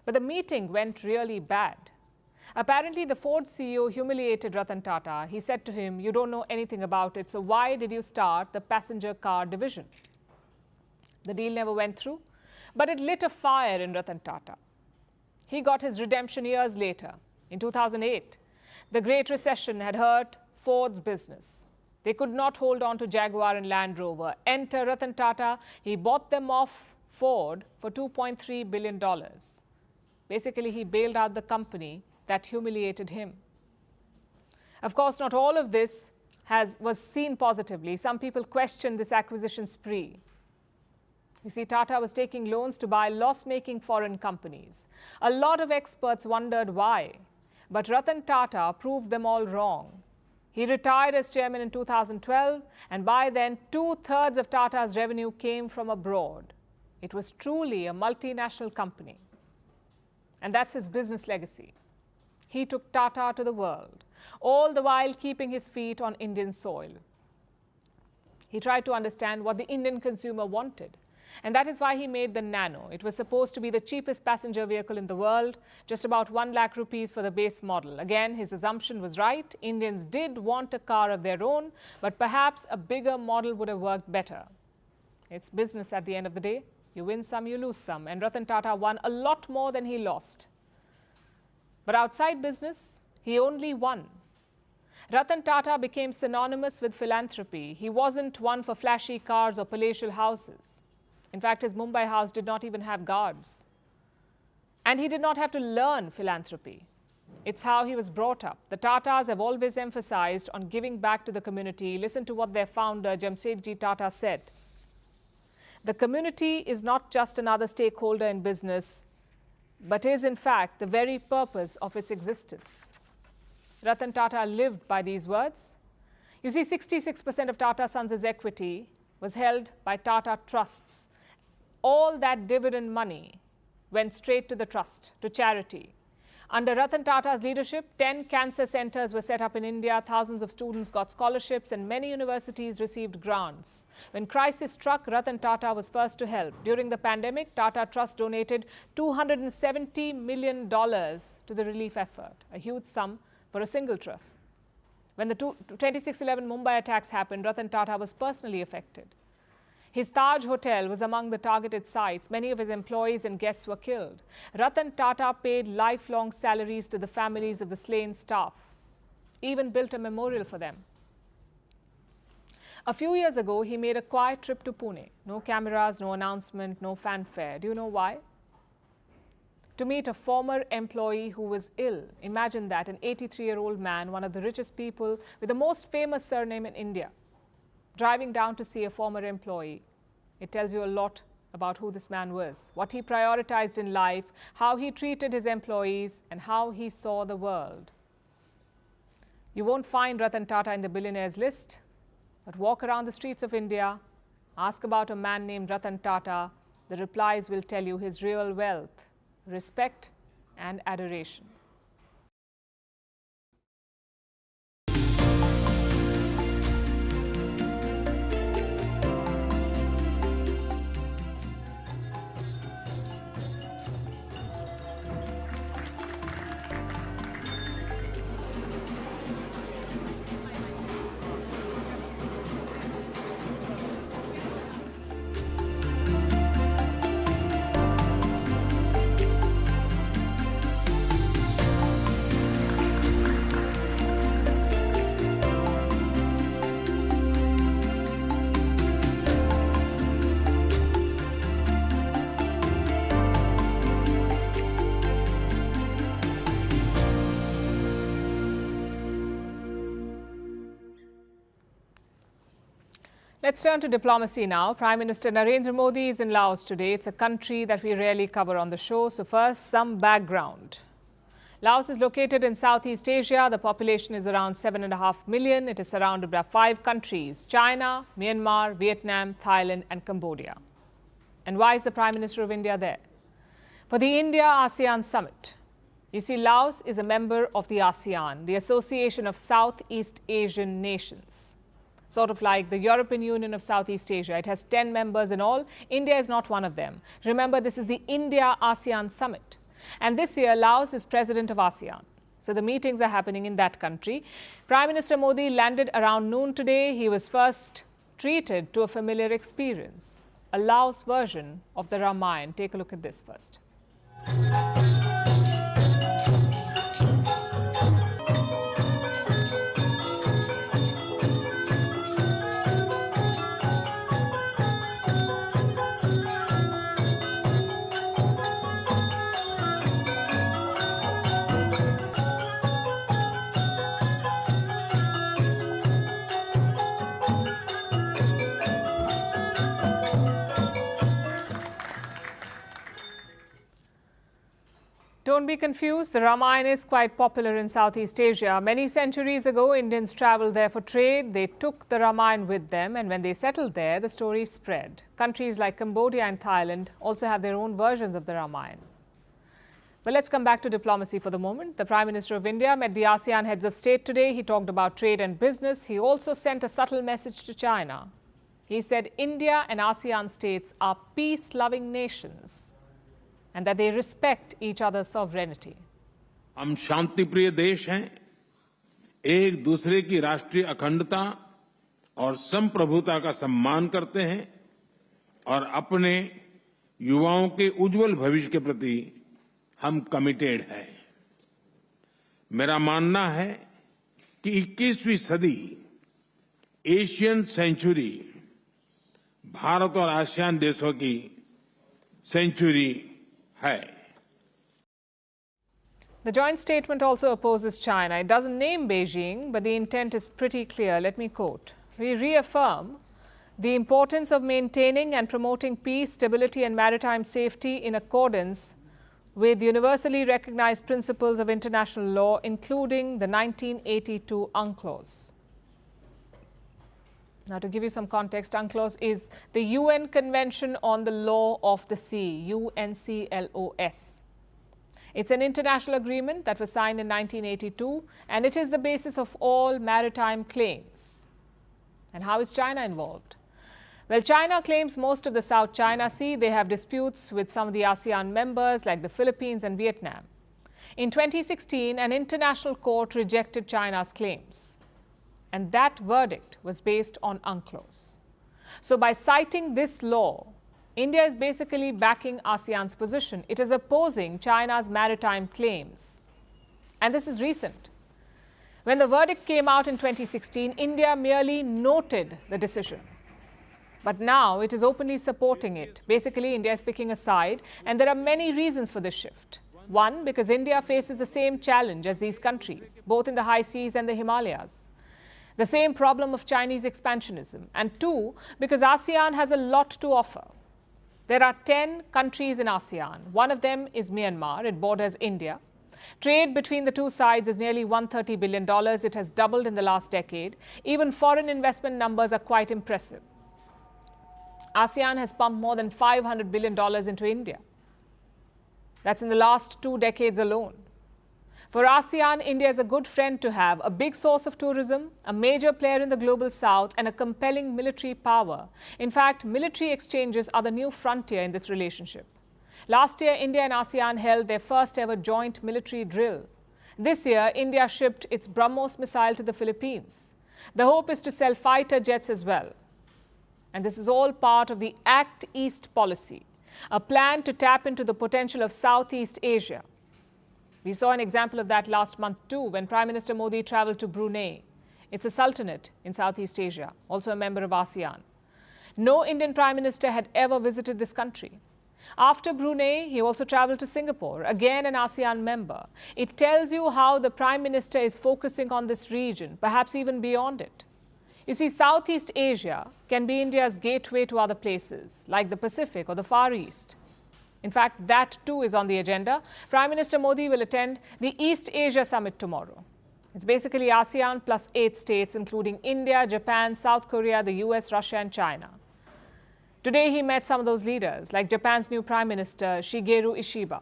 But the meeting went really bad. Apparently, the Ford CEO humiliated Ratan Tata. He said to him, "You don't know anything about it, so why did you start the passenger car division?" The deal never went through, but it lit a fire in Ratan Tata. He got his redemption years later. In 2008, the Great Recession had hurt Ford's business. They could not hold on to Jaguar and Land Rover. Enter Ratan Tata. He bought them off Ford for $2.3 billion. Basically, he bailed out the company that humiliated him. Of course, not all of this was seen positively. Some people questioned this acquisition spree. You see, Tata was taking loans to buy loss-making foreign companies. A lot of experts wondered why, but Ratan Tata proved them all wrong. He retired as chairman in 2012, and by then, 2/3 of Tata's revenue came from abroad. It was truly a multinational company. And that's his business legacy. He took Tata to the world, all the while keeping his feet on Indian soil. He tried to understand what the Indian consumer wanted. And that is why he made the Nano. It was supposed to be the cheapest passenger vehicle in the world, just about 1 lakh rupees for the base model. Again, his assumption was right. Indians did want a car of their own, but perhaps a bigger model would have worked better. It's business at the end of the day. You win some, you lose some. And Ratan Tata won a lot more than he lost. But outside business, he only won. Ratan Tata became synonymous with philanthropy. He wasn't one for flashy cars or palatial houses. In fact, his Mumbai house did not even have guards. And he did not have to learn philanthropy. It's how he was brought up. The Tatas have always emphasized on giving back to the community. Listen to what their founder, Jamsetji Tata, said. The community is not just another stakeholder in business, but is in fact the very purpose of its existence. Ratan Tata lived by these words. You see, 66% of Tata Sons' equity was held by Tata Trusts. All that dividend money went straight to the trust, to charity. Under Ratan Tata's leadership, 10 cancer centers were set up in India, thousands of students got scholarships, and many universities received grants. When crisis struck, Ratan Tata was first to help. During the pandemic, Tata Trust donated $270 million to the relief effort, a huge sum for a single trust. When the 26/11 Mumbai attacks happened, Ratan Tata was personally affected. His Taj Hotel was among the targeted sites. Many of his employees and guests were killed. Ratan Tata paid lifelong salaries to the families of the slain staff, even built a memorial for them. A few years ago, he made a quiet trip to Pune. No cameras, no announcement, no fanfare. Do you know why? To meet a former employee who was ill. Imagine that, an 83-year-old man, one of the richest people with the most famous surname in India, driving down to see a former employee. It tells you a lot about who this man was, what he prioritized in life, how he treated his employees, and how he saw the world. You won't find Ratan Tata in the billionaires list, but walk around the streets of India, ask about a man named Ratan Tata, the replies will tell you his real wealth, respect and adoration. Let's turn to diplomacy now. Prime Minister Narendra Modi is in Laos today. It's a country that we rarely cover on the show. So first, some background. Laos is located in Southeast Asia. The population is around 7.5 million. It is surrounded by 5 countries: China, Myanmar, Vietnam, Thailand and Cambodia. And why is the Prime Minister of India there? For the India-ASEAN Summit. You see, Laos is a member of the ASEAN, the Association of Southeast Asian Nations. Sort of like the European Union of Southeast Asia. It has 10 members in all. India is not one of them. Remember, this is the India-ASEAN Summit. And this year, Laos is president of ASEAN. So the meetings are happening in that country. Prime Minister Modi landed around noon today. He was first treated to a familiar experience, a Laos version of the Ramayana. Take a look at this first. Don't be confused, the Ramayana is quite popular in Southeast Asia. Many centuries ago, Indians traveled there for trade. They took the Ramayana with them, and when they settled there, the story spread. Countries like Cambodia and Thailand also have their own versions of the Ramayana. But let's come back to diplomacy for the moment. The Prime Minister of India met the ASEAN heads of state today. He talked about trade and business. He also sent a subtle message to China. He said India and ASEAN states are peace-loving nations, and that they respect each other's sovereignty. हम शांति प्रिय देश हैं, एक दूसरे की राष्ट्रीय अखंडता और संप्रभुता का सम्मान करते हैं और अपने युवाओं के उज्जवल भविष्य के प्रति हम कमिटेड हैं। मेरा मानना है कि 21वीं सदी एशियन सेंचुरी भारत और आसियान देशों की सेंचुरी है। The joint statement also opposes China. It doesn't name Beijing, but the intent is pretty clear. Let me quote. We reaffirm the importance of maintaining and promoting peace, stability and maritime safety in accordance with universally recognized principles of international law, including the 1982 UNCLOS. Now, to give you some context, UNCLOS is the UN Convention on the Law of the Sea, UNCLOS. It's an international agreement that was signed in 1982, and it is the basis of all maritime claims. And how is China involved? Well, China claims most of the South China Sea. They have disputes with some of the ASEAN members like the Philippines and Vietnam. In 2016, an international court rejected China's claims, and that verdict was based on UNCLOS. So by citing this law, India is basically backing ASEAN's position. It is opposing China's maritime claims. And this is recent. When the verdict came out in 2016, India merely noted the decision. But now it is openly supporting it. Basically, India is picking a side, and there are many reasons for this shift. One, because India faces the same challenge as these countries, both in the high seas and the Himalayas. The same problem of Chinese expansionism. And two, because ASEAN has a lot to offer. There are 10 countries in ASEAN. One of them is Myanmar. It borders India. Trade between the two sides is nearly $130 billion. It has doubled in the last decade. Even foreign investment numbers are quite impressive. ASEAN has pumped more than $500 billion into India. That's in the last 2 decades alone. For ASEAN, India is a good friend to have, a big source of tourism, a major player in the global south, and a compelling military power. In fact, military exchanges are the new frontier in this relationship. Last year, India and ASEAN held their first ever joint military drill. This year, India shipped its BrahMos missile to the Philippines. The hope is to sell fighter jets as well. And this is all part of the Act East policy, a plan to tap into the potential of Southeast Asia. We saw an example of that last month too, when Prime Minister Modi traveled to Brunei. It's a sultanate in Southeast Asia, also a member of ASEAN. No Indian Prime Minister had ever visited this country. After Brunei, he also traveled to Singapore, again an ASEAN member. It tells you how the Prime Minister is focusing on this region, perhaps even beyond it. You see, Southeast Asia can be India's gateway to other places, like the Pacific or the Far East. In fact, that too is on the agenda. Prime Minister Modi will attend the East Asia Summit tomorrow. It's basically ASEAN plus 8 states, including India, Japan, South Korea, the US, Russia, and China. Today, he met some of those leaders, like Japan's new Prime Minister, Shigeru Ishiba.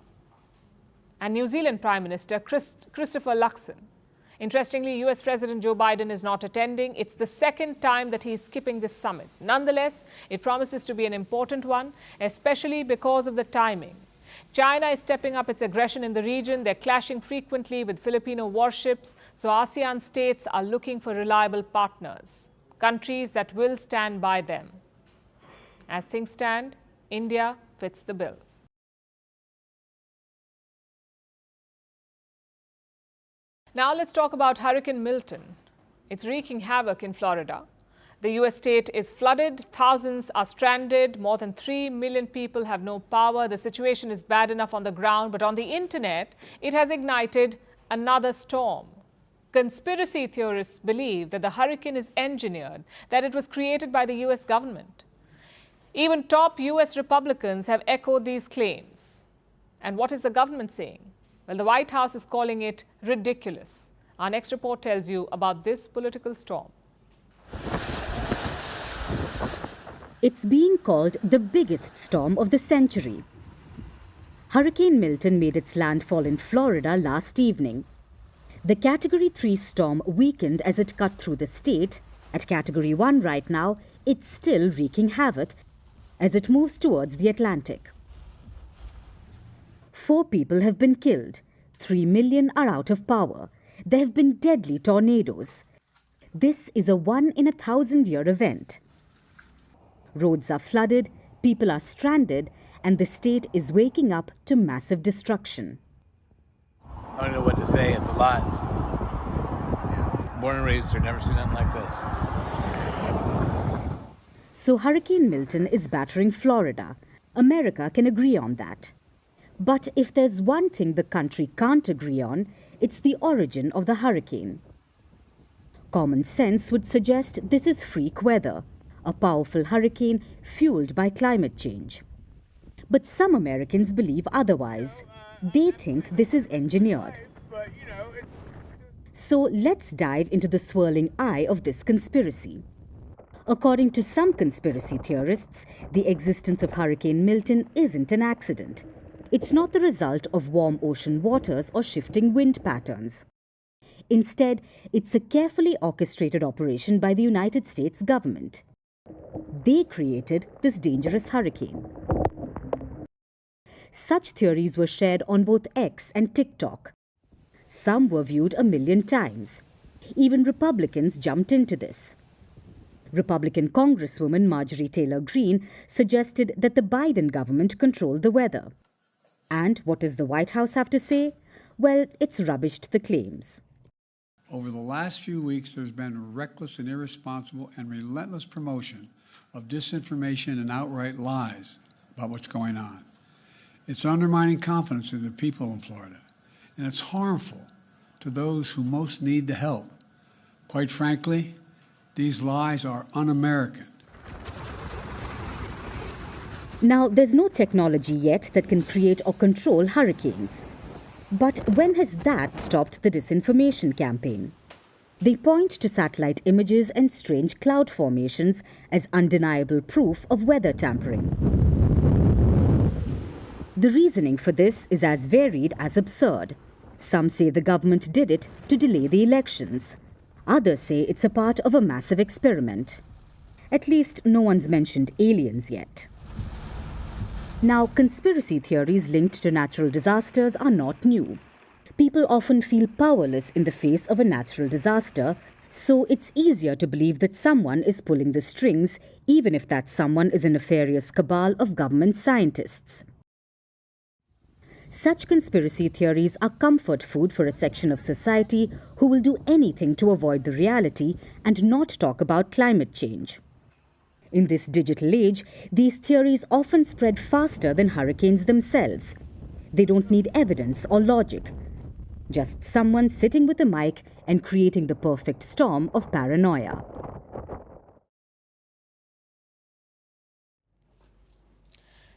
and New Zealand Prime Minister Christopher Luxon. Interestingly, US President Joe Biden is not attending. It's the second time that he's skipping this summit. Nonetheless, it promises to be an important one, especially because of the timing. China is stepping up its aggression in the region. They're clashing frequently with Filipino warships, so ASEAN states are looking for reliable partners, countries that will stand by them. As things stand, India fits the bill. Now let's talk about Hurricane Milton. It's wreaking havoc in Florida. The U.S. state is flooded, thousands are stranded, more than 3 million people have no power. The situation is bad enough on the ground, but on the internet, it has ignited another storm. Conspiracy theorists believe that the hurricane is engineered, that it was created by the U.S. government. Even top U.S. Republicans have echoed these claims. And what is the government saying? Well, the White House is calling it ridiculous. Our next report tells you about this political storm. It's being called the biggest storm of the century. Hurricane Milton made its landfall in Florida last evening. The Category 3 storm weakened as it cut through the state. At Category 1 right now, it's still wreaking havoc as it moves towards the Atlantic. 4 people have been killed. 3 million are out of power. There have been deadly tornadoes. This is a 1-in-1,000-year event. Roads are flooded, people are stranded, and the state is waking up to massive destruction. I don't know what to say. It's a lot. Born and raised here, never seen nothing like this. So Hurricane Milton is battering Florida. America can agree on that. But if there's one thing the country can't agree on, it's the origin of the hurricane. Common sense would suggest this is freak weather, a powerful hurricane fueled by climate change. But some Americans believe otherwise. They think this is engineered. So let's dive into the swirling eye of this conspiracy. According to some conspiracy theorists, the existence of Hurricane Milton isn't an accident. It's not the result of warm ocean waters or shifting wind patterns. Instead, it's a carefully orchestrated operation by the United States government. They created this dangerous hurricane. Such theories were shared on both X and TikTok. Some were viewed 1 million times. Even Republicans jumped into this. Republican Congresswoman Marjorie Taylor Greene suggested that the Biden government control the weather. And what does the White House have to say? Well, it's rubbished the claims. Over the last few weeks, there's been a reckless and irresponsible and relentless promotion of disinformation and outright lies about what's going on. It's undermining confidence in the people in Florida, and it's harmful to those who most need the help. Quite frankly, these lies are un-American. Now, there's no technology yet that can create or control hurricanes. But when has that stopped the disinformation campaign? They point to satellite images and strange cloud formations as undeniable proof of weather tampering. The reasoning for this is as varied as absurd. Some say the government did it to delay the elections. Others say it's a part of a massive experiment. At least no one's mentioned aliens yet. Now, conspiracy theories linked to natural disasters are not new. People often feel powerless in the face of a natural disaster, so it's easier to believe that someone is pulling the strings, even if that someone is a nefarious cabal of government scientists. Such conspiracy theories are comfort food for a section of society who will do anything to avoid the reality and not talk about climate change. In this digital age, these theories often spread faster than hurricanes themselves. They don't need evidence or logic. Just someone sitting with a mic and creating the perfect storm of paranoia.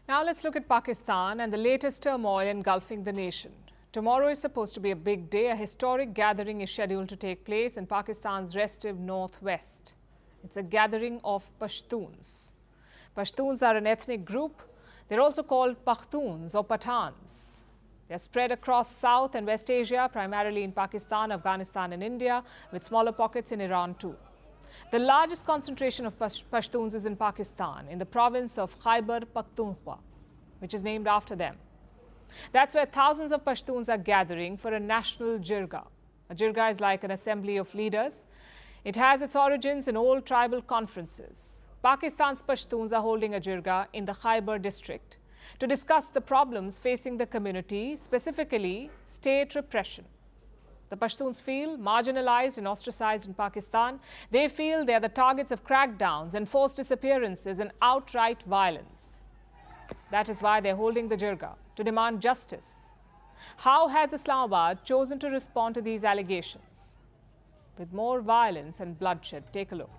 Now let's look at Pakistan and the latest turmoil engulfing the nation. Tomorrow is supposed to be a big day. A historic gathering is scheduled to take place in Pakistan's restive northwest. It's a gathering of Pashtuns. Pashtuns are an ethnic group. They're also called Pakhtuns or Pathans. They're spread across South and West Asia, primarily in Pakistan, Afghanistan and India, with smaller pockets in Iran too. The largest concentration of Pashtuns is in Pakistan, in the province of Khyber Pakhtunkhwa, which is named after them. That's where thousands of Pashtuns are gathering for a national jirga. A jirga is like an assembly of leaders. It has its origins in old tribal conferences. Pakistan's Pashtuns are holding a jirga in the Khyber district to discuss the problems facing the community, specifically state repression. The Pashtuns feel marginalized and ostracized in Pakistan. They feel they are the targets of crackdowns, enforced disappearances and outright violence. That is why they're holding the jirga, to demand justice. How has Islamabad chosen to respond to these allegations? With more violence and bloodshed, take a look.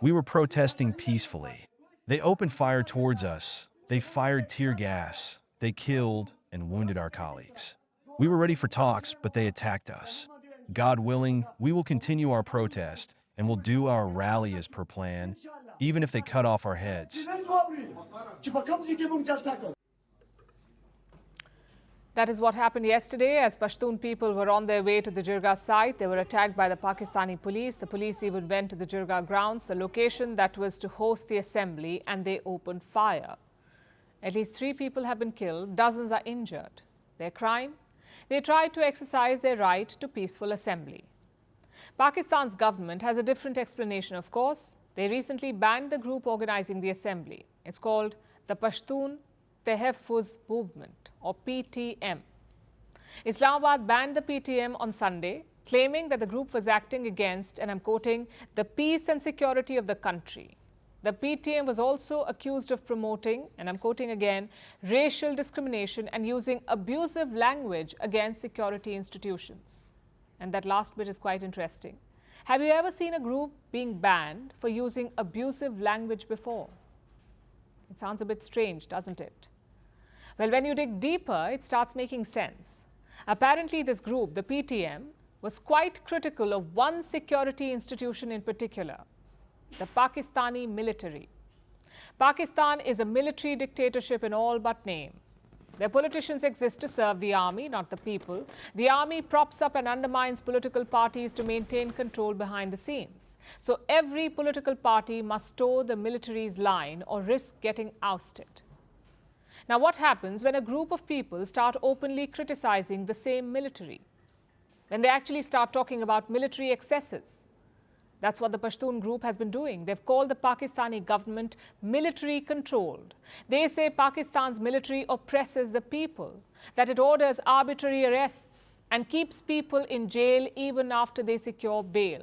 We were protesting peacefully. They opened fire towards us. They fired tear gas. They killed and wounded our colleagues. We were ready for talks, but they attacked us. God willing, we will continue our protest and will do our rally as per plan, even if they cut off our heads. That is what happened yesterday. As Pashtun people were on their way to the jirga site, they were attacked by the Pakistani police. The police even went to the jirga grounds, the location that was to host the assembly, and they opened fire. At least 3 people have been killed, dozens are injured. Their crime? They tried to exercise their right to peaceful assembly. Pakistan's government has a different explanation, of course. They recently banned the group organizing the assembly. It's called the Pashtun Tehaffuz Movement, or PTM. Islamabad banned the PTM on Sunday, claiming that the group was acting against, and I'm quoting, the peace and security of the country. The PTM was also accused of promoting, and I'm quoting again, racial discrimination and using abusive language against security institutions. And that last bit is quite interesting. Have you ever seen a group being banned for using abusive language before? It sounds a bit strange, doesn't it? Well, when you dig deeper, it starts making sense. Apparently, this group, the PTM, was quite critical of one security institution in particular, the Pakistani military. Pakistan is a military dictatorship in all but name. Their politicians exist to serve the army, not the people. The army props up and undermines political parties to maintain control behind the scenes. So every political party must toe the military's line or risk getting ousted. Now, what happens when a group of people start openly criticizing the same military? When they actually start talking about military excesses? That's what the Pashtun group has been doing. They've called the Pakistani government military controlled. They say Pakistan's military oppresses the people, that it orders arbitrary arrests and keeps people in jail even after they secure bail.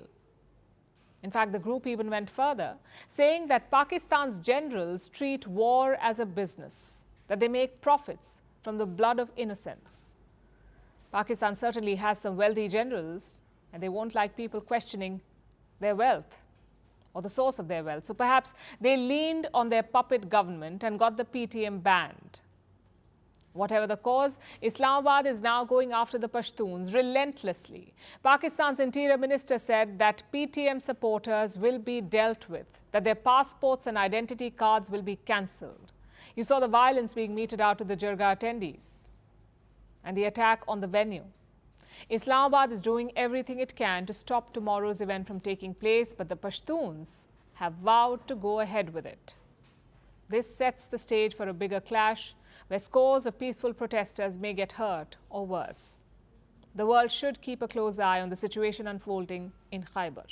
In fact, the group even went further, saying that Pakistan's generals treat war as a business, that they make profits from the blood of innocents. Pakistan certainly has some wealthy generals, and they won't like people questioning their wealth or the source of their wealth. So perhaps they leaned on their puppet government and got the PTM banned. Whatever the cause, Islamabad is now going after the Pashtuns relentlessly. Pakistan's Interior Minister said that PTM supporters will be dealt with, that their passports and identity cards will be cancelled. You saw the violence being meted out to the jirga attendees and the attack on the venue. Islamabad is doing everything it can to stop tomorrow's event from taking place, but the Pashtuns have vowed to go ahead with it. This sets the stage for a bigger clash where scores of peaceful protesters may get hurt or worse. The world should keep a close eye on the situation unfolding in Khyber.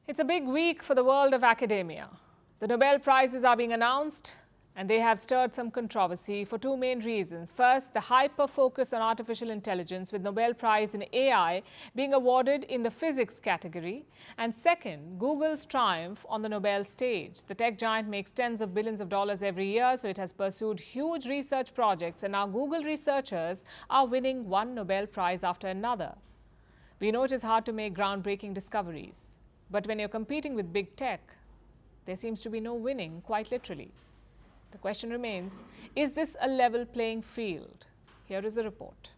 It's a big week for the world of academia. The Nobel Prizes are being announced, and they have stirred some controversy for 2 main reasons. First, the hyper-focus on artificial intelligence, with Nobel Prize in AI being awarded in the physics category. And second, Google's triumph on the Nobel stage. The tech giant makes tens of billions of dollars every year, so it has pursued huge research projects, and now Google researchers are winning one Nobel Prize after another. We know it is hard to make groundbreaking discoveries, but when you're competing with big tech, there seems to be no winning, quite literally. The question remains, is this a level playing field? Here is a report.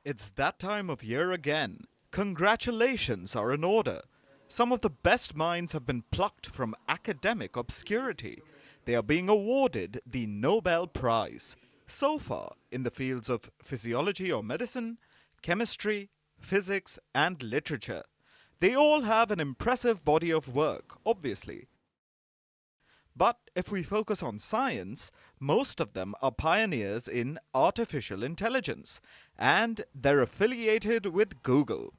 It's that time of year again. Congratulations are in order. Some of the best minds have been plucked from academic obscurity. They are being awarded the Nobel Prize. So far, in the fields of physiology or medicine, chemistry, physics, and literature. They all have an impressive body of work, obviously. But if we focus on science, most of them are pioneers in artificial intelligence, and they're affiliated with Google.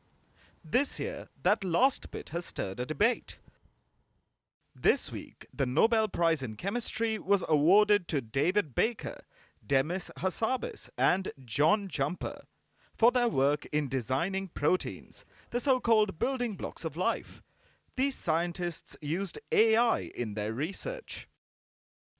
This year, that last bit has stirred a debate. This week, the Nobel Prize in Chemistry was awarded to David Baker, Demis Hassabis, and John Jumper for their work in designing proteins, the so-called building blocks of life. These scientists used AI in their research.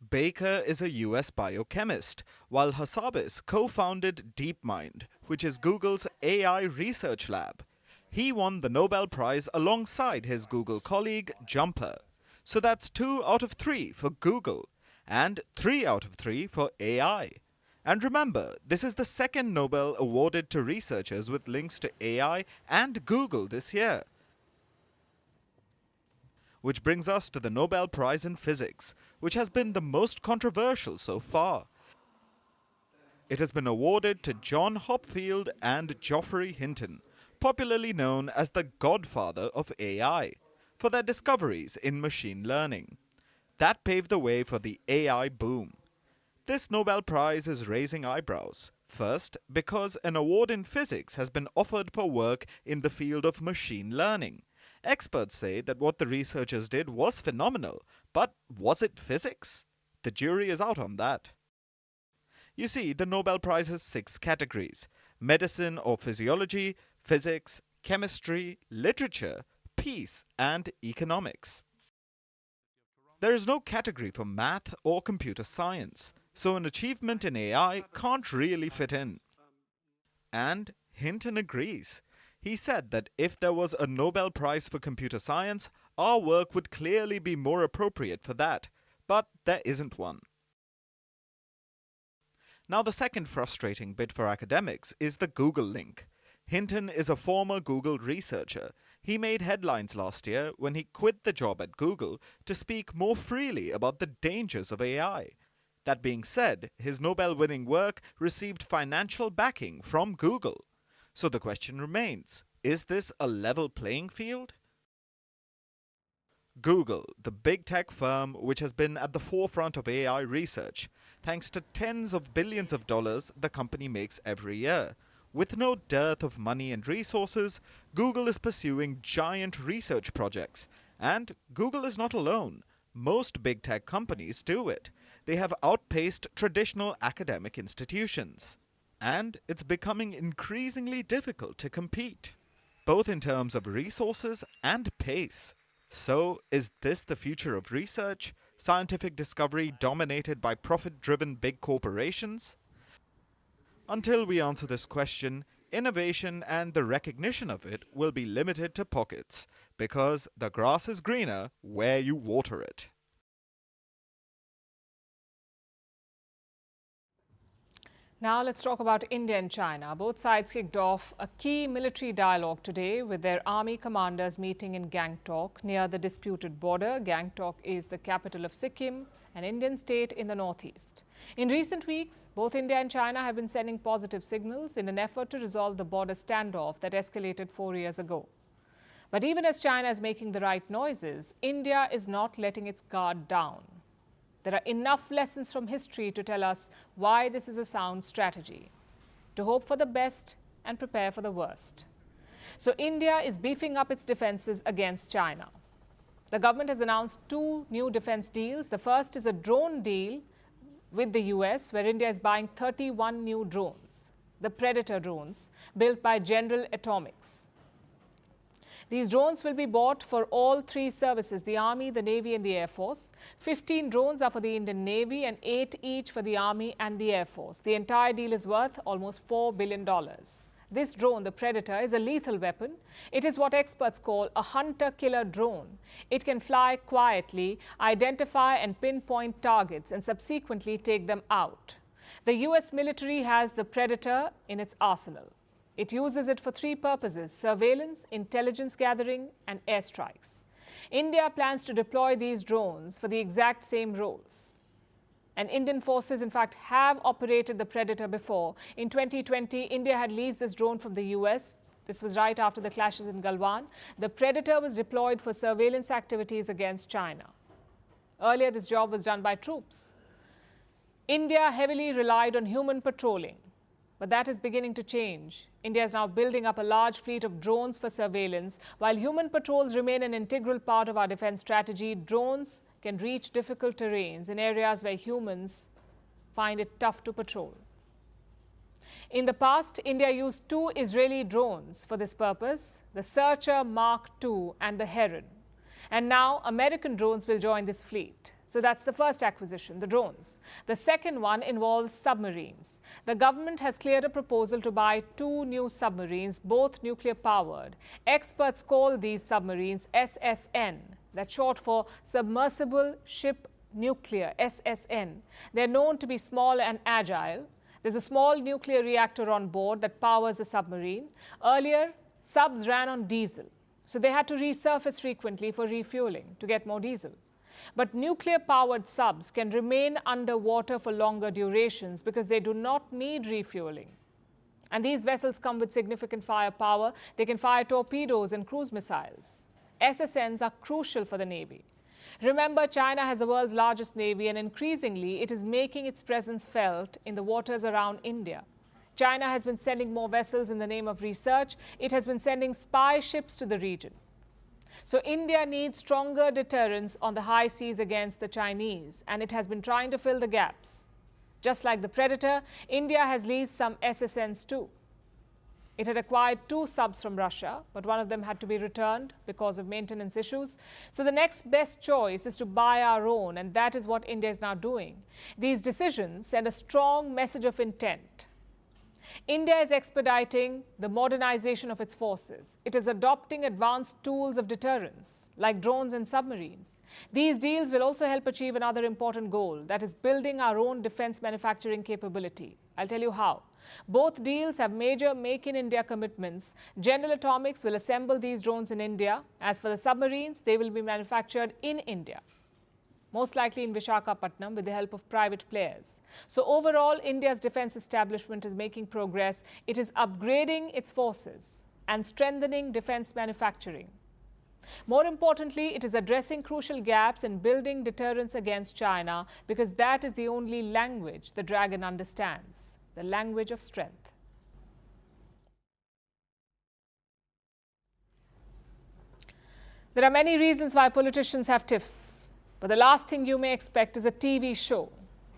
Baker is a US biochemist, while Hassabis co-founded DeepMind, which is Google's AI research lab. He won the Nobel Prize alongside his Google colleague, Jumper. So that's 2 out of 3 for Google, and 3 out of 3 for AI. And remember, this is the second Nobel awarded to researchers with links to AI and Google this year. Which brings us to the Nobel Prize in Physics, which has been the most controversial so far. It has been awarded to John Hopfield and Geoffrey Hinton, popularly known as the godfather of AI, for their discoveries in machine learning. That paved the way for the AI boom. This Nobel Prize is raising eyebrows. First, because an award in physics has been offered for work in the field of machine learning. Experts say that what the researchers did was phenomenal, but was it physics? The jury is out on that. You see, the Nobel Prize has 6 categories: medicine or physiology, physics, chemistry, literature, peace, and economics. There is no category for math or computer science, so an achievement in AI can't really fit in. And Hinton agrees. He said that if there was a Nobel Prize for computer science, our work would clearly be more appropriate for that, but there isn't one. Now, the second frustrating bit for academics is the Google link. Hinton is a former Google researcher. He made headlines last year when he quit the job at Google to speak more freely about the dangers of AI. That being said, his Nobel-winning work received financial backing from Google. So the question remains, is this a level playing field? Google, the big tech firm which has been at the forefront of AI research, thanks to tens of billions of dollars the company makes every year. With no dearth of money and resources, Google is pursuing giant research projects. And Google is not alone. Most big tech companies do it. They have outpaced traditional academic institutions. And it's becoming increasingly difficult to compete, both in terms of resources and pace. So, is this the future of research? Scientific discovery dominated by profit-driven big corporations? Until we answer this question, innovation and the recognition of it will be limited to pockets, because the grass is greener where you water it. Now let's talk about India and China. Both sides kicked off a key military dialogue today with their army commanders meeting in Gangtok near the disputed border. Gangtok is the capital of Sikkim, an Indian state in the northeast. In recent weeks, both India and China have been sending positive signals in an effort to resolve the border standoff that escalated 4 years ago. But even as China is making the right noises, India is not letting its guard down. There are enough lessons from history to tell us why this is a sound strategy, to hope for the best and prepare for the worst. So India is beefing up its defenses against China. The government has announced 2 new defense deals. The first is a drone deal with the US, where India is buying 31 new drones, the Predator drones, built by General Atomics. These drones will be bought for all 3 services, the Army, the Navy and the Air Force. 15 drones are for the Indian Navy and 8 each for the Army and the Air Force. The entire deal is worth almost $4 billion. This drone, the Predator, is a lethal weapon. It is what experts call a hunter-killer drone. It can fly quietly, identify and pinpoint targets, and subsequently take them out. The US military has the Predator in its arsenal. It uses it for three purposes: surveillance, intelligence gathering, and airstrikes. India plans to deploy these drones for the exact same roles. And Indian forces, in fact, have operated the Predator before. In 2020, India had leased this drone from the US. This was right after the clashes in Galwan. The Predator was deployed for surveillance activities against China. Earlier, this job was done by troops. India heavily relied on human patrolling, but that is beginning to change. India is now building up a large fleet of drones for surveillance. While human patrols remain an integral part of our defense strategy, drones can reach difficult terrains in areas where humans find it tough to patrol. In the past, India used two Israeli drones for this purpose, the Searcher Mark II and the Heron. And now American drones will join this fleet. So that's the first acquisition, the drones. The second one involves submarines. The government has cleared a proposal to buy 2 new submarines, both nuclear-powered. Experts call these submarines SSN. That's short for Submersible Ship Nuclear, SSN. They're known to be small and agile. There's a small nuclear reactor on board that powers the submarine. Earlier, subs ran on diesel, so they had to resurface frequently for refueling to get more diesel. But nuclear-powered subs can remain underwater for longer durations because they do not need refueling. And these vessels come with significant firepower. They can fire torpedoes and cruise missiles. SSNs are crucial for the Navy. Remember, China has the world's largest Navy, and increasingly it is making its presence felt in the waters around India. China has been sending more vessels in the name of research. It has been sending spy ships to the region. So India needs stronger deterrence on the high seas against the Chinese, and it has been trying to fill the gaps. Just like the Predator, India has leased some SSNs too. It had acquired 2 subs from Russia, but one of them had to be returned because of maintenance issues. So the next best choice is to buy our own, and that is what India is now doing. These decisions send a strong message of intent. India is expediting the modernization of its forces. It is adopting advanced tools of deterrence, like drones and submarines. These deals will also help achieve another important goal, that is building our own defense manufacturing capability. I'll tell you how. Both deals have major Make in India commitments. General Atomics will assemble these drones in India. As for the submarines, they will be manufactured in India, most likely in Visakhapatnam with the help of private players. So overall, India's defense establishment is making progress. It is upgrading its forces and strengthening defense manufacturing. More importantly, it is addressing crucial gaps in building deterrence against China, because that is the only language the dragon understands, the language of strength. There are many reasons why politicians have tiffs, but the last thing you may expect is a TV show.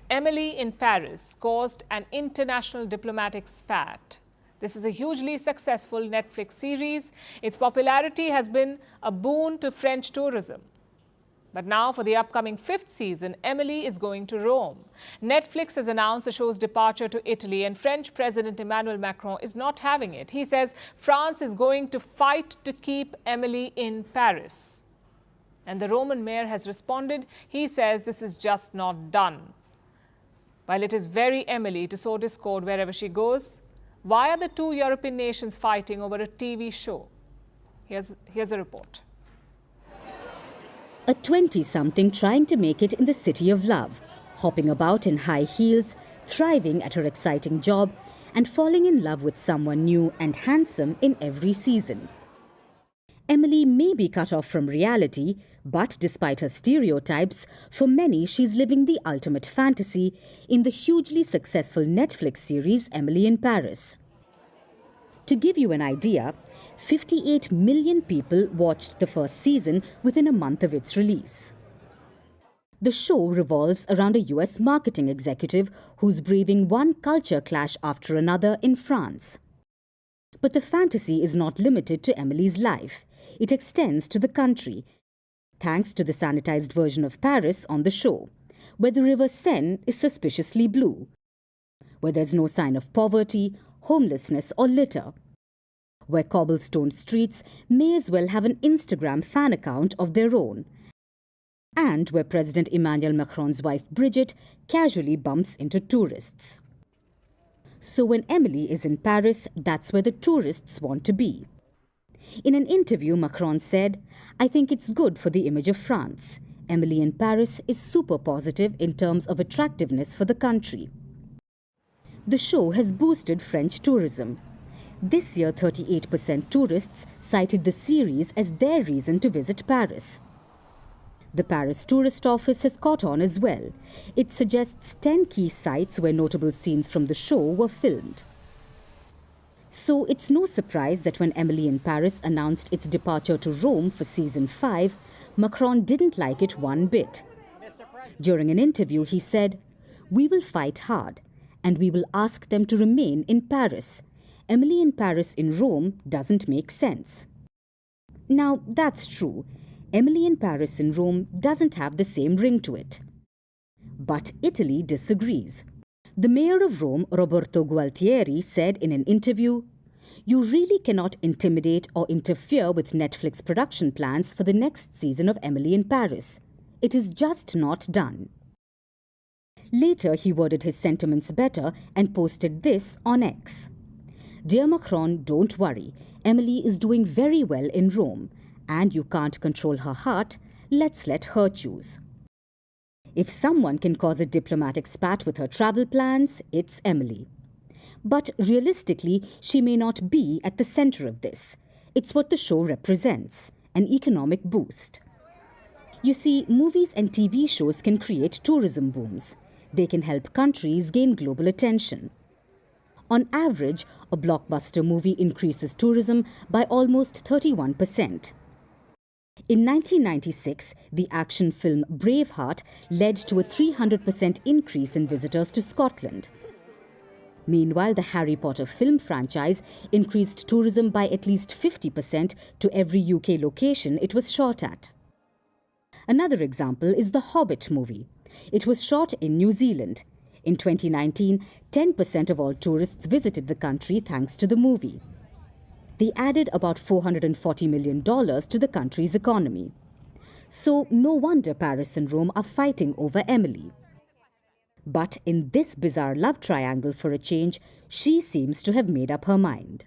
Emily in Paris caused an international diplomatic spat. This is a hugely successful Netflix series. Its popularity has been a boon to French tourism. But now, for the upcoming 5th season, Emily is going to Rome. Netflix has announced the show's departure to Italy, and French President Emmanuel Macron is not having it. He says France is going to fight to keep Emily in Paris. And the Roman mayor has responded. He says this is just not done. While it is very Emily to sow discord wherever she goes, why are the 2 European nations fighting over a TV show? Here's a report. A 20-something trying to make it in the city of love, hopping about in high heels, thriving at her exciting job, and falling in love with someone new and handsome in every season. Emily may be cut off from reality, but despite her stereotypes, for many she's living the ultimate fantasy in the hugely successful Netflix series Emily in Paris. To give you an idea, 58 million people watched the first season within a month of its release. The show revolves around a US marketing executive who's braving one culture clash after another in France. But the fantasy is not limited to Emily's life. It extends to the country, thanks to the sanitized version of Paris on the show, where the river Seine is suspiciously blue, where there's no sign of poverty, homelessness or litter. Where cobblestone streets may as well have an Instagram fan account of their own, and where President Emmanuel Macron's wife Brigitte casually bumps into tourists. So when Emily is in Paris, that's where the tourists want to be. In an interview, Macron said, "I think it's good for the image of France. Emily in Paris is super positive in terms of attractiveness for the country." The show has boosted French tourism. This year, 38% tourists cited the series as their reason to visit Paris. The Paris Tourist Office has caught on as well. It suggests 10 key sites where notable scenes from the show were filmed. So it's no surprise that when Emily in Paris announced its departure to Rome for season 5, Macron didn't like it one bit. During an interview, he said, "We will fight hard, and we will ask them to remain in Paris. Emily in Paris in Rome doesn't make sense." Now, that's true. Emily in Paris in Rome doesn't have the same ring to it. But Italy disagrees. The mayor of Rome, Roberto Gualtieri, said in an interview, "You really cannot intimidate or interfere with Netflix production plans for the next season of Emily in Paris. It is just not done." Later, he worded his sentiments better and posted this on X. "Dear Macron, don't worry. Emily is doing very well in Rome, and you can't control her heart. Let's let her choose." If someone can cause a diplomatic spat with her travel plans, it's Emily. But realistically, she may not be at the center of this. It's what the show represents, an economic boost. You see, movies and TV shows can create tourism booms. They can help countries gain global attention. On average, a blockbuster movie increases tourism by almost 31%. In 1996, the action film Braveheart led to a 300% increase in visitors to Scotland. Meanwhile, the Harry Potter film franchise increased tourism by at least 50% to every UK location it was shot at. Another example is The Hobbit movie. It was shot in New Zealand. In 2019, 10% of all tourists visited the country thanks to the movie. They added about $440 million to the country's economy. So no wonder Paris and Rome are fighting over Emily. But in this bizarre love triangle for a change, she seems to have made up her mind.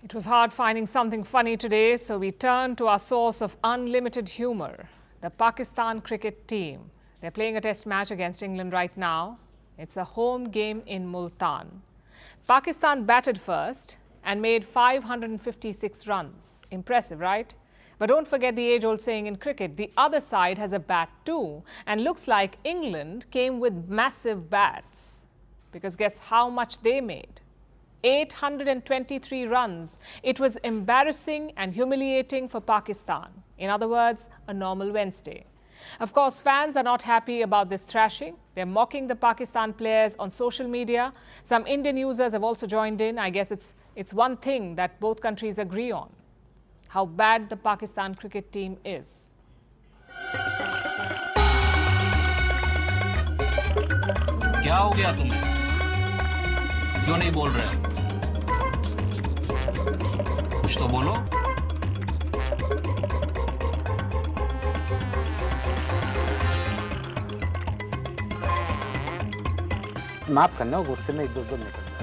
It was hard finding something funny today, so we turned to our source of unlimited humor, the Pakistan cricket team. They're playing a test match against England right now. It's a home game in Multan. Pakistan batted first and made 556 runs. Impressive, right? But don't forget the age-old saying in cricket, the other side has a bat too, and looks like England came with massive bats. Because guess how much they made? 823 runs. It was embarrassing and humiliating for Pakistan. In other words, a normal Wednesday. Of course, fans are not happy about this thrashing. They're mocking the Pakistan players on social media. Some Indian users have also joined in. I guess it's one thing that both countries agree on: how bad the Pakistan cricket team is. क्या हो गया तुम्हें? क्यों नहीं बोल रहे हो? कुछ तो बोलो. माफ करना, गुस्से में इधर-उधर निकल जाए।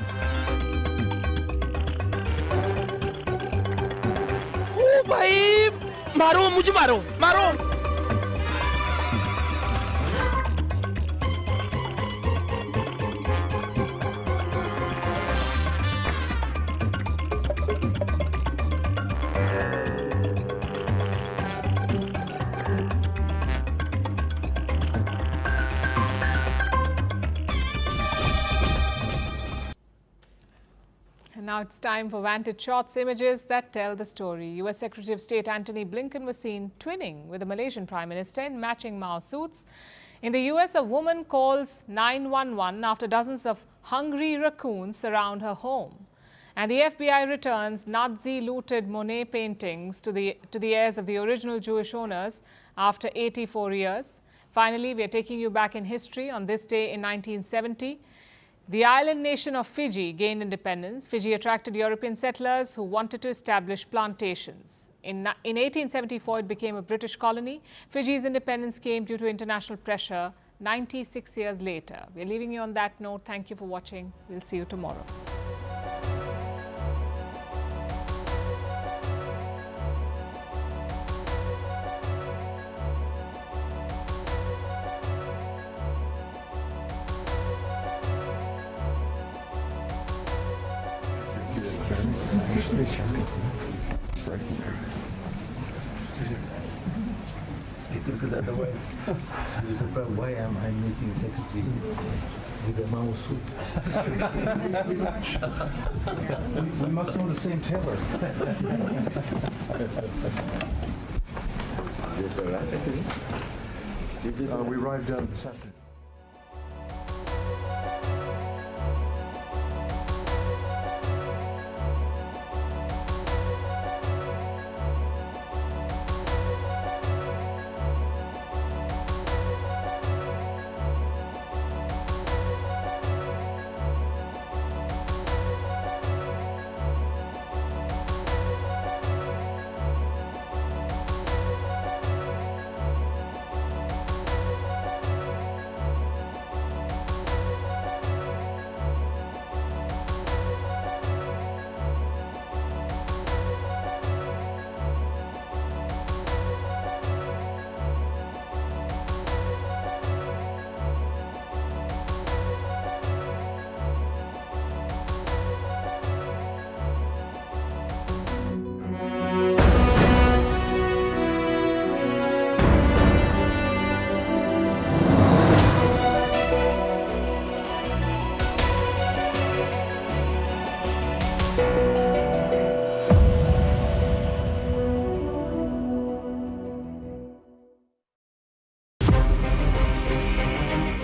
ओ भाई, मारो मुझे, मारो, मारो. Now it's time for Vantage Shots, images that tell the story. U.S. Secretary of State Antony Blinken was seen twinning with the Malaysian Prime Minister in matching Mao suits. In the U.S., a woman calls 911 after dozens of hungry raccoons surround her home. And the FBI returns Nazi-looted Monet paintings to the heirs of the original Jewish owners after 84 years. Finally, we are taking you back in history. On this day in 1970, the island nation of Fiji gained independence. Fiji attracted European settlers who wanted to establish plantations. In 1874, it became a British colony. Fiji's independence came due to international pressure 96 years later. We're leaving you on that note. Thank you for watching. We'll see you tomorrow. Why am I meeting secretary with a Mao suit? we must know the same tailor. We arrived this afternoon.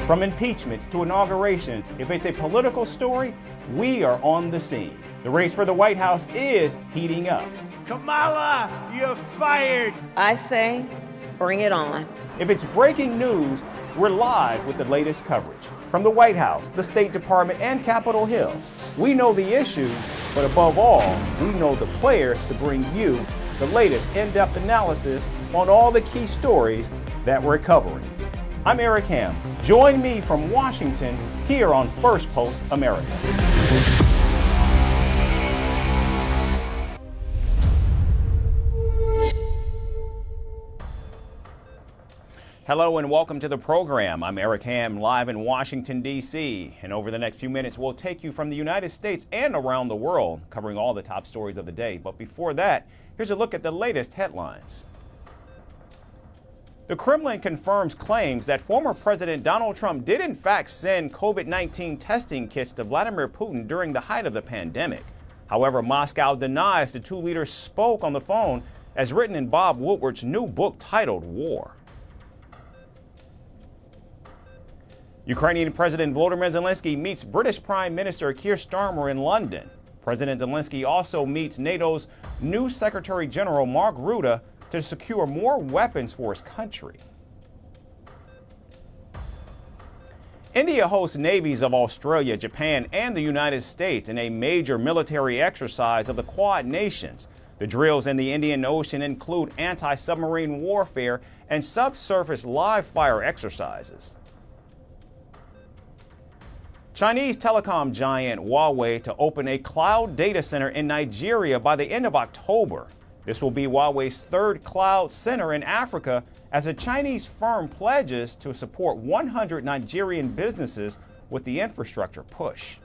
From impeachments to inaugurations, if it's a political story, we are on the scene. The race for the White House is heating up. Kamala, you're fired! I say, bring it on. If it's breaking news, we're live with the latest coverage. From the White House, the State Department, and Capitol Hill, we know the issues, but above all, we know the players to bring you the latest in-depth analysis on all the key stories that we're covering. I'm Eric Ham. Join me from Washington here on Firstpost America. Hello and welcome to the program. I'm Eric Ham, live in Washington, D.C. And over the next few minutes, we'll take you from the United States and around the world, covering all the top stories of the day. But before that, here's a look at the latest headlines. The Kremlin confirms claims that former President Donald Trump did in fact send COVID-19 testing kits to Vladimir Putin during the height of the pandemic. However, Moscow denies the two leaders spoke on the phone, as written in Bob Woodward's new book titled War. Ukrainian President Volodymyr Zelensky meets British Prime Minister Keir Starmer in London. President Zelensky also meets NATO's new Secretary General Mark Rutte to secure more weapons for his country. India hosts navies of Australia, Japan, and the United States in a major military exercise of the Quad nations. The drills in the Indian Ocean include anti-submarine warfare and subsurface live fire exercises. Chinese telecom giant Huawei to open a cloud data center in Nigeria by the end of October. This will be Huawei's third cloud center in Africa as a Chinese firm pledges to support 100 Nigerian businesses with the infrastructure push.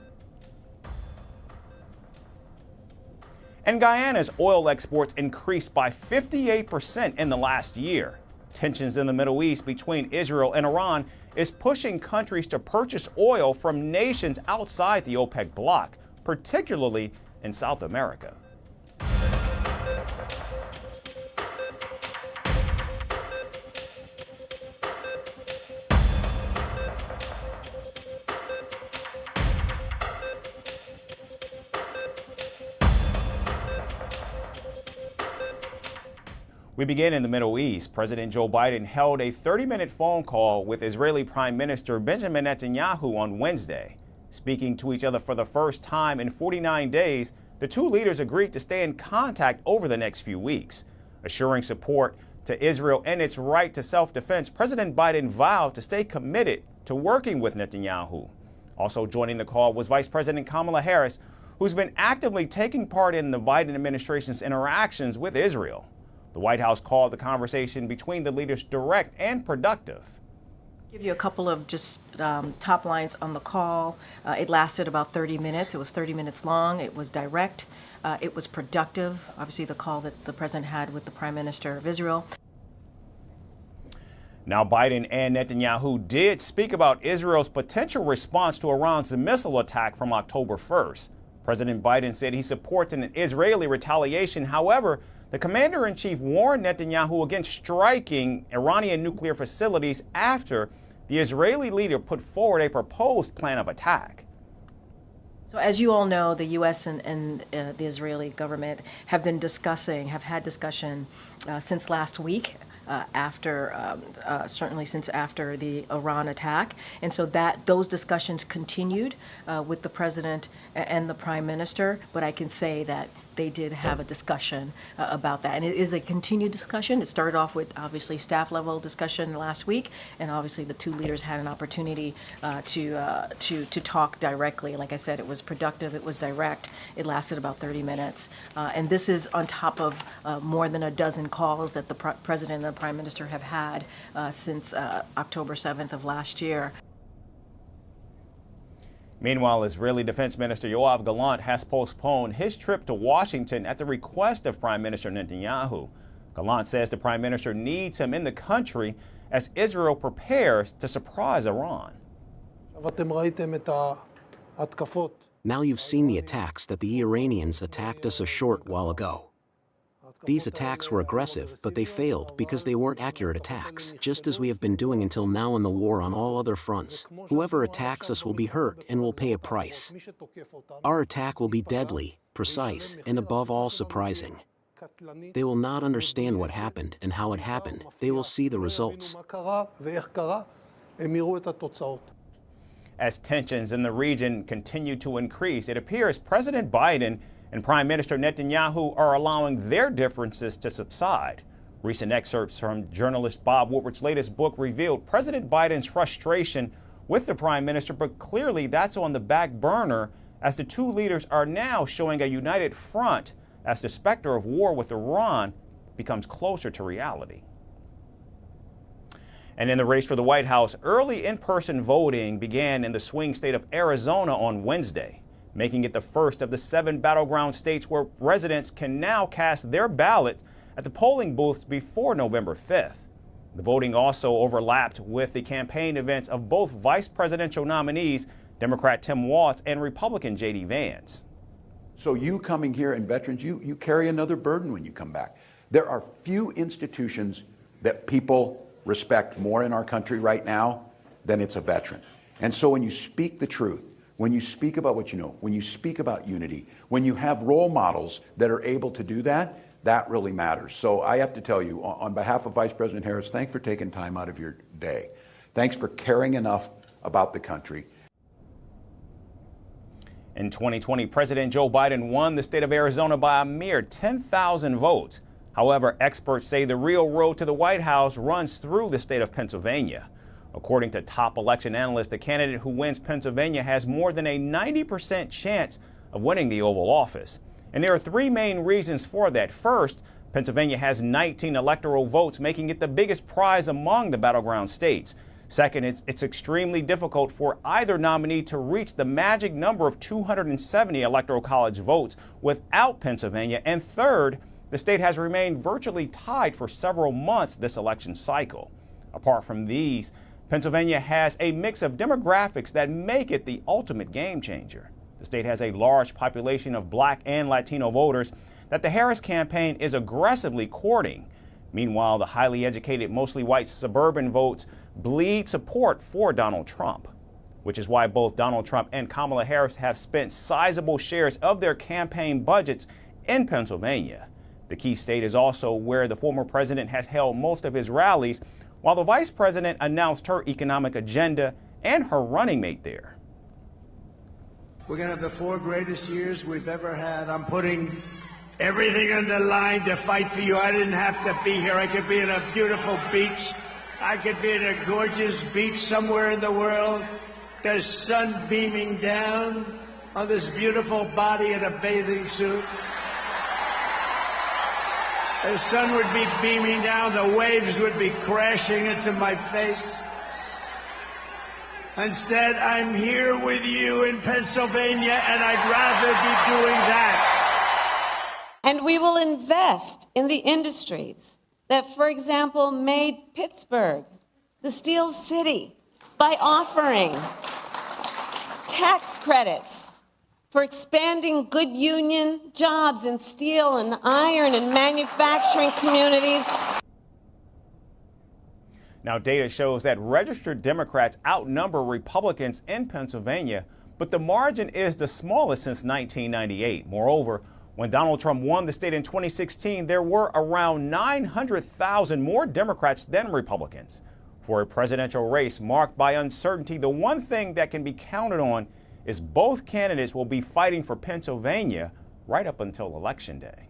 And Guyana's oil exports increased by 58% in the last year. Tensions in the Middle East between Israel and Iran is pushing countries to purchase oil from nations outside the OPEC bloc, particularly in South America. We begin in the Middle East. President Joe Biden held a 30-minute phone call with Israeli Prime Minister Benjamin Netanyahu on Wednesday. Speaking to each other for the first time in 49 days, the two leaders agreed to stay in contact over the next few weeks. Assuring support to Israel and its right to self-defense, President Biden vowed to stay committed to working with Netanyahu. Also joining the call was Vice President Kamala Harris, who's been actively taking part in the Biden administration's interactions with Israel. The White House called the conversation between the leaders direct and productive. Give you a couple of just top lines on the call. It lasted about 30 minutes. It was 30 minutes long. It was direct. It was productive. Obviously, the call that the president had with the Prime Minister of Israel. Now, Biden and Netanyahu did speak about Israel's potential response to Iran's missile attack from October 1st. President Biden said he supports an Israeli retaliation. However, the commander-in-chief warned Netanyahu against striking Iranian nuclear facilities after the Israeli leader put forward a proposed plan of attack. So as you all know, the U.S. and the Israeli government have had discussion since last week. Certainly since after the Iran attack. And so those discussions continued with the president and the prime minister, but I can say that they did have a discussion about that. And it is a continued discussion. It started off with obviously staff level discussion last week, and obviously the two leaders had an opportunity to talk directly. Like I said, it was productive, it was direct, it lasted about 30 minutes. And this is on top of more than a dozen calls that the president and the prime minister have had since October 7th of last year. Meanwhile, Israeli Defense Minister Yoav Gallant has postponed his trip to Washington at the request of Prime Minister Netanyahu. Gallant says the Prime Minister needs him in the country as Israel prepares to surprise Iran. Now you've seen the attacks that the Iranians attacked us a short while ago. These attacks were aggressive, but they failed because they weren't accurate attacks, just as we have been doing until now in the war on all other fronts. Whoever attacks us will be hurt and will pay a price. Our attack will be deadly, precise, and above all surprising. They will not understand what happened and how it happened. They will see the results. As tensions in the region continue to increase, it appears President Biden and Prime Minister Netanyahu are allowing their differences to subside. Recent excerpts from journalist Bob Woodward's latest book revealed President Biden's frustration with the Prime Minister, but clearly that's on the back burner as the two leaders are now showing a united front as the specter of war with Iran becomes closer to reality. And in the race for the White House, early in-person voting began in the swing state of Arizona on Wednesday, making it the first of the 7 battleground states where residents can now cast their ballot at the polling booths before November 5th. The voting also overlapped with the campaign events of both vice presidential nominees, Democrat Tim Walz and Republican J.D. Vance. So you coming here and veterans, you carry another burden when you come back. There are few institutions that people respect more in our country right now than it's a veteran. And so when you speak the truth, when you speak about what you know, when you speak about unity, when you have role models that are able to do that, that really matters. So I have to tell you, on behalf of Vice President Harris, thanks for taking time out of your day. Thanks for caring enough about the country. In 2020, President Joe Biden won the state of Arizona by a mere 10,000 votes. However, experts say the real road to the White House runs through the state of Pennsylvania. According to top election analysts, the candidate who wins Pennsylvania has more than a 90% chance of winning the Oval Office. And there are 3 main reasons for that. First, Pennsylvania has 19 electoral votes, making it the biggest prize among the battleground states. Second, it's extremely difficult for either nominee to reach the magic number of 270 electoral college votes without Pennsylvania. And third, the state has remained virtually tied for several months this election cycle. Apart from these, Pennsylvania has a mix of demographics that make it the ultimate game changer. The state has a large population of Black and Latino voters that the Harris campaign is aggressively courting. Meanwhile, the highly educated, mostly white suburban votes bleed support for Donald Trump, which is why both Donald Trump and Kamala Harris have spent sizable shares of their campaign budgets in Pennsylvania. The key state is also where the former president has held most of his rallies, while the vice president announced her economic agenda and her running mate there. We're going to have the 4 greatest years we've ever had. I'm putting everything on the line to fight for you. I didn't have to be here. I could be in a beautiful beach. I could be in a gorgeous beach somewhere in the world. There's sun beaming down on this beautiful body in a bathing suit. The sun would be beaming down, the waves would be crashing into my face. Instead, I'm here with you in Pennsylvania, and I'd rather be doing that. And we will invest in the industries that, for example, made Pittsburgh the Steel City by offering tax credits for expanding good union jobs in steel and iron and manufacturing communities. Now, data shows that registered Democrats outnumber Republicans in Pennsylvania, but the margin is the smallest since 1998. Moreover, when Donald Trump won the state in 2016, there were around 900,000 more Democrats than Republicans. For a presidential race marked by uncertainty, the one thing that can be counted on is both candidates will be fighting for Pennsylvania right up until Election Day.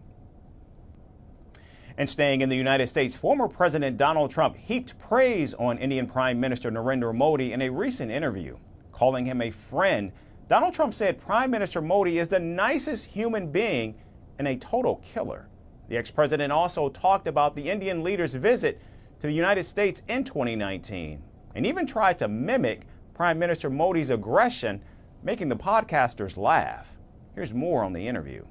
And staying in the United States, former President Donald Trump heaped praise on Indian Prime Minister Narendra Modi in a recent interview. Calling him a friend, Donald Trump said Prime Minister Modi is the nicest human being and a total killer. The ex-president also talked about the Indian leader's visit to the United States in 2019 and even tried to mimic Prime Minister Modi's aggression, making the podcasters laugh. Here's more on the interview.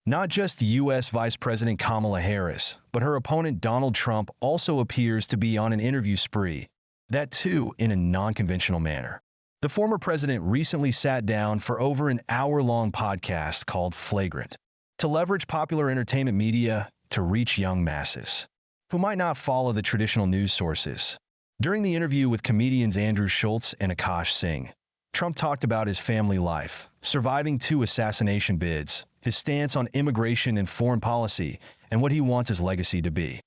Not just U.S. Vice President Kamala Harris, but her opponent Donald Trump also appears to be on an interview spree, that too in a non-conventional manner. The former president recently sat down for over an hour-long podcast called Flagrant to leverage popular entertainment media to reach young masses who might not follow the traditional news sources. During the interview with comedians Andrew Schultz and Akash Singh, Trump talked about his family life, surviving 2 assassination bids, his stance on immigration and foreign policy, and what he wants his legacy to be.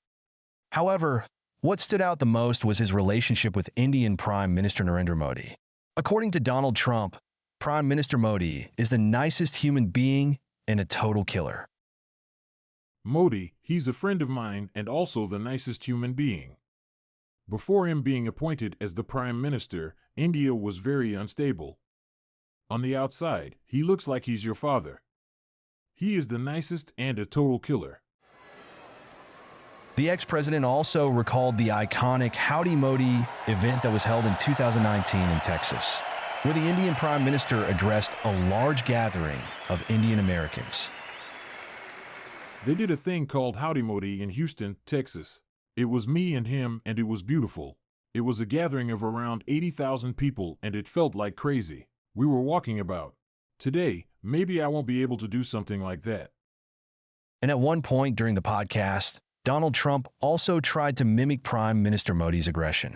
However, what stood out the most was his relationship with Indian Prime Minister Narendra Modi. According to Donald Trump, Prime Minister Modi is the nicest human being and a total killer. Modi, he's a friend of mine and also the nicest human being. Before him being appointed as the Prime Minister, India was very unstable. On the outside, he looks like he's your father. He is the nicest and a total killer. The ex-president also recalled the iconic Howdy Modi event that was held in 2019 in Texas, where the Indian Prime Minister addressed a large gathering of Indian Americans. They did a thing called Howdy Modi in Houston, Texas. It was me and him, and it was beautiful. It was a gathering of around 80,000 people, and it felt like crazy. We were walking about. Today, maybe I won't be able to do something like that. And at one point during the podcast, Donald Trump also tried to mimic Prime Minister Modi's aggression.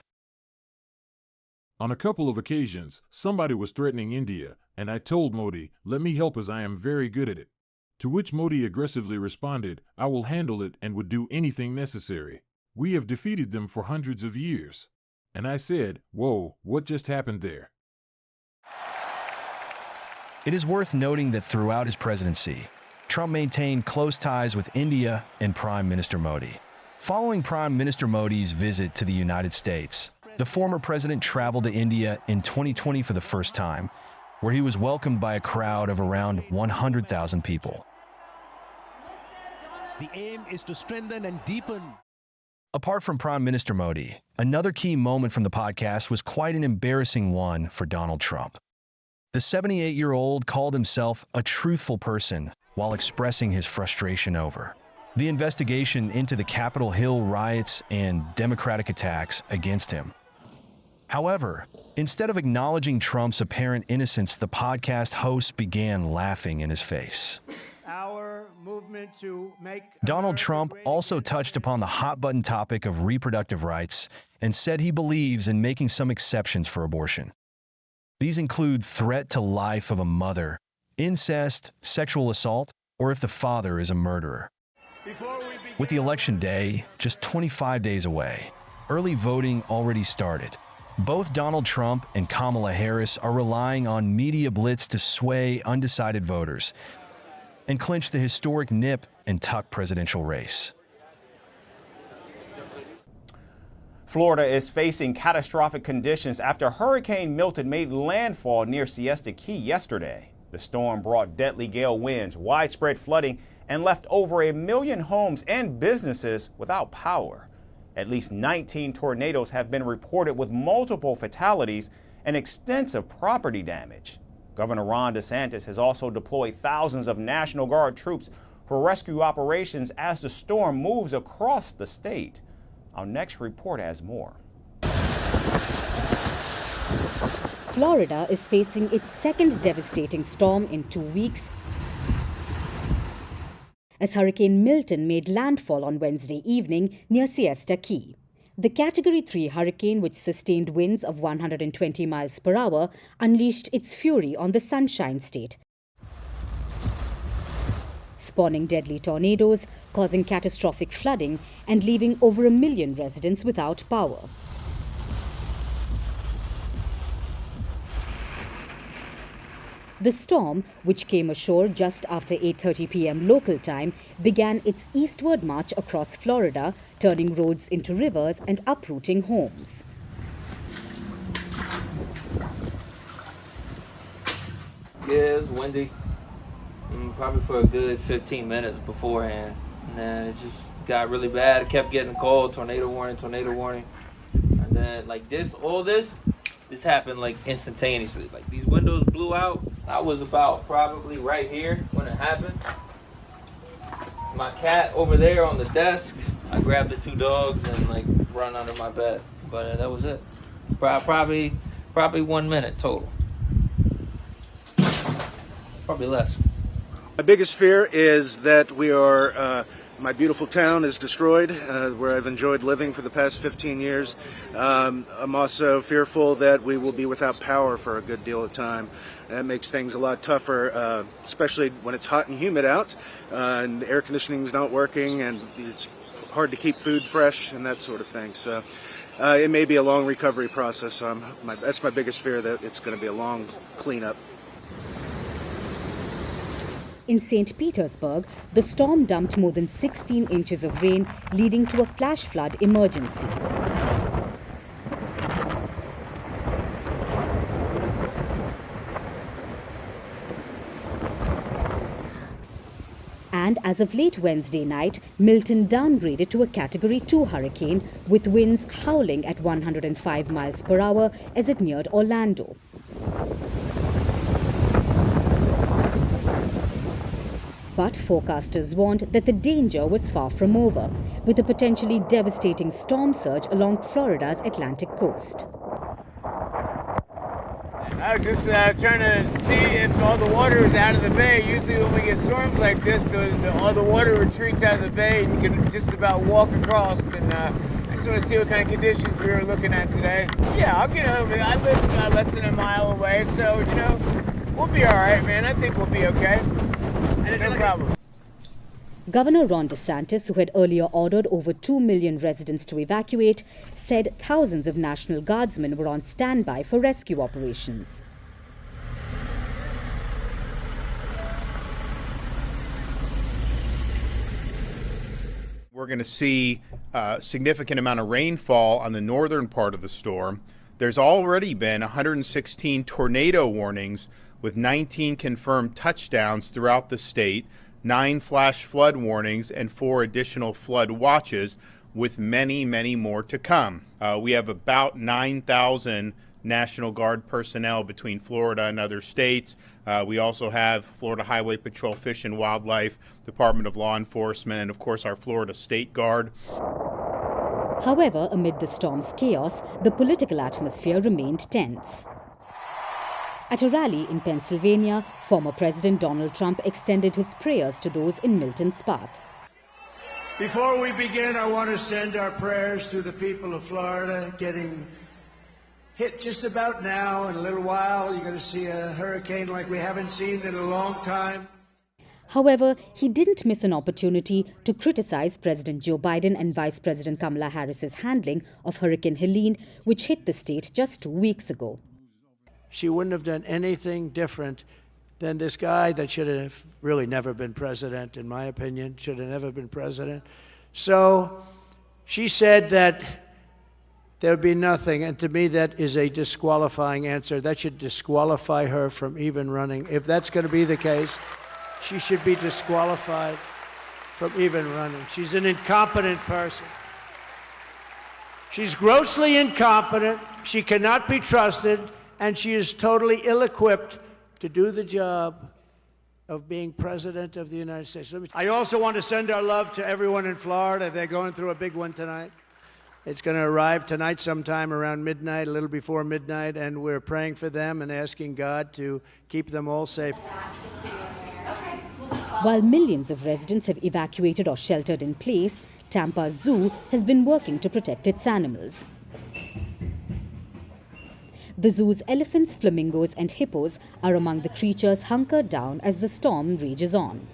On a couple of occasions, somebody was threatening India, and I told Modi, "Let me help as I am very good at it." To which Modi aggressively responded, "I will handle it and would do anything necessary. We have defeated them for hundreds of years." And I said, "Whoa, what just happened there?" It is worth noting that throughout his presidency, Trump maintained close ties with India and Prime Minister Modi. Following Prime Minister Modi's visit to the United States, the former president traveled to India in 2020 for the first time, where he was welcomed by a crowd of around 100,000 people. The aim is to strengthen and deepen. Apart from Prime Minister Modi, another key moment from the podcast was quite an embarrassing one for Donald Trump. The 78-year-old called himself a truthful person while expressing his frustration over the investigation into the Capitol Hill riots and Democratic attacks against him. However, instead of acknowledging Trump's apparent innocence, the podcast host began laughing in his face. Our movement to make Donald Trump also touched upon the hot-button topic of reproductive rights and said he believes in making some exceptions for abortion. These include threat to life of a mother, incest, sexual assault, or if the father is a murderer. With the election day just 25 days away, early voting already started. Both Donald Trump and Kamala Harris are relying on media blitz to sway undecided voters and clinch the historic nip and tuck presidential race. Florida is facing catastrophic conditions after Hurricane Milton made landfall near Siesta Key yesterday. The storm brought deadly gale winds, widespread flooding, and left over 1 million homes and businesses without power. At least 19 tornadoes have been reported with multiple fatalities and extensive property damage. Governor Ron DeSantis has also deployed thousands of National Guard troops for rescue operations as the storm moves across the state. Our next report has more. Florida is facing its second devastating storm in 2 weeks as Hurricane Milton made landfall on Wednesday evening near Siesta Key. The Category 3 hurricane, which sustained winds of 120 miles per hour, unleashed its fury on the Sunshine State, spawning deadly tornadoes, causing catastrophic flooding, and leaving over 1 million residents without power. The storm, which came ashore just after 8:30 p.m. local time, began its eastward march across Florida, turning roads into rivers and uprooting homes. Yeah, it was windy, probably for a good 15 minutes beforehand. And then it just got really bad. It kept getting cold, tornado warning. And then like this, all this happened like instantaneously. Like these windows blew out. I was about probably right here when it happened. My cat over there on the desk, I grabbed the 2 dogs and like run under my bed. But that was it. Probably 1 minute total. Probably less. My biggest fear is that my beautiful town is destroyed, where I've enjoyed living for the past 15 years. I'm also fearful that we will be without power for a good deal of time. That makes things a lot tougher, especially when it's hot and humid out, and the air conditioning is not working, and it's hard to keep food fresh and that sort of thing. So it may be a long recovery process. That's my biggest fear, that it's going to be a long cleanup. In St. Petersburg, the storm dumped more than 16 inches of rain, leading to a flash flood emergency. And as of late Wednesday night, Milton downgraded to a Category 2 hurricane with winds howling at 105 miles per hour as it neared Orlando. But forecasters warned that the danger was far from over, with a potentially devastating storm surge along Florida's Atlantic coast. I was just trying to see if all the water is out of the bay. Usually when we get storms like this, all the water retreats out of the bay and you can just about walk across. And I just want to see what kind of conditions we were looking at today. Yeah, I'll get over it. I live about less than a mile away, so, we'll be all right, man. I think we'll be okay. No problem. Governor Ron DeSantis, who had earlier ordered over 2 million residents to evacuate, said thousands of National Guardsmen were on standby for rescue operations. We're going to see a significant amount of rainfall on the northern part of the storm. There's already been 116 tornado warnings with 19 confirmed touchdowns throughout the state, 9 flash flood warnings, and 4 additional flood watches, with many, many more to come. We have about 9,000 National Guard personnel between Florida and other states. We also have Florida Highway Patrol, Fish and Wildlife, Department of Law Enforcement, and of course our Florida State Guard. However, amid the storm's chaos, the political atmosphere remained tense. At a rally in Pennsylvania, former President Donald Trump extended his prayers to those in Milton's path. Before we begin, I want to send our prayers to the people of Florida getting hit just about now. In a little while, you're going to see a hurricane like we haven't seen in a long time. However, he didn't miss an opportunity to criticize President Joe Biden and Vice President Kamala Harris's handling of Hurricane Helene, which hit the state just 2 weeks ago. She wouldn't have done anything different than this guy that should have really never been president, in my opinion, should have never been president. So she said that there would be nothing, and to me that is a disqualifying answer. That should disqualify her from even running. If that's going to be the case, she should be disqualified from even running. She's an incompetent person. She's grossly incompetent, she cannot be trusted, and she is totally ill-equipped to do the job of being President of the United States. I also want to send our love to everyone in Florida. They're going through a big one tonight. It's going to arrive tonight sometime around midnight, a little before midnight, and we're praying for them and asking God to keep them all safe. While millions of residents have evacuated or sheltered in place, Tampa Zoo has been working to protect its animals. The zoo's elephants, flamingos and hippos are among the creatures hunkered down as the storm rages on.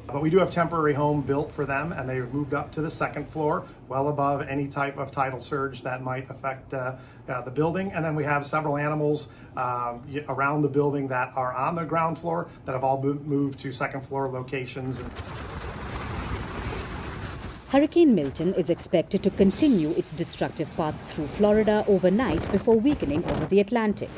But we do have temporary home built for them, and they've moved up to the second floor, well above any type of tidal surge that might affect the building. And then we have several animals around the building that are on the ground floor that have all moved to second floor locations. Hurricane Milton is expected to continue its destructive path through Florida overnight before weakening over the Atlantic.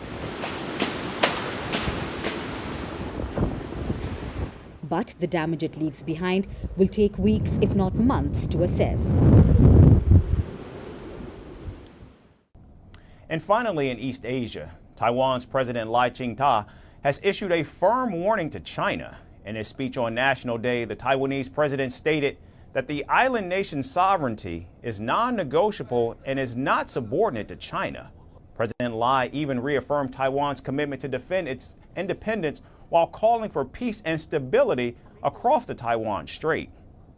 But the damage it leaves behind will take weeks, if not months, to assess. And finally, in East Asia, Taiwan's President Lai Ching-te has issued a firm warning to China. In his speech on National Day, the Taiwanese president stated that the island nation's sovereignty is non-negotiable and is not subordinate to China. President Lai even reaffirmed Taiwan's commitment to defend its independence while calling for peace and stability across the Taiwan Strait.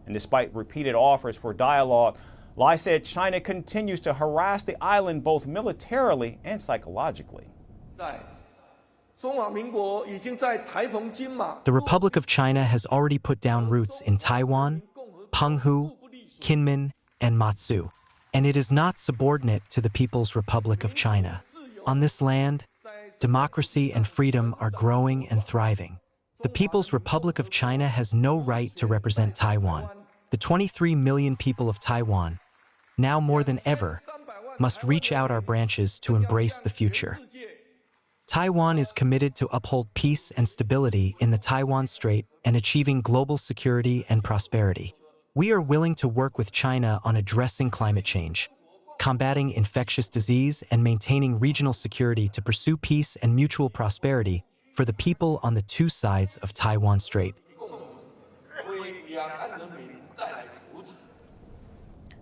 And despite repeated offers for dialogue, Lai said China continues to harass the island both militarily and psychologically. The Republic of China has already put down roots in Taiwan, Penghu, Kinmen, and Matsu, and it is not subordinate to the People's Republic of China. On this land, democracy and freedom are growing and thriving. The People's Republic of China has no right to represent Taiwan. The 23 million people of Taiwan, now more than ever, must reach out our branches to embrace the future. Taiwan is committed to uphold peace and stability in the Taiwan Strait and achieving global security and prosperity. We are willing to work with China on addressing climate change, combating infectious disease, and maintaining regional security to pursue peace and mutual prosperity for the people on the two sides of Taiwan Strait.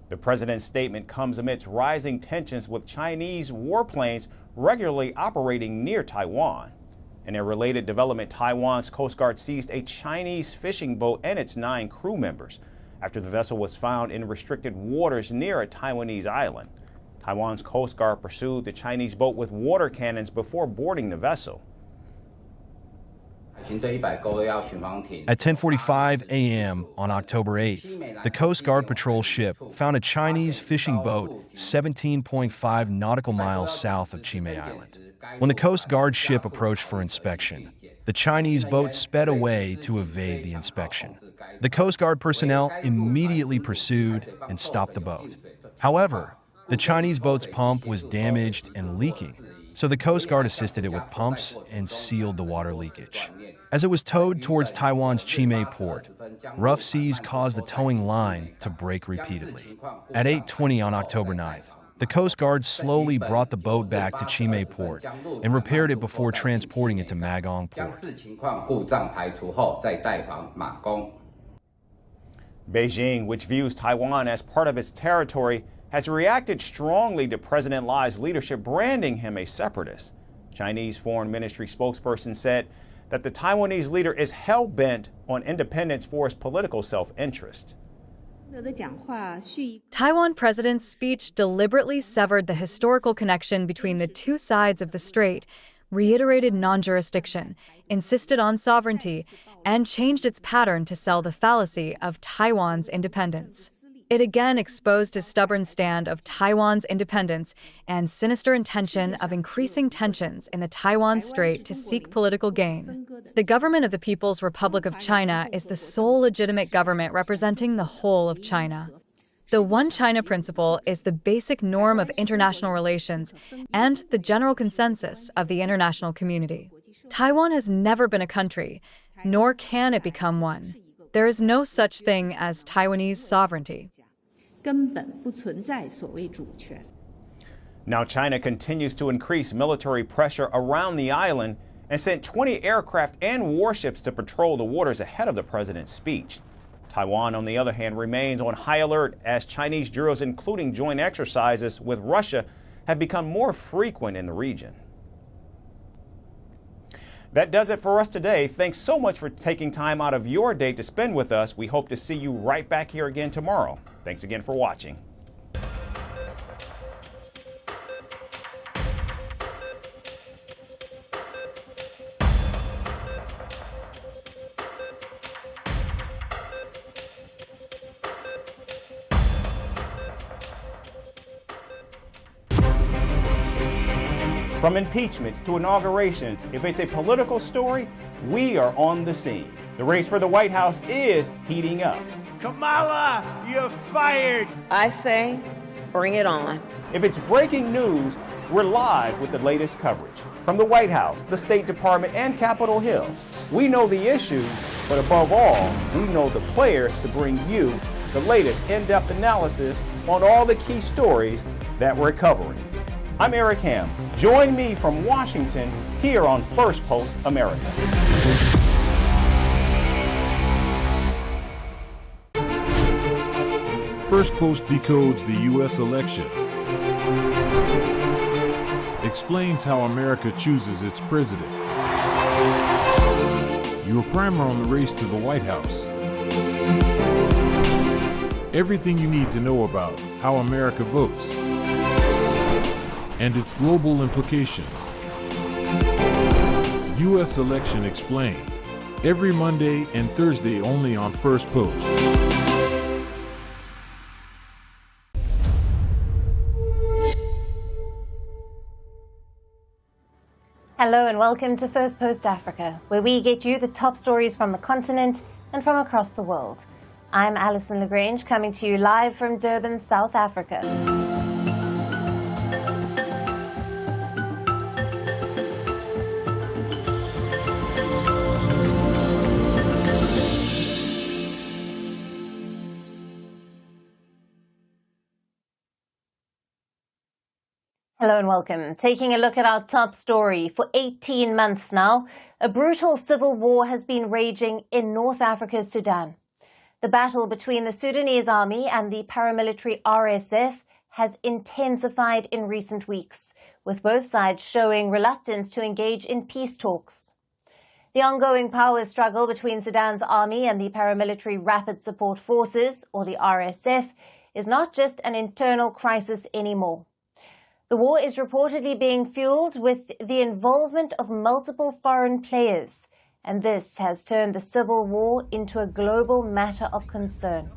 The president's statement comes amidst rising tensions with Chinese warplanes regularly operating near Taiwan. In a related development, Taiwan's Coast Guard seized a Chinese fishing boat and its 9 crew members after the vessel was found in restricted waters near a Taiwanese island. Taiwan's Coast Guard pursued the Chinese boat with water cannons before boarding the vessel. At 10:45 a.m. on October 8th, the Coast Guard patrol ship found a Chinese fishing boat 17.5 nautical miles south of Chime Island. When the Coast Guard ship approached for inspection, the Chinese boat sped away to evade the inspection. The Coast Guard personnel immediately pursued and stopped the boat. However, the Chinese boat's pump was damaged and leaking, so the Coast Guard assisted it with pumps and sealed the water leakage. As it was towed towards Taiwan's Chime port, rough seas caused the towing line to break repeatedly. At 8:20 on October 9th, the Coast Guard slowly brought the boat back to Chime port and repaired it before transporting it to Magong port. Beijing, which views Taiwan as part of its territory, has reacted strongly to President Lai's leadership, branding him a separatist. Chinese Foreign Ministry spokesperson said that the Taiwanese leader is hell-bent on independence for his political self-interest. Taiwan president's speech deliberately severed the historical connection between the two sides of the strait, reiterated non-jurisdiction, insisted on sovereignty, and changed its pattern to sell the fallacy of Taiwan's independence. It again exposed his stubborn stand of Taiwan's independence and sinister intention of increasing tensions in the Taiwan Strait to seek political gain. The government of the People's Republic of China is the sole legitimate government representing the whole of China. The One China principle is the basic norm of international relations and the general consensus of the international community. Taiwan has never been a country, nor can it become one. There is no such thing as Taiwanese sovereignty. Now China continues to increase military pressure around the island and sent 20 aircraft and warships to patrol the waters ahead of the president's speech. Taiwan, on the other hand, remains on high alert as Chinese drills, including joint exercises with Russia, have become more frequent in the region. That does it for us today. Thanks so much for taking time out of your day to spend with us. We hope to see you right back here again tomorrow. Thanks again for watching. From impeachments to inaugurations, if it's a political story, we are on the scene. The race for the White House is heating up. Kamala, you're fired. I say, bring it on. If it's breaking news, we're live with the latest coverage. From the White House, the State Department, and Capitol Hill, we know the issues, but above all, we know the players to bring you the latest in-depth analysis on all the key stories that we're covering. I'm Eric Ham. Join me from Washington here on Firstpost America. Firstpost decodes the U.S. election, explains how America chooses its president, your primer on the race to the White House, everything you need to know about how America votes, and its global implications. U.S. Election Explained, every Monday and Thursday only on Firstpost. Hello and welcome to Firstpost Africa, where we get you the top stories from the continent and from across the world. I'm Alison Lagrange, coming to you live from Durban, South Africa. Hello and welcome. Taking a look at our top story. For 18 months now, a brutal civil war has been raging in North Africa's Sudan. The battle between the Sudanese army and the paramilitary RSF has intensified in recent weeks, with both sides showing reluctance to engage in peace talks. The ongoing power struggle between Sudan's army and the paramilitary Rapid Support Forces, or the RSF, is not just an internal crisis anymore. The war is reportedly being fueled with the involvement of multiple foreign players, and this has turned the civil war into a global matter of concern.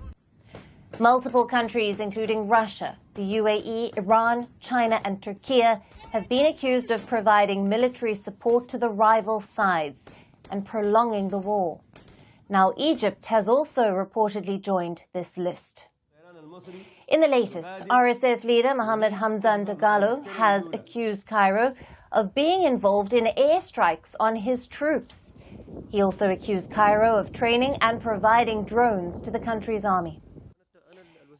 Multiple countries, including Russia, the UAE, Iran, China, and Turkey, have been accused of providing military support to the rival sides and prolonging the war. Now, Egypt has also reportedly joined this list. In the latest, RSF leader Mohammad Hamdan Dagalo has accused Cairo of being involved in airstrikes on his troops. He also accused Cairo of training and providing drones to the country's army.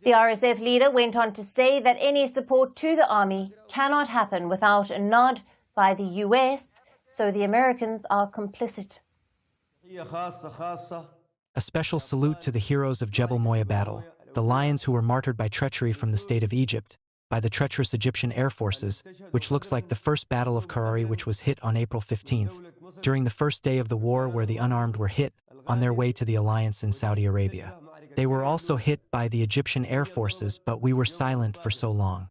The RSF leader went on to say that any support to the army cannot happen without a nod by the US, so the Americans are complicit. A special salute to the heroes of Jebel Moya battle, the lions who were martyred by treachery from the state of Egypt, by the treacherous Egyptian air forces, which looks like the first battle of Karari, which was hit on April 15th, during the first day of the war where the unarmed were hit on their way to the alliance in Saudi Arabia. They were also hit by the Egyptian air forces, but we were silent for so long.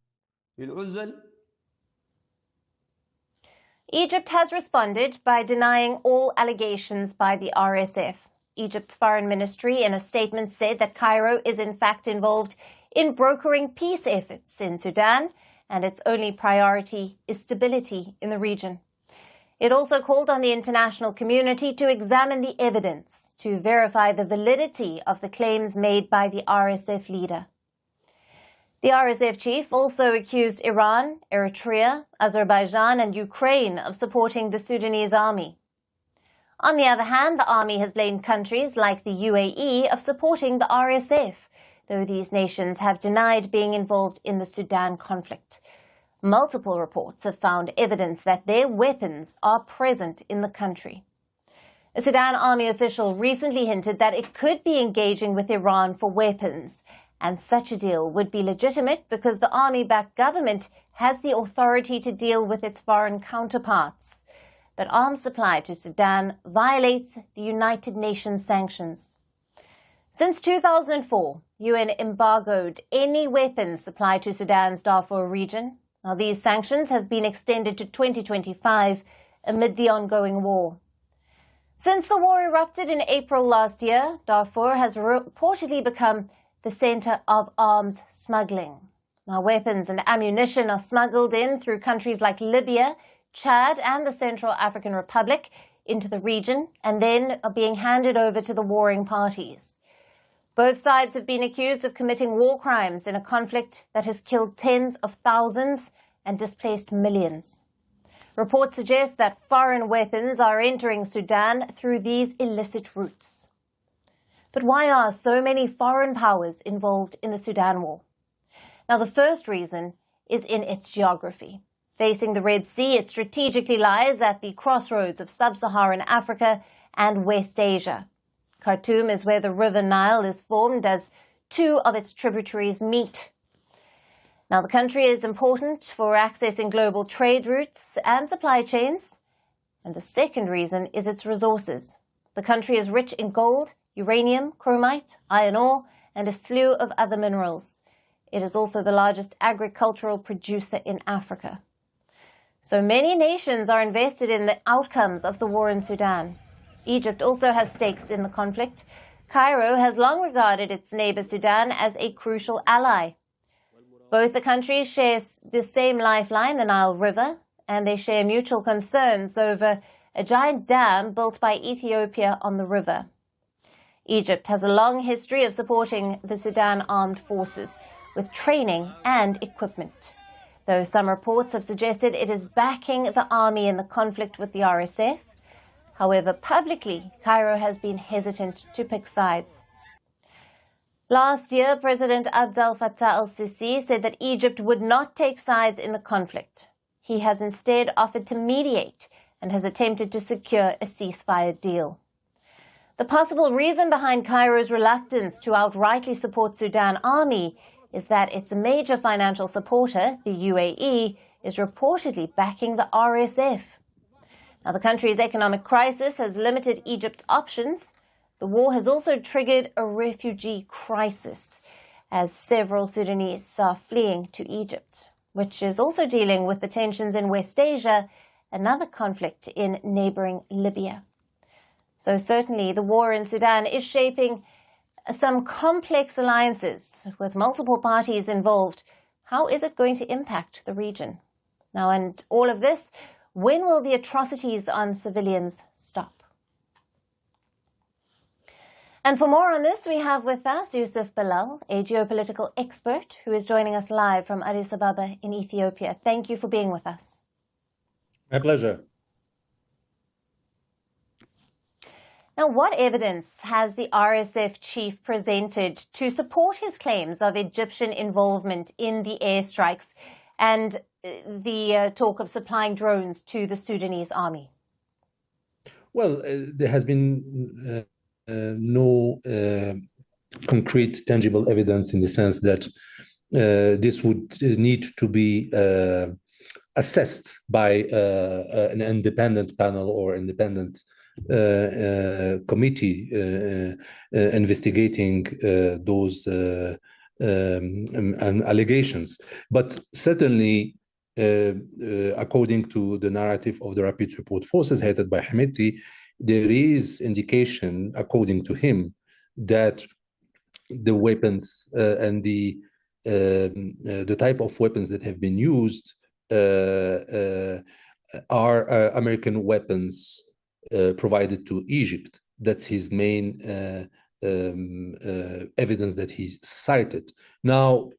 Egypt has responded by denying all allegations by the RSF. Egypt's foreign ministry in a statement said that Cairo is in fact involved in brokering peace efforts in Sudan, and its only priority is stability in the region. It also called on the international community to examine the evidence to verify the validity of the claims made by the RSF leader. The RSF chief also accused Iran, Eritrea, Azerbaijan and Ukraine of supporting the Sudanese army. On the other hand, the army has blamed countries like the UAE of supporting the RSF, though these nations have denied being involved in the Sudan conflict. Multiple reports have found evidence that their weapons are present in the country. A Sudan army official recently hinted that it could be engaging with Iran for weapons, and such a deal would be legitimate because the army-backed government has the authority to deal with its foreign counterparts. But arms supply to Sudan violates the United Nations sanctions. Since 2004, UN embargoed any weapons supplied to Sudan's Darfur region. Now, these sanctions have been extended to 2025 amid the ongoing war. Since the war erupted in April last year, Darfur has reportedly become the center of arms smuggling. Now, weapons and ammunition are smuggled in through countries like Libya, Chad and the Central African Republic into the region and then are being handed over to the warring parties. Both sides have been accused of committing war crimes in a conflict that has killed tens of thousands and displaced millions. Reports suggest that foreign weapons are entering Sudan through these illicit routes. But why are so many foreign powers involved in the Sudan war? Now, the first reason is in its geography. Facing the Red Sea, it strategically lies at the crossroads of sub-Saharan Africa and West Asia. Khartoum is where the River Nile is formed as two of its tributaries meet. Now, the country is important for accessing global trade routes and supply chains. And the second reason is its resources. The country is rich in gold, uranium, chromite, iron ore, and a slew of other minerals. It is also the largest agricultural producer in Africa. So many nations are invested in the outcomes of the war in Sudan. Egypt also has stakes in the conflict. Cairo has long regarded its neighbor Sudan as a crucial ally. Both the countries share the same lifeline, the Nile River, and they share mutual concerns over a giant dam built by Ethiopia on the river. Egypt has a long history of supporting the Sudan armed forces with training and equipment, though some reports have suggested it is backing the army in the conflict with the RSF. However, publicly, Cairo has been hesitant to pick sides. Last year, President Abdel Fattah al-Sisi said that Egypt would not take sides in the conflict. He has instead offered to mediate and has attempted to secure a ceasefire deal. The possible reason behind Cairo's reluctance to outrightly support Sudan army is that its major financial supporter, the UAE, is reportedly backing the RSF. Now, the country's economic crisis has limited Egypt's options. The war has also triggered a refugee crisis, as several Sudanese are fleeing to Egypt, which is also dealing with the tensions in West Asia, another conflict in neighboring Libya. So certainly the war in Sudan is shaping some complex alliances with multiple parties involved. How is it going to impact the region? Now, and all of this, when will the atrocities on civilians stop? And for more on this, we have with us Yusuf Bilal, a geopolitical expert who is joining us live from Addis Ababa in Ethiopia. Thank you for being with us. My pleasure. Now, what evidence has the RSF chief presented to support his claims of Egyptian involvement in the airstrikes and the talk of supplying drones to the Sudanese army? Well, there has been no concrete, tangible evidence in the sense that this would need to be assessed by an independent panel or independent committee investigating those allegations. But certainly according to the narrative of the Rapid Support Forces headed by Hamiti, there is indication, according to him, that the weapons and the type of weapons that have been used are American weapons provided to Egypt. That's his main evidence that he cited. Now,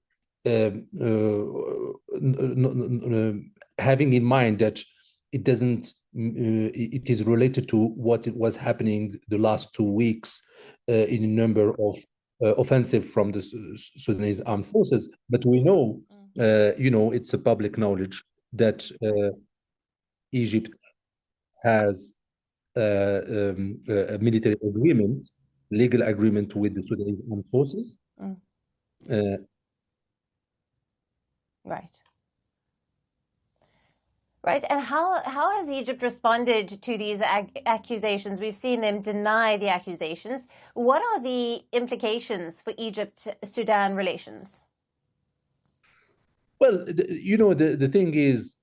having in mind that it doesn't, it is related to what was happening the last 2 weeks in a number of offensive from the Sudanese armed forces, but we know, it's a public knowledge that Egypt has a military agreement, legal agreement with the Sudanese armed forces. Right. Right. And how has Egypt responded to these accusations? We've seen them deny the accusations. What are the implications for Egypt-Sudan relations? Well, the thing is,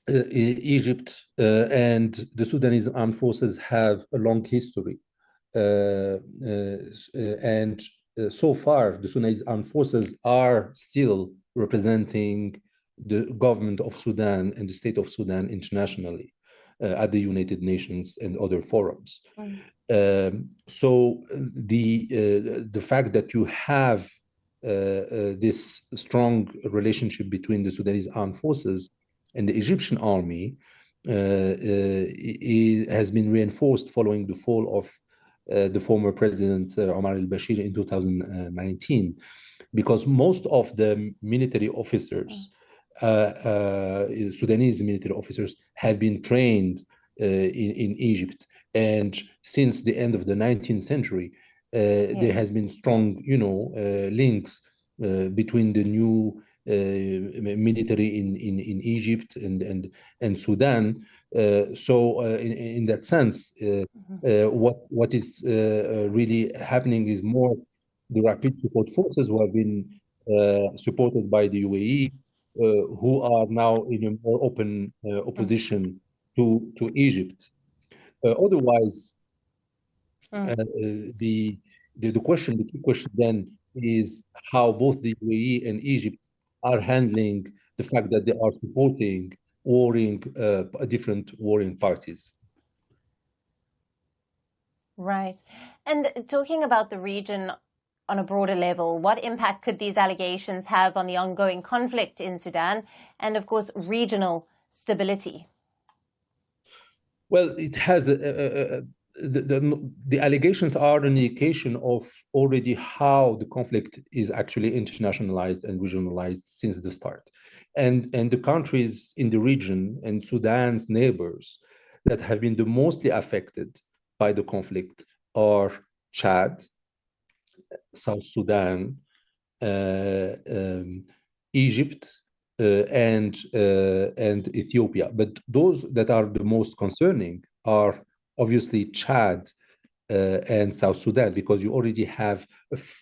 Egypt and the Sudanese armed forces have a long history. And so far, the Sudanese armed forces are still representing the government of Sudan and the state of Sudan internationally at the United Nations and other forums. So the fact that you have this strong relationship between the Sudanese armed forces and the Egyptian army has been reinforced following the fall of the former president Omar al-Bashir in 2019, because most of the military officers, Sudanese military officers, have been trained in Egypt. And since the end of the 19th century, there has been strong, links between the new military in Egypt and Sudan. So in that sense, what is really happening is more the Rapid Support Forces who have been supported by the UAE, who are now in a more open opposition to Egypt. Otherwise, the key question then is how both the UAE and Egypt are handling the fact that they are supporting different warring parties. Right. And talking about the region on a broader level, what impact could these allegations have on the ongoing conflict in Sudan and, of course, regional stability? Well, it has the allegations are an indication of already how the conflict is actually internationalized and regionalized since the start. And the countries in the region and Sudan's neighbors that have been the mostly affected by the conflict are Chad, South Sudan, Egypt, and Ethiopia. But those that are the most concerning are obviously Chad and South Sudan, because you already have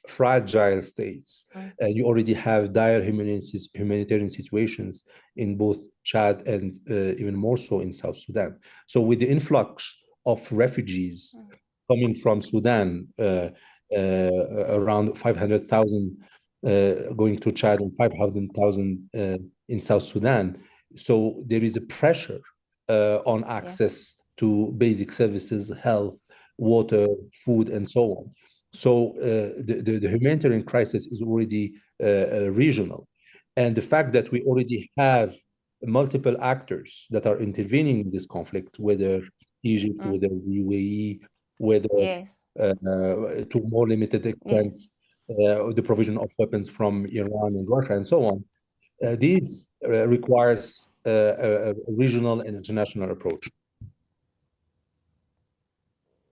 fragile states. You already have dire humanitarian situations in both Chad and even more so in South Sudan. So with the influx of refugees coming from Sudan, around 500,000 going to Chad and 500,000 in South Sudan. So there is a pressure on access to basic services, health, water, food, and so on. So the humanitarian crisis is already regional. And the fact that we already have multiple actors that are intervening in this conflict, whether Egypt, whether the UAE, whether to more limited extent the provision of weapons from Iran and Russia and so on, these requires a regional and international approach.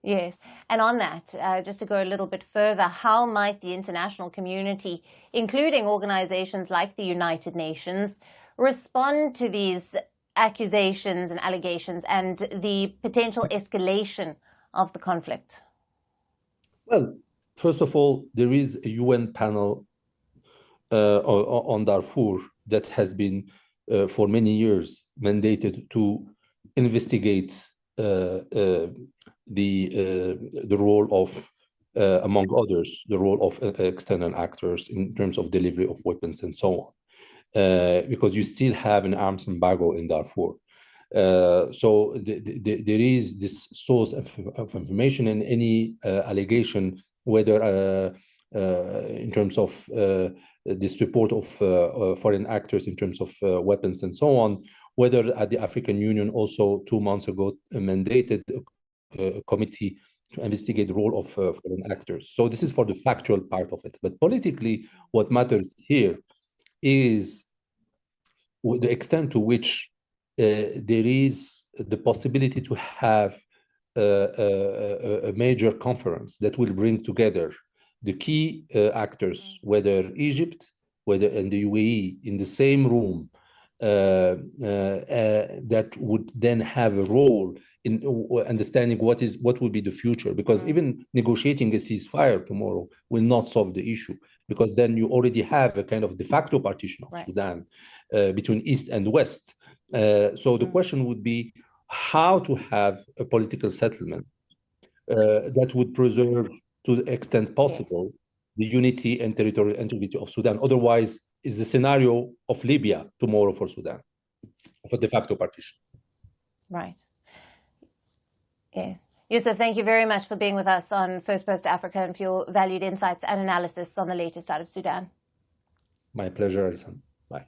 Yes. And on that, just to go a little bit further, how might the international community, including organizations like the United Nations, respond to these accusations and allegations and the potential escalation of the conflict? Well, first of all, there is a UN panel on Darfur that has been for many years mandated to investigate the role of, among others, the role of external actors in terms of delivery of weapons and so on, because you still have an arms embargo in Darfur. So there is this source of information, and any allegation, whether in terms of the support of foreign actors in terms of weapons and so on, whether at the African Union also 2 months ago mandated a committee to investigate the role of foreign actors. So this is for the factual part of it. But politically, what matters here is the extent to which there is the possibility to have a major conference that will bring together the key actors, whether Egypt, whether in the UAE, in the same room, that would then have a role in understanding what will be the future. Because even negotiating a ceasefire tomorrow will not solve the issue, because then you already have a kind of de facto partition of Sudan between East and West. So the question would be how to have a political settlement that would preserve, to the extent possible, the unity and territorial integrity of Sudan. Otherwise, is the scenario of Libya tomorrow for Sudan, of a de facto partition. Right. Yes. Yusuf, thank you very much for being with us on Firstpost Africa and for your valued insights and analysis on the latest out of Sudan. My pleasure, Alison. Bye.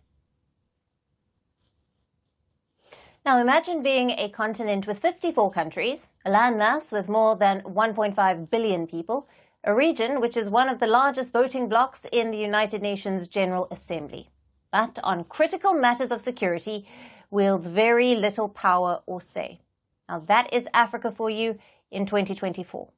Now imagine being a continent with 54 countries, a landmass with more than 1.5 billion people, a region which is one of the largest voting blocs in the United Nations General Assembly, but on critical matters of security wields very little power or say. Now that is Africa for you in 2024.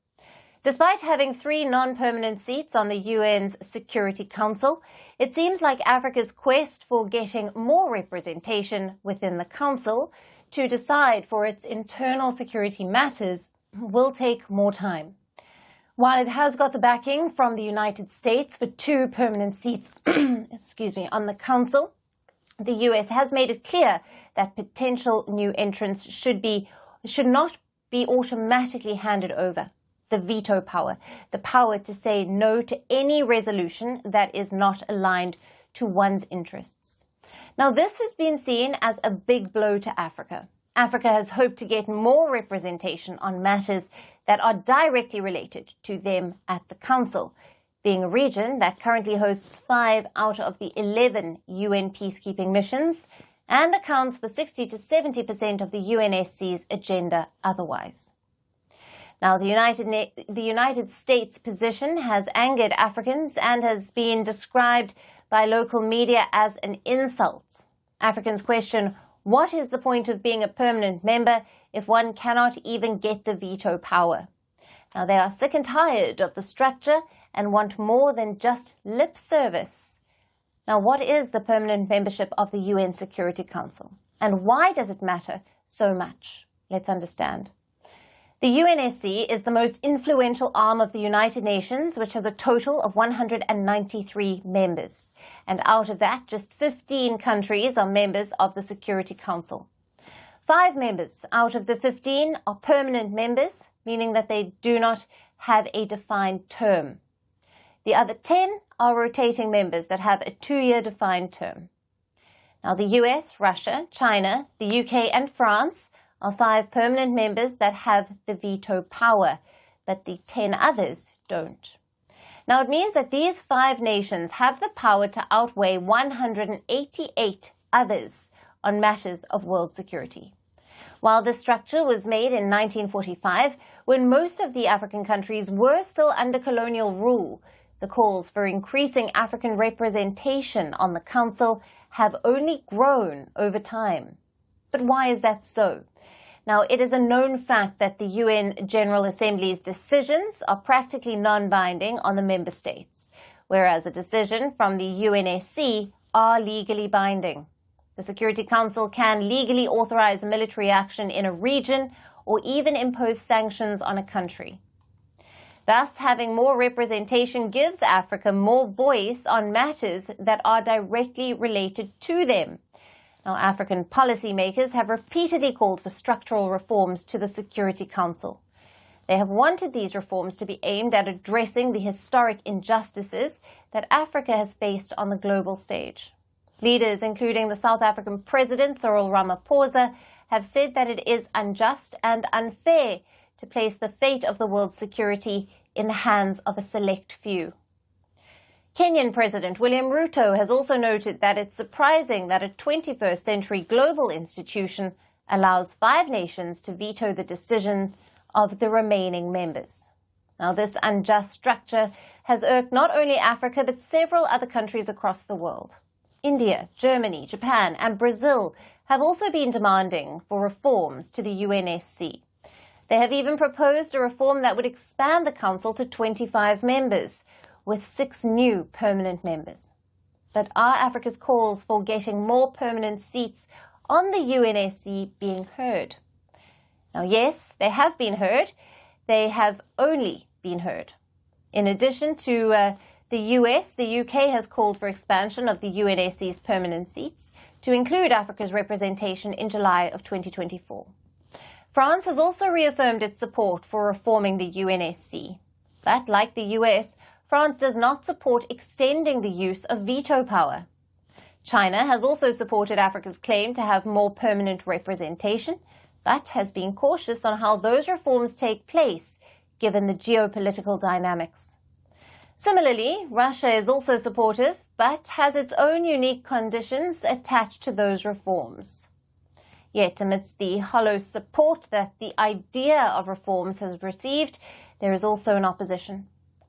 Despite having 3 non-permanent seats on the UN's Security Council, it seems like Africa's quest for getting more representation within the Council to decide for its internal security matters will take more time. While it has got the backing from the United States for 2 permanent seats on the Council, the US has made it clear that potential new entrants should not be automatically handed over. The veto power, the power to say no to any resolution that is not aligned to one's interests. Now, this has been seen as a big blow to Africa. Africa has hoped to get more representation on matters that are directly related to them at the Council, being a region that currently hosts 5 out of the 11 UN peacekeeping missions and accounts for 60 to 70% of the UNSC's agenda otherwise. Now, the United States position has angered Africans and has been described by local media as an insult. Africans question, what is the point of being a permanent member if one cannot even get the veto power? Now, they are sick and tired of the structure and want more than just lip service. Now, what is the permanent membership of the UN Security Council? And why does it matter so much? Let's understand. The UNSC is the most influential arm of the United Nations, which has a total of 193 members. And out of that, just 15 countries are members of the Security Council. 5 members out of the 15 are permanent members, meaning that they do not have a defined term. The other 10 are rotating members that have a 2-year defined term. Now, the US, Russia, China, the UK and France are 5 permanent members that have the veto power, but the 10 others don't. Now, it means that these 5 nations have the power to outweigh 188 others on matters of world security. While this structure was made in 1945, when most of the African countries were still under colonial rule, the calls for increasing African representation on the Council have only grown over time. But why is that so? Now, it is a known fact that the UN General Assembly's decisions are practically non-binding on the member states, whereas a decision from the UNSC are legally binding. The Security Council can legally authorize military action in a region or even impose sanctions on a country. Thus, having more representation gives Africa more voice on matters that are directly related to them. Now, African policymakers have repeatedly called for structural reforms to the Security Council. They have wanted these reforms to be aimed at addressing the historic injustices that Africa has faced on the global stage. Leaders, including the South African President Cyril Ramaphosa, have said that it is unjust and unfair to place the fate of the world's security in the hands of a select few. Kenyan President William Ruto has also noted that it's surprising that a 21st century global institution allows 5 nations to veto the decision of the remaining members. Now, this unjust structure has irked not only Africa but several other countries across the world. India, Germany, Japan and Brazil have also been demanding for reforms to the UNSC. They have even proposed a reform that would expand the Council to 25 members, with 6 new permanent members. But are Africa's calls for getting more permanent seats on the UNSC being heard? Now, yes, they have been heard. They have only been heard. In addition to the US, the UK has called for expansion of the UNSC's permanent seats to include Africa's representation in July of 2024. France has also reaffirmed its support for reforming the UNSC. But, like the US, France does not support extending the use of veto power. China has also supported Africa's claim to have more permanent representation, but has been cautious on how those reforms take place, given the geopolitical dynamics. Similarly, Russia is also supportive, but has its own unique conditions attached to those reforms. Yet, amidst the hollow support that the idea of reforms has received, there is also an opposition.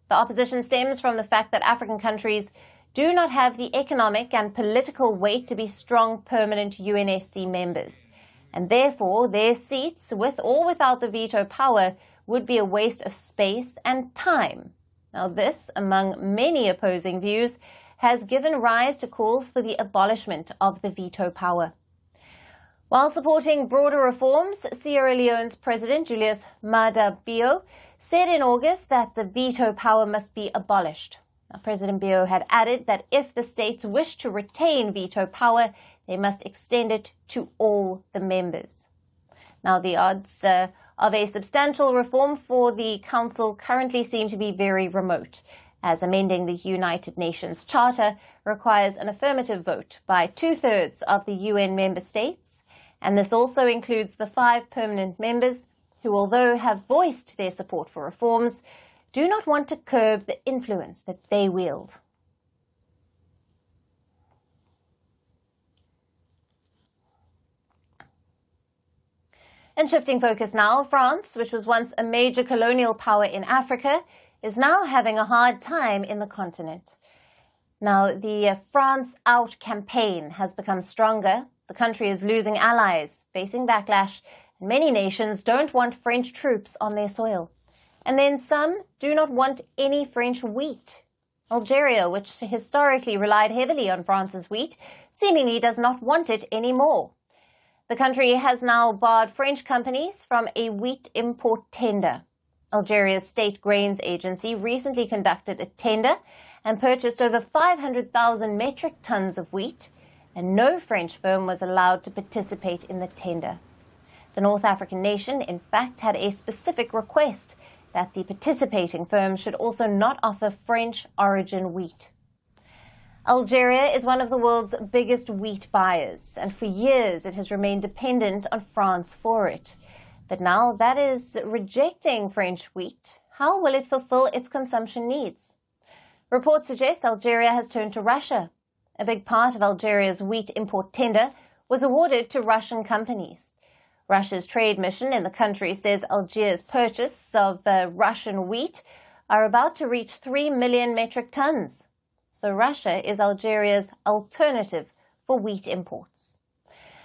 The opposition stems from the fact that African countries do not have the economic and political weight to be strong permanent UNSC members, and therefore their seats, with or without the veto power, would be a waste of space and time. Now, this, among many opposing views, has given rise to calls for the abolishment of the veto power. While supporting broader reforms, Sierra Leone's President Julius Maada Bio said in August that the veto power must be abolished. Now, President Bio had added that if the states wish to retain veto power, they must extend it to all the members. Now, the odds of a substantial reform for the Council currently seem to be very remote, as amending the United Nations Charter requires an affirmative vote by 2/3 of the UN member states, and this also includes the 5 permanent members who, although have voiced their support for reforms, do not want to curb the influence that they wield. And shifting focus now, France, which was once a major colonial power in Africa, is now having a hard time in the continent. Now, the France Out campaign has become stronger. The country is losing allies, facing backlash, and many nations don't want French troops on their soil. And then some do not want any French wheat. Algeria, which historically relied heavily on France's wheat, seemingly does not want it anymore. The country has now barred French companies from a wheat import tender. Algeria's state grains agency recently conducted a tender and purchased over 500,000 metric tons of wheat, and no French firm was allowed to participate in the tender. The North African nation, in fact, had a specific request that the participating firms should also not offer French origin wheat. Algeria is one of the world's biggest wheat buyers, and for years it has remained dependent on France for it. But now that is rejecting French wheat, how will it fulfill its consumption needs? Reports suggest Algeria has turned to Russia. A big part of Algeria's wheat import tender was awarded to Russian companies. Russia's trade mission in the country says Algiers' purchase of Russian wheat are about to reach 3 million metric tons. So Russia is Algeria's alternative for wheat imports.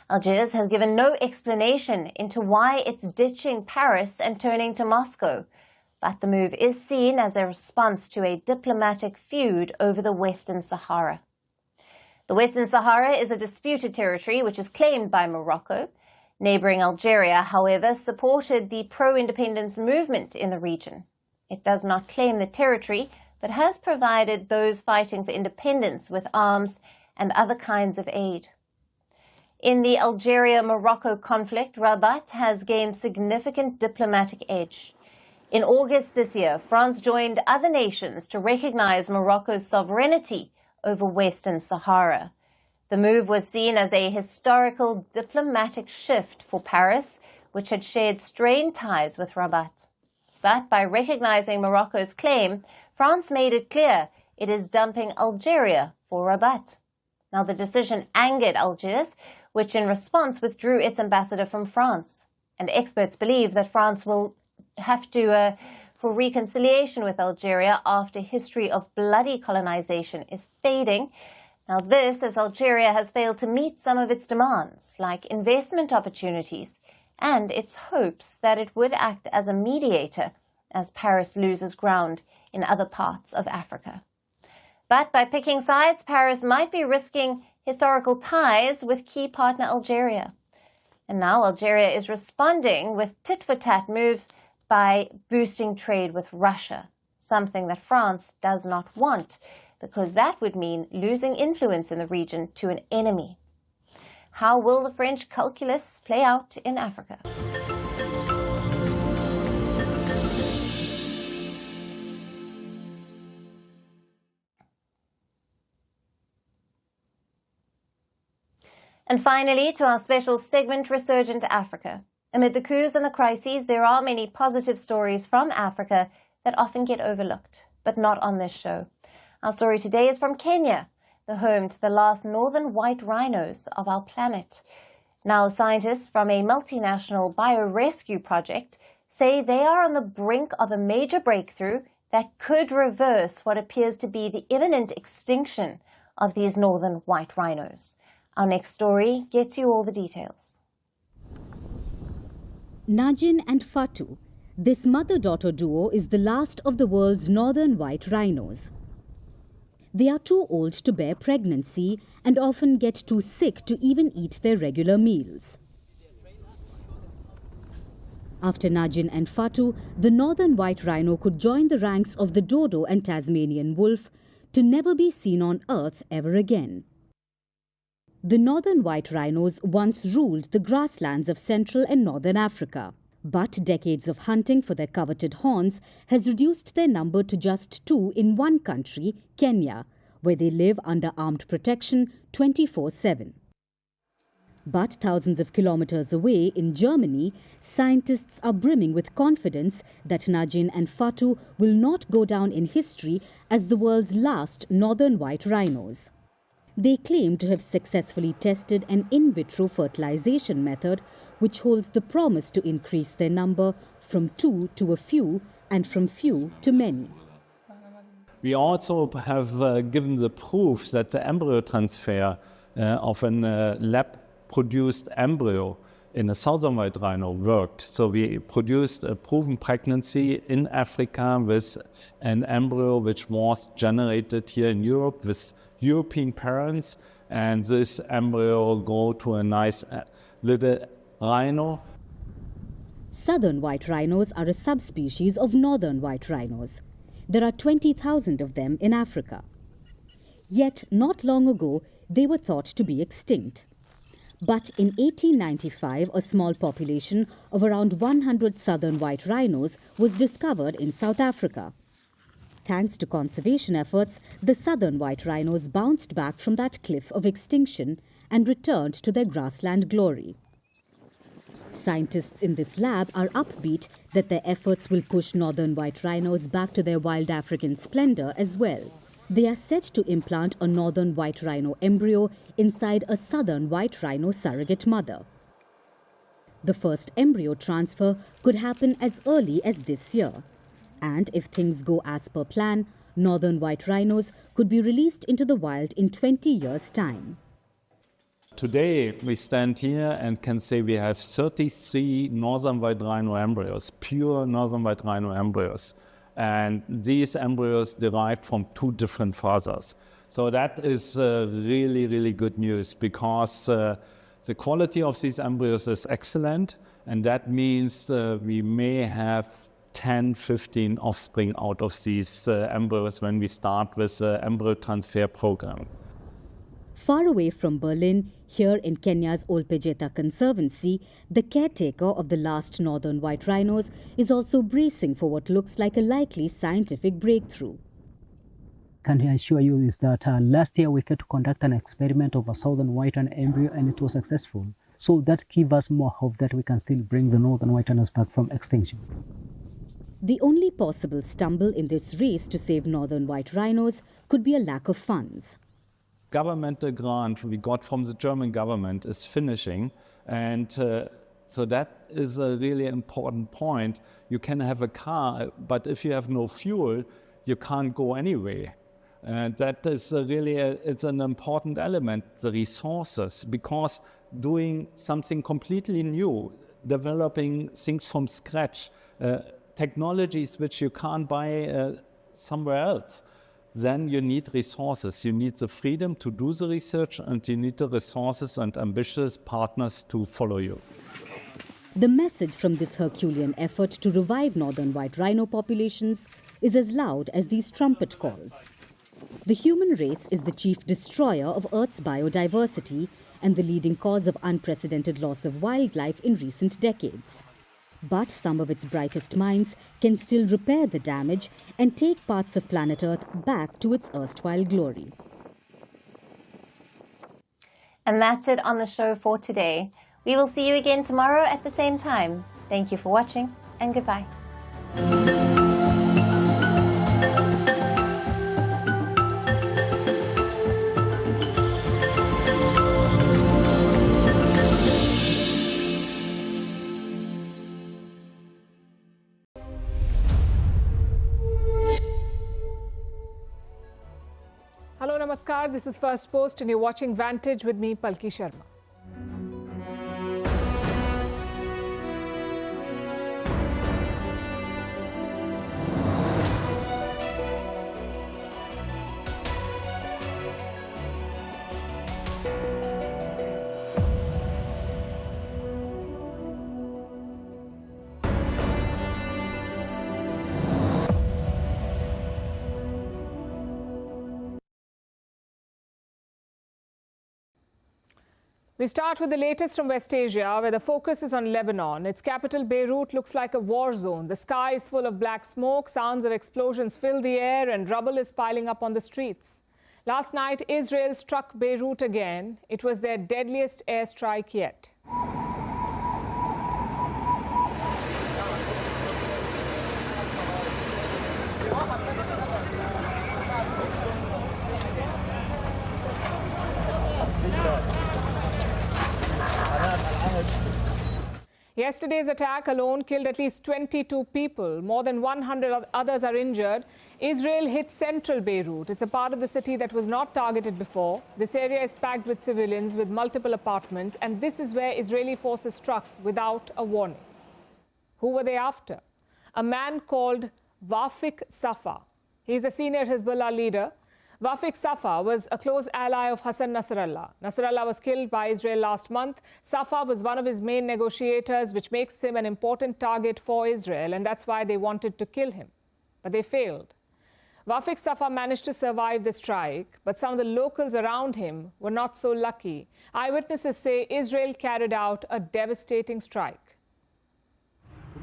Algiers has given no explanation into why it's ditching Paris and turning to Moscow, but the move is seen as a response to a diplomatic feud over the Western Sahara. The Western Sahara is a disputed territory which is claimed by Morocco. Neighboring Algeria, however, supported the pro-independence movement in the region. It does not claim the territory, but has provided those fighting for independence with arms and other kinds of aid. In the Algeria-Morocco conflict, Rabat has gained significant diplomatic edge. In August this year, France joined other nations to recognize Morocco's sovereignty over Western Sahara. The move was seen as a historical diplomatic shift for Paris, which had shared strained ties with Rabat. But by recognizing Morocco's claim, France made it clear it is dumping Algeria for Rabat. Now, the decision angered Algiers, which in response withdrew its ambassador from France. And experts believe that France will have to, for reconciliation with Algeria after history of bloody colonization is fading. Now this, as Algeria has failed to meet some of its demands, like investment opportunities, and its hopes that it would act as a mediator as Paris loses ground in other parts of Africa. But by picking sides, Paris might be risking historical ties with key partner Algeria. And now Algeria is responding with tit-for-tat move by boosting trade with Russia, something that France does not want, because that would mean losing influence in the region to an enemy. How will the French calculus play out in Africa? And finally, to our special segment, Resurgent Africa. Amid the coups and the crises, there are many positive stories from Africa that often get overlooked, but not on this show. Our story today is from Kenya, the home to the last northern white rhinos of our planet. Now, scientists from a multinational biorescue project say they are on the brink of a major breakthrough that could reverse what appears to be the imminent extinction of these northern white rhinos. Our next story gets you all the details. Najin and Fatu, this mother-daughter duo, is the last of the world's northern white rhinos. They are too old to bear pregnancy and often get too sick to even eat their regular meals. After Najin and Fatu, the northern white rhino could join the ranks of the dodo and Tasmanian wolf to never be seen on Earth ever again. The northern white rhinos once ruled the grasslands of Central and Northern Africa, but decades of hunting for their coveted horns has reduced their number to just 2 in one country, Kenya, where they live under armed protection 24/7. But thousands of kilometers away in Germany, scientists are brimming with confidence that Najin and Fatu will not go down in history as the world's last northern white rhinos. They claim to have successfully tested an in vitro fertilization method which holds the promise to increase their number from 2 to a few and from few to many. We also have given the proof that the embryo transfer of an lab-produced embryo in a southern white rhino worked. So we produced a proven pregnancy in Africa with an embryo which was generated here in Europe with European parents, and this embryo go to a nice little rhino. Southern white rhinos are a subspecies of northern white rhinos. There are 20,000 of them in Africa. Yet, not long ago, they were thought to be extinct. But in 1895, a small population of around 100 southern white rhinos was discovered in South Africa. Thanks to conservation efforts, the southern white rhinos bounced back from that cliff of extinction and returned to their grassland glory. Scientists in this lab are upbeat that their efforts will push northern white rhinos back to their wild African splendor as well. They are set to implant a northern white rhino embryo inside a southern white rhino surrogate mother. The first embryo transfer could happen as early as this year. And if things go as per plan, northern white rhinos could be released into the wild in 20 years' time. Today we stand here and can say we have 33 northern white rhino embryos, pure northern white rhino embryos. And these embryos derived from 2 different fathers. So that is really, really good news, because the quality of these embryos is excellent, and that means we may have 10, 15 offspring out of these embryos when we start with the embryo transfer program. Far away from Berlin, here in Kenya's Olpejeta Conservancy, the caretaker of the last northern white rhinos is also bracing for what looks like a likely scientific breakthrough. Can I assure you is that last year we had to conduct an experiment of a southern white rhino embryo and it was successful. So that gives us more hope that we can still bring the northern white rhinos back from extinction. The only possible stumble in this race to save northern white rhinos could be a lack of funds. Governmental grant we got from the German government is finishing, and so that is a really important point. You can have a car, but if you have no fuel, you can't go anywhere. That is it's an important element, the resources, because doing something completely new, developing things from scratch, technologies which you can't buy somewhere else, then you need resources. You need the freedom to do the research, and you need the resources and ambitious partners to follow you. The message from this Herculean effort to revive northern white rhino populations is as loud as these trumpet calls. The human race is the chief destroyer of Earth's biodiversity and the leading cause of unprecedented loss of wildlife in recent decades. But some of its brightest minds can still repair the damage and take parts of planet Earth back to its erstwhile glory. And that's it on the show for today. We will see you again tomorrow at the same time. Thank you for watching, and goodbye. Hello, Namaskar. This is Firstpost, and you're watching Vantage with me, Palki Sharma. We start with the latest from West Asia, where the focus is on Lebanon. Its capital, Beirut, looks like a war zone. The sky is full of black smoke, sounds of explosions fill the air, and rubble is piling up on the streets. Last night, Israel struck Beirut again. It was their deadliest airstrike yet. Yesterday's attack alone killed at least 22 people. More than 100 others are injured. Israel hit central Beirut. It's a part of the city that was not targeted before. This area is packed with civilians with multiple apartments, and this is where Israeli forces struck without a warning. Who were they after? A man called Wafik Safa. He's a senior Hezbollah leader. Wafik Safa was a close ally of Hassan Nasrallah. Nasrallah was killed by Israel last month. Safa was one of his main negotiators, which makes him an important target for Israel, and that's why they wanted to kill him. But they failed. Wafik Safa managed to survive the strike, but some of the locals around him were not so lucky. Eyewitnesses say Israel carried out a devastating strike.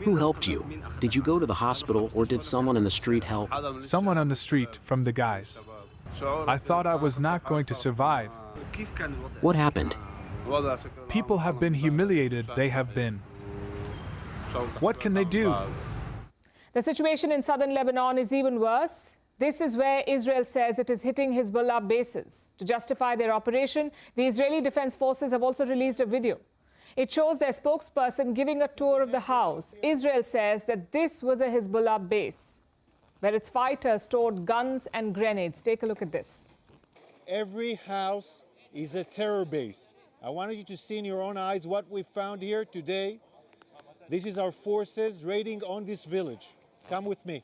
Who helped you? Did you go to the hospital, or did someone in the street help? Someone on the street from the guys. I thought I was not going to survive. What happened? People have been humiliated. They have been. What can they do? The situation in southern Lebanon is even worse. This is where Israel says it is hitting Hezbollah bases. To justify their operation, the Israeli Defense Forces have also released a video. It shows their spokesperson giving a tour of the house. Israel says that this was a Hezbollah base, where its fighters stored guns and grenades. Take a look at this. Every house is a terror base. I wanted you to see in your own eyes what we found here today. This is our forces raiding on this village. Come with me.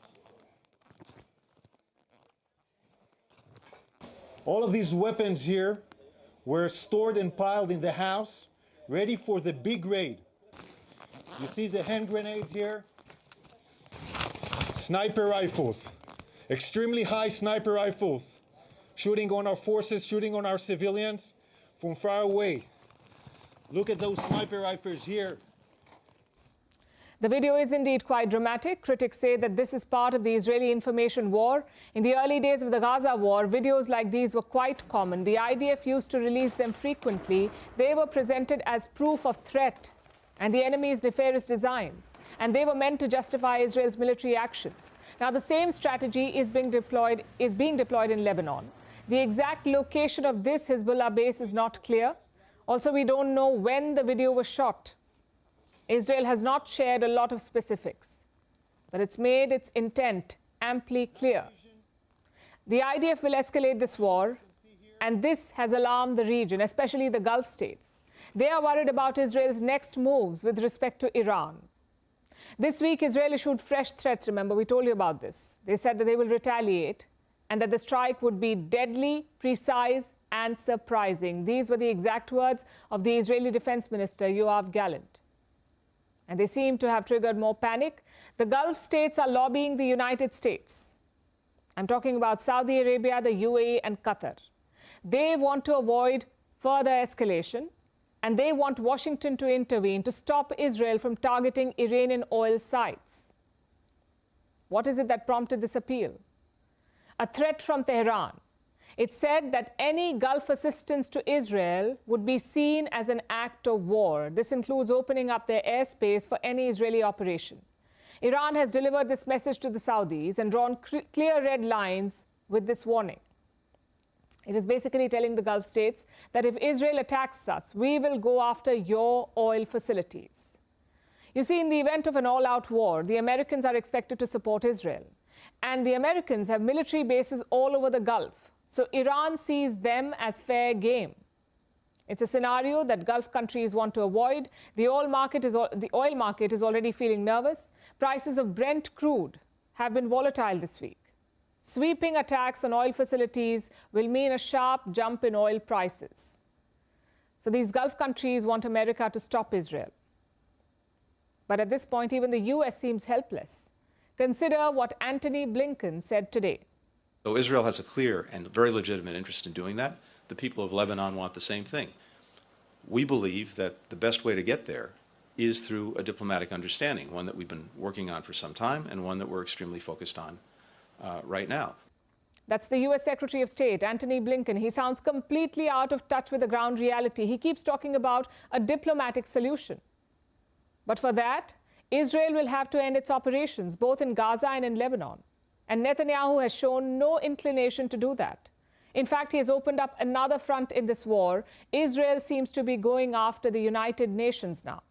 All of these weapons here were stored and piled in the house, ready for the big raid. You see the hand grenades here? Sniper rifles, extremely high sniper rifles, shooting on our forces, shooting on our civilians from far away. Look at those sniper rifles here. The video is indeed quite dramatic. Critics say that this is part of the Israeli information war. In the early days of the Gaza war, videos like these were quite common. The IDF used to release them frequently. They were presented as proof of threat and the enemy's nefarious designs, and they were meant to justify Israel's military actions. Now, the same strategy is being deployed in Lebanon. The exact location of this Hezbollah base is not clear. Also, we don't know when the video was shot. Israel has not shared a lot of specifics, but it's made its intent amply clear. The IDF will escalate this war, and this has alarmed the region, especially the Gulf states. They are worried about Israel's next moves with respect to Iran. This week, Israel issued fresh threats. Remember, we told you about this. They said that they will retaliate and that the strike would be deadly, precise, and surprising. These were the exact words of the Israeli Defense Minister, Yoav Gallant. And they seem to have triggered more panic. The Gulf states are lobbying the United States. I'm talking about Saudi Arabia, the UAE, and Qatar. They want to avoid further escalation, and they want Washington to intervene to stop Israel from targeting Iranian oil sites. What is it that prompted this appeal? A threat from Tehran. It said that any Gulf assistance to Israel would be seen as an act of war. This includes opening up their airspace for any Israeli operation. Iran has delivered this message to the Saudis and drawn clear red lines with this warning. It is basically telling the Gulf states that if Israel attacks us, we will go after your oil facilities. You see, in the event of an all-out war, the Americans are expected to support Israel. And the Americans have military bases all over the Gulf. So Iran sees them as fair game. It's a scenario that Gulf countries want to avoid. The oil market is already feeling nervous. Prices of Brent crude have been volatile this week. Sweeping attacks on oil facilities will mean a sharp jump in oil prices. So these Gulf countries want America to stop Israel. But at this point, even the US seems helpless. Consider what Antony Blinken said today. So Israel has a clear and very legitimate interest in doing that. The people of Lebanon want the same thing. We believe that the best way to get there is through a diplomatic understanding, one that we've been working on for some time and one that we're extremely focused on right now. That's the US Secretary of State, Antony Blinken. He sounds completely out of touch with the ground reality. He keeps talking about a diplomatic solution. But for that, Israel will have to end its operations both in Gaza and in Lebanon. And Netanyahu has shown no inclination to do that. In fact, he has opened up another front in this war. Israel seems to be going after the United Nations now.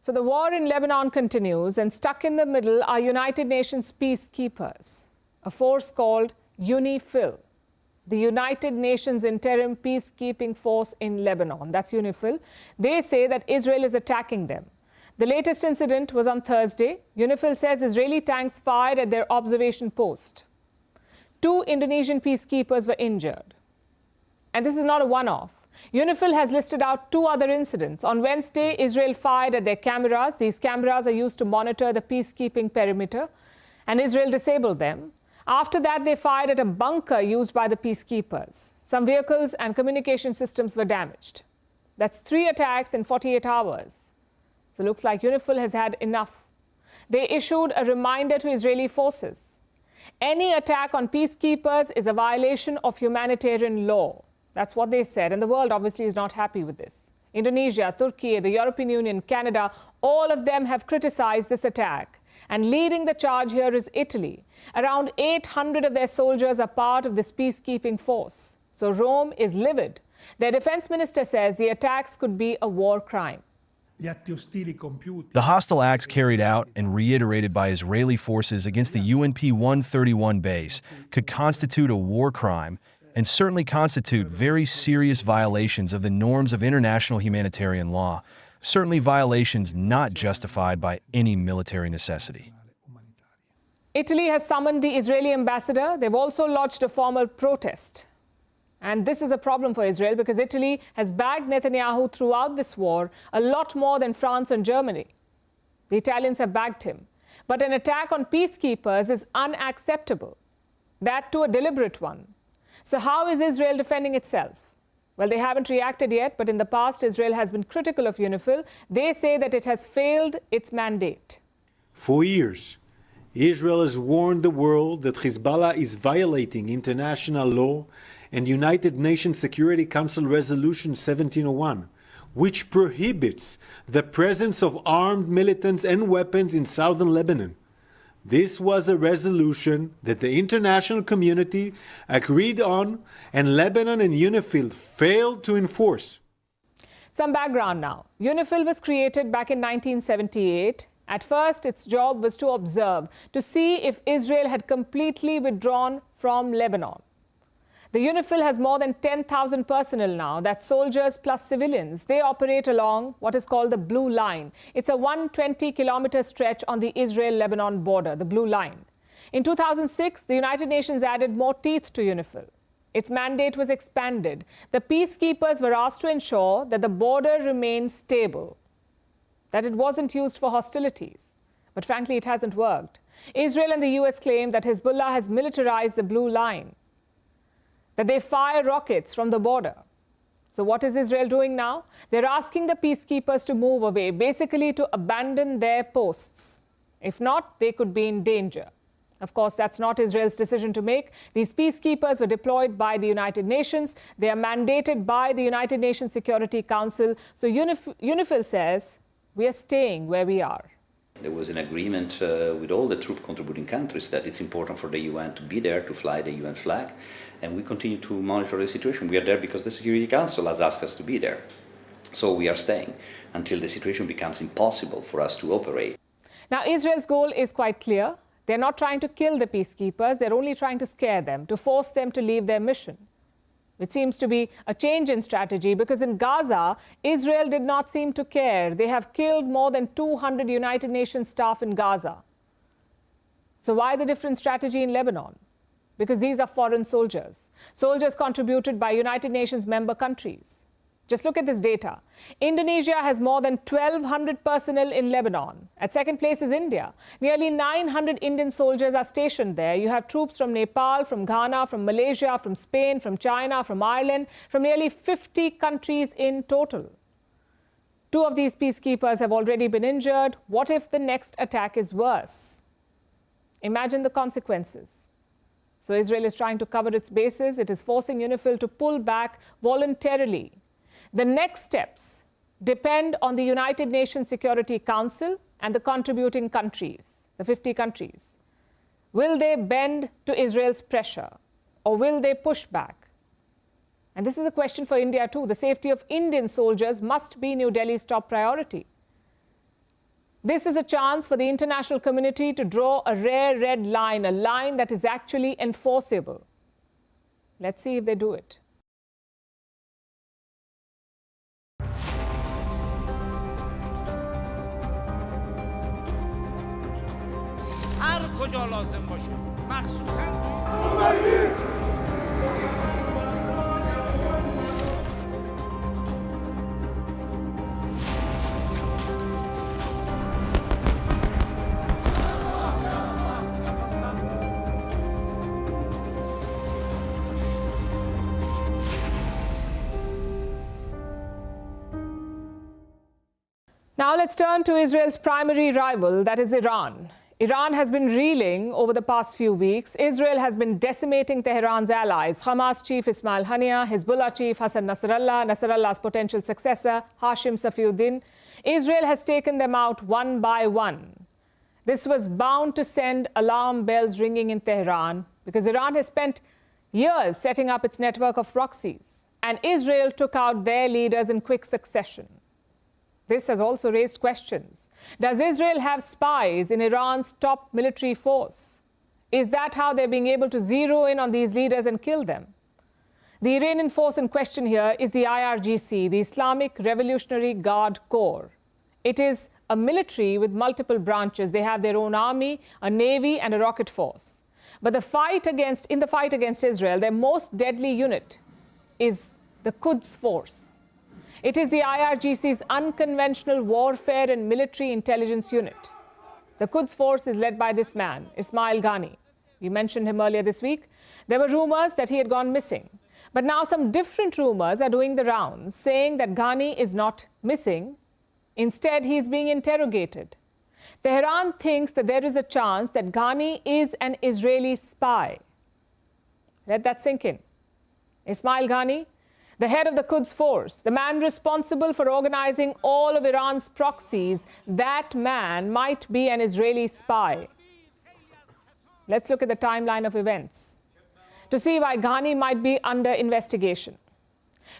So the war in Lebanon continues, and stuck in the middle are United Nations peacekeepers, a force called UNIFIL, the United Nations Interim Peacekeeping Force in Lebanon. That's UNIFIL. They say that Israel is attacking them. The latest incident was on Thursday. UNIFIL says Israeli tanks fired at their observation post. 2 Indonesian peacekeepers were injured. And this is not a one-off. UNIFIL has listed out 2 other incidents. On Wednesday, Israel fired at their cameras. These cameras are used to monitor the peacekeeping perimeter, and Israel disabled them. After that, they fired at a bunker used by the peacekeepers. Some vehicles and communication systems were damaged. That's 3 attacks in 48 hours. So it looks like UNIFIL has had enough. They issued a reminder to Israeli forces. Any attack on peacekeepers is a violation of humanitarian law. That's what they said, and the world obviously is not happy with this. Indonesia, Turkey, the European Union, Canada, all of them have criticized this attack. And leading the charge here is Italy. Around 800 of their soldiers are part of this peacekeeping force. So Rome is livid. Their defense minister says the attacks could be a war crime. The hostile acts carried out and reiterated by Israeli forces against the UNP 131 base could constitute a war crime and certainly constitute very serious violations of the norms of international humanitarian law, certainly violations not justified by any military necessity. Italy has summoned the Israeli ambassador. They've also lodged a formal protest. And this is a problem for Israel because Italy has backed Netanyahu throughout this war a lot more than France and Germany. The Italians have backed him. But an attack on peacekeepers is unacceptable. That too a deliberate one. So how is Israel defending itself? Well, they haven't reacted yet, but in the past, Israel has been critical of UNIFIL. They say that it has failed its mandate. For years, Israel has warned the world that Hezbollah is violating international law and United Nations Security Council Resolution 1701, which prohibits the presence of armed militants and weapons in southern Lebanon. This was a resolution that the international community agreed on, and Lebanon and UNIFIL failed to enforce. Some background now. UNIFIL was created back in 1978. At first, its job was to observe, to see if Israel had completely withdrawn from Lebanon. The UNIFIL has more than 10,000 personnel now. That's soldiers plus civilians. They operate along what is called the Blue Line. It's a 120-kilometer stretch on the Israel-Lebanon border, the Blue Line. In 2006, the United Nations added more teeth to UNIFIL. Its mandate was expanded. The peacekeepers were asked to ensure that the border remained stable, that it wasn't used for hostilities. But frankly, it hasn't worked. Israel and the US claim that Hezbollah has militarized the Blue Line, that they fire rockets from the border. So what is Israel doing now? They're asking the peacekeepers to move away, basically to abandon their posts. If not, they could be in danger. Of course, that's not Israel's decision to make. These peacekeepers were deployed by the United Nations. They are mandated by the United Nations Security Council. So UNIFIL says, we are staying where we are. There was an agreement with all the troop contributing countries that it's important for the UN to be there, to fly the UN flag. And we continue to monitor the situation. We are there because the Security Council has asked us to be there. So we are staying until the situation becomes impossible for us to operate. Now, Israel's goal is quite clear. They're not trying to kill the peacekeepers. They're only trying to scare them, to force them to leave their mission. It seems to be a change in strategy because in Gaza, Israel did not seem to care. They have killed more than 200 United Nations staff in Gaza. So why the different strategy in Lebanon? Because these are foreign soldiers, soldiers contributed by United Nations member countries. Just look at this data. Indonesia has more than 1,200 personnel in Lebanon. At second place is India. Nearly 900 Indian soldiers are stationed there. You have troops from Nepal, from Ghana, from Malaysia, from Spain, from China, from Ireland, from nearly 50 countries in total. 2 of these peacekeepers have already been injured. What if the next attack is worse? Imagine the consequences. So Israel is trying to cover its bases. It is forcing UNIFIL to pull back voluntarily. The next steps depend on the United Nations Security Council and the contributing countries, the 50 countries. Will they bend to Israel's pressure or will they push back? And this is a question for India too. The safety of Indian soldiers must be New Delhi's top priority. This is a chance for the international community to draw a rare red line, a line that is actually enforceable. Let's see if they do it. Now let's turn to Israel's primary rival, that is Iran. Iran has been reeling over the past few weeks. Israel has been decimating Tehran's allies, Hamas chief Ismail Haniyeh, Hezbollah chief Hassan Nasrallah, Nasrallah's potential successor, Hashim Safiuddin. Israel has taken them out one by one. This was bound to send alarm bells ringing in Tehran because Iran has spent years setting up its network of proxies. and Israel took out their leaders in quick succession. This has also raised questions. Does Israel have spies in Iran's top military force? Is that how they're being able to zero in on these leaders and kill them? The Iranian force in question here is the IRGC, the Islamic Revolutionary Guard Corps. It is a military with multiple branches. They have their own army, a navy, and a rocket force. But in the fight against Israel, their most deadly unit is the Quds Force. It is the IRGC's unconventional warfare and military intelligence unit. The Quds Force is led by this man, Ismail Ghani. You mentioned him earlier this week. There were rumors that he had gone missing. But now some different rumors are doing the rounds, saying that Ghani is not missing. Instead, he is being interrogated. Tehran thinks that there is a chance that Ghani is an Israeli spy. Let that sink in. Ismail Ghani, the head of the Quds Force, the man responsible for organizing all of Iran's proxies, that man might be an Israeli spy. Let's look at the timeline of events to see why Ghani might be under investigation.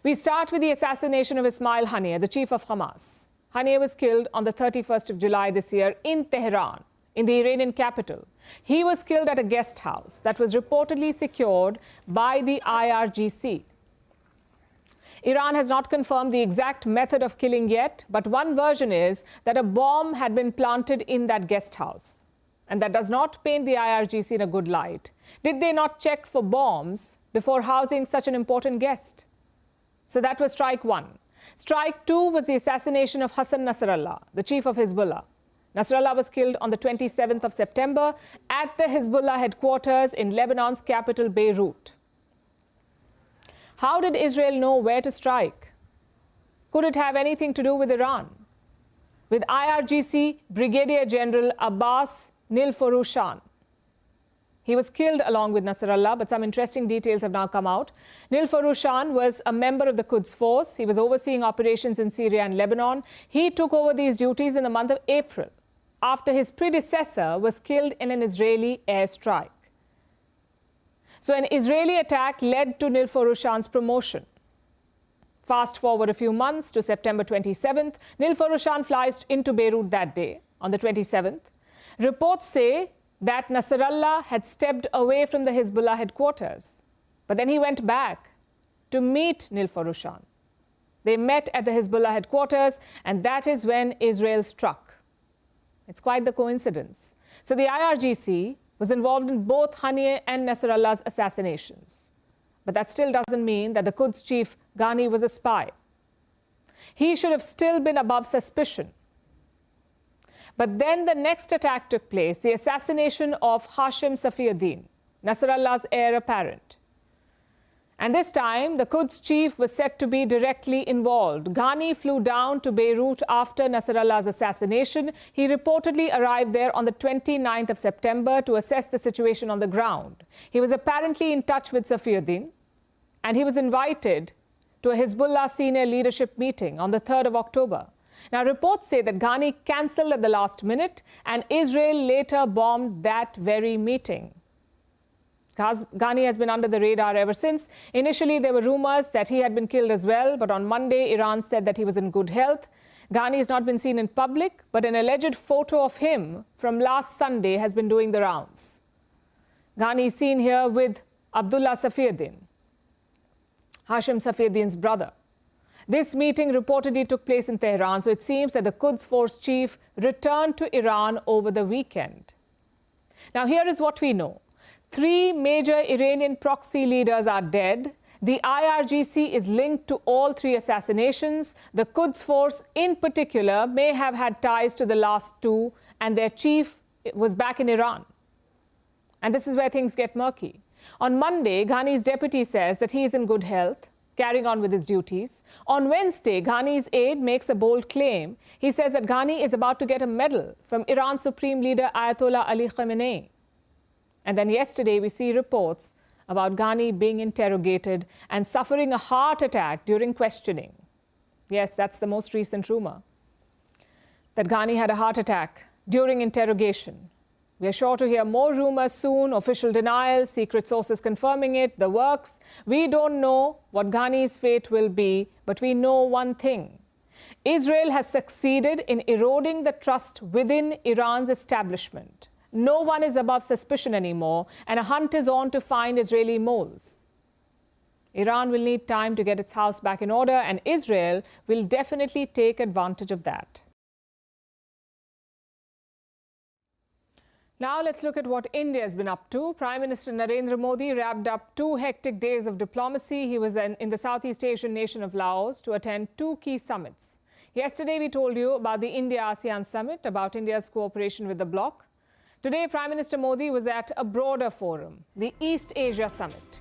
We start with the assassination of Ismail Haniyeh, the chief of Hamas. Haniyeh was killed on the 31st of July this year in Tehran, in the Iranian capital. He was killed at a guest house that was reportedly secured by the IRGC. Iran has not confirmed the exact method of killing yet, but one version is that a bomb had been planted in that guest house. And that does not paint the IRGC in a good light. Did they not check for bombs before housing such an important guest? So that was strike one. Strike two was the assassination of Hassan Nasrallah, the chief of Hezbollah. Nasrallah was killed on the 27th of September at the Hezbollah headquarters in Lebanon's capital, Beirut. How did Israel know where to strike? Could it have anything to do with Iran? With IRGC Brigadier General Abbas Nilforushan. He was killed along with Nasrallah, but some interesting details have now come out. Nilforushan was a member of the Quds Force. He was overseeing operations in Syria and Lebanon. He took over these duties in the month of April, after his predecessor was killed in an Israeli airstrike. So an Israeli attack led to Nilforushan's promotion. Fast forward a few months to September 27th. Nilforushan flies into Beirut that day, on the 27th. Reports say that Nasrallah had stepped away from the Hezbollah headquarters. But then he went back to meet Nilforushan. They met at the Hezbollah headquarters, and that is when Israel struck. It's quite the coincidence. So the IRGC was involved in both Haniyeh and Nasrallah's assassinations. But that still doesn't mean that the Quds chief Ghani was a spy. He should have still been above suspicion. But then the next attack took place, the assassination of Hashim Safiuddin, Nasrallah's heir apparent. And this time, the Quds chief was said to be directly involved. Ghani flew down to Beirut after Nasrallah's assassination. He reportedly arrived there on the 29th of September to assess the situation on the ground. He was apparently in touch with Safiuddin, and he was invited to a Hezbollah senior leadership meeting on the 3rd of October. Now, reports say that Ghani cancelled at the last minute, and Israel later bombed that very meeting. Ghani has been under the radar ever since. Initially, there were rumors that he had been killed as well, but on Monday, Iran said that he was in good health. Ghani has not been seen in public, but an alleged photo of him from last Sunday has been doing the rounds. Ghani is seen here with Abdullah Safiuddin, Hashim Safiuddin's brother. This meeting reportedly took place in Tehran, so it seems that the Quds Force chief returned to Iran over the weekend. Now, here is what we know. 3 major Iranian proxy leaders are dead. The IRGC is linked to all 3 assassinations. The Quds Force, in particular, may have had ties to the last 2, and their chief was back in Iran. And this is where things get murky. On Monday, Ghani's deputy says that he is in good health, carrying on with his duties. On Wednesday, Ghani's aide makes a bold claim. He says that Ghani is about to get a medal from Iran's Supreme Leader Ayatollah Ali Khamenei. And then yesterday, we see reports about Ghani being interrogated and suffering a heart attack during questioning. Yes, that's the most recent rumor, that Ghani had a heart attack during interrogation. We are sure to hear more rumors soon, official denials, secret sources confirming it, the works. We don't know what Ghani's fate will be, but we know one thing. Israel has succeeded in eroding the trust within Iran's establishment. No one is above suspicion anymore, and a hunt is on to find Israeli moles. Iran will need time to get its house back in order, and Israel will definitely take advantage of that. Now let's look at what India has been up to. Prime Minister Narendra Modi wrapped up 2 hectic days of diplomacy. He was in the Southeast Asian nation of Laos to attend 2 key summits. Yesterday we told you about the India-ASEAN summit, about India's cooperation with the bloc. Today Prime Minister Modi was at a broader forum, the East Asia Summit.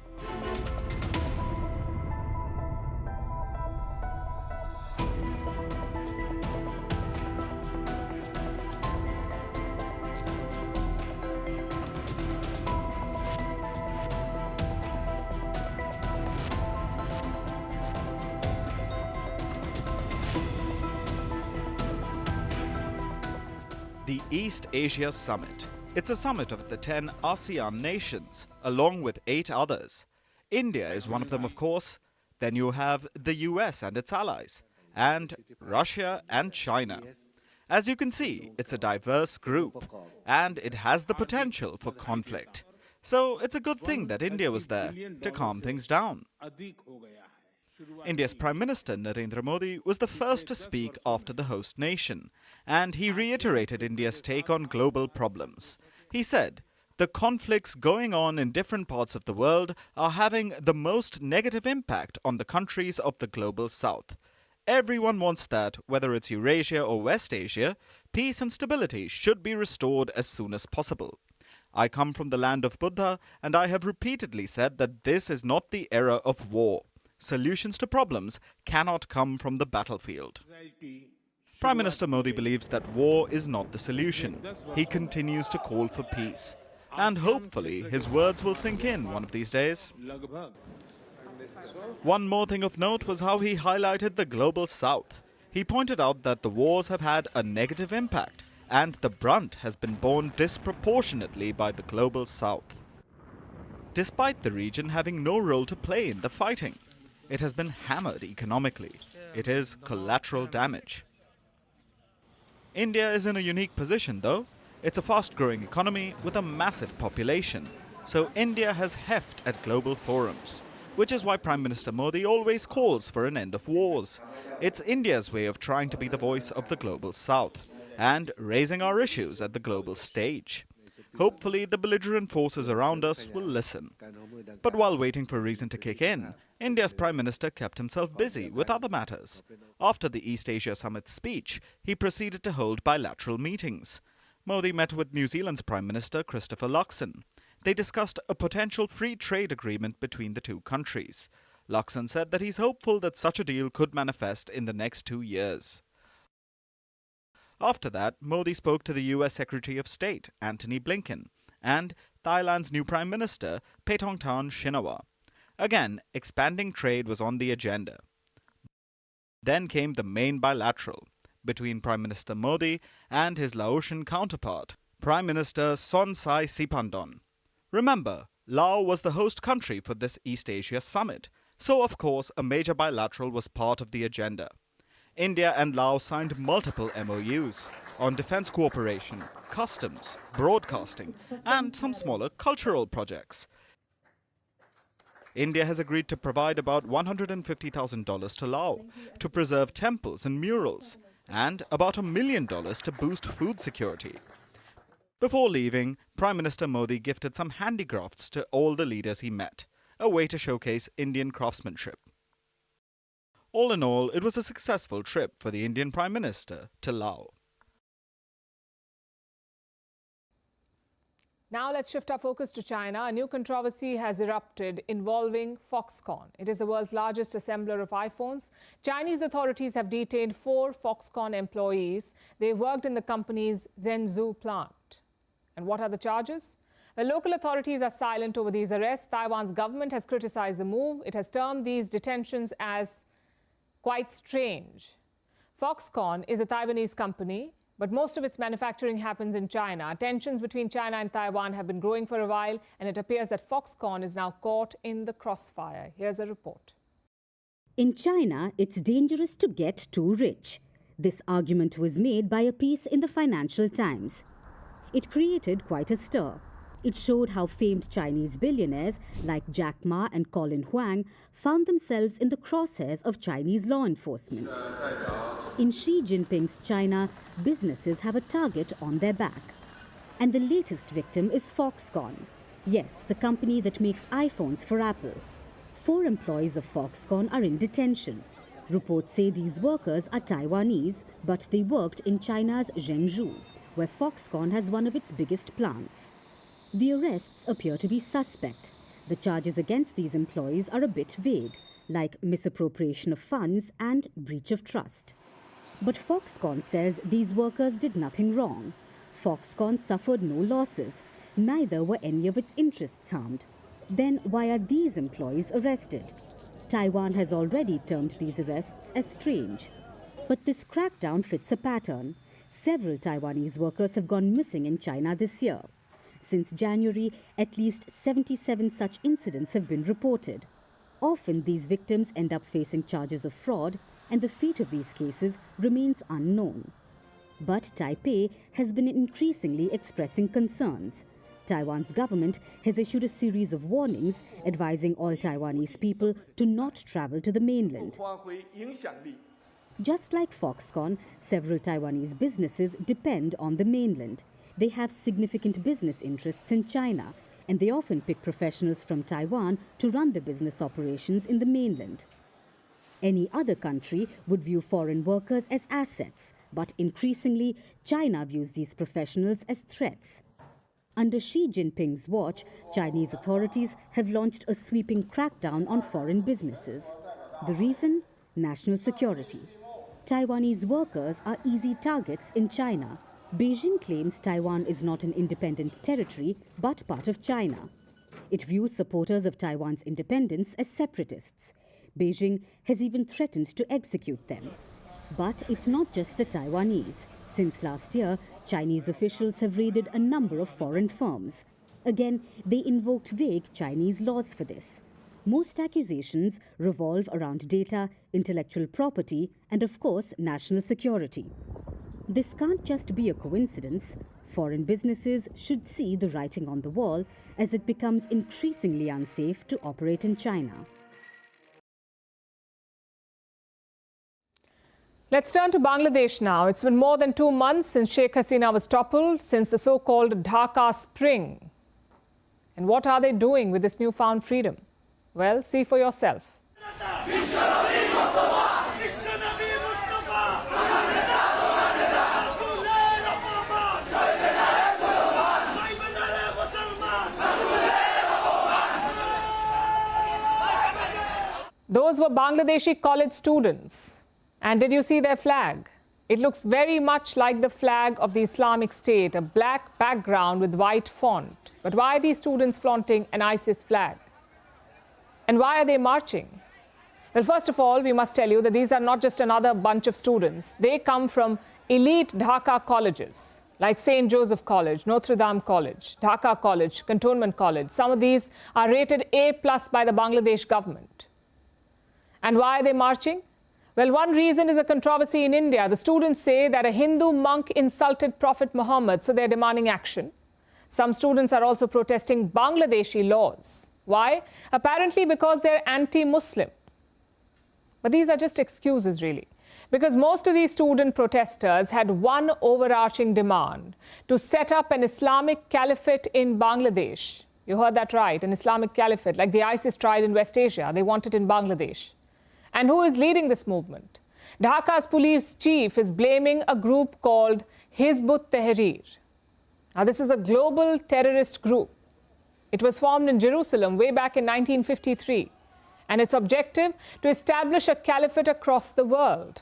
The East Asia Summit. It's a summit of the 10 ASEAN nations, along with 8 others. India is one of them, of course. Then you have the US and its allies, and Russia and China. As you can see, it's a diverse group, and it has the potential for conflict. So it's a good thing that India was there to calm things down. India's Prime Minister Narendra Modi was the first to speak after the host nation, and he reiterated India's take on global problems. He said, "The conflicts going on in different parts of the world are having the most negative impact on the countries of the global south. Everyone wants that, whether it's Eurasia or West Asia, peace and stability should be restored as soon as possible. I come from the land of Buddha, and I have repeatedly said that this is not the era of war. Solutions to problems cannot come from the battlefield." Prime Minister Modi believes that war is not the solution. He continues to call for peace. And hopefully his words will sink in one of these days. One more thing of note was how he highlighted the global south. He pointed out that the wars have had a negative impact, and the brunt has been borne disproportionately by the global south. Despite the region having no role to play in the fighting, it has been hammered economically. It is collateral damage. India is in a unique position, though. It's a fast-growing economy with a massive population, so India has heft at global forums, which is why Prime Minister Modi always calls for an end of wars. It's India's way of trying to be the voice of the global south and raising our issues at the global stage. Hopefully the belligerent forces around us will listen. But while waiting for reason to kick in, India's Prime Minister kept himself busy with other matters. After the East Asia Summit speech, he proceeded to hold bilateral meetings. Modi met with New Zealand's Prime Minister Christopher Luxon. They discussed a potential free trade agreement between the 2 countries. Luxon said that he's hopeful that such a deal could manifest in the next 2 years. After that, Modi spoke to the US Secretary of State, Antony Blinken, and Thailand's new Prime Minister, Paetongtarn Shinawatra. Again, expanding trade was on the agenda. Then came the main bilateral between Prime Minister Modi and his Laotian counterpart, Prime Minister Sonsai Siphandone. Remember, Laos was the host country for this East Asia Summit, so of course a major bilateral was part of the agenda. India and Laos signed multiple MOUs on defense cooperation, customs, broadcasting, and some smaller cultural projects. India has agreed to provide about $150,000 to Laos to preserve temples and murals, and about $1 million to boost food security. Before leaving, Prime Minister Modi gifted some handicrafts to all the leaders he met, a way to showcase Indian craftsmanship. All in all, it was a successful trip for the Indian Prime Minister to Laos. Now let's shift our focus to China. A new controversy has erupted involving Foxconn. It is the world's largest assembler of iPhones. Chinese authorities have detained 4 Foxconn employees. They worked in the company's Zhengzhou plant. And what are the charges? The local authorities are silent over these arrests. Taiwan's government has criticized the move. It has termed these detentions as quite strange. Foxconn is a Taiwanese company, but most of its manufacturing happens in China. Tensions between China and Taiwan have been growing for a while, and it appears that Foxconn is now caught in the crossfire. Here's a report. In China, it's dangerous to get too rich. This argument was made by a piece in the Financial Times. It created quite a stir. It showed how famed Chinese billionaires like Jack Ma and Colin Huang found themselves in the crosshairs of Chinese law enforcement. In Xi Jinping's China, businesses have a target on their back. And the latest victim is Foxconn. Yes, the company that makes iPhones for Apple. 4 employees of Foxconn are in detention. Reports say these workers are Taiwanese, but they worked in China's Zhengzhou, where Foxconn has one of its biggest plants. The arrests appear to be suspect. The charges against these employees are a bit vague, like misappropriation of funds and breach of trust. But Foxconn says these workers did nothing wrong. Foxconn suffered no losses. Neither were any of its interests harmed. Then why are these employees arrested? Taiwan has already termed these arrests as strange. But this crackdown fits a pattern. Several Taiwanese workers have gone missing in China this year. Since January, at least 77 such incidents have been reported. Often these victims end up facing charges of fraud, and the fate of these cases remains unknown. But Taipei has been increasingly expressing concerns. Taiwan's government has issued a series of warnings advising all Taiwanese people to not travel to the mainland. Just like Foxconn, several Taiwanese businesses depend on the mainland. They have significant business interests in China, and they often pick professionals from Taiwan to run the business operations in the mainland. Any other country would view foreign workers as assets, but increasingly, China views these professionals as threats. Under Xi Jinping's watch, Chinese authorities have launched a sweeping crackdown on foreign businesses. The reason? National security. Taiwanese workers are easy targets in China. Beijing claims Taiwan is not an independent territory, but part of China. It views supporters of Taiwan's independence as separatists. Beijing has even threatened to execute them. But it's not just the Taiwanese. Since last year, Chinese officials have raided a number of foreign firms. Again, they invoked vague Chinese laws for this. Most accusations revolve around data, intellectual property, and of course, national security. This can't just be a coincidence. Foreign businesses should see the writing on the wall as it becomes increasingly unsafe to operate in China. Let's turn to Bangladesh now. It's been more than 2 months since Sheikh Hasina was toppled, since the so-called Dhaka Spring. And what are they doing with this newfound freedom? Well, see for yourself. Those were Bangladeshi college students. And did you see their flag? It looks very much like the flag of the Islamic State, a black background with white font. But why are these students flaunting an ISIS flag? And why are they marching? Well, first of all, we must tell you that these are not just another bunch of students. They come from elite Dhaka colleges, like St. Joseph College, Notre Dame College, Dhaka College, Cantonment College. Some of these are rated A+ by the Bangladesh government. And why are they marching? Well, one reason is a controversy in India. The students say that a Hindu monk insulted Prophet Muhammad, so they're demanding action. Some students are also protesting Bangladeshi laws. Why? Apparently because they're anti-Muslim. But these are just excuses, really. Because most of these student protesters had one overarching demand: to set up an Islamic caliphate in Bangladesh. You heard that right, an Islamic caliphate, like the ISIS tried in West Asia. They want it in Bangladesh. And who is leading this movement? Dhaka's police chief is blaming a group called Hizb ut-Tahrir. Now, this is a global terrorist group. It was formed in Jerusalem way back in 1953. And its objective, to establish a caliphate across the world,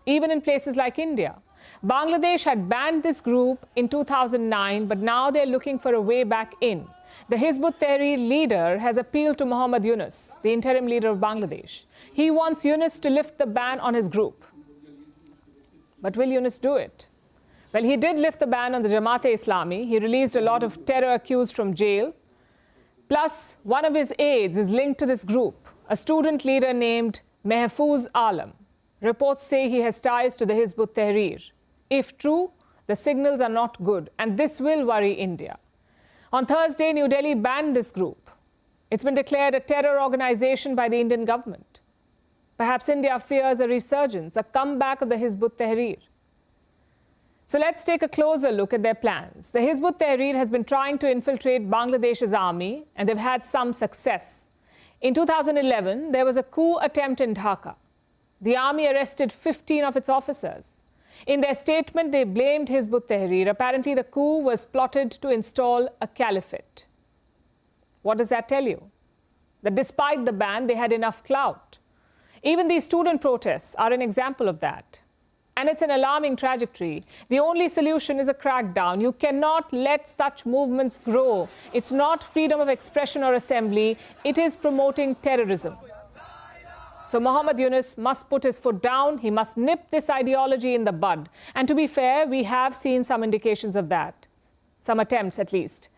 even in places like India. Bangladesh had banned this group in 2009, but now they're looking for a way back in. The Hizb ut-Tahrir leader has appealed to Mohammad Yunus, the interim leader of Bangladesh. He wants Yunus to lift the ban on his group. But will Yunus do it? Well, he did lift the ban on the Jamaat-e-Islami. He released a lot of terror accused from jail. Plus, one of his aides is linked to this group, a student leader named Mahfouz Alam. Reports say he has ties to the Hizb ut-Tahrir. If true, the signals are not good, and this will worry India. On Thursday, New Delhi banned this group. It's been declared a terror organization by the Indian government. Perhaps India fears a resurgence, a comeback of the Hizb ut-Tahrir. So let's take a closer look at their plans. The Hizb ut-Tahrir has been trying to infiltrate Bangladesh's army, and they've had some success. In 2011, there was a coup attempt in Dhaka. The army arrested 15 of its officers. In their statement, they blamed Hizb ut-Tahrir. Apparently, the coup was plotted to install a caliphate. What does that tell you? That despite the ban, they had enough clout. Even these student protests are an example of that. And it's an alarming trajectory. The only solution is a crackdown. You cannot let such movements grow. It's not freedom of expression or assembly. It is promoting terrorism. So Mohammad Yunus must put his foot down. He must nip this ideology in the bud. And to be fair, we have seen some indications of that. Some attempts, at least.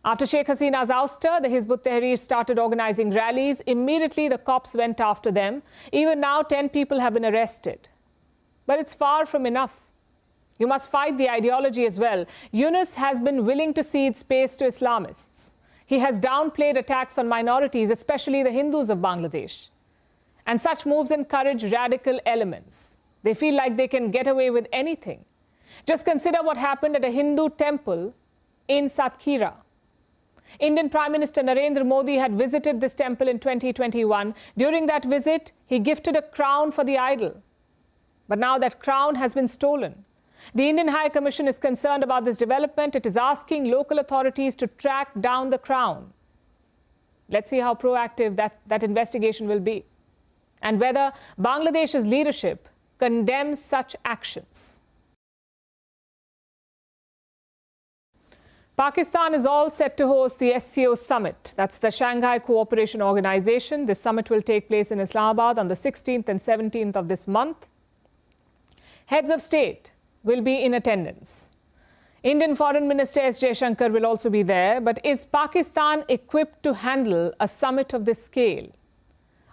After Sheikh Hasina's ouster, the Hizb ut-Tahrir started organizing rallies. Immediately, the cops went after them. Even now, 10 people have been arrested. But it's far from enough. You must fight the ideology as well. Yunus has been willing to cede space to Islamists. He has downplayed attacks on minorities, especially the Hindus of Bangladesh. And such moves encourage radical elements. They feel like they can get away with anything. Just consider what happened at a Hindu temple in Satkhira. Indian Prime Minister Narendra Modi had visited this temple in 2021. During that visit, he gifted a crown for the idol. But now that crown has been stolen. The Indian High Commission is concerned about this development. It is asking local authorities to track down the crown. Let's see how proactive that investigation will be, and whether Bangladesh's leadership condemns such actions. Pakistan is all set to host the SCO summit. That's the Shanghai Cooperation Organization. This summit will take place in Islamabad on the 16th and 17th of this month. Heads of state will be in attendance. Indian Foreign Minister S. Jaishankar will also be there. But is Pakistan equipped to handle a summit of this scale?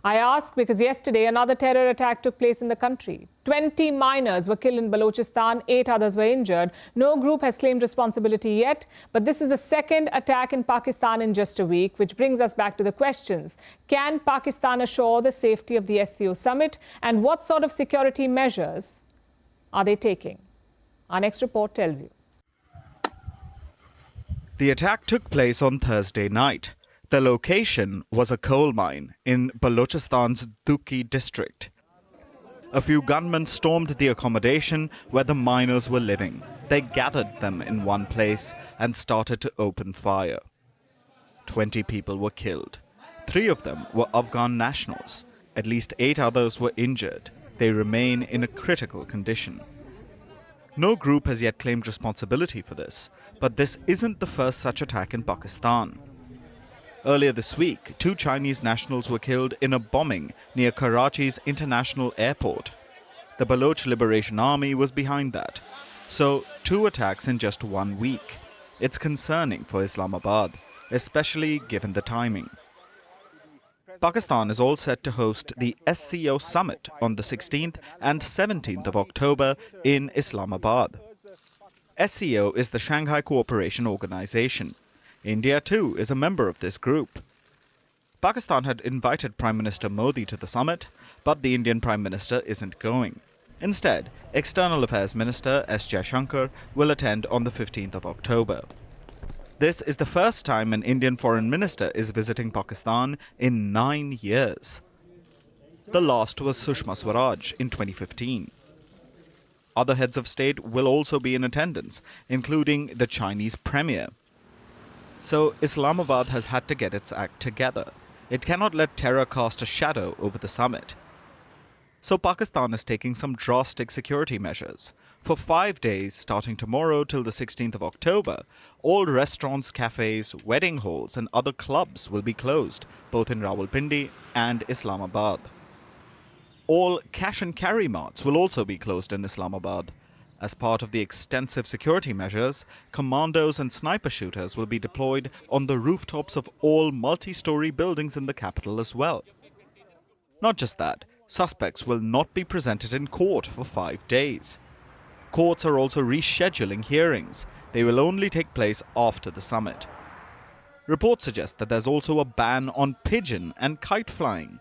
I ask because yesterday another terror attack took place in the country. 20 miners were killed in Balochistan, 8 others were injured. No group has claimed responsibility yet, but this is the second attack in Pakistan in just a week, which brings us back to the questions. Can Pakistan assure the safety of the SCO summit, and what sort of security measures are they taking? Our next report tells you. The attack took place on Thursday night. The location was a coal mine in Balochistan's Duki district. A few gunmen stormed the accommodation where the miners were living. They gathered them in one place and started to open fire. 20 people were killed. 3 of them were Afghan nationals. At least 8 others were injured. They remain in a critical condition. No group has yet claimed responsibility for this, but this isn't the first such attack in Pakistan. Earlier this week, 2 Chinese nationals were killed in a bombing near Karachi's international airport. The Baloch Liberation Army was behind that. So, 2 attacks in just 1 week. It's concerning for Islamabad, especially given the timing. Pakistan is all set to host the SCO summit on the 16th and 17th of October in Islamabad. SCO is the Shanghai Cooperation Organization. India, too, is a member of this group. Pakistan had invited Prime Minister Modi to the summit, but the Indian Prime Minister isn't going. Instead, External Affairs Minister S. Jaishankar will attend on the 15th of October. This is the first time an Indian foreign minister is visiting Pakistan in 9 years. The last was Sushma Swaraj in 2015. Other heads of state will also be in attendance, including the Chinese premier. So Islamabad has had to get its act together. It cannot let terror cast a shadow over the summit. So Pakistan is taking some drastic security measures. For 5 days, starting tomorrow till the 16th of October, all restaurants, cafes, wedding halls and other clubs will be closed, both in Rawalpindi and Islamabad. All cash and carry marts will also be closed in Islamabad. As part of the extensive security measures, commandos and sniper shooters will be deployed on the rooftops of all multi-story buildings in the capital as well. Not just that, suspects will not be presented in court for 5 days. Courts are also rescheduling hearings. They will only take place after the summit. Reports suggest that there's also a ban on pigeon and kite flying.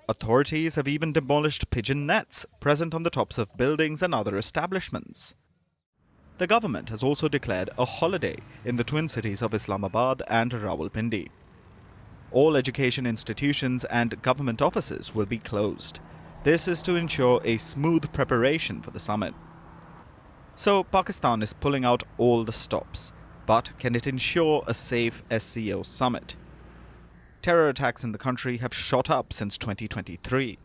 Authorities have even demolished pigeon nets present on the tops of buildings and other establishments. The government has also declared a holiday in the twin cities of Islamabad and Rawalpindi. All education institutions and government offices will be closed. This is to ensure a smooth preparation for the summit. So Pakistan is pulling out all the stops, but can it ensure a safe SCO summit? Terror attacks in the country have shot up since 2023.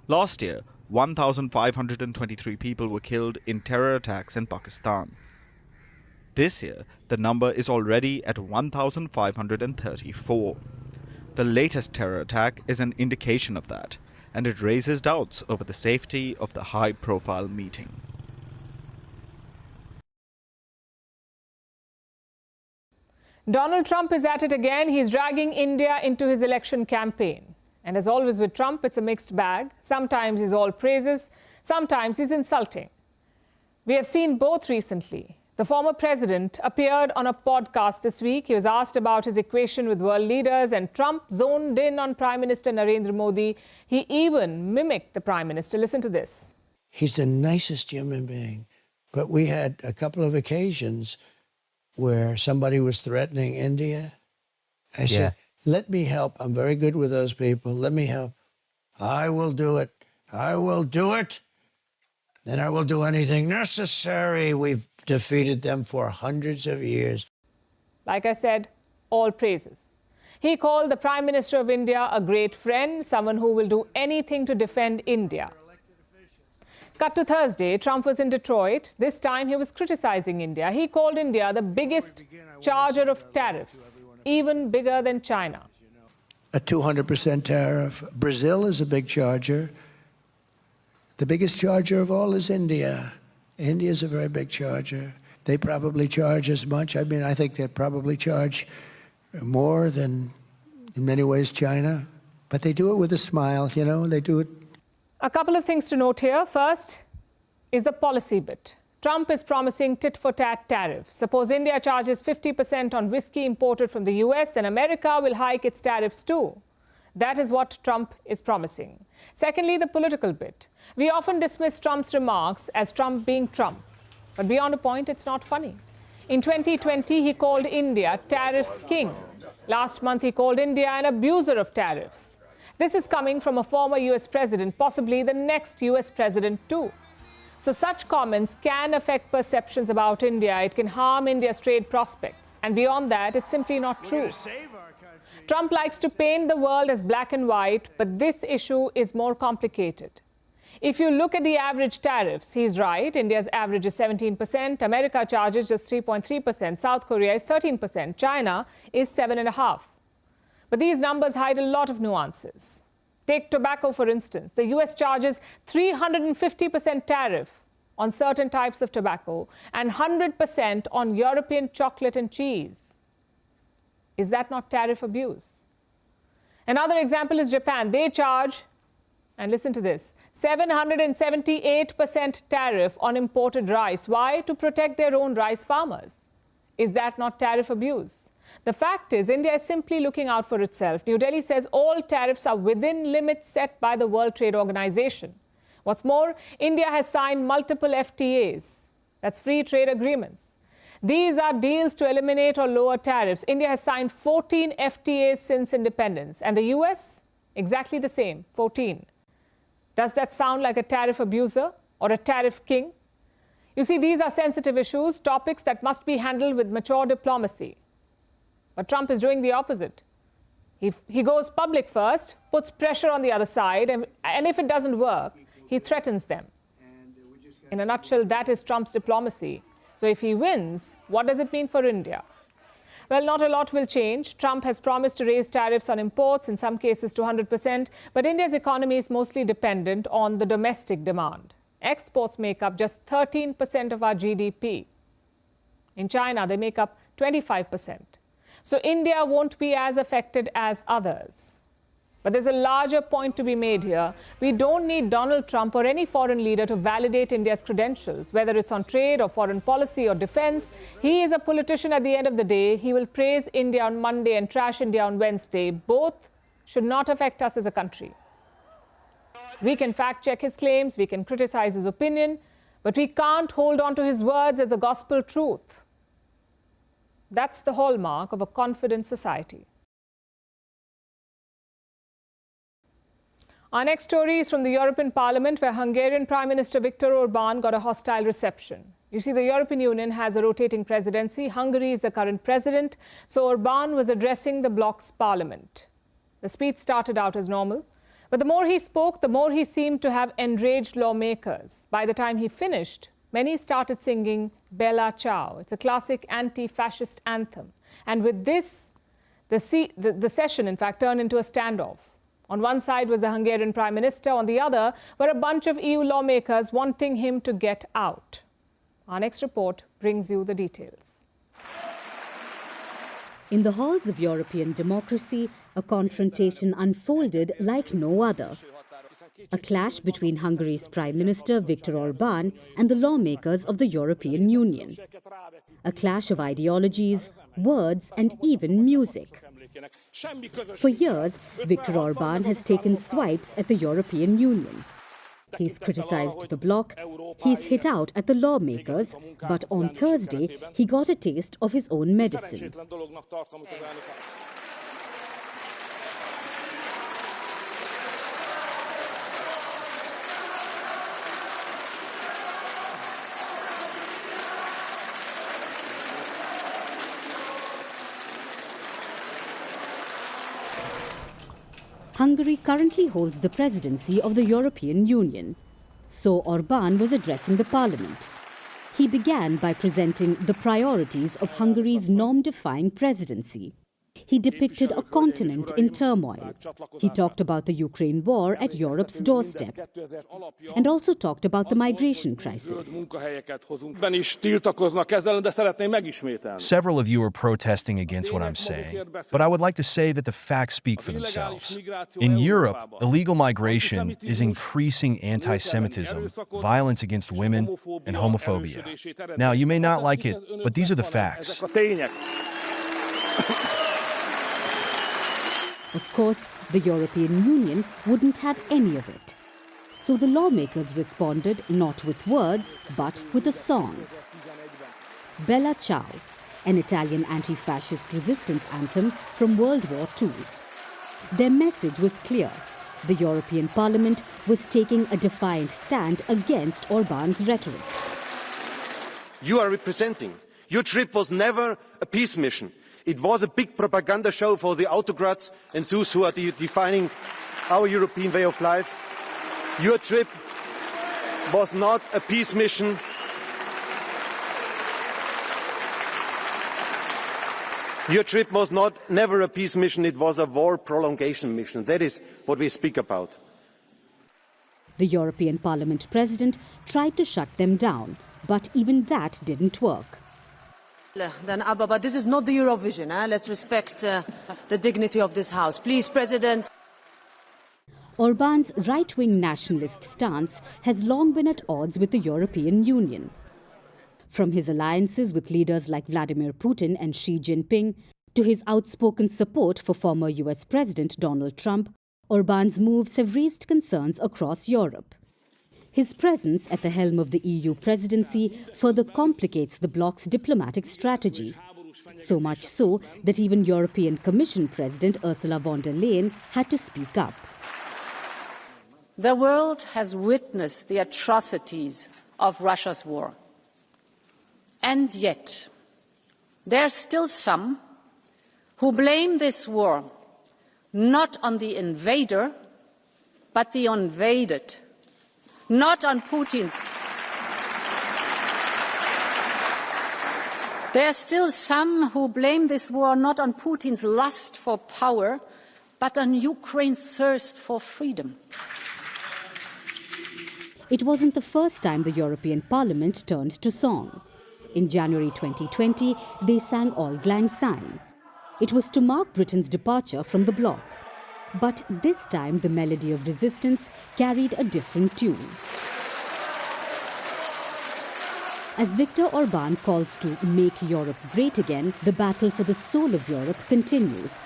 Last year, 1,523 people were killed in terror attacks in Pakistan. This year, the number is already at 1,534. The latest terror attack is an indication of that, and it raises doubts over the safety of the high-profile meeting. Donald Trump is at it again. He's dragging India into his election campaign. And as always with Trump, it's a mixed bag. Sometimes he's all praises, sometimes he's insulting. We have seen both recently. The former president appeared on a podcast this week. He was asked about his equation with world leaders, and Trump zoned in on Prime Minister Narendra Modi. He even mimicked the Prime Minister. Listen to this. He's the nicest human being. But we had a couple of occasions where somebody was threatening India. I said, let me help. I'm very good with those people. Let me help. I will do it. I will do it. Then I will do anything necessary. We've defeated them for hundreds of years. Like I said, all praises. He called the Prime Minister of India a great friend, someone who will do anything to defend India. Cut to Thursday, Trump was in Detroit. This time he was criticizing India. He called India the biggest charger of tariffs, even bigger than China. A 200% tariff. Brazil is a big charger. The biggest charger of all is India. India is a very big charger. They probably charge as much. I mean, I think they probably charge more than, in many ways, China. But they do it with a smile, you know, they do it. A couple of things to note here. First is the policy bit. Trump is promising tit-for-tat tariffs. Suppose India charges 50% on whiskey imported from the US, then America will hike its tariffs too. That is what Trump is promising. Secondly, the political bit. We often dismiss Trump's remarks as Trump being Trump. But beyond a point, it's not funny. In 2020, he called India tariff king. Last month, he called India an abuser of tariffs. This is coming from a former US president, possibly the next US president too. So such comments can affect perceptions about India. It can harm India's trade prospects. And beyond that, it's simply not true. Trump likes to paint the world as black and white, but this issue is more complicated. If you look at the average tariffs, he's right. India's average is 17%. America charges just 3.3%. South Korea is 13%. China is 7.5%. But these numbers hide a lot of nuances. Take tobacco, for instance. The US charges 350% tariff on certain types of tobacco and 100% on European chocolate and cheese. Is that not tariff abuse? Another example is Japan. They charge, and listen to this, 778% tariff on imported rice. Why? To protect their own rice farmers. Is that not tariff abuse? The fact is, India is simply looking out for itself. New Delhi says all tariffs are within limits set by the World Trade Organization. What's more, India has signed multiple FTAs. That's free trade agreements. These are deals to eliminate or lower tariffs. India has signed 14 FTAs since independence. And the US? Exactly the same, 14. Does that sound like a tariff abuser or a tariff king? You see, these are sensitive issues, topics that must be handled with mature diplomacy. But Trump is doing the opposite. He goes public first, puts pressure on the other side, and if it doesn't work, he threatens them. In a nutshell, that is Trump's diplomacy. So if he wins, what does it mean for India? Well, not a lot will change. Trump has promised to raise tariffs on imports, in some cases to 100%, but India's economy is mostly dependent on the domestic demand. Exports make up just 13% of our GDP. In China, they make up 25%. So India won't be as affected as others. But there's a larger point to be made here. We don't need Donald Trump or any foreign leader to validate India's credentials, whether it's on trade or foreign policy or defense. He is a politician at the end of the day. He will praise India on Monday and trash India on Wednesday. Both should not affect us as a country. We can fact-check his claims, we can criticize his opinion, but we can't hold on to his words as the gospel truth. That's the hallmark of a confident society. Our next story is from the European Parliament, where Hungarian Prime Minister Viktor Orbán got a hostile reception. You see, the European Union has a rotating presidency. Hungary is the current president, so Orbán was addressing the bloc's parliament. The speech started out as normal, but the more he spoke, the more he seemed to have enraged lawmakers. By the time he finished, many started singing Bella Ciao. It's a classic anti-fascist anthem. And with this, the session, in fact, turned into a standoff. On one side was the Hungarian Prime Minister, on the other were a bunch of EU lawmakers wanting him to get out. Our next report brings you the details. In the halls of European democracy, a confrontation unfolded like no other. A clash between Hungary's Prime Minister Viktor Orbán and the lawmakers of the European Union. A clash of ideologies, words and even music. For years, Viktor Orbán has taken swipes at the European Union. He's criticized the bloc, he's hit out at the lawmakers, but on Thursday, he got a taste of his own medicine. Hungary currently holds the presidency of the European Union, so Orbán was addressing the parliament. He began by presenting the priorities of Hungary's norm-defying presidency. He depicted a continent in turmoil. He talked about the Ukraine war at Europe's doorstep, and also talked about the migration crisis. Several of you are protesting against what I'm saying, but I would like to say that the facts speak for themselves. In Europe, illegal migration is increasing anti-Semitism, violence against women, and homophobia. Now, you may not like it, but these are the facts. Of course, the European Union wouldn't have any of it. So the lawmakers responded not with words, but with a song. Bella Ciao, an Italian anti-fascist resistance anthem from World War II. Their message was clear. The European Parliament was taking a defiant stand against Orbán's rhetoric. You are representing. Your trip was never a peace mission. It was a big propaganda show for the autocrats and those who are defining our European way of life. Your trip was not a peace mission. Your trip was never a peace mission, it was a war prolongation mission. That is what we speak about. The European Parliament president tried to shut them down, but even that didn't work. But this is not the Eurovision. Let's respect the dignity of this House. Please, President. Orbán's right-wing nationalist stance has long been at odds with the European Union. From his alliances with leaders like Vladimir Putin and Xi Jinping, to his outspoken support for former US President Donald Trump, Orbán's moves have raised concerns across Europe. His presence at the helm of the EU presidency further complicates the bloc's diplomatic strategy. So much so that even European Commission President Ursula von der Leyen had to speak up. The world has witnessed the atrocities of Russia's war. And yet, there are still some who blame this war not on the invader, but the invaded. Not on Putin's. There are still some who blame this war not on Putin's lust for power, but on Ukraine's thirst for freedom. It wasn't the first time the European Parliament turned to song. In January 2020, they sang Auld Lang Syne. It was to mark Britain's departure from the bloc. But this time, the melody of resistance carried a different tune. As Viktor Orban calls to make Europe great again, the battle for the soul of Europe continues,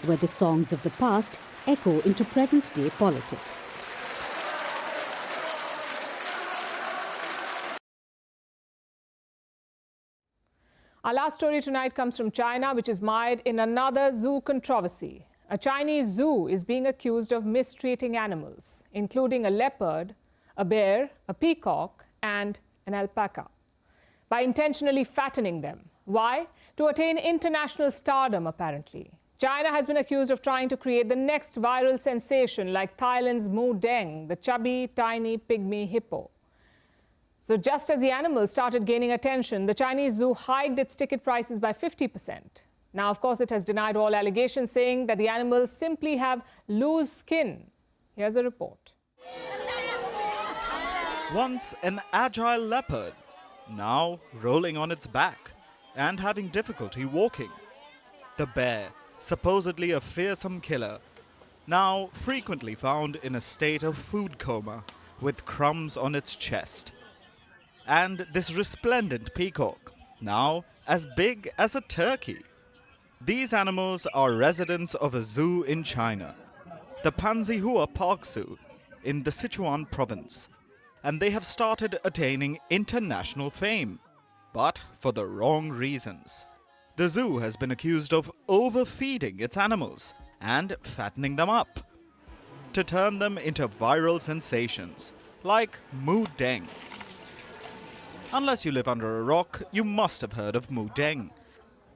where the songs of the past echo into present-day politics. Our last story tonight comes from China, which is mired in another zoo controversy. A Chinese zoo is being accused of mistreating animals, including a leopard, a bear, a peacock, and an alpaca, by intentionally fattening them. Why? To attain international stardom, apparently. China has been accused of trying to create the next viral sensation like Thailand's Mu Deng, the chubby, tiny pygmy hippo. So just as the animals started gaining attention, the Chinese zoo hiked its ticket prices by 50%. Now, of course, it has denied all allegations, saying that the animals simply have loose skin. Here's a report. Once an agile leopard, now rolling on its back and having difficulty walking. The bear, supposedly a fearsome killer, now frequently found in a state of food coma with crumbs on its chest. And this resplendent peacock, now as big as a turkey. These animals are residents of a zoo in China, the Panzihua Park Zoo in the Sichuan province, and they have started attaining international fame, but for the wrong reasons. The zoo has been accused of overfeeding its animals and fattening them up to turn them into viral sensations like Mu Deng. Unless you live under a rock, you must have heard of Mu Deng.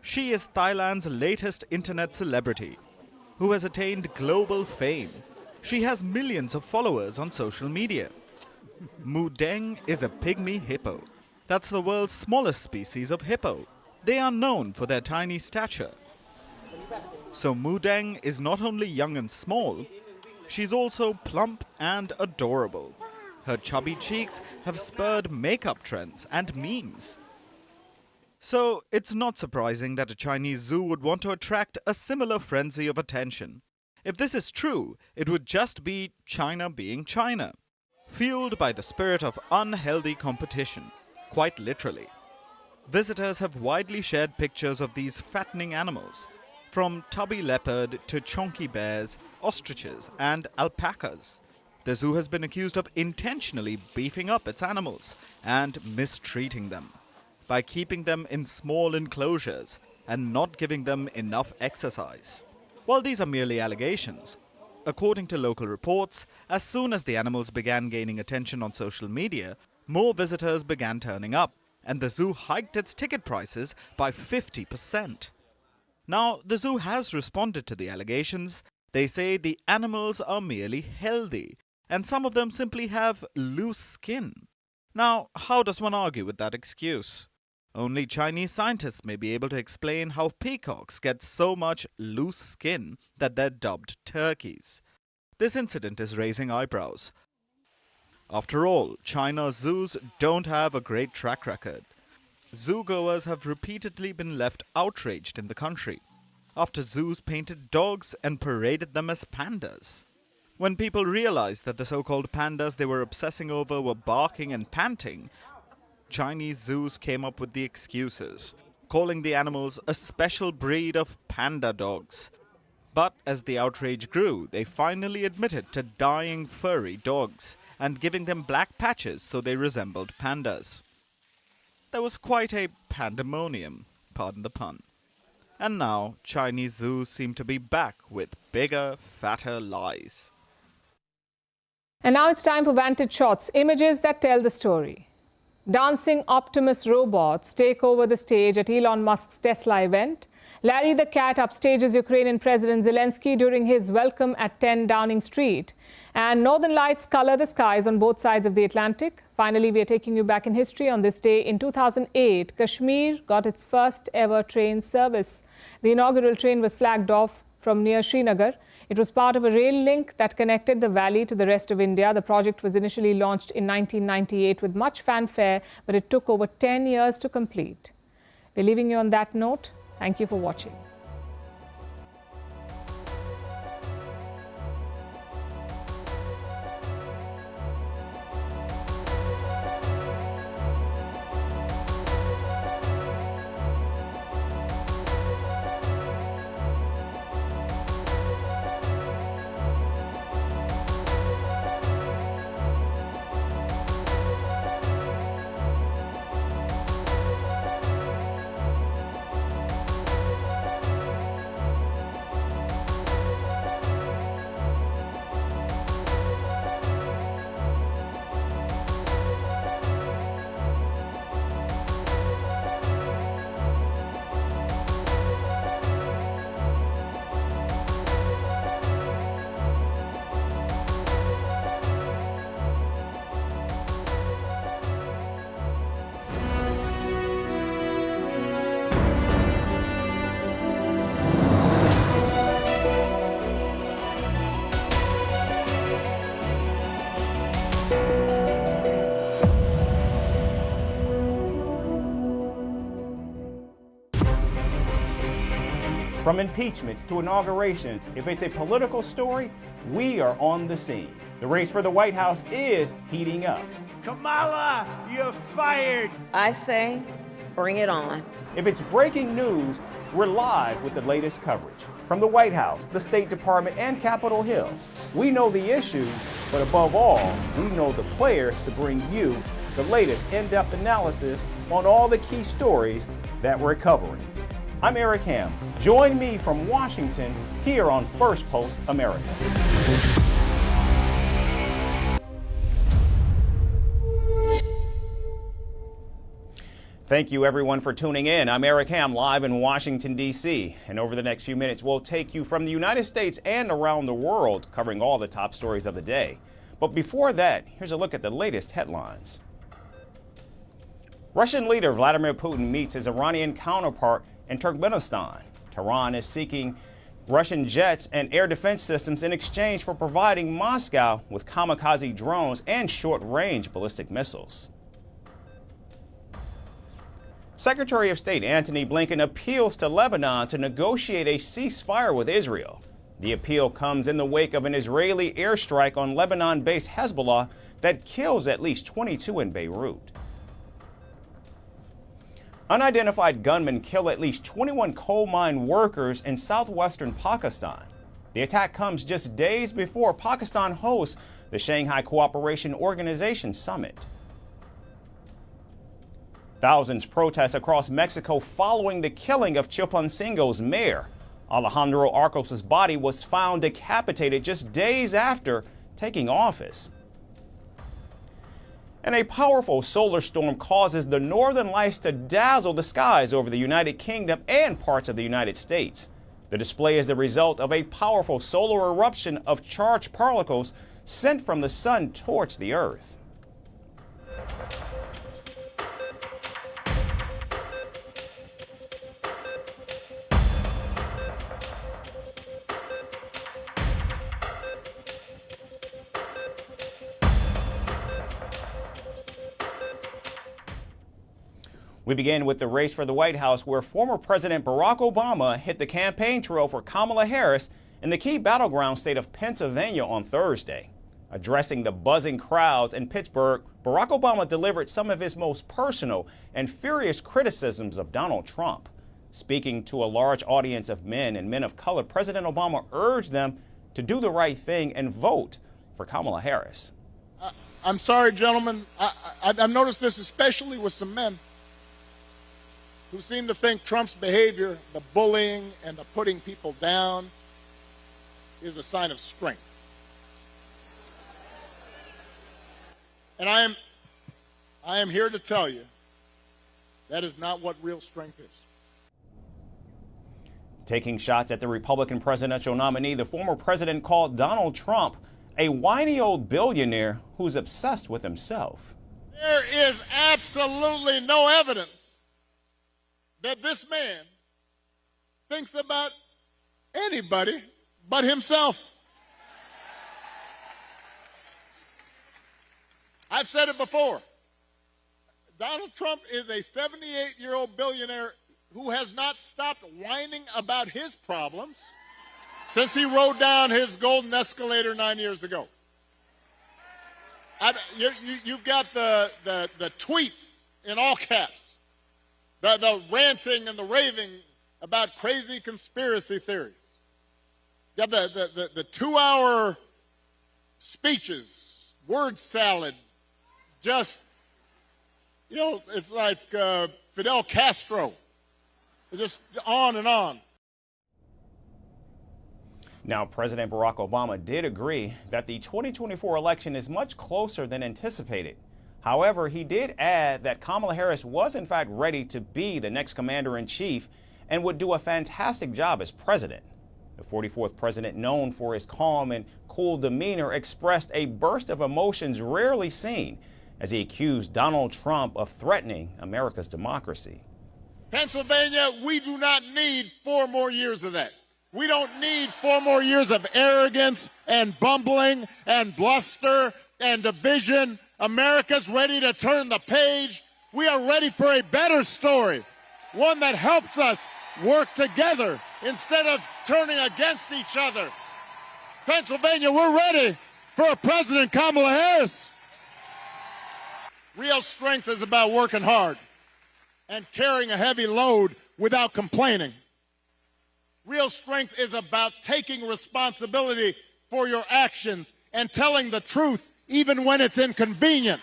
She is Thailand's latest internet celebrity, who has attained global fame. She has millions of followers on social media. Mu Deng is a pygmy hippo. That's the world's smallest species of hippo. They are known for their tiny stature. So Mu Deng is not only young and small, she's also plump and adorable. Her chubby cheeks have spurred makeup trends and memes. So it's not surprising that a Chinese zoo would want to attract a similar frenzy of attention. If this is true, it would just be China being China, fueled by the spirit of unhealthy competition, quite literally. Visitors have widely shared pictures of these fattening animals, from tubby leopard to chonky bears, ostriches, and alpacas. The zoo has been accused of intentionally beefing up its animals and mistreating them by keeping them in small enclosures and not giving them enough exercise. While these are merely allegations, according to local reports, as soon as the animals began gaining attention on social media, more visitors began turning up, and the zoo hiked its ticket prices by 50%. Now, the zoo has responded to the allegations. They say the animals are merely healthy, and some of them simply have loose skin. Now, how does one argue with that excuse? Only Chinese scientists may be able to explain how peacocks get so much loose skin that they're dubbed turkeys. This incident is raising eyebrows. After all, China's zoos don't have a great track record. Zoogoers have repeatedly been left outraged in the country after zoos painted dogs and paraded them as pandas. When people realized that the so-called pandas they were obsessing over were barking and panting, Chinese zoos came up with the excuses, calling the animals a special breed of panda dogs. But as the outrage grew, they finally admitted to dyeing furry dogs and giving them black patches so they resembled pandas. There was quite a pandemonium, pardon the pun. And now, Chinese zoos seem to be back with bigger, fatter lies. And now it's time for Vantage shots, images that tell the story. Dancing Optimus robots take over the stage at Elon Musk's Tesla event. Larry the cat upstages Ukrainian President Zelensky during his welcome at 10 Downing Street. And northern lights color the skies on both sides of the Atlantic. Finally, we are taking you back in history. On this day in 2008, Kashmir got its first ever train service. The inaugural train was flagged off from near Srinagar. It was part of a rail link that connected the valley to the rest of India. The project was initially launched in 1998 with much fanfare, but it took over 10 years to complete. We're leaving you on that note. Thank you for watching. From impeachments to inaugurations, if it's a political story, we are on the scene. The race for the White House is heating up. Kamala, you're fired. I say, bring it on. If it's breaking news, we're live with the latest coverage. From the White House, the State Department, and Capitol Hill. We know the issues, but above all, we know the players to bring you the latest in-depth analysis on all the key stories that we're covering. I'm Eric Ham. Join me from Washington here on Firstpost America. Thank you everyone for tuning in. I'm Eric Ham, live in Washington, D.C. And over the next few minutes, we'll take you from the United States and around the world, covering all the top stories of the day. But before that, here's a look at the latest headlines. Russian leader Vladimir Putin meets his Iranian counterpart in Turkmenistan. Tehran is seeking Russian jets and air defense systems in exchange for providing Moscow with kamikaze drones and short-range ballistic missiles. Secretary of State Antony Blinken appeals to Lebanon to negotiate a ceasefire with Israel. The appeal comes in the wake of an Israeli airstrike on Lebanon-based Hezbollah that kills at least 22 in Beirut. Unidentified gunmen kill at least 21 coal mine workers in southwestern Pakistan. The attack comes just days before Pakistan hosts the Shanghai Cooperation Organization Summit. Thousands protest across Mexico following the killing of Chilpancingo's mayor. Alejandro Arcos' body was found decapitated just days after taking office. And a powerful solar storm causes the northern lights to dazzle the skies over the United Kingdom and parts of the United States. The display is the result of a powerful solar eruption of charged particles sent from the sun towards the Earth. We begin with the race for the White House, where former President Barack Obama hit the campaign trail for Kamala Harris in the key battleground state of Pennsylvania on Thursday. Addressing the buzzing crowds in Pittsburgh, Barack Obama delivered some of his most personal and furious criticisms of Donald Trump. Speaking to a large audience of men and men of color, President Obama urged them to do the right thing and vote for Kamala Harris. I'm sorry, gentlemen. I've noticed this especially with some men who seem to think Trump's behavior, the bullying and the putting people down, is a sign of strength. And I am here to tell you that is not what real strength is. Taking shots at the Republican presidential nominee, the former president called Donald Trump a whiny old billionaire who's obsessed with himself. There is absolutely no evidence that this man thinks about anybody but himself. I've said it before. Donald Trump is a 78-year-old billionaire who has not stopped whining about his problems since he rode down his golden escalator 9 years ago. You've got the tweets in all caps, the ranting and the raving about crazy conspiracy theories. You got the 2-hour speeches, word salad, just, you know, it's like Fidel Castro, just on and on. Now, President Barack Obama did agree that the 2024 election is much closer than anticipated. However, he did add that Kamala Harris was in fact ready to be the next commander-in-chief and would do a fantastic job as president. The 44th president, known for his calm and cool demeanor, expressed a burst of emotions rarely seen as he accused Donald Trump of threatening America's democracy. Pennsylvania, we do not need 4 more years of that. We don't need 4 more years of arrogance and bumbling and bluster and division. America's ready to turn the page. We are ready for a better story, one that helps us work together instead of turning against each other. Pennsylvania, we're ready for a President Kamala Harris. Real strength is about working hard and carrying a heavy load without complaining. Real strength is about taking responsibility for your actions and telling the truth even when it's inconvenient.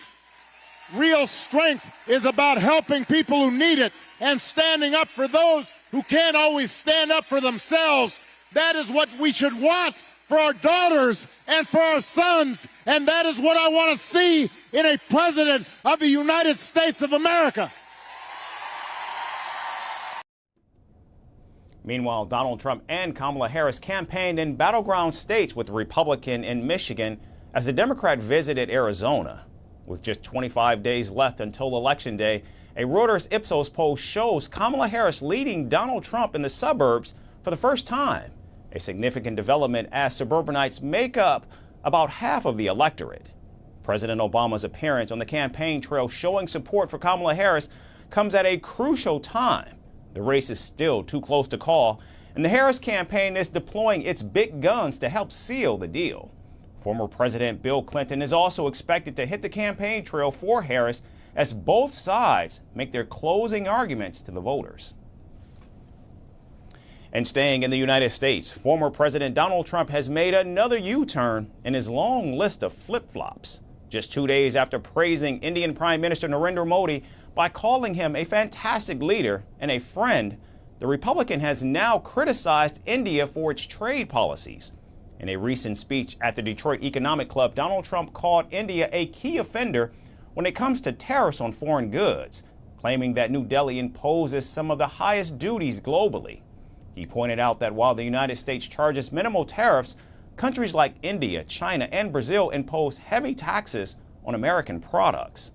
Real strength is about helping people who need it and standing up for those who can't always stand up for themselves. That is what we should want for our daughters and for our sons, and that is what I want to see in a president of the United States of America. Meanwhile, Donald Trump and Kamala Harris campaigned in battleground states with the Republican in Michigan as the Democrat visited Arizona. With just 25 days left until Election Day, a Reuters Ipsos poll shows Kamala Harris leading Donald Trump in the suburbs for the first time, a significant development as suburbanites make up about half of the electorate. President Obama's appearance on the campaign trail showing support for Kamala Harris comes at a crucial time. The race is still too close to call, and the Harris campaign is deploying its big guns to help seal the deal. Former President Bill Clinton is also expected to hit the campaign trail for Harris as both sides make their closing arguments to the voters. And staying in the United States, former President Donald Trump has made another U-turn in his long list of flip-flops. Just 2 days after praising Indian Prime Minister Narendra Modi by calling him a fantastic leader and a friend, the Republican has now criticized India for its trade policies. In a recent speech at the Detroit Economic Club, Donald Trump called India a key offender when it comes to tariffs on foreign goods, claiming that New Delhi imposes some of the highest duties globally. He pointed out that while the United States charges minimal tariffs, countries like India, China, and Brazil impose heavy taxes on American products.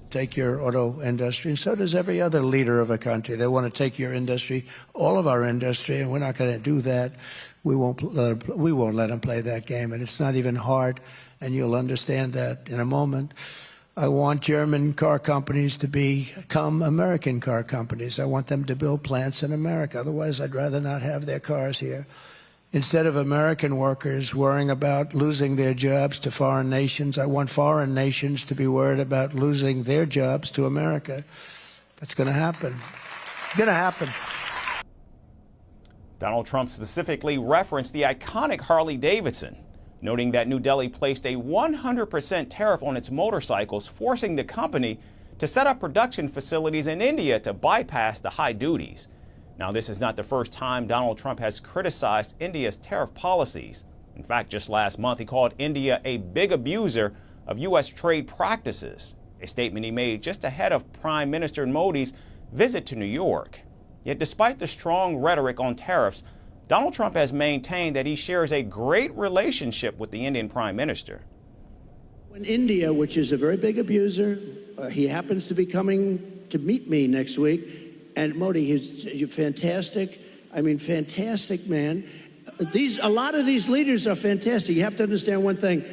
Take your auto industry, and so does every other leader of a country. They want to take your industry, all of our industry, and we're not going to do that. We won't let them play that game, and it's not even hard, and you'll understand that in a moment. I want German car companies to become American car companies. I want them to build plants in America. Otherwise, I'd rather not have their cars here. Instead of American workers worrying about losing their jobs to foreign nations, I want foreign nations to be worried about losing their jobs to America. That's going to happen. It's going to happen. Donald Trump specifically referenced the iconic Harley-Davidson, noting that New Delhi placed a 100% tariff on its motorcycles, forcing the company to set up production facilities in India to bypass the high duties. Now, this is not the first time Donald Trump has criticized India's tariff policies. In fact, just last month, he called India a big abuser of U.S. trade practices, a statement he made just ahead of Prime Minister Modi's visit to New York. Yet despite the strong rhetoric on tariffs, Donald Trump has maintained that he shares a great relationship with the Indian Prime Minister. When India, which is a very big abuser, he happens to be coming to meet me next week, and Modi, he's fantastic. I mean, fantastic man. A lot of these leaders are fantastic. You have to understand one thing.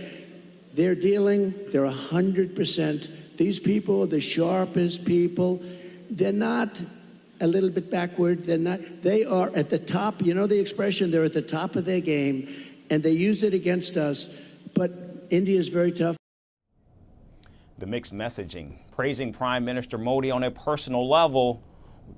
They're 100%. These people are the sharpest people. They're not a little bit backward. They are at the top. You know the expression, they're at the top of their game, and they use it against us. But India is very tough. The mixed messaging, praising Prime Minister Modi on a personal level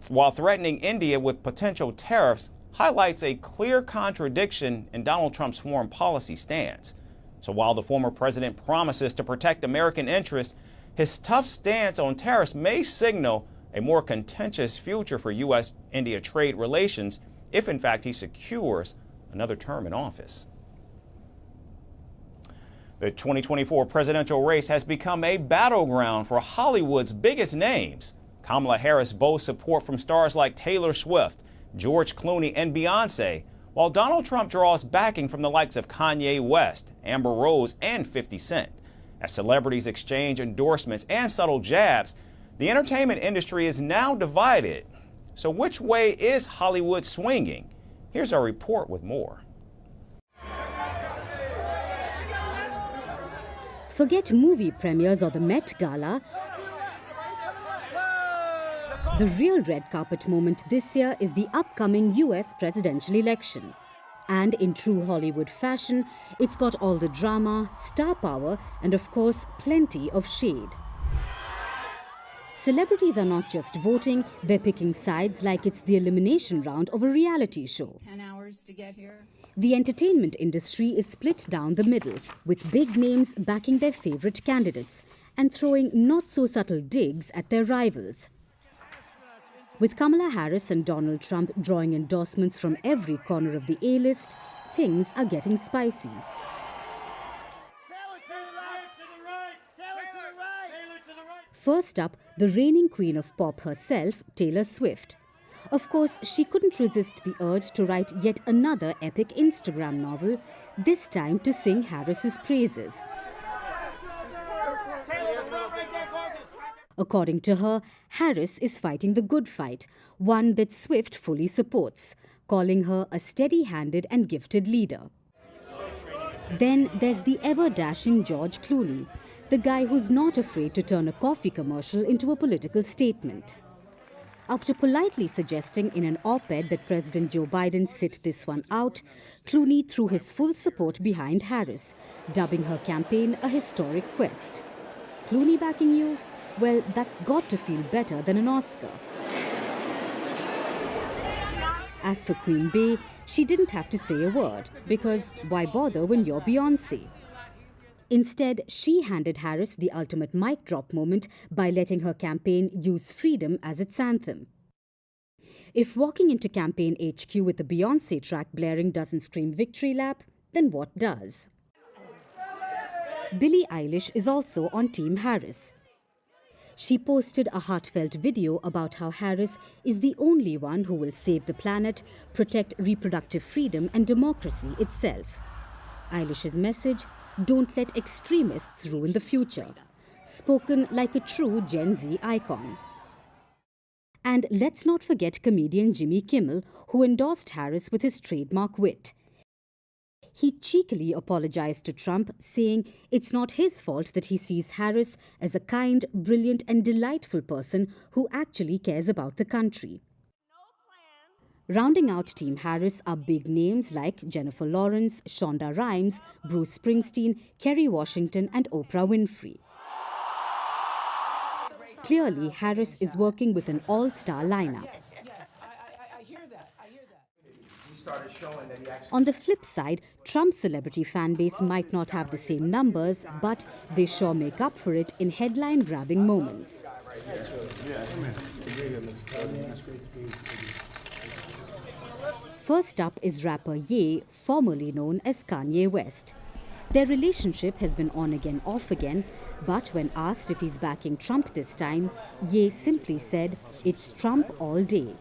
while threatening India with potential tariffs, highlights a clear contradiction in Donald Trump's foreign policy stance. So while the former president promises to protect American interests, his tough stance on tariffs may signal a more contentious future for U.S.-India trade relations if, in fact, he secures another term in office. The 2024 presidential race has become a battleground for Hollywood's biggest names. Kamala Harris boasts support from stars like Taylor Swift, George Clooney, and Beyonce, while Donald Trump draws backing from the likes of Kanye West, Amber Rose, and 50 Cent. As celebrities exchange endorsements and subtle jabs, the entertainment industry is now divided. So which way is Hollywood swinging? Here's our report with more. Forget movie premieres or the Met Gala. The real red carpet moment this year is the upcoming US presidential election. And in true Hollywood fashion, it's got all the drama, star power, and of course, plenty of shade. Celebrities are not just voting, they're picking sides like it's the elimination round of a reality show. 10 hours to get here. The entertainment industry is split down the middle, with big names backing their favorite candidates and throwing not-so-subtle digs at their rivals. With Kamala Harris and Donald Trump drawing endorsements from every corner of the A-list, things are getting spicy. First up, the reigning queen of pop herself, Taylor Swift. Of course, she couldn't resist the urge to write yet another epic Instagram novel, this time to sing Harris's praises. According to her, Harris is fighting the good fight, one that Swift fully supports, calling her a steady-handed and gifted leader. Then there's the ever-dashing George Clooney, the guy who's not afraid to turn a coffee commercial into a political statement. After politely suggesting in an op-ed that President Joe Biden sit this one out, Clooney threw his full support behind Harris, dubbing her campaign a historic quest. Clooney backing you? Well, that's got to feel better than an Oscar. As for Queen Bey, she didn't have to say a word, because why bother when you're Beyoncé? Instead, she handed Harris the ultimate mic drop moment by letting her campaign use freedom as its anthem. If walking into campaign HQ with the Beyoncé track blaring doesn't scream victory lap, then what does? Billie Eilish is also on Team Harris. She posted a heartfelt video about how Harris is the only one who will save the planet, protect reproductive freedom and democracy itself. Eilish's message: don't let extremists ruin the future. Spoken like a true Gen Z icon. And let's not forget comedian Jimmy Kimmel, who endorsed Harris with his trademark wit. He cheekily apologized to Trump, saying it's not his fault that he sees Harris as a kind, brilliant, and delightful person who actually cares about the country. Rounding out Team Harris are big names like Jennifer Lawrence, Shonda Rhimes, Bruce Springsteen, Kerry Washington, and Oprah Winfrey. Clearly, Harris is working with an all-star lineup. On the flip side, Trump's celebrity fanbase might not have the same numbers, but they sure make up for it in headline-grabbing moments. First up is rapper Ye, formerly known as Kanye West. Their relationship has been on again, off again, but when asked if he's backing Trump this time, Ye simply said, "It's Trump all day."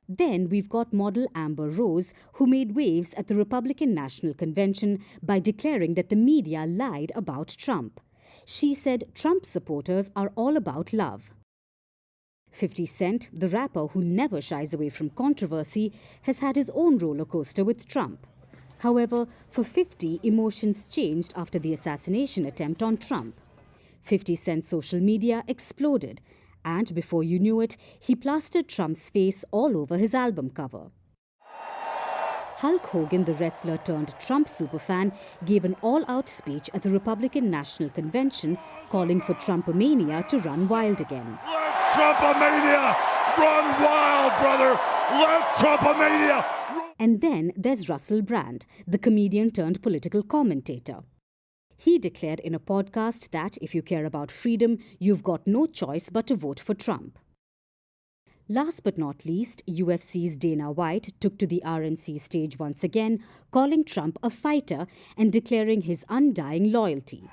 Then we've got model Amber Rose, who made waves at the Republican National Convention by declaring that the media lied about Trump. She said Trump supporters are all about love. 50 Cent, the rapper who never shies away from controversy, has had his own roller coaster with Trump. However, for 50, emotions changed after the assassination attempt on Trump. 50 Cent's social media exploded, and before you knew it, he plastered Trump's face all over his album cover. Hulk Hogan, the wrestler turned Trump superfan, gave an all-out speech at the Republican National Convention calling for Trumpomania to run wild again. Let Trumpomania run wild, brother! Let Trumpomania! And then there's Russell Brand, the comedian turned political commentator. He declared in a podcast that if you care about freedom, you've got no choice but to vote for Trump. Last but not least, UFC's Dana White took to the RNC stage once again, calling Trump a fighter and declaring his undying loyalty.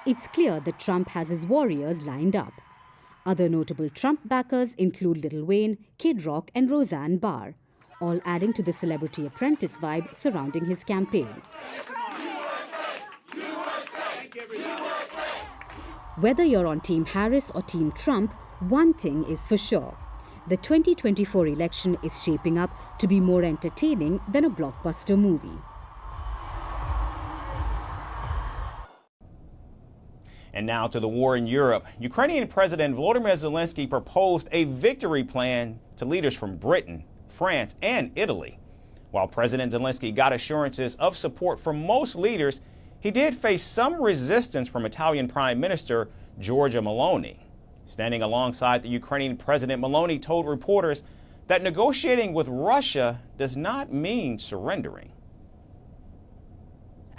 It's clear that Trump has his warriors lined up. Other notable Trump backers include Lil Wayne, Kid Rock and Roseanne Barr, all adding to the Celebrity Apprentice vibe surrounding his campaign. Whether you're on Team Harris or Team Trump, one thing is for sure. The 2024 election is shaping up to be more entertaining than a blockbuster movie. And now to the war in Europe. Ukrainian President Volodymyr Zelensky proposed a victory plan to leaders from Britain, France, and Italy. While President Zelensky got assurances of support from most leaders, he did face some resistance from Italian Prime Minister Giorgia Meloni. Standing alongside the Ukrainian President, Meloni told reporters that negotiating with Russia does not mean surrendering.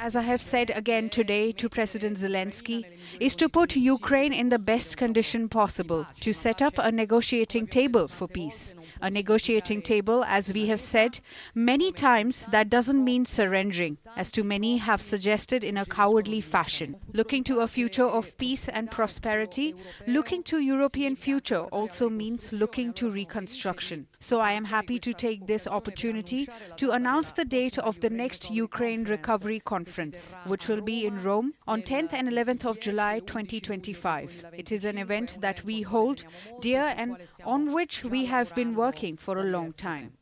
As I have said again today to President Zelensky, is to put Ukraine in the best condition possible to set up a negotiating table for peace. A negotiating table, as we have said many times, that doesn't mean surrendering, as too many have suggested in a cowardly fashion. Looking to a future of peace and prosperity, looking to European future also means looking to reconstruction. So I am happy to take this opportunity to announce the date of the next Ukraine Recovery Conference, which will be in Rome on 10th and 11th of July 2025. It is an event that we hold dear and on which we have been working for a long time.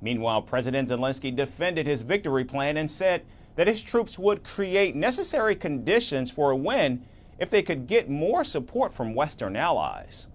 Meanwhile, President Zelensky defended his victory plan and said that his troops would create necessary conditions for a win if they could get more support from Western allies.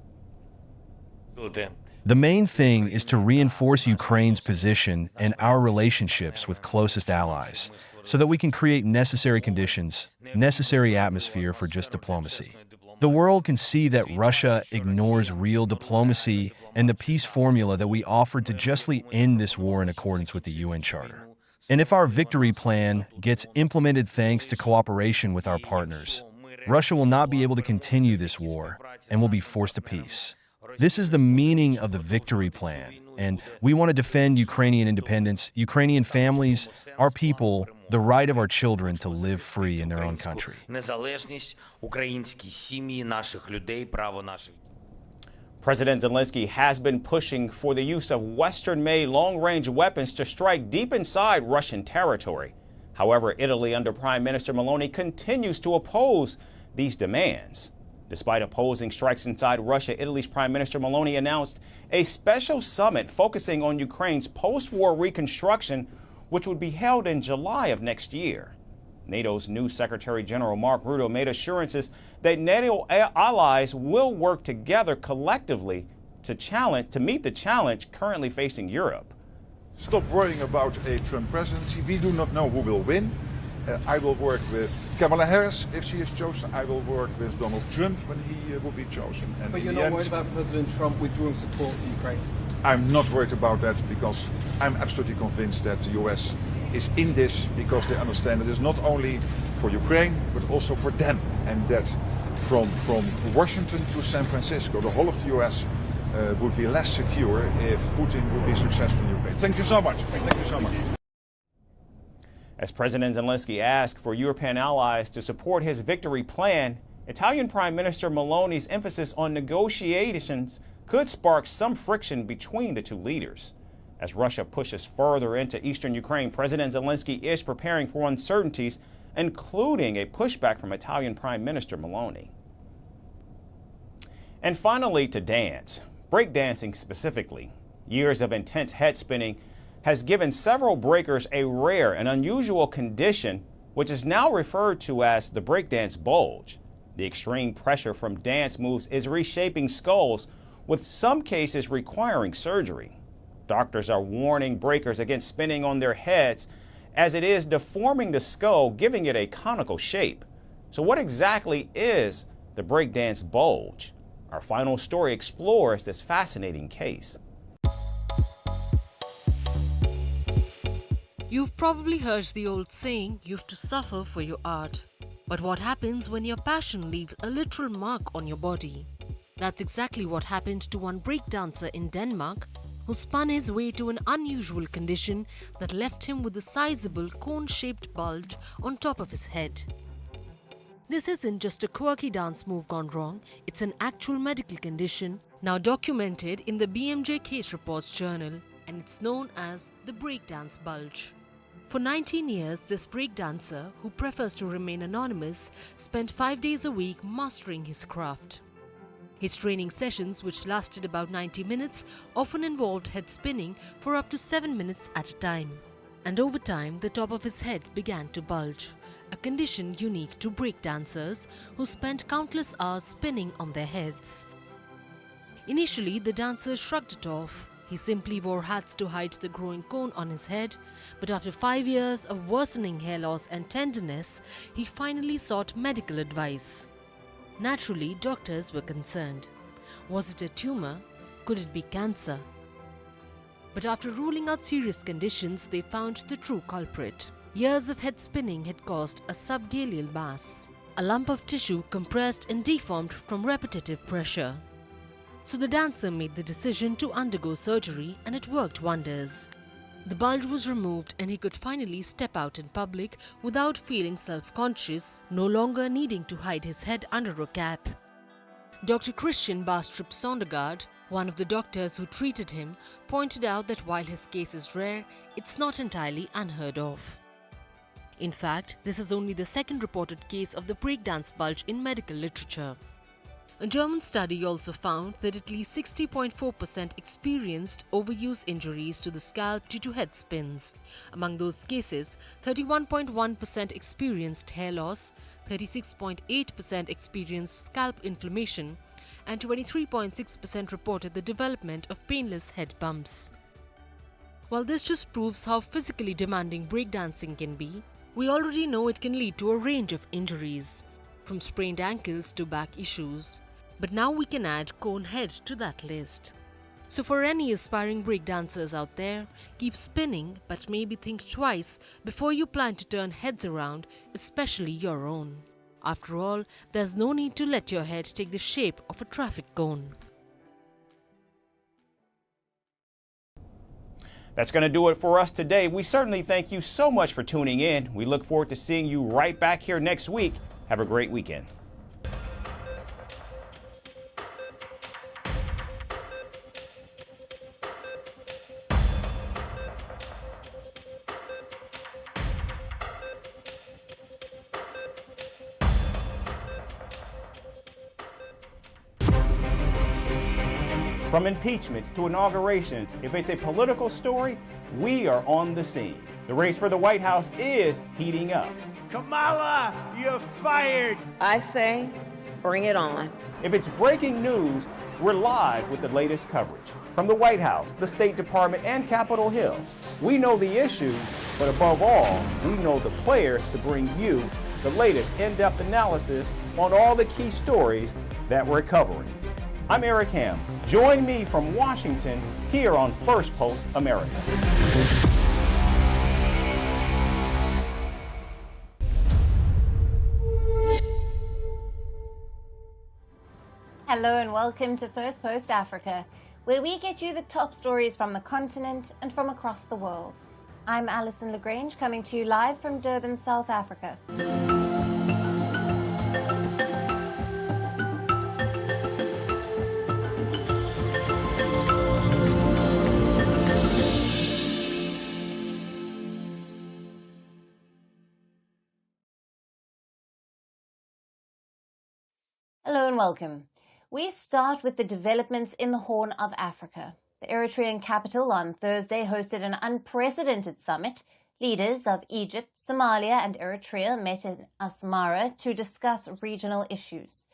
The main thing is to reinforce Ukraine's position and our relationships with closest allies so that we can create necessary conditions, necessary atmosphere for just diplomacy. The world can see that Russia ignores real diplomacy and the peace formula that we offered to justly end this war in accordance with the UN Charter. And if our victory plan gets implemented thanks to cooperation with our partners, Russia will not be able to continue this war and will be forced to peace. This is the meaning of the victory plan, and we want to defend Ukrainian independence, Ukrainian families, our people, the right of our children to live free in their own country. President Zelensky has been pushing for the use of Western-made long-range weapons to strike deep inside Russian territory. However, Italy under Prime Minister Meloni continues to oppose these demands. Despite opposing strikes inside Russia, Italy's Prime Minister Meloni announced a special summit focusing on Ukraine's post-war reconstruction, which would be held in July of next year. NATO's new Secretary General Mark Rutte made assurances that NATO allies will work together collectively to meet the challenge currently facing Europe. Stop worrying about a Trump presidency. We do not know who will win. I will work with Kamala Harris if she is chosen. I will work with Donald Trump when he will be chosen. And but you're not worried about President Trump withdrawing support for Ukraine? I'm not worried about that because I'm absolutely convinced that the US is in this because they understand that it's not only for Ukraine but also for them, and that from Washington to San Francisco, the whole of the US would be less secure if Putin would be successful in Ukraine. Thank you so much. Thank you so much. As President Zelensky asked for European allies to support his victory plan, Italian Prime Minister Meloni's emphasis on negotiations could spark some friction between the two leaders. As Russia pushes further into eastern Ukraine, President Zelensky is preparing for uncertainties, including a pushback from Italian Prime Minister Meloni. And finally, to dance. Breakdancing specifically. Years of intense head spinning has given several breakers a rare and unusual condition, which is now referred to as the breakdance bulge. The extreme pressure from dance moves is reshaping skulls, with some cases requiring surgery. Doctors are warning breakers against spinning on their heads, as it is deforming the skull, giving it a conical shape. So what exactly is the breakdance bulge? Our final story explores this fascinating case. You've probably heard the old saying, you have to suffer for your art. But what happens when your passion leaves a literal mark on your body? That's exactly what happened to one breakdancer in Denmark, who spun his way to an unusual condition that left him with a sizable cone-shaped bulge on top of his head. This isn't just a quirky dance move gone wrong, it's an actual medical condition now documented in the BMJ Case Reports Journal, and it's known as the breakdance bulge. For 19 years, this breakdancer, who prefers to remain anonymous, spent 5 days a week mastering his craft. His training sessions, which lasted about 90 minutes, often involved head spinning for up to 7 minutes at a time. And over time, the top of his head began to bulge, a condition unique to breakdancers who spent countless hours spinning on their heads. Initially, the dancer shrugged it off. He simply wore hats to hide the growing cone on his head, but after 5 years of worsening hair loss and tenderness, he finally sought medical advice. Naturally, doctors were concerned. Was it a tumor? Could it be cancer? But after ruling out serious conditions, they found the true culprit. Years of head spinning had caused a subgaleal mass, a lump of tissue compressed and deformed from repetitive pressure. So the dancer made the decision to undergo surgery, and it worked wonders. The bulge was removed and he could finally step out in public without feeling self-conscious, no longer needing to hide his head under a cap. Dr. Christian Bastrup Sondergaard, one of the doctors who treated him, pointed out that while his case is rare, it's not entirely unheard of. In fact, this is only the second reported case of the breakdance bulge in medical literature. A German study also found that at least 60.4% experienced overuse injuries to the scalp due to head spins. Among those cases, 31.1% experienced hair loss, 36.8% experienced scalp inflammation, and 23.6% reported the development of painless head bumps. While this just proves how physically demanding breakdancing can be, we already know it can lead to a range of injuries, from sprained ankles to back issues. But now we can add cone head to that list. So for any aspiring breakdancers out there, keep spinning, but maybe think twice before you plan to turn heads around, especially your own. After all, there's no need to let your head take the shape of a traffic cone. That's going to do it for us today. We certainly thank you so much for tuning in. We look forward to seeing you right back here next week. Have a great weekend. From impeachments to inaugurations, if it's a political story, we are on the scene. The race for the White House is heating up. Kamala, you're fired. I say, bring it on. If it's breaking news, we're live with the latest coverage. From the White House, the State Department, and Capitol Hill, we know the issues, but above all, we know the players to bring you the latest in-depth analysis on all the key stories that we're covering. I'm Eric Ham. Join me from Washington here on Firstpost America. Hello and welcome to Firstpost Africa, where we get you the top stories from the continent and from across the world. I'm Alison Lagrange, coming to you live from Durban, South Africa. Hello and welcome. We start with the developments in the Horn of Africa. The Eritrean capital on Thursday hosted an unprecedented summit. Leaders of Egypt, Somalia and Eritrea met in Asmara to discuss regional issues.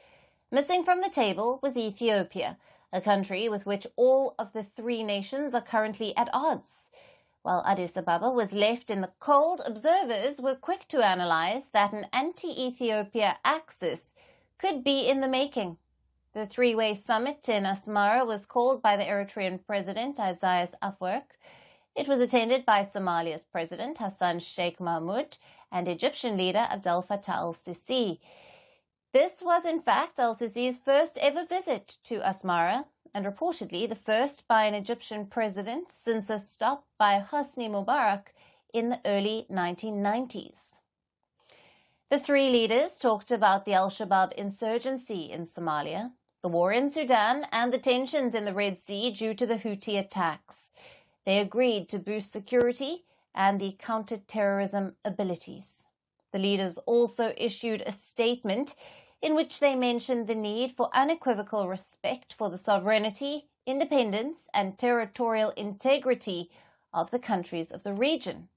Missing from the table was Ethiopia, a country with which all of the three nations are currently at odds. While Addis Ababa was left in the cold, observers were quick to analyze that an anti-Ethiopia axis could be in the making. The three-way summit in Asmara was called by the Eritrean president, Isaias Afwerki. It was attended by Somalia's president, Hassan Sheikh Mahmoud, and Egyptian leader Abdel Fattah al-Sisi. This was, in fact, al-Sisi's first ever visit to Asmara, and reportedly the first by an Egyptian president since a stop by Hosni Mubarak in the early 1990s. The three leaders talked about the al-Shabaab insurgency in Somalia, the war in Sudan, and the tensions in the Red Sea due to the Houthi attacks. They agreed to boost security and the counter-terrorism abilities. The leaders also issued a statement in which they mentioned the need for unequivocal respect for the sovereignty, independence, and territorial integrity of the countries of the region.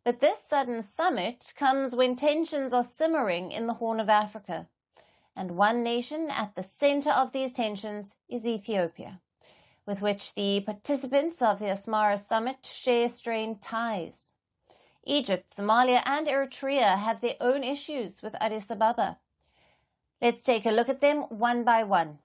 But this sudden summit comes when tensions are simmering in the Horn of Africa. And one nation at the center of these tensions is Ethiopia, with which the participants of the Asmara summit share strained ties. Egypt, Somalia, and Eritrea have their own issues with Addis Ababa. Let's take a look at them one by one.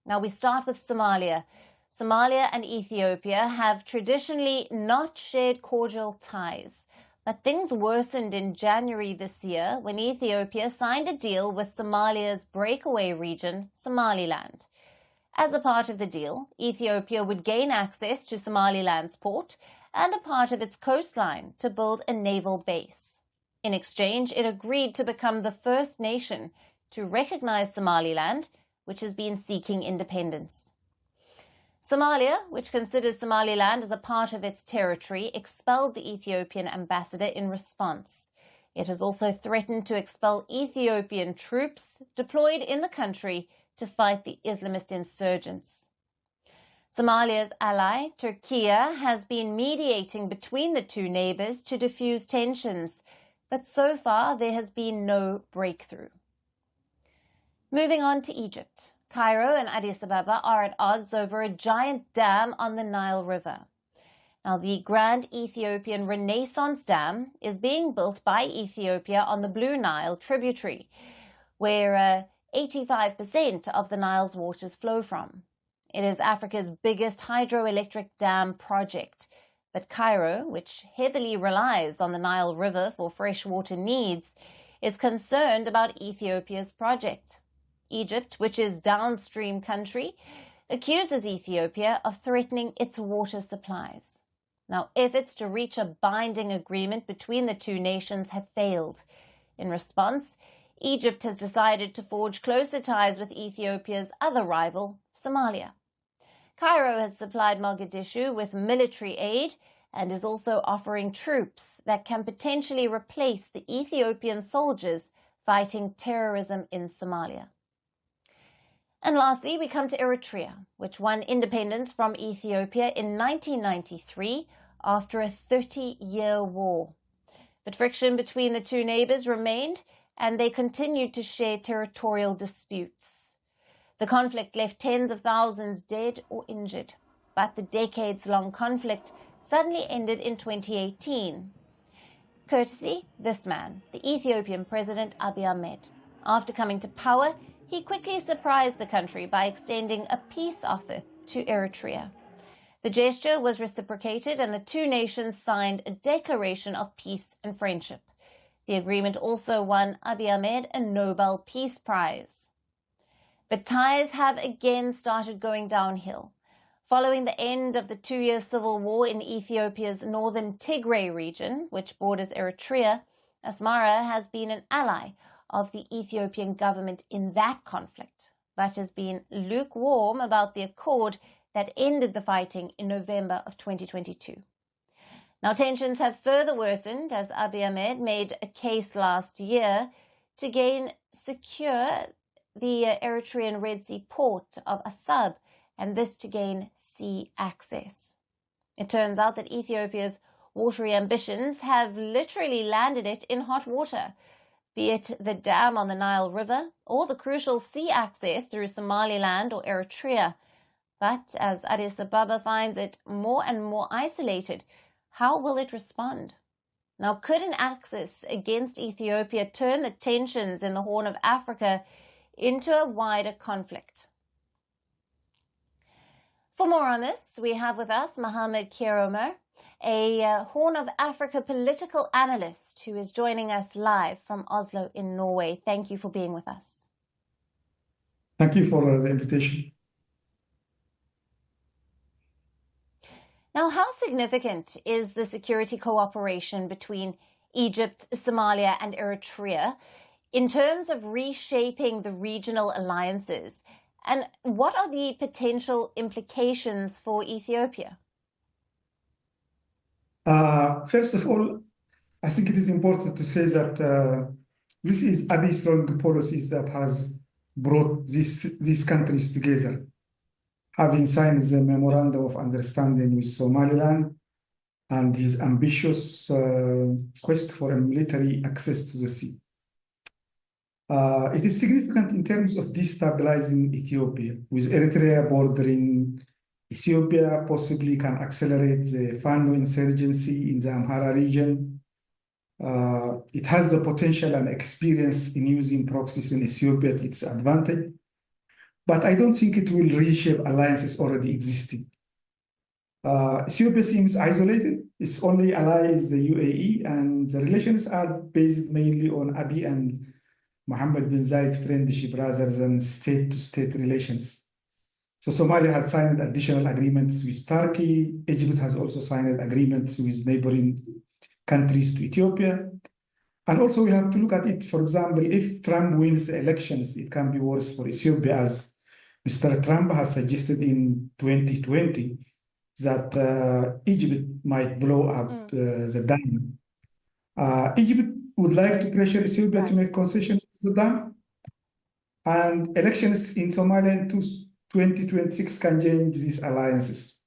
Now we start with Somalia. Somalia and Ethiopia have traditionally not shared cordial ties. But things worsened in January this year when Ethiopia signed a deal with Somalia's breakaway region, Somaliland. As a part of the deal, Ethiopia would gain access to Somaliland's port and a part of its coastline to build a naval base. In exchange, it agreed to become the first nation to recognize Somaliland, which has been seeking independence. Somalia, which considers Somaliland as a part of its territory, expelled the Ethiopian ambassador in response. It has also threatened to expel Ethiopian troops deployed in the country to fight the Islamist insurgents. Somalia's ally, Turkey, has been mediating between the two neighbors to diffuse tensions, but so far there has been no breakthrough. Moving on to Egypt. Cairo and Addis Ababa are at odds over a giant dam on the Nile River. Now, the Grand Ethiopian Renaissance Dam is being built by Ethiopia on the Blue Nile tributary, where 85% of the Nile's waters flow from. It is Africa's biggest hydroelectric dam project, but Cairo, which heavily relies on the Nile River for freshwater needs, is concerned about Ethiopia's project. Egypt, which is downstream country, accuses Ethiopia of threatening its water supplies. Now, efforts to reach a binding agreement between the two nations have failed. In response, Egypt has decided to forge closer ties with Ethiopia's other rival, Somalia. Cairo has supplied Mogadishu with military aid and is also offering troops that can potentially replace the Ethiopian soldiers fighting terrorism in Somalia. And lastly, we come to Eritrea, which won independence from Ethiopia in 1993 after a 30-year war. But friction between the two neighbors remained, and they continued to share territorial disputes. The conflict left tens of thousands dead or injured, but the decades-long conflict suddenly ended in 2018. Courtesy this man, the Ethiopian President Abiy Ahmed. After coming to power, he quickly surprised the country by extending a peace offer to Eritrea. The gesture was reciprocated and the two nations signed a declaration of peace and friendship. The agreement also won Abiy Ahmed a Nobel Peace Prize. But ties have again started going downhill. Following the end of the 2-year civil war in Ethiopia's northern Tigray region, which borders Eritrea, Asmara has been an ally of the Ethiopian government in that conflict, but has been lukewarm about the accord that ended the fighting in November of 2022. Now, tensions have further worsened as Abiy Ahmed made a case last year to gain secure the Eritrean Red Sea port of Assab, and this to gain sea access. It turns out that Ethiopia's watery ambitions have literally landed it in hot water, be it the dam on the Nile River or the crucial sea access through Somaliland or Eritrea. But as Addis Ababa finds it more and more isolated, how will it respond? Now, could an axis against Ethiopia turn the tensions in the Horn of Africa into a wider conflict? For more on this, we have with us Mohammad Kieromer, a Horn of Africa political analyst who is joining us live from Oslo in Norway. Thank you for being with us. Thank you for the invitation. Now, how significant is the security cooperation between Egypt, Somalia, and Eritrea in terms of reshaping the regional alliances? And what are the potential implications for Ethiopia? First of all, I think it is important to say that this is Abiy's strong policies that has brought these countries together, having signed the Memorandum of Understanding with Somaliland and his ambitious quest for a military access to the sea. It is significant in terms of destabilizing Ethiopia, with Eritrea bordering Ethiopia, possibly can accelerate the Fano insurgency in the Amhara region. It has the potential and experience in using proxies in Ethiopia to its advantage, but I don't think it will reshape alliances already existing. Ethiopia seems isolated. Its only ally is the UAE, and the relations are based mainly on Abiy and Mohammad bin Zayed friendship rather than state-to-state relations. So Somalia has signed additional agreements with Turkey. Egypt has also signed agreements with neighboring countries to Ethiopia. And also we have to look at it, for example, if Trump wins the elections, it can be worse for Ethiopia, as Mr. Trump has suggested in 2020 that Egypt might blow up the dam. Egypt would like to pressure Ethiopia to make concessions to the dam, and elections in Somalia in 2026 can change these alliances.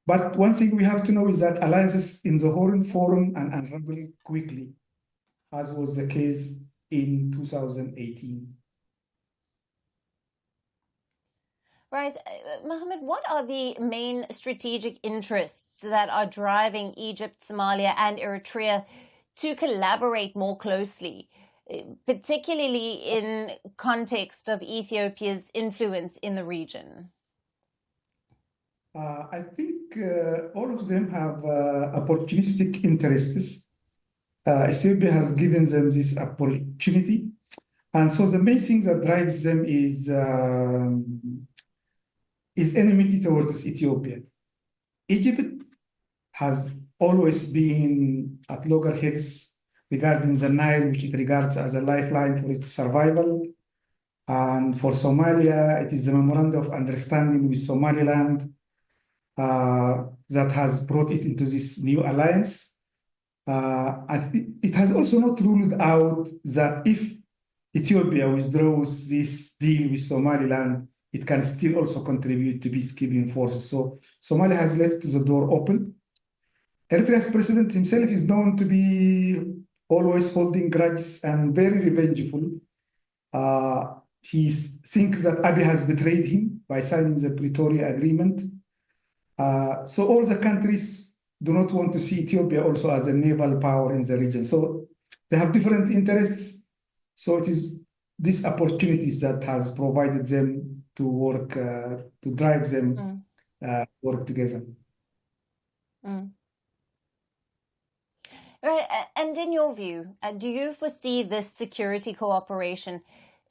But one thing we have to know is that alliances in the Horn form and unravel quickly, as was the case in 2018. Right. Mohammad, what are the main strategic interests that are driving Egypt, Somalia, and Eritrea to collaborate more closely, particularly in context of Ethiopia's influence in the region? I think all of them have opportunistic interests. Ethiopia has given them this opportunity. And so the main thing that drives them is enmity towards Ethiopia. Egypt has always been at loggerheads regarding the Nile, which it regards as a lifeline for its survival. And for Somalia, it is the Memorandum of Understanding with Somaliland that has brought it into this new alliance. And it has also not ruled out that if Ethiopia withdraws this deal with Somaliland, it can still also contribute to peacekeeping forces. So Somalia has left the door open. Eritrea's president himself is known to be always holding grudges and very revengeful. He thinks that Abiy has betrayed him by signing the Pretoria Agreement. So all the countries do not want to see Ethiopia also as a naval power in the region. So they have different interests. So it is these opportunities that has provided them to work, to drive them work together. Right. And in your view, do you foresee this security cooperation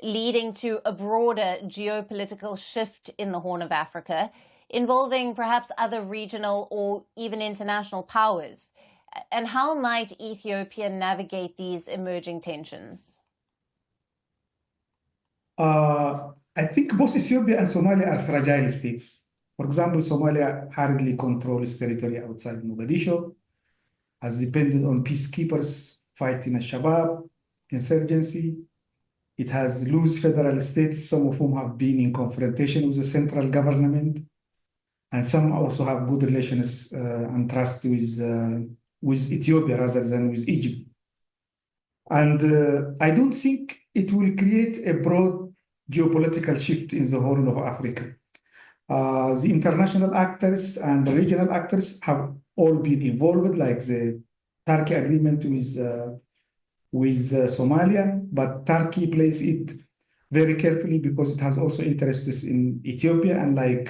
leading to a broader geopolitical shift in the Horn of Africa, involving perhaps other regional or even international powers? And how might Ethiopia navigate these emerging tensions? I think both Ethiopia and Somalia are fragile states. For example, Somalia hardly controls territory outside Mogadishu, has depended on peacekeepers fighting Al-Shabaab insurgency. It has loose federal states, some of whom have been in confrontation with the central government, and some also have good relations and trust with Ethiopia rather than with Egypt. And I don't think it will create a broad geopolitical shift in the Horn of Africa. The international actors and the regional actors have all been involved, like the Turkey agreement with Somalia, but Turkey plays it very carefully because it has also interests in Ethiopia and like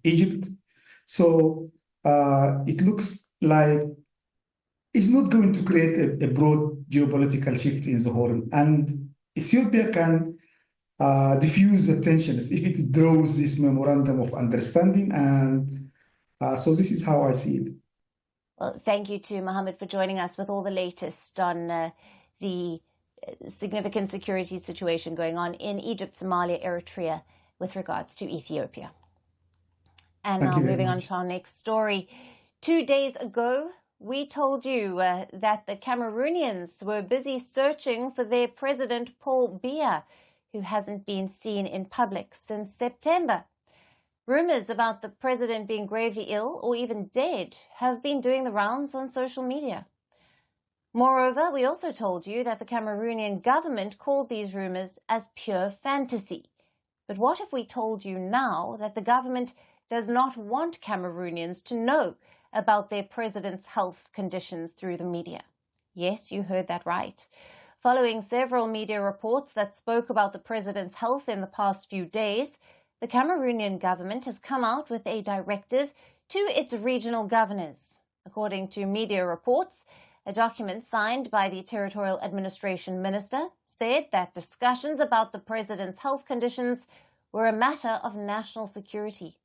Egypt. So it looks like it's not going to create a broad geopolitical shift in the Horn. And Ethiopia can diffuse the tensions if it draws this memorandum of understanding. And so this is how I see it. Well, thank you to Mohammad for joining us with all the latest on the significant security situation going on in Egypt, Somalia, Eritrea with regards to Ethiopia. And now moving on to our next story. 2 days ago, we told you that the Cameroonians were busy searching for their president, Paul Biya, who hasn't been seen in public since September. Rumors about the president being gravely ill or even dead have been doing the rounds on social media. Moreover, we also told you that the Cameroonian government called these rumors as pure fantasy. But what if we told you now that the government does not want Cameroonians to know about their president's health conditions through the media? Yes, you heard that right. Following several media reports that spoke about the president's health in the past few days, the Cameroonian government has come out with a directive to its regional governors. According to media reports, a document signed by the Territorial Administration Minister said that discussions about the president's health conditions were a matter of national security.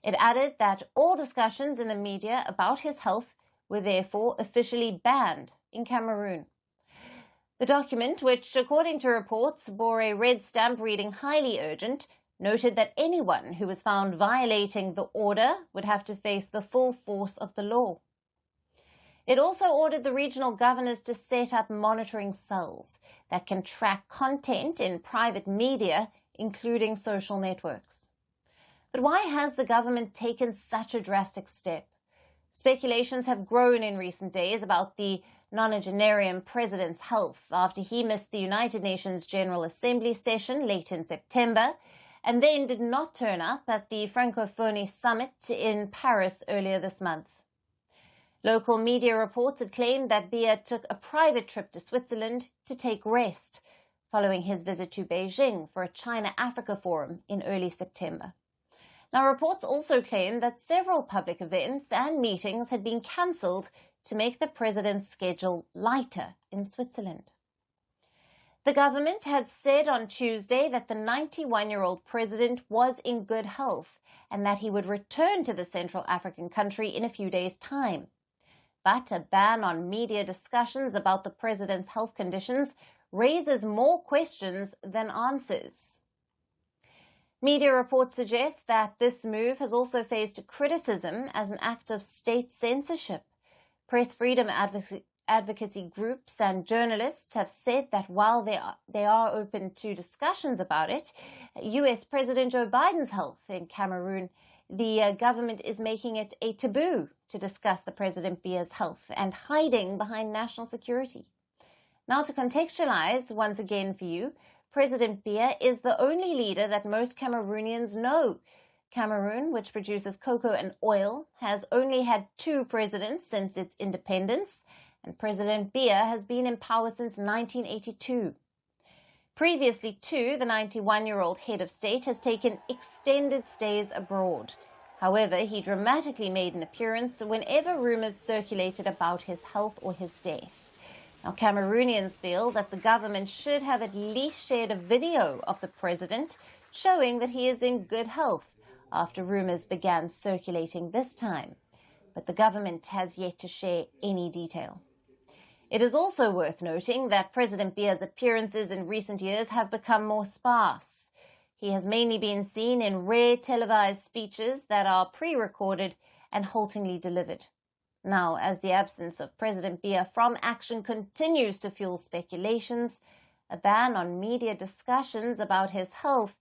It added that all discussions in the media about his health were therefore officially banned in Cameroon. The document, which according to reports bore a red stamp reading highly urgent, noted that anyone who was found violating the order would have to face the full force of the law. It also ordered the regional governors to set up monitoring cells that can track content in private media, including social networks. But why has the government taken such a drastic step? Speculations have grown in recent days about the nonagenarian president's health after he missed the United Nations General Assembly session late in September and then did not turn up at the Francophonie summit in Paris earlier this month. Local media reports had claimed that Biya took a private trip to Switzerland to take rest, following his visit to Beijing for a China-Africa forum in early September. Now, reports also claim that several public events and meetings had been cancelled to make the president's schedule lighter in Switzerland. The government had said on Tuesday that the 91-year-old president was in good health and that he would return to the Central African country in a few days' time. But a ban on media discussions about the president's health conditions raises more questions than answers. Media reports suggest that this move has also faced criticism as an act of state censorship. Press freedom advocacy groups and journalists have said that while they are open to discussions about it, US President Joe Biden's health in Cameroon, the government is making it a taboo to discuss the President Biya's health and hiding behind national security. Now, to contextualize once again for you, President Biya is the only leader that most Cameroonians know. Cameroon, which produces cocoa and oil, has only had 2 presidents since its independence, and President Biya has been in power since 1982. Previously, too, the 91-year-old head of state has taken extended stays abroad. However, he dramatically made an appearance whenever rumors circulated about his health or his death. Now, Cameroonians feel that the government should have at least shared a video of the president showing that he is in good health after rumors began circulating this time. But the government has yet to share any detail. It is also worth noting that President Biya's appearances in recent years have become more sparse. He has mainly been seen in rare televised speeches that are pre-recorded and haltingly delivered. Now, as the absence of President Biya from action continues to fuel speculations, A ban on media discussions about his health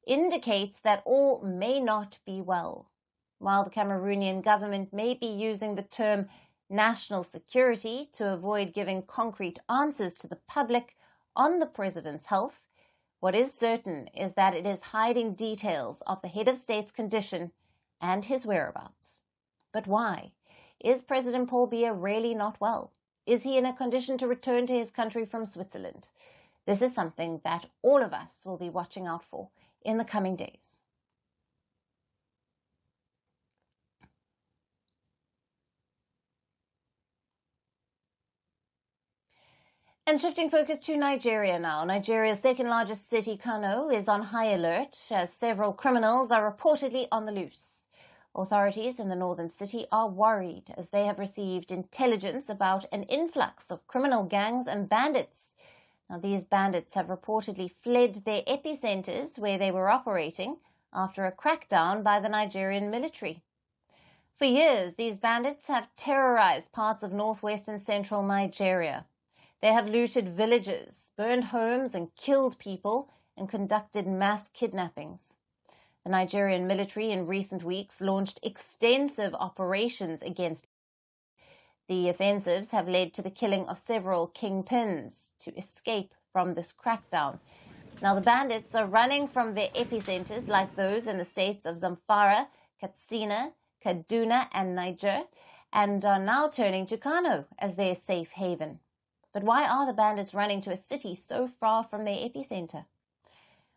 indicates that all may not be well. While the Cameroonian government may be using the term national security to avoid giving concrete answers to the public on the president's health, what is certain is that it is hiding details of the head of state's condition and his whereabouts. But why? Is President Paul Biya really not well? Is he in a condition to return to his country from Switzerland? This is something that all of us will be watching out for in the coming days. And shifting focus to Nigeria now. Nigeria's second largest city, Kano, is on high alert as several criminals are reportedly on the loose. Authorities in the northern city are worried as they have received intelligence about an influx of criminal gangs and bandits. Now, these bandits have reportedly fled their epicenters where they were operating after a crackdown by the Nigerian military. For years, these bandits have terrorized parts of northwest and central Nigeria. They have looted villages, burned homes and killed people, and conducted mass kidnappings. The Nigerian military in recent weeks launched extensive operations against. The offensives have led to the killing of several kingpins to escape from this crackdown. Now, the bandits are running from their epicenters like those in the states of Zamfara, Katsina, Kaduna and Niger, and are now turning to Kano as their safe haven. But why are the bandits running to a city so far from their epicenter?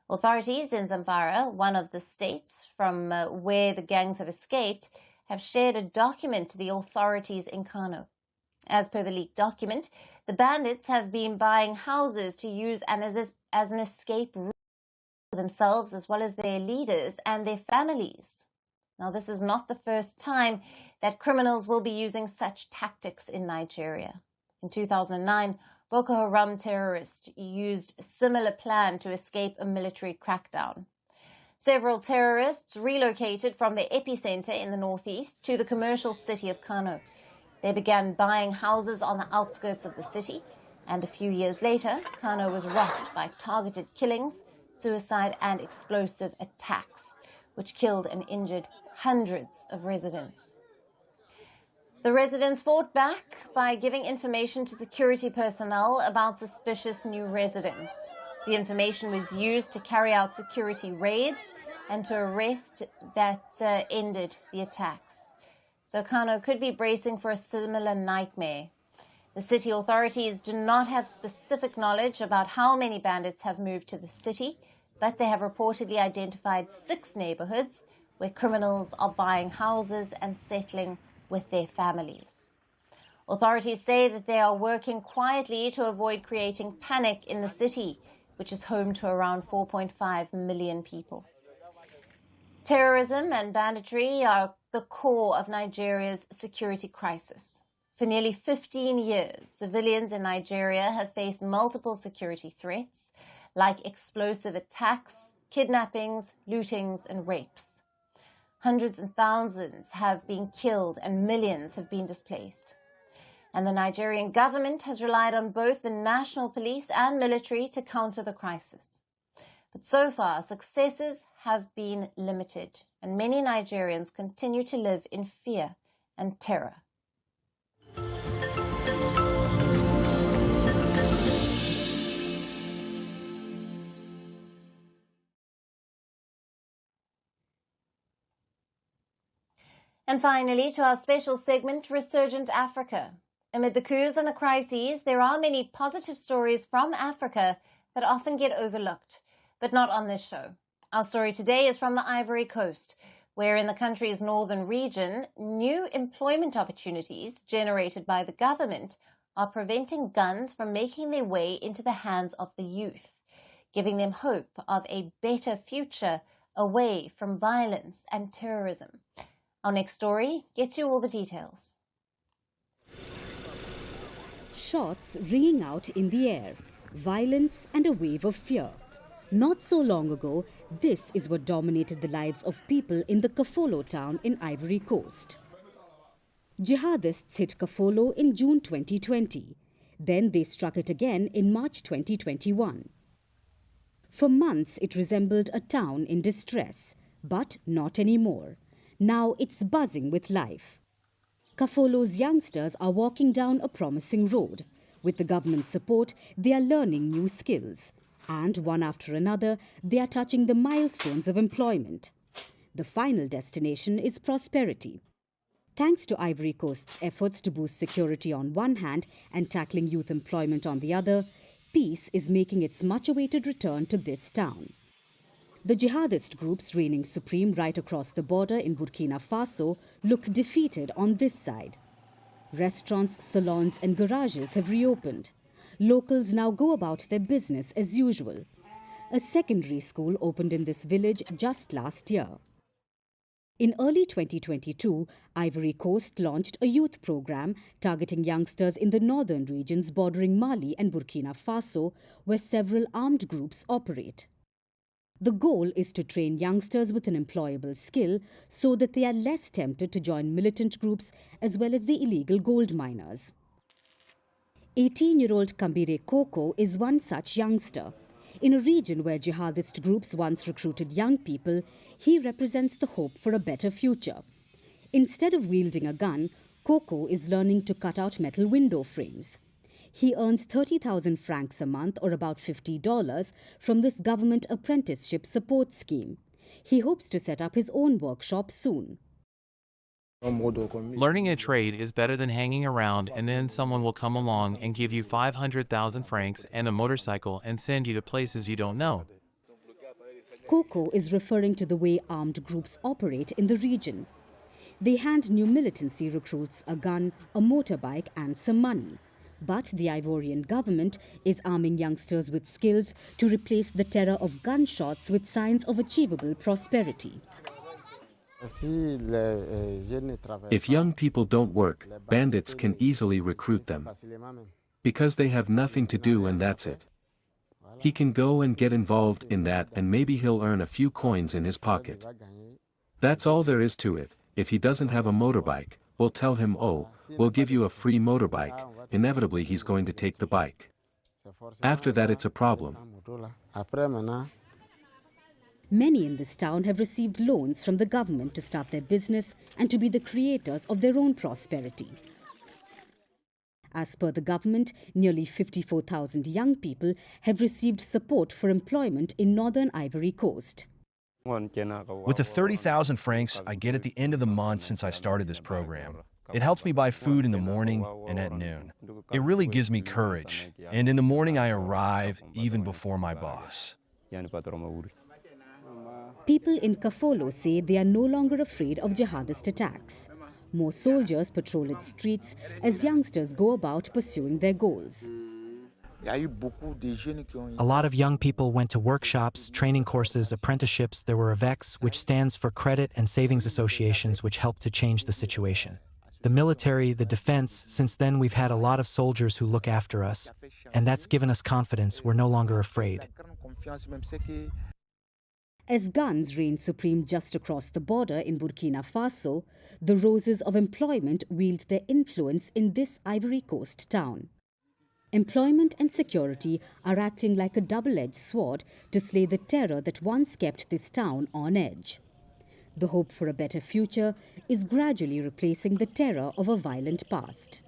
Authorities in Zamfara, one of the states from where the gangs have escaped, have shared a document to the authorities in Kano. As per the leaked document, the bandits have been buying houses to use as an escape route for themselves as well as their leaders and their families. Now, this is not the first time that criminals will be using such tactics in Nigeria. In 2009, Boko Haram terrorists used a similar plan to escape a military crackdown. Several terrorists relocated from their epicenter in the northeast to the commercial city of Kano. They began buying houses on the outskirts of the city, and a few years later, Kano was rocked by targeted killings, suicide and explosive attacks, which killed and injured hundreds of residents. The residents fought back by giving information to security personnel about suspicious new residents. The information was used to carry out security raids and to arrest that ended the attacks. So Kano could be bracing for a similar nightmare. The city authorities do not have specific knowledge about how many bandits have moved to the city, but they have reportedly identified 6 neighborhoods where criminals are buying houses and settling with their families. Authorities say that they are working quietly to avoid creating panic in the city, which is home to around 4.5 million people. Terrorism and banditry are the core of Nigeria's security crisis. For nearly 15 years, civilians in Nigeria have faced multiple security threats, like explosive attacks, kidnappings, lootings, and rapes. Hundreds and thousands have been killed and millions have been displaced. And the Nigerian government has relied on both the national police and military to counter the crisis. But so far, successes have been limited, and many Nigerians continue to live in fear and terror. And finally, to our special segment, Resurgent Africa. Amid the coups and the crises, there are many positive stories from Africa that often get overlooked, but not on this show. Our story today is from the Ivory Coast, where in the country's northern region, new employment opportunities generated by the government are preventing guns from making their way into the hands of the youth, giving them hope of a better future away from violence and terrorism. Our next story gets you all the details. Shots ringing out in the air, violence and a wave of fear. Not so long ago, this is what dominated the lives of people in the Kafolo town in Ivory Coast. Jihadists hit Kafolo in June 2020. Then they struck it again in March 2021. For months, it resembled a town in distress, but not anymore. Now it's buzzing with life. Kafolo's youngsters are walking down a promising road. With the government's support, they are learning new skills. And one after another, they are touching the milestones of employment. The final destination is prosperity. Thanks to Ivory Coast's efforts to boost security on one hand and tackling youth employment on the other, peace is making its much-awaited return to this town. The jihadist groups reigning supreme right across the border in Burkina Faso look defeated on this side. Restaurants, salons and garages have reopened. Locals now go about their business as usual. A secondary school opened in this village just last year. In early 2022, Ivory Coast launched a youth program targeting youngsters in the northern regions bordering Mali and Burkina Faso, where several armed groups operate. The goal is to train youngsters with an employable skill so that they are less tempted to join militant groups as well as the illegal gold miners. 18-year-old Kambire Koko is one such youngster. In a region where jihadist groups once recruited young people, he represents the hope for a better future. Instead of wielding a gun, Koko is learning to cut out metal window frames. He earns 30,000 francs a month, or about $50, from this government apprenticeship support scheme. He hopes to set up his own workshop soon. Learning a trade is better than hanging around and then someone will come along and give you 500,000 francs and a motorcycle and send you to places you don't know. Koko is referring to the way armed groups operate in the region. They hand new militancy recruits a gun, a motorbike and some money. But the Ivorian government is arming youngsters with skills to replace the terror of gunshots with signs of achievable prosperity. If young people don't work, bandits can easily recruit them. Because they have nothing to do and that's it. He can go and get involved in that and maybe he'll earn a few coins in his pocket. That's all there is to it. If he doesn't have a motorbike, we'll tell him, oh, we'll give you a free motorbike. Inevitably he's going to take the bike. After that it's a problem. Many in this town have received loans from the government to start their business and to be the creators of their own prosperity. As per the government, nearly 54,000 young people have received support for employment in northern Ivory Coast. With the 30,000 francs I get at the end of the month since I started this program, it helps me buy food in the morning and at noon. It really gives me courage, and in the morning I arrive even before my boss. People in Kafolo say they are no longer afraid of jihadist attacks. More soldiers patrol its streets as youngsters go about pursuing their goals. A lot of young people went to workshops, training courses, apprenticeships. There were AVECs, which stands for Credit and Savings Associations, which helped to change the situation. The military, the defense, since then we've had a lot of soldiers who look after us, and that's given us confidence. We're no longer afraid. As guns reign supreme just across the border in Burkina Faso, the roses of employment wield their influence in this Ivory Coast town. Employment and security are acting like a double-edged sword to slay the terror that once kept this town on edge. The hope for a better future is gradually replacing the terror of a violent past.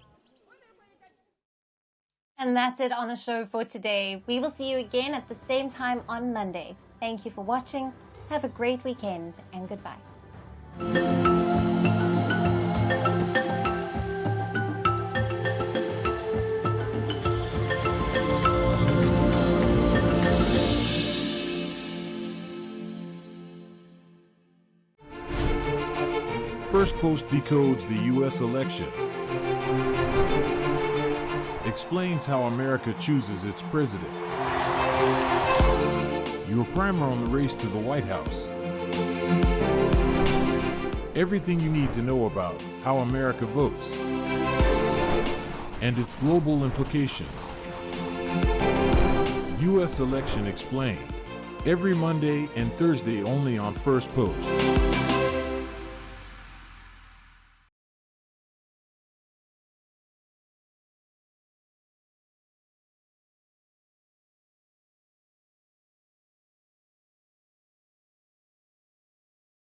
And that's it on the show for today. We will see you again at the same time on Monday. Thank you for watching. Have a great weekend and goodbye. Firstpost decodes the U.S. election, explains how America chooses its president, your primer on the race to the White House, everything you need to know about how America votes, and its global implications. U.S. Election Explained, every Monday and Thursday only on Firstpost.